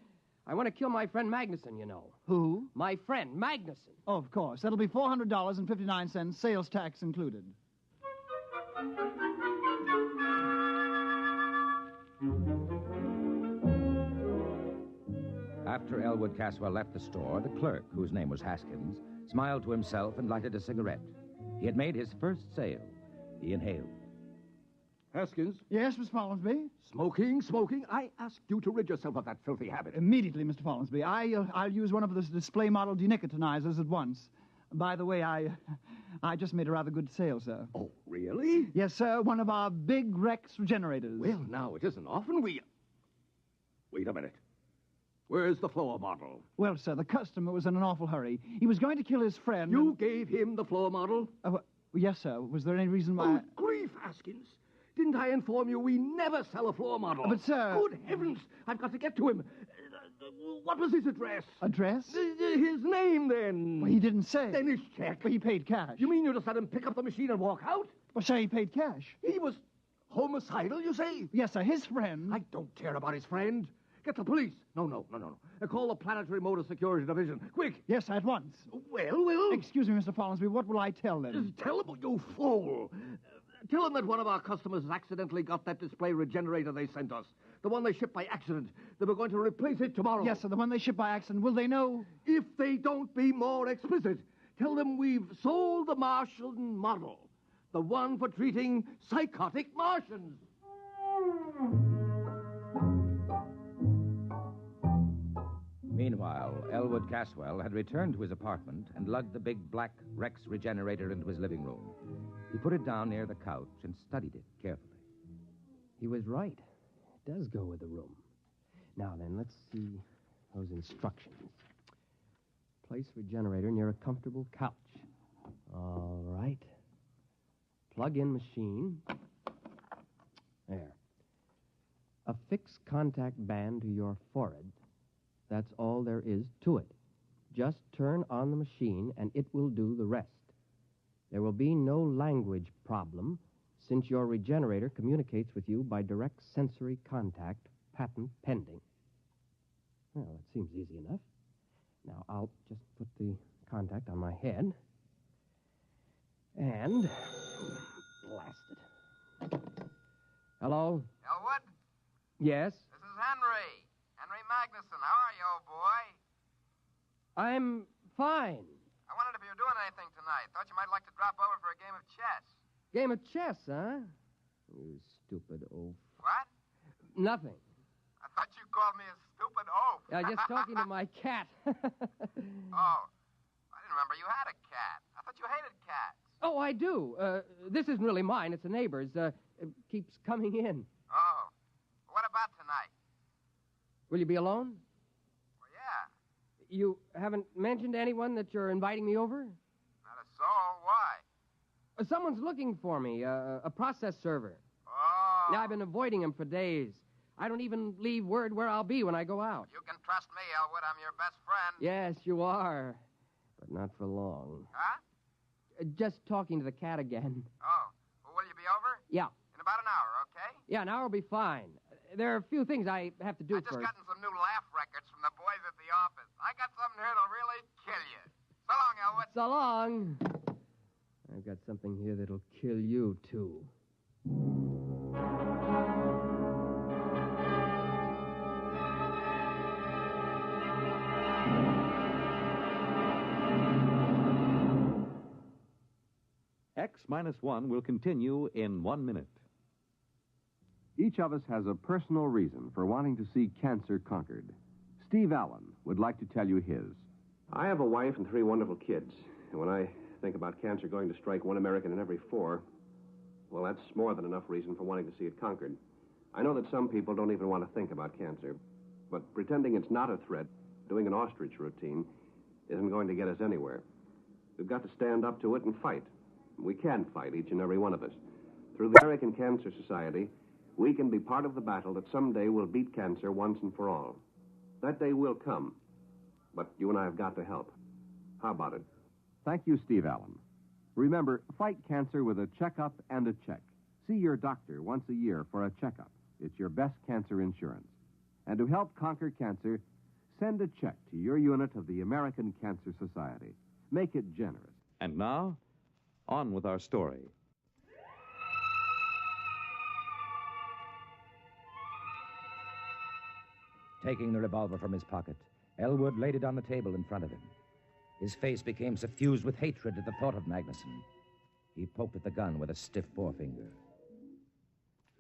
want to kill my friend Magnuson, you know. Who? My friend, Magnuson. Oh, of course. That'll be $400.59, sales tax included. After Elwood Caswell left the store, the clerk, whose name was Haskins, smiled to himself and lighted a cigarette. He had made his first sale. He inhaled. Haskins? Yes, Mr. Follinsby? Smoking. I asked you to rid yourself of that filthy habit. Immediately, Mr. Follinsby. I'll use one of the display model denicotinizers at once. By the way, I just made a rather good sale, sir. Oh, really? Yes, sir. One of our big Rex generators. Well, now, it isn't often we... Wait a minute. Where's the floor model? Well, sir, the customer was in an awful hurry. He was going to kill his friend. You gave him the floor model? Yes, sir. Was there any reason why... Oh, grief, Haskins. Didn't I inform you we never sell a floor model? But, sir... Good heavens, I've got to get to him. What was his address? Address? His name, then. Well, he didn't say. Then his check. But he paid cash. You mean you just let him pick up the machine and walk out? Well, sir, he paid cash. He was homicidal, you say? Yes, sir. His friend... I don't care about his friend. Get the police. No. Call the Planetary Motor Security Division. Quick. Yes, sir, at once. Well... Excuse me, Mr. Follinsby. What will I tell them? Just tell them, you fool. Tell them that one of our customers accidentally got that display regenerator they sent us. The one they shipped by accident. They were going to replace it tomorrow. Yes, sir, the one they shipped by accident. Will they know? If they don't be more explicit, tell them we've sold the Martian model. The one for treating psychotic Martians. Meanwhile, Elwood Caswell had returned to his apartment and lugged the big black Rex regenerator into his living room. He put it down near the couch and studied it carefully. He was right. It does go with the room. Now then, let's see those instructions. Place regenerator near a comfortable couch. All right. Plug in machine. There. Affix contact band to your forehead. That's all there is to it. Just turn on the machine and it will do the rest. There will be no language problem since your regenerator communicates with you by direct sensory contact, patent pending. Well, that seems easy enough. Now, I'll just put the contact on my head and blast it. Hello? Elwood? Yes? This is Henry. Henry Magnuson. How are you, old boy? I'm fine. I wondered if you were doing anything tonight. Thought you might like to drop over for a game of chess. Game of chess, huh? You stupid oaf. What? Nothing. I thought you called me a stupid oaf. Just talking to my cat. Oh, I didn't remember you had a cat. I thought you hated cats. Oh, I do. This isn't really mine. It's a neighbor's. It keeps coming in. Oh. What about tonight? Will you be alone? Well, yeah. You haven't mentioned to anyone that you're inviting me over? Not a soul. Why? Someone's looking for me, a process server. Oh. Now, I've been avoiding him for days. I don't even leave word where I'll be when I go out. You can trust me, Elwood. I'm your best friend. Yes, you are. But not for long. Huh? Just talking to the cat again. Oh. Well, will you be over? Yeah. In about an hour, okay? Yeah, an hour will be fine. There are a few things I have to do I just first. gotten some new laugh records from the boys at the office. I got something here that'll really kill you. So long, Elwood. So long. I've got something here that'll kill you, too. X-1 will continue in 1 minute. Each of us has a personal reason for wanting to see cancer conquered. Steve Allen would like to tell you his. I have a wife and 3 wonderful kids. And when I think about cancer going to strike 1 American in every 4, well, that's more than enough reason for wanting to see it conquered. I know that some people don't even want to think about cancer. But pretending it's not a threat, doing an ostrich routine, isn't going to get us anywhere. We've got to stand up to it and fight. We can fight, each and every one of us. Through the American Cancer Society, we can be part of the battle that someday will beat cancer once and for all. That day will come, but you and I have got to help. How about it? Thank you, Steve Allen. Remember, fight cancer with a checkup and a check. See your doctor once a year for a checkup. It's your best cancer insurance. And to help conquer cancer, send a check to your unit of the American Cancer Society. Make it generous. And now, on with our story. Taking the revolver from his pocket, Elwood laid it on the table in front of him. His face became suffused with hatred at the thought of Magnuson. He poked at the gun with a stiff forefinger.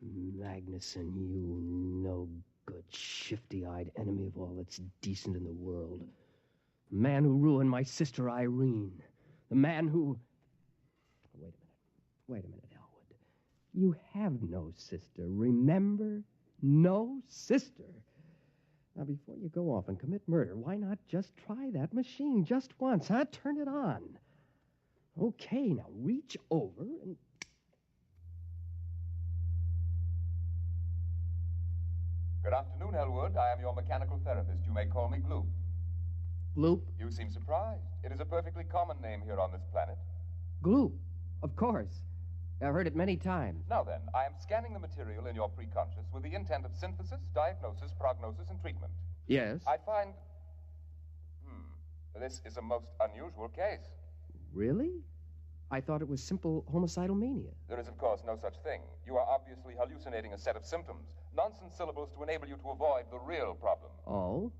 Magnuson, you no-good, shifty-eyed enemy of all that's decent in the world. The man who ruined my sister Irene. The man who... Wait a minute, Elwood. You have no sister, remember? No sister. Now, before you go off and commit murder, why not just try that machine just once, huh? Turn it on. Okay, now reach over and... Good afternoon, Elwood. I am your mechanical therapist. You may call me Gloop. Gloop? You seem surprised. It is a perfectly common name here on this planet. Gloop, of course. I've heard it many times. Now then, I am scanning the material in your preconscious with the intent of synthesis, diagnosis, prognosis, and treatment. Yes? I find... This is a most unusual case. Really? I thought it was simple homicidal mania. There is, of course, no such thing. You are obviously hallucinating a set of symptoms. Nonsense syllables to enable you to avoid the real problem. Oh?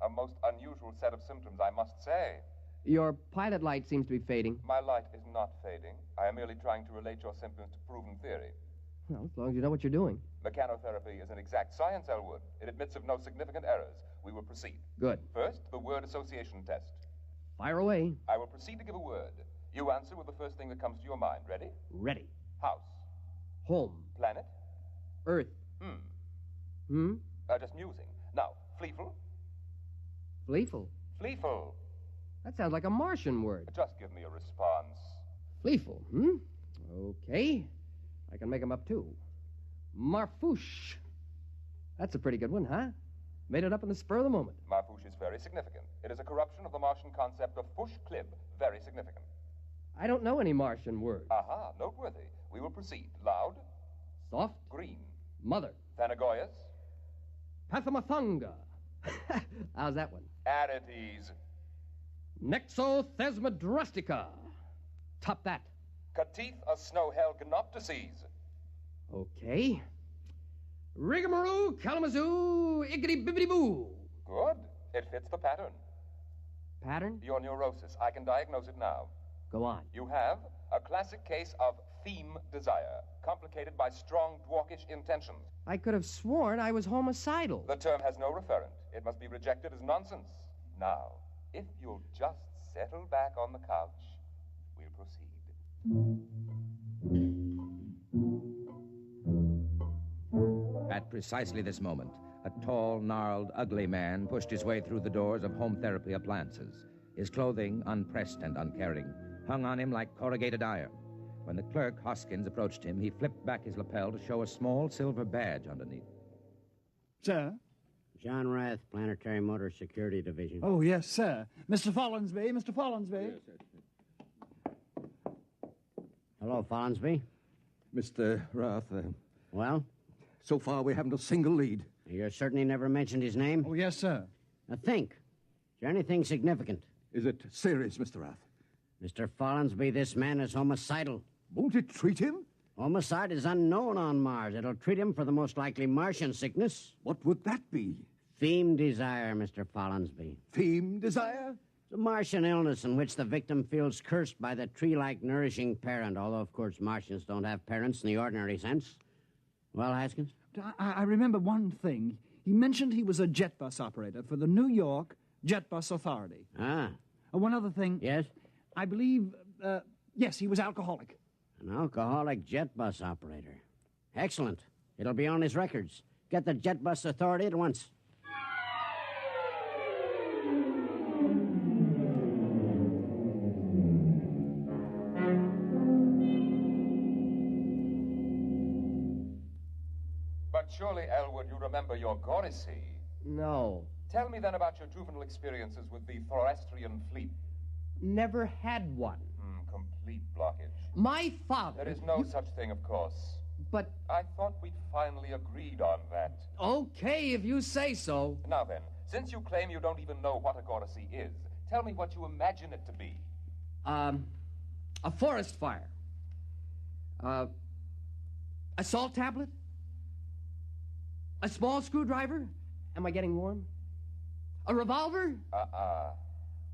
A most unusual set of symptoms, I must say. Your pilot light seems to be fading. My light is not fading. I am merely trying to relate your symptoms to proven theory. Well, as long as you know what you're doing. Mechanotherapy is an exact science, Elwood. It admits of no significant errors. We will proceed. Good. First, the word association test. Fire away. I will proceed to give a word. You answer with the first thing that comes to your mind. Ready? Ready. House. Home. Planet. Earth. Just musing. Now, Fleeful. Fleeful? Fleeful. That sounds like a Martian word. Just give me a response. Fleeful, Okay. I can make them up, too. Marfouche. That's a pretty good one, huh? Made it up in the spur of the moment. Marfouche is very significant. It is a corruption of the Martian concept of fush clib. Very significant. I don't know any Martian words. Aha, noteworthy. We will proceed. Loud. Soft. Green. Mother. Thanagoyas. Pathamathunga. How's that one? Arides. Nexothesmodrustica. Top that. Catith a snowhell gnoptices. Okay. Rigamaroo, Kalamazoo, Iggity Bibbity Boo. Good. It fits the pattern. Pattern? Your neurosis. I can diagnose it now. Go on. You have a classic case of theme desire, complicated by strong dwarkish intentions. I could have sworn I was homicidal. The term has no referent. It must be rejected as nonsense. Now, if you'll just settle back on the couch, we'll proceed. At precisely this moment, a tall, gnarled, ugly man pushed his way through the doors of home therapy appliances. His clothing, unpressed and uncaring, hung on him like corrugated iron. When the clerk, Hoskins, approached him, he flipped back his lapel to show a small silver badge underneath. Sir? John Rath, Planetary Motor Security Division. Oh, yes, sir. Mr. Follinsby, Mr. Follinsby. Yes, sir. Hello, Follinsby. Mr. Rath, Well? So far, we haven't a single lead. You certainly never mentioned his name? Oh, yes, sir. Now think. Is there anything significant? Is it serious, Mr. Rath? Mr. Follinsby, this man is homicidal. Won't it treat him? Homicide is unknown on Mars. It'll treat him for the most likely Martian sickness. What would that be? Theme desire, Mr. Follinsby. Theme desire? It's a Martian illness in which the victim feels cursed by the tree-like nourishing parent, although, of course, Martians don't have parents in the ordinary sense. Well, Haskins? I remember one thing. He mentioned he was a jet bus operator for the New York Jet Bus Authority. Ah. One other thing. Yes? I believe, yes, he was alcoholic. An alcoholic jet bus operator. Excellent. It'll be on his records. Get the Jet Bus Authority at once. But surely, Elwood, you remember your Gorisy. No. Tell me then about your juvenile experiences with the Thorastrian fleet. Never had one. Complete blockage. My father... There is no such thing, of course. But... I thought we'd finally agreed on that. Okay, if you say so. Now then, since you claim you don't even know what a Gorisy is, tell me what you imagine it to be. A forest fire. A salt tablet? A small screwdriver? Am I getting warm? A revolver?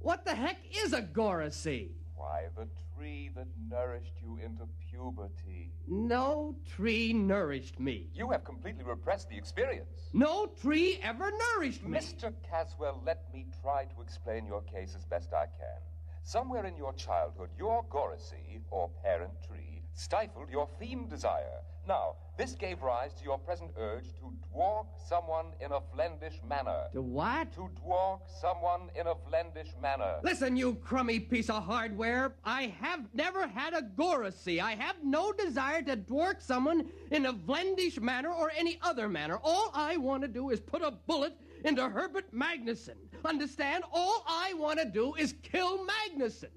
What the heck is a Gorisy? Why, the tree that nourished you into puberty. No tree nourished me. You have completely repressed the experience. No tree ever nourished me. Mr. Caswell, let me try to explain your case as best I can. Somewhere in your childhood, your Goracy, or parent tree, stifled your theme desire. Now, this gave rise to your present urge to dwark someone in a Flendish manner. To what? To dwark someone in a Flendish manner. Listen, you crummy piece of hardware. I have never had a Goracy. I have no desire to dwark someone in a Vlendish manner or any other manner. All I want to do is put a bullet into Herbert Magnuson. Understand? All I want to do is kill Magnuson.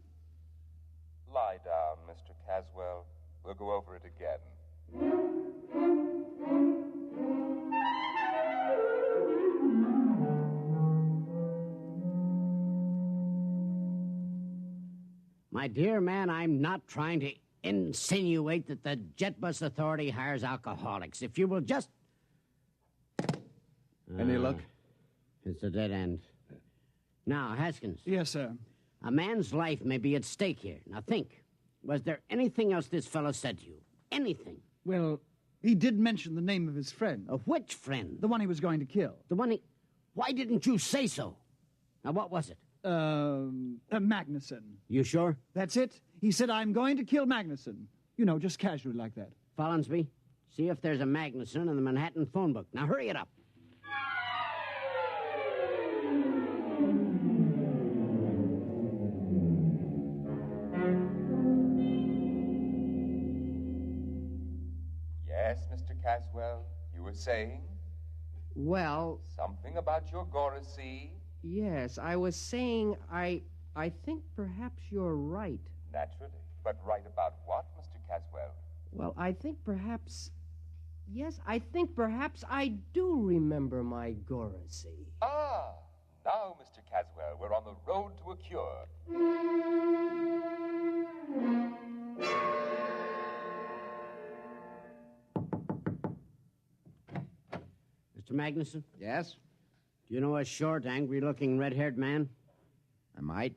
Lie down, Mr. Caswell. We'll go over it again. My dear man, I'm not trying to insinuate that the Jetbus Authority hires alcoholics. If you will just... Any luck? It's a dead end. Now, Haskins. Yes, sir. A man's life may be at stake here. Now, think. Was there anything else this fellow said to you? Anything? Well, he did mention the name of his friend. Of which friend? The one he was going to kill. The one he... Why didn't you say so? Now, what was it? Magnuson. You sure? That's it. He said, I'm going to kill Magnuson. You know, just casually like that. Follinsby, see if there's a Magnuson in the Manhattan phone book. Now, hurry it up. Yes, Mr. Caswell, you were saying? Well... Something about your Goracy? Yes, I was saying I think perhaps you're right. Naturally. But right about what, Mr. Caswell? Well, I think perhaps... Yes, I think perhaps I do remember my Goracy. Ah! Now, Mr. Caswell, we're on the road to a cure. Mr. Magnuson? Yes? Do you know a short, angry-looking, red-haired man? I might.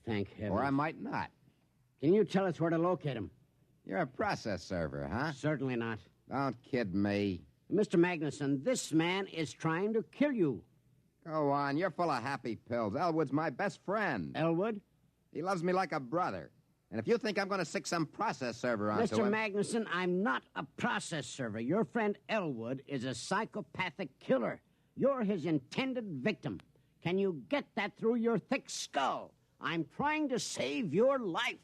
Thank heavens. Or I might not. Can you tell us where to locate him? You're a process server, huh? Certainly not. Don't kid me. Mr. Magnuson, this man is trying to kill you. Go on, you're full of happy pills. Elwood's my best friend. Elwood? He loves me like a brother. And if you think I'm going to stick some process server onto Mr. him... Magnuson, I'm not a process server. Your friend Elwood is a psychopathic killer. You're his intended victim. Can you get that through your thick skull? I'm trying to save your life.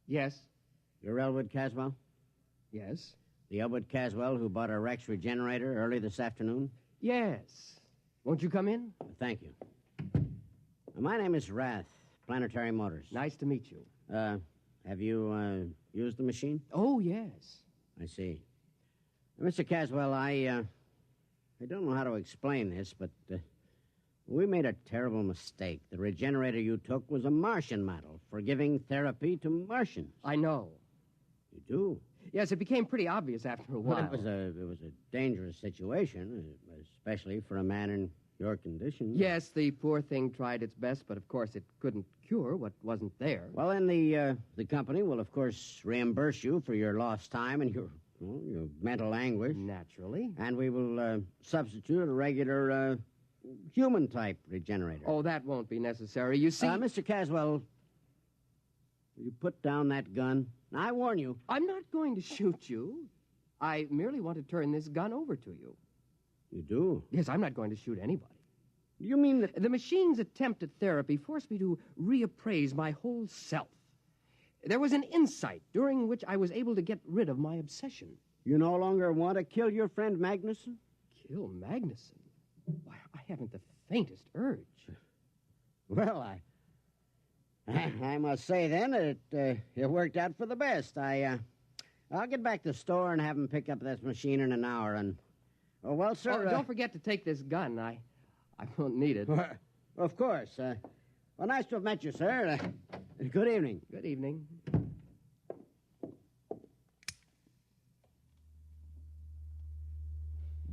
Yes? You're Elwood Caswell? Yes. The Elwood Caswell who bought a Rex regenerator early this afternoon? Yes. Won't you come in? Thank you. My name is Rath, Planetary Motors. Nice to meet you. Have you used the machine? Oh, yes. I see. Mr. Caswell, I don't know how to explain this, but we made a terrible mistake. The regenerator you took was a Martian model for giving therapy to Martians. I know. You do? Yes, it became pretty obvious after a while. Well, it was a dangerous situation, especially for a man in your condition. Yes, the poor thing tried its best, but of course it couldn't cure what wasn't there. Well, then the company will, of course, reimburse you for your lost time and your mental anguish. Naturally. And we will substitute a regular human-type regenerator. Oh, that won't be necessary. You see... Mr. Caswell, will you put down that gun? I warn you. I'm not going to shoot you. I merely want to turn this gun over to you. You do? Yes, I'm not going to shoot anybody. You mean that... The machine's attempt at therapy forced me to reappraise my whole self. There was an insight during which I was able to get rid of my obsession. You no longer want to kill your friend Magnuson? Kill Magnuson? Why, I haven't the faintest urge. Well, I must say, then, that it worked out for the best. I'll get back to the store and have him pick up this machine in an hour. And, well, sir... don't forget to take this gun. I won't need it. Of course. Well, nice to have met you, sir. Good evening. Good evening.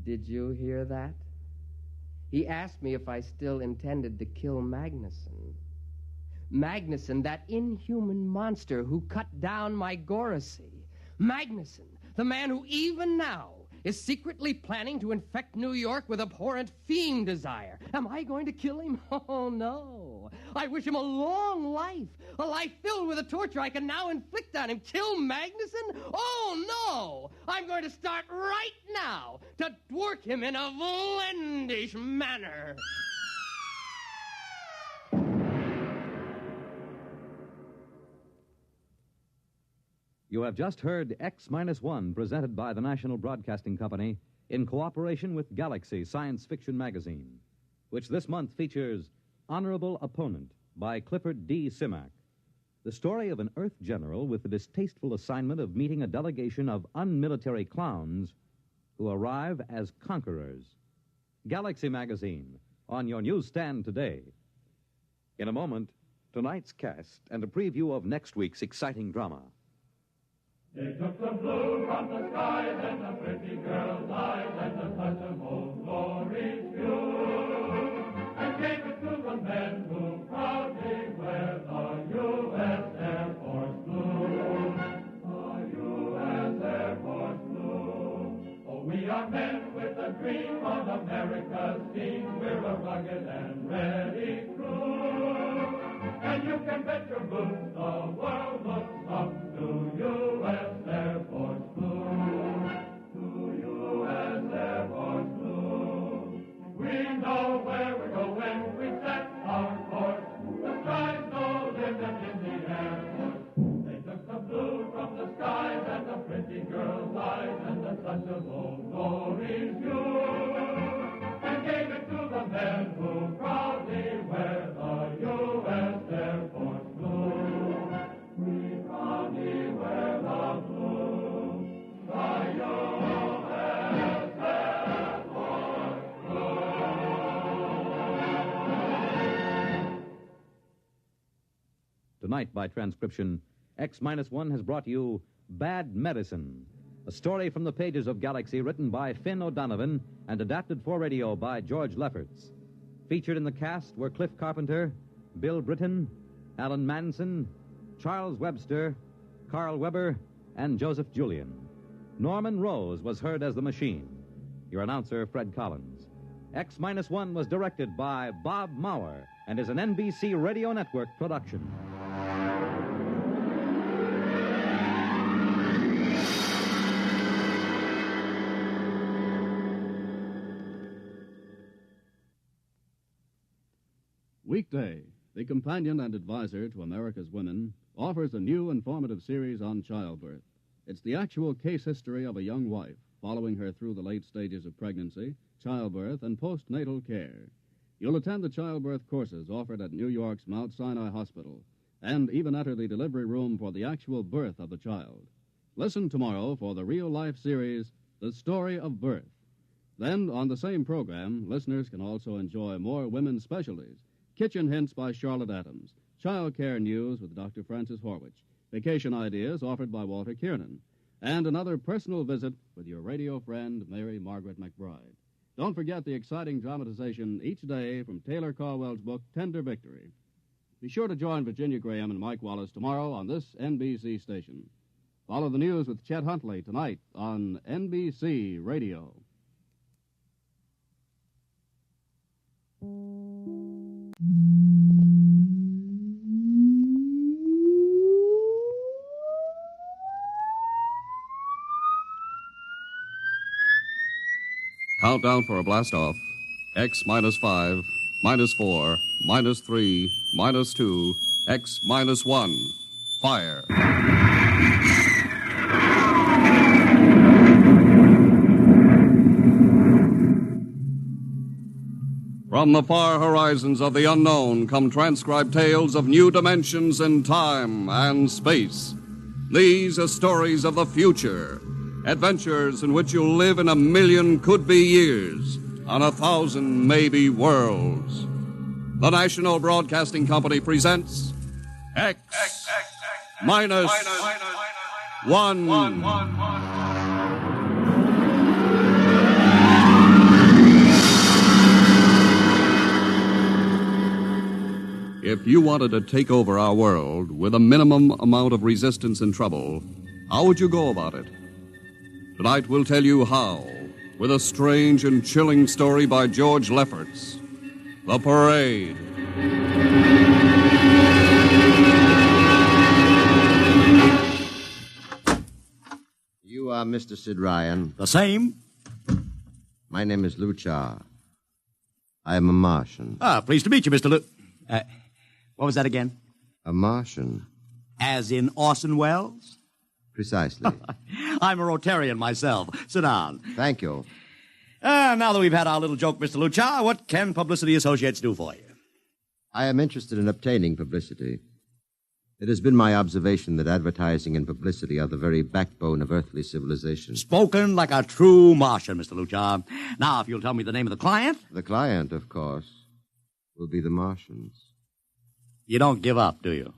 Did you hear that? He asked me if I still intended to kill Magnuson. Magnuson, that inhuman monster who cut down my Goracy. Magnuson, The man who even now is secretly planning to infect New York with abhorrent fiend desire. Am I going to kill him? Oh, no. I wish him a long life, a life filled with the torture I can now inflict on him. Kill Magnuson? Oh, no. I'm going to start right now to work him in a vlendish manner. You have just heard X-1, presented by the National Broadcasting Company in cooperation with Galaxy Science Fiction Magazine, which this month features Honorable Opponent by Clifford D. Simak, the story of an Earth general with the distasteful assignment of meeting a delegation of unmilitary clowns who arrive as conquerors. Galaxy Magazine, on your newsstand today. In a moment, tonight's cast and a preview of next week's exciting drama. They took the blue from the skies and the pretty girl's eyes and the touch of old glory's view, and gave it to the men who proudly wear the U.S. Air Force blue. The U.S. Air Force blue. Oh, we are men with a dream on America's team. We're a rugged and ready crew. And you can bet your boots the world looks up to U.S. Air Force Blue. To U.S. Air Force Blue. We know where we're going. We set our course. The sky's no limit in the Air Force. They took the blue from the skies and the pretty girl's eyes and the touch of old glory's hue, and gave it to the men who proudly wear the U.S. Air Force blue. We proudly wear the blue, the U.S. Air Force blue. Tonight, by transcription, X-1 has brought you Bad Medicine, a story from the pages of Galaxy written by Finn O'Donovan and adapted for radio by George Lefferts. Featured in the cast were Cliff Carpenter, Bill Britton, Alan Manson, Charles Webster, Carl Weber, and Joseph Julian. Norman Rose was heard as the machine. Your announcer, Fred Collins. X-1 was directed by Bob Maurer and is an NBC Radio Network production. Weekday, the companion and advisor to America's women, offers a new informative series on childbirth. It's the actual case history of a young wife, following her through the late stages of pregnancy, childbirth, and postnatal care. You'll attend the childbirth courses offered at New York's Mount Sinai Hospital, and even enter the delivery room for the actual birth of the child. Listen tomorrow for the real-life series, The Story of Birth. Then, on the same program, listeners can also enjoy more women's specialties. Kitchen Hints by Charlotte Adams, Child Care News with Dr. Francis Horwich, Vacation Ideas offered by Walter Kiernan, and another personal visit with your radio friend, Mary Margaret McBride. Don't forget the exciting dramatization each day from Taylor Caldwell's book, Tender Victory. Be sure to join Virginia Graham and Mike Wallace tomorrow on this NBC station. Follow the news with Chet Huntley tonight on NBC Radio. Countdown for a blast-off. X-5, -4, -3, -2, X-1. Fire. From the far horizons of the unknown come transcribed tales of new dimensions in time and space. These are stories of the future, adventures in which you'll live in 1,000,000 could-be years on 1,000 maybe worlds. The National Broadcasting Company presents X-1. If you wanted to take over our world with a minimum amount of resistance and trouble, how would you go about it? Tonight we'll tell you how, with a strange and chilling story by George Lefferts. The Parade. You are Mr. Sid Ryan. The same. My name is Luchar. I am a Martian. Pleased to meet you, Mr. What was that again? A Martian? As in Orson Welles? Precisely. I'm a Rotarian myself. Sit down. Thank you. Now that we've had our little joke, Mr. Luchar, what can Publicity Associates do for you? I am interested in obtaining publicity. It has been my observation that advertising and publicity are the very backbone of earthly civilization. Spoken like a true Martian, Mr. Luchar. Now, if you'll tell me the name of the client. The client, of course, will be the Martians. You don't give up, do you?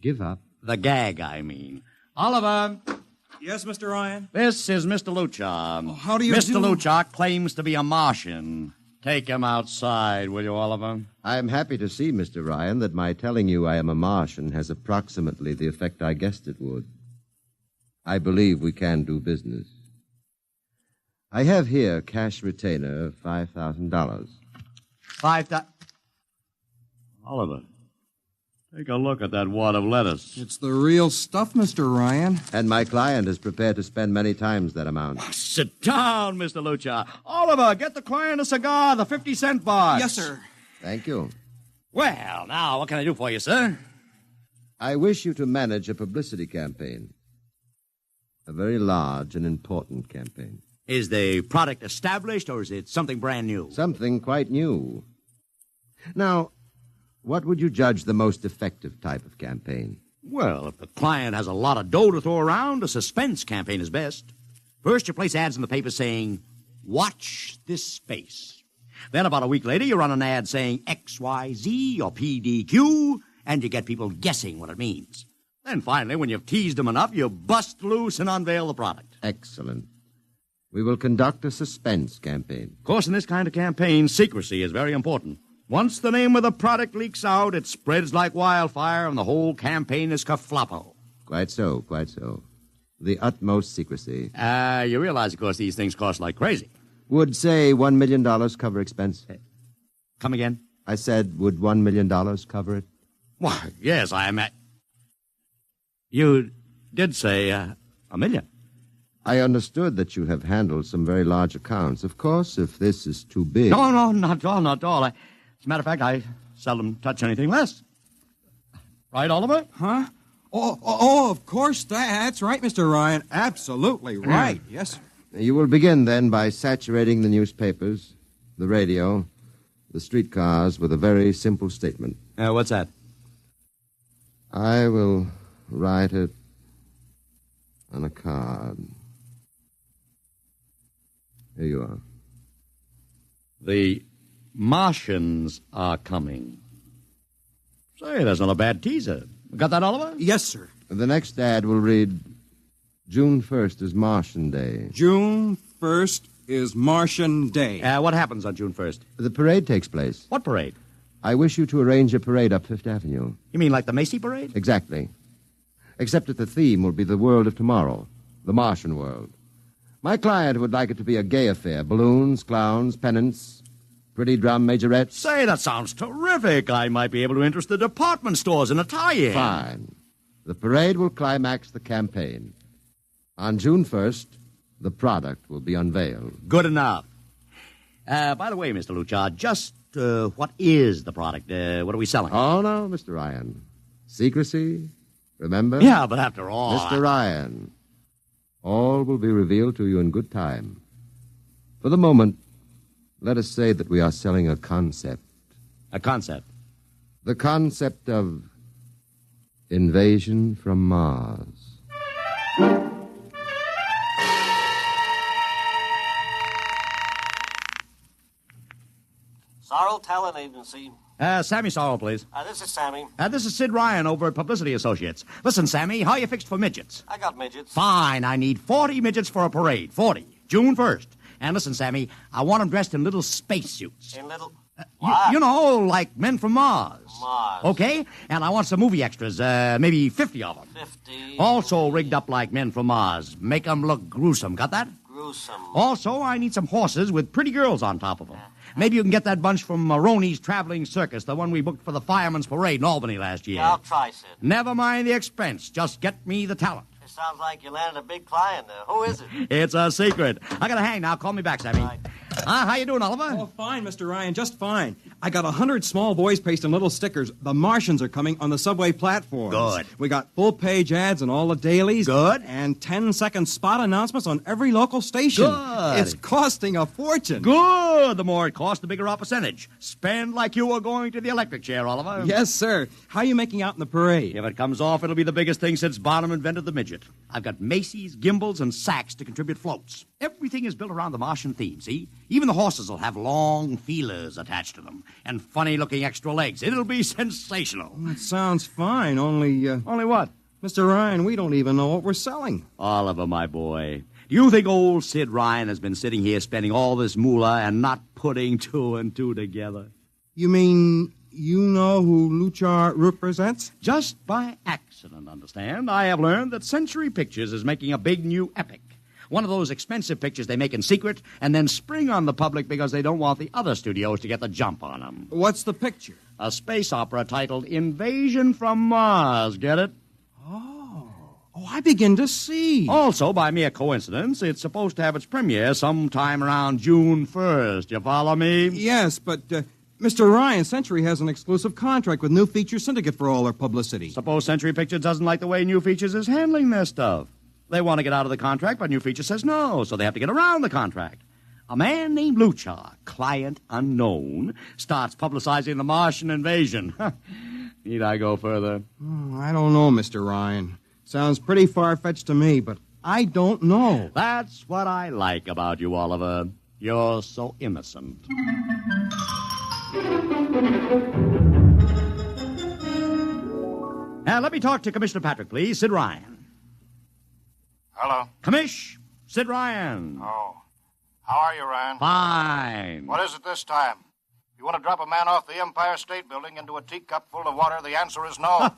Give up? The gag, I mean. Oliver. Yes, Mr. Ryan? This is Mr. Luchar. How do you Mr. do? Luchar claims to be a Martian. Take him outside, will you, Oliver? I am happy to see, Mr. Ryan, that my telling you I am a Martian has approximately the effect I guessed it would. I believe we can do business. I have here cash retainer of $5,000. Oliver, take a look at that wad of lettuce. It's the real stuff, Mr. Ryan. And my client is prepared to spend many times that amount. Sit down, Mr. Luchar. Oliver, get the client a cigar, the 50-cent box. Yes, sir. Thank you. Well, now, what can I do for you, sir? I wish you to manage a publicity campaign. A very large and important campaign. Is the product established, or is it something brand new? Something quite new. Now, what would you judge the most effective type of campaign? Well, if the client has a lot of dough to throw around, a suspense campaign is best. First, you place ads in the paper saying, "Watch this space." Then about a week later, you run an ad saying XYZ or PDQ, and you get people guessing what it means. Then finally, when you've teased them enough, you bust loose and unveil the product. Excellent. We will conduct a suspense campaign. Of course, in this kind of campaign, secrecy is very important. Once the name of the product leaks out, it spreads like wildfire, and the whole campaign is kerfloppo. Quite so, quite so. The utmost secrecy. You realize, of course, these things cost like crazy. Would, say, $1 million cover expense? Come again? I said, would $1 million cover it? Why, yes, I am at... You did say $1 million. I understood that you have handled some very large accounts. Of course, if this is too big... No, not at all, not at all. As a matter of fact, I seldom touch anything less. Right, Oliver? Huh? Oh, of course. That's right, Mr. Ryan. Absolutely right. Yes, sir. You will begin, then, by saturating the newspapers, the radio, the streetcars with a very simple statement. What's that? I will write it on a card. Here you are. The Martians are coming. Say, that's not a bad teaser. Got that, Oliver? Yes, sir. The next ad will read, June 1st is Martian Day. June 1st is Martian Day. What happens on June 1st? The parade takes place. What parade? I wish you to arrange a parade up Fifth Avenue. You mean like the Macy Parade? Exactly. Except that the theme will be the world of tomorrow, the Martian world. My client would like it to be a gay affair. Balloons, clowns, pennants, pretty drum majorettes. Say, that sounds terrific. I might be able to interest the department stores in a tie-in. Fine. The parade will climax the campaign. On June 1st, the product will be unveiled. Good enough. By the way, Mr. Luchar, just what is the product? What are we selling? Oh, no, Mr. Ryan. Secrecy, remember? Yeah, but after all... Mr. Ryan, all will be revealed to you in good time. For the moment, let us say that we are selling a concept. A concept? The concept of invasion from Mars. Sorrel Talent Agency. Sammy Sorrell, please. This is Sammy. This is Sid Ryan over at Publicity Associates. Listen, Sammy, how you fixed for midgets? I got midgets. Fine, I need 40 midgets for a parade. 40. June 1st. And listen, Sammy, I want them dressed in little spacesuits. In little... You know, like Men from Mars. Mars. Okay? And I want some movie extras, maybe 50 of them. 50. Also rigged up like Men from Mars. Make them look gruesome. Got that? Gruesome. Also, I need some horses with pretty girls on top of them. Maybe you can get that bunch from Maroney's Traveling Circus, the one we booked for the Fireman's Parade in Albany last year. Yeah, I'll try, Sid. Never mind the expense. Just get me the talent. It sounds like you landed a big client there. Who is it? It's a secret. I gotta hang now. Call me back, Sammy. Right. How you doing, Oliver? Oh, fine, Mr. Ryan, just fine. I got 100 small boys pasting little stickers. The Martians are coming on the subway platforms. Good. We got full-page ads in all the dailies. Good. And 10-second spot announcements on every local station. Good. It's costing a fortune. Good. The more it costs, the bigger our percentage. Spend like you were going to the electric chair, Oliver. Yes, sir. How are you making out in the parade? If it comes off, it'll be the biggest thing since Barnum invented the midget. I've got Macy's, Gimbals, and Saks to contribute floats. Everything is built around the Martian theme, see? Even the horses will have long feelers attached to them and funny-looking extra legs. It'll be sensational. That sounds fine, only... Only what? Mr. Ryan, we don't even know what we're selling. Oliver, my boy, do you think old Sid Ryan has been sitting here spending all this moolah and not putting two and two together? You mean you know who Luchar represents? Just by accident, understand. I have learned that Century Pictures is making a big new epic. One of those expensive pictures they make in secret and then spring on the public because they don't want the other studios to get the jump on them. What's the picture? A space opera titled Invasion from Mars. Get it? Oh, I begin to see. Also, by mere coincidence, it's supposed to have its premiere sometime around June 1st. You follow me? Yes, but... Mr. Ryan, Century has an exclusive contract with New Feature Syndicate for all their publicity. Suppose Century Pictures doesn't like the way New Features is handling their stuff. They want to get out of the contract, but New Feature says no, so they have to get around the contract. A man named Luchar, client unknown, starts publicizing the Martian invasion. Need I go further? I don't know, Mr. Ryan. Sounds pretty far-fetched to me, but I don't know. That's what I like about you, Oliver. You're so innocent. Now, let me talk to Commissioner Patrick, please. Sid Ryan. Hello. Commish, Sid Ryan. Oh. How are you, Ryan? Fine. What is it this time? You want to drop a man off the Empire State Building into a teacup full of water? The answer is no.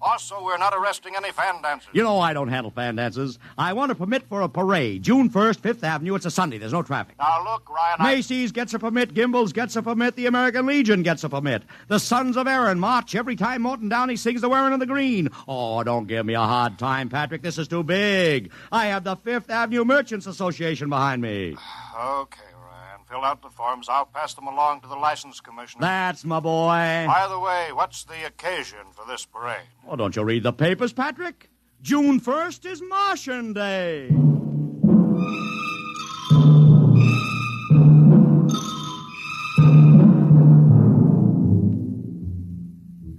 Also, we're not arresting any fan dancers. You know I don't handle fan dances. I want a permit for a parade. June 1st, 5th Avenue. It's a Sunday. There's no traffic. Now, look, Ryan, Macy's gets a permit. Gimbals gets a permit. The American Legion gets a permit. The Sons of Erin march every time Morton Downey sings the Wearing of the Green. Oh, don't give me a hard time, Patrick. This is too big. I have the 5th Avenue Merchants Association behind me. Okay, Ryan. Fill out the forms. I'll pass them along to the license commissioner. That's my boy. By the way, what's the occasion for this parade? Oh, don't you read the papers, Patrick? June 1st is Martian Day.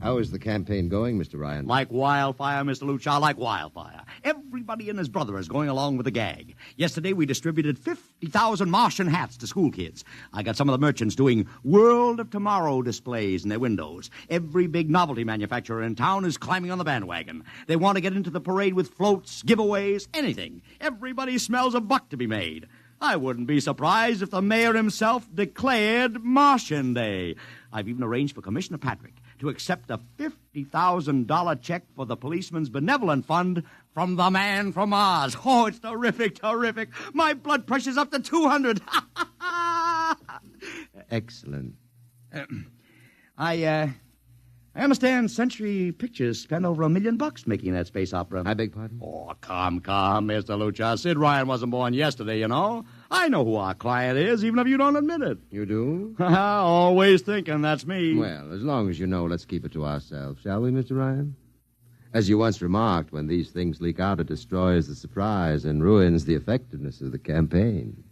How is the campaign going, Mr. Ryan? Like wildfire, Mr. Luchar, like wildfire. Everybody and his brother is going along with the gag. Yesterday, we distributed 50,000 Martian hats to school kids. I got some of the merchants doing World of Tomorrow displays in their windows. Every big novelty manufacturer in town is climbing on the bandwagon. They want to get into the parade with floats, giveaways, anything. Everybody smells a buck to be made. I wouldn't be surprised if the mayor himself declared Martian Day. I've even arranged for Commissioner Patrick to accept a $50,000 check for the Policeman's Benevolent Fund from the man from Mars. Oh, it's terrific, terrific. My blood pressure's up to 200. Excellent. I understand Century Pictures spent over $1 million making that space opera. I beg pardon? Oh, come, Mr. Luchar. Sid Ryan wasn't born yesterday, you know. I know who our client is, even if you don't admit it. You do? Always thinking that's me. Well, as long as you know, let's keep it to ourselves, shall we, Mr. Ryan? As you once remarked, when these things leak out, it destroys the surprise and ruins the effectiveness of the campaign.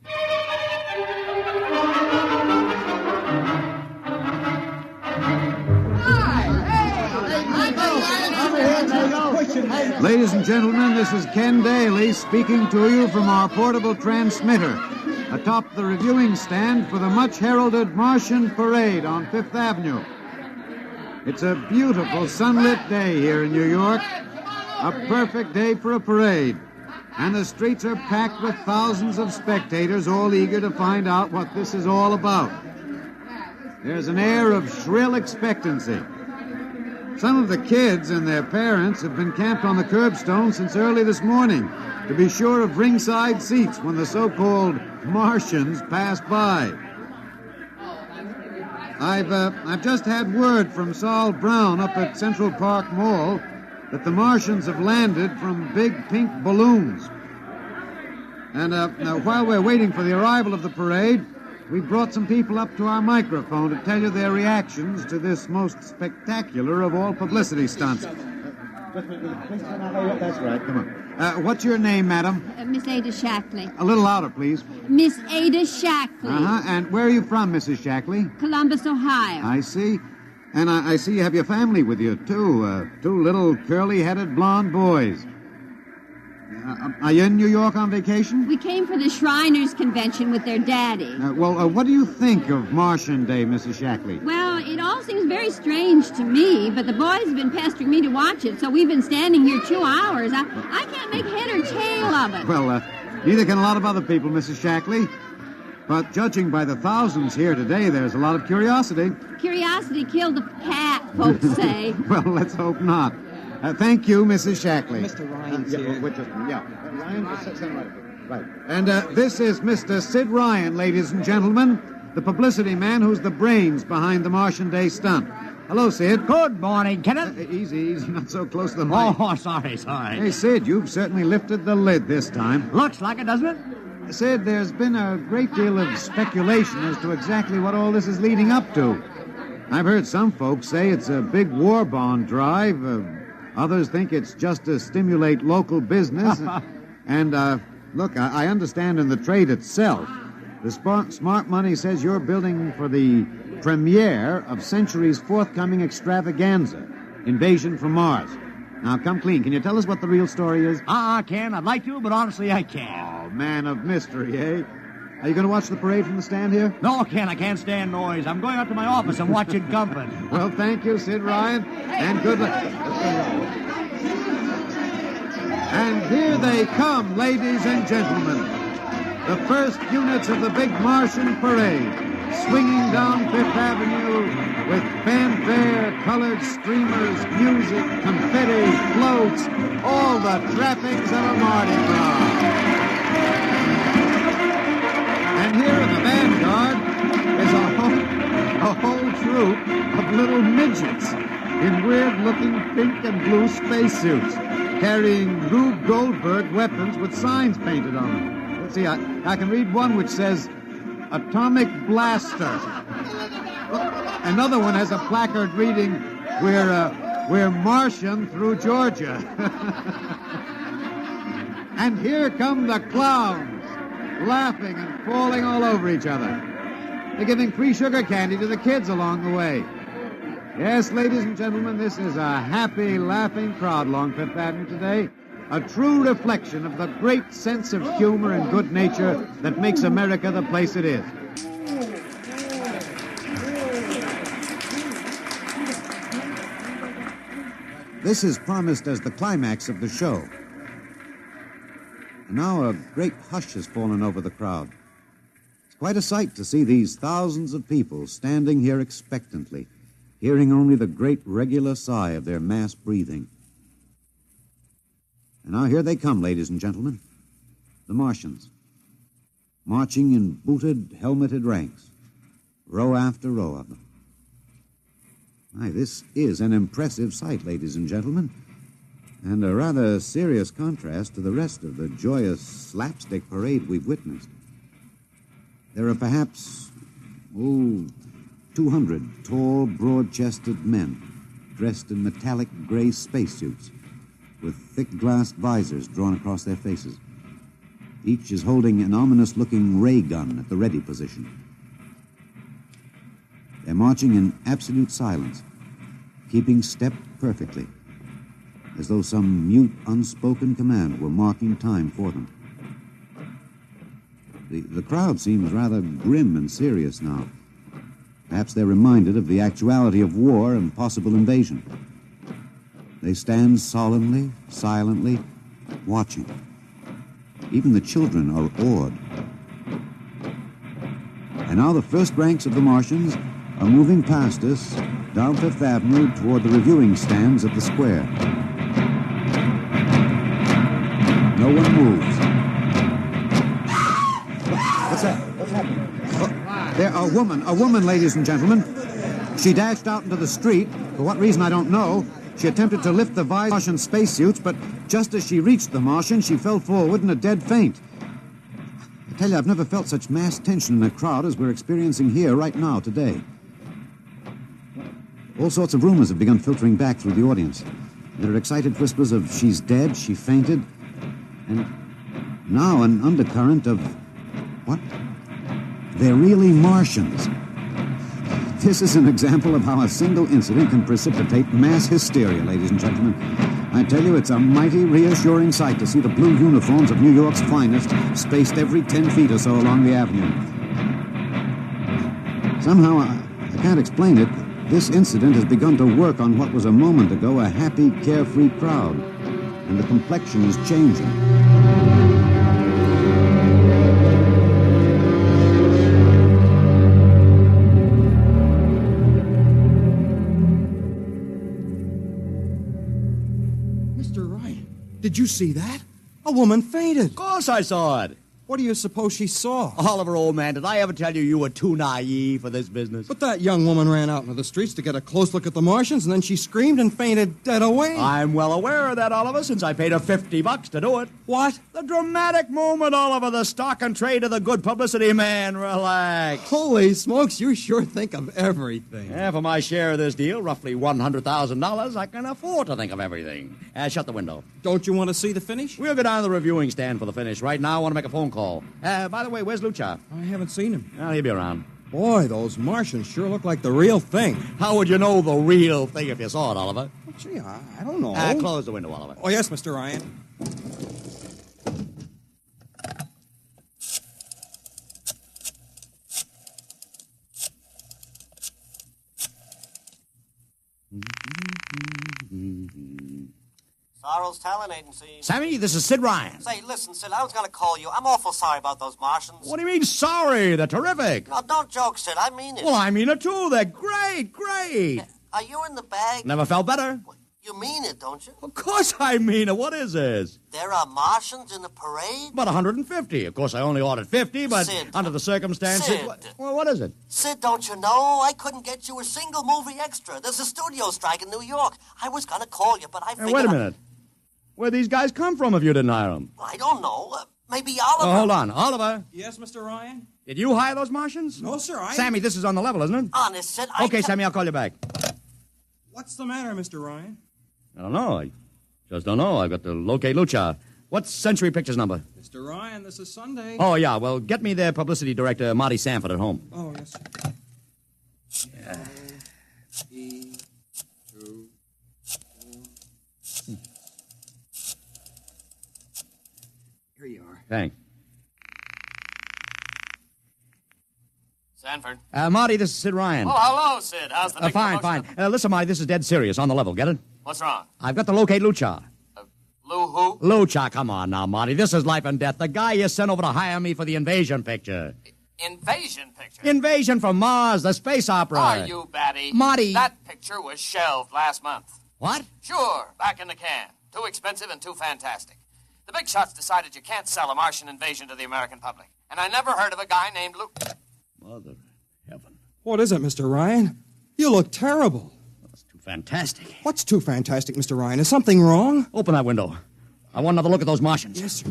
Ladies and gentlemen, this is Ken Daly speaking to you from our portable transmitter atop the reviewing stand for the much-heralded Martian Parade on Fifth Avenue. It's a beautiful sunlit day here in New York, a perfect day for a parade, and the streets are packed with thousands of spectators all eager to find out what this is all about. there's an air of shrill expectancy. Some of the kids and their parents have been camped on the curbstone since early this morning to be sure of ringside seats when the so-called Martians pass by. I've just had word from Saul Brown up at Central Park Mall that the Martians have landed from big pink balloons. And now, while we're waiting for the arrival of the parade, we brought some people up to our microphone to tell you their reactions to this most spectacular of all publicity stunts. That's right, come on. What's your name, madam? Miss Ada Shackley. A little louder, please. Miss Ada Shackley. Uh-huh. And where are you from, Mrs. Shackley? Columbus, Ohio. I see. And I see you have your family with you, too. Two little curly-headed blonde boys. Are you in New York on vacation? We came for the Shriners Convention with their daddy. What do you think of Martian Day, Mrs. Shackley? Well, it all seems very strange to me, but the boys have been pestering me to watch it, so we've been standing here 2 hours. I can't make head or tail of it. Well, neither can a lot of other people, Mrs. Shackley. But judging by the thousands here today, there's a lot of curiosity. Curiosity killed the cat, folks say. Well, let's hope not. Thank you, Mrs. Shackley. Mr. Ryan's here. Ryan, just sit right. And this is Mr. Sid Ryan, ladies and gentlemen, the publicity man who's the brains behind the Martian Day stunt. Hello, Sid. Good morning, Kenneth. Easy, not so close to the mic. Oh, sorry. Hey, Sid, you've certainly lifted the lid this time. Looks like it, doesn't it? Sid, there's been a great deal of speculation as to exactly what all this is leading up to. I've heard some folks say it's a big war bond drive. Others think it's just to stimulate local business. And, look, I understand in the trade itself, the smart money says you're building for the premiere of Century's forthcoming extravaganza, Invasion from Mars. Now, come clean. Can you tell us what the real story is? I can. I'd like to, but honestly, I can't. Oh, man of mystery, eh? Are you going to watch the parade from the stand here? No, Ken, I can't stand noise. I'm going up to my office and watching company. Well, thank you, Sid Ryan, and good luck. And here they come, ladies and gentlemen. The first units of the big Martian parade, swinging down Fifth Avenue with fanfare, colored streamers, music, confetti, floats, all the trappings of a Mardi Gras. And here in the vanguard is a whole troop of little midgets in weird-looking pink and blue spacesuits, carrying Rube Goldberg weapons with signs painted on them. Let's see, I can read one which says, Atomic Blaster. Another one has a placard reading, We're Martian through Georgia. And here come the clowns, laughing and falling all over each other. They're giving free sugar candy to the kids along the way. Yes, ladies and gentlemen, this is a happy, laughing crowd along Fifth Avenue today. A true reflection of the great sense of humor and good nature that makes America the place it is. This is promised as the climax of the show. And now a great hush has fallen over the crowd. It's quite a sight to see these thousands of people standing here expectantly, hearing only the great regular sigh of their mass breathing. And now here they come, ladies and gentlemen, the Martians, marching in booted, helmeted ranks, row after row of them. Aye, this is an impressive sight, ladies and gentlemen, and a rather serious contrast to the rest of the joyous slapstick parade we've witnessed. There are perhaps, 200 tall, broad-chested men dressed in metallic gray spacesuits with thick glass visors drawn across their faces. Each is holding an ominous-looking ray gun at the ready position. They're marching in absolute silence, keeping step perfectly, as though some mute, unspoken command were marking time for them. The crowd seems rather grim and serious now. Perhaps they're reminded of the actuality of war and possible invasion. They stand solemnly, silently, watching. Even the children are awed. And now the first ranks of the Martians are moving past us down Fifth Avenue toward the reviewing stands at the square. No one moves. What's that? What's happening? Oh, there, a woman, ladies and gentlemen. She dashed out into the street. For what reason, I don't know. She attempted to lift the Martian spacesuits, but just as she reached the Martian, she fell forward in a dead faint. I tell you, I've never felt such mass tension in a crowd as we're experiencing here right now, today. All sorts of rumors have begun filtering back through the audience. There are excited whispers of she's dead, she fainted, and now an undercurrent of, what? They're really Martians. This is an example of how a single incident can precipitate mass hysteria, ladies and gentlemen. I tell you, it's a mighty reassuring sight to see the blue uniforms of New York's finest spaced every 10 feet or so along the avenue. Somehow, I can't explain it, this incident has begun to work on what was a moment ago a happy, carefree crowd, and the complexion is changing. Did you see that? A woman fainted. Of course I saw it. What do you suppose she saw? Oliver, old man, did I ever tell you were too naive for this business? But that young woman ran out into the streets to get a close look at the Martians, and then she screamed and fainted dead away. I'm well aware of that, Oliver, since I paid her $50 to do it. What? The dramatic moment, Oliver, the stock and trade of the good publicity, man. Relax. Holy smokes, you sure think of everything. Yeah, for my share of this deal, roughly $100,000, I can afford to think of everything. Shut the window. Don't you want to see the finish? We'll go down to the reviewing stand for the finish. Right now, I want to make a phone call. By the way, where's Lucha? I haven't seen him. Well, he'll be around. Boy, those Martians sure look like the real thing. How would you know the real thing if you saw it, Oliver? Well, gee, I don't know. Close the window, Oliver. Oh, yes, Mr. Ryan. Sorrel's Talent Agency. Sammy, this is Sid Ryan. Say, listen, Sid, I was going to call you. I'm awful sorry about those Martians. What do you mean, sorry? They're terrific. No, don't joke, Sid. I mean it. Well, I mean it, too. They're great, great. Are you in the bag? Never felt better. You mean it, don't you? Of course I mean it. What is this? There are Martians in the parade? About 150. Of course, I only ordered 50, but Sid. under the circumstances... Sid. Well, what is it? Sid, don't you know? I couldn't get you a single movie extra. There's a studio strike in New York. I was going to call you, but I figured... Wait a minute. Where'd these guys come from if you didn't hire them? I don't know. Maybe Oliver... Oh, hold on. Oliver? Yes, Mr. Ryan? Did you hire those Martians? No, sir, Sammy, this is on the level, isn't it? Honest, Sid, Okay, Sammy, I'll call you back. What's the matter, Mr. Ryan? I don't know. I just don't know. I've got to locate Lucha. What's Century Pictures number? Mr. Ryan, this is Sunday. Oh, yeah. Well, get me their publicity director, Marty Sanford, at home. Oh, yes, sir. Yeah. Here you are. Thanks. Sanford. Marty, this is Sid Ryan. Oh, hello, Sid. How's the big Fine, promotion? fine. Listen, Marty, this is dead serious. On the level. Get it? What's wrong? I've got to locate Lucha. Lou who? Lucha, come on now, Marty. This is life and death. The guy you sent over to hire me for the invasion picture. Invasion picture? Invasion from Mars, the space opera. Are you batty? Marty. That picture was shelved last month. What? Sure, back in the can. Too expensive and too fantastic. The big shots decided you can't sell a Martian invasion to the American public. And I never heard of a guy named Lou... Mother heaven. What is it, Mr. Ryan? You look terrible. That's too fantastic. What's too fantastic, Mr. Ryan? Is something wrong? Open that window. I want another look at those Martians. Yes, sir.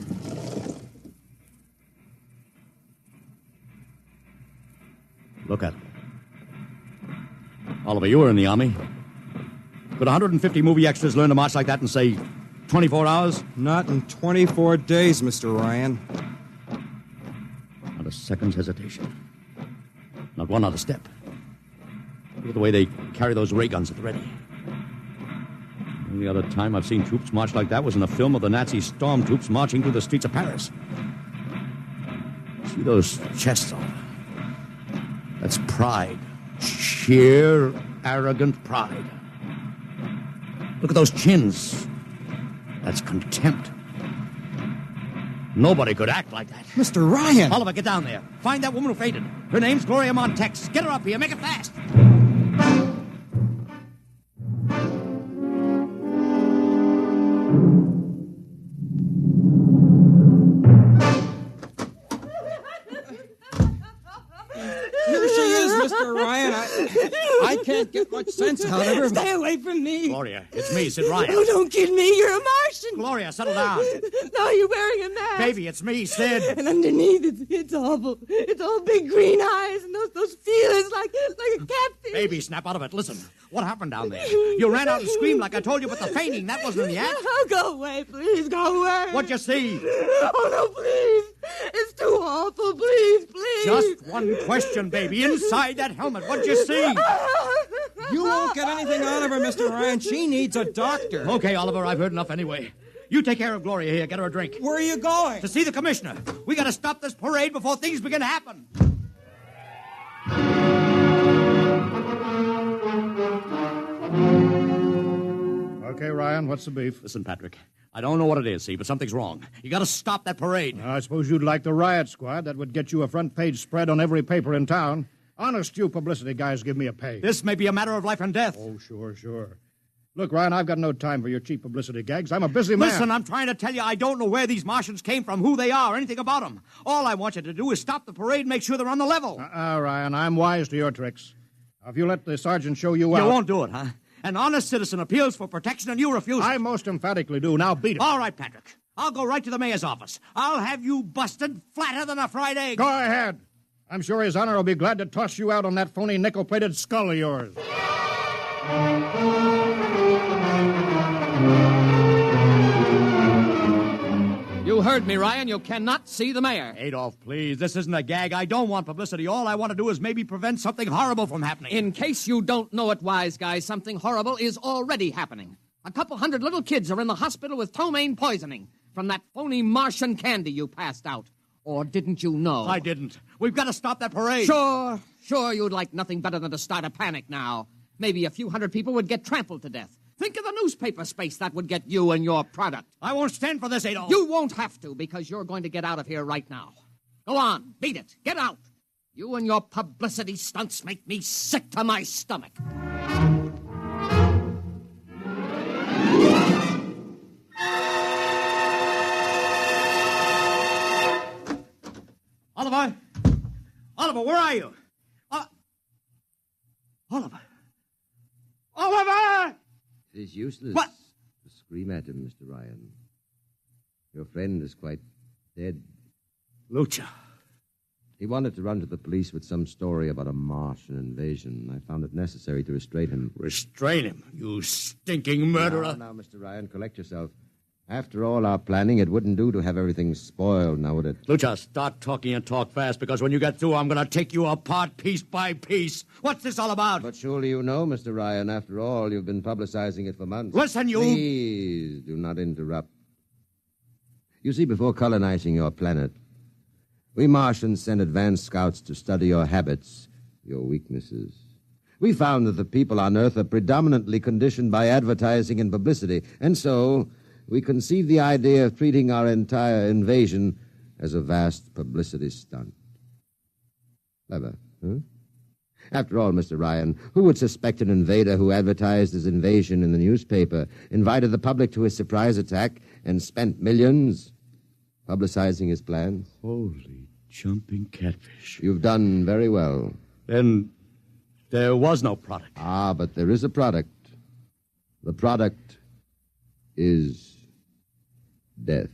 Look at it. Oliver, you were in the Army. Could 150 movie extras learn to march like that in, say, 24 hours? Not in 24 days, Mr. Ryan. Not a second's hesitation. Not one other step. Look at the way they carry those ray guns at the ready. The only other time I've seen troops march like that was in a film of the Nazi stormtroops marching through the streets of Paris. See those chests on? That's pride. Sheer, arrogant pride. Look at those chins. That's contempt. Nobody could act like that. Mr. Ryan! Oliver, get down there. Find that woman who fainted. Her name's Gloria Montex. Get her up here. Make it fast. Here she is, Mr. Ryan. I can't get much sense out of her. Stay away from me. Gloria, it's me, Sid Ryan. Oh, don't kid me. You're a Martian. Gloria, settle down. No, you're wearing a mask. Baby, it's me, Sid. And underneath, it's awful. It's all big green eyes and those feelers like a catfish. Baby, snap out of it. Listen, what happened down there? You ran out and screamed like I told you, but the fainting, that wasn't in the act. Oh, go away, please. Go away. What'd you see? Oh, no, please. It's too awful. Please, please. Just one question, baby. Inside that helmet, what'd you see? You won't get anything out of her, Mr. Ryan. She needs a doctor. Okay, Oliver, I've heard enough anyway. You take care of Gloria here. Get her a drink. Where are you going? To see the commissioner. We got to stop this parade before things begin to happen. Okay, Ryan, what's the beef? Listen, Patrick, I don't know what it is, see, but something's wrong. You got to stop that parade. I suppose you'd like the riot squad. That would get you a front-page spread on every paper in town. Honest, you publicity guys give me a pay. This may be a matter of life and death. Oh, sure. Look, Ryan, I've got no time for your cheap publicity gags. I'm a busy man. Listen, I'm trying to tell you I don't know where these Martians came from, who they are, anything about them. All I want you to do is stop the parade and make sure they're on the level. Ryan, I'm wise to your tricks. Now, if you let the sergeant show you out... You won't do it, huh? An honest citizen appeals for protection and you refuse it. I most emphatically do. Now beat it. All right, Patrick. I'll go right to the mayor's office. I'll have you busted flatter than a fried egg. Go ahead. I'm sure His Honor will be glad to toss you out on that phony nickel-plated skull of yours. You heard me, Ryan. You cannot see the mayor. Adolf, please. This isn't a gag. I don't want publicity. All I want to do is maybe prevent something horrible from happening. In case you don't know it, wise guy, something horrible is already happening. A couple hundred little kids are in the hospital with ptomaine poisoning from that phony Martian candy you passed out. Or didn't you know? I didn't. We've got to stop that parade. Sure, you'd like nothing better than to start a panic now. Maybe a few hundred people would get trampled to death. Think of the newspaper space that would get you and your product. I won't stand for this, Adolf. You won't have to, because you're going to get out of here right now. Go on, beat it. Get out. You and your publicity stunts make me sick to my stomach. Oliver! Oliver, where are you? Oliver! Oliver! It is useless What? to scream at him, Mr. Ryan. Your friend is quite dead. Lucha. He wanted to run to the police with some story about a Martian invasion. I found it necessary to restrain him. Restrain him, you stinking murderer. Now, Mr. Ryan, collect yourself. After all our planning, it wouldn't do to have everything spoiled, now would it? Lucha, start talking and talk fast, because when you get through, I'm going to take you apart piece by piece. What's this all about? But surely you know, Mr. Ryan, after all, you've been publicizing it for months. Listen, you... Please, do not interrupt. You see, before colonizing your planet, we Martians sent advanced scouts to study your habits, your weaknesses. We found that the people on Earth are predominantly conditioned by advertising and publicity, and so... we conceived the idea of treating our entire invasion as a vast publicity stunt. Clever, huh? After all, Mr. Ryan, who would suspect an invader who advertised his invasion in the newspaper, invited the public to his surprise attack, and spent millions publicizing his plans? Holy jumping catfish. You've done very well. Then there was no product. Ah, but there is a product. The product is... death.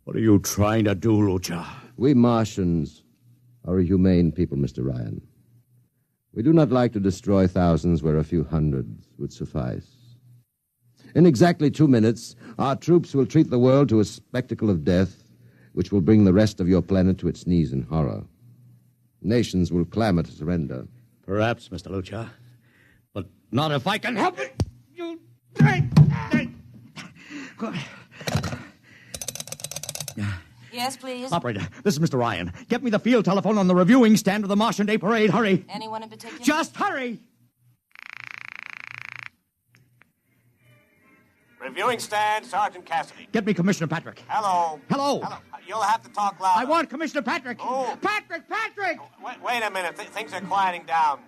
What are you trying to do, Lucha? We Martians are a humane people, Mr. Ryan. We do not like to destroy thousands where a few hundreds would suffice. In exactly 2 minutes, our troops will treat the world to a spectacle of death, which will bring the rest of your planet to its knees in horror. Nations will clamor to surrender. Perhaps, Mr. Lucha, but not if I can help it. You... Yes, please. Operator, this is Mr. Ryan. Get me the field telephone on the reviewing stand of the Martian Day Parade. Hurry. Anyone in particular? Just hurry. Reviewing stand, Sergeant Cassidy. Get me Commissioner Patrick. Hello. Hello. You'll have to talk louder. I want Commissioner Patrick. Oh. Patrick! Wait a minute. Things are quieting down.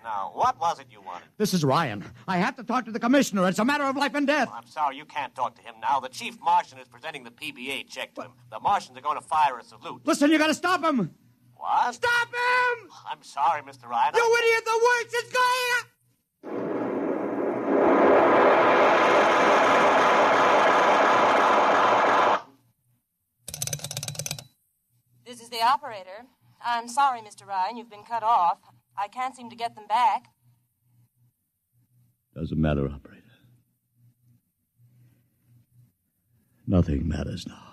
Now, what was it you wanted? This is Ryan. I have to talk to the commissioner. It's a matter of life and death. I'm sorry, you can't talk to him now. The chief Martian is presenting the PBA check to him. The Martians are going to fire a salute. Listen, you gotta stop him. What? Stop him! I'm sorry, Mr. Ryan. You idiot! The works is going... This is the operator. I'm sorry, Mr. Ryan, you've been cut off. I can't seem to get them back. Doesn't matter, operator. Nothing matters now.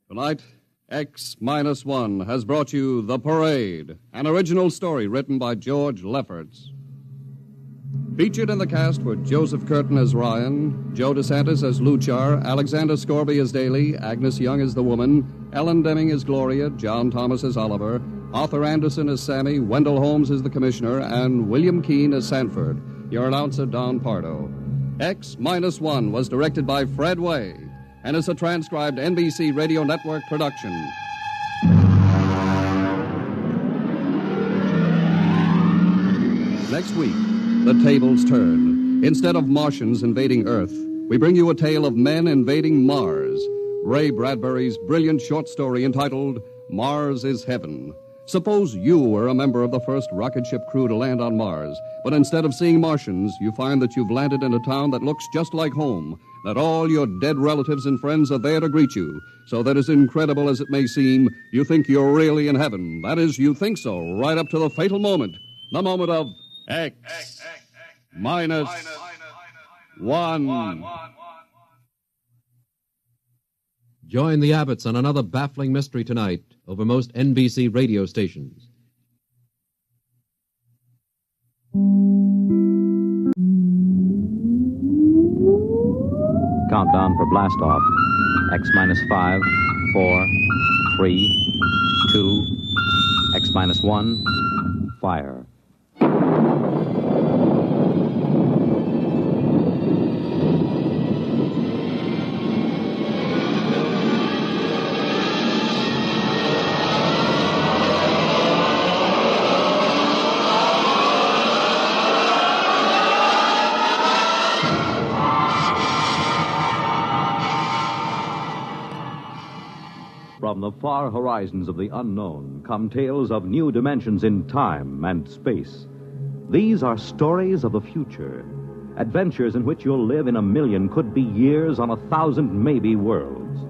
Tonight, X-1 has brought you The Parade, an original story written by George Lefferts. Featured in the cast were Joseph Curtin as Ryan, Joe DeSantis as Luchar, Alexander Scorby as Daly, Agnes Young as the woman, Ellen Deming as Gloria, John Thomas as Oliver, Arthur Anderson as Sammy, Wendell Holmes as the Commissioner, and William Keene as Sanford. Your announcer, Don Pardo. X-1 was directed by Fred Way and is a transcribed NBC Radio Network production. Next week, the tables turn. Instead of Martians invading Earth, we bring you a tale of men invading Mars. Ray Bradbury's brilliant short story entitled Mars is Heaven. Suppose you were a member of the first rocket ship crew to land on Mars, but instead of seeing Martians, you find that you've landed in a town that looks just like home, that all your dead relatives and friends are there to greet you, so that as incredible as it may seem, you think you're really in heaven. That is, you think so, right up to the fatal moment, the moment of X-1. Join the Abbotts on another baffling mystery tonight over most NBC radio stations. Countdown for blast off. X-5, 4, 3, 2, X-1, fire. From the far horizons of the unknown come tales of new dimensions in time and space. These are stories of the future, adventures in which you'll live in a million, could be years, on 1,000 maybe worlds.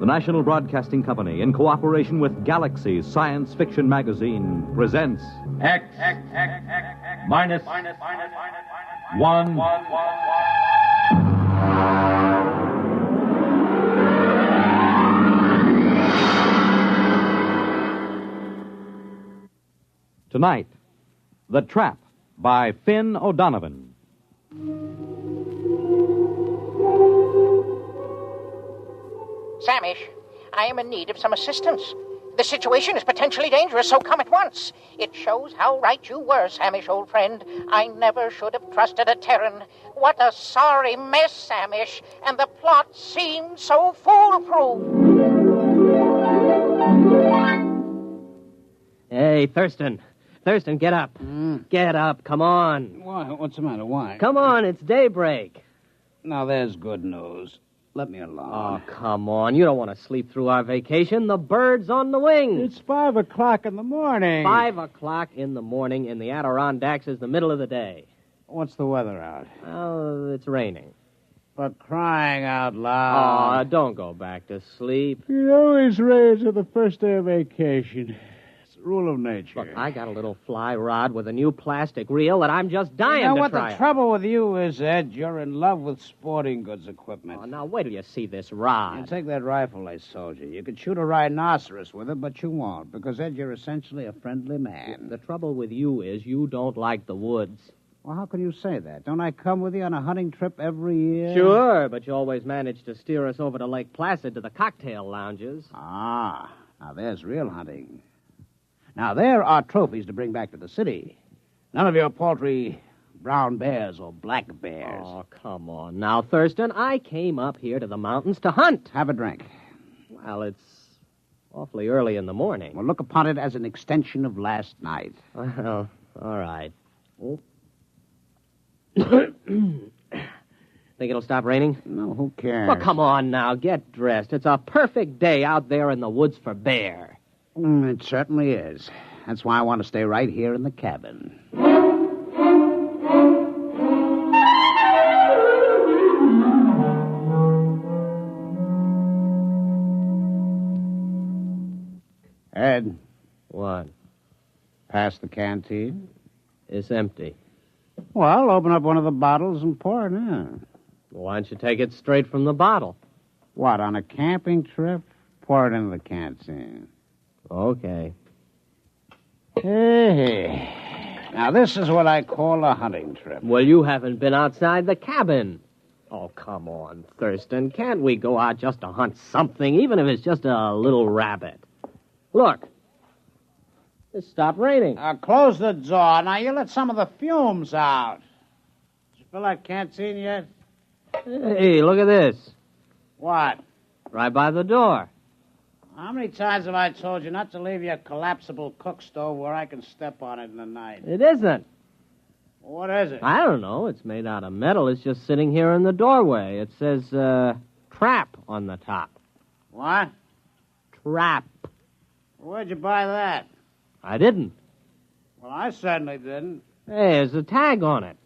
The National Broadcasting Company, in cooperation with Galaxy Science Fiction Magazine, presents X-1. Tonight, The Trap by Finn O'Donovan. Samish, I am in need of some assistance. The situation is potentially dangerous, so come at once. It shows how right you were, Samish, old friend. I never should have trusted a Terran. What a sorry mess, Samish, and the plot seemed so foolproof. Hey, Thurston, get up. Get up, come on. Why? What's the matter? Why? Come on, it's daybreak. Now, there's good news. Let me alone. Oh, come on. You don't want to sleep through our vacation. The bird's on the wing. It's 5 o'clock in the morning. 5 o'clock in the morning in the Adirondacks is the middle of the day. What's the weather out? Oh, it's raining. For crying out loud. Oh, don't go back to sleep. It always rains on the first day of vacation. Rule of nature. Look, I got a little fly rod with a new plastic reel that I'm just dying to try. You know what the trouble with you is, Ed? You're in love with sporting goods equipment. Oh, now, wait till you see this rod. You take that rifle I sold you. You could shoot a rhinoceros with it, but you won't, because, Ed, you're essentially a friendly man. The trouble with you is you don't like the woods. Well, how can you say that? Don't I come with you on a hunting trip every year? Sure, but you always manage to steer us over to Lake Placid to the cocktail lounges. Ah, now there's real hunting. Now, there are trophies to bring back to the city. None of your paltry brown bears or black bears. Oh, come on. Now, Thurston, I came up here to the mountains to hunt. Have a drink. Well, it's awfully early in the morning. Well, look upon it as an extension of last night. Well, all right. Oh. Think it'll stop raining? No, who cares? Well, come on now. Get dressed. It's a perfect day out there in the woods for bear. It certainly is. That's why I want to stay right here in the cabin. Ed. What? Past the canteen? It's empty. Well, open up one of the bottles and pour it in. Why don't you take it straight from the bottle? What, on a camping trip? Pour it into the canteen. Okay. Hey. Now, this is what I call a hunting trip. Well, you haven't been outside the cabin. Oh, come on, Thurston. Can't we go out just to hunt something, even if it's just a little rabbit? Look. It stopped raining. Close the door. Now, you let some of the fumes out. Did you fill that canteen yet? Hey, look at this. What? Right by the door. How many times have I told you not to leave your collapsible cook stove where I can step on it in the night? It isn't. What is it? I don't know. It's made out of metal. It's just sitting here in the doorway. It says, trap on the top. What? Trap. Where'd you buy that? I didn't. Well, I certainly didn't. Hey, there's a tag on it.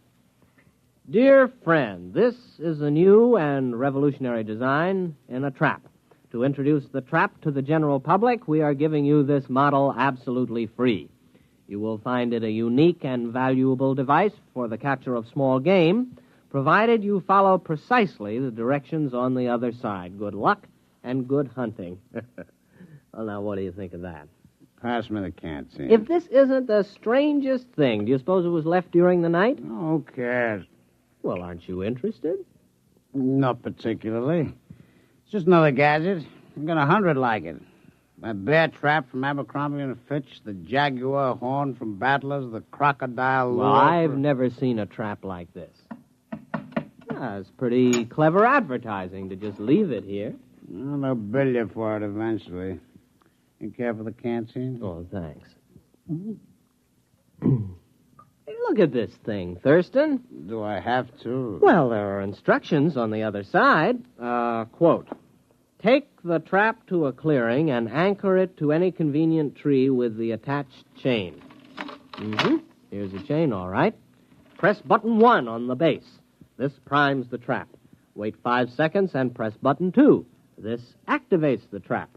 Dear friend, this is a new and revolutionary design in a trap. To introduce the trap to the general public, we are giving you this model absolutely free. You will find it a unique and valuable device for the capture of small game, provided you follow precisely the directions on the other side. Good luck and good hunting. Well, now, what do you think of that? Pass me the canteen. If this isn't the strangest thing, do you suppose it was left during the night? Oh, who cares? Well, aren't you interested? Not particularly. It's just another gadget. I've got 100 like it. That bear trap from Abercrombie and Fitch, the jaguar horn from Battlers, the crocodile lure. Well, I've never seen a trap like this. Yeah, it's pretty clever advertising to just leave it here. Well, they'll bill you for it eventually. You care for the canteen? Oh, thanks. Hey, look at this thing, Thurston. Do I have to? Well, there are instructions on the other side. Quote, take the trap to a clearing and anchor it to any convenient tree with the attached chain. Here's the chain, all right. Press button 1 on the base. This primes the trap. Wait 5 seconds and press button 2. This activates the trap.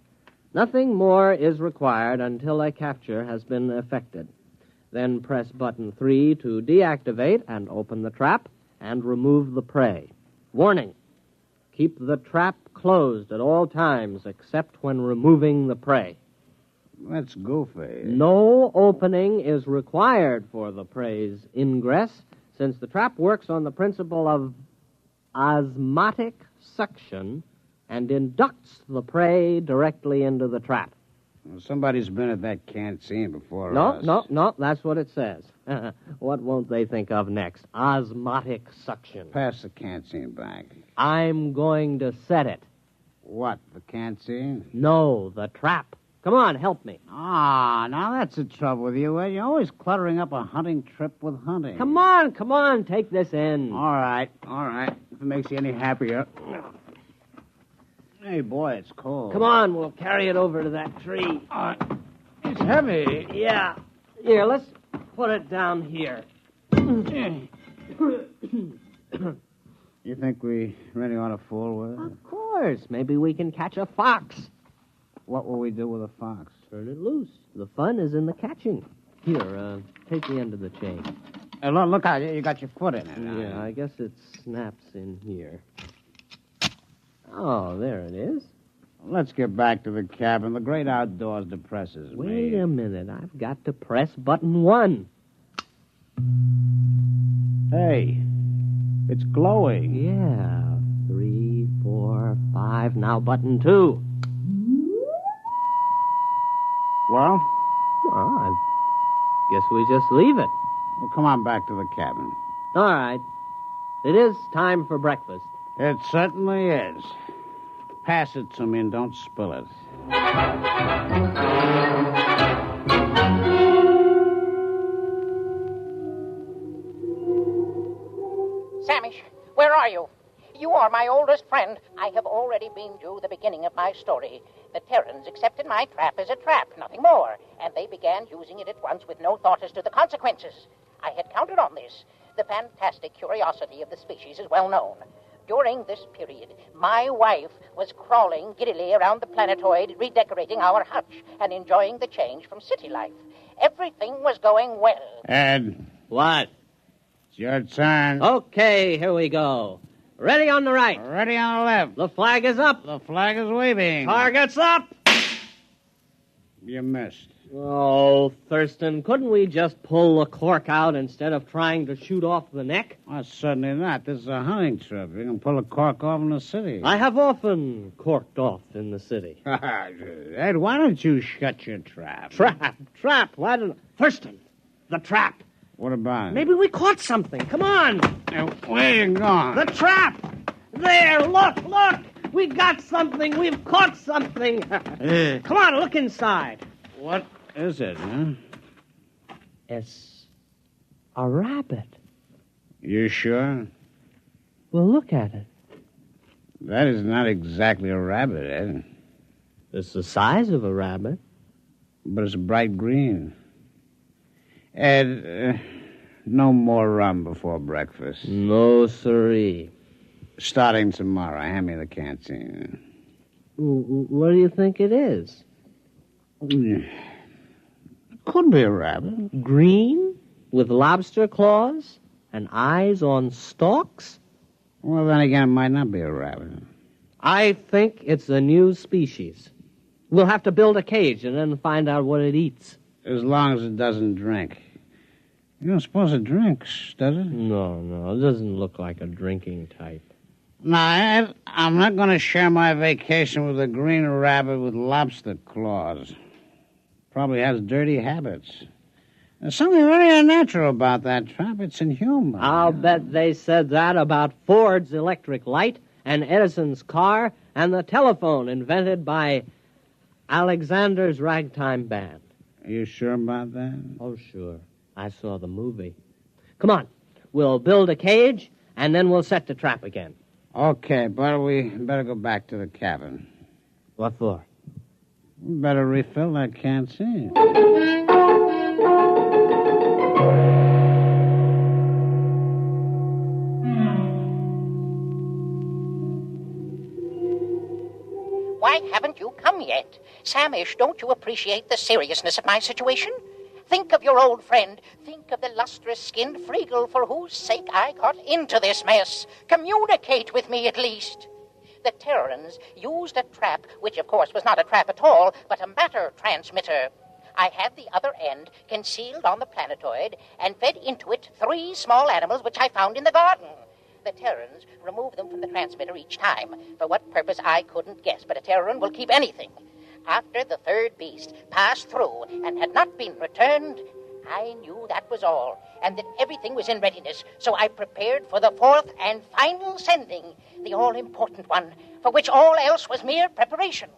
Nothing more is required until a capture has been effected. Then press button 3 to deactivate and open the trap and remove the prey. Warning, keep the trap closed at all times except when removing the prey. That's goofy. No opening is required for the prey's ingress, since the trap works on the principle of osmotic suction and inducts the prey directly into the trap. Well, somebody's been at that canteen before us. No, that's what it says. What won't they think of next? Osmotic suction. Pass the canteen back. I'm going to set it. What, the canteen? No, the trap. Come on, help me. Now that's the trouble with you, Ed. You're always cluttering up a hunting trip with hunting. Come on, take this in. All right. If it makes you any happier. Hey, boy, it's cold. Come on, we'll carry it over to that tree. It's heavy. Yeah. Here, let's put it down here. You think we really ought to fool with it? Of course. Maybe we can catch a fox. What will we do with a fox? Turn it loose. The fun is in the catching. Here, take the end of the chain. Look out, you got your foot in it. Yeah, I guess it snaps in here. Oh, there it is. Let's get back to the cabin. The great outdoors depresses me. Wait a minute. I've got to press button 1. Hey, it's glowing. Yeah. 3, 4, 5. Now button 2. Well? I guess we just leave it. Well, come on back to the cabin. All right. It is time for breakfast. It certainly is. Pass it to me and don't spill it. Samish, where are you? You are my oldest friend. I have already been through the beginning of my story. The Terrans accepted my trap as a trap, nothing more, and they began using it at once with no thought as to the consequences. I had counted on this. The fantastic curiosity of the species is well known. During this period, my wife was crawling giddily around the planetoid, redecorating our hutch and enjoying the change from city life. Everything was going well. Ed. What? It's your turn. Okay, here we go. Ready on the right. Ready on the left. The flag is up. The flag is waving. Target's up. You missed. Oh, Thurston, couldn't we just pull the cork out instead of trying to shoot off the neck? Oh, certainly not. This is a hunting trip. You can pull a cork off in the city. I have often corked off in the city. Ed, why don't you shut your trap? Trap. Why don't... Thurston, the trap. What about it? Maybe we caught something. Come on. Where you going? The trap. There, look. We got something. We've caught something. Come on, look inside. What is it, huh? It's a rabbit. You sure? Well, look at it. That is not exactly a rabbit, Ed. It's the size of a rabbit. But it's bright green. Ed, no more rum before breakfast. No, sirree. Starting tomorrow, hand me the canteen. What do you think it is? Could be a rabbit. Green? With lobster claws? And eyes on stalks? Well, then again, it might not be a rabbit. I think it's a new species. We'll have to build a cage and then find out what it eats. As long as it doesn't drink. You don't suppose it drinks, does it? No, it doesn't look like a drinking type. Now, Ed, I'm not going to share my vacation with a green rabbit with lobster claws. Probably has dirty habits. There's something very unnatural about that trap. It's inhuman. I'll bet they said that about Ford's electric light and Edison's car and the telephone invented by Alexander's ragtime band. Are you sure about that? Oh, sure. I saw the movie. Come on. We'll build a cage, and then we'll set the trap again. Okay, but we better go back to the cabin. What for? We better refill that canteen. Why haven't you come yet? Samish, don't you appreciate the seriousness of my situation? Think of your old friend. Think of the lustrous-skinned Freagle for whose sake I got into this mess. Communicate with me, at least. The Terrans used a trap, which, of course, was not a trap at all, but a matter transmitter. I had the other end concealed on the planetoid and fed into it 3 small animals which I found in the garden. The Terrans removed them from the transmitter each time. For what purpose, I couldn't guess, but a Terran will keep anything. After the 3rd beast passed through and had not been returned, I knew that was all, and that everything was in readiness, so I prepared for the 4th and final sending, the all-important one, for which all else was mere preparation.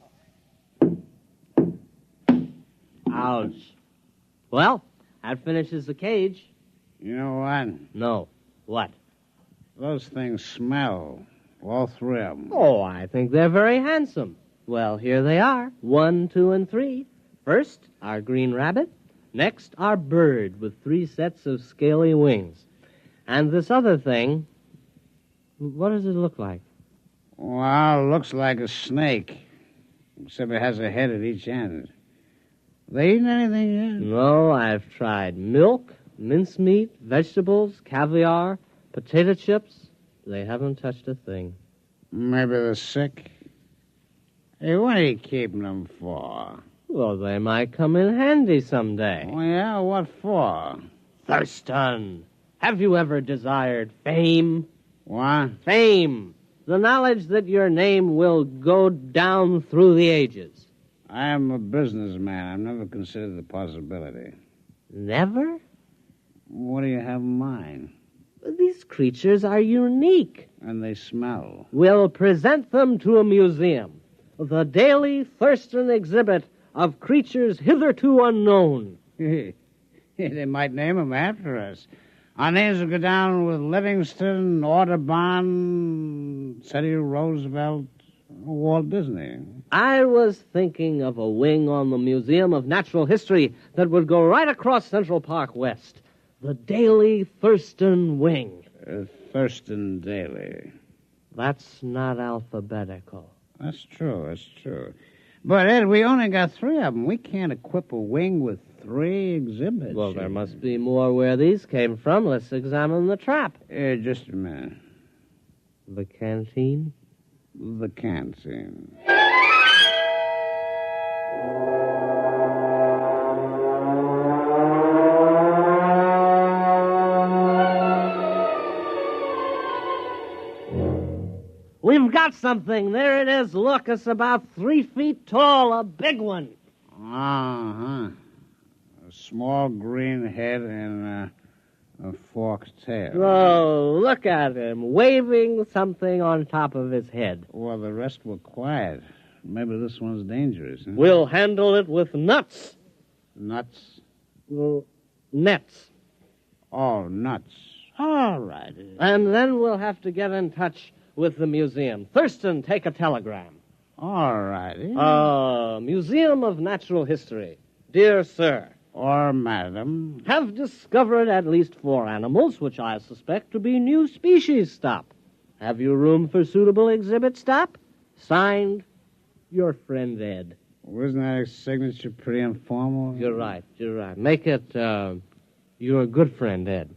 Ouch. Well, that finishes the cage. You know what? No. What? Those things smell. All 3 of them. Oh, I think they're very handsome. Well, here they are. 1, 2, and 3. First, our green rabbit. Next, our bird with 3 sets of scaly wings. And this other thing, what does it look like? Well, it looks like a snake, except it has a head at each end. They eaten anything yet? No, I've tried milk, mincemeat, vegetables, caviar, potato chips. They haven't touched a thing. Maybe they're sick. Hey, what are you keeping them for? Well, they might come in handy someday. Oh, yeah? What for? Thurston, have you ever desired fame? What? Fame. The knowledge that your name will go down through the ages. I am a businessman. I've never considered the possibility. Never? What do you have in mind? These creatures are unique. And they smell. We'll present them to a museum. The Daily Thurston exhibit of creatures hitherto unknown. They might name them after us. Our names will go down with Livingston, Audubon, Teddy Roosevelt, Walt Disney. I was thinking of a wing on the Museum of Natural History that would go right across Central Park West. The Daily Thurston Wing. Thurston Daily. That's not alphabetical. That's true. But, Ed, we only got 3 of them. We can't equip a wing with 3 exhibits. Well, there must be more where these came from. Let's examine the trap. Just a minute. The canteen? The canteen. We've got something. There it is. Look, it's about 3 feet tall. A big one. Uh-huh. A small green head and a forked tail. Oh, look at him, waving something on top of his head. Well, the rest were quiet. Maybe this one's dangerous. Huh? We'll handle it with nuts. Nuts? Well, nets. Oh, nuts. All right. And then we'll have to get in touch with the museum. Thurston, take a telegram. All righty. Museum of Natural History. Dear Sir. Or Madam. Have discovered at least 4 animals, which I suspect to be new species. Stop. Have you room for suitable exhibit? Stop. Signed, your friend Ed. Wasn't that signature pretty informal? You're right. Make it, your good friend Ed.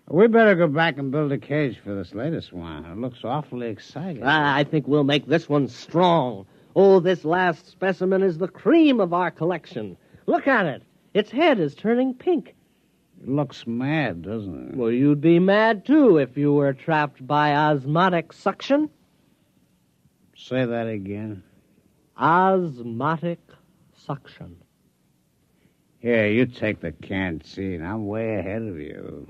We better go back and build a cage for this latest one. It looks awfully exciting. I think we'll make this one strong. Oh, this last specimen is the cream of our collection. Look at it. Its head is turning pink. It looks mad, doesn't it? Well, you'd be mad, too, if you were trapped by osmotic suction. Say that again. Osmotic suction. Here, you take the canteen. I'm way ahead of you.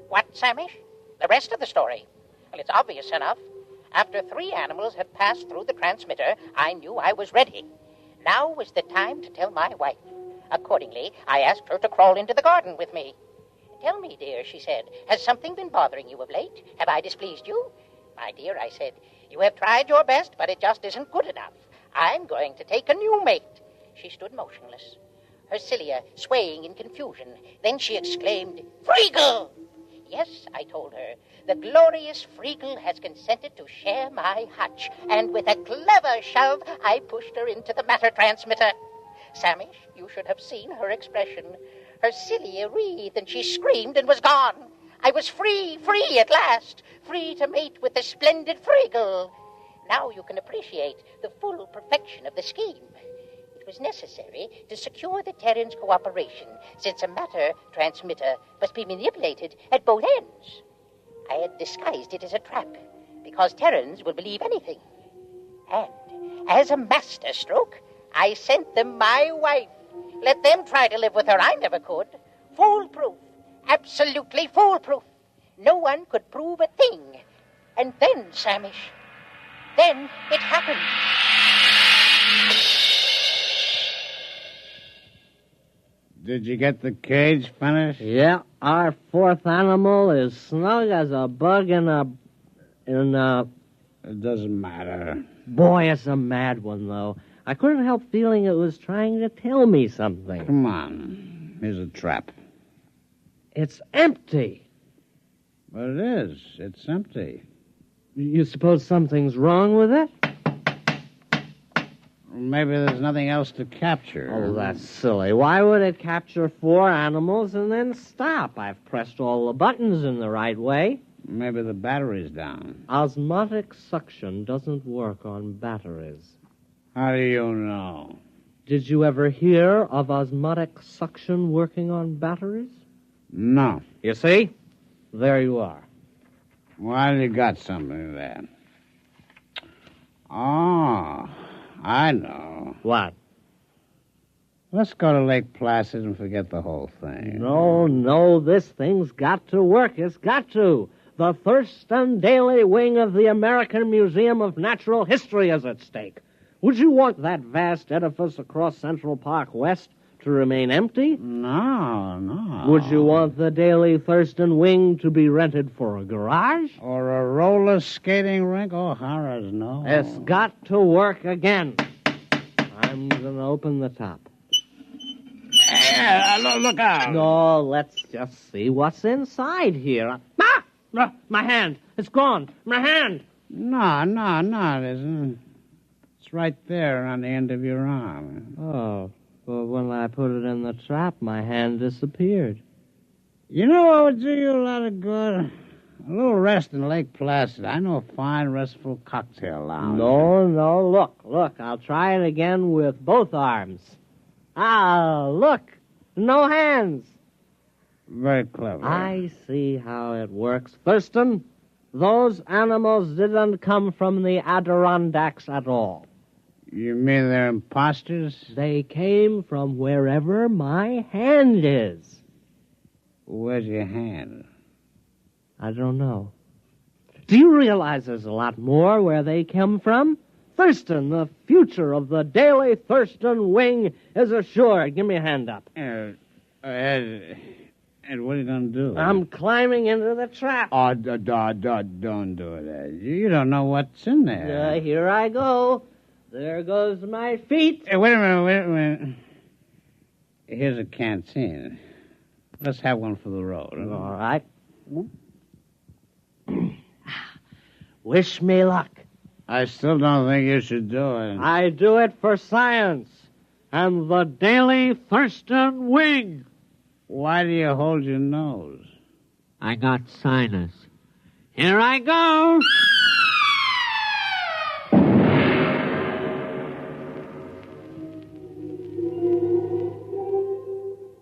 What, Samish? The rest of the story? Well, it's obvious enough. After 3 animals had passed through the transmitter, I knew I was ready. Now was the time to tell my wife. Accordingly, I asked her to crawl into the garden with me. Tell me, dear, she said, has something been bothering you of late? Have I displeased you? My dear, I said, you have tried your best, but it just isn't good enough. I'm going to take a new mate. She stood motionless, her cilia swaying in confusion. Then she exclaimed, Freagle! Yes, I told her, the glorious Freagle has consented to share my hutch, and with a clever shove, I pushed her into the matter transmitter. Samish, you should have seen her expression. Her cilia wreathed, and she screamed and was gone. I was free at last, free to mate with the splendid Freagle. Now you can appreciate the full perfection of the scheme. It was necessary to secure the Terran's cooperation, since a matter transmitter must be manipulated at both ends. I had disguised it as a trap, because Terrans will believe anything. And, as a masterstroke, I sent them my wife. Let them try to live with her. I never could. Foolproof. Absolutely foolproof. No one could prove a thing. And then, Samish, then it happened. Did you get the cage finished? Yeah, our 4th animal is snug as a bug in a... It doesn't matter. Boy, it's a mad one, though. I couldn't help feeling it was trying to tell me something. Come on. Here's a trap. It's empty. But it is. It's empty. You suppose something's wrong with it? Maybe there's nothing else to capture. Oh, that's silly. Why would it capture 4 animals and then stop? I've pressed all the buttons in the right way. Maybe the battery's down. Osmotic suction doesn't work on batteries. How do you know? Did you ever hear of osmotic suction working on batteries? No. You see? There you are. Well, you got something there. Oh, I know. What? Let's go to Lake Placid and forget the whole thing. No, this thing's got to work. It's got to. The Thurston Daily wing of the American Museum of Natural History is at stake. Would you want that vast edifice across Central Park West to remain empty? No. Would you want the Daily Thurston wing to be rented for a garage? Or a roller skating rink? Oh, horrors, no. It's got to work again. I'm going to open the top. Look out. No, let's just see what's inside here. My hand. It's gone. My hand. No, it isn't. It's right there on the end of your arm. Oh, but when I put it in the trap, my hand disappeared. You know what would do you a lot of good? A little rest in Lake Placid. I know a fine, restful cocktail lounge. No. Look. I'll try it again with both arms. Look. No hands. Very clever. I see how it works. Thurston, those animals didn't come from the Adirondacks at all. You mean they're imposters? They came from wherever my hand is. Where's your hand? I don't know. Do you realize there's a lot more where they come from? Thurston, the future of the Daily Thurston wing is assured. Give me a hand up. Ed, what are you going to do? I'm climbing into the trap. Oh, don't do it, Ed. You don't know what's in there. Here I go. There goes my feet. Hey, wait a minute. Here's a canteen. Let's have one for the road. All right. Wish me luck. I still don't think you should do it. I do it for science and the Daily Thurston wing. Why do you hold your nose? I got sinus. Here I go.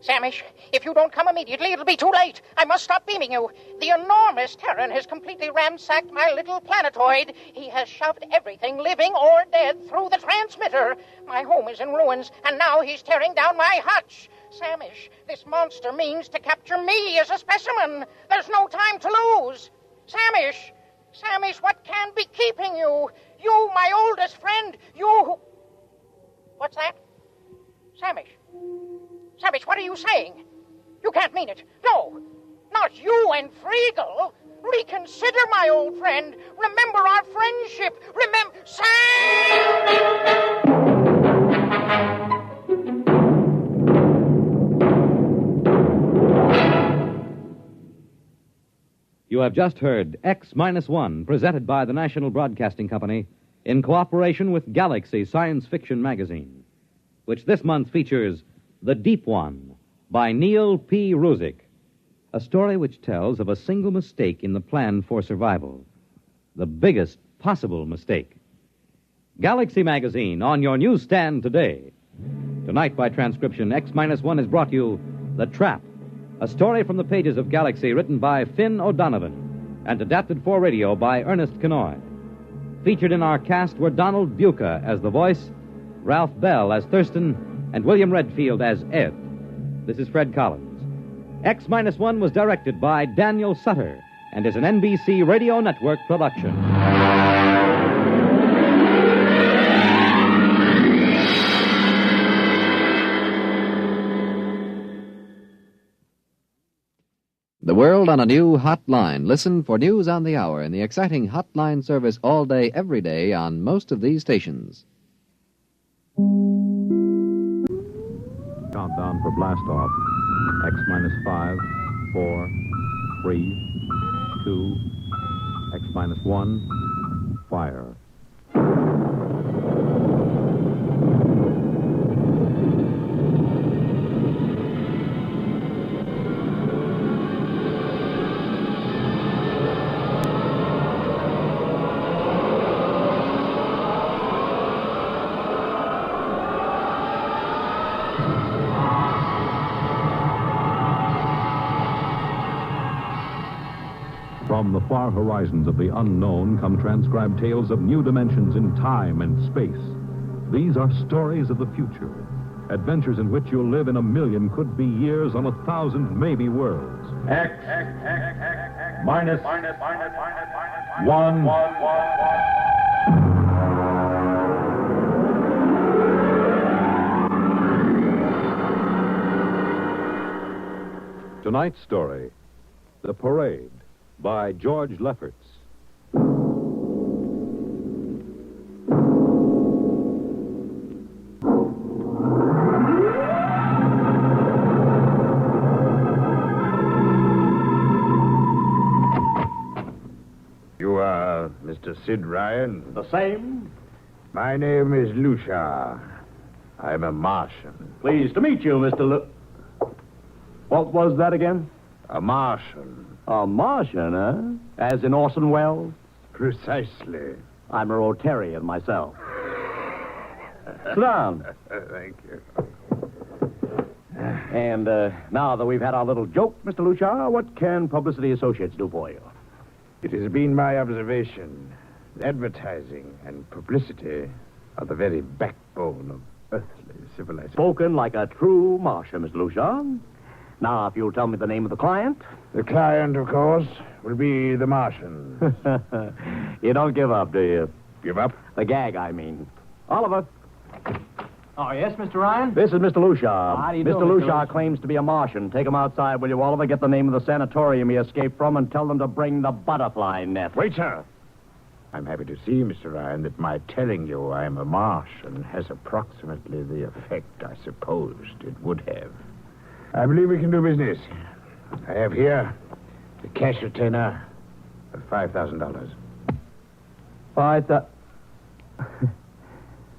Samish, if you don't come immediately, it'll be too late. I must stop beaming you. The enormous Terran has completely ransacked my little planetoid. He has shoved everything, living or dead, through the transmitter. My home is in ruins, and now he's tearing down my hutch. Samish, this monster means to capture me as a specimen. There's no time to lose. Samish, what can be keeping you? You, my oldest friend, you who... What's that? Samish, what are you saying? You can't mean it. No, not you and Friegel. Reconsider, my old friend. Remember our friendship. Remember... You have just heard X-1, presented by the National Broadcasting Company in cooperation with Galaxy Science Fiction Magazine, which this month features The Deep One by Neil P. Ruzick, a story which tells of a single mistake in the plan for survival, the biggest possible mistake. Galaxy Magazine on your newsstand today. Tonight, by transcription, X-1 has brought you The Trap, a story from the pages of Galaxy written by Finn O'Donovan and adapted for radio by Ernest Kenoy. Featured in our cast were Donald Buca as the voice, Ralph Bell as Thurston, and William Redfield as Ed. This is Fred Collins. X-1 was directed by Daniel Sutter and is an NBC Radio Network production. The world on a new hotline. Listen for news on the hour in the exciting hotline service all day, every day on most of these stations. Countdown for blast off. X-5, 4, 3, 2, X-1, fire. From the far horizons of the unknown come transcribed tales of new dimensions in time and space. These are stories of the future, adventures in which you'll live in a million could-be years on 1,000 maybe worlds. X minus one. Tonight's story, The Parade, by George Lefferts. You are Mr. Sid Ryan? The same. My name is Lucia. I'm a Martian. Pleased to meet you, Mr. What was that again? A Martian. A Martian, huh? As in Orson Welles? Precisely. I'm a Rotarian myself. Sit down. Thank you. And now that we've had our little joke, Mr. Lucia, what can Publicity Associates do for you? It has been my observation that advertising and publicity are the very backbone of earthly civilization. Spoken like a true Martian, Mr. Lucia. Now, if you'll tell me the name of the client. The client, of course, will be the Martian. You don't give up, do you? Give up? The gag, I mean. Oliver. Oh, yes, Mr. Ryan? This is Mr. Lucia. How do you do, Mr. Lucia claims to be a Martian. Take him outside, will you, Oliver? Get the name of the sanatorium he escaped from and tell them to bring the butterfly net. Wait, sir. I'm happy to see, Mr. Ryan, that my telling you I am a Martian has approximately the effect I supposed it would have. I believe we can do business. I have here the cash retainer of $5,000.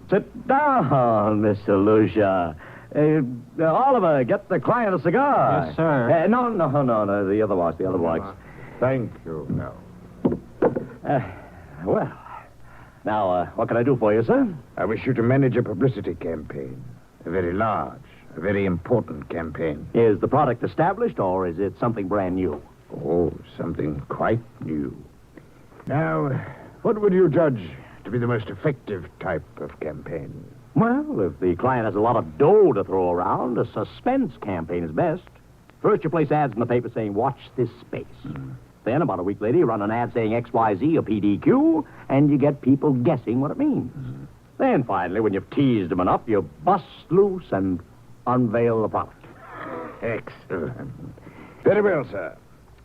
Sit down, Mr. Lucia. Oliver, get the client a cigar. Yes, sir. No, the other box. Thank you, no. Well, now, what can I do for you, sir? I wish you to manage a publicity campaign. A very large, a very important campaign. Is the product established, or is it something brand new? Oh, something quite new. Now, what would you judge to be the most effective type of campaign? Well, if the client has a lot of dough to throw around, a suspense campaign is best. First, you place ads in the paper saying, watch this space. Then, about a week later, you run an ad saying XYZ or PDQ, and you get people guessing what it means. Then, finally, when you've teased them enough, you bust loose and unveil the product. Excellent. Very well, sir.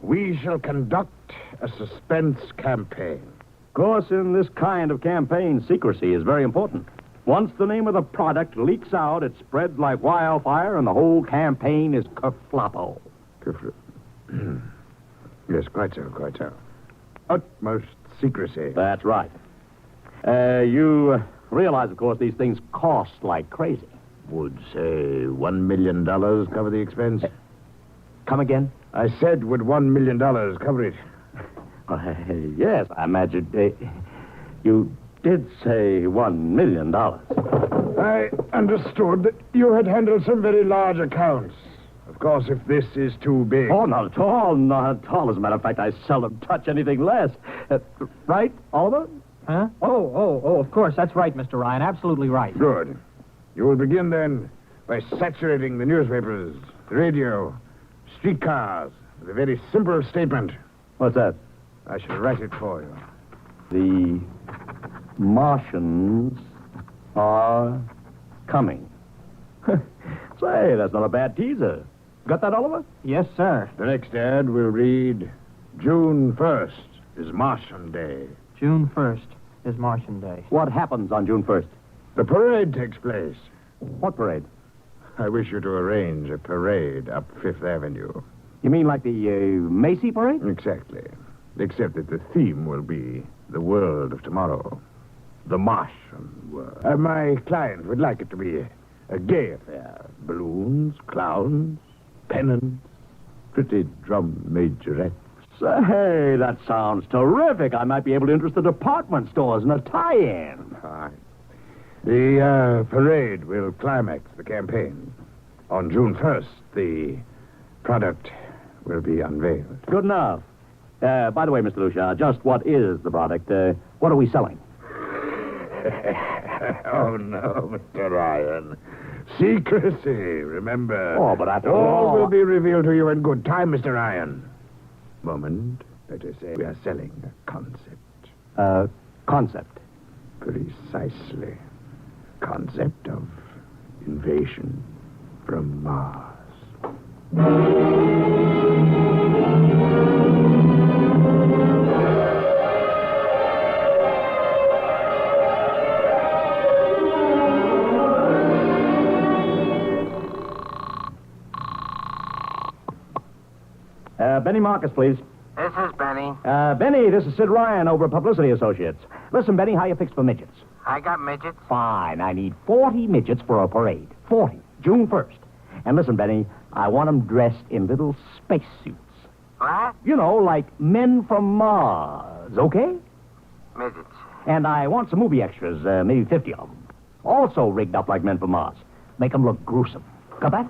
We shall conduct a suspense campaign. Of course, in this kind of campaign, secrecy is very important. Once the name of the product leaks out, it spreads like wildfire, and the whole campaign is kerfloppo. Yes, quite so. Utmost secrecy. That's right. You realize, of course, these things cost like crazy. Would, say, $1 million cover the expense? Come again? I said, would $1 million cover it? Yes, I imagine. You did say $1 million. I understood that you had handled some very large accounts. Of course, if this is too big... Oh, not at all. As a matter of fact, I seldom touch anything less. Right, Oliver? Huh? Oh, of course. That's right, Mr. Ryan. Absolutely right. Good. You will begin, then, by saturating the newspapers, the radio, streetcars, with a very simple statement. What's that? I shall write it for you. The Martians are coming. Say, that's not a bad teaser. Got that, Oliver? Yes, sir. The next ad will read, June 1st is Martian Day. June 1st is Martian Day. What happens on June 1st? The parade takes place. What parade? I wish you to arrange a parade up Fifth Avenue. You mean like the Macy parade? Exactly. Except that the theme will be the world of tomorrow. The Martian world. My client would like it to be a gay affair. Balloons, clowns, pennants, pretty drum majorettes. Say, that sounds terrific. I might be able to interest the department stores in a tie-in. Fine. The parade will climax the campaign. On June 1st, the product will be unveiled. Good enough. By the way, Mr. Lucia, just what is the product? What are we selling? Oh, no, Mr. Ryan. Secrecy, remember. Oh, but after all will be revealed to you in good time, Mr. Ryan. Moment, better say we are selling a concept. Concept? Precisely. Concept of invasion from Mars. Benny Marcus, please. This is Benny. Benny, this is Sid Ryan over at Publicity Associates. Listen, Benny, how you fixed for midgets? I got midgets. Fine. I need 40 midgets for a parade. 40. June 1st. And listen, Benny, I want them dressed in little spacesuits. What? You know, like men from Mars, okay? Midgets. And I want some movie extras, maybe 50 of them. Also rigged up like men from Mars. Make them look gruesome. Got that?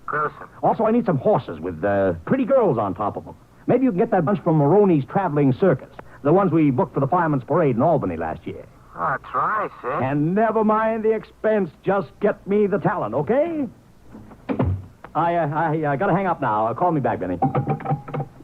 Gruesome. Also, I need some horses with pretty girls on top of them. Maybe you can get that bunch from Maroney's Traveling Circus. The ones we booked for the Fireman's Parade in Albany last year. Oh, try, Sid. And never mind the expense. Just get me the talent, okay? I gotta hang up now. Call me back, Benny.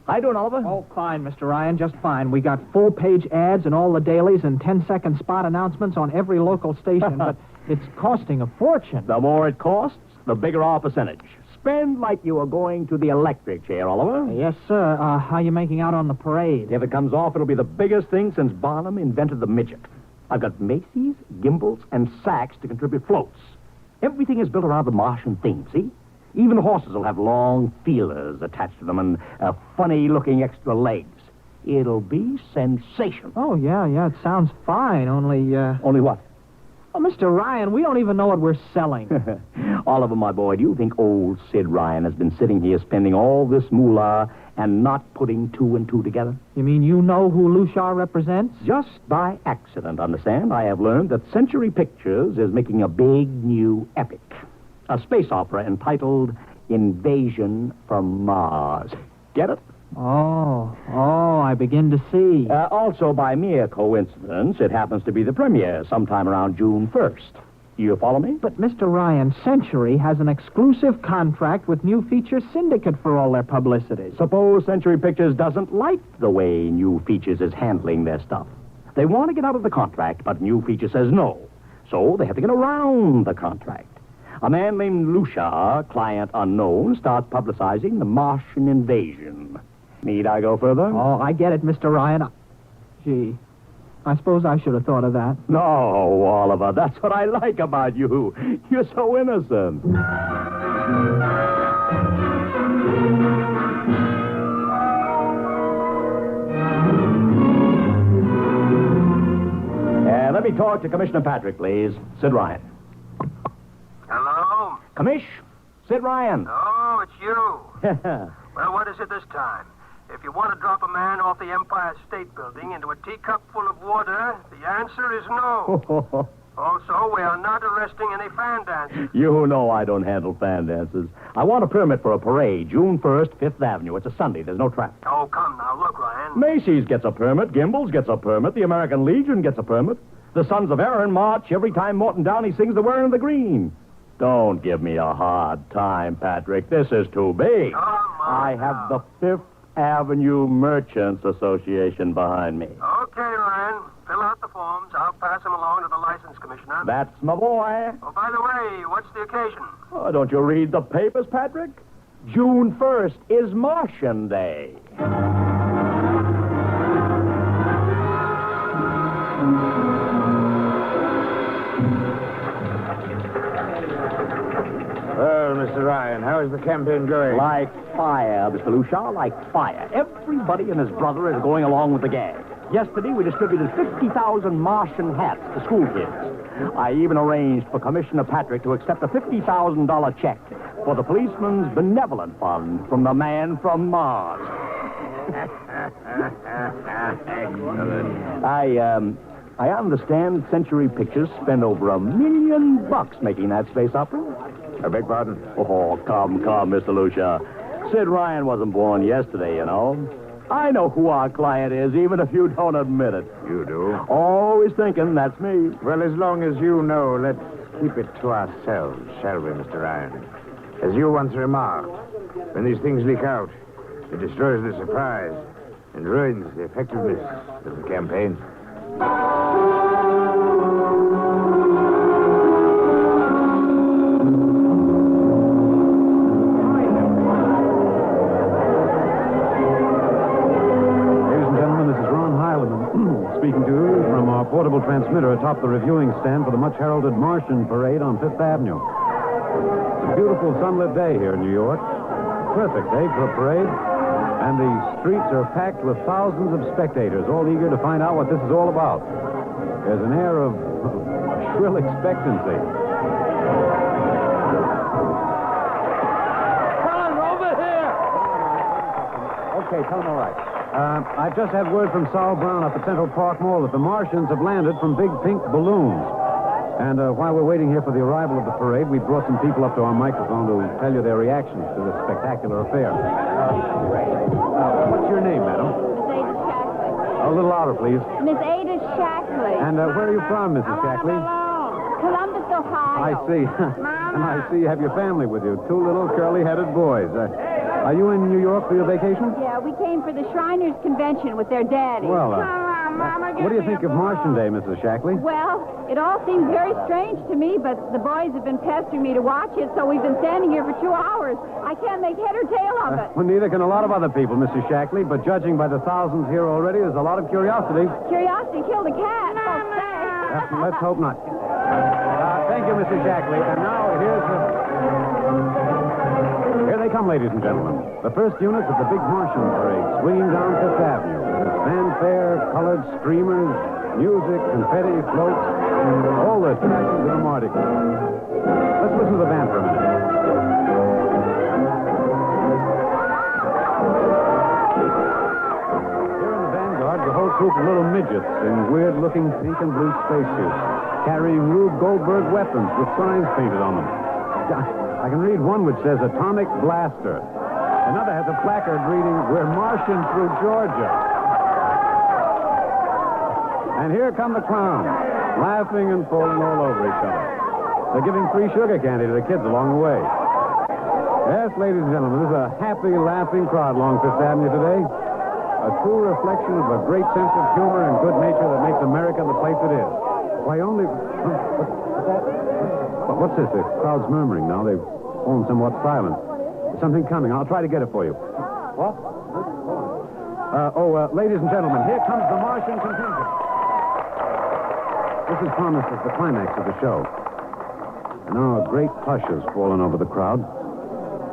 How you doing, Oliver? Oh, fine, Mr. Ryan, just fine. We got full-page ads in all the dailies and 10-second spot announcements on every local station, but it's costing a fortune. The more it costs, the bigger our percentage. Spend like you are going to the electric chair, Oliver. Yes, sir. How you making out on the parade? If it comes off, it'll be the biggest thing since Barnum invented the midget. I've got Macy's, gimbals, and sacks to contribute floats. Everything is built around the Martian theme, see? Even the horses will have long feelers attached to them and funny-looking extra legs. It'll be sensational. Oh, yeah, it sounds fine, only... Only what? Oh, Mr. Ryan, we don't even know what we're selling. Oliver, my boy, do you think old Sid Ryan has been sitting here spending all this moolah and not putting two and two together? You mean you know who Lucia represents? Just by accident, understand? I have learned that Century Pictures is making a big new epic. A space opera entitled Invasion from Mars. Get it? Oh, I begin to see. Also, by mere coincidence, it happens to be the premiere sometime around June 1st. You follow me? But, Mr. Ryan, Century has an exclusive contract with New Features Syndicate for all their publicity. Suppose Century Pictures doesn't like the way New Features is handling their stuff. They want to get out of the contract, but New Features says no. So they have to get around the contract. A man named Lucia, client unknown, starts publicizing the Martian invasion. Need I go further? Oh, I get it, Mr. Ryan. Gee, I suppose I should have thought of that. No, Oliver, that's what I like about you. You're so innocent. Let me talk to Commissioner Patrick, please. Sid Ryan. Hello? Commish, Sid Ryan. Oh, it's you. Well, what is it this time? If you want to drop a man off the Empire State Building into a teacup full of water, the answer is no. Also, we are not arresting any fan dancers. You know I don't handle fan dances. I want a permit for a parade, June 1st, 5th Avenue. It's a Sunday. There's no traffic. Oh, come now. Look, Ryan. Macy's gets a permit. Gimbals gets a permit. The American Legion gets a permit. The Sons of Erin march every time Morton Downey sings the Wearing the Green. Don't give me a hard time, Patrick. This is too big. I have the 5th Avenue Merchants Association behind me. Okay, Ryan. Fill out the forms. I'll pass them along to the license commissioner. That's my boy. Oh, by the way, what's the occasion? Oh, don't you read the papers, Patrick? June 1st is Martian Day. Well, Mr. Ryan, how is the campaign going? Like fire, Mr. Lucia, like fire. Everybody and his brother is going along with the gag. Yesterday, we distributed 50,000 Martian hats to school kids. I even arranged for Commissioner Patrick to accept a $50,000 check for the Policeman's Benevolent Fund from the man from Mars. I understand Century Pictures spent over $1 million making that space opera. I beg pardon? Oh, come, Mr. Lucia. Sid Ryan wasn't born yesterday, you know. I know who our client is, even if you don't admit it. You do? Always thinking that's me. Well, as long as you know, let's keep it to ourselves, shall we, Mr. Ryan? As you once remarked, when these things leak out, it destroys the surprise and ruins the effectiveness of the campaign. Speaking to you from our portable transmitter atop the reviewing stand for the much-heralded Martian Parade on Fifth Avenue. It's a beautiful sunlit day here in New York. Perfect day for a parade. And the streets are packed with thousands of spectators, all eager to find out what this is all about. There's an air of shrill expectancy. Come on, over here! Okay, tell them all right. I've just had word from Sol Brown up at Central Park Mall that the Martians have landed from big pink balloons. And while we're waiting here for the arrival of the parade, we brought some people up to our microphone to tell you their reactions to this spectacular affair. What's your name, madam? Miss Ada Shackley. A little louder, please. Miss Ada Shackley. And where are you from, Mrs. Shackley? Columbus, Ohio. I see. And I see you have your family with you. Two little curly-headed boys. Are you in New York for your vacation? Yeah, we came for the Shriners Convention with their daddy. Well, what do you think of Martian Day, Mrs. Shackley? Well, it all seems very strange to me, but the boys have been pestering me to watch it, so we've been standing here for 2 hours. I can't make head or tail of it. Well, neither can a lot of other people, Mrs. Shackley, but judging by the thousands here already, there's a lot of curiosity. Curiosity killed a cat, folks say. Let's hope not. Thank you, Mrs. Shackley. And now Here they come, ladies and gentlemen. The first units of the big Martian Parade swinging down Fifth Avenue. With fanfare, colored streamers, music, confetti, floats, all the attractions of the Mardi Gras. Let's listen to the band for a minute. Here in the vanguard, the whole troop of little midgets in weird-looking pink and blue spacesuits, carrying Rube Goldberg weapons with signs painted on them. I can read one which says Atomic Blaster. Another has a placard reading, We're marching through Georgia. And here come the clowns, laughing and falling all over each other. They're giving free sugar candy to the kids along the way. Yes, ladies and gentlemen, this is a happy, laughing crowd along Fifth Avenue today. A true reflection of a great sense of humor and good nature that makes America the place it is. Why, only... What's this? The crowd's murmuring now. They've fallen somewhat silent. There's something coming. I'll try to get it for you. What? Ladies and gentlemen, here comes the Martian contingent. This is promised as the climax of the show. And now a great hush has fallen over the crowd.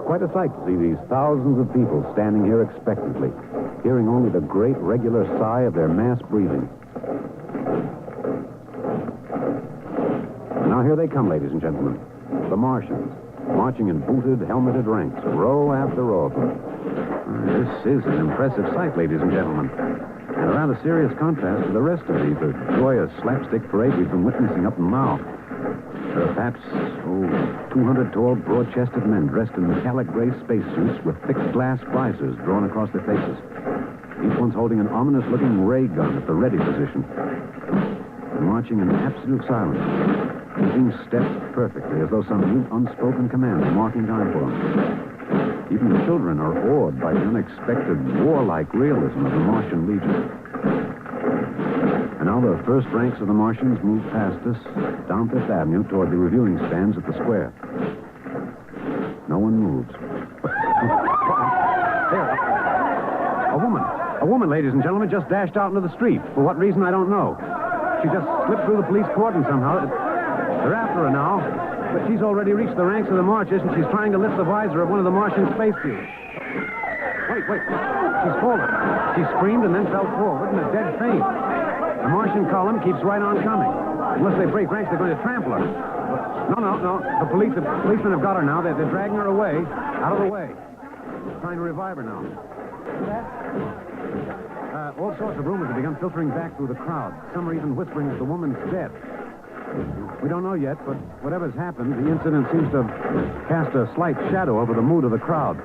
Quite a sight to see these thousands of people standing here expectantly, hearing only the great regular sigh of their mass breathing. Now here they come, ladies and gentlemen. The Martians, marching in booted, helmeted ranks, row after row of them. This is an impressive sight, ladies and gentlemen. And a rather serious contrast to the rest of the joyous slapstick parade we've been witnessing up in Mao. There are perhaps, 200 tall, broad-chested men dressed in metallic gray spacesuits with thick glass visors drawn across their faces. Each one's holding an ominous-looking ray gun at the ready position. And marching in absolute silence, keeping steps perfectly, as though some new unspoken command is marking time for them. Even the children are awed by the unexpected warlike realism of the Martian Legion. And now the first ranks of the Martians move past us, down Fifth Avenue toward the reviewing stands at the square. No one moves. There. A woman, ladies and gentlemen, just dashed out into the street. For what reason, I don't know. She just slipped through the police cordon somehow. They're after her now, but she's already reached the ranks of the marchers, and she's trying to lift the visor of one of the Martian spacesuits. Wait. She's fallen. She screamed and then fell forward in a dead faint. The Martian column keeps right on coming. Unless they break ranks, they're going to trample her. No. The policemen have got her now. They're dragging her away, out of the way. They're trying to revive her now. All sorts of rumors have begun filtering back through the crowd. Some are even whispering that the woman's dead. We don't know yet, but whatever's happened, the incident seems to have cast a slight shadow over the mood of the crowd.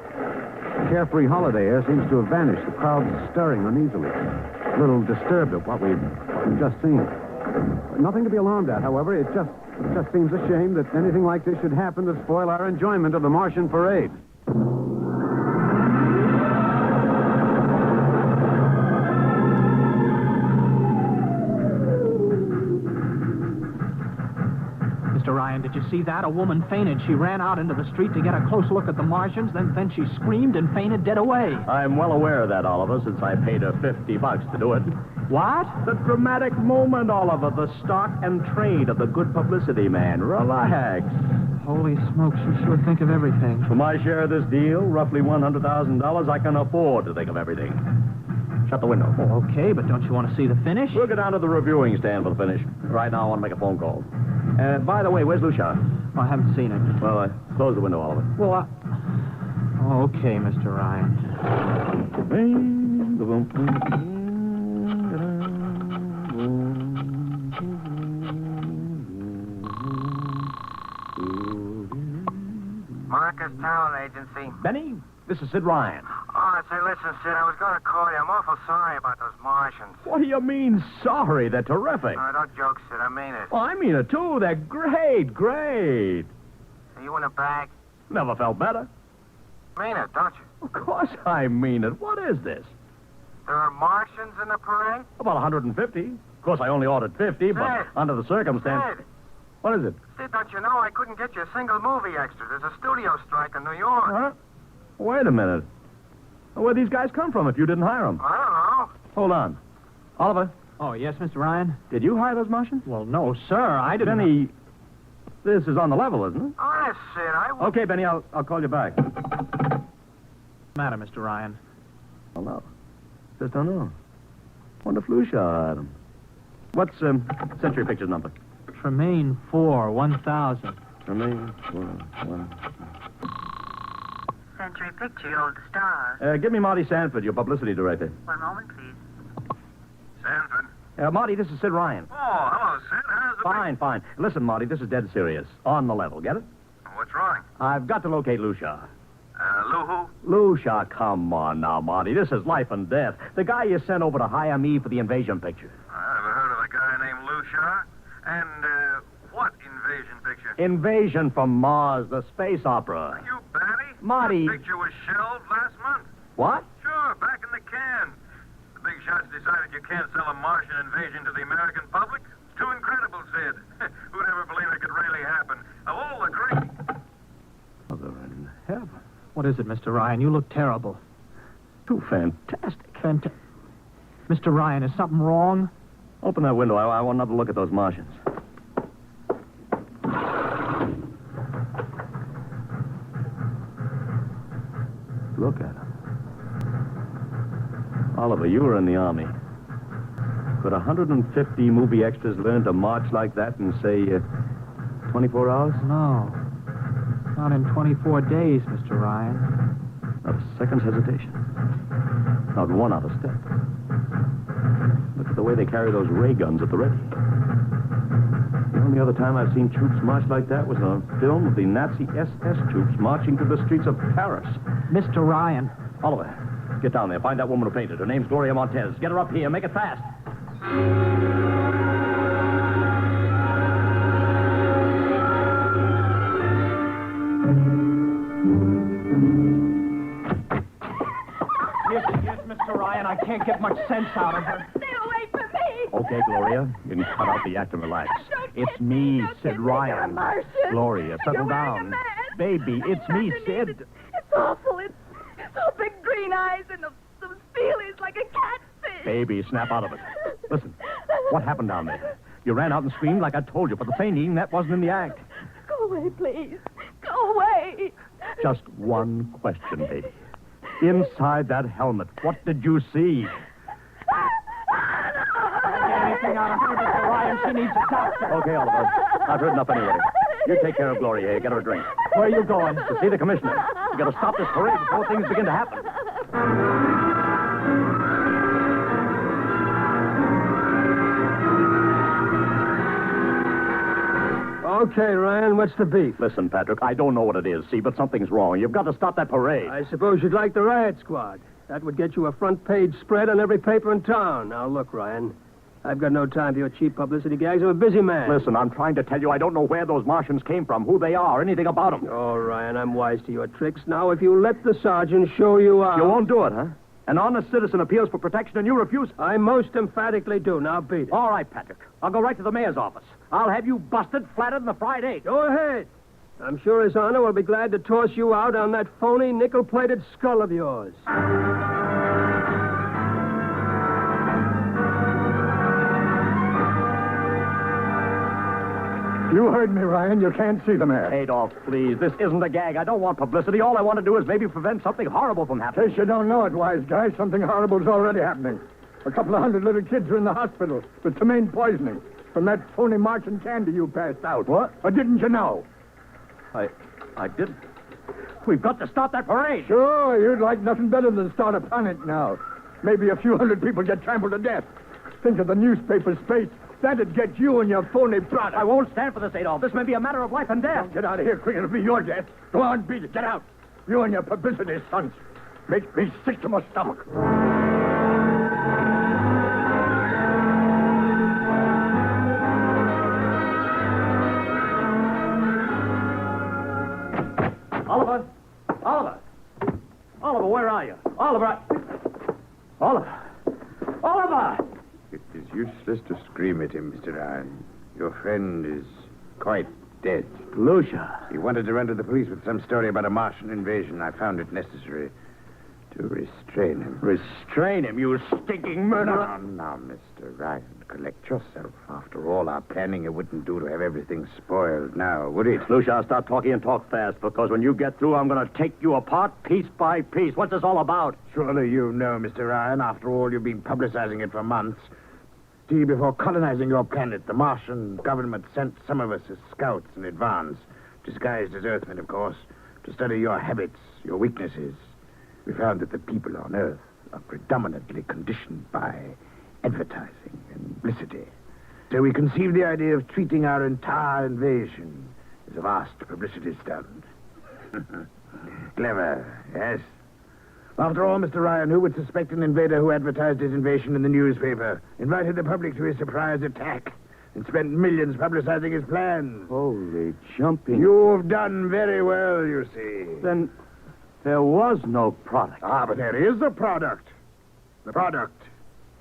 carefree holiday air seems to have vanished. The crowd's stirring uneasily, a little disturbed at what we've just seen. Nothing to be alarmed at, however. It just seems a shame that anything like this should happen to spoil our enjoyment of the Martian parade. Mr. Ryan, did you see that? A woman fainted. She ran out into the street to get a close look at the Martians, then she screamed and fainted dead away. I'm well aware of that, Oliver, since I paid her $50 to do it. What? The dramatic moment, Oliver. The stock and trade of the good publicity man. Relax. Holy smokes, you sure think of everything. For my share of this deal, roughly $100,000, I can afford to think of everything. Shut the window. Oh, okay, but don't you want to see the finish? We'll go down to the reviewing stand for the finish. Right now, I want to make a phone call. By the way, where's Lucia? Oh, I haven't seen him. Well, close the window, Oliver. Well, okay, Mr. Ryan. Marcus Talent Agency. Benny, this is Sid Ryan. Oh, say, listen, Sid, I was going to call you. I'm awful sorry about those Martians. What do you mean, sorry? They're terrific. No, don't joke, Sid. I mean it. Oh, I mean it, too. They're great. Are you in a bag? Never felt better. Mean it, don't you? Of course I mean it. What is this? There are Martians in the parade? About 150. Of course, I only ordered 50, but under the circumstance... Sid. What is it? Sid, don't you know I couldn't get you a single movie extra? There's a studio strike in New York. Huh? Wait a minute. Where'd these guys come from if you didn't hire them? I don't know. Hold on. Oliver? Oh, yes, Mr. Ryan? Did you hire those Martians? Well, no, sir. I didn't... Benny, this is on the level, isn't it? Oh, yes, Sid. Okay, Benny, I'll call you back. What's the matter, Mr. Ryan? Oh, no. Just don't know. Wonder if Lucia hired him. What's Century Pictures number? Tremaine 4, 1000. Tremaine 4, 1. Century Picture, old star. Give me Marty Sanford, your publicity director. One moment, please. Sanford? Marty, this is Sid Ryan. Oh, hello, Sid. How's it? Fine. Listen, Marty, this is dead serious. On the level, get it? What's wrong? I've got to locate Lucia. Lou who? Lucia, come on now, Marty. This is life and death. The guy you sent over to hire me for the invasion picture. I never heard of a guy named Lucia. And, what invasion picture? Invasion from Mars, the space opera. Are you batty? Marty. The picture was shelved last month. What? Sure, back in the can. The big shots decided you can't sell a Martian invasion to the American public. It's too incredible, Sid. Who'd ever believe it could really happen? Of all the great... Mother in heaven. What is it, Mr. Ryan? You look terrible. Too fantastic. Mr. Ryan, is something wrong? Open that window. I want another look at those Martians. Look at them. Oliver, you were in the Army. Could 150 movie extras learn to march like that in, say, 24 hours? No. Not in 24 days, Mr. Ryan. Not a second's hesitation. Not one out of step. Look at the way they carry those ray guns at the ready. The only other time I've seen troops march like that was on a film of the Nazi SS troops marching through the streets of Paris. Mr. Ryan. Oliver, get down there. Find that woman who painted. Her name's Gloria Montez. Get her up here. Make it fast. Yes, Mr. Ryan. I can't get much sense out of her. Stay away from me. Okay, Gloria. You can cut out the act and relax. It's me, Sid Ryan. Gloria, settle down. Baby, it's me, Sid. It's awful. It's so big green eyes and those feelies like a catfish. Baby, snap out of it. Listen, what happened down there? You ran out and screamed like I told you, but the fainting, that wasn't in the act. Go away, please. Go away. Just one question, baby. Inside that helmet, what did you see? Anything out of her, Mr. Ryan, she needs a doctor. Okay, Oliver. I've heard enough anyway. You take care of Gloria here. Get her a drink. Where are you going? To see the commissioner. You got to stop this parade before things begin to happen. Okay, Ryan, what's the beef? Listen, Patrick, I don't know what it is, see, but something's wrong. You've got to stop that parade. I suppose you'd like the riot squad. That would get you a front-page spread on every paper in town. Now, look, Ryan, I've got no time for your cheap publicity gags. I'm a busy man. Listen, I'm trying to tell you I don't know where those Martians came from, who they are, anything about them. Oh, Ryan, I'm wise to your tricks. Now, if you let the sergeant show you out... You won't do it, huh? An honest citizen appeals for protection and you refuse? I most emphatically do. Now, beat it. All right, Patrick. I'll go right to the mayor's office. I'll have you busted flatter than the fried egg. Go ahead. I'm sure His Honor will be glad to toss you out on that phony nickel-plated skull of yours. You heard me, Ryan. You can't see the mayor. Adolf, please. This isn't a gag. I don't want publicity. All I want to do is maybe prevent something horrible from happening. In case you don't know it, wise guy, something horrible's already happening. A couple of hundred little kids are in the hospital with ptomaine poisoning from that phony Martian candy you passed out. What? Or didn't you know? I didn't. We've got to stop that parade. Sure, you'd like nothing better than to start a panic now. Maybe a few hundred people get trampled to death. Think of the newspaper space. That'd get you and your phony product. I won't stand for this, Adolf. This may be a matter of life and death. Don't get out of here quick. It'll be your death. Go on, beat it. Get out. You and your publicity stunts make me sick to my stomach. Oliver! Oliver! Oliver, where are you? Oliver! Oliver! Oliver! It is useless to scream at him, Mr. Ryan. Your friend is quite dead. Lucia. He wanted to run to the police with some story about a Martian invasion. I found it necessary to restrain him. Restrain him, you stinking murderer. Now, Mr. Ryan, collect yourself. After all our planning, it wouldn't do to have everything spoiled now, would it? Lucia, I'll stop talking and talk fast, because when you get through, I'm going to take you apart piece by piece. What's this all about? Surely you know, Mr. Ryan. After all, you've been publicizing it for months. See, before colonizing your planet, the Martian government sent some of us as scouts in advance, disguised as Earthmen, of course, to study your habits, your weaknesses. We found that the people on Earth are predominantly conditioned by advertising and publicity. So we conceived the idea of treating our entire invasion as a vast publicity stunt. Clever, yes? After all, Mr. Ryan, who would suspect an invader who advertised his invasion in the newspaper, invited the public to his surprise attack, and spent millions publicizing his plans? Holy jumping. You've done very well, you see. Then there was no product. Ah, but there is a product. The product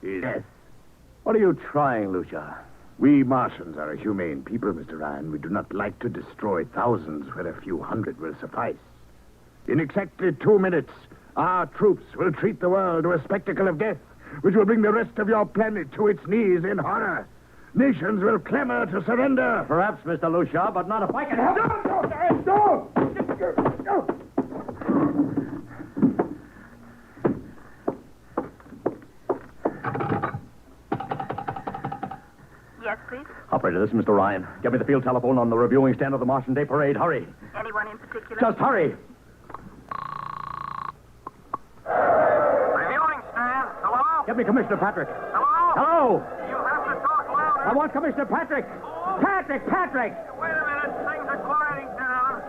is death. What are you trying, Lucia? We Martians are a humane people, Mr. Ryan. We do not like to destroy thousands where a few hundred will suffice. In exactly 2 minutes, our troops will treat the world to a spectacle of death, which will bring the rest of your planet to its knees in horror. Nations will clamor to surrender. Perhaps, Mr. Lucia, but not if I can help. No! Yes, please? Operator, this is Mr. Ryan. Get me the field telephone on the reviewing stand of the Martian Day Parade. Hurry. Anyone in particular? Just hurry. Reviewing stand. Hello? Get me Commissioner Patrick. Hello? Hello. You have to talk louder. I want Commissioner Patrick. Oh. Patrick! Wait a minute. Things are quieting down.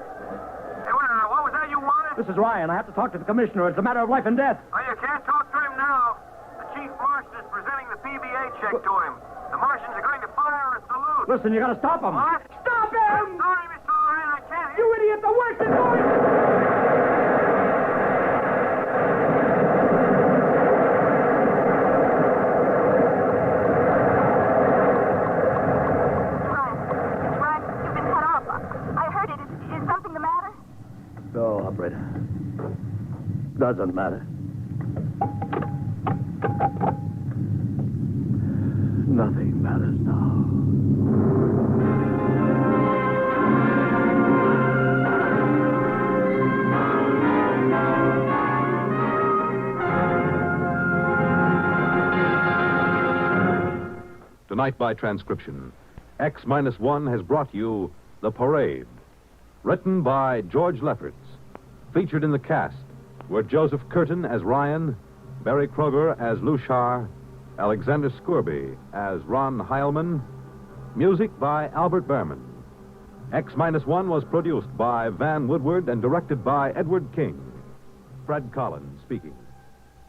Hey, what was that you wanted? This is Ryan. I have to talk to the commissioner. It's a matter of life and death. Oh, you can't talk to him now. The chief Martian is presenting the PBA check to him. The Martians are going to fire a salute. Listen, you got to stop him. What? Stop him! I'm sorry, Mr. Ryan. I can't. You idiot! The worst is going. Ryan, you've been cut off. I heard it. Is something the matter? No, operator. Doesn't matter. Nothing matters now. Tonight by transcription, X-1 has brought you The Parade. Written by George Lefferts. Featured in the cast were Joseph Curtin as Ryan, Barry Kroger as Luchar, Alexander Scourby as Ron Heilman. Music by Albert Behrman. X-1 was produced by Van Woodward and directed by Edward King. Fred Collins speaking.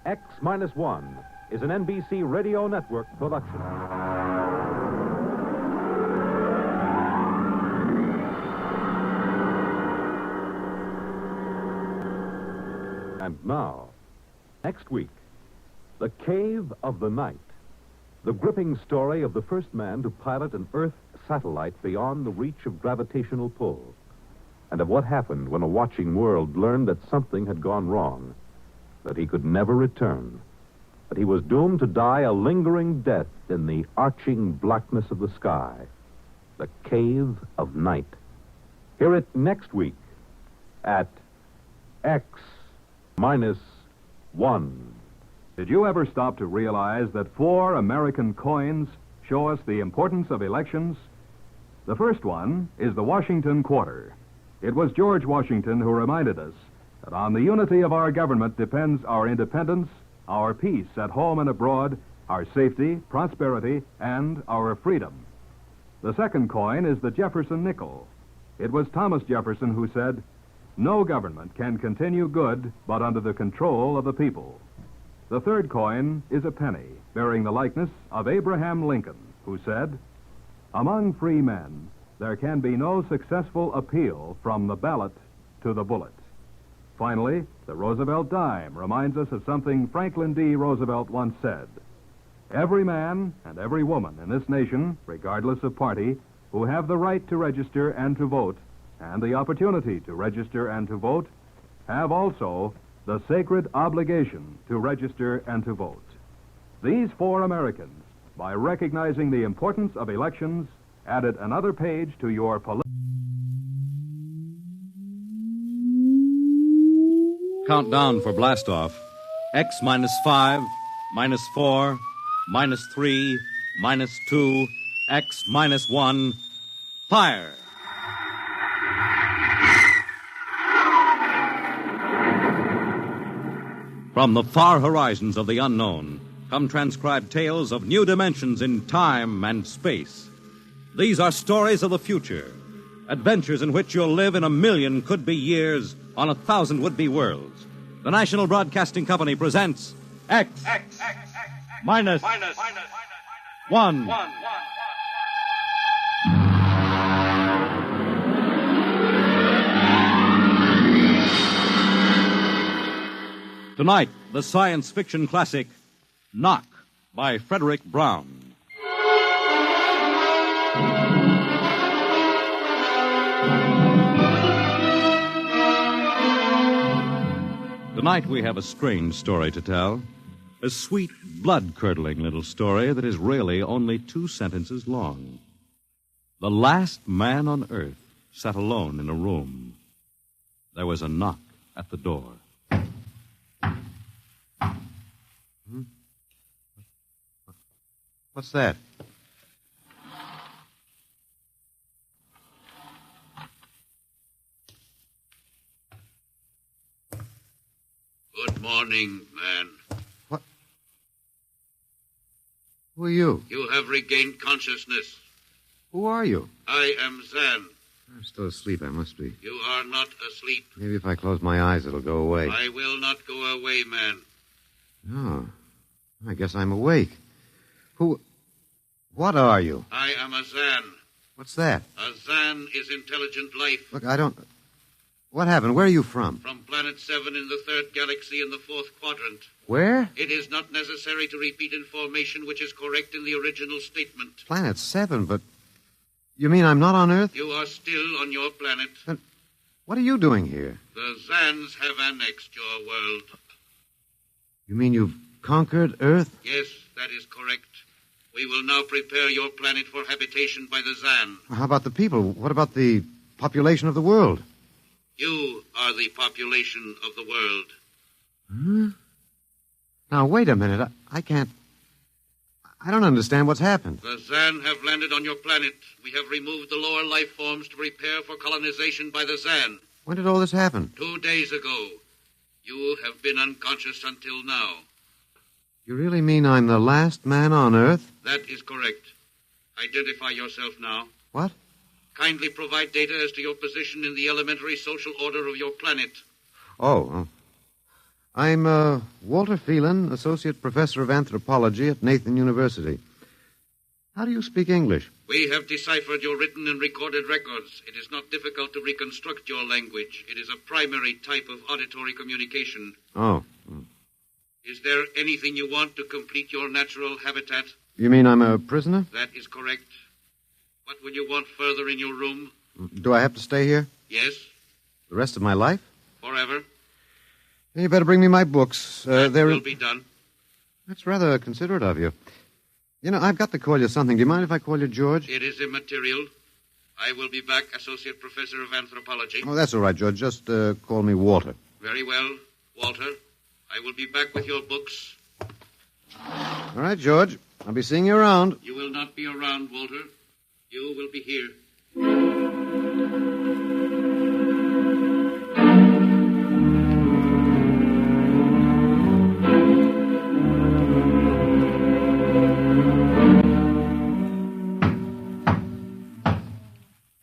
X-1 is an NBC Radio Network production. And now, next week, The Cave of the Night. The gripping story of the first man to pilot an Earth satellite beyond the reach of gravitational pull. And of what happened when a watching world learned that something had gone wrong. That he could never return. That he was doomed to die a lingering death in the arching blackness of the sky. The Cave of Night. Hear it next week at X-1. Did you ever stop to realize that 4 American coins show us the importance of elections? The first one is the Washington Quarter. It was George Washington who reminded us that on the unity of our government depends our independence, our peace at home and abroad, our safety, prosperity, and our freedom. The second coin is the Jefferson nickel. It was Thomas Jefferson who said, "No government can continue good but under the control of the people." The third coin is a penny, bearing the likeness of Abraham Lincoln, who said, "Among free men, there can be no successful appeal from the ballot to the bullet." Finally, the Roosevelt dime reminds us of something Franklin D. Roosevelt once said. Every man and every woman in this nation, regardless of party, who have the right to register and to vote, and the opportunity to register and to vote, have also the sacred obligation to register and to vote. These 4 Americans, by recognizing the importance of elections, added another page to your Countdown for blastoff. X-5, -4, -3, -2, X-1, fire! From the far horizons of the unknown come transcribed tales of new dimensions in time and space. These are stories of the future, adventures in which you'll live in 1,000,000 could-be years on 1,000 would-be worlds. The National Broadcasting Company presents X-1. Tonight, the science fiction classic, Knock, by Frederick Brown. Tonight we have a strange story to tell. A sweet, blood-curdling little story that is really only 2 sentences long. The last man on earth sat alone in a room. There was a knock at the door. What's that? Good morning, man. What? Who are you? You have regained consciousness. Who are you? I am Zan. I'm still asleep, I must be. You are not asleep. Maybe if I close my eyes, it'll go away. I will not go away, man. Oh, I guess I'm awake. What are you? I am a Zan. What's that? A Zan is intelligent life. Look, I don't... What happened? Where are you from? From Planet 7 in the 3rd galaxy in the 4th quadrant. Where? It is not necessary to repeat information which is correct in the original statement. Planet 7, but... You mean I'm not on Earth? You are still on your planet. Then what are you doing here? The Zans have annexed your world. You mean you've conquered Earth? Yes, that is correct. We will now prepare your planet for habitation by the Zan. How about the people? What about the population of the world? You are the population of the world. Huh? Now, wait a minute. I can't... I don't understand what's happened. The Zan have landed on your planet. We have removed the lower life forms to prepare for colonization by the Zan. When did all this happen? 2 days ago. You have been unconscious until now. You really mean I'm the last man on Earth? That is correct. Identify yourself now. What? Kindly provide data as to your position in the elementary social order of your planet. I'm Walter Phelan, Associate Professor of Anthropology at Nathan University. How do you speak English? We have deciphered your written and recorded records. It is not difficult to reconstruct your language. It is a primary type of auditory communication. Oh. Is there anything you want to complete your natural habitat? You mean I'm a prisoner? That is correct. What would you want further in your room? Do I have to stay here? Yes. The rest of my life? Forever. Then you better bring me my books. That will be done. That's rather considerate of you. You know, I've got to call you something. Do you mind if I call you George? It is immaterial. I will be back, Associate Professor of Anthropology. Oh, that's all right, George. Just call me Walter. Very well, Walter. I will be back with your books. All right, George. I'll be seeing you around. You will not be around, Walter. You will be here.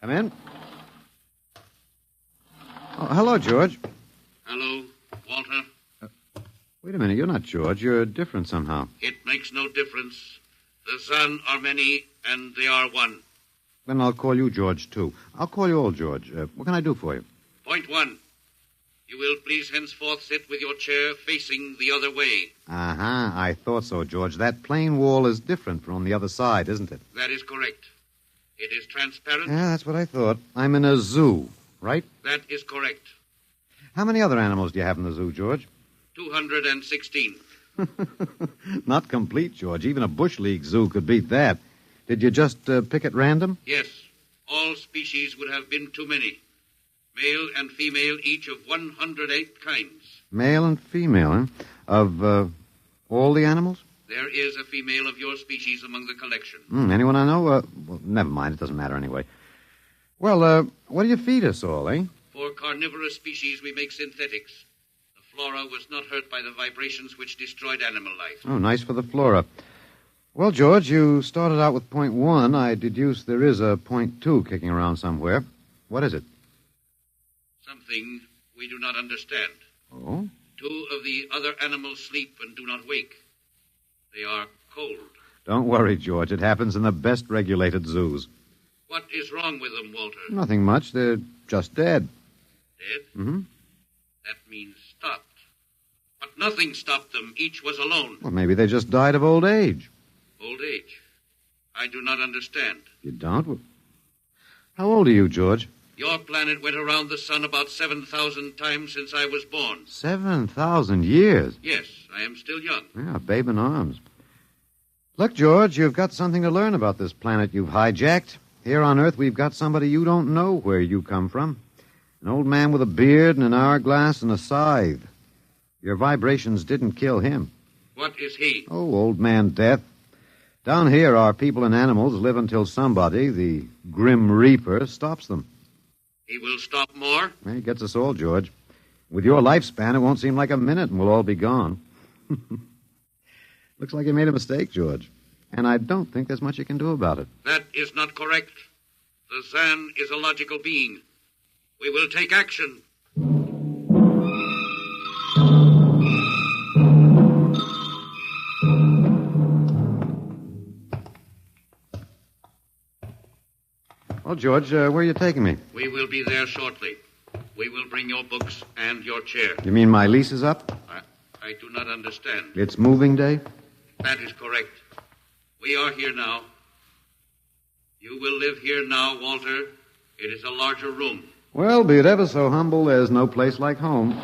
Come in. Oh, hello, George. Hello, Walter. Wait a minute. You're not George. You're different somehow. It makes no difference. The Zan are many, and they are one. Then I'll call you George, too. I'll call you old George. What can I do for you? Point one. You will please henceforth sit with your chair facing the other way. Uh-huh. I thought so, George. That plain wall is different from the other side, isn't it? That is correct. It is transparent. Yeah, that's what I thought. I'm in a zoo, right? That is correct. How many other animals do you have in the zoo, George? 216. Not complete, George. Even a Bush League zoo could beat that. Did you just pick at random? Yes. All species would have been too many. Male and female, each of 108 kinds. Male and female, huh? Of all the animals? There is a female of your species among the collection. Anyone I know? Well, never mind. It doesn't matter anyway. Well, what do you feed us all, eh? For carnivorous species, we make synthetics. The flora was not hurt by the vibrations which destroyed animal life. Oh, nice for the flora. Well, George, you started out with point one. I deduce there is a point two kicking around somewhere. What is it? Something we do not understand. Oh? 2 of the other animals sleep and do not wake. They are cold. Don't worry, George. It happens in the best regulated zoos. What is wrong with them, Walter? Nothing much. They're just dead. Dead? Mm-hmm. That means stopped. But nothing stopped them. Each was alone. Well, maybe they just died of old age. Old age? I do not understand. You don't? Well, how old are you, George? Your planet went around the sun about 7,000 times since I was born. 7,000 years? Yes, I am still young. Yeah, babe in arms. Look, George, you've got something to learn about this planet you've hijacked. Here on Earth, we've got somebody you don't know where you come from. An old man with a beard and an hourglass and a scythe. Your vibrations didn't kill him. What is he? Oh, old man Death. Down here, our people and animals live until somebody, the Grim Reaper, stops them. He will stop more? Well, he gets us all, George. With your lifespan, it won't seem like a minute and we'll all be gone. Looks like you made a mistake, George. And I don't think there's much you can do about it. That is not correct. The Zan is a logical being. We will take action. Well, George, where are you taking me? We will be there shortly. We will bring your books and your chair. You mean my lease is up? I do not understand. It's moving day? That is correct. We are here now. You will live here now, Walter. It is a larger room. Well, be it ever so humble, there's no place like home.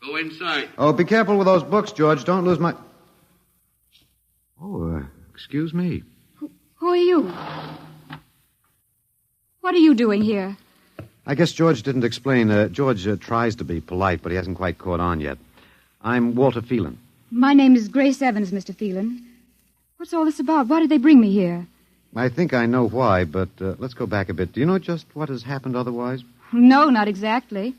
Go inside. Oh, be careful with those books, George. Don't lose my... Oh, excuse me. Who are you? What are you doing here? I guess George didn't explain. George tries to be polite, but he hasn't quite caught on yet. I'm Walter Phelan. My name is Grace Evans, Mr. Phelan. What's all this about? Why did they bring me here? I think I know why, but let's go back a bit. Do you know just what has happened otherwise? No, not exactly.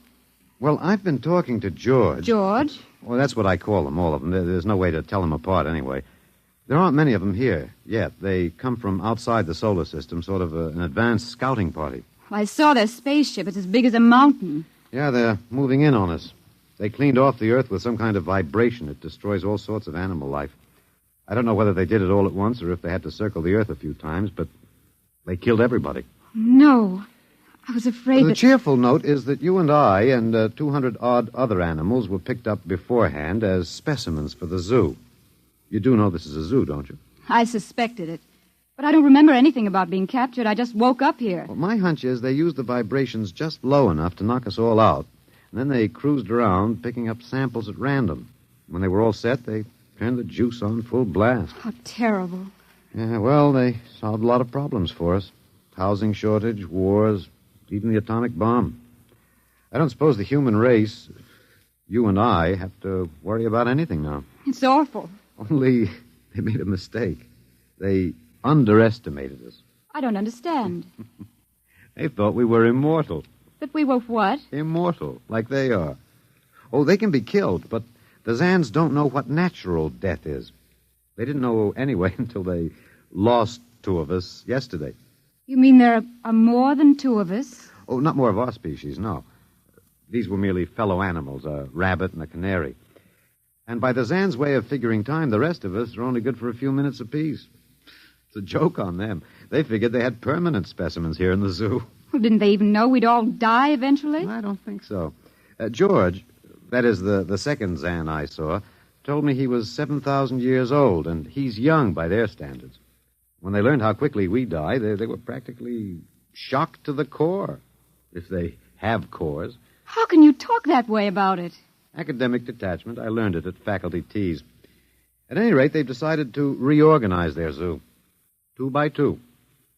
Well, I've been talking to George. George? Well, that's what I call them, all of them. There's no way to tell them apart anyway. There aren't many of them here yet. They come from outside the solar system, sort of an advanced scouting party. I saw their spaceship. It's as big as a mountain. Yeah, they're moving in on us. They cleaned off the Earth with some kind of vibration. It destroys all sorts of animal life. I don't know whether they did it all at once or if they had to circle the Earth a few times, but they killed everybody. No. I was afraid The that... cheerful note is that you and I and 200-odd other animals were picked up beforehand as specimens for the zoo. You do know this is a zoo, don't you? I suspected it. But I don't remember anything about being captured. I just woke up here. Well, my hunch is they used the vibrations just low enough to knock us all out. And then they cruised around, picking up samples at random. When they were all set, they turned the juice on full blast. How terrible. Yeah, well, they solved a lot of problems for us. Housing shortage, wars, even the atomic bomb. I don't suppose the human race, you and I, have to worry about anything now. It's awful. Only they made a mistake. They underestimated us. I don't understand. They thought we were immortal. That we were what? Immortal, like they are. Oh, they can be killed, but the Zans don't know what natural death is. They didn't know anyway until they lost two of us yesterday. You mean there are more than two of us? Oh, not more of our species, no. These were merely fellow animals, a rabbit and a canary. And by the Zan's way of figuring time, the rest of us are only good for a few minutes apiece. It's a joke on them. They figured they had permanent specimens here in the zoo. Well, didn't they even know we'd all die eventually? I don't think so. George, that is the second Zan I saw, told me he was 7,000 years old, and he's young by their standards. When they learned how quickly we die, they were practically shocked to the core, if they have cores. How can you talk that way about it? Academic detachment. I learned it at faculty teas. At any rate, they've decided to reorganize their zoo. 2 by 2.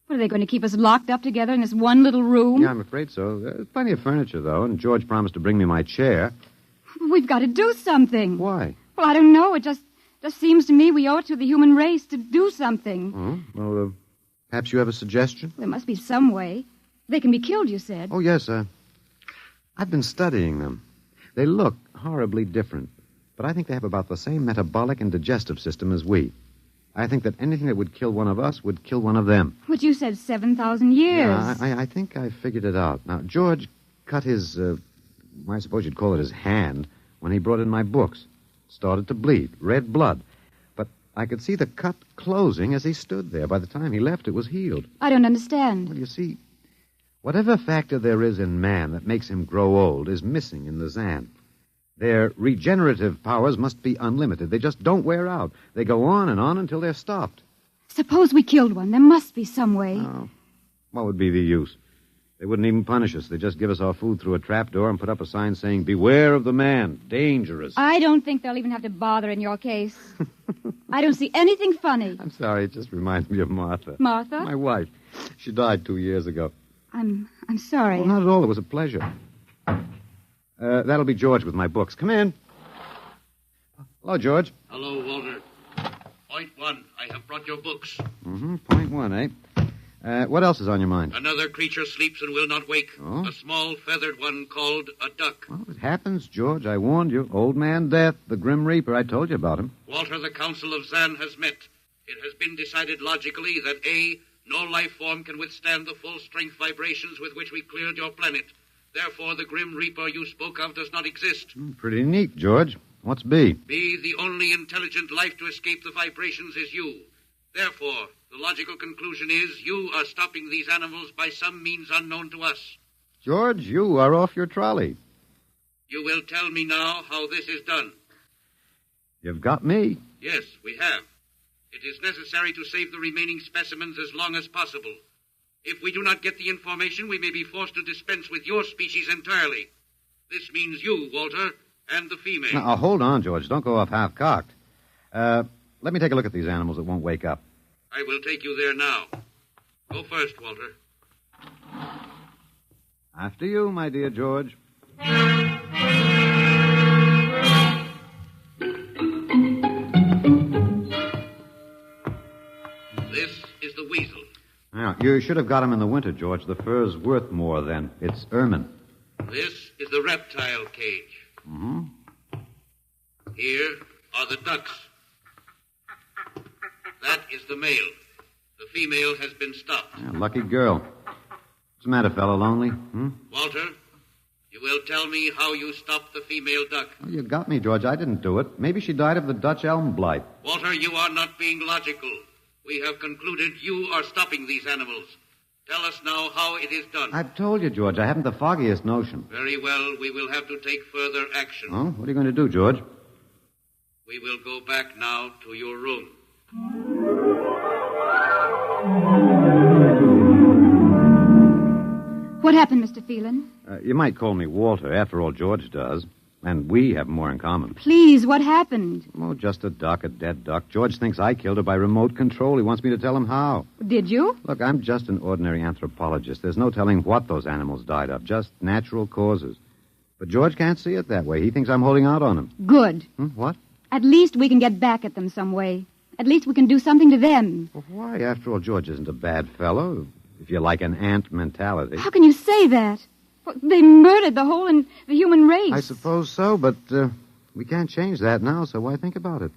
What, are they going to keep us locked up together in this one little room? Yeah, I'm afraid so. There's plenty of furniture, though, and George promised to bring me my chair. We've got to do something. Why? Well, I don't know. It just seems to me we owe it to the human race to do something. Oh, well, perhaps you have a suggestion? There must be some way. They can be killed, you said. Oh, yes, I've been studying them. They look horribly different, but I think they have about the same metabolic and digestive system as we. I think that anything that would kill one of us would kill one of them. But you said 7,000 years. Yeah, I think I figured it out. Now, George cut his, I suppose you'd call it his hand, when he brought in my books. Started to bleed, red blood. But I could see the cut closing as he stood there. By the time he left, it was healed. I don't understand. Well, you see, whatever factor there is in man that makes him grow old is missing in the Zan. Their regenerative powers must be unlimited. They just don't wear out. They go on and on until they're stopped. Suppose we killed one. There must be some way. Oh, what would be the use? They wouldn't even punish us. They'd just give us our food through a trapdoor and put up a sign saying, "Beware of the man. Dangerous." I don't think they'll even have to bother in your case. I don't see anything funny. I'm sorry. It just reminds me of Martha. Martha? My wife. She died 2 years ago. I'm sorry. Well, not at all. It was a pleasure. That'll be George with my books. Come in. Hello, George. Hello, Walter. Point 1, I have brought your books. Point 1, eh? What else is on your mind? Another creature sleeps and will not wake. Oh? A small feathered one called a duck. Well, it happens, George. I warned you. Old Man Death, the Grim Reaper. I told you about him. Walter, the Council of Zan has met. It has been decided logically that A, no life form can withstand the full strength vibrations with which we cleared your planet. Therefore, the Grim Reaper you spoke of does not exist. Pretty neat, George. What's B? B, the only intelligent life to escape the vibrations is you. Therefore, the logical conclusion is you are stopping these animals by some means unknown to us. George, you are off your trolley. You will tell me now how this is done. You've got me. Yes, we have. It is necessary to save the remaining specimens as long as possible. If we do not get the information, we may be forced to dispense with your species entirely. This means you, Walter, and the female. Now, hold on, George. Don't go off half-cocked. Let me take a look at these animals that won't wake up. I will take you there now. Go first, Walter. After you, my dear George. This is the weasel. Now, you should have got him in the winter, George. The fur's worth more then. It's ermine. This is the reptile cage. Here are the ducks. That is the male. The female has been stopped. Yeah, lucky girl. What's the matter, fellow? Lonely? Walter, you will tell me how you stopped the female duck. Oh, you got me, George. I didn't do it. Maybe she died of the Dutch elm blight. Walter, you are not being logical. We have concluded you are stopping these animals. Tell us now how it is done. I've told you, George. I haven't the foggiest notion. Very well. We will have to take further action. Oh, what are you going to do, George? We will go back now to your room. What happened, Mr. Phelan? You might call me Walter. After all, George does. And we have more in common. Please, what happened? Oh, just a dead duck. George thinks I killed her by remote control. He wants me to tell him how. Did you? Look, I'm just an ordinary anthropologist. There's no telling what those animals died of, just natural causes. But George can't see it that way. He thinks I'm holding out on him. Good. What? At least we can get back at them some way. At least we can do something to them. Well, why? After all, George isn't a bad fellow, if you like an ant mentality. How can you say that? Well, they murdered the human race. I suppose so, but we can't change that now, so why think about it?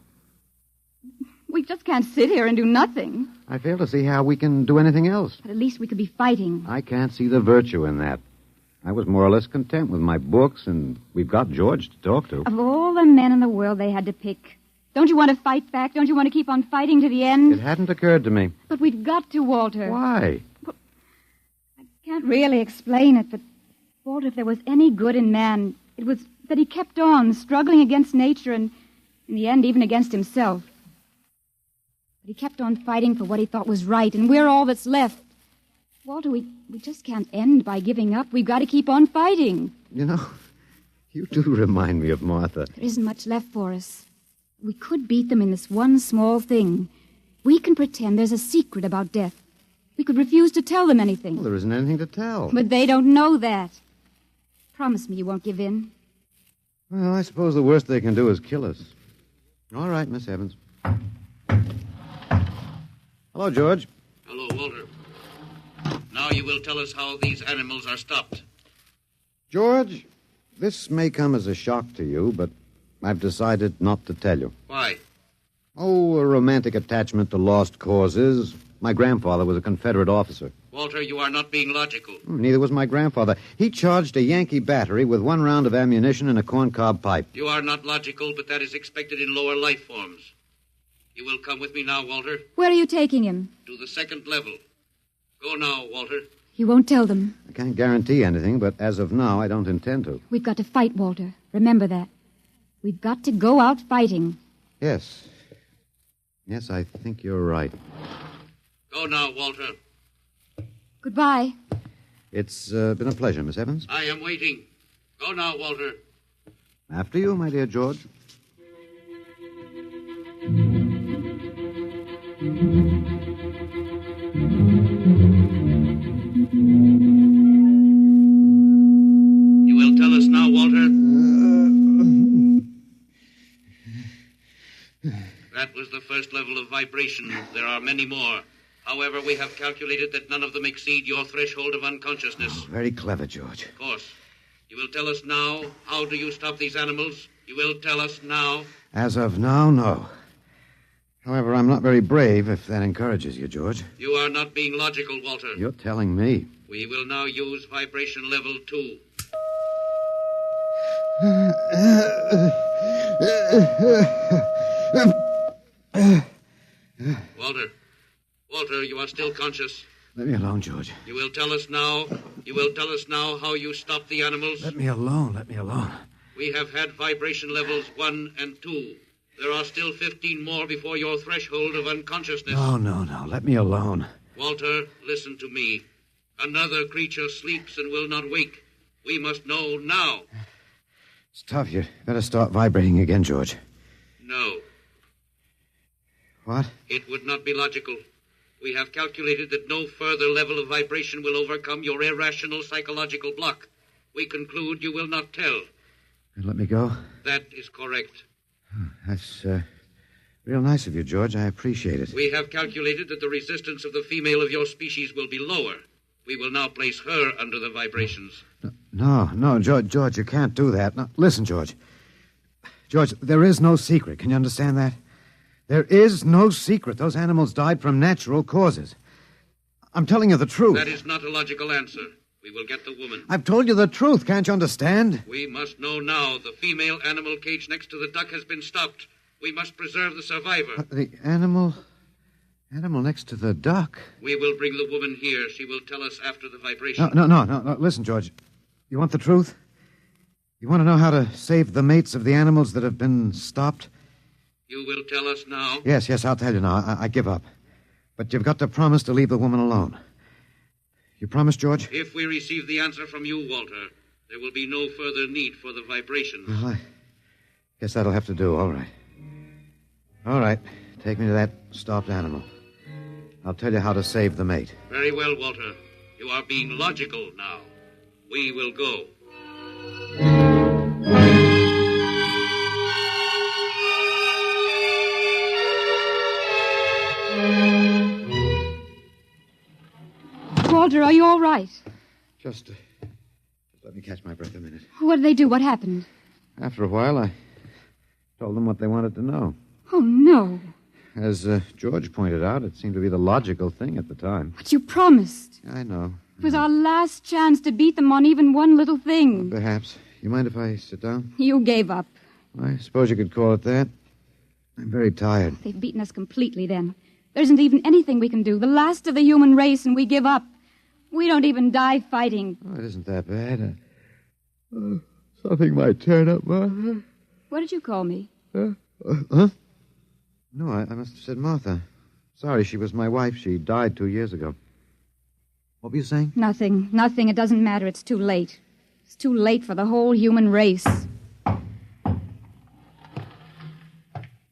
We just can't sit here and do nothing. I fail to see how we can do anything else. But at least we could be fighting. I can't see the virtue in that. I was more or less content with my books, and we've got George to talk to. Of all the men in the world they had to pick, don't you want to fight back? Don't you want to keep on fighting to the end? It hadn't occurred to me. But we've got to, Walter. Why? Well, I can't really explain it, but, Walter, if there was any good in man, it was that he kept on struggling against nature and, in the end, even against himself. But he kept on fighting for what he thought was right, and we're all that's left. Walter, we just can't end by giving up. We've got to keep on fighting. You know, you do remind me of Martha. There isn't much left for us. We could beat them in this one small thing. We can pretend there's a secret about death. We could refuse to tell them anything. Well, there isn't anything to tell. But they don't know that. Promise me you won't give in. Well, I suppose the worst they can do is kill us. All right, Miss Evans. Hello, George. Hello, Walter. Now you will tell us how these animals are stopped. George, this may come as a shock to you, but I've decided not to tell you. Why? Oh, a romantic attachment to lost causes. My grandfather was a Confederate officer. Walter, you are not being logical. Neither was my grandfather. He charged a Yankee battery with 1 round of ammunition and a corncob pipe. You are not logical, but that is expected in lower life forms. You will come with me now, Walter. Where are you taking him? To the 2nd level. Go now, Walter. You won't tell them. I can't guarantee anything, but as of now, I don't intend to. We've got to fight, Walter. Remember that. We've got to go out fighting. Yes. Yes, I think you're right. Go now, Walter. Goodbye. It's been a pleasure, Miss Evans. I am waiting. Go now, Walter. After you, my dear George. You will tell us now, Walter? That was the first level of vibration. There are many more. However, we have calculated that none of them exceed your threshold of unconsciousness. Very clever, George. Of course. You will tell us now, how do you stop these animals? You will tell us now? As of now, no. However, I'm not very brave, if that encourages you, George. You are not being logical, Walter. You're telling me. We will now use vibration level 2. Walter, you are still conscious. Let me alone, George. You will tell us now how you stop the animals? Let me alone. We have had vibration levels 1 and 2. There are still 15 more before your threshold of unconsciousness. No. Let me alone. Walter, listen to me. Another creature sleeps and will not wake. We must know now. It's tough. You better start vibrating again, George. No. What? It would not be logical. We have calculated that no further level of vibration will overcome your irrational psychological block. We conclude you will not tell. And let me go? That is correct. That's real nice of you, George. I appreciate it. We have calculated that the resistance of the female of your species will be lower. We will now place her under the vibrations. No, George, you can't do that. No, listen, George. George, there is no secret. Can you understand that? There is no secret. Those animals died from natural causes. I'm telling you the truth. That is not a logical answer. We will get the woman. I've told you the truth. Can't you understand? We must know now. The female animal cage next to the duck has been stopped. We must preserve the survivor. The animal next to the duck. We will bring the woman here. She will tell us after the vibration. No. Listen, George. You want the truth? You want to know how to save the mates of the animals that have been stopped? You will tell us now? Yes, I'll tell you now. I give up. But you've got to promise to leave the woman alone. You promise, George? If we receive the answer from you, Walter, there will be no further need for the vibration. Well, I guess that'll have to do. All right. All right. Take me to that stopped animal. I'll tell you how to save the mate. Very well, Walter. You are being logical now. We will go. Walter, are you all right? Just let me catch my breath a minute. What did they do? What happened? After a while, I told them what they wanted to know. Oh, no. As George pointed out, it seemed to be the logical thing at the time. But you promised. I know. It was our last chance to beat them on even one little thing. Perhaps. You mind if I sit down? You gave up. I suppose you could call it that. I'm very tired. They've beaten us completely then. There isn't even anything we can do. The last of the human race, and we give up. We don't even die fighting. Oh, it isn't that bad. Something might turn up, Martha. What did you call me? Huh? No, I must have said Martha. Sorry, she was my wife. She died 2 years ago. What were you saying? Nothing. It doesn't matter. It's too late. It's too late for the whole human race.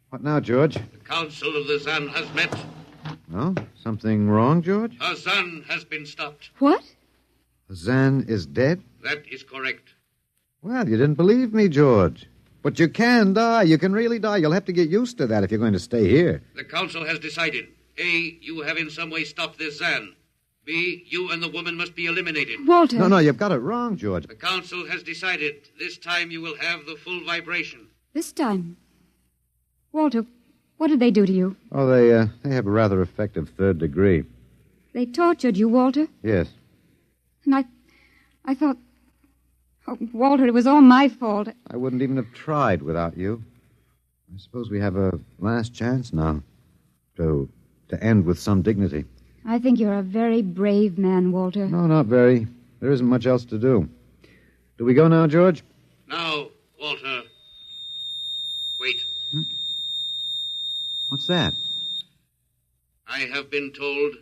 What now, George? The Council of the Zan has met. No? Something wrong, George? A Zan has been stopped. What? Zan is dead? That is correct. Well, you didn't believe me, George. But you can die. You can really die. You'll have to get used to that if you're going to stay here. The Council has decided. A, you have in some way stopped this Zan. B, you and the woman must be eliminated. Walter. No, you've got it wrong, George. The Council has decided. This time you will have the full vibration. This time? Walter, what did they do to you? Oh, they have a rather effective third degree. They tortured you, Walter? Yes. And I thought... Oh, Walter, it was all my fault. I wouldn't even have tried without you. I suppose we have a last chance now to end with some dignity. I think you're a very brave man, Walter. No, not very. There isn't much else to do. Do we go now, George? Now, Walter. Wait. What's that? I have been told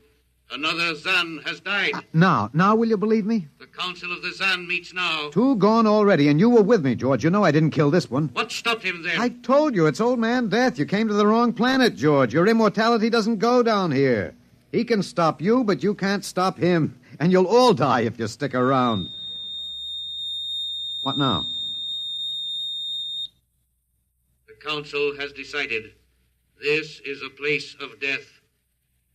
another Zan has died. Now will you believe me? The Council of the Zan meets now. 2 gone already, and you were with me, George. You know I didn't kill this one. What stopped him then? I told you, it's Old Man Death. You came to the wrong planet, George. Your immortality doesn't go down here. He can stop you, but you can't stop him. And you'll all die if you stick around. What now? The Council has decided. This is a place of death.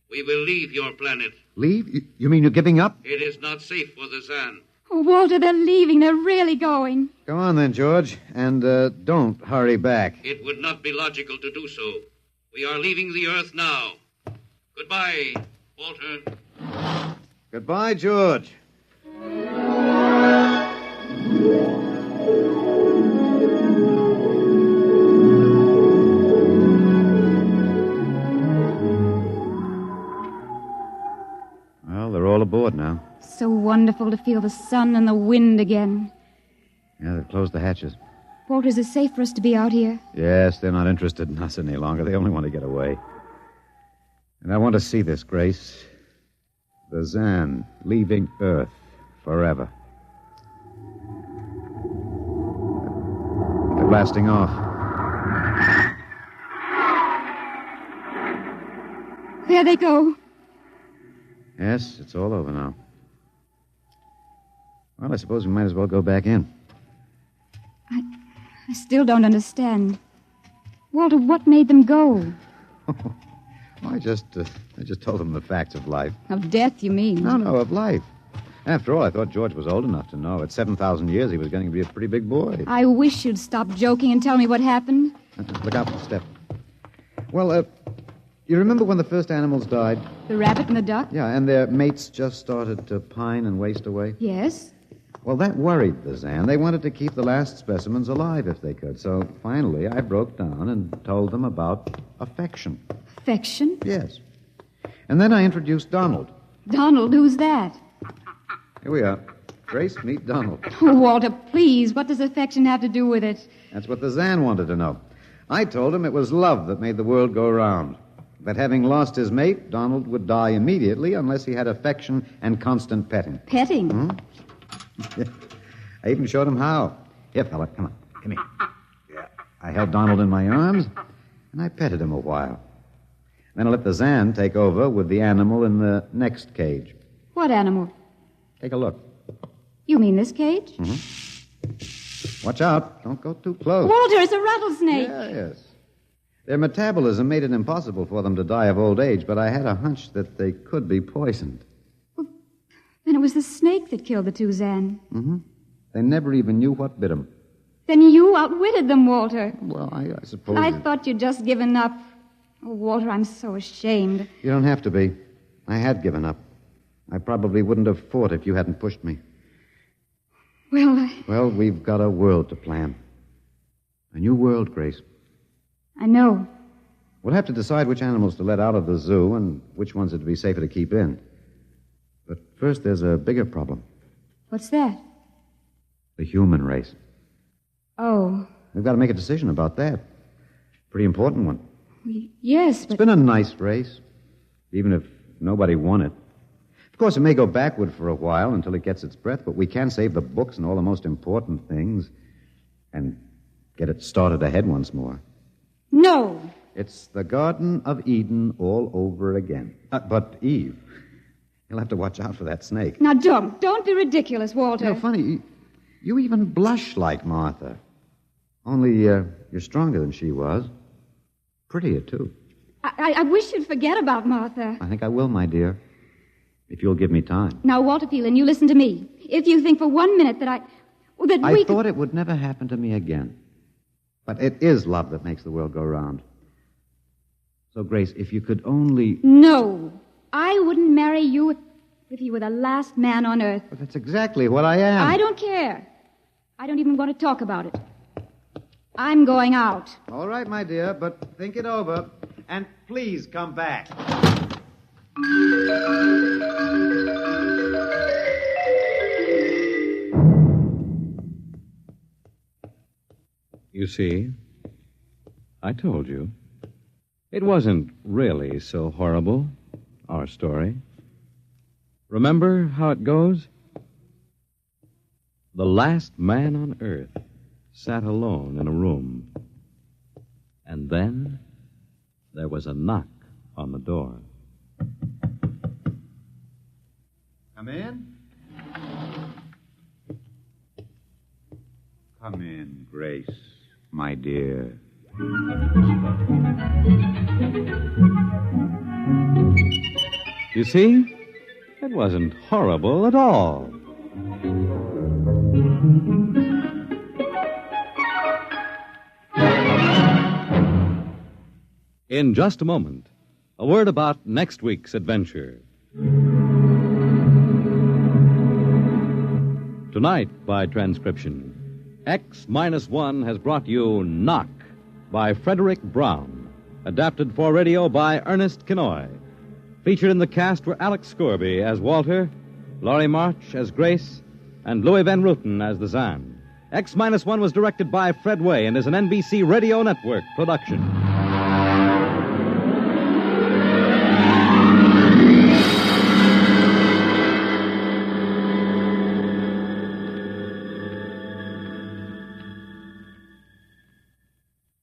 We will leave your planet. Leave? You mean you're giving up? It is not safe for the Zan. Oh, Walter, they're leaving. They're really going. Go on then, George. And don't hurry back. It would not be logical to do so. We are leaving the Earth now. Goodbye, Walter. Goodbye, George. Well, they're all aboard now. So wonderful to feel the sun and the wind again. Yeah, they've closed the hatches. Walter, is it safe for us to be out here? Yes, they're not interested in us any longer. They only want to get away. And I want to see this, Grace. The Zan leaving Earth forever. They're blasting off. There they go. Yes, it's all over now. Well, I suppose we might as well go back in. I still don't understand. Walter, what made them go? I just told them the facts of life. Of death, you mean? No, of life. After all, I thought George was old enough to know. At 7,000 years, he was getting to be a pretty big boy. I wish you'd stop joking and tell me what happened. Look out for the step. Well, you remember when the first animals died? The rabbit and the duck? Yeah, and their mates just started to pine and waste away? Yes. Well, that worried the Zan. They wanted to keep the last specimens alive if they could. So finally, I broke down and told them about affection. Affection? Yes. And then I introduced Donald. Donald, who's that? Here we are. Grace, meet Donald. Oh, Walter, please. What does affection have to do with it? That's what the Zan wanted to know. I told him it was love that made the world go round. That having lost his mate, Donald would die immediately unless he had affection and constant petting. Petting? Hmm? I even showed him how. Here, fella, come on. Come here. Yeah. I held Donald in my arms, and I petted him a while. Then I let the Zan take over with the animal in the next cage. What animal? Take a look. You mean this cage? Mm-hmm. Watch out. Don't go too close. Walter, it's a rattlesnake. Yes. Their metabolism made it impossible for them to die of old age, but I had a hunch that they could be poisoned. Well, then it was the snake that killed the two Zan. Mm-hmm. They never even knew what bit them. Then you outwitted them, Walter. Well, I suppose... I thought you'd just given up. Oh, Walter, I'm so ashamed. You don't have to be. I had given up. I probably wouldn't have fought if you hadn't pushed me. Well, we've got a world to plan. A new world, Grace. I know. We'll have to decide which animals to let out of the zoo and which ones it'd be safer to keep in. But first, there's a bigger problem. What's that? The human race. Oh. We've got to make a decision about that. Pretty important one. Yes, but... It's been a nice race, even if nobody won it. Of course, it may go backward for a while until it gets its breath, but we can save the books and all the most important things and get it started ahead once more. No. It's the Garden of Eden all over again. But Eve, you'll have to watch out for that snake. Now, don't be ridiculous, Walter. You know, funny, you even blush like Martha. Only you're stronger than she was. Prettier, too. I wish you'd forget about Martha. I think I will, my dear. If you'll give me time. Now, Walter Phelan, you listen to me. If you think for 1 minute that I thought it would never happen to me again. But it is love that makes the world go round. So, Grace, if you could only... No. I wouldn't marry you if you were the last man on earth. But that's exactly what I am. I don't care. I don't even want to talk about it. I'm going out. All right, my dear, but think it over. And please come back. You see, I told you. It wasn't really so horrible, our story. Remember how it goes? The last man on earth sat alone in a room. And then there was a knock on the door. Come in. Come in, Grace, my dear. You see, it wasn't horrible at all. In just a moment, a word about next week's adventure. Tonight, by transcription, X-1 has brought you Knock by Frederick Brown, adapted for radio by Ernest Kinoy. Featured in the cast were Alex Scorby as Walter, Laurie March as Grace, and Louis Van Ruten as the Zan. X-1 was directed by Fred Way and is an NBC Radio Network production.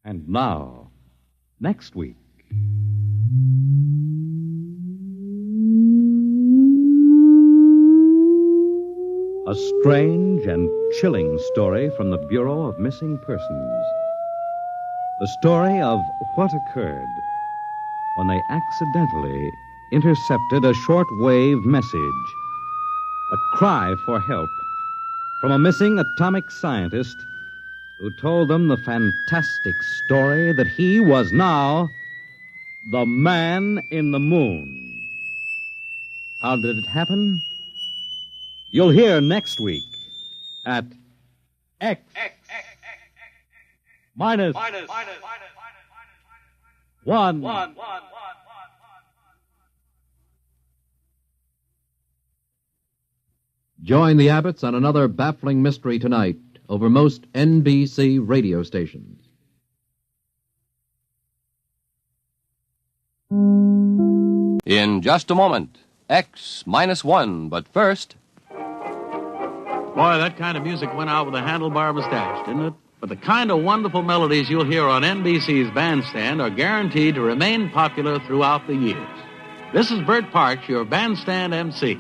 And now, next week. A strange and chilling story from the Bureau of Missing Persons. The story of what occurred when they accidentally intercepted a short-wave message, a cry for help from a missing atomic scientist who told them the fantastic story that he was now The Man in the Moon. How did it happen? You'll hear next week at X minus 1. Join the Abbotts on another baffling mystery tonight over most NBC radio stations. In just a moment, X-1, but first... Boy, that kind of music went out with a handlebar mustache, didn't it? But the kind of wonderful melodies you'll hear on NBC's bandstand are guaranteed to remain popular throughout the years. This is Bert Parks, your bandstand MC.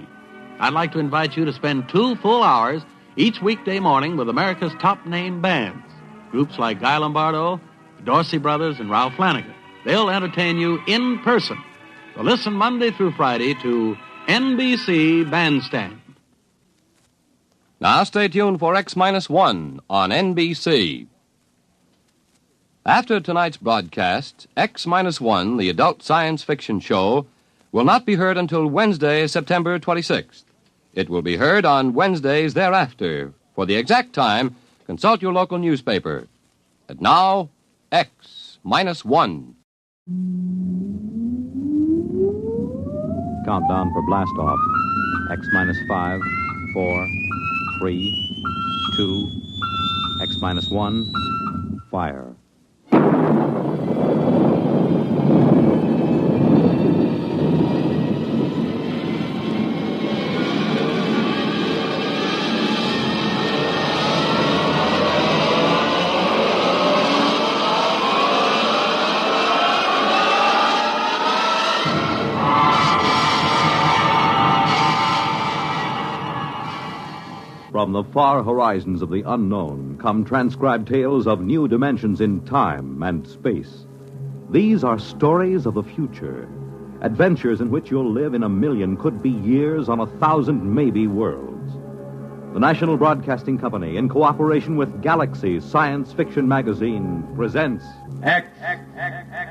I'd like to invite you to spend 2 full hours each weekday morning with America's top name bands. Groups like Guy Lombardo, the Dorsey Brothers, and Ralph Flanagan. They'll entertain you in person. So listen Monday through Friday to NBC Bandstand. Now stay tuned for X-1 on NBC. After tonight's broadcast, X-1, the adult science fiction show, will not be heard until Wednesday, September 26th. It will be heard on Wednesdays thereafter. For the exact time, consult your local newspaper. And now, X-1. Countdown for blast off. X-5, 4, 3, 2, X-1, fire. From the far horizons of the unknown come transcribed tales of new dimensions in time and space. These are stories of the future, adventures in which you'll live in 1,000,000 could-be years on 1,000 maybe worlds. The National Broadcasting Company, in cooperation with Galaxy Science Fiction Magazine, presents X-1.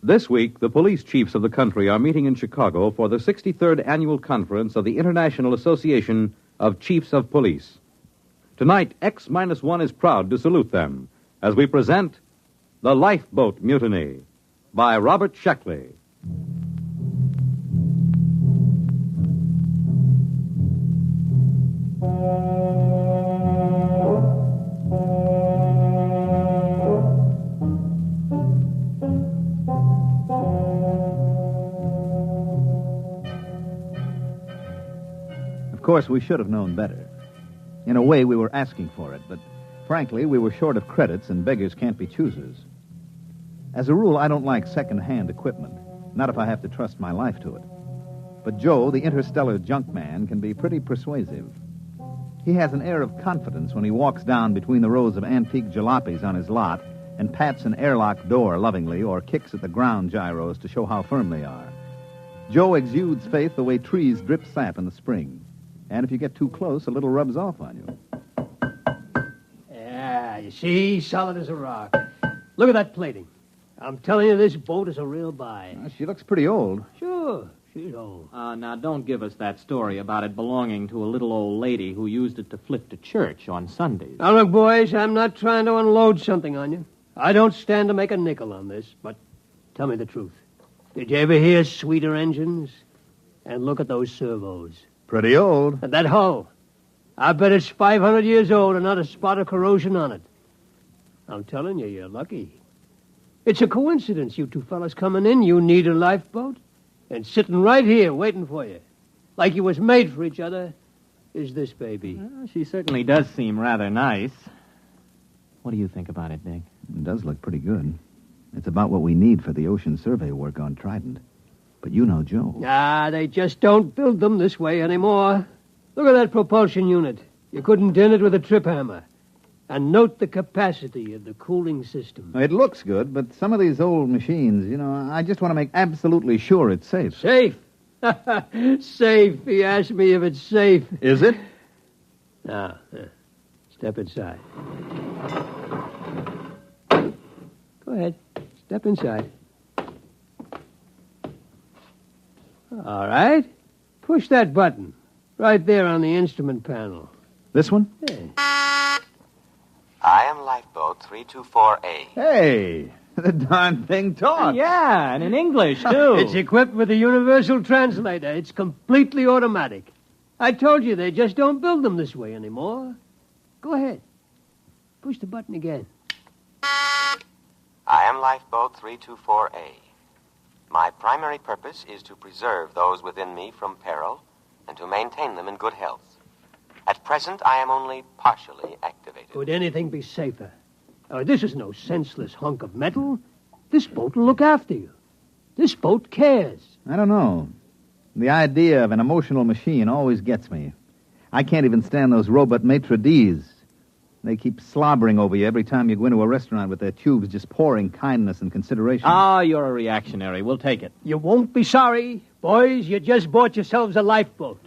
This week, the police chiefs of the country are meeting in Chicago for the 63rd Annual Conference of the International Association of Chiefs of Police. Tonight, X-1 is proud to salute them as we present The Lifeboat Mutiny by Robert Sheckley. Of course, we should have known better. In a way, we were asking for it, but frankly, we were short of credits, and beggars can't be choosers. As a rule, I don't like second-hand equipment, not if I have to trust my life to it. But Joe, the interstellar junk man, can be pretty persuasive. He has an air of confidence when he walks down between the rows of antique jalopies on his lot and pats an airlock door lovingly or kicks at the ground gyros to show how firm they are. Joe exudes faith the way trees drip sap in the spring. And if you get too close, a little rubs off on you. Yeah, you see, solid as a rock. Look at that plating. I'm telling you, this boat is a real buy. She looks pretty old. Sure, she's old. Now, don't give us that story about it belonging to a little old lady who used it to flip to church on Sundays. Now, look, boys, I'm not trying to unload something on you. I don't stand to make a nickel on this, but tell me the truth. Did you ever hear sweeter engines? And look at those servos. Pretty old. And that hull. I bet it's 500 years old and not a spot of corrosion on it. I'm telling you, you're lucky. It's a coincidence, you two fellas coming in. You need a lifeboat. And sitting right here waiting for you, like you was made for each other, is this baby. Well, she certainly does seem rather nice. What do you think about it, Dick? It does look pretty good. It's about what we need for the ocean survey work on Trident. But you know Joe. They just don't build them this way anymore. Look at that propulsion unit. You couldn't dent it with a trip hammer. And note the capacity of the cooling system. It looks good, but some of these old machines, I just want to make absolutely sure it's safe. Safe? Safe. He asked me if it's safe. Is it? Now, step inside. Go ahead. Step inside. All right. Push that button. Right there on the instrument panel. This one? Yeah. I am Lifeboat 324A. Hey, the darn thing talks. Yeah, and in English, too. It's equipped with a universal translator. It's completely automatic. I told you they just don't build them this way anymore. Go ahead. Push the button again. I am Lifeboat 324A. My primary purpose is to preserve those within me from peril and to maintain them in good health. At present, I am only partially activated. Could anything be safer? This is no senseless hunk of metal. This boat will look after you. This boat cares. I don't know. The idea of an emotional machine always gets me. I can't even stand those robot maitre d's. They keep slobbering over you every time you go into a restaurant with their tubes just pouring kindness and consideration. Oh, you're a reactionary. We'll take it. You won't be sorry. Boys, you just bought yourselves a lifeboat.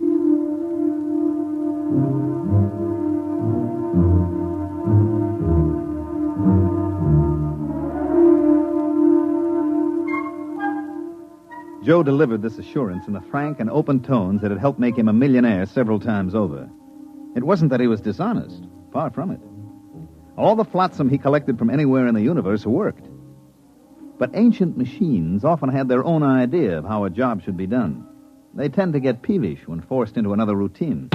Joe delivered this assurance in the frank and open tones that had helped make him a millionaire several times over. It wasn't that he was dishonest. Far from it. All the flotsam he collected from anywhere in the universe worked. But ancient machines often had their own idea of how a job should be done. They tend to get peevish when forced into another routine.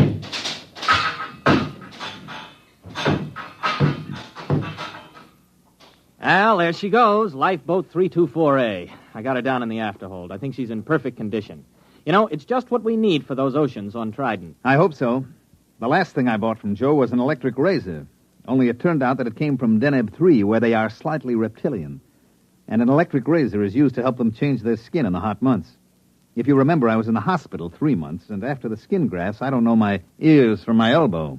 Well, there she goes, Lifeboat 324A. I got her down in the afterhold. I think she's in perfect condition. You know, it's just what we need for those oceans on Trident. I hope so. The last thing I bought from Joe was an electric razor. Only it turned out that it came from Deneb 3, where they are slightly reptilian. And an electric razor is used to help them change their skin in the hot months. If you remember, I was in the hospital 3 months, and after the skin grafts, I don't know my ears from my elbow.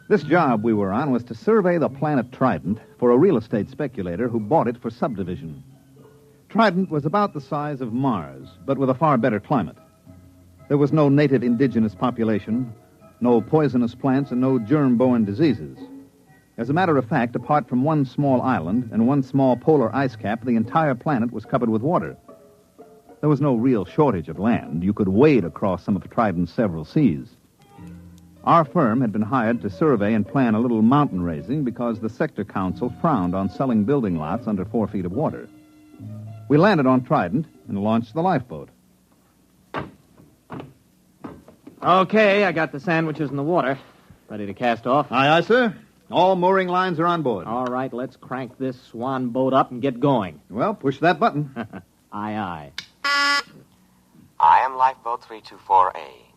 This job we were on was to survey the planet Trident for a real estate speculator who bought it for subdivision. Trident was about the size of Mars, but with a far better climate. There was no native indigenous population, no poisonous plants, and no germ-borne diseases. As a matter of fact, apart from one small island and one small polar ice cap, the entire planet was covered with water. There was no real shortage of land. You could wade across some of Trident's several seas. Our firm had been hired to survey and plan a little mountain raising because the sector council frowned on selling building lots under 4 feet of water. We landed on Trident and launched the lifeboat. Okay, I got the sandwiches in the water. Ready to cast off? Aye, aye, sir. All mooring lines are on board. All right, let's crank this swan boat up and get going. Well, push that button. Aye, aye. I am Lifeboat 324A.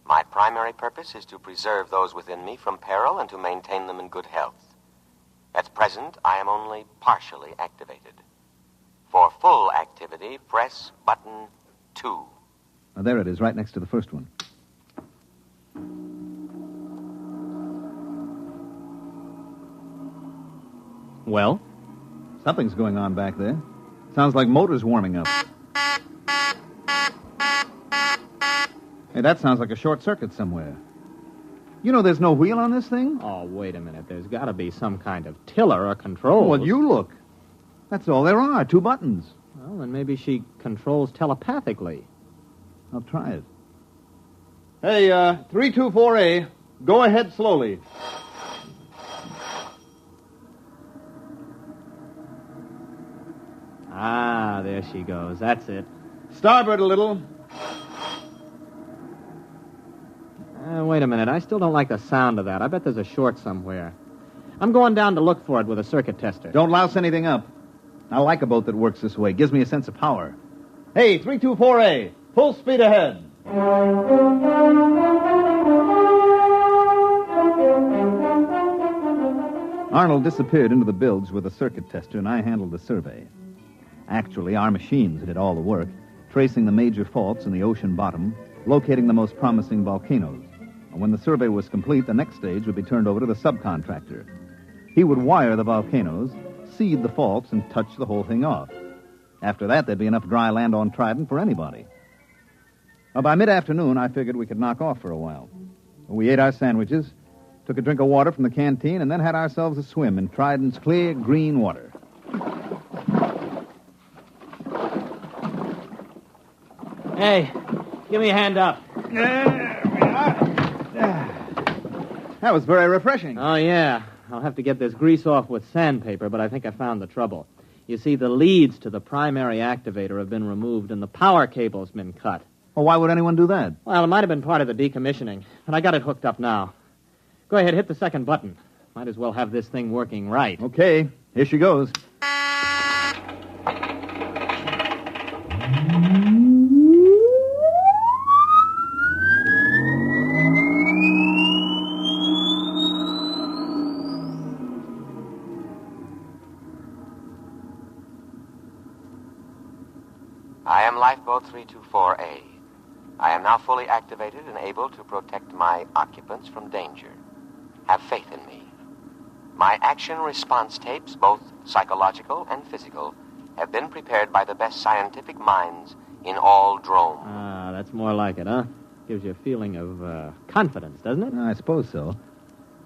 My primary purpose is to preserve those within me from peril and to maintain them in good health. At present, I am only partially activated. For full activity, press button 2. Oh, there it is, right next to the first one. Well? Something's going on back there. Sounds like motors warming up. Hey, that sounds like a short circuit somewhere. You know there's no wheel on this thing? Oh, wait a minute. There's got to be some kind of tiller or control. Well, you look. That's all there are, 2 buttons. Well, then maybe she controls telepathically. I'll try it. Hey, 324A, go ahead slowly. Ah, there she goes. That's it. Starboard a little. Wait a minute. I still don't like the sound of that. I bet there's a short somewhere. I'm going down to look for it with a circuit tester. Don't louse anything up. I like a boat that works this way. Gives me a sense of power. Hey, 324A, full speed ahead. Arnold disappeared into the bilge with a circuit tester, and I handled the survey. Actually, our machines did all the work, tracing the major faults in the ocean bottom, locating the most promising volcanoes. When the survey was complete, the next stage would be turned over to the subcontractor. He would wire the volcanoes, seed the faults, and touch the whole thing off. After that, there'd be enough dry land on Trident for anybody. Well, by mid-afternoon, I figured we could knock off for a while. We ate our sandwiches, took a drink of water from the canteen, and then had ourselves a swim in Trident's clear green water. Hey, give me a hand up. That was very refreshing. Oh, yeah. I'll have to get this grease off with sandpaper, but I think I found the trouble. You see, the leads to the primary activator have been removed and the power cable's been cut. Well, why would anyone do that? Well, it might have been part of the decommissioning, but I got it hooked up now. Go ahead, hit the second button. Might as well have this thing working right. Okay, here she goes. I am Lifeboat 324A. I am now fully activated and able to protect my occupants from danger. Have faith in me. My action response tapes, both psychological and physical, have been prepared by the best scientific minds in all Drome. Ah, that's more like it, huh? Gives you a feeling of confidence, doesn't it? I suppose so.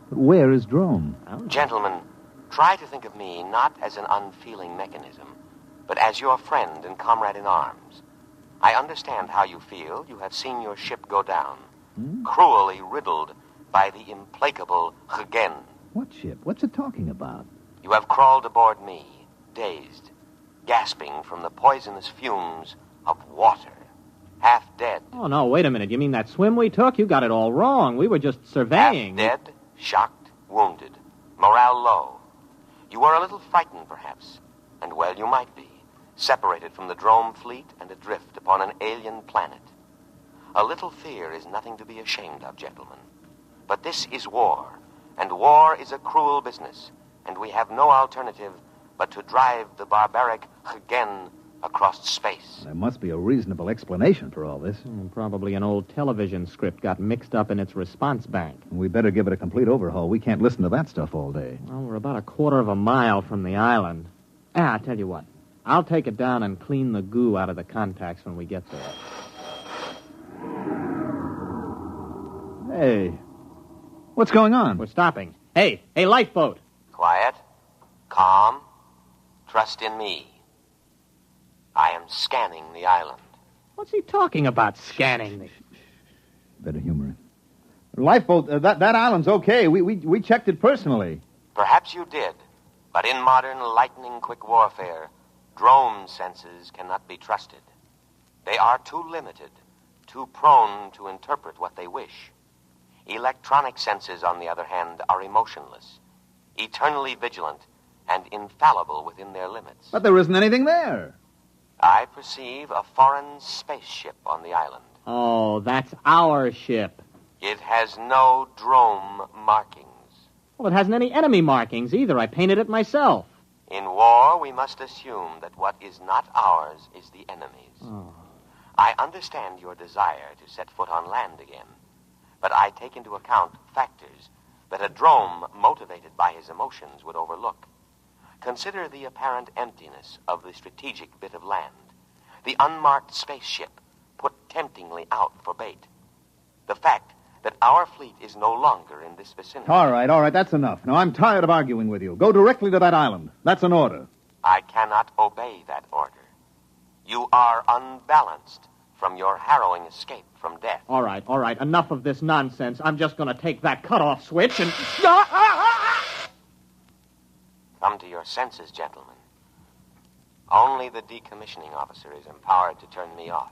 But where is Drome? Gentlemen, try to think of me not as an unfeeling mechanism, but as your friend and comrade in arms. I understand how you feel. You have seen your ship go down, cruelly riddled by the implacable Hagen. What ship? What's it talking about? You have crawled aboard me, dazed, gasping from the poisonous fumes of water, half dead. Oh, no, wait a minute. You mean that swim we took? You got it all wrong. We were just surveying. Half dead, shocked, wounded, morale low. You were a little frightened, perhaps, and well, you might be. Separated from the Drome fleet and adrift upon an alien planet. A little fear is nothing to be ashamed of, gentlemen. But this is war, and war is a cruel business, and we have no alternative but to drive the barbaric Hagen across space. There must be a reasonable explanation for all this. Probably an old television script got mixed up in its response bank. We better give it a complete overhaul. We can't listen to that stuff all day. Well, we're about a quarter of a mile from the island. I'll tell you what. I'll take it down and clean the goo out of the contacts when we get there. Hey, what's going on? We're stopping. Hey, lifeboat. Quiet, calm, trust in me. I am scanning the island. What's he talking about, scanning the... Better humor it. Lifeboat, that island's okay. We checked it personally. Perhaps you did, but in modern lightning-quick warfare, Drome senses cannot be trusted. They are too limited, too prone to interpret what they wish. Electronic senses, on the other hand, are emotionless, eternally vigilant, and infallible within their limits. But there isn't anything there. I perceive a foreign spaceship on the island. Oh, that's our ship. It has no Drome markings. Well, it hasn't any enemy markings either. I painted it myself. In war, we must assume that what is not ours is the enemy's. Oh. I understand your desire to set foot on land again, but I take into account factors that a Drome motivated by his emotions would overlook. Consider the apparent emptiness of the strategic bit of land, the unmarked spaceship put temptingly out for bait, the fact that our fleet is no longer in this vicinity. All right, that's enough. Now, I'm tired of arguing with you. Go directly to that island. That's an order. I cannot obey that order. You are unbalanced from your harrowing escape from death. All right. Enough of this nonsense. I'm just going to take that cutoff switch and... Come to your senses, gentlemen. Only the decommissioning officer is empowered to turn me off.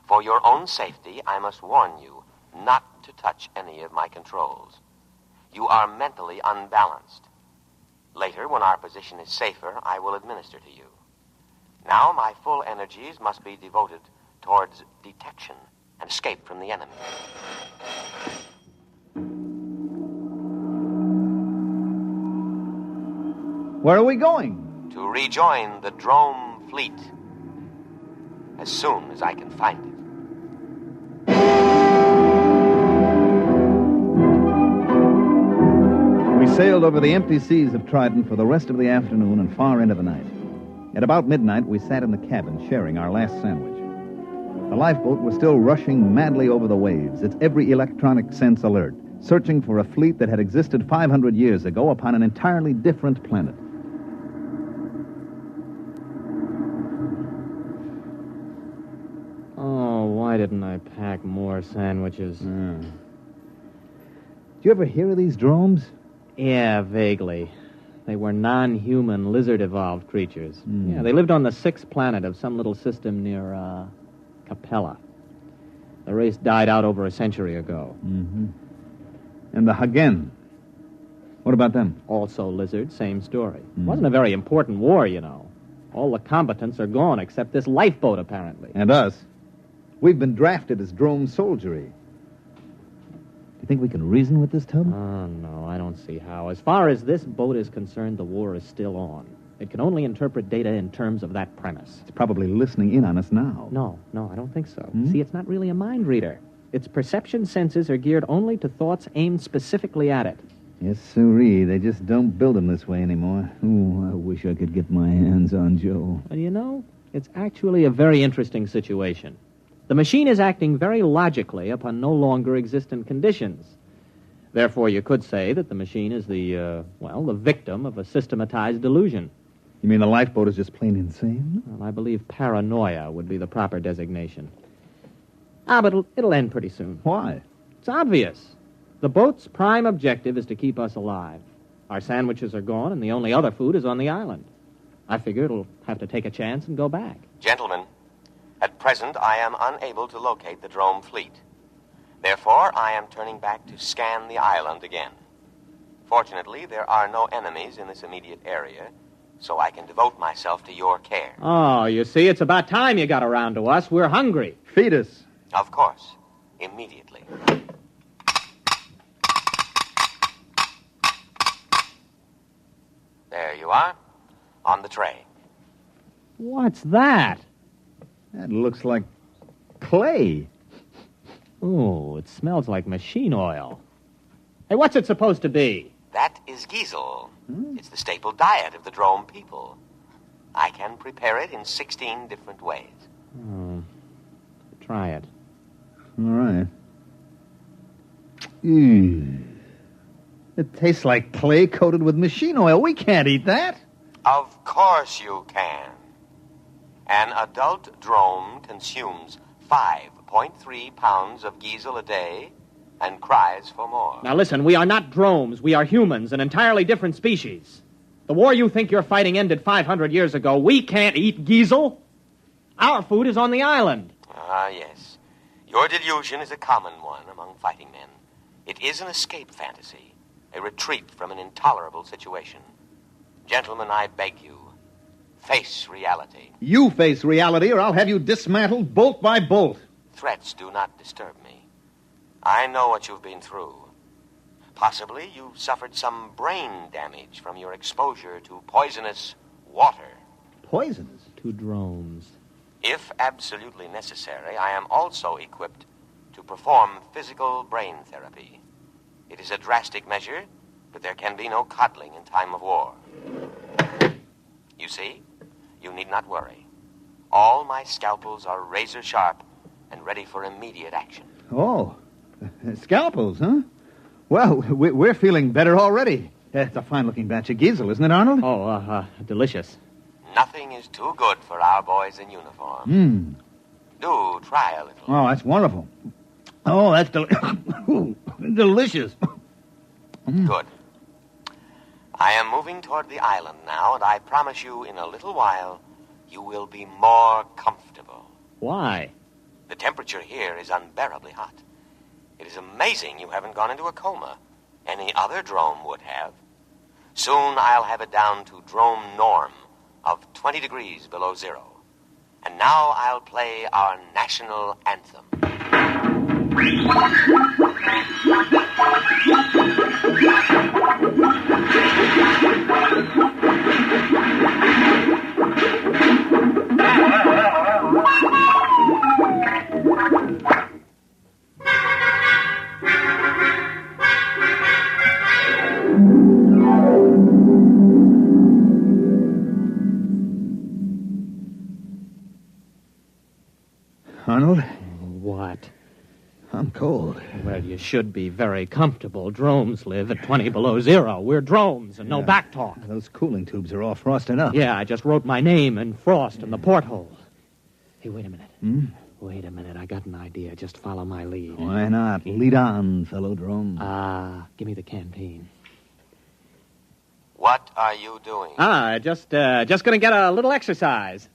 For your own safety, I must warn you not to touch any of my controls. You are mentally unbalanced. Later, when our position is safer, I will administer to you. Now, my full energies must be devoted towards detection and escape from the enemy. Where are we going? To rejoin the Drome fleet as soon as I can find it. sailed over the empty seas of Trident for the rest of the afternoon and far into the night. At about midnight, we sat in the cabin sharing our last sandwich. The lifeboat was still rushing madly over the waves, its every electronic sense alert, searching for a fleet that had existed 500 years ago upon an entirely different planet. Oh, why didn't I pack more sandwiches? Did you ever hear of these dromes? Yeah, vaguely. They were non-human, lizard-evolved creatures. Yeah, they lived on the 6th planet of some little system near, Capella. The race died out over a century ago. Mm-hmm. And the Hagen? What about them? Also lizards, same story. It wasn't a very important war, you know. All the combatants are gone except this lifeboat, apparently. And us. We've been drafted as drone soldiery. You think we can reason with this tub? Oh, no, I don't see how. As far as this boat is concerned, the war is still on. It can only interpret data in terms of that premise. It's probably listening in on us now. No, I don't think so. See, it's not really a mind reader. Its perception senses are geared only to thoughts aimed specifically at it. Yes, sirree. They just don't build them this way anymore. Oh, I wish I could get my hands on Joe. Well, you know, it's actually a very interesting situation. The machine is acting very logically upon no longer existent conditions. Therefore, you could say that the machine is the victim of a systematized delusion. You mean the lifeboat is just plain insane? Well, I believe paranoia would be the proper designation. But it'll end pretty soon. Why? It's obvious. The boat's prime objective is to keep us alive. Our sandwiches are gone, and the only other food is on the island. I figure it'll have to take a chance and go back. Gentlemen, at present I am unable to locate the drone fleet. Therefore, I am turning back to scan the island again. Fortunately, there are no enemies in this immediate area, so I can devote myself to your care. Oh, you see, it's about time you got around to us. We're hungry. Feed us. Of course. Immediately. There you are. On the tray. What's that? That looks like clay. Oh, it smells like machine oil. Hey, what's it supposed to be? That is Giesel. It's the staple diet of the drone people. I can prepare it in 16 different ways. Try it. All right. It tastes like clay coated with machine oil. We can't eat that. Of course you can. An adult drone consumes 5.3 pounds of Giesel a day and cries for more. Now listen, we are not drones. We are humans, an entirely different species. The war you think you're fighting ended 500 years ago. We can't eat Giesel. Our food is on the island. Ah, yes. Your delusion is a common one among fighting men. It is an escape fantasy, a retreat from an intolerable situation. Gentlemen, I beg you, face reality. You face reality, or I'll have you dismantled bolt by bolt. Threats do not disturb me. I know what you've been through. Possibly you've suffered some brain damage from your exposure to poisonous water. Poisonous? To drones. If absolutely necessary, I am also equipped to perform physical brain therapy. It is a drastic measure, but there can be no coddling in time of war. You see, you need not worry. All my scalpels are razor sharp and ready for immediate action. Oh, scalpels, huh? Well, we're feeling better already. That's a fine-looking batch of Giesel, isn't it, Arnold? Oh, delicious. Nothing is too good for our boys in uniform. Do try a little. Oh, that's wonderful. Oh, that's delicious. Good. I am moving toward the island now, and I promise you in a little while you will be more comfortable. Why? The temperature here is unbearably hot. It is amazing you haven't gone into a coma. Any other drone would have. Soon I'll have it down to drone norm of 20 degrees below zero. And now I'll play our national anthem. Arnold. What? I'm cold. Well, you should be very comfortable. Drones live at 20 below zero. We're drones and no back talk. Those cooling tubes are all frosted up. Yeah, I just wrote my name in frost in the porthole. Hey, wait a minute. Hmm? Wait a minute. I got an idea. Just follow my lead. Why not? Lead on, fellow drone. Give me the canteen. What are you doing? Just gonna get a little exercise.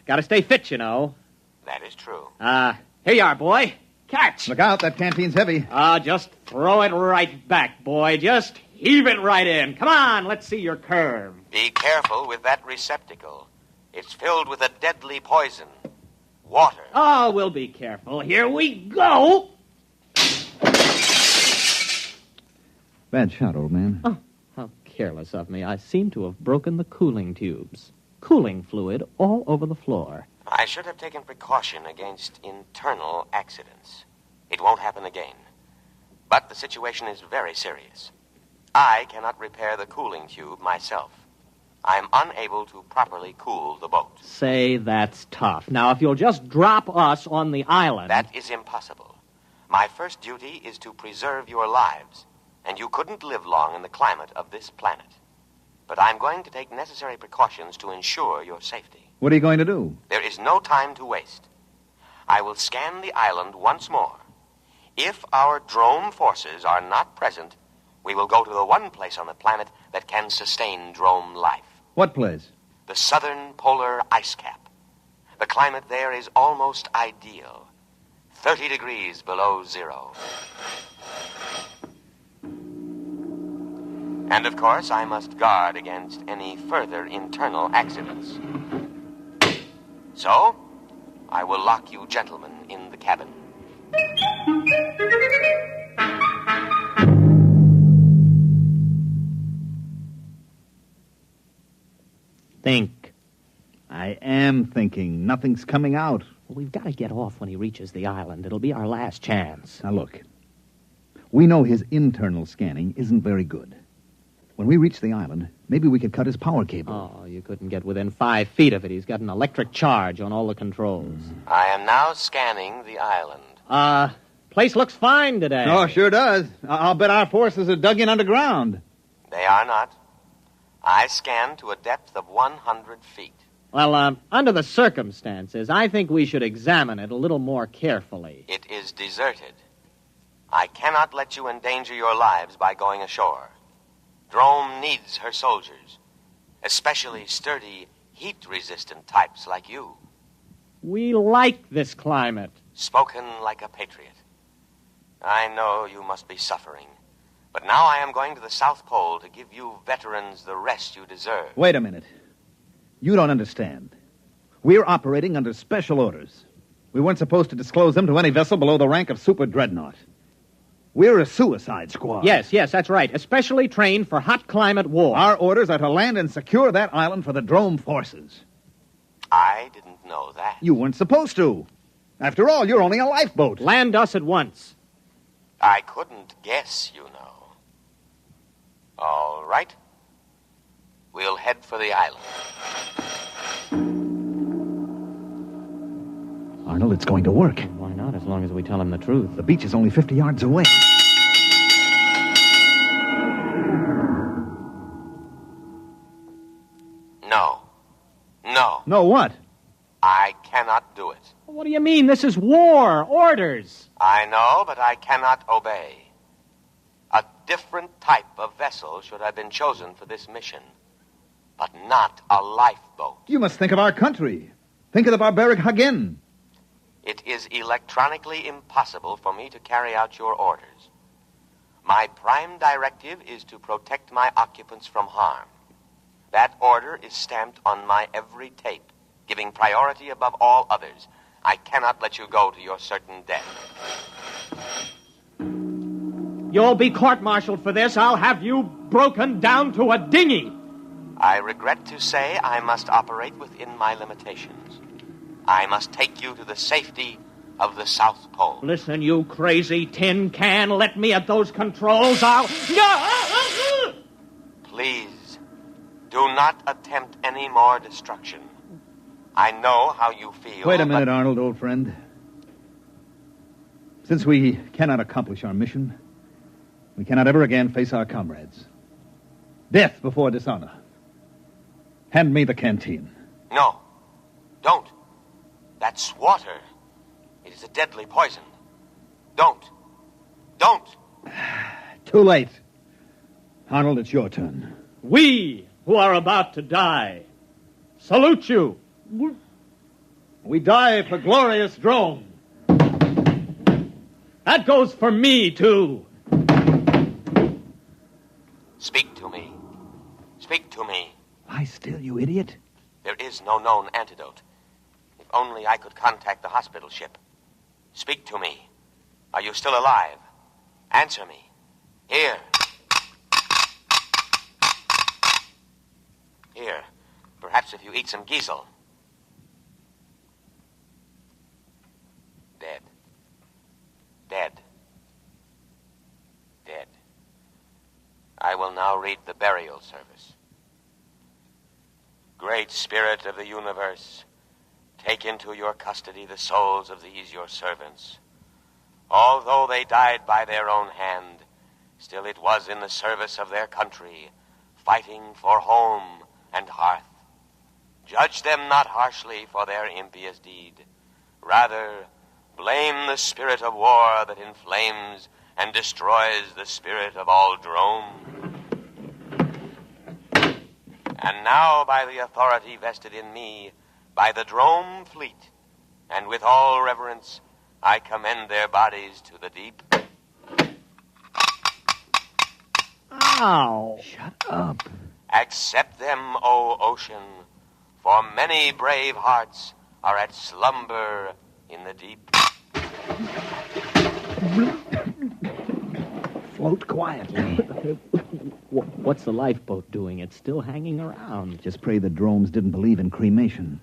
Gotta stay fit, you know. That is true. Here you are, boy. Catch. Look out, that canteen's heavy. Just throw it right back, boy. Just heave it right in. Come on, let's see your curve. Be careful with that receptacle. It's filled with a deadly poison. Water. Oh, we'll be careful. Here we go. Bad shot, old man. Oh, how careless of me. I seem to have broken the cooling tubes. Cooling fluid all over the floor. I should have taken precaution against internal accidents. It won't happen again. But the situation is very serious. I cannot repair the cooling tube myself. I'm unable to properly cool the boat. Say, that's tough. Now, if you'll just drop us on the island... That is impossible. My first duty is to preserve your lives, and you couldn't live long in the climate of this planet. But I'm going to take necessary precautions to ensure your safety. What are you going to do? There is no time to waste. I will scan the island once more. If our drone forces are not present, we will go to the one place on the planet that can sustain drone life. What place? The southern polar ice cap. The climate there is almost ideal. 30 degrees below zero. And of course, I must guard against any further internal accidents. So, I will lock you gentlemen in the cabin. Think. I am thinking. Nothing's coming out. Well, we've got to get off when he reaches the island. It'll be our last chance. Now, look. We know his internal scanning isn't very good. When we reach the island, maybe we could cut his power cable. Oh, you couldn't get within 5 feet of it. He's got an electric charge on all the controls. I am now scanning the island. Place looks fine today. Oh, sure does. I'll bet our forces are dug in underground. They are not. I scanned to a depth of 100 feet. Well, under the circumstances, I think we should examine it a little more carefully. It is deserted. I cannot let you endanger your lives by going ashore. Drome needs her soldiers, especially sturdy, heat-resistant types like you. We like this climate. Spoken like a patriot. I know you must be suffering, but now I am going to the South Pole to give you veterans the rest you deserve. Wait a minute. You don't understand. We're operating under special orders. We weren't supposed to disclose them to any vessel below the rank of super dreadnought. We're a suicide squad. Yes, that's right. Especially trained for hot climate war. Our orders are to land and secure that island for the drone forces. I didn't know that. You weren't supposed to. After all, you're only a lifeboat. Land us at once. I couldn't guess, you know. All right. We'll head for the island. Arnold, it's going to work. Why not, as long as we tell him the truth? The beach is only 50 yards away. No. No, what? I cannot do it. What do you mean? This is war. Orders. I know, but I cannot obey. A different type of vessel should have been chosen for this mission, but not a lifeboat. You must think of our country. Think of the barbaric Hagen. It is electronically impossible for me to carry out your orders. My prime directive is to protect my occupants from harm. That order is stamped on my every tape, giving priority above all others. I cannot let you go to your certain death. You'll be court-martialed for this. I'll have you broken down to a dinghy. I regret to say I must operate within my limitations. I must take you to the safety of the South Pole. Listen, you crazy tin can. Let me at those controls. Please, do not attempt any more destruction. I know how you feel. Wait a minute, Arnold, old friend. Since we cannot accomplish our mission, we cannot ever again face our comrades. Death before dishonor. Hand me the canteen. No. Don't. That's water. It is a deadly poison. Don't. Don't. Too late. Arnold, it's your turn. We, who are about to die, salute you. We die for glorious Drome. That goes for me, too. Speak to me. Speak to me. Lie still, you idiot. There is no known antidote. If only I could contact the hospital ship. Speak to me. Are you still alive? Answer me. Here. Here. Perhaps if you eat some geisel. Dead. Dead. Dead. I will now read the burial service. Great Spirit of the universe, take into your custody the souls of these your servants. Although they died by their own hand, still it was in the service of their country, fighting for home and hearth. Judge them not harshly for their impious deed. Rather, blame the spirit of war that inflames and destroys the spirit of all Drome. And now, by the authority vested in me, by the Drome fleet, and with all reverence, I commend their bodies to the deep. Ow! Shut up. Accept them, O ocean, for many brave hearts are at slumber in the deep. Float quietly. What's the lifeboat doing? It's still hanging around. Just pray the Dromes didn't believe in cremation.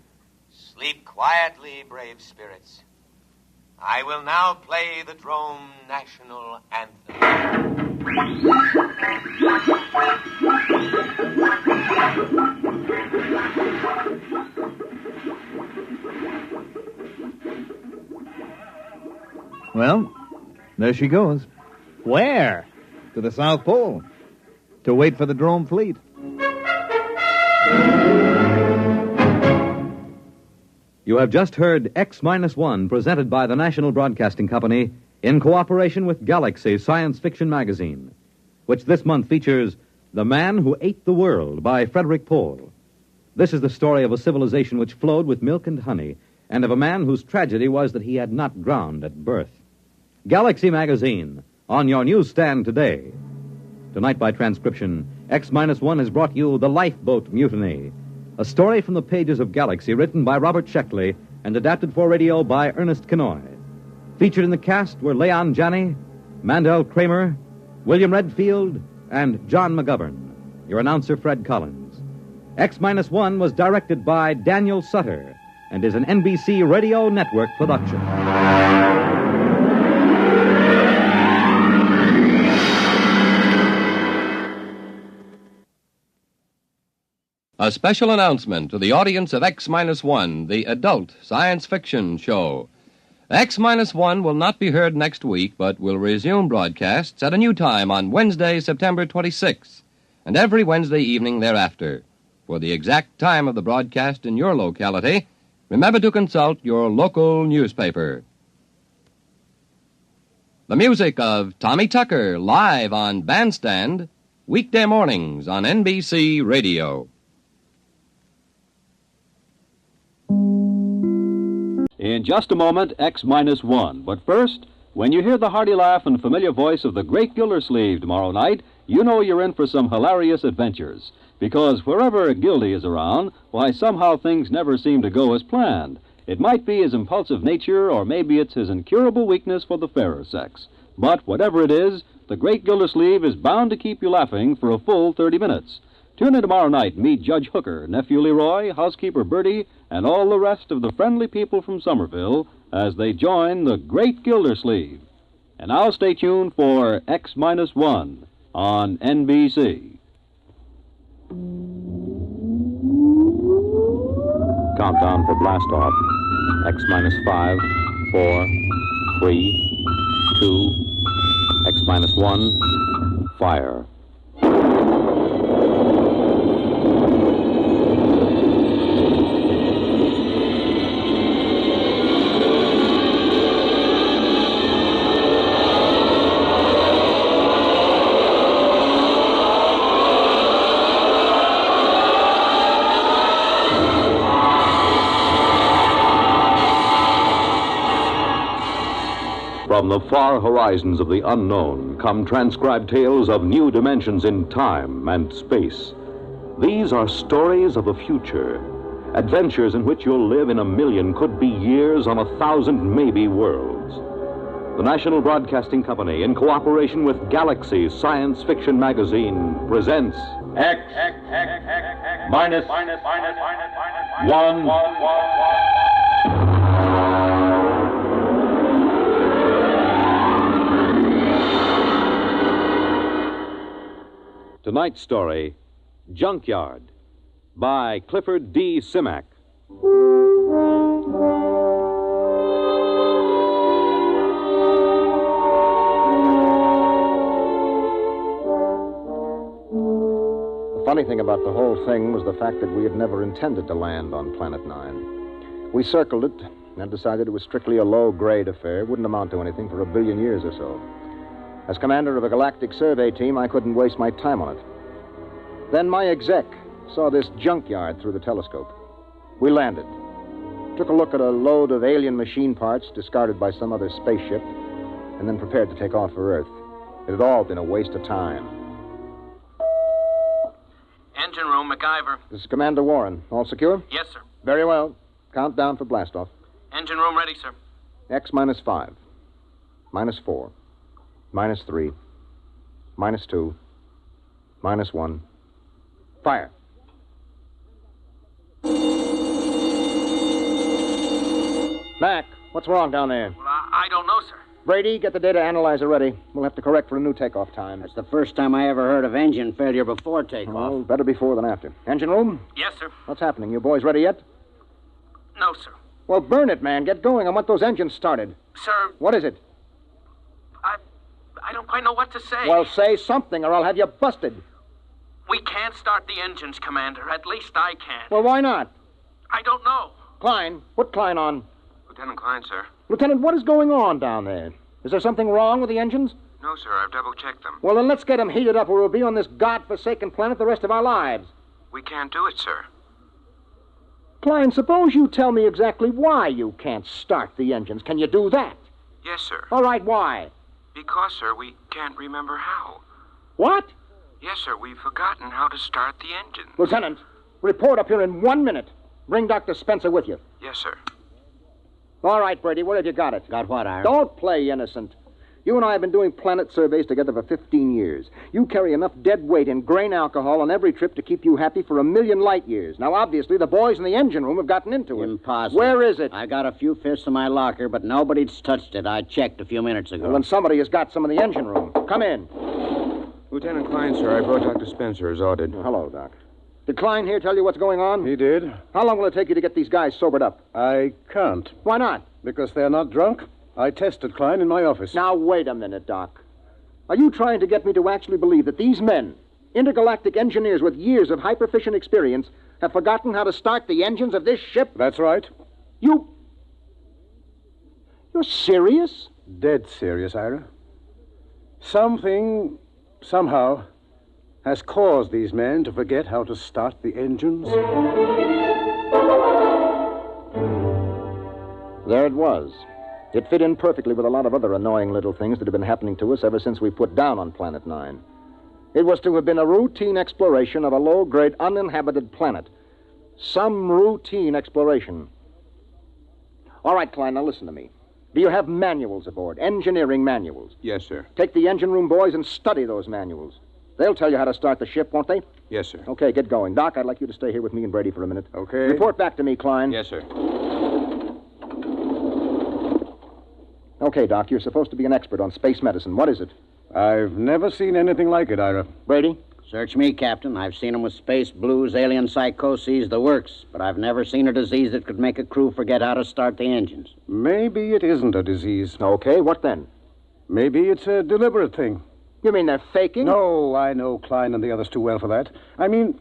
Sleep quietly, brave spirits. I will now play the Drome National Anthem. Well, there she goes. Where? To the South Pole. To wait for the Drome fleet. You have just heard X-1, presented by the National Broadcasting Company in cooperation with Galaxy Science Fiction Magazine, which this month features The Man Who Ate the World by Frederick Pohl. This is the story of a civilization which flowed with milk and honey, and of a man whose tragedy was that he had not drowned at birth. Galaxy Magazine, on your newsstand today. Tonight by transcription, X-1 has brought you The Lifeboat Mutiny, a story from the pages of Galaxy written by Robert Sheckley and adapted for radio by Ernest Kenoy. Featured in the cast were Leon Janney, Mandel Kramer, William Redfield, and John McGovern. Your announcer, Fred Collins. X-1 was directed by Daniel Sutter and is an NBC Radio Network production. A special announcement to the audience of X-1, the adult science fiction show. X-1 will not be heard next week, but will resume broadcasts at a new time on Wednesday, September 26th, and every Wednesday evening thereafter. For the exact time of the broadcast in your locality, remember to consult your local newspaper. The music of Tommy Tucker, live on Bandstand, weekday mornings on NBC Radio. In just a moment, X-1. But first, when you hear the hearty laugh and familiar voice of the great Gildersleeve tomorrow night, you know you're in for some hilarious adventures. Because wherever Gildy is around, why, somehow things never seem to go as planned. It might be his impulsive nature, or maybe it's his incurable weakness for the fairer sex. But whatever it is, the great Gildersleeve is bound to keep you laughing for a full 30 minutes. Tune in tomorrow night and meet Judge Hooker, Nephew Leroy, Housekeeper Bertie, and all the rest of the friendly people from Somerville as they join the great Gildersleeve. And now stay tuned for X-1 on NBC. Countdown for blast off. X-5, 4, 3, 2, X-1, fire. From the far horizons of the unknown come transcribed tales of new dimensions in time and space. These are stories of the future, adventures in which you'll live in a million, could be years, on 1,000 maybe worlds. The National Broadcasting Company, in cooperation with Galaxy Science Fiction Magazine, presents X minus one. Tonight's story, Junkyard, by Clifford D. Simak. The funny thing about the whole thing was the fact that we had never intended to land on Planet 9. We circled it and decided it was strictly a low-grade affair. It wouldn't amount to anything for 1 billion years or so. As commander of a galactic survey team, I couldn't waste my time on it. Then my exec saw this junkyard through the telescope. We landed, took a look at a load of alien machine parts discarded by some other spaceship, and then prepared to take off for Earth. It had all been a waste of time. Engine room, MacGyver. This is Commander Warren. All secure? Yes, sir. Very well. Count down for blastoff. Engine room ready, sir. X-5, -4, -3, -2, -1. Fire. Mac, what's wrong down there? Well, I don't know, sir. Brady, get the data analyzer ready. We'll have to correct for a new takeoff time. That's the first time I ever heard of engine failure before takeoff. Oh, better before than after. Engine room? Yes, sir. What's happening? You boys ready yet? No, sir. Well, burn it, man. Get going. I want those engines started. Sir, What is it? I don't quite know what to say. Well, say something or I'll have you busted. We can't start the engines, Commander. At least I can't. Well, why not? I don't know. Klein, put Klein on. Lieutenant Klein, sir. Lieutenant, what is going on down there? Is there something wrong with the engines? No, sir. I've double-checked them. Well, then let's get them heated up or we'll be on this godforsaken planet the rest of our lives. We can't do it, sir. Klein, suppose you tell me exactly why you can't start the engines. Can you do that? Yes, sir. All right, why? Because, sir, we can't remember how. What? Yes, sir. We've forgotten how to start the engine. Lieutenant, report up here in 1 minute. Bring Dr. Spencer with you. Yes, sir. All right, Brady, where have you got it? Got what, Ira? Don't play innocent. You and I have been doing planet surveys together for 15 years. You carry enough dead weight in grain alcohol on every trip to keep you happy for 1 million light years. Now, obviously, the boys in the engine room have gotten into it. Impossible. Where is it? I got a few fifths in my locker, but nobody's touched it. I checked a few minutes ago. Well, then somebody has got some in the engine room. Come in. Lieutenant Klein, sir. I brought Dr. Spencer as ordered. Hello, Doc. Did Klein here tell you what's going on? He did. How long will it take you to get these guys sobered up? I can't. Why not? Because they're not drunk. I tested Klein in my office. Now, wait a minute, Doc. Are you trying to get me to actually believe that these men, intergalactic engineers with years of hyperfission experience, have forgotten how to start the engines of this ship? That's right. You're serious? Dead serious, Ira. Something, somehow, has caused these men to forget how to start the engines. There it was. It fit in perfectly with a lot of other annoying little things that have been happening to us ever since we put down on Planet 9. It was to have been a routine exploration of a low-grade uninhabited planet. Some routine exploration. All right, Klein, now listen to me. Do you have manuals aboard, engineering manuals? Yes, sir. Take the engine room boys and study those manuals. They'll tell you how to start the ship, won't they? Yes, sir. Okay, get going. Doc, I'd like you to stay here with me and Brady for a minute. Okay. Report back to me, Klein. Yes, sir. Okay, Doc, you're supposed to be an expert on space medicine. What is it? I've never seen anything like it, Ira. Brady? Search me, Captain. I've seen them with space blues, alien psychoses, the works. But I've never seen a disease that could make a crew forget how to start the engines. Maybe it isn't a disease. Okay, what then? Maybe it's a deliberate thing. You mean they're faking? No, I know Klein and the others too well for that. I mean,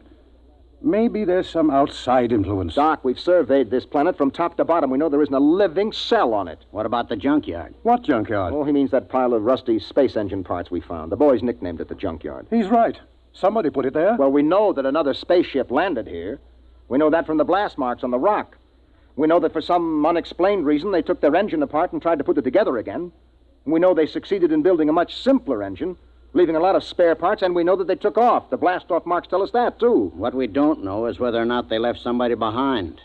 maybe there's some outside influence. Doc, we've surveyed this planet from top to bottom. We know there isn't a living cell on it. What about the junkyard? What junkyard? Oh, he means that pile of rusty space engine parts we found. The boys nicknamed it the junkyard. He's right. Somebody put it there. Well, we know that another spaceship landed here. We know that from the blast marks on the rock. We know that for some unexplained reason they took their engine apart and tried to put it together again. And we know they succeeded in building a much simpler engine, leaving a lot of spare parts, and we know that they took off. The blast-off marks tell us that, too. What we don't know is whether or not they left somebody behind.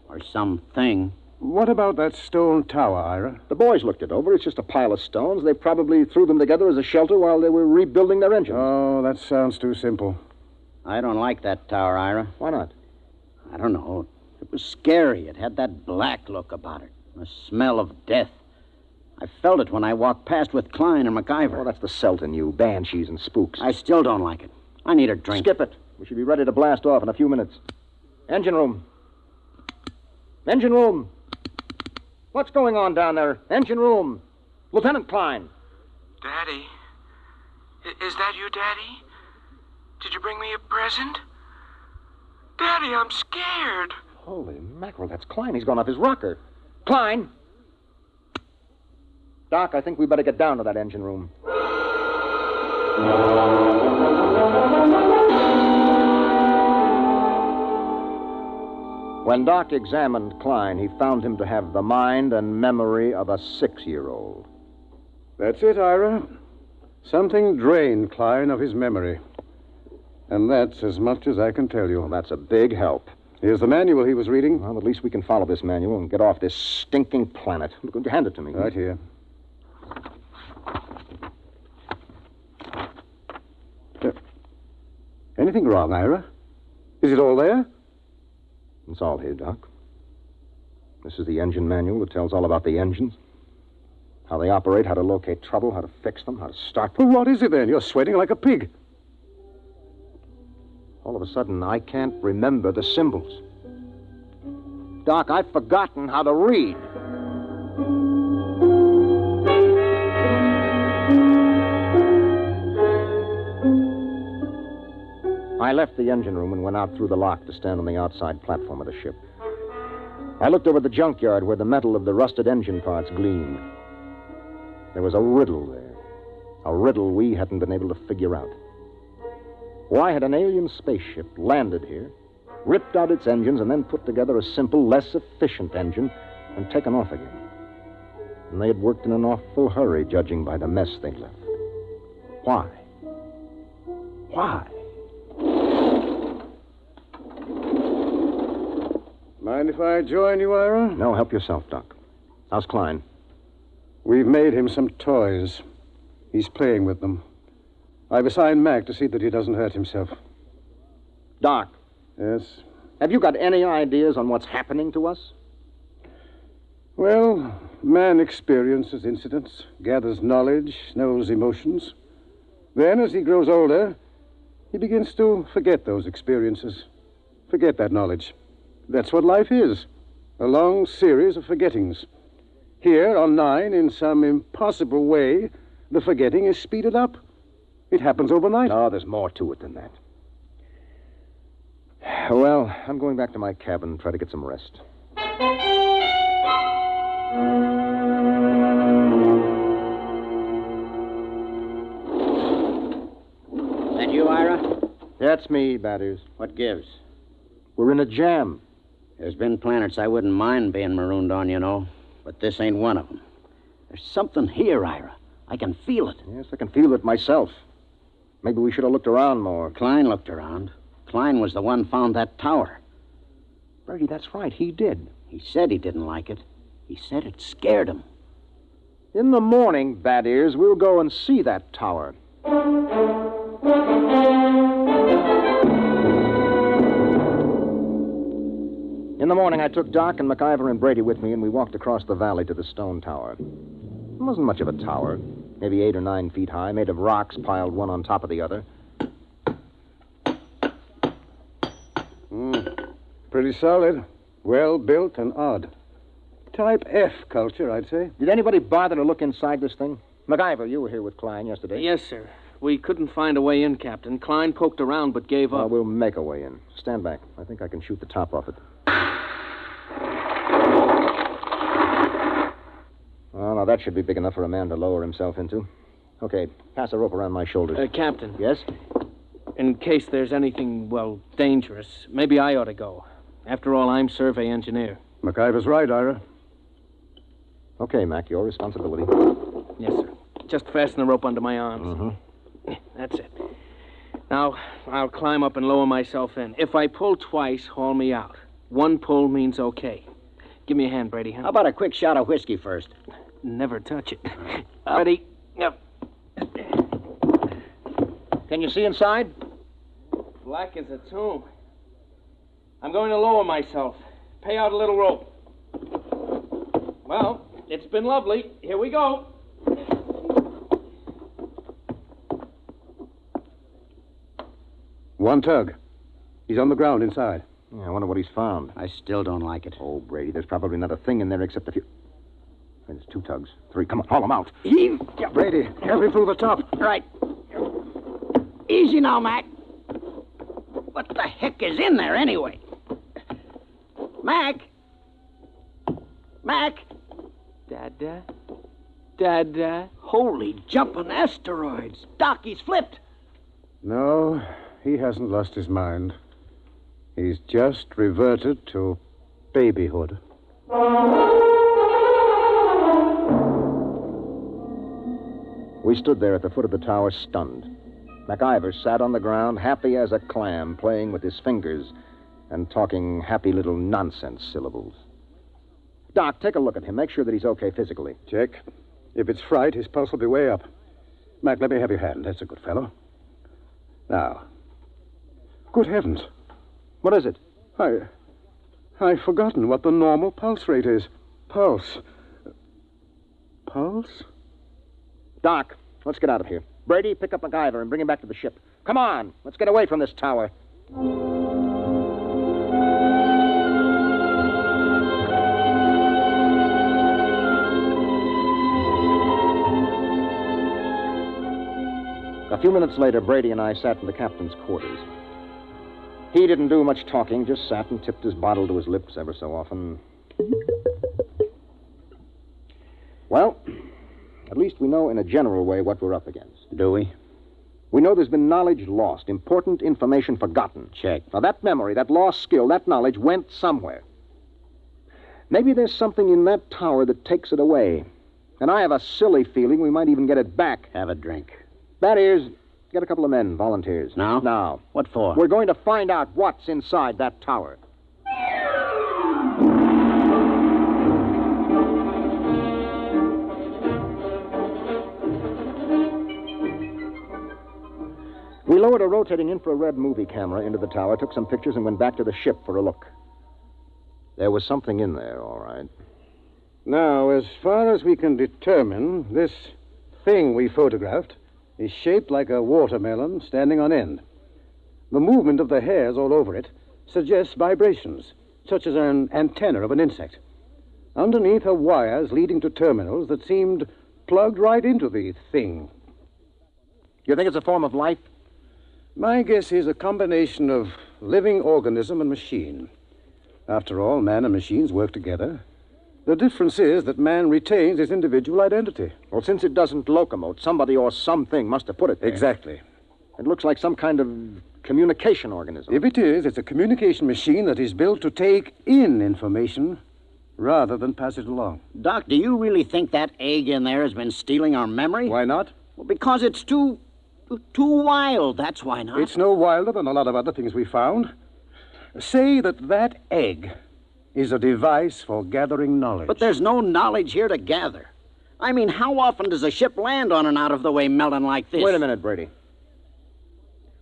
Or something. What about that stone tower, Ira? The boys looked it over. It's just a pile of stones. They probably threw them together as a shelter while they were rebuilding their engines. Oh, that sounds too simple. I don't like that tower, Ira. Why not? I don't know. It was scary. It had that black look about it. The smell of death. I felt it when I walked past with Klein and MacIver. Oh, that's the Celt in you. Banshees and spooks. I still don't like it. I need a drink. Skip it. We should be ready to blast off in a few minutes. Engine room. Engine room. What's going on down there? Engine room. Lieutenant Klein. Daddy? Is that you, Daddy? Did you bring me a present? Daddy, I'm scared. Holy mackerel, that's Klein. He's gone off his rocker. Klein! Doc, I think we better get down to that engine room. When Doc examined Klein, he found him to have the mind and memory of a 6-year-old. That's it, Ira. Something drained Klein of his memory. And that's as much as I can tell you. Well, that's a big help. Here's the manual he was reading. Well, at least we can follow this manual and get off this stinking planet. Hand it to me. Right here. Anything wrong, Ira? Is it all there? It's all here, Doc. This is the engine manual that tells all about the engines. How they operate, how to locate trouble, how to fix them, how to start them. Well, what is it then? You're sweating like a pig. All of a sudden, I can't remember the symbols. Doc, I've forgotten how to read. I left the engine room and went out through the lock to stand on the outside platform of the ship. I looked over the junkyard where the metal of the rusted engine parts gleamed. There was a riddle there. A riddle we hadn't been able to figure out. Why had an alien spaceship landed here, ripped out its engines, and then put together a simple, less efficient engine and taken off again? And they had worked in an awful hurry, judging by the mess they'd left. Why? Why? Mind if I join you, Ira? No, help yourself, Doc. How's Klein? We've made him some toys. He's playing with them. I've assigned Mac to see that he doesn't hurt himself. Doc. Yes? Have you got any ideas on what's happening to us? Well, man experiences incidents, gathers knowledge, knows emotions. Then, as he grows older, he begins to forget those experiences, forget that knowledge. That's what life is, a long series of forgettings. Here on 9, in some impossible way, the forgetting is speeded up. It happens overnight. Oh, there's more to it than that. Well, I'm going back to my cabin and try to get some rest. That you, Ira? That's me, Batters. What gives? We're in a jam. There's been planets I wouldn't mind being marooned on, you know. But this ain't one of them. There's something here, Ira. I can feel it. Yes, I can feel it myself. Maybe we should have looked around more. Klein looked around. Klein was the one found that tower. Bertie, that's right. He did. He said he didn't like it. He said it scared him. In the morning, Bad Ears, we'll go and see that tower. In the morning, I took Doc and MacIver and Brady with me, and we walked across the valley to the stone tower. It wasn't much of a tower, maybe 8 or 9 feet high, made of rocks piled one on top of the other. Pretty solid. Well built and odd. Type F culture, I'd say. Did anybody bother to look inside this thing? MacIver, you were here with Klein yesterday. Yes, sir. We couldn't find a way in, Captain. Klein poked around but gave Well, up. we'll make a way in. Stand back. I think I can shoot the top off it. Well, now that should be big enough for a man to lower himself into. Okay, pass a rope around my shoulders. Captain. Yes? In case there's anything, dangerous, maybe I ought to go. After all, I'm survey engineer. MacIver's right, Ira. Okay, Mac, your responsibility. Yes, sir. Just fasten the rope under my arms. Mm-hmm. That's it. Now, I'll climb up and lower myself in. If I pull twice, haul me out. One pull means okay. Give me a hand, Brady. Huh? How about a quick shot of whiskey first? Never touch it. Ready? Yep. Can you see inside? Black as a tomb. I'm going to lower myself. Pay out a little rope. Well, it's been lovely. Here we go. One tug. He's on the ground inside. Yeah, I wonder what he's found. I still don't like it. Oh, Brady, there's probably not a thing in there except a few... There's 2 tugs. 3. Come on, haul them out. Heave. Yeah, Brady, help me through the top. Right. Easy now, Mac. What the heck is in there, anyway? Mac? Mac? Dada? Dada? Holy jumping asteroids. Doc, he's flipped. No, he hasn't lost his mind. He's just reverted to babyhood. We stood there at the foot of the tower, stunned. MacIver sat on the ground, happy as a clam, playing with his fingers and talking happy little nonsense syllables. Doc, take a look at him. Make sure that he's okay physically. Check. If it's fright, his pulse will be way up. Mac, let me have your hand. That's a good fellow. Now. Good heavens. What is it? I've forgotten what the normal pulse rate is. Pulse? Doc, let's get out of here. Brady, pick up MacIver and bring him back to the ship. Come on, let's get away from this tower. A few minutes later, Brady and I sat in the captain's quarters. He didn't do much talking, just sat and tipped his bottle to his lips ever so often. Well, at least we know in a general way what we're up against. Do we? We know there's been knowledge lost, important information forgotten. Check. Now, that memory, that lost skill, that knowledge went somewhere. Maybe there's something in that tower that takes it away. And I have a silly feeling we might even get it back. Have a drink. That is, get a couple of men, volunteers. Now? Now. What for? We're going to find out what's inside that tower. We lowered a rotating infrared movie camera into the tower, took some pictures, and went back to the ship for a look. There was something in there, all right. Now, as far as we can determine, this thing we photographed is shaped like a watermelon standing on end. The movement of the hairs all over it suggests vibrations, such as an antenna of an insect. Underneath are wires leading to terminals that seemed plugged right into the thing. You think it's a form of life? My guess is a combination of living organism and machine. After all, man and machines work together. The difference is that man retains his individual identity. Well, since it doesn't locomote, somebody or something must have put it there. Exactly. It looks like some kind of communication organism. If it is, it's a communication machine that is built to take in information rather than pass it along. Doc, do you really think that egg in there has been stealing our memory? Why not? Well, because it's too wild, that's why not. It's no wilder than a lot of other things we found. Say that egg is a device for gathering knowledge. But there's no knowledge here to gather. I mean, how often does a ship land on an out-of-the-way melon like this? Wait a minute, Brady.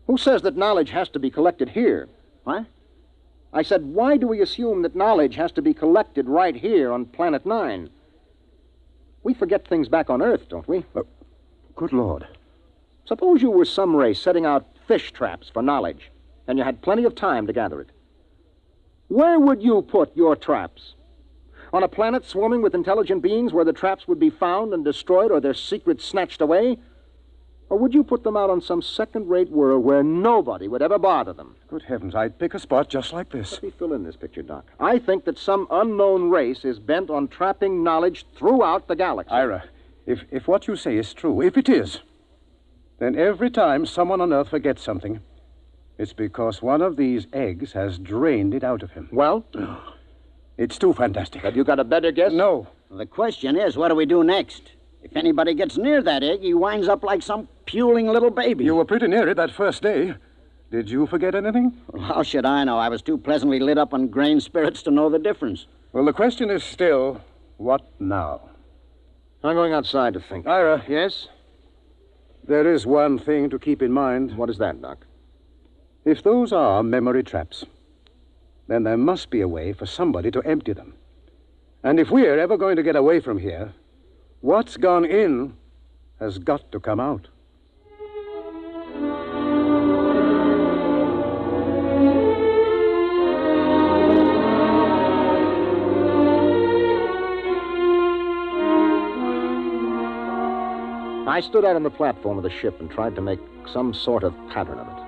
Who says that knowledge has to be collected here? What? I said, why do we assume that knowledge has to be collected right here on Planet 9? We forget things back on Earth, don't we? Good Lord. Suppose you were some race setting out fish traps for knowledge, and you had plenty of time to gather it. Where would you put your traps? On a planet swarming with intelligent beings where the traps would be found and destroyed or their secrets snatched away? Or would you put them out on some second-rate world where nobody would ever bother them? Good heavens, I'd pick a spot just like this. Let me fill in this picture, Doc. I think that some unknown race is bent on trapping knowledge throughout the galaxy. Ira, if what you say is true, if it is, then every time someone on Earth forgets something, it's because one of these eggs has drained it out of him. Well? It's too fantastic. Have you got a better guess? No. The question is, what do we do next? If anybody gets near that egg, he winds up like some puling little baby. You were pretty near it that first day. Did you forget anything? Well, how should I know? I was too pleasantly lit up on grain spirits to know the difference. Well, the question is still, what now? I'm going outside to think. Ira. Yes? There is one thing to keep in mind. What is that, Doc? If those are memory traps, then there must be a way for somebody to empty them. And if we're ever going to get away from here, what's gone in has got to come out. I stood out on the platform of the ship and tried to make some sort of pattern of it.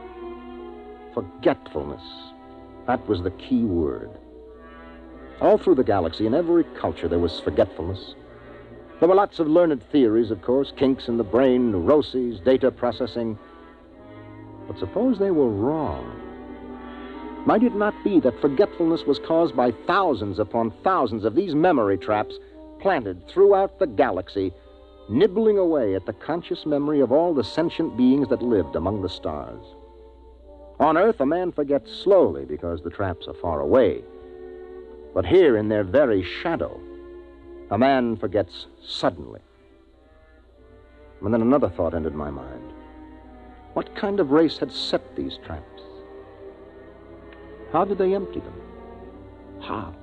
Forgetfulness. That was the key word. All through the galaxy, in every culture, there was forgetfulness. There were lots of learned theories, of course, kinks in the brain, neuroses, data processing. But suppose they were wrong. Might it not be that forgetfulness was caused by thousands upon thousands of these memory traps planted throughout the galaxy, nibbling away at the conscious memory of all the sentient beings that lived among the stars? On Earth, a man forgets slowly because the traps are far away. But here, in their very shadow, a man forgets suddenly. And then another thought entered my mind. What kind of race had set these traps? How did they empty them? How?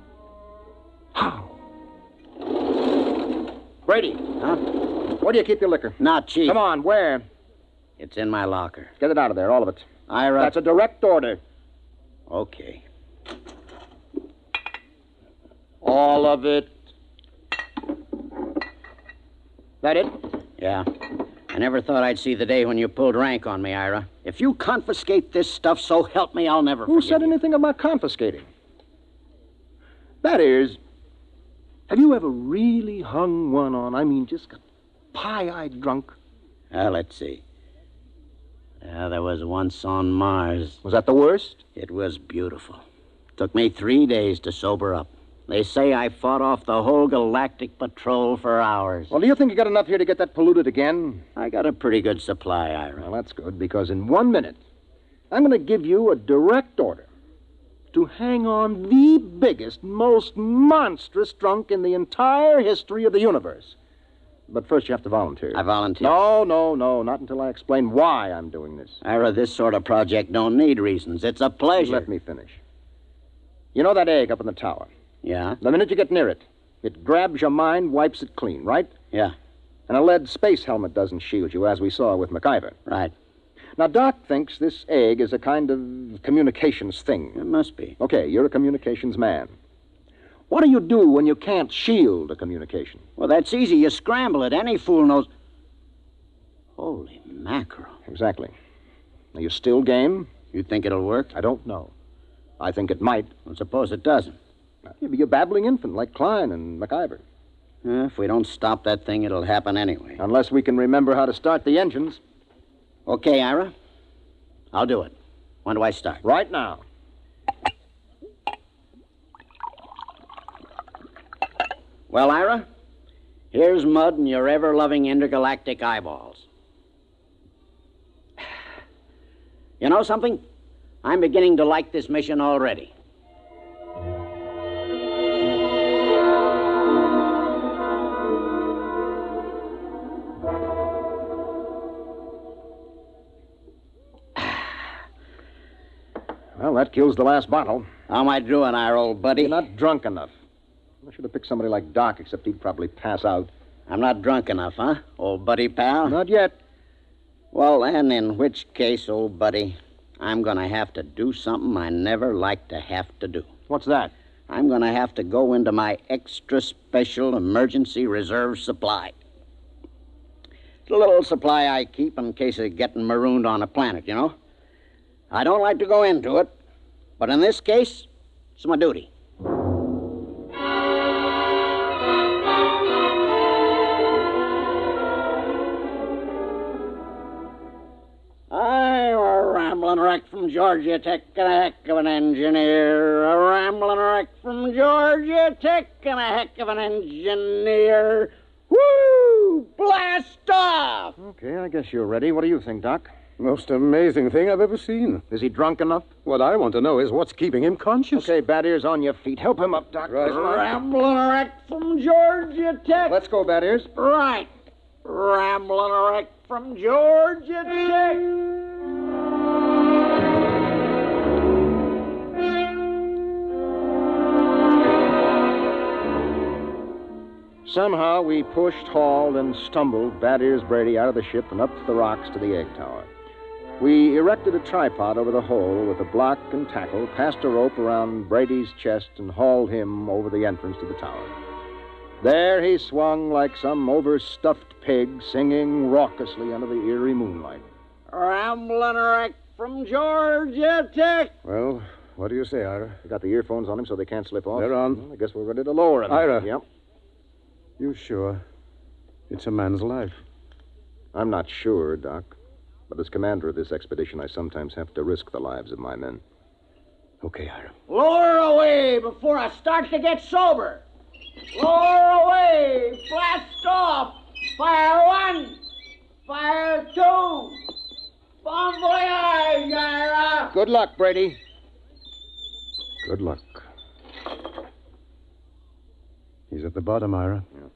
Brady. Huh? Where do you keep your liquor? Not cheap. Come on, where? It's in my locker. Get it out of there, all of it. Ira. That's a direct order. Okay. All of it. That it? Yeah. I never thought I'd see the day when you pulled rank on me, Ira. If you confiscate this stuff, so help me, I'll never Who forgive said you. anything about confiscating? That is, have you ever really hung one on? I mean, just got pie-eyed drunk? Let's see. There was once on Mars. Was that the worst? It was beautiful. Took me 3 days to sober up. They say I fought off the whole galactic patrol for hours. Well, do you think you got enough here to get that polluted again? I got a pretty good supply, Ira. Well, that's good, because in 1 minute, I'm going to give you a direct order to hang on the biggest, most monstrous drunk in the entire history of the universe. But first you have to volunteer. I volunteer. No, not until I explain why I'm doing this. Ira, this sort of project don't need reasons. It's a pleasure. Let me finish. You know that egg up in the tower? Yeah? The minute you get near it, it grabs your mind, wipes it clean, right? Yeah. And a lead space helmet doesn't shield you, as we saw with MacIver. Right. Now, Doc thinks this egg is a kind of communications thing. It must be. Okay, you're a communications man. What do you do when you can't shield a communication? Well, that's easy. You scramble it. Any fool knows. Holy mackerel. Exactly. Are you still game? You think it'll work? I don't know. I think it might. Well, suppose it doesn't. You'll be a babbling infant like Klein and MacIver. If we don't stop that thing, it'll happen anyway. Unless we can remember how to start the engines. Okay, Ira. I'll do it. When do I start? Right now. Well, Ira, here's mud in your ever-loving intergalactic eyeballs. You know something? I'm beginning to like this mission already. Well, that kills the last bottle. How am I doing, Ira, old buddy? You're not drunk enough. I should have picked somebody like Doc, except he'd probably pass out. I'm not drunk enough, huh, old buddy pal? Not yet. Well, then, in which case, old buddy, I'm going to have to do something I never like to have to do. What's that? I'm going to have to go into my extra special emergency reserve supply. It's a little supply I keep in case of getting marooned on a planet, you know? I don't like to go into it, but in this case, it's my duty. I'm a rambling wreck from Georgia Tech and a heck of an engineer. A rambling wreck from Georgia Tech and a heck of an engineer. Woo! Blast off! Okay, I guess you're ready. What do you think, Doc? Most amazing thing I've ever seen. Is he drunk enough? What I want to know is what's keeping him conscious. Okay, Bad Ears, on your feet. Help him up, Doc. Right. Rambling wreck from Georgia Tech. Let's go, Bad Ears. Right. Rambling wreck from Georgia Tech. Somehow we pushed, hauled, and stumbled Bad Ears Brady out of the ship and up the rocks to the egg tower. We erected a tripod over the hole with a block and tackle, passed a rope around Brady's chest, and hauled him over the entrance to the tower. There he swung like some overstuffed pig, singing raucously under the eerie moonlight. Rambling wreck from Georgia Tech. Well, what do you say, Ira? You got the earphones on him so they can't slip off? They're on. Well, I guess we're ready to lower him. Ira. Yep. You sure? It's a man's life. I'm not sure, Doc. But as commander of this expedition, I sometimes have to risk the lives of my men. Okay, Ira. Lower away before I start to get sober. Lower away. Blast off. Fire one. Fire two. Bon voyage, Ira. Good luck, Brady. Good luck. He's at the bottom, Ira. Yeah.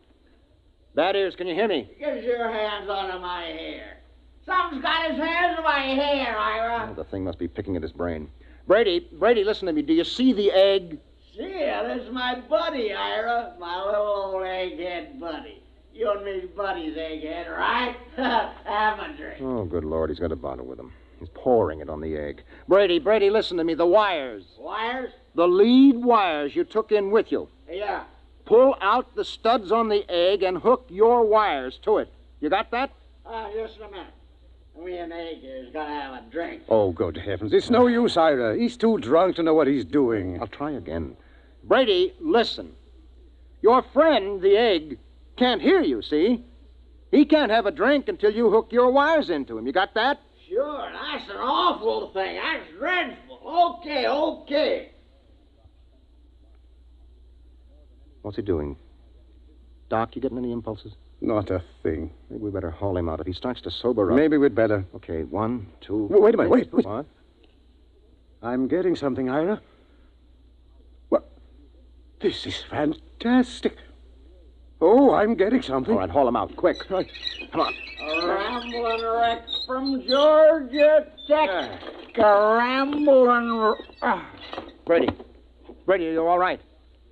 Bad Ears, can you hear me? Get your hands out of my hair. Something's got his hands in my hair, Ira. Oh, the thing must be picking at his brain. Brady, listen to me. Do you see the egg? See ya, this is my buddy, Ira. My little old egghead buddy. You and me's buddies, egghead, right? Have a drink. Oh, good Lord, he's got a bottle with him. He's pouring it on the egg. Brady, listen to me. The wires. Wires? The lead wires you took in with you. Yeah. Pull out the studs on the egg and hook your wires to it. You got that? Just a minute. Me and Egg here's got to have a drink. Oh, good heavens. It's no use, Ira. He's too drunk to know what he's doing. I'll try again. Brady, listen. Your friend, the egg, can't hear you, see? He can't have a drink until you hook your wires into him. You got that? Sure, that's an awful thing. That's dreadful. Okay. What's he doing? Doc, you getting any impulses? Not a thing. Maybe we better haul him out. If he starts to sober up... Maybe we'd better. Okay, 1, 2... Wait a minute, wait. What? I'm getting something, Ira. What? This is fantastic. Oh, I'm getting something. All right, haul him out, quick. Right. Come on. A rambling wreck from Georgia Tech. A rambling... Brady, are you all right?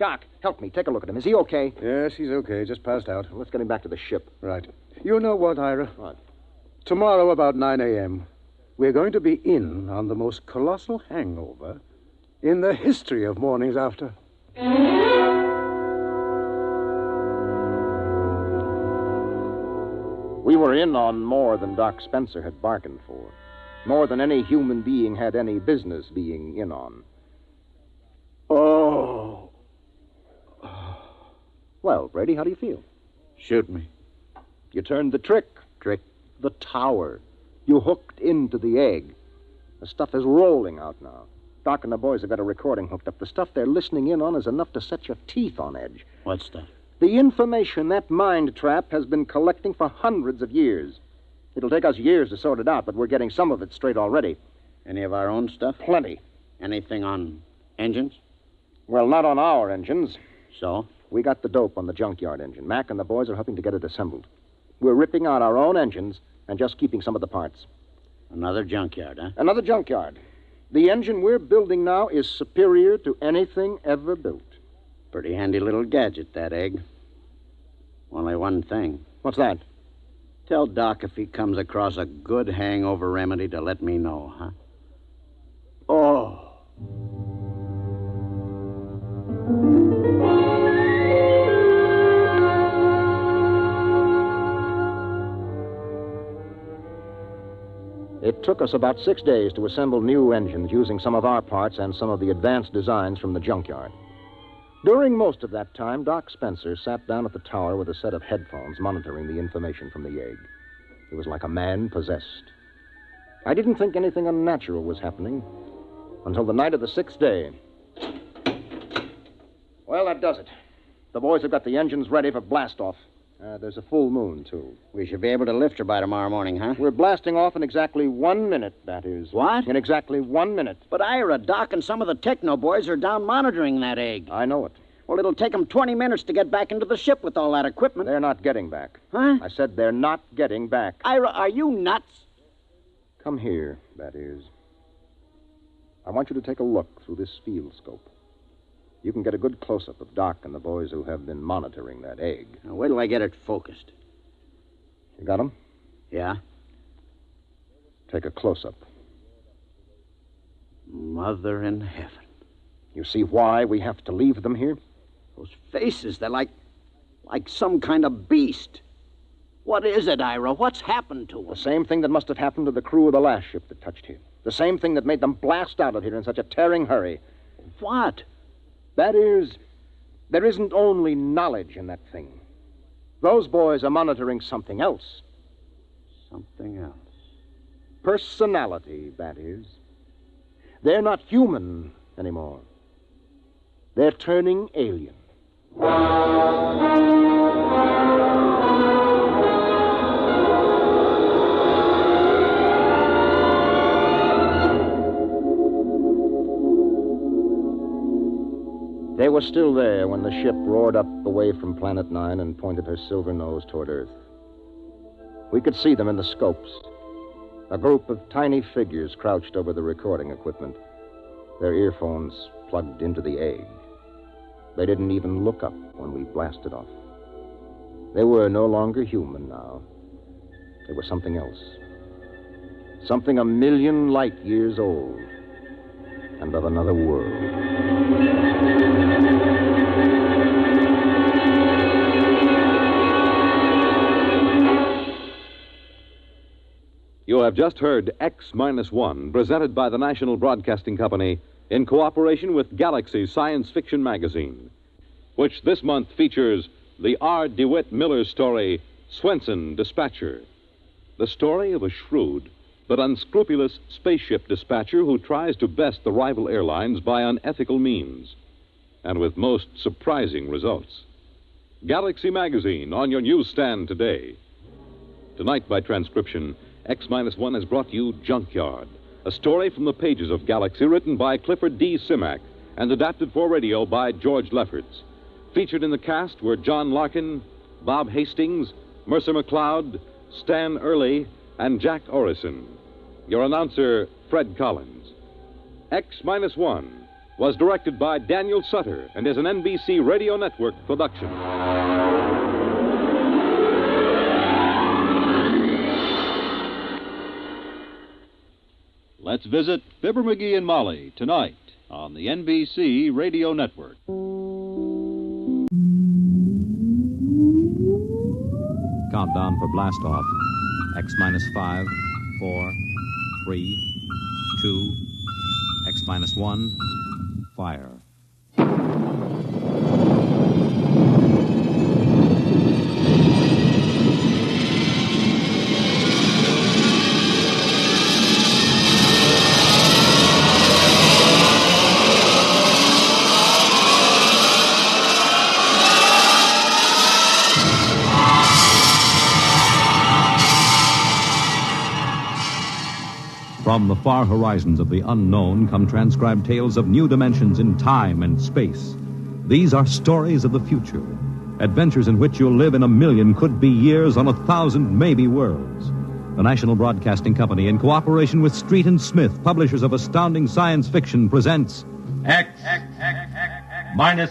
Doc, help me. Take a look at him. Is he okay? Yes, he's okay. Just passed out. Let's get him back to the ship. Right. You know what, Ira? What? Tomorrow about 9 a.m., we're going to be in on the most colossal hangover in the history of mornings after. We were in on more than Doc Spencer had bargained for. More than any human being had any business being in on. Oh. Well, Brady, how do you feel? Shoot me. You turned the trick. The tower. You hooked into the egg. The stuff is rolling out now. Doc and the boys have got a recording hooked up. The stuff they're listening in on is enough to set your teeth on edge. What's that? The information that mind trap has been collecting for hundreds of years. It'll take us years to sort it out, but we're getting some of it straight already. Any of our own stuff? Plenty. Anything on engines? Well, not on our engines. So? We got the dope on the junkyard engine. Mac and the boys are helping to get it assembled. We're ripping out our own engines and just keeping some of the parts. Another junkyard, huh? Another junkyard. The engine we're building now is superior to anything ever built. Pretty handy little gadget, that egg. Only one thing. What's that? Tell Doc if he comes across a good hangover remedy to let me know, huh? Oh. It took us about 6 days to assemble new engines using some of our parts and some of the advanced designs from the junkyard. During most of that time, Doc Spencer sat down at the tower with a set of headphones monitoring the information from the egg. He was like a man possessed. I didn't think anything unnatural was happening until the night of the 6th day. Well, that does it. The boys have got the engines ready for blast-off. There's a full moon, too. We should be able to lift her by tomorrow morning, huh? We're blasting off in exactly 1 minute, that is. What? In exactly 1 minute. But Ira, Doc, and some of the techno boys are down monitoring that egg. I know it. Well, it'll take them 20 minutes to get back into the ship with all that equipment. They're not getting back. Huh? I said they're not getting back. Ira, are you nuts? Come here, that is. I want you to take a look through this field scope. You can get a good close-up of Doc and the boys who have been monitoring that egg. Now, wait till I get it focused. You got them? Yeah. Take a close-up. Mother in heaven. You see why we have to leave them here? Those faces, they're like some kind of beast. What is it, Ira? What's happened to them? The same thing that must have happened to the crew of the last ship that touched here. The same thing that made them blast out of here in such a tearing hurry. What? That is, there isn't only knowledge in that thing. Those boys are monitoring something else. Something else? Personality, that is. They're not human anymore. They're turning alien. They were still there when the ship roared up away from Planet 9 and pointed her silver nose toward Earth. We could see them in the scopes. A group of tiny figures crouched over the recording equipment, their earphones plugged into the egg. They didn't even look up when we blasted off. They were no longer human now. They were something else. Something 1,000,000 light years old and of another world. You have just heard X-1, presented by the National Broadcasting Company in cooperation with Galaxy Science Fiction Magazine, which this month features the R. DeWitt Miller story, Swenson, Dispatcher. The story of a shrewd but unscrupulous spaceship dispatcher who tries to best the rival airlines by unethical means, and with most surprising results. Galaxy Magazine on your newsstand today. Tonight, by transcription, X-1 has brought you Junkyard, a story from the pages of Galaxy written by Clifford D. Simak and adapted for radio by George Lefferts. Featured in the cast were John Larkin, Bob Hastings, Mercer McLeod, Stan Early, and Jack Orison. Your announcer, Fred Collins. X-1 was directed by Daniel Sutter and is an NBC Radio Network production. Let's visit Fibber McGee and Molly tonight on the NBC Radio Network. Countdown for blast-off. X-5, 4, 3, 2, X-1, fire. From the far horizons of the unknown come transcribed tales of new dimensions in time and space. These are stories of the future, adventures in which you'll live in 1,000,000 could-be years on 1,000 maybe worlds. The National Broadcasting Company, in cooperation with Street and Smith, publishers of astounding science fiction, presents X-1.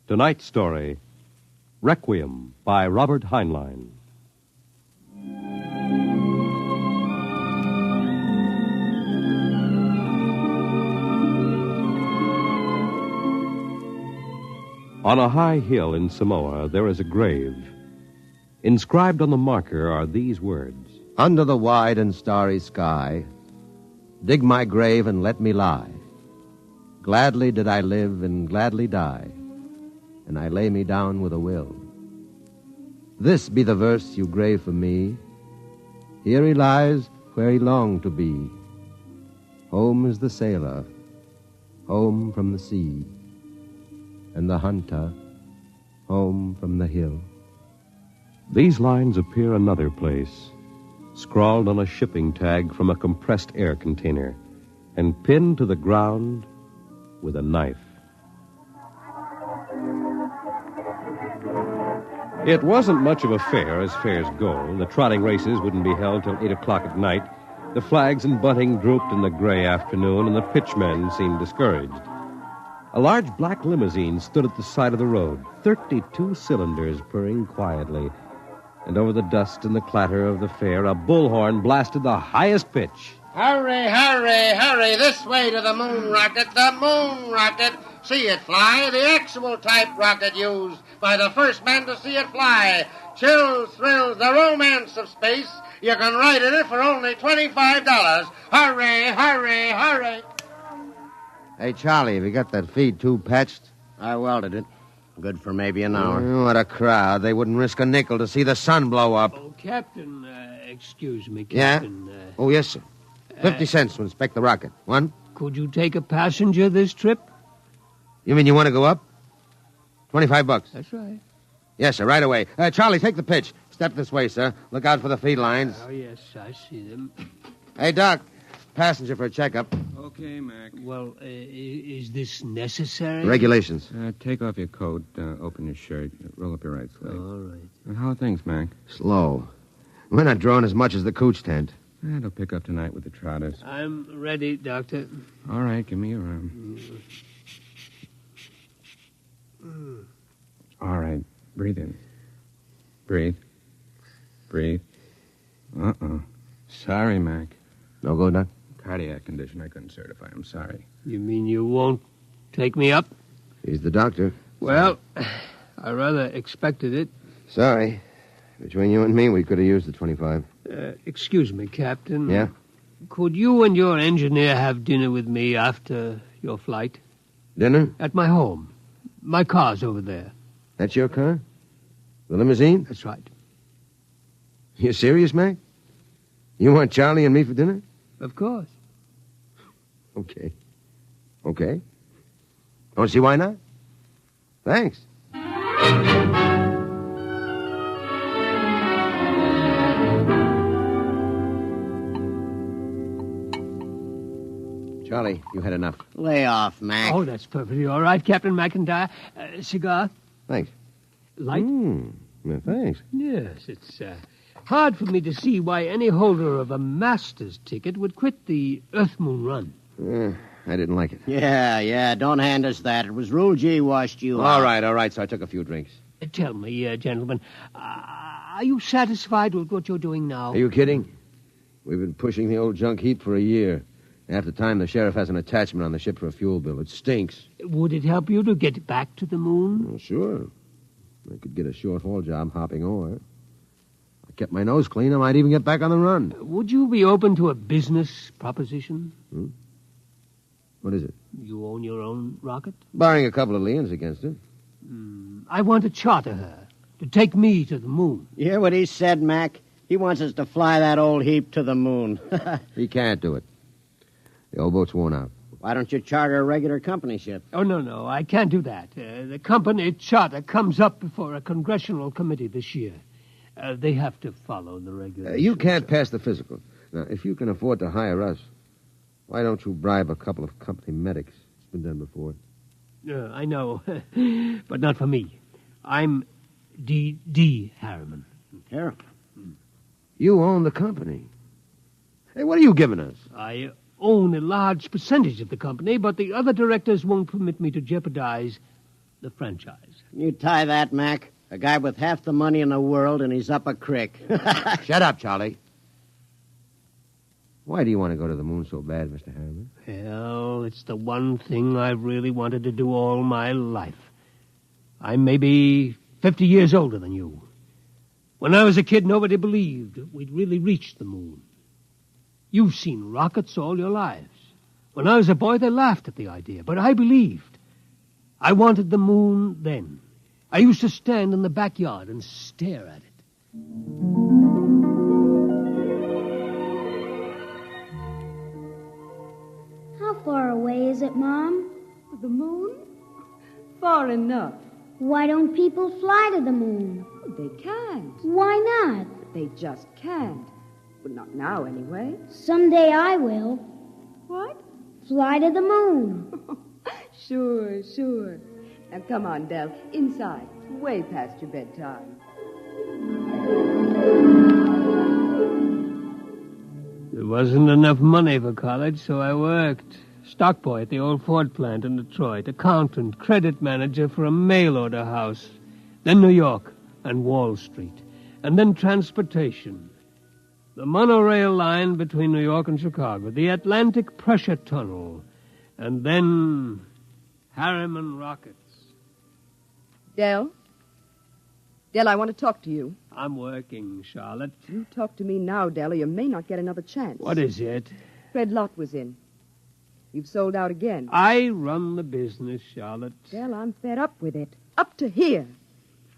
Tonight's story, Requiem by Robert Heinlein. On a high hill in Samoa, there is a grave. Inscribed on the marker are these words: Under the wide and starry sky, dig my grave and let me lie. Gladly did I live and gladly die, and I lay me down with a will. This be the verse you grave for me. Here he lies where he longed to be. Home is the sailor, home from the sea, and the hunter, home from the hill. These lines appear another place, scrawled on a shipping tag from a compressed air container, and pinned to the ground with a knife. It wasn't much of a fair, as fairs go. The trotting races wouldn't be held till 8 o'clock at night. The flags and bunting drooped in the gray afternoon, and the pitchmen seemed discouraged. A large black limousine stood at the side of the road, 32 cylinders purring quietly. And over the dust and the clatter of the fair, a bullhorn blasted the highest pitch. Hurry, hurry, hurry, this way to the moon rocket, the moon rocket. See it fly, the actual type rocket used by the first man to see it fly. Chills, thrills, the romance of space. You can ride in it for only $25. Hurry, hurry, hurry. Hey, Charlie, have you got that feed tube patched? I welded it. Good for maybe an hour. What a crowd. They wouldn't risk a nickel to see the sun blow up. Oh, Captain, excuse me, Yeah? Captain. Oh, yes, sir. 50 cents to inspect the rocket. One? Could you take a passenger this trip? You mean you want to go up? $25. That's right. Yes, sir, right away. Charlie, take the pitch. Step this way, sir. Look out for the feed lines. Oh, yes, I see them. Hey, Doc. Passenger for a checkup. Okay, Mac. Well, is this necessary? Regulations. Take off your coat, open your shirt, roll up your right sleeve. All right. How are things, Mac? Slow. We're not drawing as much as the cooch tent. It'll pick up tonight with the trotters. I'm ready, Doctor. All right, give me your arm. All right, breathe in. Breathe. Breathe. Sorry, Mac. No go, Doc? Cardiac condition I couldn't certify. I'm sorry. You mean you won't take me up? He's the doctor. Well, I rather expected it. Sorry. Between you and me, we could have used the 25. Excuse me, Captain. Yeah? Could you and your engineer have dinner with me after your flight? Dinner? At my home. My car's over there. That's your car? The limousine? That's right. You serious, Mac? You want Charlie and me for dinner? Of course. Okay. Okay. Don't see why not? Thanks. Charlie, you had enough. Lay off, Mac. Oh, that's perfectly all right, Captain McIntyre. Cigar? Thanks. Light? Well, thanks. Yes, it's hard for me to see why any holder of a master's ticket would quit the Earth-Moon run. I didn't like it. Yeah, don't hand us that. It was Rule G washed you out. All right, so I took a few drinks. Tell me, gentlemen, are you satisfied with what you're doing now? Are you kidding? We've been pushing the old junk heap for a year. Half the time, the sheriff has an attachment on the ship for a fuel bill. It stinks. Would it help you to get back to the moon? Well, sure. I could get a short-haul job hopping ore. I kept my nose clean. I might even get back on the run. Would you be open to a business proposition? What is it? You own your own rocket? Barring a couple of liens against it. I want to charter her to take me to the moon. You hear what he said, Mac? He wants us to fly that old heap to the moon. He can't do it. The old boat's worn out. Why don't you charter a regular company ship? Oh, no, I can't do that. The company charter comes up before a congressional committee this year. They have to follow the regulations. You can't pass the physical. Now, if you can afford to hire us, why don't you bribe a couple of company medics? It's been done before. I know, but not for me. I'm D. Harriman. Harriman? You own the company. Hey, what are you giving us? I own a large percentage of the company, but the other directors won't permit me to jeopardize the franchise. You tie that, Mac. A guy with half the money in the world, and he's up a creek. Shut up, Charlie. Why do you want to go to the moon so bad, Mr. Harriman? Well, it's the one thing I've really wanted to do all my life. I'm maybe 50 years older than you. When I was a kid, nobody believed we'd really reached the moon. You've seen rockets all your lives. When I was a boy, they laughed at the idea, but I believed. I wanted the moon then. I used to stand in the backyard and stare at it. How far away is it, Mom? The moon? Far enough. Why don't people fly to the moon? They can't. Why not? They just can't. But not now, anyway. Someday I will. What? Fly to the moon. Sure. Now, come on, Del. Inside. Way past your bedtime. There wasn't enough money for college, so I worked. Stock boy at the old Ford plant in Detroit. Accountant, credit manager for a mail order house. Then New York and Wall Street. And then transportation. The monorail line between New York and Chicago. The Atlantic Pressure Tunnel. And then Harriman rockets. Del? Del, I want to talk to you. I'm working, Charlotte. You talk to me now, Del, or you may not get another chance. What is it? Fred Lott was in. You've sold out again. I run the business, Charlotte. Del, I'm fed up with it. Up to here.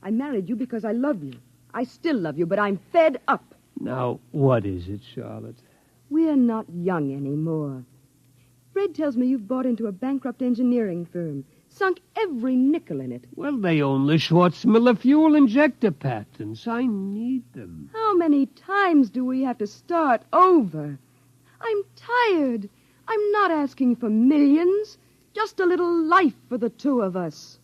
I married you because I love you. I still love you, but I'm fed up. Now, what is it, Charlotte? We're not young anymore. Fred tells me you've bought into a bankrupt engineering firm. Sunk every nickel in it. Well, they own the Schwarzmiller fuel injector patents. I need them. How many times do we have to start over? I'm tired. I'm not asking for millions. Just a little life for the two of us.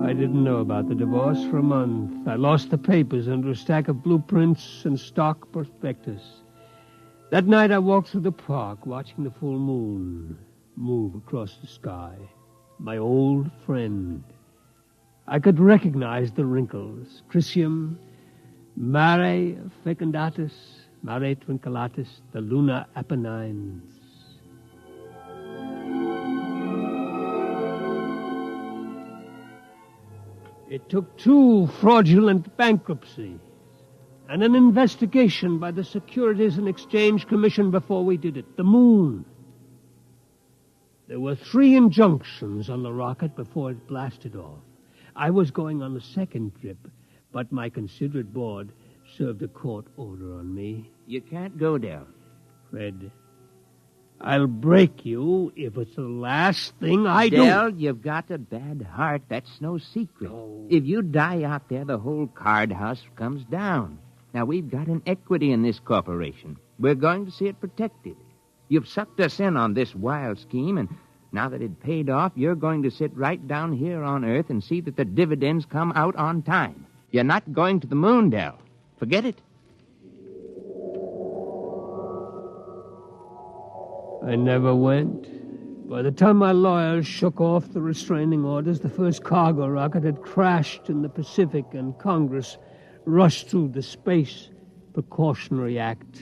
I didn't know about the divorce for a month. I lost the papers under a stack of blueprints and stock prospectus. That night I walked through the park, watching the full moon move across the sky. My old friend. I could recognize the wrinkles. Crisium, Mare fecundatus, Mare twinkulatus, the lunar Apennines. It took 2 fraudulent bankruptcies and an investigation by the Securities and Exchange Commission before we did it. The moon. There were 3 injunctions on the rocket before it blasted off. I was going on the second trip, but my considerate board served a court order on me. You can't go down. Fred, I'll break you if it's the last thing I do. Del, you've got a bad heart. That's no secret. Oh. If you die out there, the whole card house comes down. Now, we've got an equity in this corporation. We're going to see it protected. You've sucked us in on this wild scheme, and now that it paid off, you're going to sit right down here on Earth and see that the dividends come out on time. You're not going to the moon, Del. Forget it. I never went. By the time my lawyers shook off the restraining orders, the first cargo rocket had crashed in the Pacific, and Congress rushed through the Space Precautionary Act.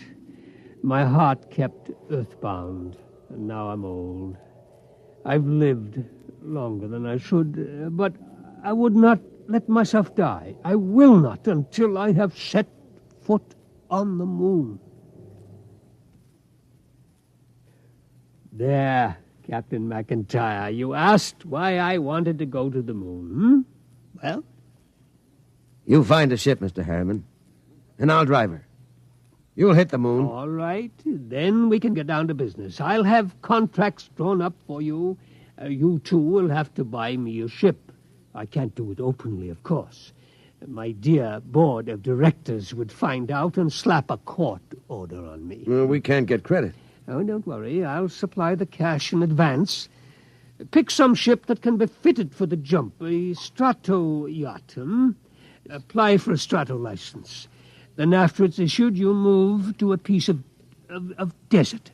My heart kept earthbound, and now I'm old. I've lived longer than I should, but I would not let myself die. I will not until I have set foot on the moon. There, Captain McIntyre, you asked why I wanted to go to the moon, Well? You find a ship, Mr. Harriman, and I'll drive her. You'll hit the moon. All right, then we can get down to business. I'll have contracts drawn up for you. You two will have to buy me a ship. I can't do it openly, of course. My dear board of directors would find out and slap a court order on me. Well, we can't get credit. Oh, don't worry. I'll supply the cash in advance. Pick some ship that can be fitted for the jump. A strato yacht, Apply for a strato license. Then after it's issued, you move to a piece of desert.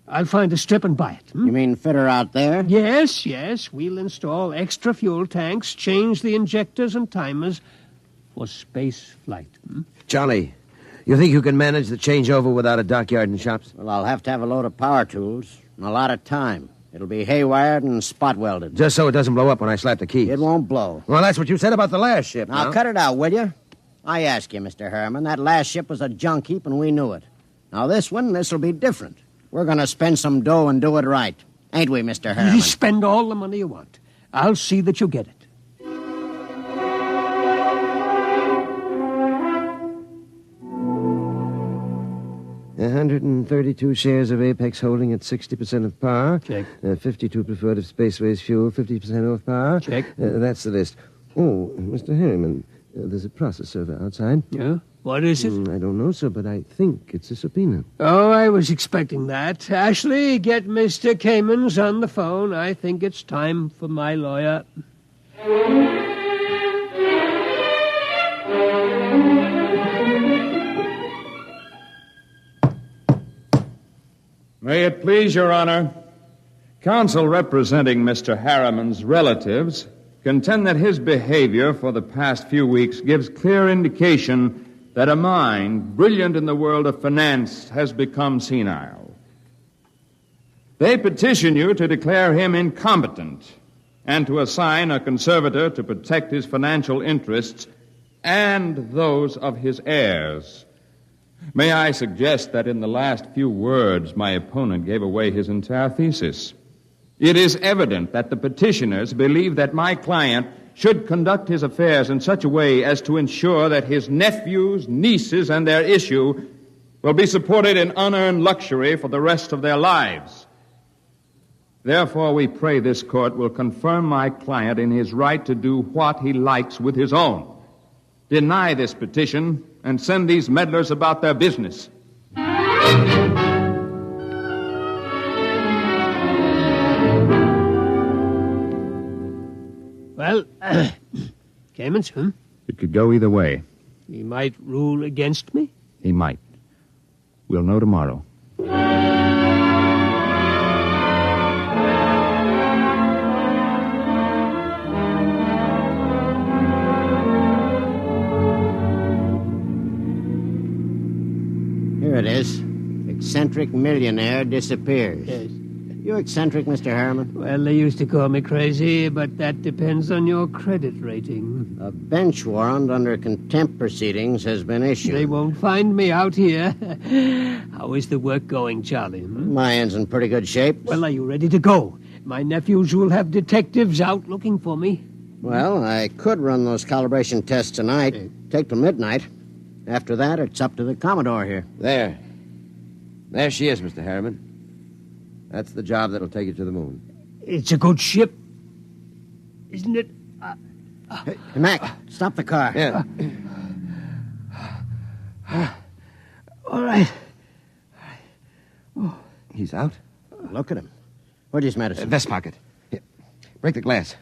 I'll find a strip and buy it. You mean fit her out there? Yes. We'll install extra fuel tanks, change the injectors and timers for space flight. Johnny, you think you can manage the changeover without a dockyard and shops? Well, I'll have to have a load of power tools and a lot of time. It'll be haywired and spot welded. Just so it doesn't blow up when I slap the keys. It won't blow. Well, that's what you said about the last ship. Now, cut it out, will you? I ask you, Mr. Harriman, that last ship was a junk heap and we knew it. Now, this'll be different. We're going to spend some dough and do it right. Ain't we, Mr. Harriman? You spend all the money you want. I'll see that you get it. 132 shares of Apex Holding at 60% of par. Check. 52 preferred of Spaceways Fuel, 50% off par. Check. That's the list. Oh, Mr. Harriman, there's a process server outside. Yeah? What is it? I don't know, sir, but I think it's a subpoena. Oh, I was expecting that. Ashley, get Mr. Kamens on the phone. I think it's time for my lawyer. May it please your honor, counsel representing Mr. Harriman's relatives contend that his behavior for the past few weeks gives clear indication that a mind brilliant in the world of finance has become senile. They petition you to declare him incompetent and to assign a conservator to protect his financial interests and those of his heirs. May I suggest that in the last few words, my opponent gave away his entire thesis. It is evident that the petitioners believe that my client should conduct his affairs in such a way as to ensure that his nephews, nieces, and their issue will be supported in unearned luxury for the rest of their lives. Therefore, we pray this court will confirm my client in his right to do what he likes with his own. Deny this petition and send these meddlers about their business. Well, Kamens, It could go either way. He might rule against me? He might. We'll know tomorrow. Here it is. Eccentric millionaire disappears. Yes. You eccentric, Mr. Harriman? Well, they used to call me crazy, but that depends on your credit rating. A bench warrant under contempt proceedings has been issued. They won't find me out here. How is the work going, Charlie? My end's in pretty good shape. Well, are you ready to go? My nephews will have detectives out looking for me. Well, I could run those calibration tests tonight. Take till midnight. After that, it's up to the Commodore here. There she is, Mr. Harriman. That's the job that'll take you to the moon. It's a good ship, isn't it? Hey, Mac, stop the car. Yeah. All right. Oh. He's out? Look at him. Where's his medicine? Vest pocket. Here. Break the glass.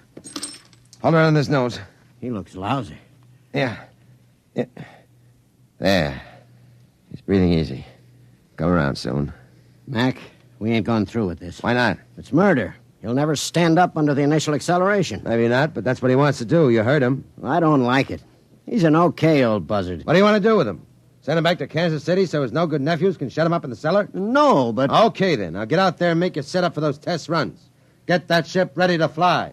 Hold around his nose. He looks lousy. Yeah. There. He's breathing easy. Come around soon. Mac, we ain't gone through with this. Why not? It's murder. He'll never stand up under the initial acceleration. Maybe not, but that's what he wants to do. You heard him. I don't like it. He's an okay old buzzard. What do you want to do with him? Send him back to Kansas City so his no-good nephews can shut him up in the cellar? No, but... Okay, then. Now get out there and make your setup for those test runs. Get that ship ready to fly.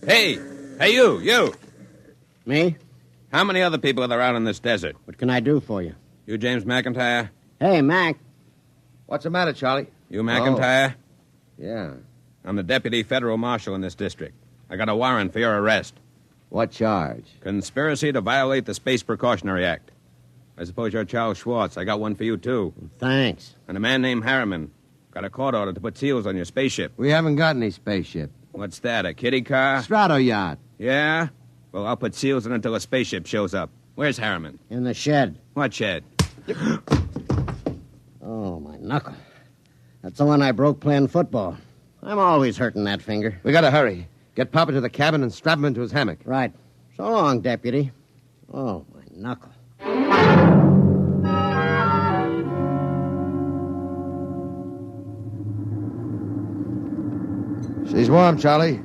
Hey, you. Me? How many other people are there out in this desert? What can I do for you? You James McIntyre? Hey, Mac. What's the matter, Charlie? You McIntyre? Oh. Yeah. I'm the deputy federal marshal in this district. I got a warrant for your arrest. What charge? Conspiracy to violate the Space Precautionary Act. I suppose you're Charles Schwartz. I got one for you, too. Thanks. And a man named Harriman. Got a court order to put seals on your spaceship. We haven't got any spaceship. What's that, a kiddie car? Strato yacht. Yeah? Well, I'll put seals on until a spaceship shows up. Where's Harriman? In the shed. What shed? Oh, my knuckle. That's the one I broke playing football. I'm always hurting that finger. We gotta hurry. Get Papa to the cabin and strap him into his hammock. Right. So long, deputy. Oh, my knuckle. She's warm, Charlie.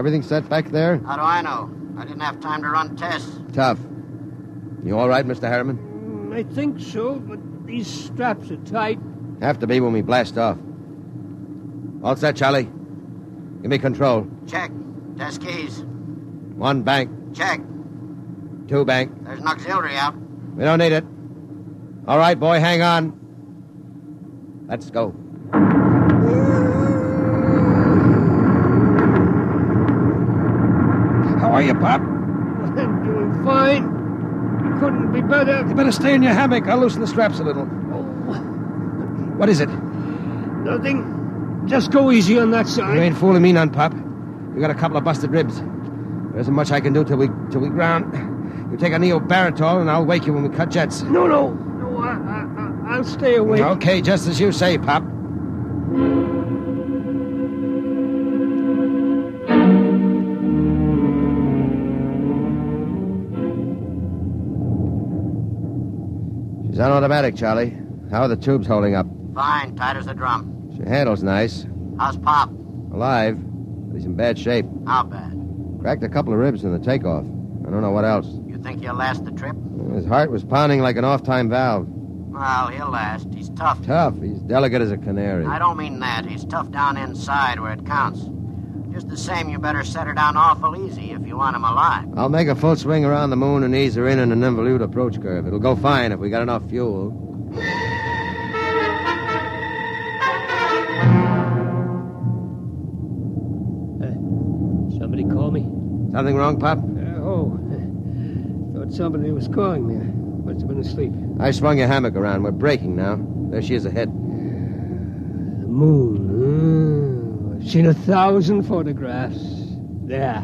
Everything set back there? How do I know? I didn't have time to run tests. Tough. You all right, Mr. Harriman? I think so, but these straps are tight. Have to be when we blast off. All set, Charlie. Give me control. Check. Test keys. 1 bank. Check. 2 bank. There's an auxiliary out. We don't need it. All right, boy, hang on. Let's go. How are you, Pop? I'm doing fine. Couldn't be better. You better stay in your hammock. I'll loosen the straps a little. What is it? Nothing. Just go easy on that side. You ain't fooling me none, Pop. We got a couple of busted ribs. There isn't much I can do till we ground. You take a neobaritol, and I'll wake you when we cut jets. No, I'll stay awake. Okay, just as you say, Pop. She's on automatic, Charlie. How are the tubes holding up? Fine, tight as a drum. She handles nice. How's Pop? Alive, but he's in bad shape. How bad? Cracked a couple of ribs in the takeoff. I don't know what else. You think he'll last the trip? His heart was pounding like an off-time valve. Well, he'll last. He's tough. Tough. He's delicate as a canary. I don't mean that. He's tough down inside where it counts. Just the same, you better set her down awful easy if you want him alive. I'll make a full swing around the moon and ease her in an involute approach curve. It'll go fine if we got enough fuel. Somebody call me? Something wrong, Pop? Thought somebody was calling me. Must have been asleep. I swung your hammock around. We're breaking now. There she is ahead. The moon. I've seen 1,000 photographs. There.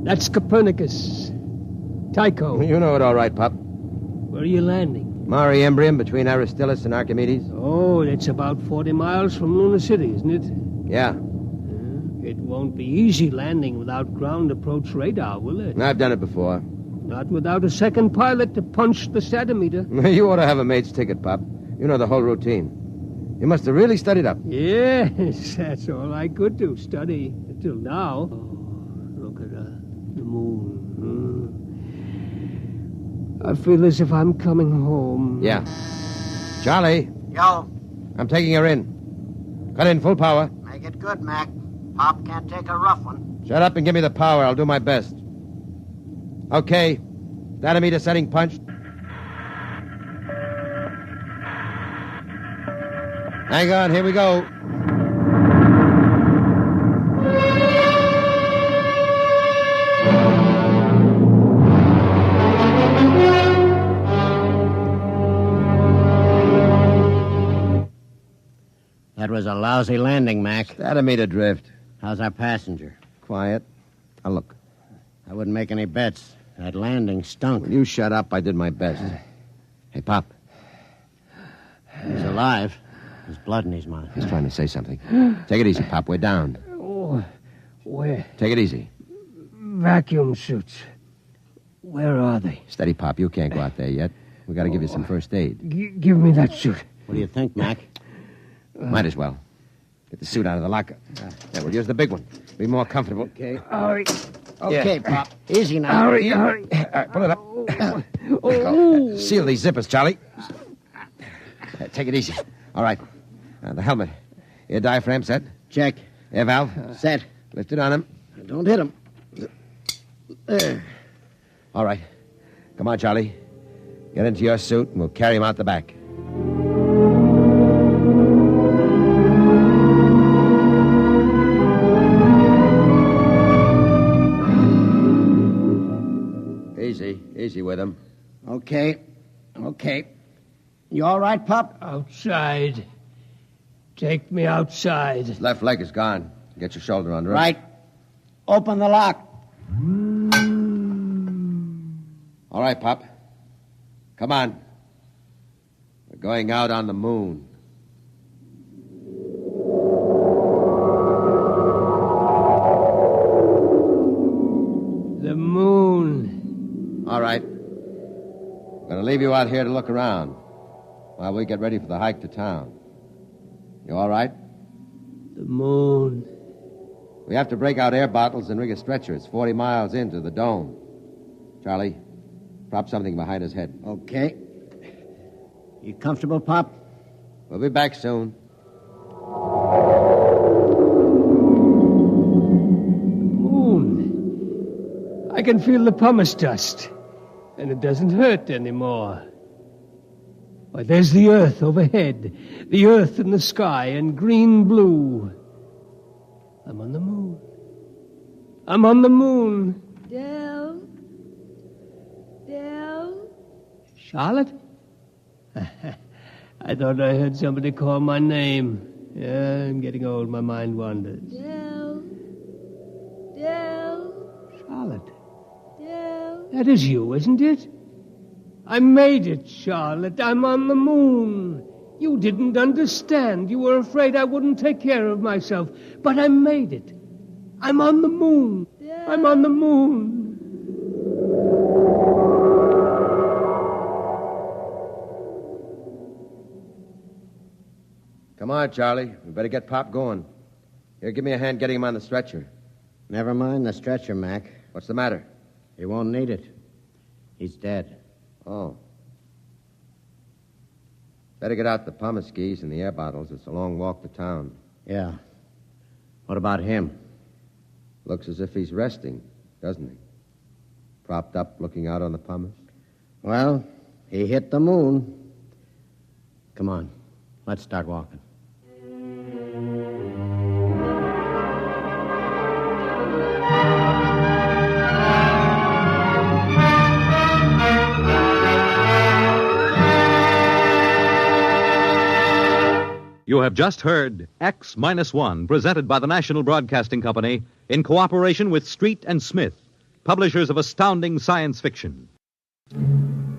That's Copernicus. Tycho. You know it all right, Pop. Where are you landing? Mare Imbrium between Aristillus and Archimedes. Oh, that's about 40 miles from Luna City, isn't it? Yeah. It won't be easy landing without ground approach radar, will it? I've done it before. Not without a second pilot to punch the satimeter. You ought to have a mate's ticket, Pop. You know the whole routine. You must have really studied up. Yes, that's all I could do, study, until now. Oh, look at the moon. I feel as if I'm coming home. Yeah. Charlie. Yo. I'm taking her in. Cut in full power. Make it good, Mac. Pop can't take a rough one. Shut up and give me the power. I'll do my best. Okay. Dynamite setting punched. Hang on, here we go. That was a lousy landing, Mac. Dynamite drift. How's our passenger? Quiet. Now look. I wouldn't make any bets. That landing stunk. Will you shut up? I did my best. Hey, Pop. He's alive. There's blood in his mouth. He's trying to say something. Take it easy, Pop. We're down. Oh, where? Take it easy. Vacuum suits. Where are they? Steady, Pop. You can't go out there yet. We got to give you some first aid. Give me that suit. What do you think, Mac? Might as well. Get the suit out of the locker. Yeah, we'll use the big one. Be more comfortable. Okay. Hurry. Okay, Pop. Easy now. Hurry. All right, pull it up. Oh. Seal these zippers, Charlie. Take it easy. All right. The helmet. Air diaphragm set. Check. Air valve. Set. Lift it on him. Don't hit him. There. All right. Come on, Charlie. Get into your suit, and we'll carry him out the back. Easy with him. Okay. You all right, Pop? Outside. Take me outside. His left leg is gone. Get your shoulder under him. Right. Open the lock. All right, Pop. Come on. We're going out on the moon. The moon. All right. I'm going to leave you out here to look around while we get ready for the hike to town. You all right? The moon. We have to break out air bottles and rig a stretcher. It's 40 miles into the dome. Charlie, prop something behind his head. Okay. You comfortable, Pop? We'll be back soon. Moon. I can feel the pumice dust, and it doesn't hurt anymore. Why, there's the earth overhead, the earth in the sky, and green-blue. I'm on the moon. I'm on the moon. Del? Charlotte? I thought I heard somebody call my name. Yeah, I'm getting old. My mind wanders. Del? Charlotte. Del? That is you, isn't it? I made it, Charlotte. I'm on the moon. You didn't understand. You were afraid I wouldn't take care of myself. But I made it. I'm on the moon. I'm on the moon. Come on, Charlie. We better get Pop going. Here, give me a hand getting him on the stretcher. Never mind the stretcher, Mac. What's the matter? He won't need it. He's dead. Oh. Better get out the pumice skis and the air bottles. It's a long walk to town. Yeah. What about him? Looks as if he's resting, doesn't he? Propped up, looking out on the pumice. Well, he hit the moon. Come on. Let's start walking. You have just heard X-1, presented by the National Broadcasting Company in cooperation with Street and Smith, publishers of astounding science fiction.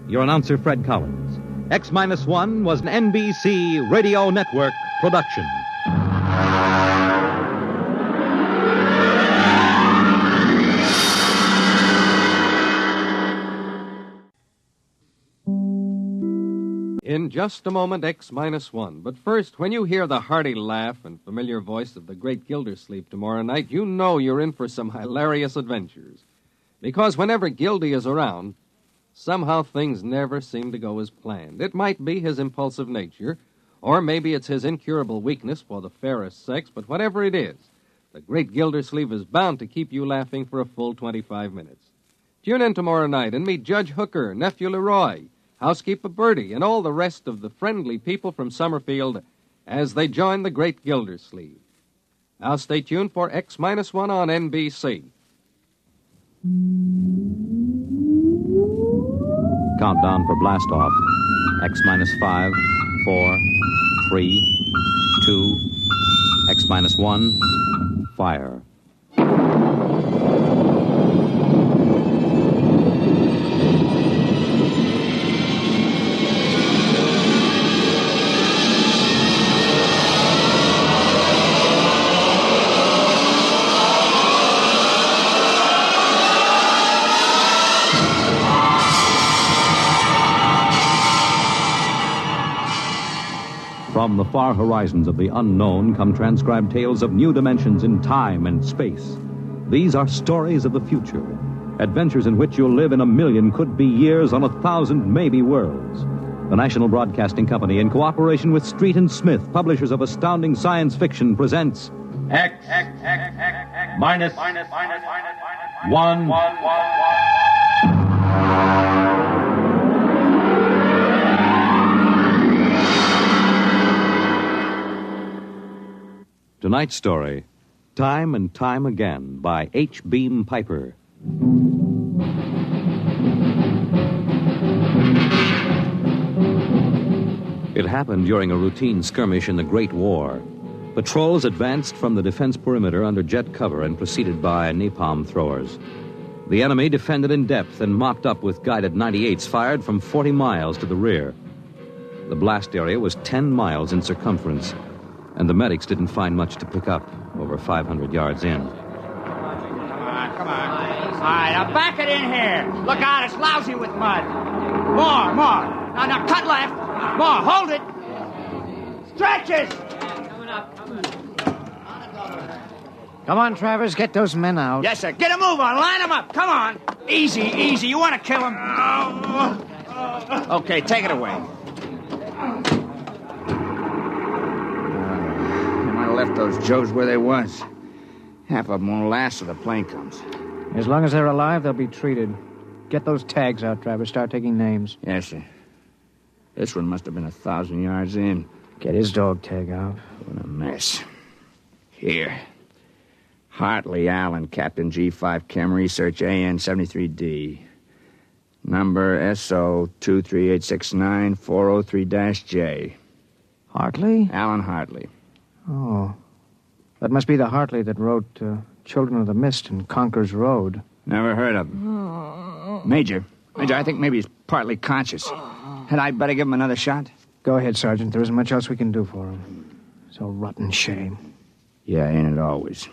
Your announcer, Fred Collins. X-1 was an NBC Radio Network production. In just a moment, X-1. But first, when you hear the hearty laugh and familiar voice of the great Gildersleeve tomorrow night, you know you're in for some hilarious adventures. Because whenever Gildy is around, somehow things never seem to go as planned. It might be his impulsive nature, or maybe it's his incurable weakness for the fairest sex, but whatever it is, the great Gildersleeve is bound to keep you laughing for a full 25 minutes. Tune in tomorrow night and meet Judge Hooker, Nephew Leroy, Housekeeper Bertie, and all the rest of the friendly people from Summerfield as they join the great Gildersleeve. Now stay tuned for X-1 on NBC. Countdown for blast off. X-5, 4, 3, 2, X-1, fire. From the far horizons of the unknown come transcribed tales of new dimensions in time and space. These are stories of the future, adventures in which you'll live in 1,000,000 could-be years on 1,000 maybe worlds. The National Broadcasting Company, in cooperation with Street and Smith, publishers of astounding science fiction, presents X-1. Tonight's story, Time and Time Again, by H. Beam Piper. It happened during a routine skirmish in the Great War. Patrols advanced from the defense perimeter under jet cover and preceded by napalm throwers. The enemy defended in depth and mopped up with guided 98s fired from 40 miles to the rear. The blast area was 10 miles in circumference, and the medics didn't find much to pick up over 500 yards in. Come on. All right, now back it in here. Look out, it's lousy with mud. More. Now, cut left. More, hold it. Stretches. Come on, Travers, get those men out. Yes, sir. Get a move on. Line them up. Come on. Easy, easy. You want to kill him? Okay, take it away. They might have left those Joes where they was. Half of them won't last till the plane comes. As long as they're alive, they'll be treated. Get those tags out, Travers. Start taking names. Yes, sir. This one must have been 1,000 yards in. Get his dog tag out. What a mess. Here. Hartley Allen, Captain G5 Chem Research AN73D. Number SO23869403-J. Hartley? Allen Hartley. Oh. That must be the Hartley that wrote Children of the Mist and Conker's Road. Never heard of him. Major, I think maybe he's partly conscious. Had I better give him another shot? Go ahead, Sergeant. There isn't much else we can do for him. It's a rotten shame. Yeah, ain't it always?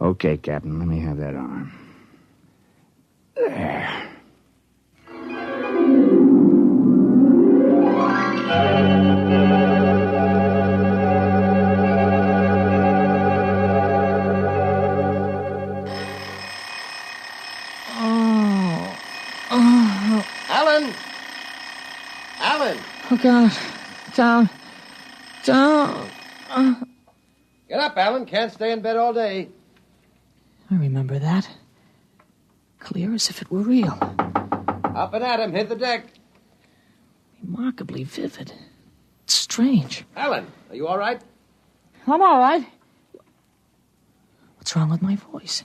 Okay, Captain, let me have that arm. There. Alan! Alan! Oh, God. Down. Get up, Alan. Can't stay in bed all day. I remember that. Clear as if it were real. Up and at him. Hit the deck. Remarkably vivid. It's strange. Alan, are you all right? I'm all right. What's wrong with my voice?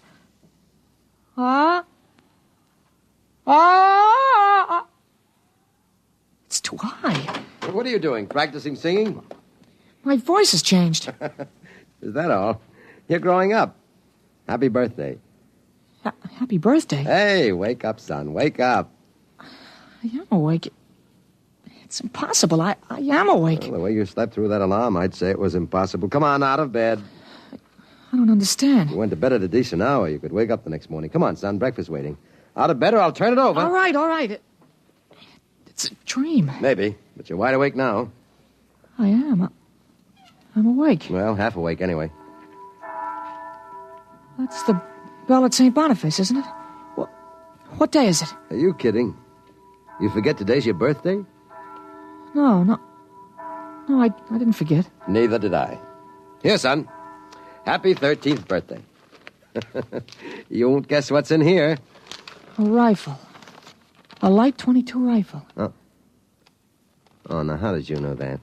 It's too high. What are you doing? Practicing singing? My voice has changed. Is that all? You're growing up. Happy birthday. Happy birthday? Hey, wake up, son. Wake up. I am awake. It's impossible. I am awake. Well, the way you slept through that alarm, I'd say it was impossible. Come on, out of bed. I don't understand. You went to bed at a decent hour. You could wake up the next morning. Come on, son. Breakfast waiting. Out of bed or I'll turn it over. All right. It's a dream. Maybe, but you're wide awake now. I am. I'm awake. Well, half awake anyway. That's the bell at St. Boniface, isn't it? What day is it? Are you kidding? You forget today's your birthday? No, I didn't forget. Neither did I. Here, son. Happy 13th birthday. You won't guess what's in here. A rifle. A light .22 rifle. Oh, now how did you know that?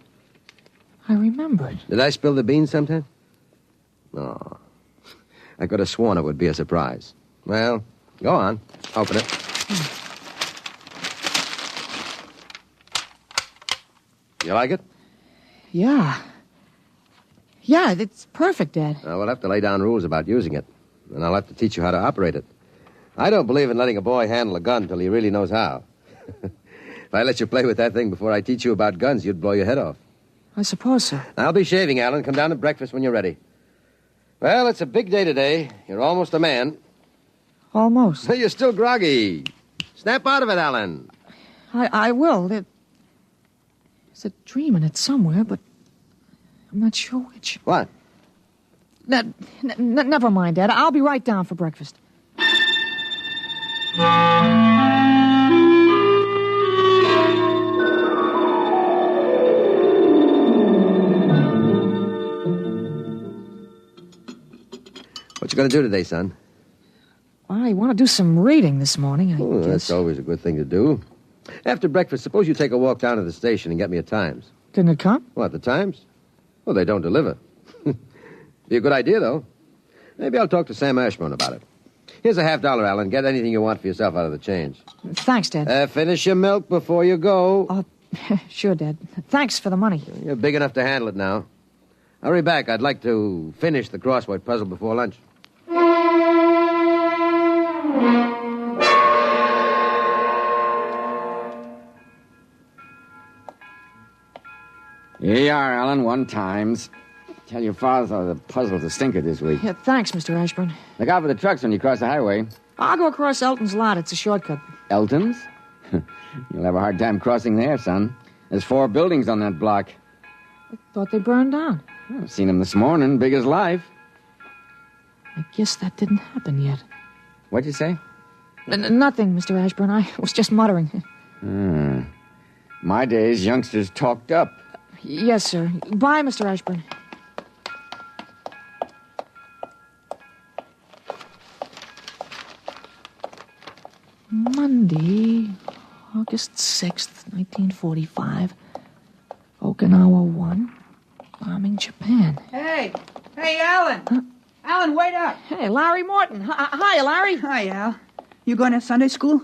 I remembered. Did I spill the beans sometime? Oh, I could have sworn it would be a surprise. Well, go on. Open it. You like it? Yeah. Yeah, it's perfect, Dad. We'll have to lay down rules about using it, and I'll have to teach you how to operate it. I don't believe in letting a boy handle a gun till he really knows how. If I let you play with that thing before I teach you about guns, you'd blow your head off. I suppose so. I'll be shaving, Alan. Come down to breakfast when you're ready. Well, it's a big day today. You're almost a man. Almost. You're still groggy. Snap out of it, Alan. I will. There's a dream in it somewhere, but I'm not sure which. What? Never mind, Dad. I'll be right down for breakfast. What you going to do today, son? I want to do some reading this morning, I guess. That's always a good thing to do. After breakfast, suppose you take a walk down to the station and get me a Times. Didn't it come? What, the Times? Well, they don't deliver. Be a good idea, though. Maybe I'll talk to Sam Ashburn about it. Here's $50, Alan. Get anything you want for yourself out of the change. Thanks, Dad. Finish your milk before you go. Sure, Dad. Thanks for the money. You're big enough to handle it now. Hurry back. I'd like to finish the crossword puzzle before lunch. Here you are, Alan. 1 Times. Tell your father the puzzle's a stinker this week. Yeah, thanks, Mr. Ashburn. Look out for the trucks when you cross the highway. I'll go across Elton's lot. It's a shortcut. Elton's? You'll have a hard time crossing there, son. There's 4 buildings on that block. I thought they burned down. I've seen them this morning, big as life. I guess that didn't happen yet. What'd you say? Nothing, Mr. Ashburn. I was just muttering. My days, youngsters talked up. Yes, sir. Bye, Mr. Ashburn. Monday, August 6th, 1945. Okinawa 1. Bombing Japan. Hey, Alan. Huh? Alan, wait up. Hey, Larry Morton. Hi, Larry. Hi, Al. You going to Sunday school?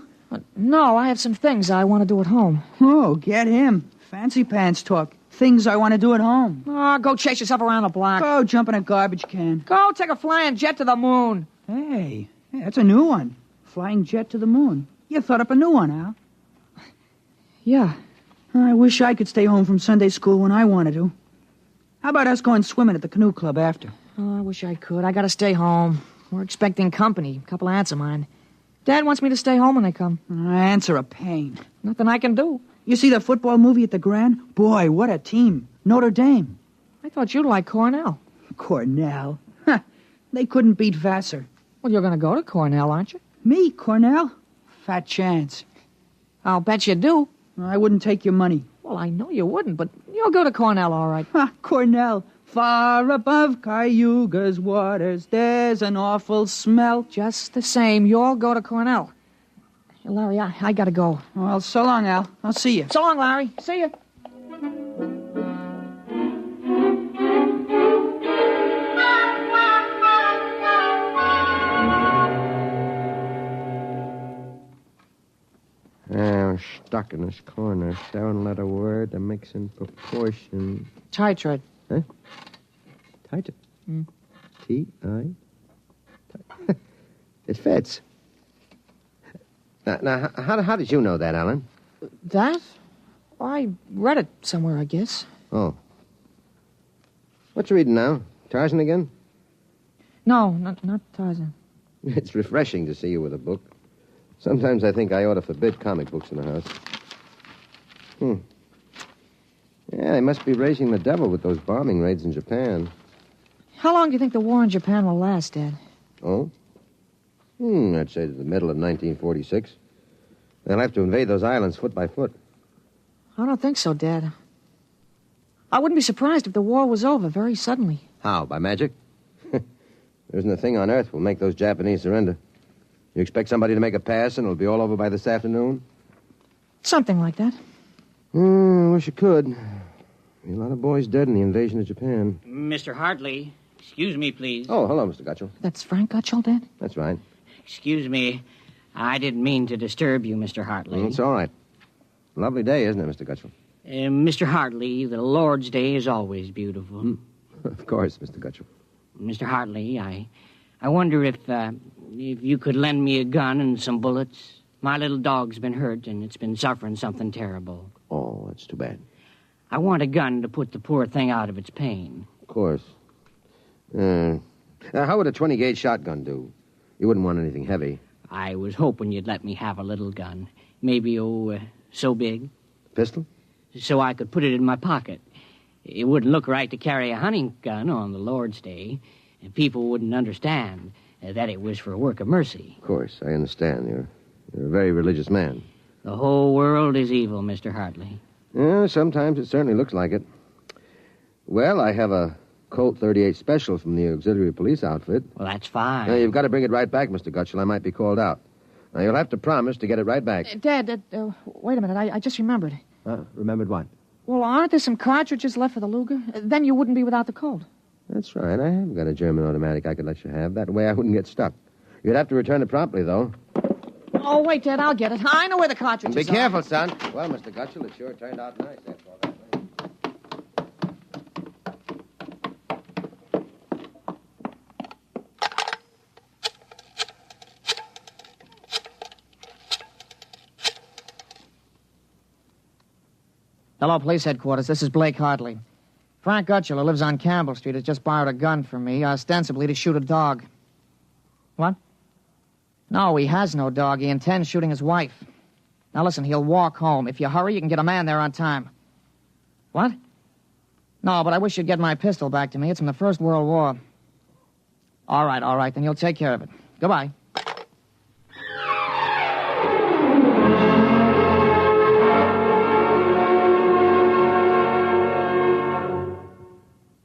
No, I have some things I want to do at home. Oh, get him. Fancy pants talk. Things I want to do at home. Oh, go chase yourself around the block. Go jump in a garbage can. Go take a flying jet to the moon. Hey, that's a new one. Flying jet to the moon. You thought up a new one, Al. Yeah. I wish I could stay home from Sunday school when I wanted to. How about us going swimming at the canoe club after? Oh, I wish I could. I gotta stay home. We're expecting company. A couple of aunts of mine. Dad wants me to stay home when they come. Aunts are a pain. Nothing I can do. You see the football movie at the Grand? Boy, what a team. Notre Dame. I thought you'd like Cornell. Cornell? Huh. They couldn't beat Vassar. Well, you're gonna go to Cornell, aren't you? Me, Cornell? Fat chance. I'll bet you do. I wouldn't take your money. Well, I know you wouldn't, but you'll go to Cornell, all right. Cornell. Far above Cayuga's waters, there's an awful smell. Just the same, you'll go to Cornell. Hey, Larry, I gotta go. Well, so long, Al. I'll see you. So long, Larry. See you. I'm stuck in this corner. 7-letter word, a mix in proportion. Titrate. Huh? Titrate? T-I? It fits. Now, how did you know that, Alan? That? I read it somewhere, I guess. Oh. What you reading now? Tarzan again? No, not Tarzan. It's refreshing to see you with a book. Sometimes I think I ought to forbid comic books in the house. Yeah, they must be raising the devil with those bombing raids in Japan. How long do you think the war in Japan will last, Dad? Oh? I'd say to the middle of 1946. They'll have to invade those islands foot by foot. I don't think so, Dad. I wouldn't be surprised if the war was over very suddenly. How, by magic? There isn't a thing on earth will make those Japanese surrender. You expect somebody to make a pass and it'll be all over by this afternoon? Something like that. I wish it could. A lot of boys dead in the invasion of Japan. Mr. Hartley, excuse me, please. Oh, hello, Mr. Gutchell. That's Frank Gutchell, Dad? That's right. Excuse me. I didn't mean to disturb you, Mr. Hartley. It's all right. Lovely day, isn't it, Mr. Gutchell? Mr. Hartley, the Lord's Day is always beautiful. Of course, Mr. Gutchell. Mr. Hartley, I wonder if you could lend me a gun and some bullets. My little dog's been hurt, and it's been suffering something terrible. Oh, that's too bad. I want a gun to put the poor thing out of its pain. Of course. Now, how would a 20-gauge shotgun do? You wouldn't want anything heavy. I was hoping you'd let me have a little gun. Maybe, so big. Pistol? So I could put it in my pocket. It wouldn't look right to carry a hunting gun on the Lord's Day, and people wouldn't understand that it was for a work of mercy. Of course, I understand. You're a very religious man. The whole world is evil, Mr. Hartley. Yeah, sometimes it certainly looks like it. Well, I have a Colt 38 Special from the auxiliary police outfit. Well, that's fine. Now, you've got to bring it right back, Mr. Gutchell. I might be called out. Now, you'll have to promise to get it right back. Dad, wait a minute. I just remembered. Remembered what? Well, aren't there some cartridges left for the Luger? Then you wouldn't be without the Colt. That's right. I have got a German automatic I could let you have. That way I wouldn't get stuck. You'd have to return it promptly, though. Oh, wait, Dad, I'll get it. I know where the cartridges Be are. careful, son. Well, Mr. Gutchell, it sure turned out nice after all that. Hello, police headquarters. This is Blake Hartley. Frank Gutchell, who lives on Campbell Street, has just borrowed a gun from me, ostensibly to shoot a dog. What? No, he has no dog. He intends shooting his wife. Now, listen, he'll walk home. If you hurry, you can get a man there on time. What? No, but I wish you'd get my pistol back to me. It's from the First World War. All right. Then you'll take care of it. Goodbye.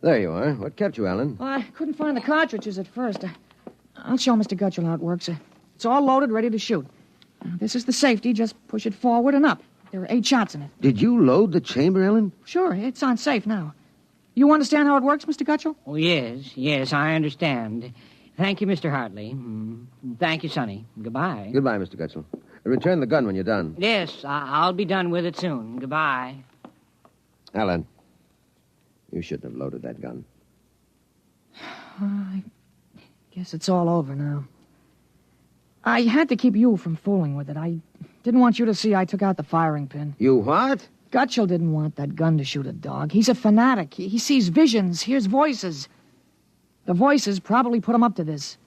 There you are. What kept you, Alan? Well, I couldn't find the cartridges at first. I'll show Mr. Gutchell how it works. It's all loaded, ready to shoot. This is the safety. Just push it forward and up. There are 8 shots in it. Did you load the chamber, Ellen? Sure, it's on safe now. You understand how it works, Mr. Gutchell? Oh, yes, I understand. Thank you, Mr. Hartley. Thank you, Sonny. Goodbye. Goodbye, Mr. Gutchell. Return the gun when you're done. Yes, I'll be done with it soon. Goodbye. Alan, you shouldn't have loaded that gun. I guess it's all over now. I had to keep you from fooling with it. I didn't want you to see I took out the firing pin. You what? Gutchell didn't want that gun to shoot a dog. He's a fanatic. He sees visions, hears voices. The voices probably put him up to this.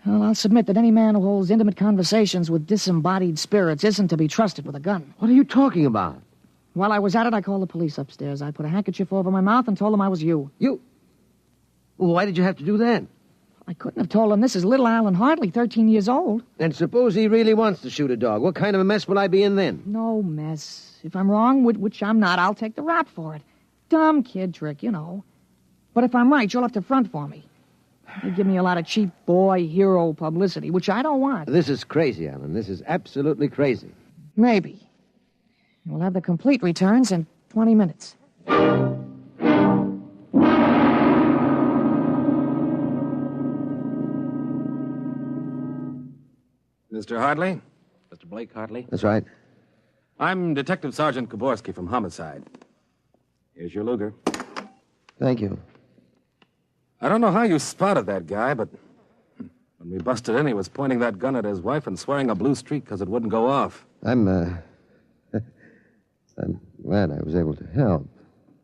Well, I'll submit that any man who holds intimate conversations with disembodied spirits isn't to be trusted with a gun. What are you talking about? While I was at it, I called the police upstairs. I put a handkerchief over my mouth and told them I was you. You? Well, why did you have to do that? I couldn't have told them this is little Alan Hartley, 13 years old. And suppose he really wants to shoot a dog. What kind of a mess will I be in then? No mess. If I'm wrong, which I'm not, I'll take the rap for it. Dumb kid trick, you know. But if I'm right, you'll have to front for me. You give me a lot of cheap boy hero publicity, which I don't want. This is crazy, Alan. This is absolutely crazy. Maybe. We'll have the complete returns in 20 minutes. Mr. Hartley? Mr. Blake Hartley? That's right. I'm Detective Sergeant Koborski from Homicide. Here's your Luger. Thank you. I don't know how you spotted that guy, but when we busted in, he was pointing that gun at his wife and swearing a blue streak because it wouldn't go off. I'm glad I was able to help.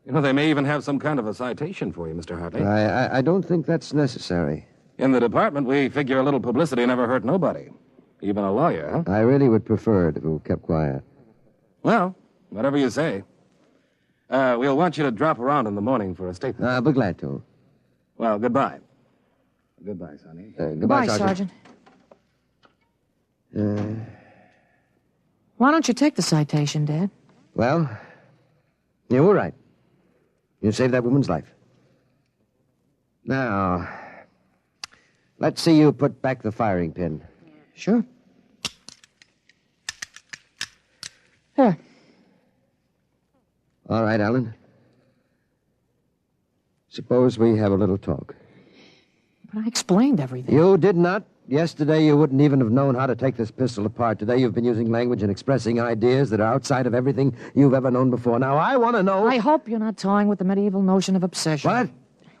You know, they may even have some kind of a citation for you, Mr. Hartley. I don't think that's necessary. In the department, we figure a little publicity never hurt nobody. Even a lawyer, huh? I really would prefer it if you kept quiet. Well, whatever you say. We'll want you to drop around in the morning for a statement. I'll be glad to. Well, goodbye. Goodbye, Sonny. Goodbye, Sergeant. Why don't you take the citation, Dad? Well, you were right. You saved that woman's life. Now, let's see you put back the firing pin. Sure. Here. All right, Alan. Suppose we have a little talk. But I explained everything. You did not. Yesterday, you wouldn't even have known how to take this pistol apart. Today, you've been using language and expressing ideas that are outside of everything you've ever known before. Now, I want to know... I hope you're not toying with the medieval notion of obsession. What?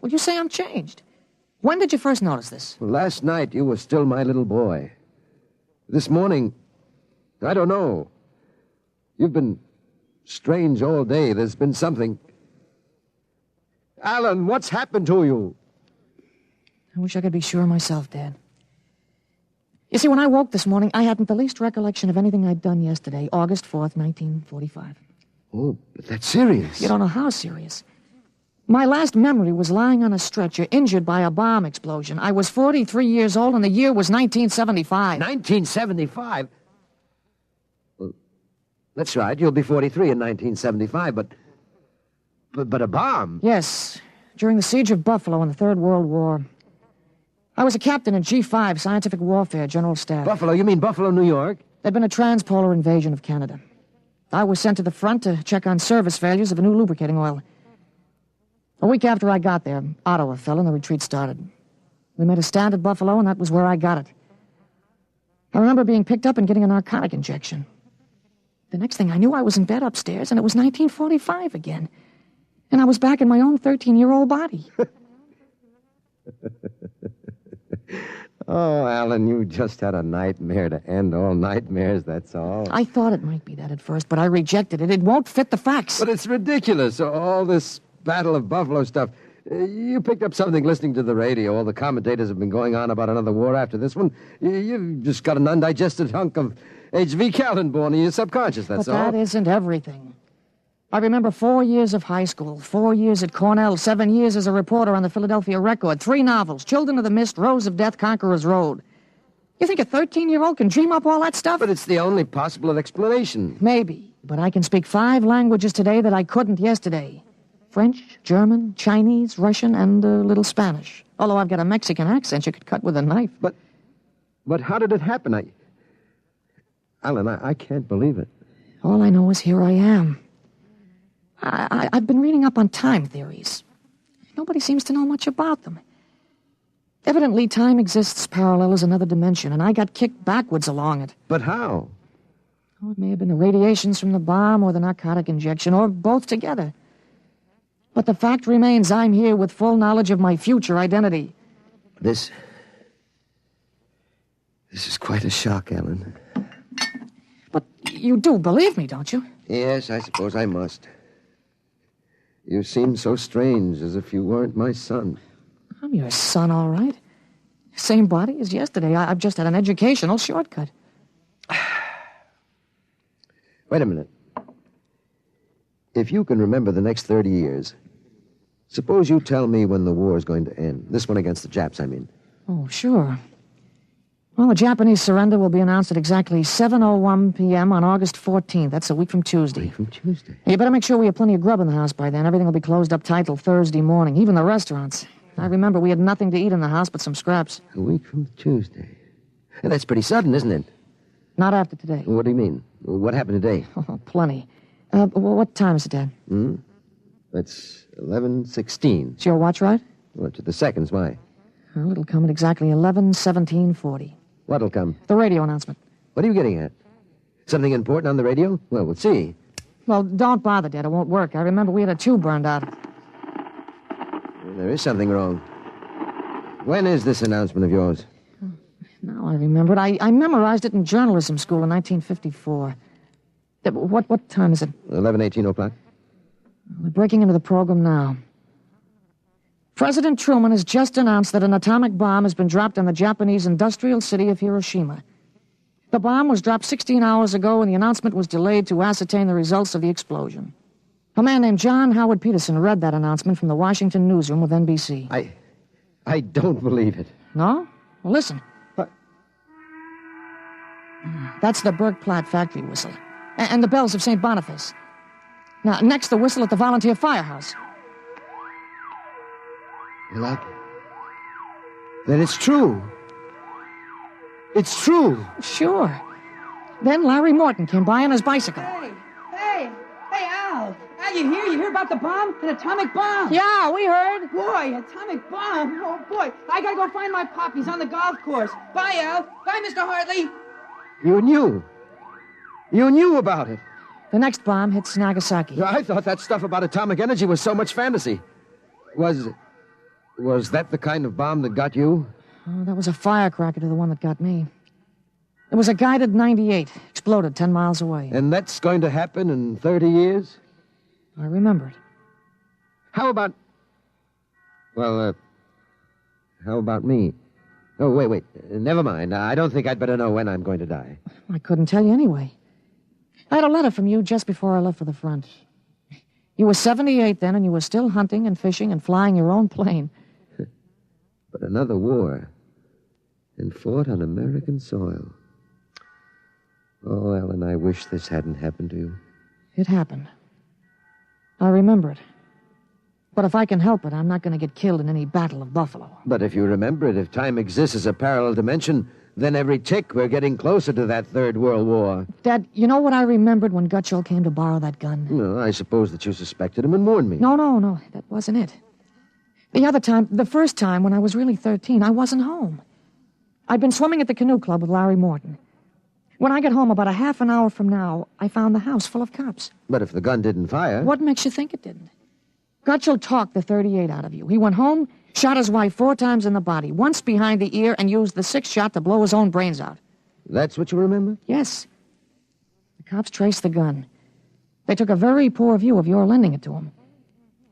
Well, you say I'm changed. When did you first notice this? Well, last night, you were still my little boy. This morning, I don't know. You've been strange all day. There's been something... Alan, what's happened to you? I wish I could be sure myself, Dad. You see, when I woke this morning, I hadn't the least recollection of anything I'd done yesterday, August 4th, 1945. Oh, but that's serious. You don't know how serious. My last memory was lying on a stretcher, injured by a bomb explosion. I was 43 years old, and the year was 1975. 1975? Well, that's right. You'll be 43 in 1975, but a bomb? Yes, during the siege of Buffalo in the Third World War. I was a captain in G5, Scientific Warfare, General Staff. Buffalo? You mean Buffalo, New York? There'd been a transpolar invasion of Canada. I was sent to the front to check on service failures of a new lubricating oil. A week after I got there, Ottawa fell and the retreat started. We made a stand at Buffalo, and that was where I got it. I remember being picked up and getting a narcotic injection. The next thing I knew, I was in bed upstairs, and it was 1945 again. And I was back in my own 13-year-old body. Oh, Alan, you just had a nightmare to end all nightmares, that's all. I thought it might be that at first, but I rejected it. It won't fit the facts. But it's ridiculous, all this Battle of Buffalo stuff. You picked up something listening to the radio. All the commentators have been going on about another war after this one. You've just got an undigested hunk of H.V. Kallenborn in your subconscious, that's all. But that isn't everything. I remember 4 years of high school, 4 years at Cornell, 7 years as a reporter on the Philadelphia Record, 3 novels, Children of the Mist, Rose of Death, Conqueror's Road. You think a 13-year-old can dream up all that stuff? But it's the only possible explanation. Maybe, but I can speak 5 languages today that I couldn't yesterday. French, German, Chinese, Russian, and a little Spanish. Although I've got a Mexican accent you could cut with a knife. But how did it happen? Alan, I can't believe it. All I know is here I am. I've been reading up on time theories. Nobody seems to know much about them. Evidently, time exists parallel as another dimension, and I got kicked backwards along it. But how? Oh, it may have been the radiations from the bomb or the narcotic injection, or both together. But the fact remains I'm here with full knowledge of my future identity. This is quite a shock, Alan. But you do believe me, don't you? Yes, I suppose I must. You seem so strange, as if you weren't my son. I'm your son, all right. Same body as yesterday. I've just had an educational shortcut. Wait a minute. If you can remember the next 30 years, suppose you tell me when the war is going to end. This one against the Japs, I mean. Oh, sure. Well, the Japanese surrender will be announced at exactly 7:01 p.m. on August 14th. That's a week from Tuesday. Week from Tuesday? You better make sure we have plenty of grub in the house by then. Everything will be closed up tight till Thursday morning, even the restaurants. I remember we had nothing to eat in the house but some scraps. A week from Tuesday. And that's pretty sudden, isn't it? Not after today. What do you mean? What happened today? Oh, plenty. What time is it, Dad? That's 11:16. Is your watch right? Well, to the seconds, why? Well, it'll come at exactly 11:17:40. What'll come? The radio announcement. What are you getting at? Something important on the radio? Well, we'll see. Well, don't bother, Dad. It won't work. I remember we had a tube burned out. Well, there is something wrong. When is this announcement of yours? Now I remember it. I memorized it in journalism school in 1954. What time is it? 11:18 o'clock. We're breaking into the program now. President Truman has just announced that an atomic bomb has been dropped on the Japanese industrial city of Hiroshima. The bomb was dropped 16 hours ago, and the announcement was delayed to ascertain the results of the explosion. A man named John Howard Peterson read that announcement from the Washington newsroom with NBC. I don't believe it. No? Well, listen. That's the Berg Platt factory whistle. And the bells of St. Boniface. Now, next, the whistle at the volunteer firehouse. You like it? Then it's true. It's true. Sure. Then Larry Morton came by on his bicycle. Hey, Al. Al, you hear? You hear about the bomb? An atomic bomb. Yeah, we heard. Boy, atomic bomb. Oh, boy. I gotta go find my pop. He's on the golf course. Bye, Al. Bye, Mr. Hartley. You knew. You knew about it. The next bomb hits Nagasaki. I thought that stuff about atomic energy was so much fantasy. Was that the kind of bomb that got you? Oh, that was a firecracker to the one that got me. It was a guided 98. Exploded 10 miles away. And that's going to happen in 30 years? I remember it. How about... how about me? Oh, wait. Never mind. I don't think I'd better know when I'm going to die. I couldn't tell you anyway. I had a letter from you just before I left for the front. You were 78 then, and you were still hunting and fishing and flying your own plane. But another war, and fought on American soil. Oh, Ellen, I wish this hadn't happened to you. It happened. I remember it. But if I can help it, I'm not going to get killed in any battle of Buffalo. But if you remember it, if time exists as a parallel dimension, then every tick we're getting closer to that Third World War. Dad, you know what I remembered when Gutschall came to borrow that gun? No, I suppose that you suspected him and warned me. No, that wasn't it. The first time when I was really 13, I wasn't home. I'd been swimming at the canoe club with Larry Morton. When I got home about a half an hour from now, I found the house full of cops. But if the gun didn't fire... What makes you think it didn't? Gutschall talked the 38 out of you. He went home, shot his wife 4 times in the body, once behind the ear, and used the 6th shot to blow his own brains out. That's what you remember? Yes. The cops traced the gun. They took a very poor view of your lending it to him.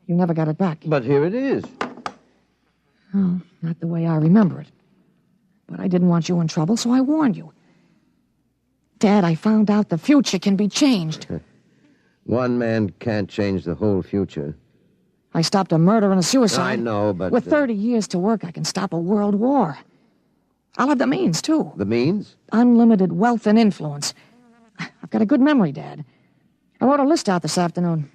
You never got it back. But here it is. Oh, not the way I remember it. But I didn't want you in trouble, so I warned you. Dad, I found out the future can be changed. One man can't change the whole future. I stopped a murder and a suicide. I know, but... With 30 years to work, I can stop a world war. I'll have the means, too. The means? Unlimited wealth and influence. I've got a good memory, Dad. I wrote a list out this afternoon.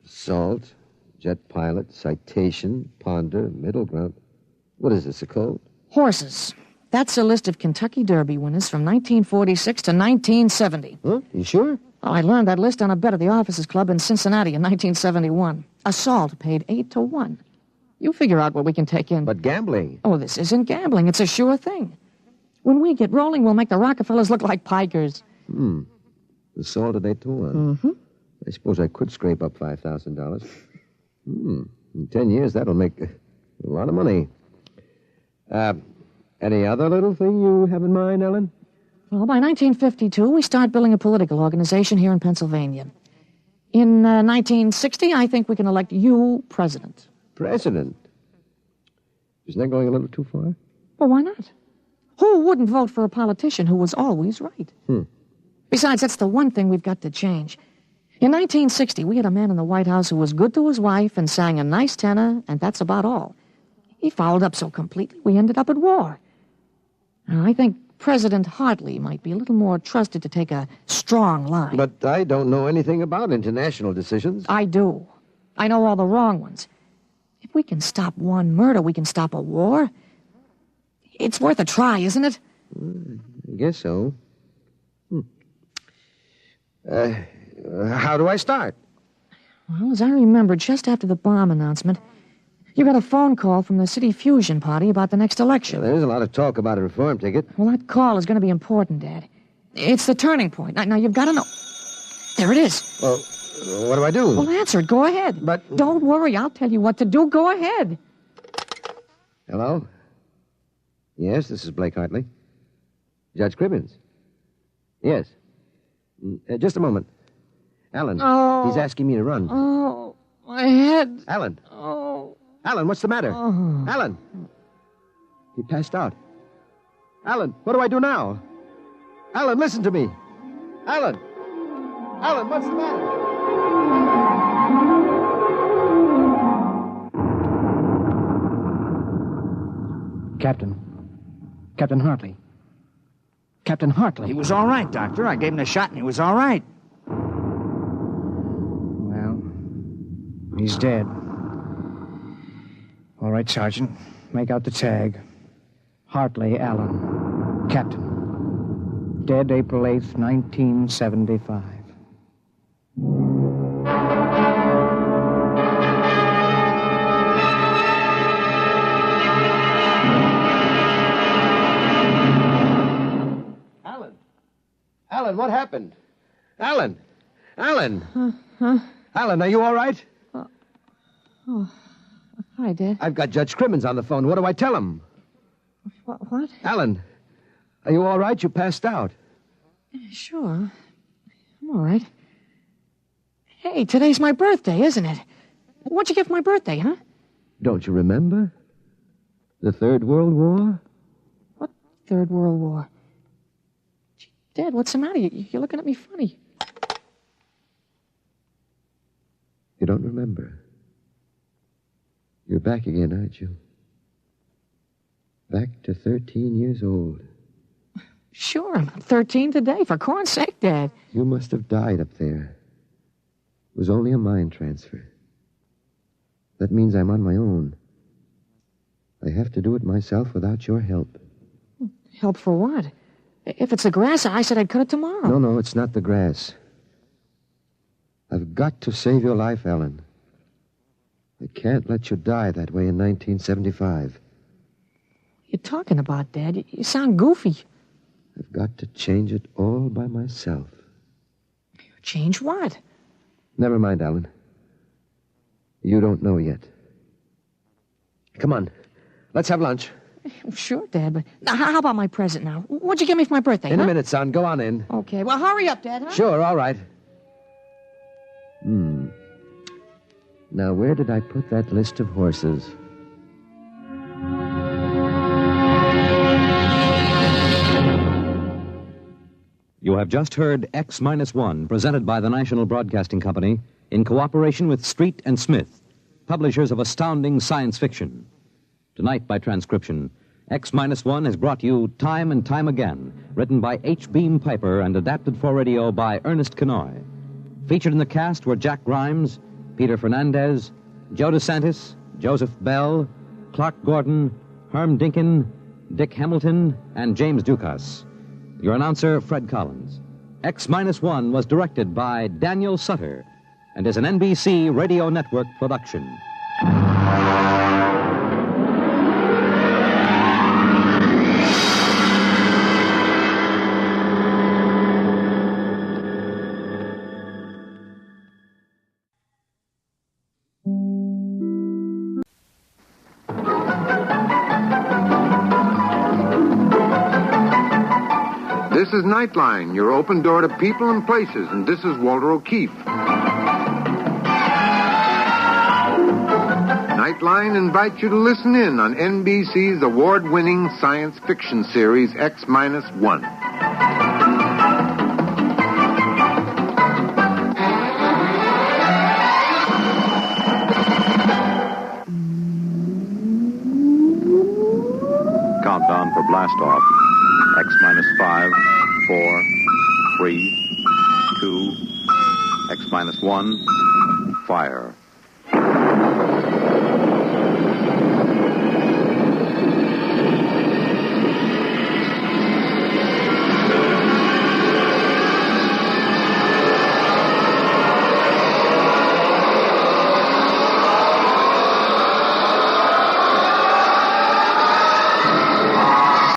Salt, jet pilot, citation, ponder, middle ground. What is this, a code? Horses. That's a list of Kentucky Derby winners from 1946 to 1970. Huh? You sure? Oh, I learned that list on a bet at the Officers Club in Cincinnati in 1971. Assault paid 8-1. You figure out what we can take in. But gambling. Oh, this isn't gambling. It's a sure thing. When we get rolling, we'll make the Rockefellers look like pikers. The salt at 8-1. Mm-hmm. I suppose I could scrape up $5,000. In 10 years, that'll make a lot of money. Any other little thing you have in mind, Ellen? Well, by 1952, we start building a political organization here in Pennsylvania. In 1960, I think we can elect you president. President? Isn't that going a little too far? Well, why not? Who wouldn't vote for a politician who was always right? Besides, that's the one thing we've got to change. In 1960, we had a man in the White House who was good to his wife and sang a nice tenor, and that's about all. He fouled up so completely, we ended up at war. Now, I think President Hartley might be a little more trusted to take a strong line. But I don't know anything about international decisions. I do. I know all the wrong ones. If we can stop one murder, we can stop a war. It's worth a try, isn't it? I guess so. How do I start? Well, as I remember, just after the bomb announcement, you got a phone call from the City Fusion Party about the next election. There's a lot of talk about a reform ticket. Well, that call is going to be important, Dad. It's the turning point. Now you've got to know. There it is. Well, what do I do? Well, answer it. Go ahead. But... Don't worry. I'll tell you what to do. Go ahead. Hello? Yes, this is Blake Hartley. Judge Cribbins. Yes. Just a moment. Alan, he's asking me to run. Oh, my head. Alan. Oh. Alan, what's the matter? Oh. Alan. He passed out. Alan, what do I do now? Alan, listen to me. Alan. Alan, what's the matter? Captain Hartley. Captain Hartley. He was all right, Doctor. I gave him a shot and he was all right. Well, he's dead. All right, Sergeant. Make out the tag. Hartley Allen. Captain. Dead April 8th, 1975. Alan, what happened? Alan! Alan! Huh? Alan, are you all right? Oh, hi, Dad. I've got Judge Crimmins on the phone. What do I tell him? What? Alan, are you all right? You passed out. Sure. I'm all right. Hey, today's my birthday, isn't it? What'd you get for my birthday, huh? Don't you remember? The Third World War? What Third World War? Gee, Dad, what's the matter? You're looking at me funny. You don't remember. You're back again, aren't you? Back to 13 years old. Sure, I'm 13 today. For corn's sake, Dad. You must have died up there. It was only a mind transfer. That means I'm on my own. I have to do it myself without your help. Help for what? If it's the grass, I said I'd cut it tomorrow. No, it's not the grass. I've got to save your life, Ellen. I can't let you die that way in 1975. What are you talking about, Dad? You sound goofy. I've got to change it all by myself. Change what? Never mind, Alan. You don't know yet. Come on. Let's have lunch. Sure, Dad, but now, how about my present now? What'd you get me for my birthday, In a minute, son. Go on in. Okay, well, hurry up, Dad, huh? Sure, all right. Now, where did I put that list of horses? You have just heard X-1, presented by the National Broadcasting Company in cooperation with Street and Smith, publishers of astounding science fiction. Tonight, by transcription, X-1 has brought you Time and Time Again, written by H. Beam Piper and adapted for radio by Ernest Kenoy. Featured in the cast were Jack Grimes, Peter Fernandez, Joe DeSantis, Joseph Bell, Clark Gordon, Herm Dinkin, Dick Hamilton, and James Dukas. Your announcer, Fred Collins. X-1 was directed by Daniel Sutter and is an NBC Radio Network production. This is Nightline, your open door to people and places, and this is Walter O'Keefe. Nightline invites you to listen in on NBC's award-winning science fiction series X-1. Countdown for blast-off. X-5, 4, 3, 2, X-1, fire.